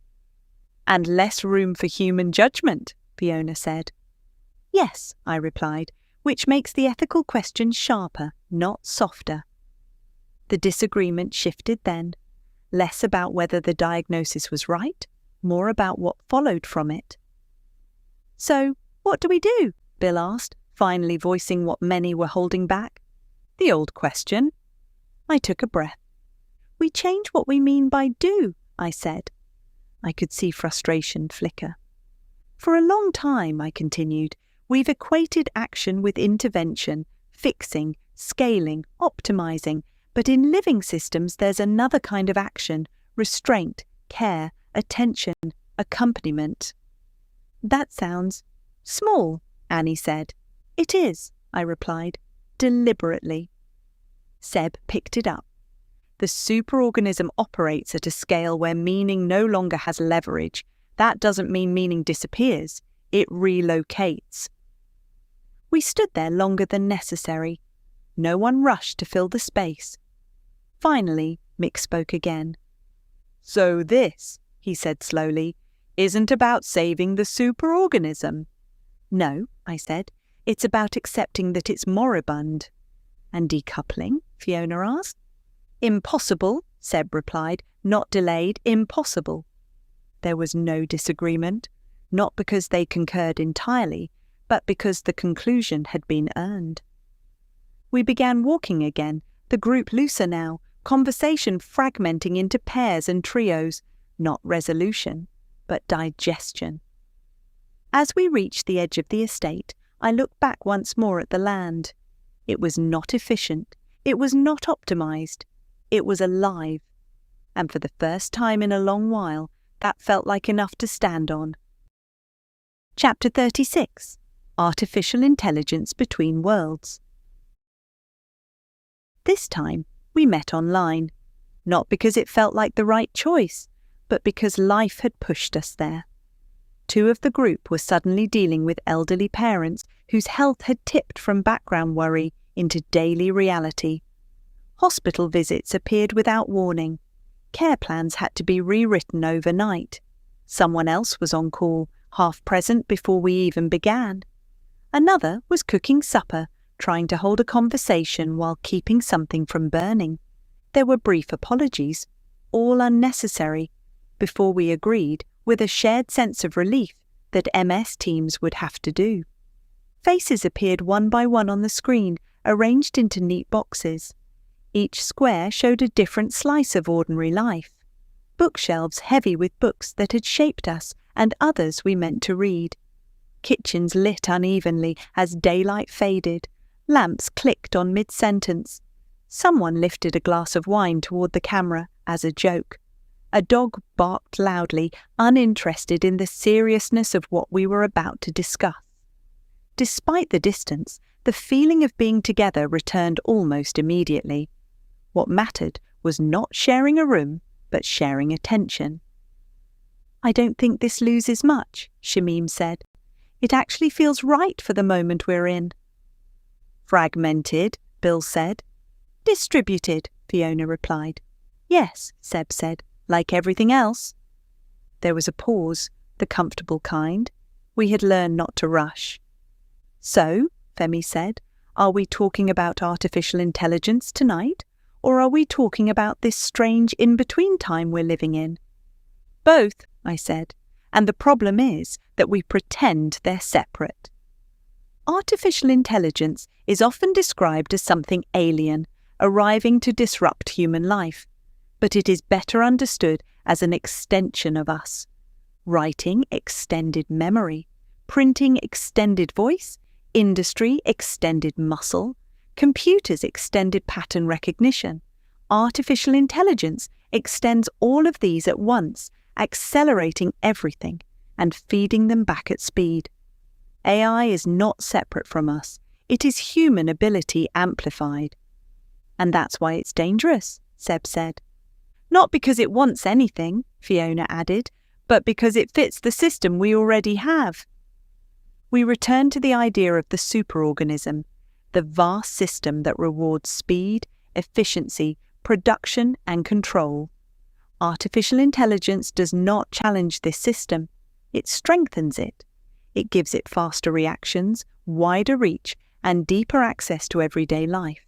And less room for human judgment, Fiona said. Yes, I replied, which makes the ethical question sharper, not softer. The disagreement shifted then, less about whether the diagnosis was right, more about what followed from it. So, what do we do? Bill asked, finally voicing what many were holding back. The old question. I took a breath. We change what we mean by do, I said. I could see frustration flicker. For a long time, I continued, we've equated action with intervention, fixing, scaling, optimizing, but in living systems there's another kind of action, restraint, care, attention, accompaniment. That sounds small, Annie said. It is, I replied, deliberately. Seb picked it up. The superorganism operates at a scale where meaning no longer has leverage. That doesn't mean meaning disappears. It relocates. We stood there longer than necessary. No one rushed to fill the space. Finally, Mick spoke again. So this, he said slowly, isn't about saving the superorganism. No, I said, it's about accepting that it's moribund. And decoupling? Fiona asked. Impossible, Seb replied, not delayed, impossible. There was no disagreement, not because they concurred entirely, but because the conclusion had been earned. We began walking again, the group looser now, conversation fragmenting into pairs and trios, not resolution, but digestion. As we reached the edge of the estate, I looked back once more at the land. It was not efficient, it was not optimized, it was alive, and for the first time in a long while, that felt like enough to stand on. Chapter 36. Artificial Intelligence Between Worlds. This time, we met online, not because it felt like the right choice, but because life had pushed us there. Two of the group were suddenly dealing with elderly parents whose health had tipped from background worry into daily reality. Hospital visits appeared without warning. Care plans had to be rewritten overnight. Someone else was on call, half present before we even began. Another was cooking supper, trying to hold a conversation while keeping something from burning. There were brief apologies, all unnecessary, before we agreed, with a shared sense of relief, that MS Teams would have to do. Faces appeared one by one on the screen, arranged into neat boxes. Each square showed a different slice of ordinary life. Bookshelves heavy with books that had shaped us and others we meant to read. Kitchens lit unevenly as daylight faded. Lamps clicked on mid-sentence. Someone lifted a glass of wine toward the camera as a joke. A dog barked loudly, uninterested in the seriousness of what we were about to discuss. Despite the distance, the feeling of being together returned almost immediately. What mattered was not sharing a room, but sharing attention. "I don't think this loses much," Shamim said. "It actually feels right for the moment we're in." "Fragmented," Bill said. "Distributed," Fiona replied. "Yes," Seb said, "like everything else." There was a pause, the comfortable kind. We had learned not to rush. "So," Femi said, "are we talking about artificial intelligence tonight, or are we talking about this strange in-between time we're living in?" "Both," I said, "and the problem is that we pretend they're separate." Artificial intelligence is often described as something alien, arriving to disrupt human life, but it is better understood as an extension of us. Writing, extended memory; printing, extended voice; industry, extended muscle; computers, extended pattern recognition. Artificial intelligence extends all of these at once, accelerating everything and feeding them back at speed. AI is not separate from us. It is human ability amplified. "And that's why it's dangerous," Seb said. "Not because it wants anything," Fiona added, "but because it fits the system we already have." We returned to the idea of the superorganism, the vast system that rewards speed, efficiency, production, and control. Artificial intelligence does not challenge this system. It strengthens it. It gives it faster reactions, wider reach, and deeper access to everyday life.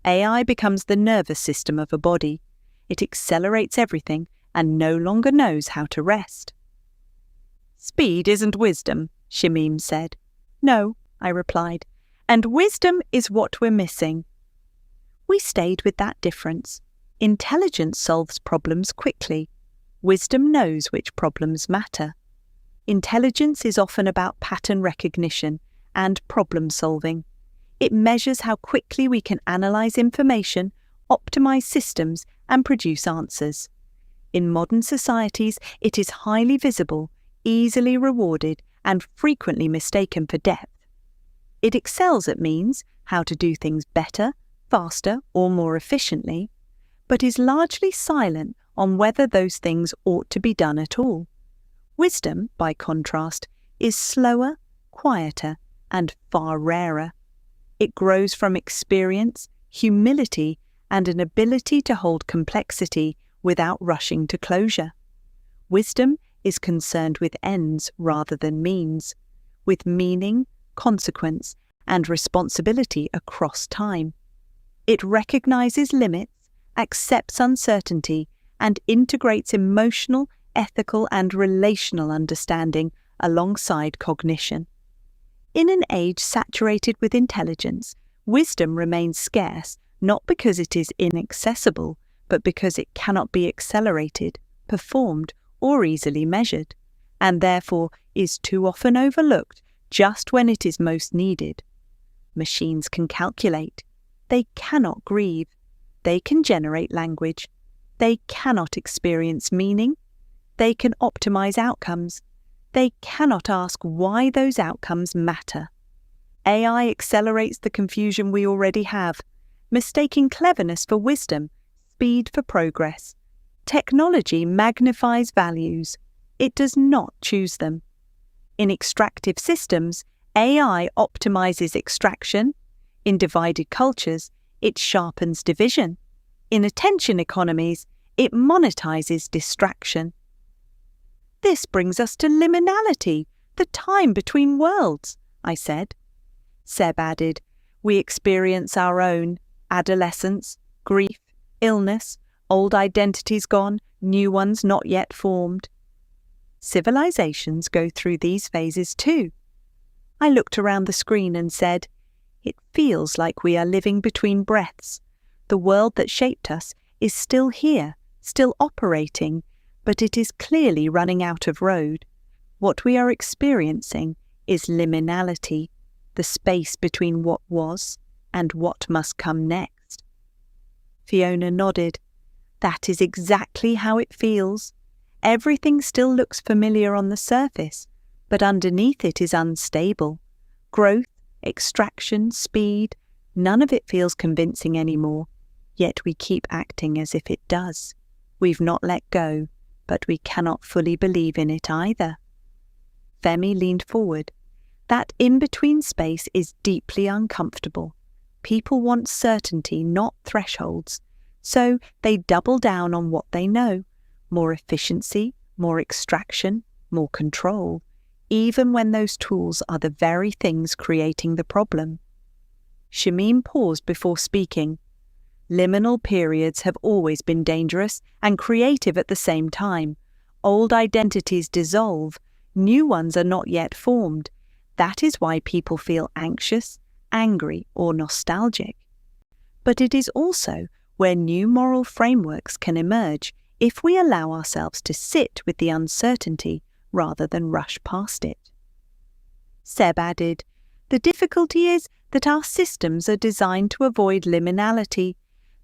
AI becomes the nervous system of a body. It accelerates everything and no longer knows how to rest. "Speed isn't wisdom," Shamim said. "No," I replied, "and wisdom is what we're missing." We stayed with that difference. Intelligence solves problems quickly. Wisdom knows which problems matter. Intelligence is often about pattern recognition and problem solving. It measures how quickly we can analyze information, optimize systems, and produce answers. In modern societies, it is highly visible, easily rewarded, and frequently mistaken for depth. It excels at means how to do things better, faster, or more efficiently, but is largely silent on whether those things ought to be done at all. Wisdom, by contrast, is slower, quieter, and far rarer. It grows from experience, humility, and an ability to hold complexity without rushing to closure. Wisdom is concerned with ends rather than means, with meaning, consequence, and responsibility across time. It recognizes limits, accepts uncertainty, and integrates emotional, ethical, and relational understanding alongside cognition. In an age saturated with intelligence, wisdom remains scarce not because it is inaccessible, but because it cannot be accelerated, performed, or easily measured, and therefore is too often overlooked just when it is most needed. Machines can calculate. They cannot grieve. They can generate language. They cannot experience meaning. They can optimize outcomes. They cannot ask why those outcomes matter. AI accelerates the confusion we already have, mistaking cleverness for wisdom, speed for progress. Technology magnifies values. It does not choose them. In extractive systems, AI optimizes extraction. In divided cultures, it sharpens division. In attention economies, it monetizes distraction. This brings us to liminality, the time between worlds, I said. Seb added, we experience our own adolescence, grief, illness, old identities gone, new ones not yet formed. Civilizations go through these phases too. I looked around the screen and said, it feels like we are living between breaths. The world that shaped us is still here, still operating, but it is clearly running out of road. What we are experiencing is liminality, the space between what was and what must come next. Fiona nodded. That is exactly how it feels. Everything still looks familiar on the surface, but underneath it is unstable. Growth, extraction, speed, none of it feels convincing anymore, yet we keep acting as if it does. We've not let go, but we cannot fully believe in it either. Femi leaned forward. That in-between space is deeply uncomfortable. People want certainty, not thresholds. So they double down on what they know. More efficiency, more extraction, more control, even when those tools are the very things creating the problem. Shamim paused before speaking. Liminal periods have always been dangerous and creative at the same time. Old identities dissolve, new ones are not yet formed. That is why people feel anxious, angry, or nostalgic. But it is also where new moral frameworks can emerge if we allow ourselves to sit with the uncertainty rather than rush past it. Seb added, the difficulty is that our systems are designed to avoid liminality.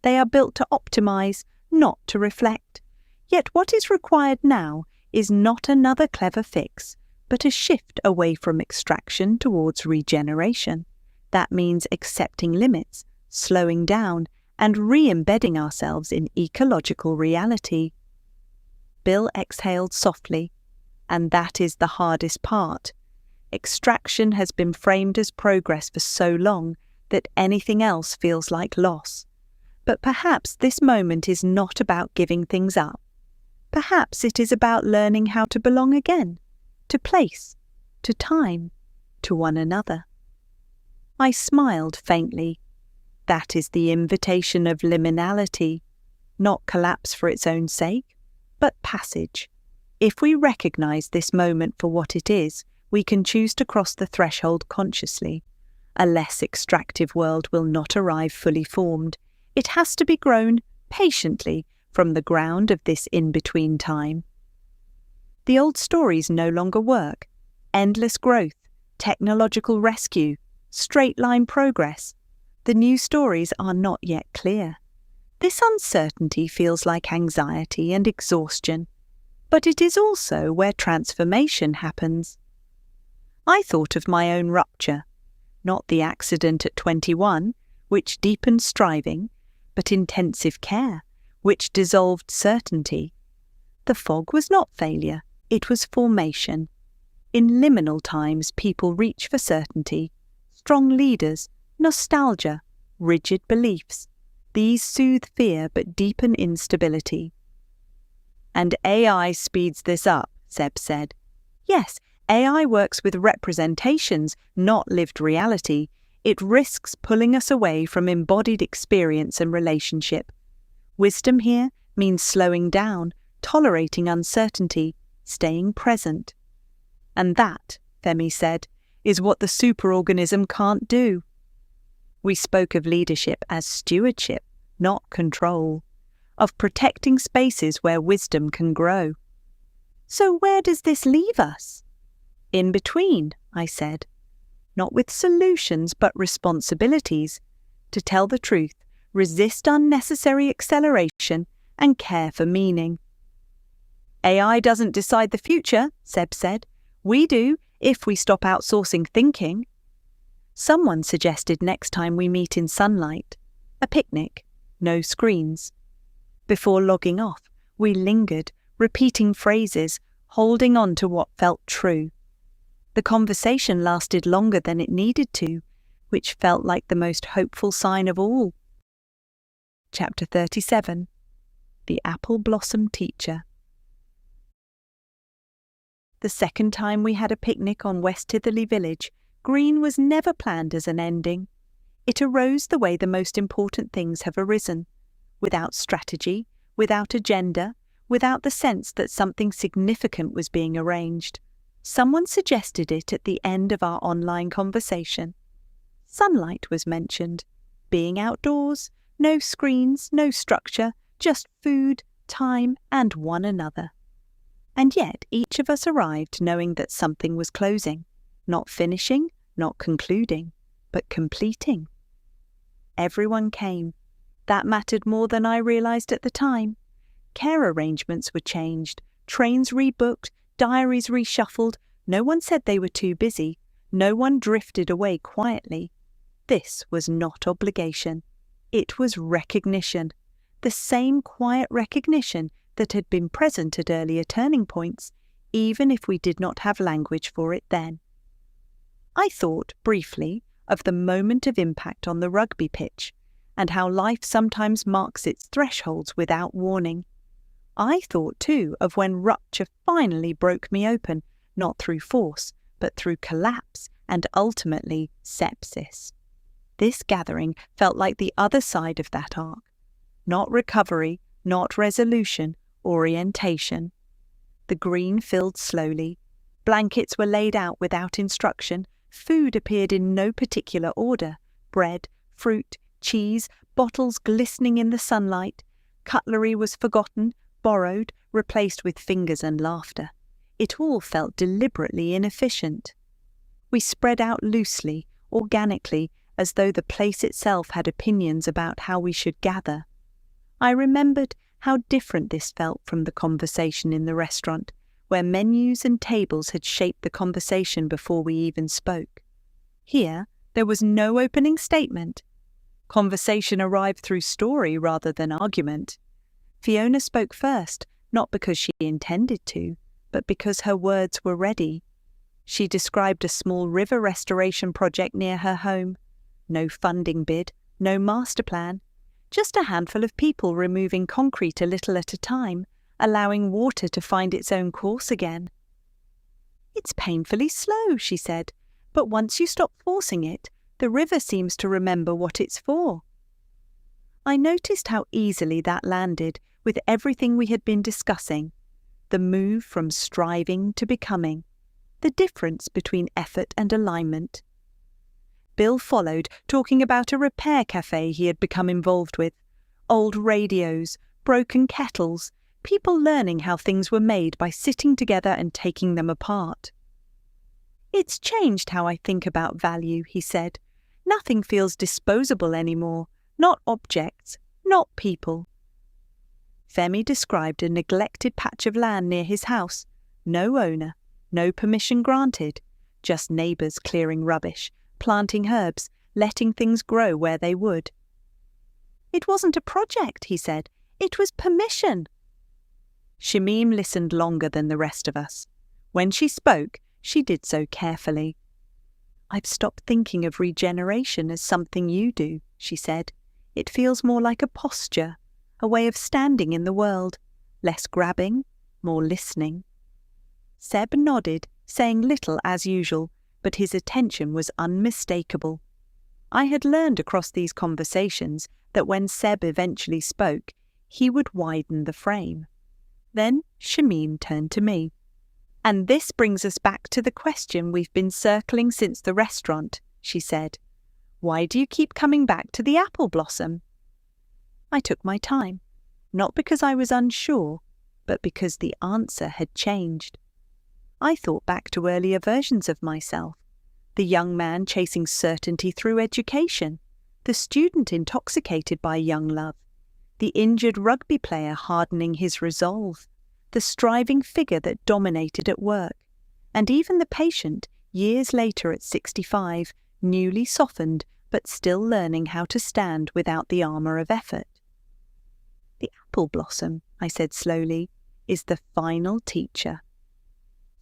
They are built to optimize, not to reflect. Yet what is required now is not another clever fix, but a shift away from extraction towards regeneration. That means accepting limits, slowing down, and re-embedding ourselves in ecological reality. Bill exhaled softly, and that is the hardest part. Extraction has been framed as progress for so long that anything else feels like loss. But perhaps this moment is not about giving things up. Perhaps it is about learning how to belong again, to place, to time, to one another. I smiled faintly. That is the invitation of liminality, not collapse for its own sake, but passage. If we recognize this moment for what it is, we can choose to cross the threshold consciously. A less extractive world will not arrive fully formed. It has to be grown patiently from the ground of this in-between time. The old stories no longer work. Endless growth, technological rescue, straight-line progress. The new stories are not yet clear. This uncertainty feels like anxiety and exhaustion, but it is also where transformation happens. I thought of my own rupture, not the accident at 21, which deepened striving, but intensive care, which dissolved certainty. The fog was not failure, it was formation. In liminal times, people reach for certainty, strong leaders, nostalgia, rigid beliefs. These soothe fear but deepen instability. And AI speeds this up, Seb said. Yes, AI works with representations, not lived reality. It risks pulling us away from embodied experience and relationship. Wisdom here means slowing down, tolerating uncertainty, staying present. And that, Femi said, is what the superorganism can't do. We spoke of leadership as stewardship, not control, of protecting spaces where wisdom can grow. So where does this leave us? In between, I said. Not with solutions, but responsibilities. To tell the truth, resist unnecessary acceleration, and care for meaning. AI doesn't decide the future, Seb said. We do, if we stop outsourcing thinking. Someone suggested next time we meet in sunlight, a picnic, no screens. Before logging off, we lingered, repeating phrases, holding on to what felt true. The conversation lasted longer than it needed to, which felt like the most hopeful sign of all. Chapter 37. The Apple Blossom Teacher. The second time we had a picnic on West Titherley Village, green was never planned as an ending. It arose the way the most important things have arisen, without strategy, without agenda, without the sense that something significant was being arranged. Someone suggested it at the end of our online conversation. Sunlight was mentioned. Being outdoors, no screens, no structure, just food, time, and one another. And yet each of us arrived knowing that something was closing, not finishing, not concluding, but completing. Everyone came. That mattered more than I realized at the time. Care arrangements were changed, trains rebooked, diaries reshuffled. No one said they were too busy. No one drifted away quietly. This was not obligation. It was recognition. The same quiet recognition that had been present at earlier turning points, even if we did not have language for it then. I thought, briefly, of the moment of impact on the rugby pitch, and how life sometimes marks its thresholds without warning. I thought, too, of when rupture finally broke me open, not through force, but through collapse and ultimately sepsis. This gathering felt like the other side of that arc. Not recovery, not resolution, orientation. The green filled slowly. Blankets were laid out without instruction. Food appeared in no particular order. Bread, fruit, cheese, bottles glistening in the sunlight. Cutlery was forgotten, borrowed, replaced with fingers and laughter. It all felt deliberately inefficient. We spread out loosely, organically, as though the place itself had opinions about how we should gather. I remembered how different this felt from the conversation in the restaurant, where menus and tables had shaped the conversation before we even spoke. Here, there was no opening statement. Conversation arrived through story rather than argument. Fiona spoke first, not because she intended to, but because her words were ready. She described a small river restoration project near her home. No funding bid, no master plan. Just a handful of people removing concrete a little at a time, allowing water to find its own course again. "It's painfully slow," she said, "but once you stop forcing it, the river seems to remember what it's for." I noticed how easily that landed with everything we had been discussing, the move from striving to becoming, the difference between effort and alignment. Bill followed, talking about a repair cafe he had become involved with. Old radios, broken kettles, people learning how things were made by sitting together and taking them apart. "It's changed how I think about value," he said. "Nothing feels disposable anymore, not objects, not people." Femi described a neglected patch of land near his house. No owner, no permission granted, just neighbours clearing rubbish, planting herbs, letting things grow where they would. "It wasn't a project," he said. "It was permission." Shamim listened longer than the rest of us. When she spoke, she did so carefully. "I've stopped thinking of regeneration as something you do," she said. "It feels more like a posture, a way of standing in the world, less grabbing, more listening." Seb nodded, saying little as usual, but his attention was unmistakable. I had learned across these conversations that when Seb eventually spoke, he would widen the frame. Then Shamim turned to me. "And this brings us back to the question we've been circling since the restaurant," she said. "Why do you keep coming back to the apple blossom?" I took my time, not because I was unsure, but because the answer had changed. I thought back to earlier versions of myself, the young man chasing certainty through education, the student intoxicated by young love, the injured rugby player hardening his resolve, the striving figure that dominated at work, and even the patient, years later at 65, newly softened but still learning how to stand without the armour of effort. The apple blossom, I said slowly, is the final teacher.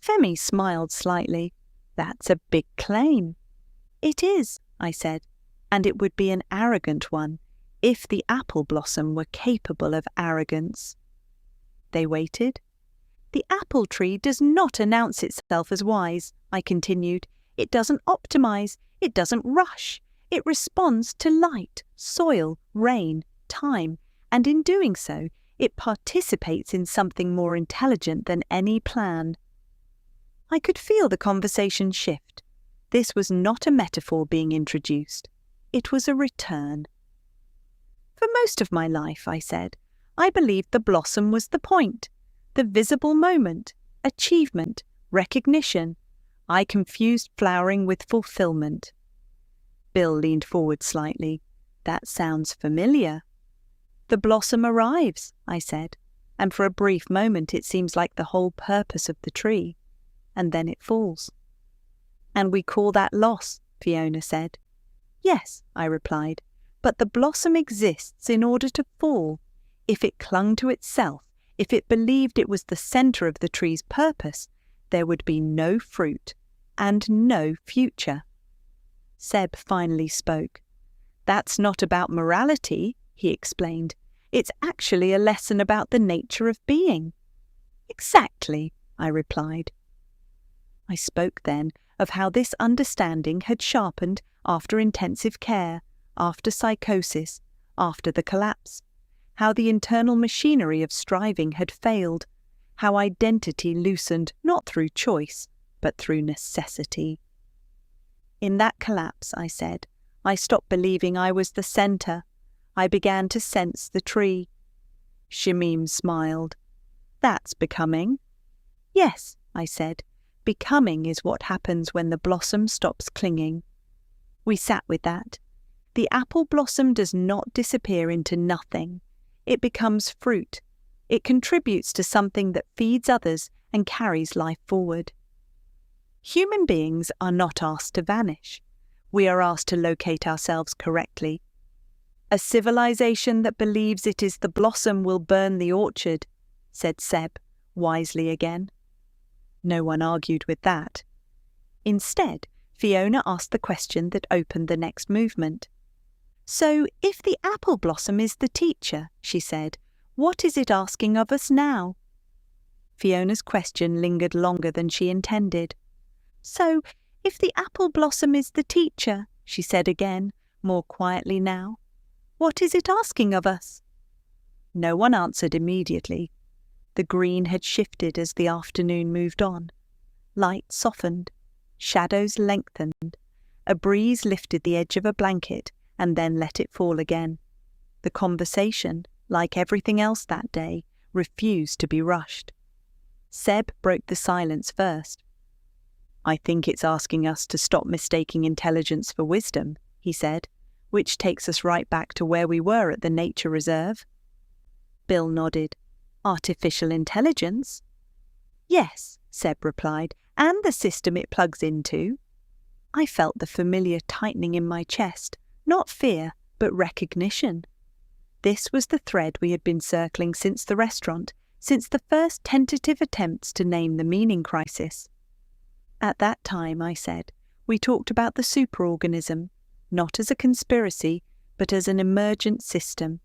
Femi smiled slightly. That's a big claim. It is, I said, and it would be an arrogant one if the apple blossom were capable of arrogance. They waited. The apple tree does not announce itself as wise, I continued. It doesn't optimize. It doesn't rush. It responds to light, soil, rain, time, and in doing so, it participates in something more intelligent than any plan. I could feel the conversation shift. This was not a metaphor being introduced. It was a return. For most of my life, I said, I believed the blossom was the point, the visible moment, achievement, recognition. I confused flowering with fulfillment. Bill leaned forward slightly. That sounds familiar. The blossom arrives, I said, and for a brief moment it seems like the whole purpose of the tree, and then it falls. And we call that loss, Fiona said. Yes, I replied, but the blossom exists in order to fall. If it clung to itself, if it believed it was the centre of the tree's purpose, there would be no fruit and no future. Seb finally spoke. That's not about morality, he explained. It's actually a lesson about the nature of being. Exactly, I replied. I spoke then of how this understanding had sharpened after intensive care, after psychosis, after the collapse, how the internal machinery of striving had failed, how identity loosened not through choice, but through necessity. In that collapse, I said, I stopped believing I was the centre. I began to sense the tree. Shamim smiled. That's becoming. Yes, I said, becoming is what happens when the blossom stops clinging. We sat with that. The apple blossom does not disappear into nothing. It becomes fruit. It contributes to something that feeds others and carries life forward. Human beings are not asked to vanish. We are asked to locate ourselves correctly. A civilization that believes it is the blossom will burn the orchard, said Seb, wisely again. No one argued with that. Instead, Fiona asked the question that opened the next movement. So, if the apple blossom is the teacher, she said, what is it asking of us now? Fiona's question lingered longer than she intended. So, if the apple blossom is the teacher, she said again, more quietly now, what is it asking of us? No one answered immediately. The green had shifted as the afternoon moved on. Light softened. Shadows lengthened. A breeze lifted the edge of a blanket and then let it fall again. The conversation, like everything else that day, refused to be rushed. Seb broke the silence first. I think it's asking us to stop mistaking intelligence for wisdom, he said, which takes us right back to where we were at the nature reserve. Bill nodded. Artificial intelligence? Yes, Seb replied, and the system it plugs into. I felt the familiar tightening in my chest, not fear, but recognition. This was the thread we had been circling since the restaurant, since the first tentative attempts to name the meaning crisis. At that time, I said, we talked about the superorganism, not as a conspiracy, but as an emergent system.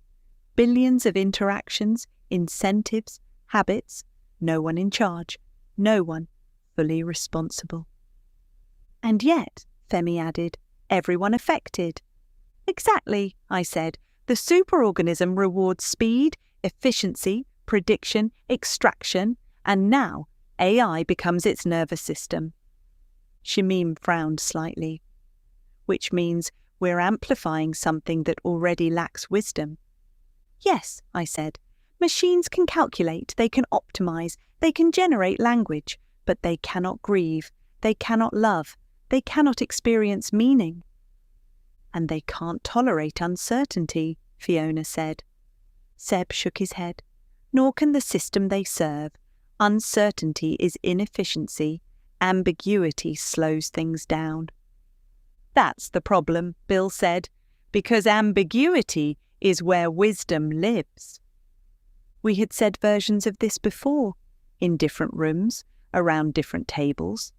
Billions of interactions, incentives, habits, no one in charge, no one fully responsible. And yet, Femi added, everyone affected. Exactly, I said, the superorganism rewards speed, efficiency, prediction, extraction, and now AI becomes its nervous system. Shamim frowned slightly. Which means we're amplifying something that already lacks wisdom. Yes, I said, machines can calculate, they can optimize, they can generate language, but they cannot grieve, they cannot love, they cannot experience meaning. And they can't tolerate uncertainty, Fiona said. Seb shook his head. Nor can the system they serve. Uncertainty is inefficiency. Ambiguity slows things down. That's the problem, Bill said, because ambiguity is where wisdom lives. We had said versions of this before, in different rooms, around different tables,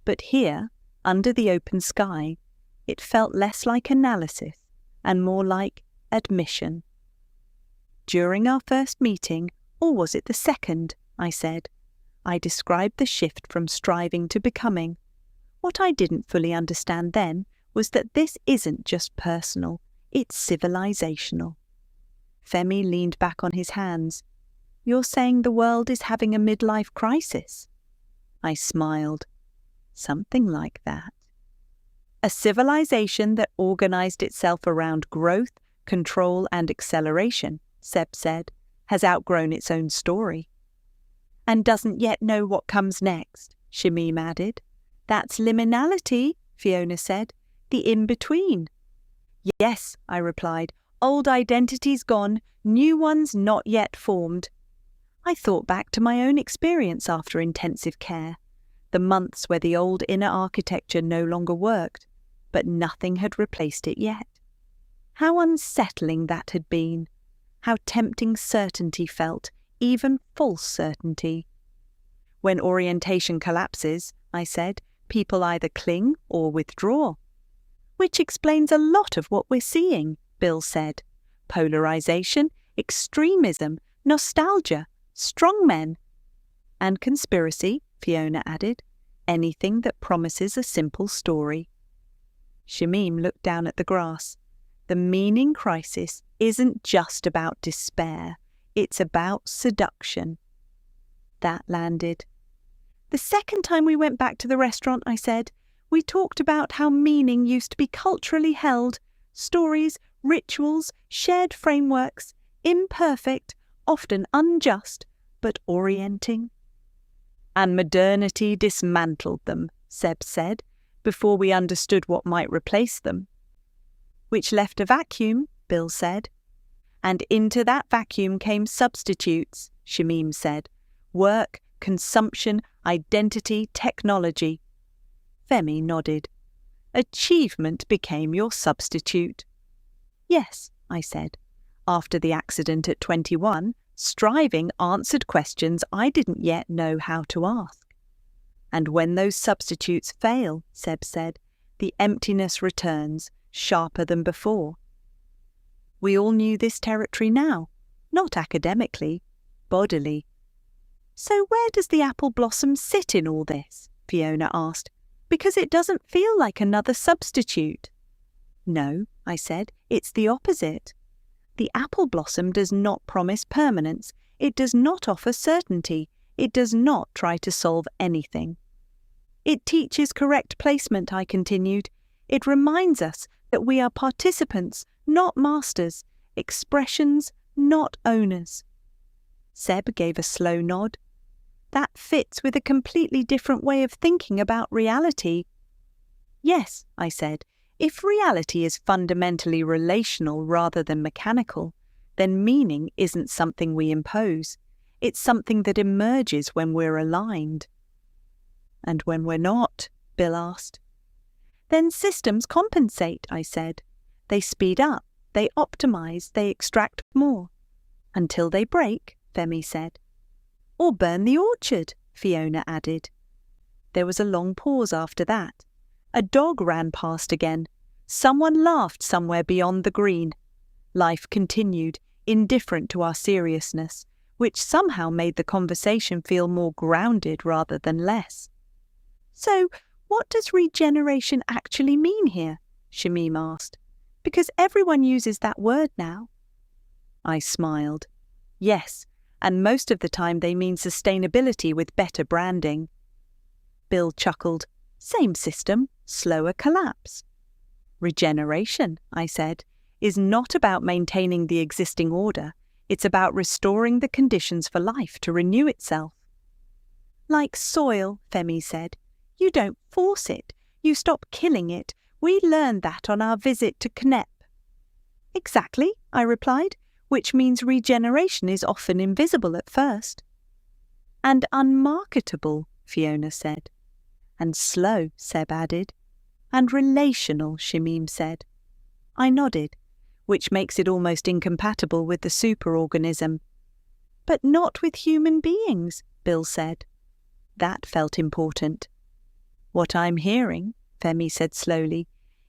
but here, under the open sky, it felt less like analysis and more like admission. During our first meeting, or was it the second, I said, I described the shift from striving to becoming. What I didn't fully understand then was that this isn't just personal, it's civilizational. Femi leaned back on his hands. You're saying the world is having a midlife crisis? I smiled. Something like that. A civilization that organized itself around growth, control and acceleration, Seb said, has outgrown its own story. And doesn't yet know what comes next, Shamim added. That's liminality, Fiona said, the in-between. Yes, I replied, old identities gone, new ones not yet formed. I thought back to my own experience after intensive care, the months where the old inner architecture no longer worked, but nothing had replaced it yet. How unsettling that had been, how tempting certainty felt, even false certainty. When orientation collapses, I said, people either cling or withdraw. Which explains a lot of what we're seeing, Bill said. Polarization, extremism, nostalgia, strongmen. And conspiracy, Fiona added. Anything that promises a simple story. Shamim looked down at the grass. The meaning crisis isn't just about despair. It's about seduction. That landed. The second time we went back to the restaurant, I said, we talked about how meaning used to be culturally held, stories, rituals, shared frameworks, imperfect, often unjust, but orienting. And modernity dismantled them, Seb said, before we understood what might replace them. Which left a vacuum, Bill said. And into that vacuum came substitutes, Shamim said. Work, consumption, identity, technology. Femi nodded. Achievement became your substitute. Yes, I said. After the accident at 21, striving answered questions I didn't yet know how to ask. And when those substitutes fail, Seb said, the emptiness returns, sharper than before. We all knew this territory now, not academically, bodily. So where does the apple blossom sit in all this? Fiona asked, because it doesn't feel like another substitute. No, I said, it's the opposite. The apple blossom does not promise permanence. It does not offer certainty. It does not try to solve anything. It teaches correct placement, I continued. It reminds us that we are participants, not masters, expressions, not owners. Seb gave a slow nod. That fits with a completely different way of thinking about reality. Yes, I said, if reality is fundamentally relational rather than mechanical, then meaning isn't something we impose. It's something that emerges when we're aligned. And when we're not? Bill asked. Then systems compensate, I said. They speed up, they optimize, they extract more. Until they break, Femi said. Or burn the orchard, Fiona added. There was a long pause after that. A dog ran past again. Someone laughed somewhere beyond the green. Life continued, indifferent to our seriousness, which somehow made the conversation feel more grounded rather than less. So, what does regeneration actually mean here? Shamim asked. Because everyone uses that word now. I smiled. Yes, and most of the time they mean sustainability with better branding. Bill chuckled. Same system, slower collapse. Regeneration, I said, is not about maintaining the existing order. It's about restoring the conditions for life to renew itself. Like soil, Femi said. You don't force it. You stop killing it. We learned that on our visit to Knep. Exactly, I replied, which means regeneration is often invisible at first. And unmarketable, Fiona said. And slow, Seb added. And relational, Shamim said. I nodded, which makes it almost incompatible with the superorganism. But not with human beings, Bill said. That felt important. What I'm hearing, Femi said slowly,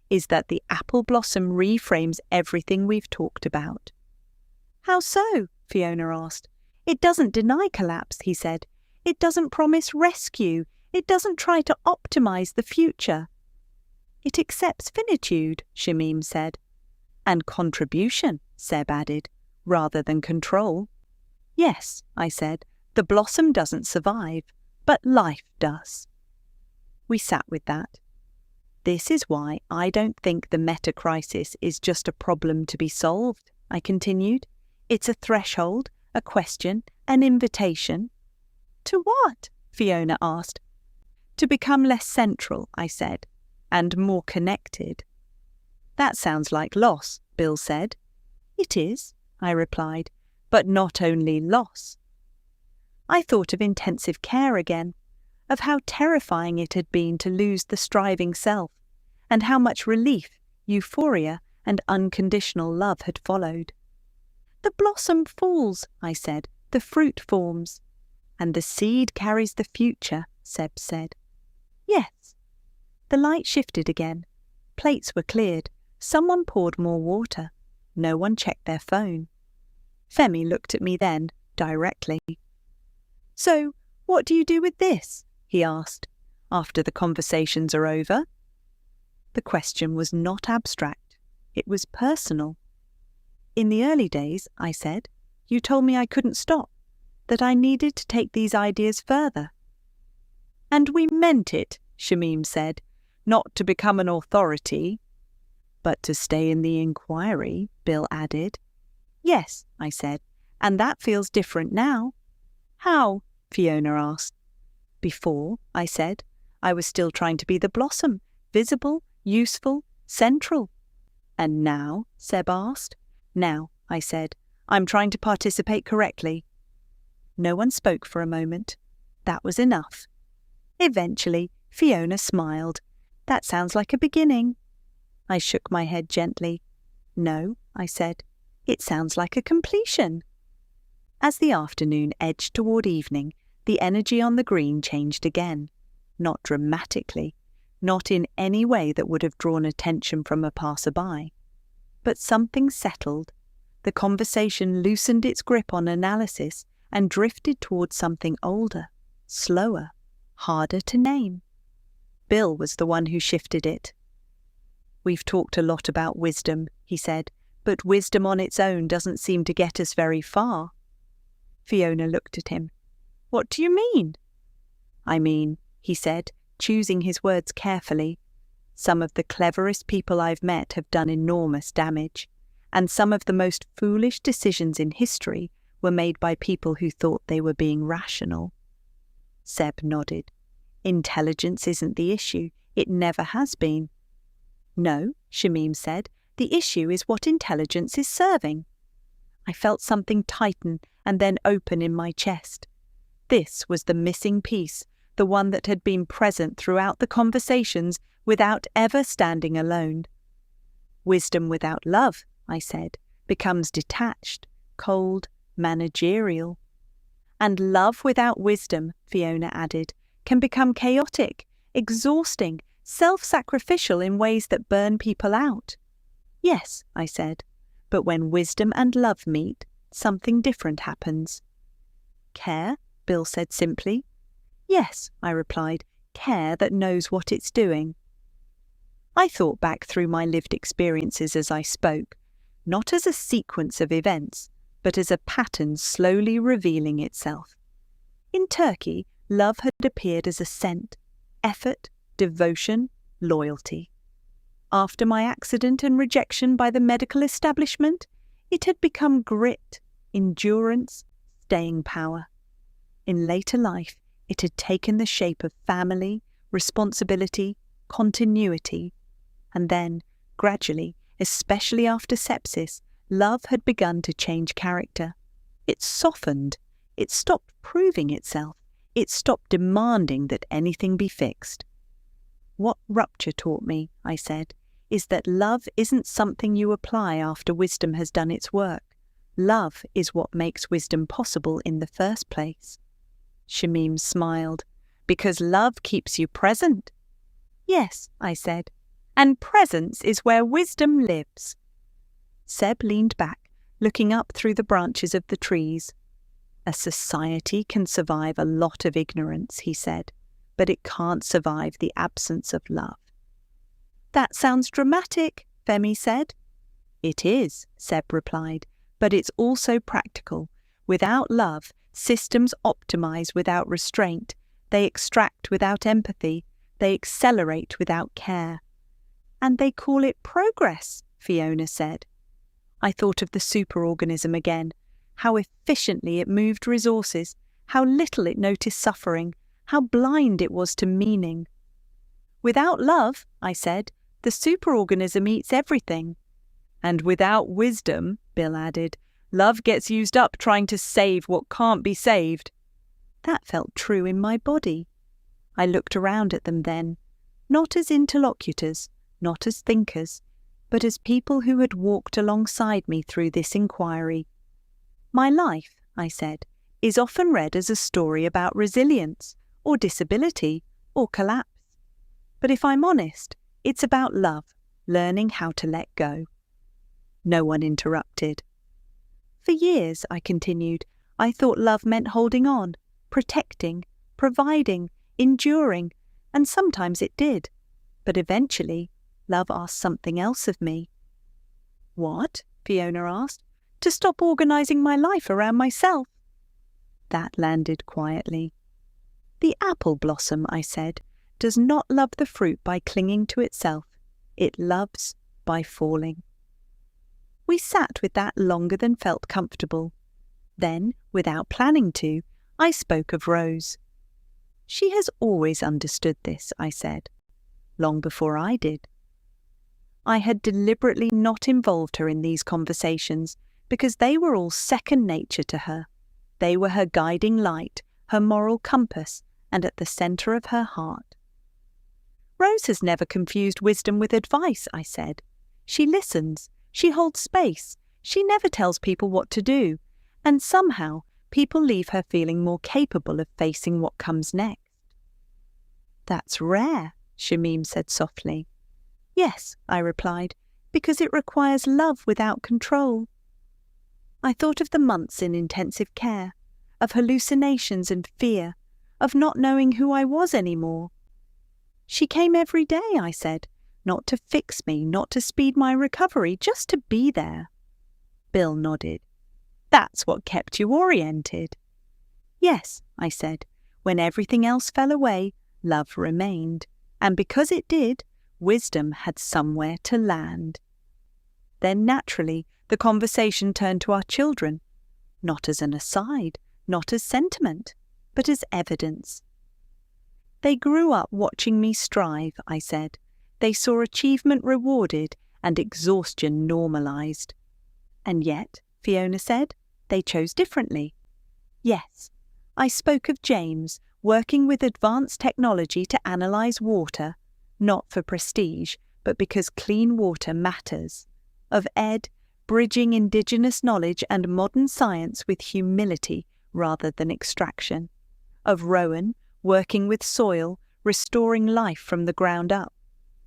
is that the apple blossom reframes everything we've talked about. How so? Fiona asked. It doesn't deny collapse, he said. It doesn't promise rescue. It doesn't try to optimize the future. It accepts finitude, Shamim said. And contribution, Seb added, rather than control. Yes, I said, the blossom doesn't survive, but life does. We sat with that. This is why I don't think the meta-crisis is just a problem to be solved, I continued. It's a threshold, a question, an invitation. To what? Fiona asked. To become less central, I said, and more connected. That sounds like loss, Bill said. It is, I replied, but not only loss. I thought of intensive care again, of how terrifying it had been to lose the striving self, and how much relief, euphoria, and unconditional love had followed. The blossom falls, I said, the fruit forms. And the seed carries the future, Seb said. Yes. The light shifted again. Plates were cleared. Someone poured more water. No one checked their phone. Femi looked at me then, directly. So, what do you do with this? He asked. After the conversations are over? The question was not abstract. It was personal. In the early days, I said, you told me I couldn't stop, that I needed to take these ideas further. And we meant it, Shamim said, not to become an authority. But to stay in the inquiry, Bill added. Yes, I said, and that feels different now. How? Fiona asked. Before, I said, I was still trying to be the blossom, visible, useful, central. And now? Seb asked. Now, I said, I'm trying to participate correctly. No one spoke for a moment. That was enough. Eventually, Fiona smiled. That sounds like a beginning. I shook my head gently. No, I said, it sounds like a completion. As the afternoon edged toward evening, the energy on the green changed again. Not dramatically, not in any way that would have drawn attention from a passerby. But something settled. The conversation loosened its grip on analysis and drifted towards something older, slower, harder to name. Bill was the one who shifted it. We've talked a lot about wisdom, he said, but wisdom on its own doesn't seem to get us very far. Fiona looked at him. What do you mean? I mean, he said, choosing his words carefully, some of the cleverest people I've met have done enormous damage, and some of the most foolish decisions in history were made by people who thought they were being rational. Seb nodded. Intelligence isn't the issue. It never has been. No, Shamim said, the issue is what intelligence is serving. I felt something tighten and then open in my chest. This was the missing piece, the one that had been present throughout the conversations without ever standing alone. Wisdom without love, I said, becomes detached, cold, managerial. And love without wisdom, Fiona added, can become chaotic, exhausting, self-sacrificial in ways that burn people out. Yes, I said, but when wisdom and love meet, something different happens. Care? Bill said simply. Yes, I replied, care that knows what it's doing. I thought back through my lived experiences as I spoke, not as a sequence of events, but as a pattern slowly revealing itself. In Turkey, love had appeared as assent, effort, devotion, loyalty. After my accident and rejection by the medical establishment, it had become grit, endurance, staying power. In later life, it had taken the shape of family, responsibility, continuity, and then, gradually, especially after sepsis, love had begun to change character. It softened. It stopped proving itself. It stopped demanding that anything be fixed. What rupture taught me, I said, is that love isn't something you apply after wisdom has done its work. Love is what makes wisdom possible in the first place. Shamim smiled. Because love keeps you present? Yes, I said, and presence is where wisdom lives. Seb leaned back, looking up through the branches of the trees. A society can survive a lot of ignorance, he said, but it can't survive the absence of love. That sounds dramatic, Femi said. It is, Seb replied, but it's also practical. Without love, systems optimize without restraint. They extract without empathy. They accelerate without care. And they call it progress, Fiona said. I thought of the superorganism again, how efficiently it moved resources, how little it noticed suffering, how blind it was to meaning. Without love, I said, the superorganism eats everything. And without wisdom, Bill added, love gets used up trying to save what can't be saved. That felt true in my body. I looked around at them then, not as interlocutors, not as thinkers, but as people who had walked alongside me through this inquiry. My life, I said, is often read as a story about resilience, or disability, or collapse. But if I'm honest, it's about love, learning how to let go. No one interrupted. For years, I continued, I thought love meant holding on, protecting, providing, enduring, and sometimes it did. But eventually, love asked something else of me. What? Fiona asked. To stop organising my life around myself. That landed quietly. The apple blossom, I said, does not love the fruit by clinging to itself. It loves by falling. We sat with that longer than felt comfortable. Then, without planning to, I spoke of Rose. She has always understood this, I said, long before I did. I had deliberately not involved her in these conversations because they were all second nature to her. They were her guiding light, her moral compass, and at the centre of her heart. Rose has never confused wisdom with advice, I said. She listens, she holds space, she never tells people what to do, and somehow people leave her feeling more capable of facing what comes next. That's rare, Shamim said softly. Yes, I replied, because it requires love without control. I thought of the months in intensive care, of hallucinations and fear, of not knowing who I was anymore. She came every day, I said, not to fix me, not to speed my recovery, just to be there. Bill nodded. That's what kept you oriented. Yes, I said, when everything else fell away, love remained, and because it did, wisdom had somewhere to land. Then naturally, the conversation turned to our children, not as an aside, not as sentiment, but as evidence. They grew up watching me strive, I said. They saw achievement rewarded and exhaustion normalised. And yet, Fiona said, they chose differently. Yes, I spoke of James working with advanced technology to analyse water, not for prestige, but because clean water matters. Of Ed bridging indigenous knowledge and modern science with humility rather than extraction. Of Rowan working with soil, restoring life from the ground up.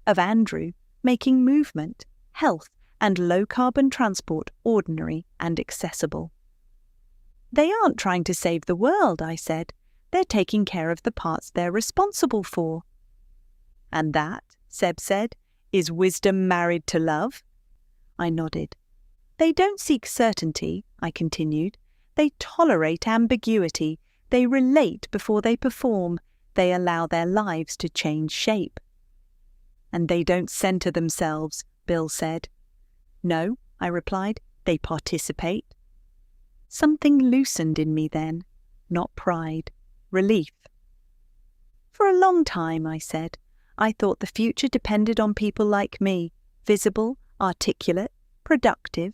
Of Andrew making movement, health, and low-carbon transport ordinary and accessible. They aren't trying to save the world, I said. They're taking care of the parts they're responsible for. And that, Seb said, is wisdom married to love? I nodded. They don't seek certainty, I continued. They tolerate ambiguity. They relate before they perform. They allow their lives to change shape. And they don't centre themselves, Bill said. No, I replied, they participate. Something loosened in me then, not pride, relief. For a long time, I said, I thought the future depended on people like me, visible, articulate, productive.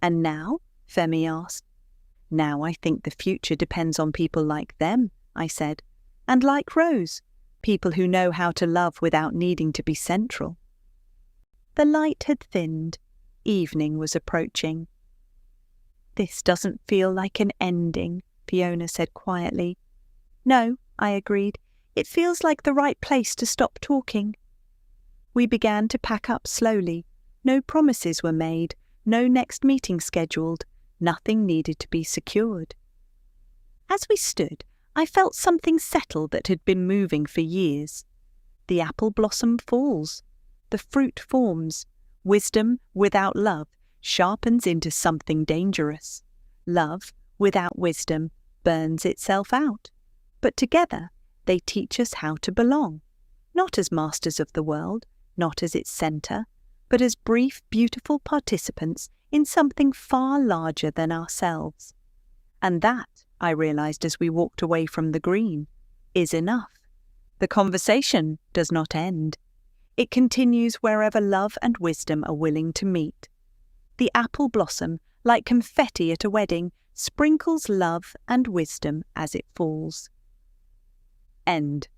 And now? Femi asked. Now I think the future depends on people like them, I said, and like Rose, people who know how to love without needing to be central. The light had thinned. Evening was approaching. "This doesn't feel like an ending," Fiona said quietly. "No," I agreed. "It feels like the right place to stop talking." We began to pack up slowly. No promises were made, no next meeting scheduled, nothing needed to be secured. As we stood, I felt something settle that had been moving for years. The apple blossom falls. The fruit forms. Wisdom without love sharpens into something dangerous. Love without wisdom burns itself out. But together, they teach us how to belong, not as masters of the world, not as its centre, but as brief, beautiful participants in something far larger than ourselves. And that, I realised as we walked away from the green, is enough. The conversation does not end. It continues wherever love and wisdom are willing to meet. The apple blossom, like confetti at a wedding, sprinkles love and wisdom as it falls. End.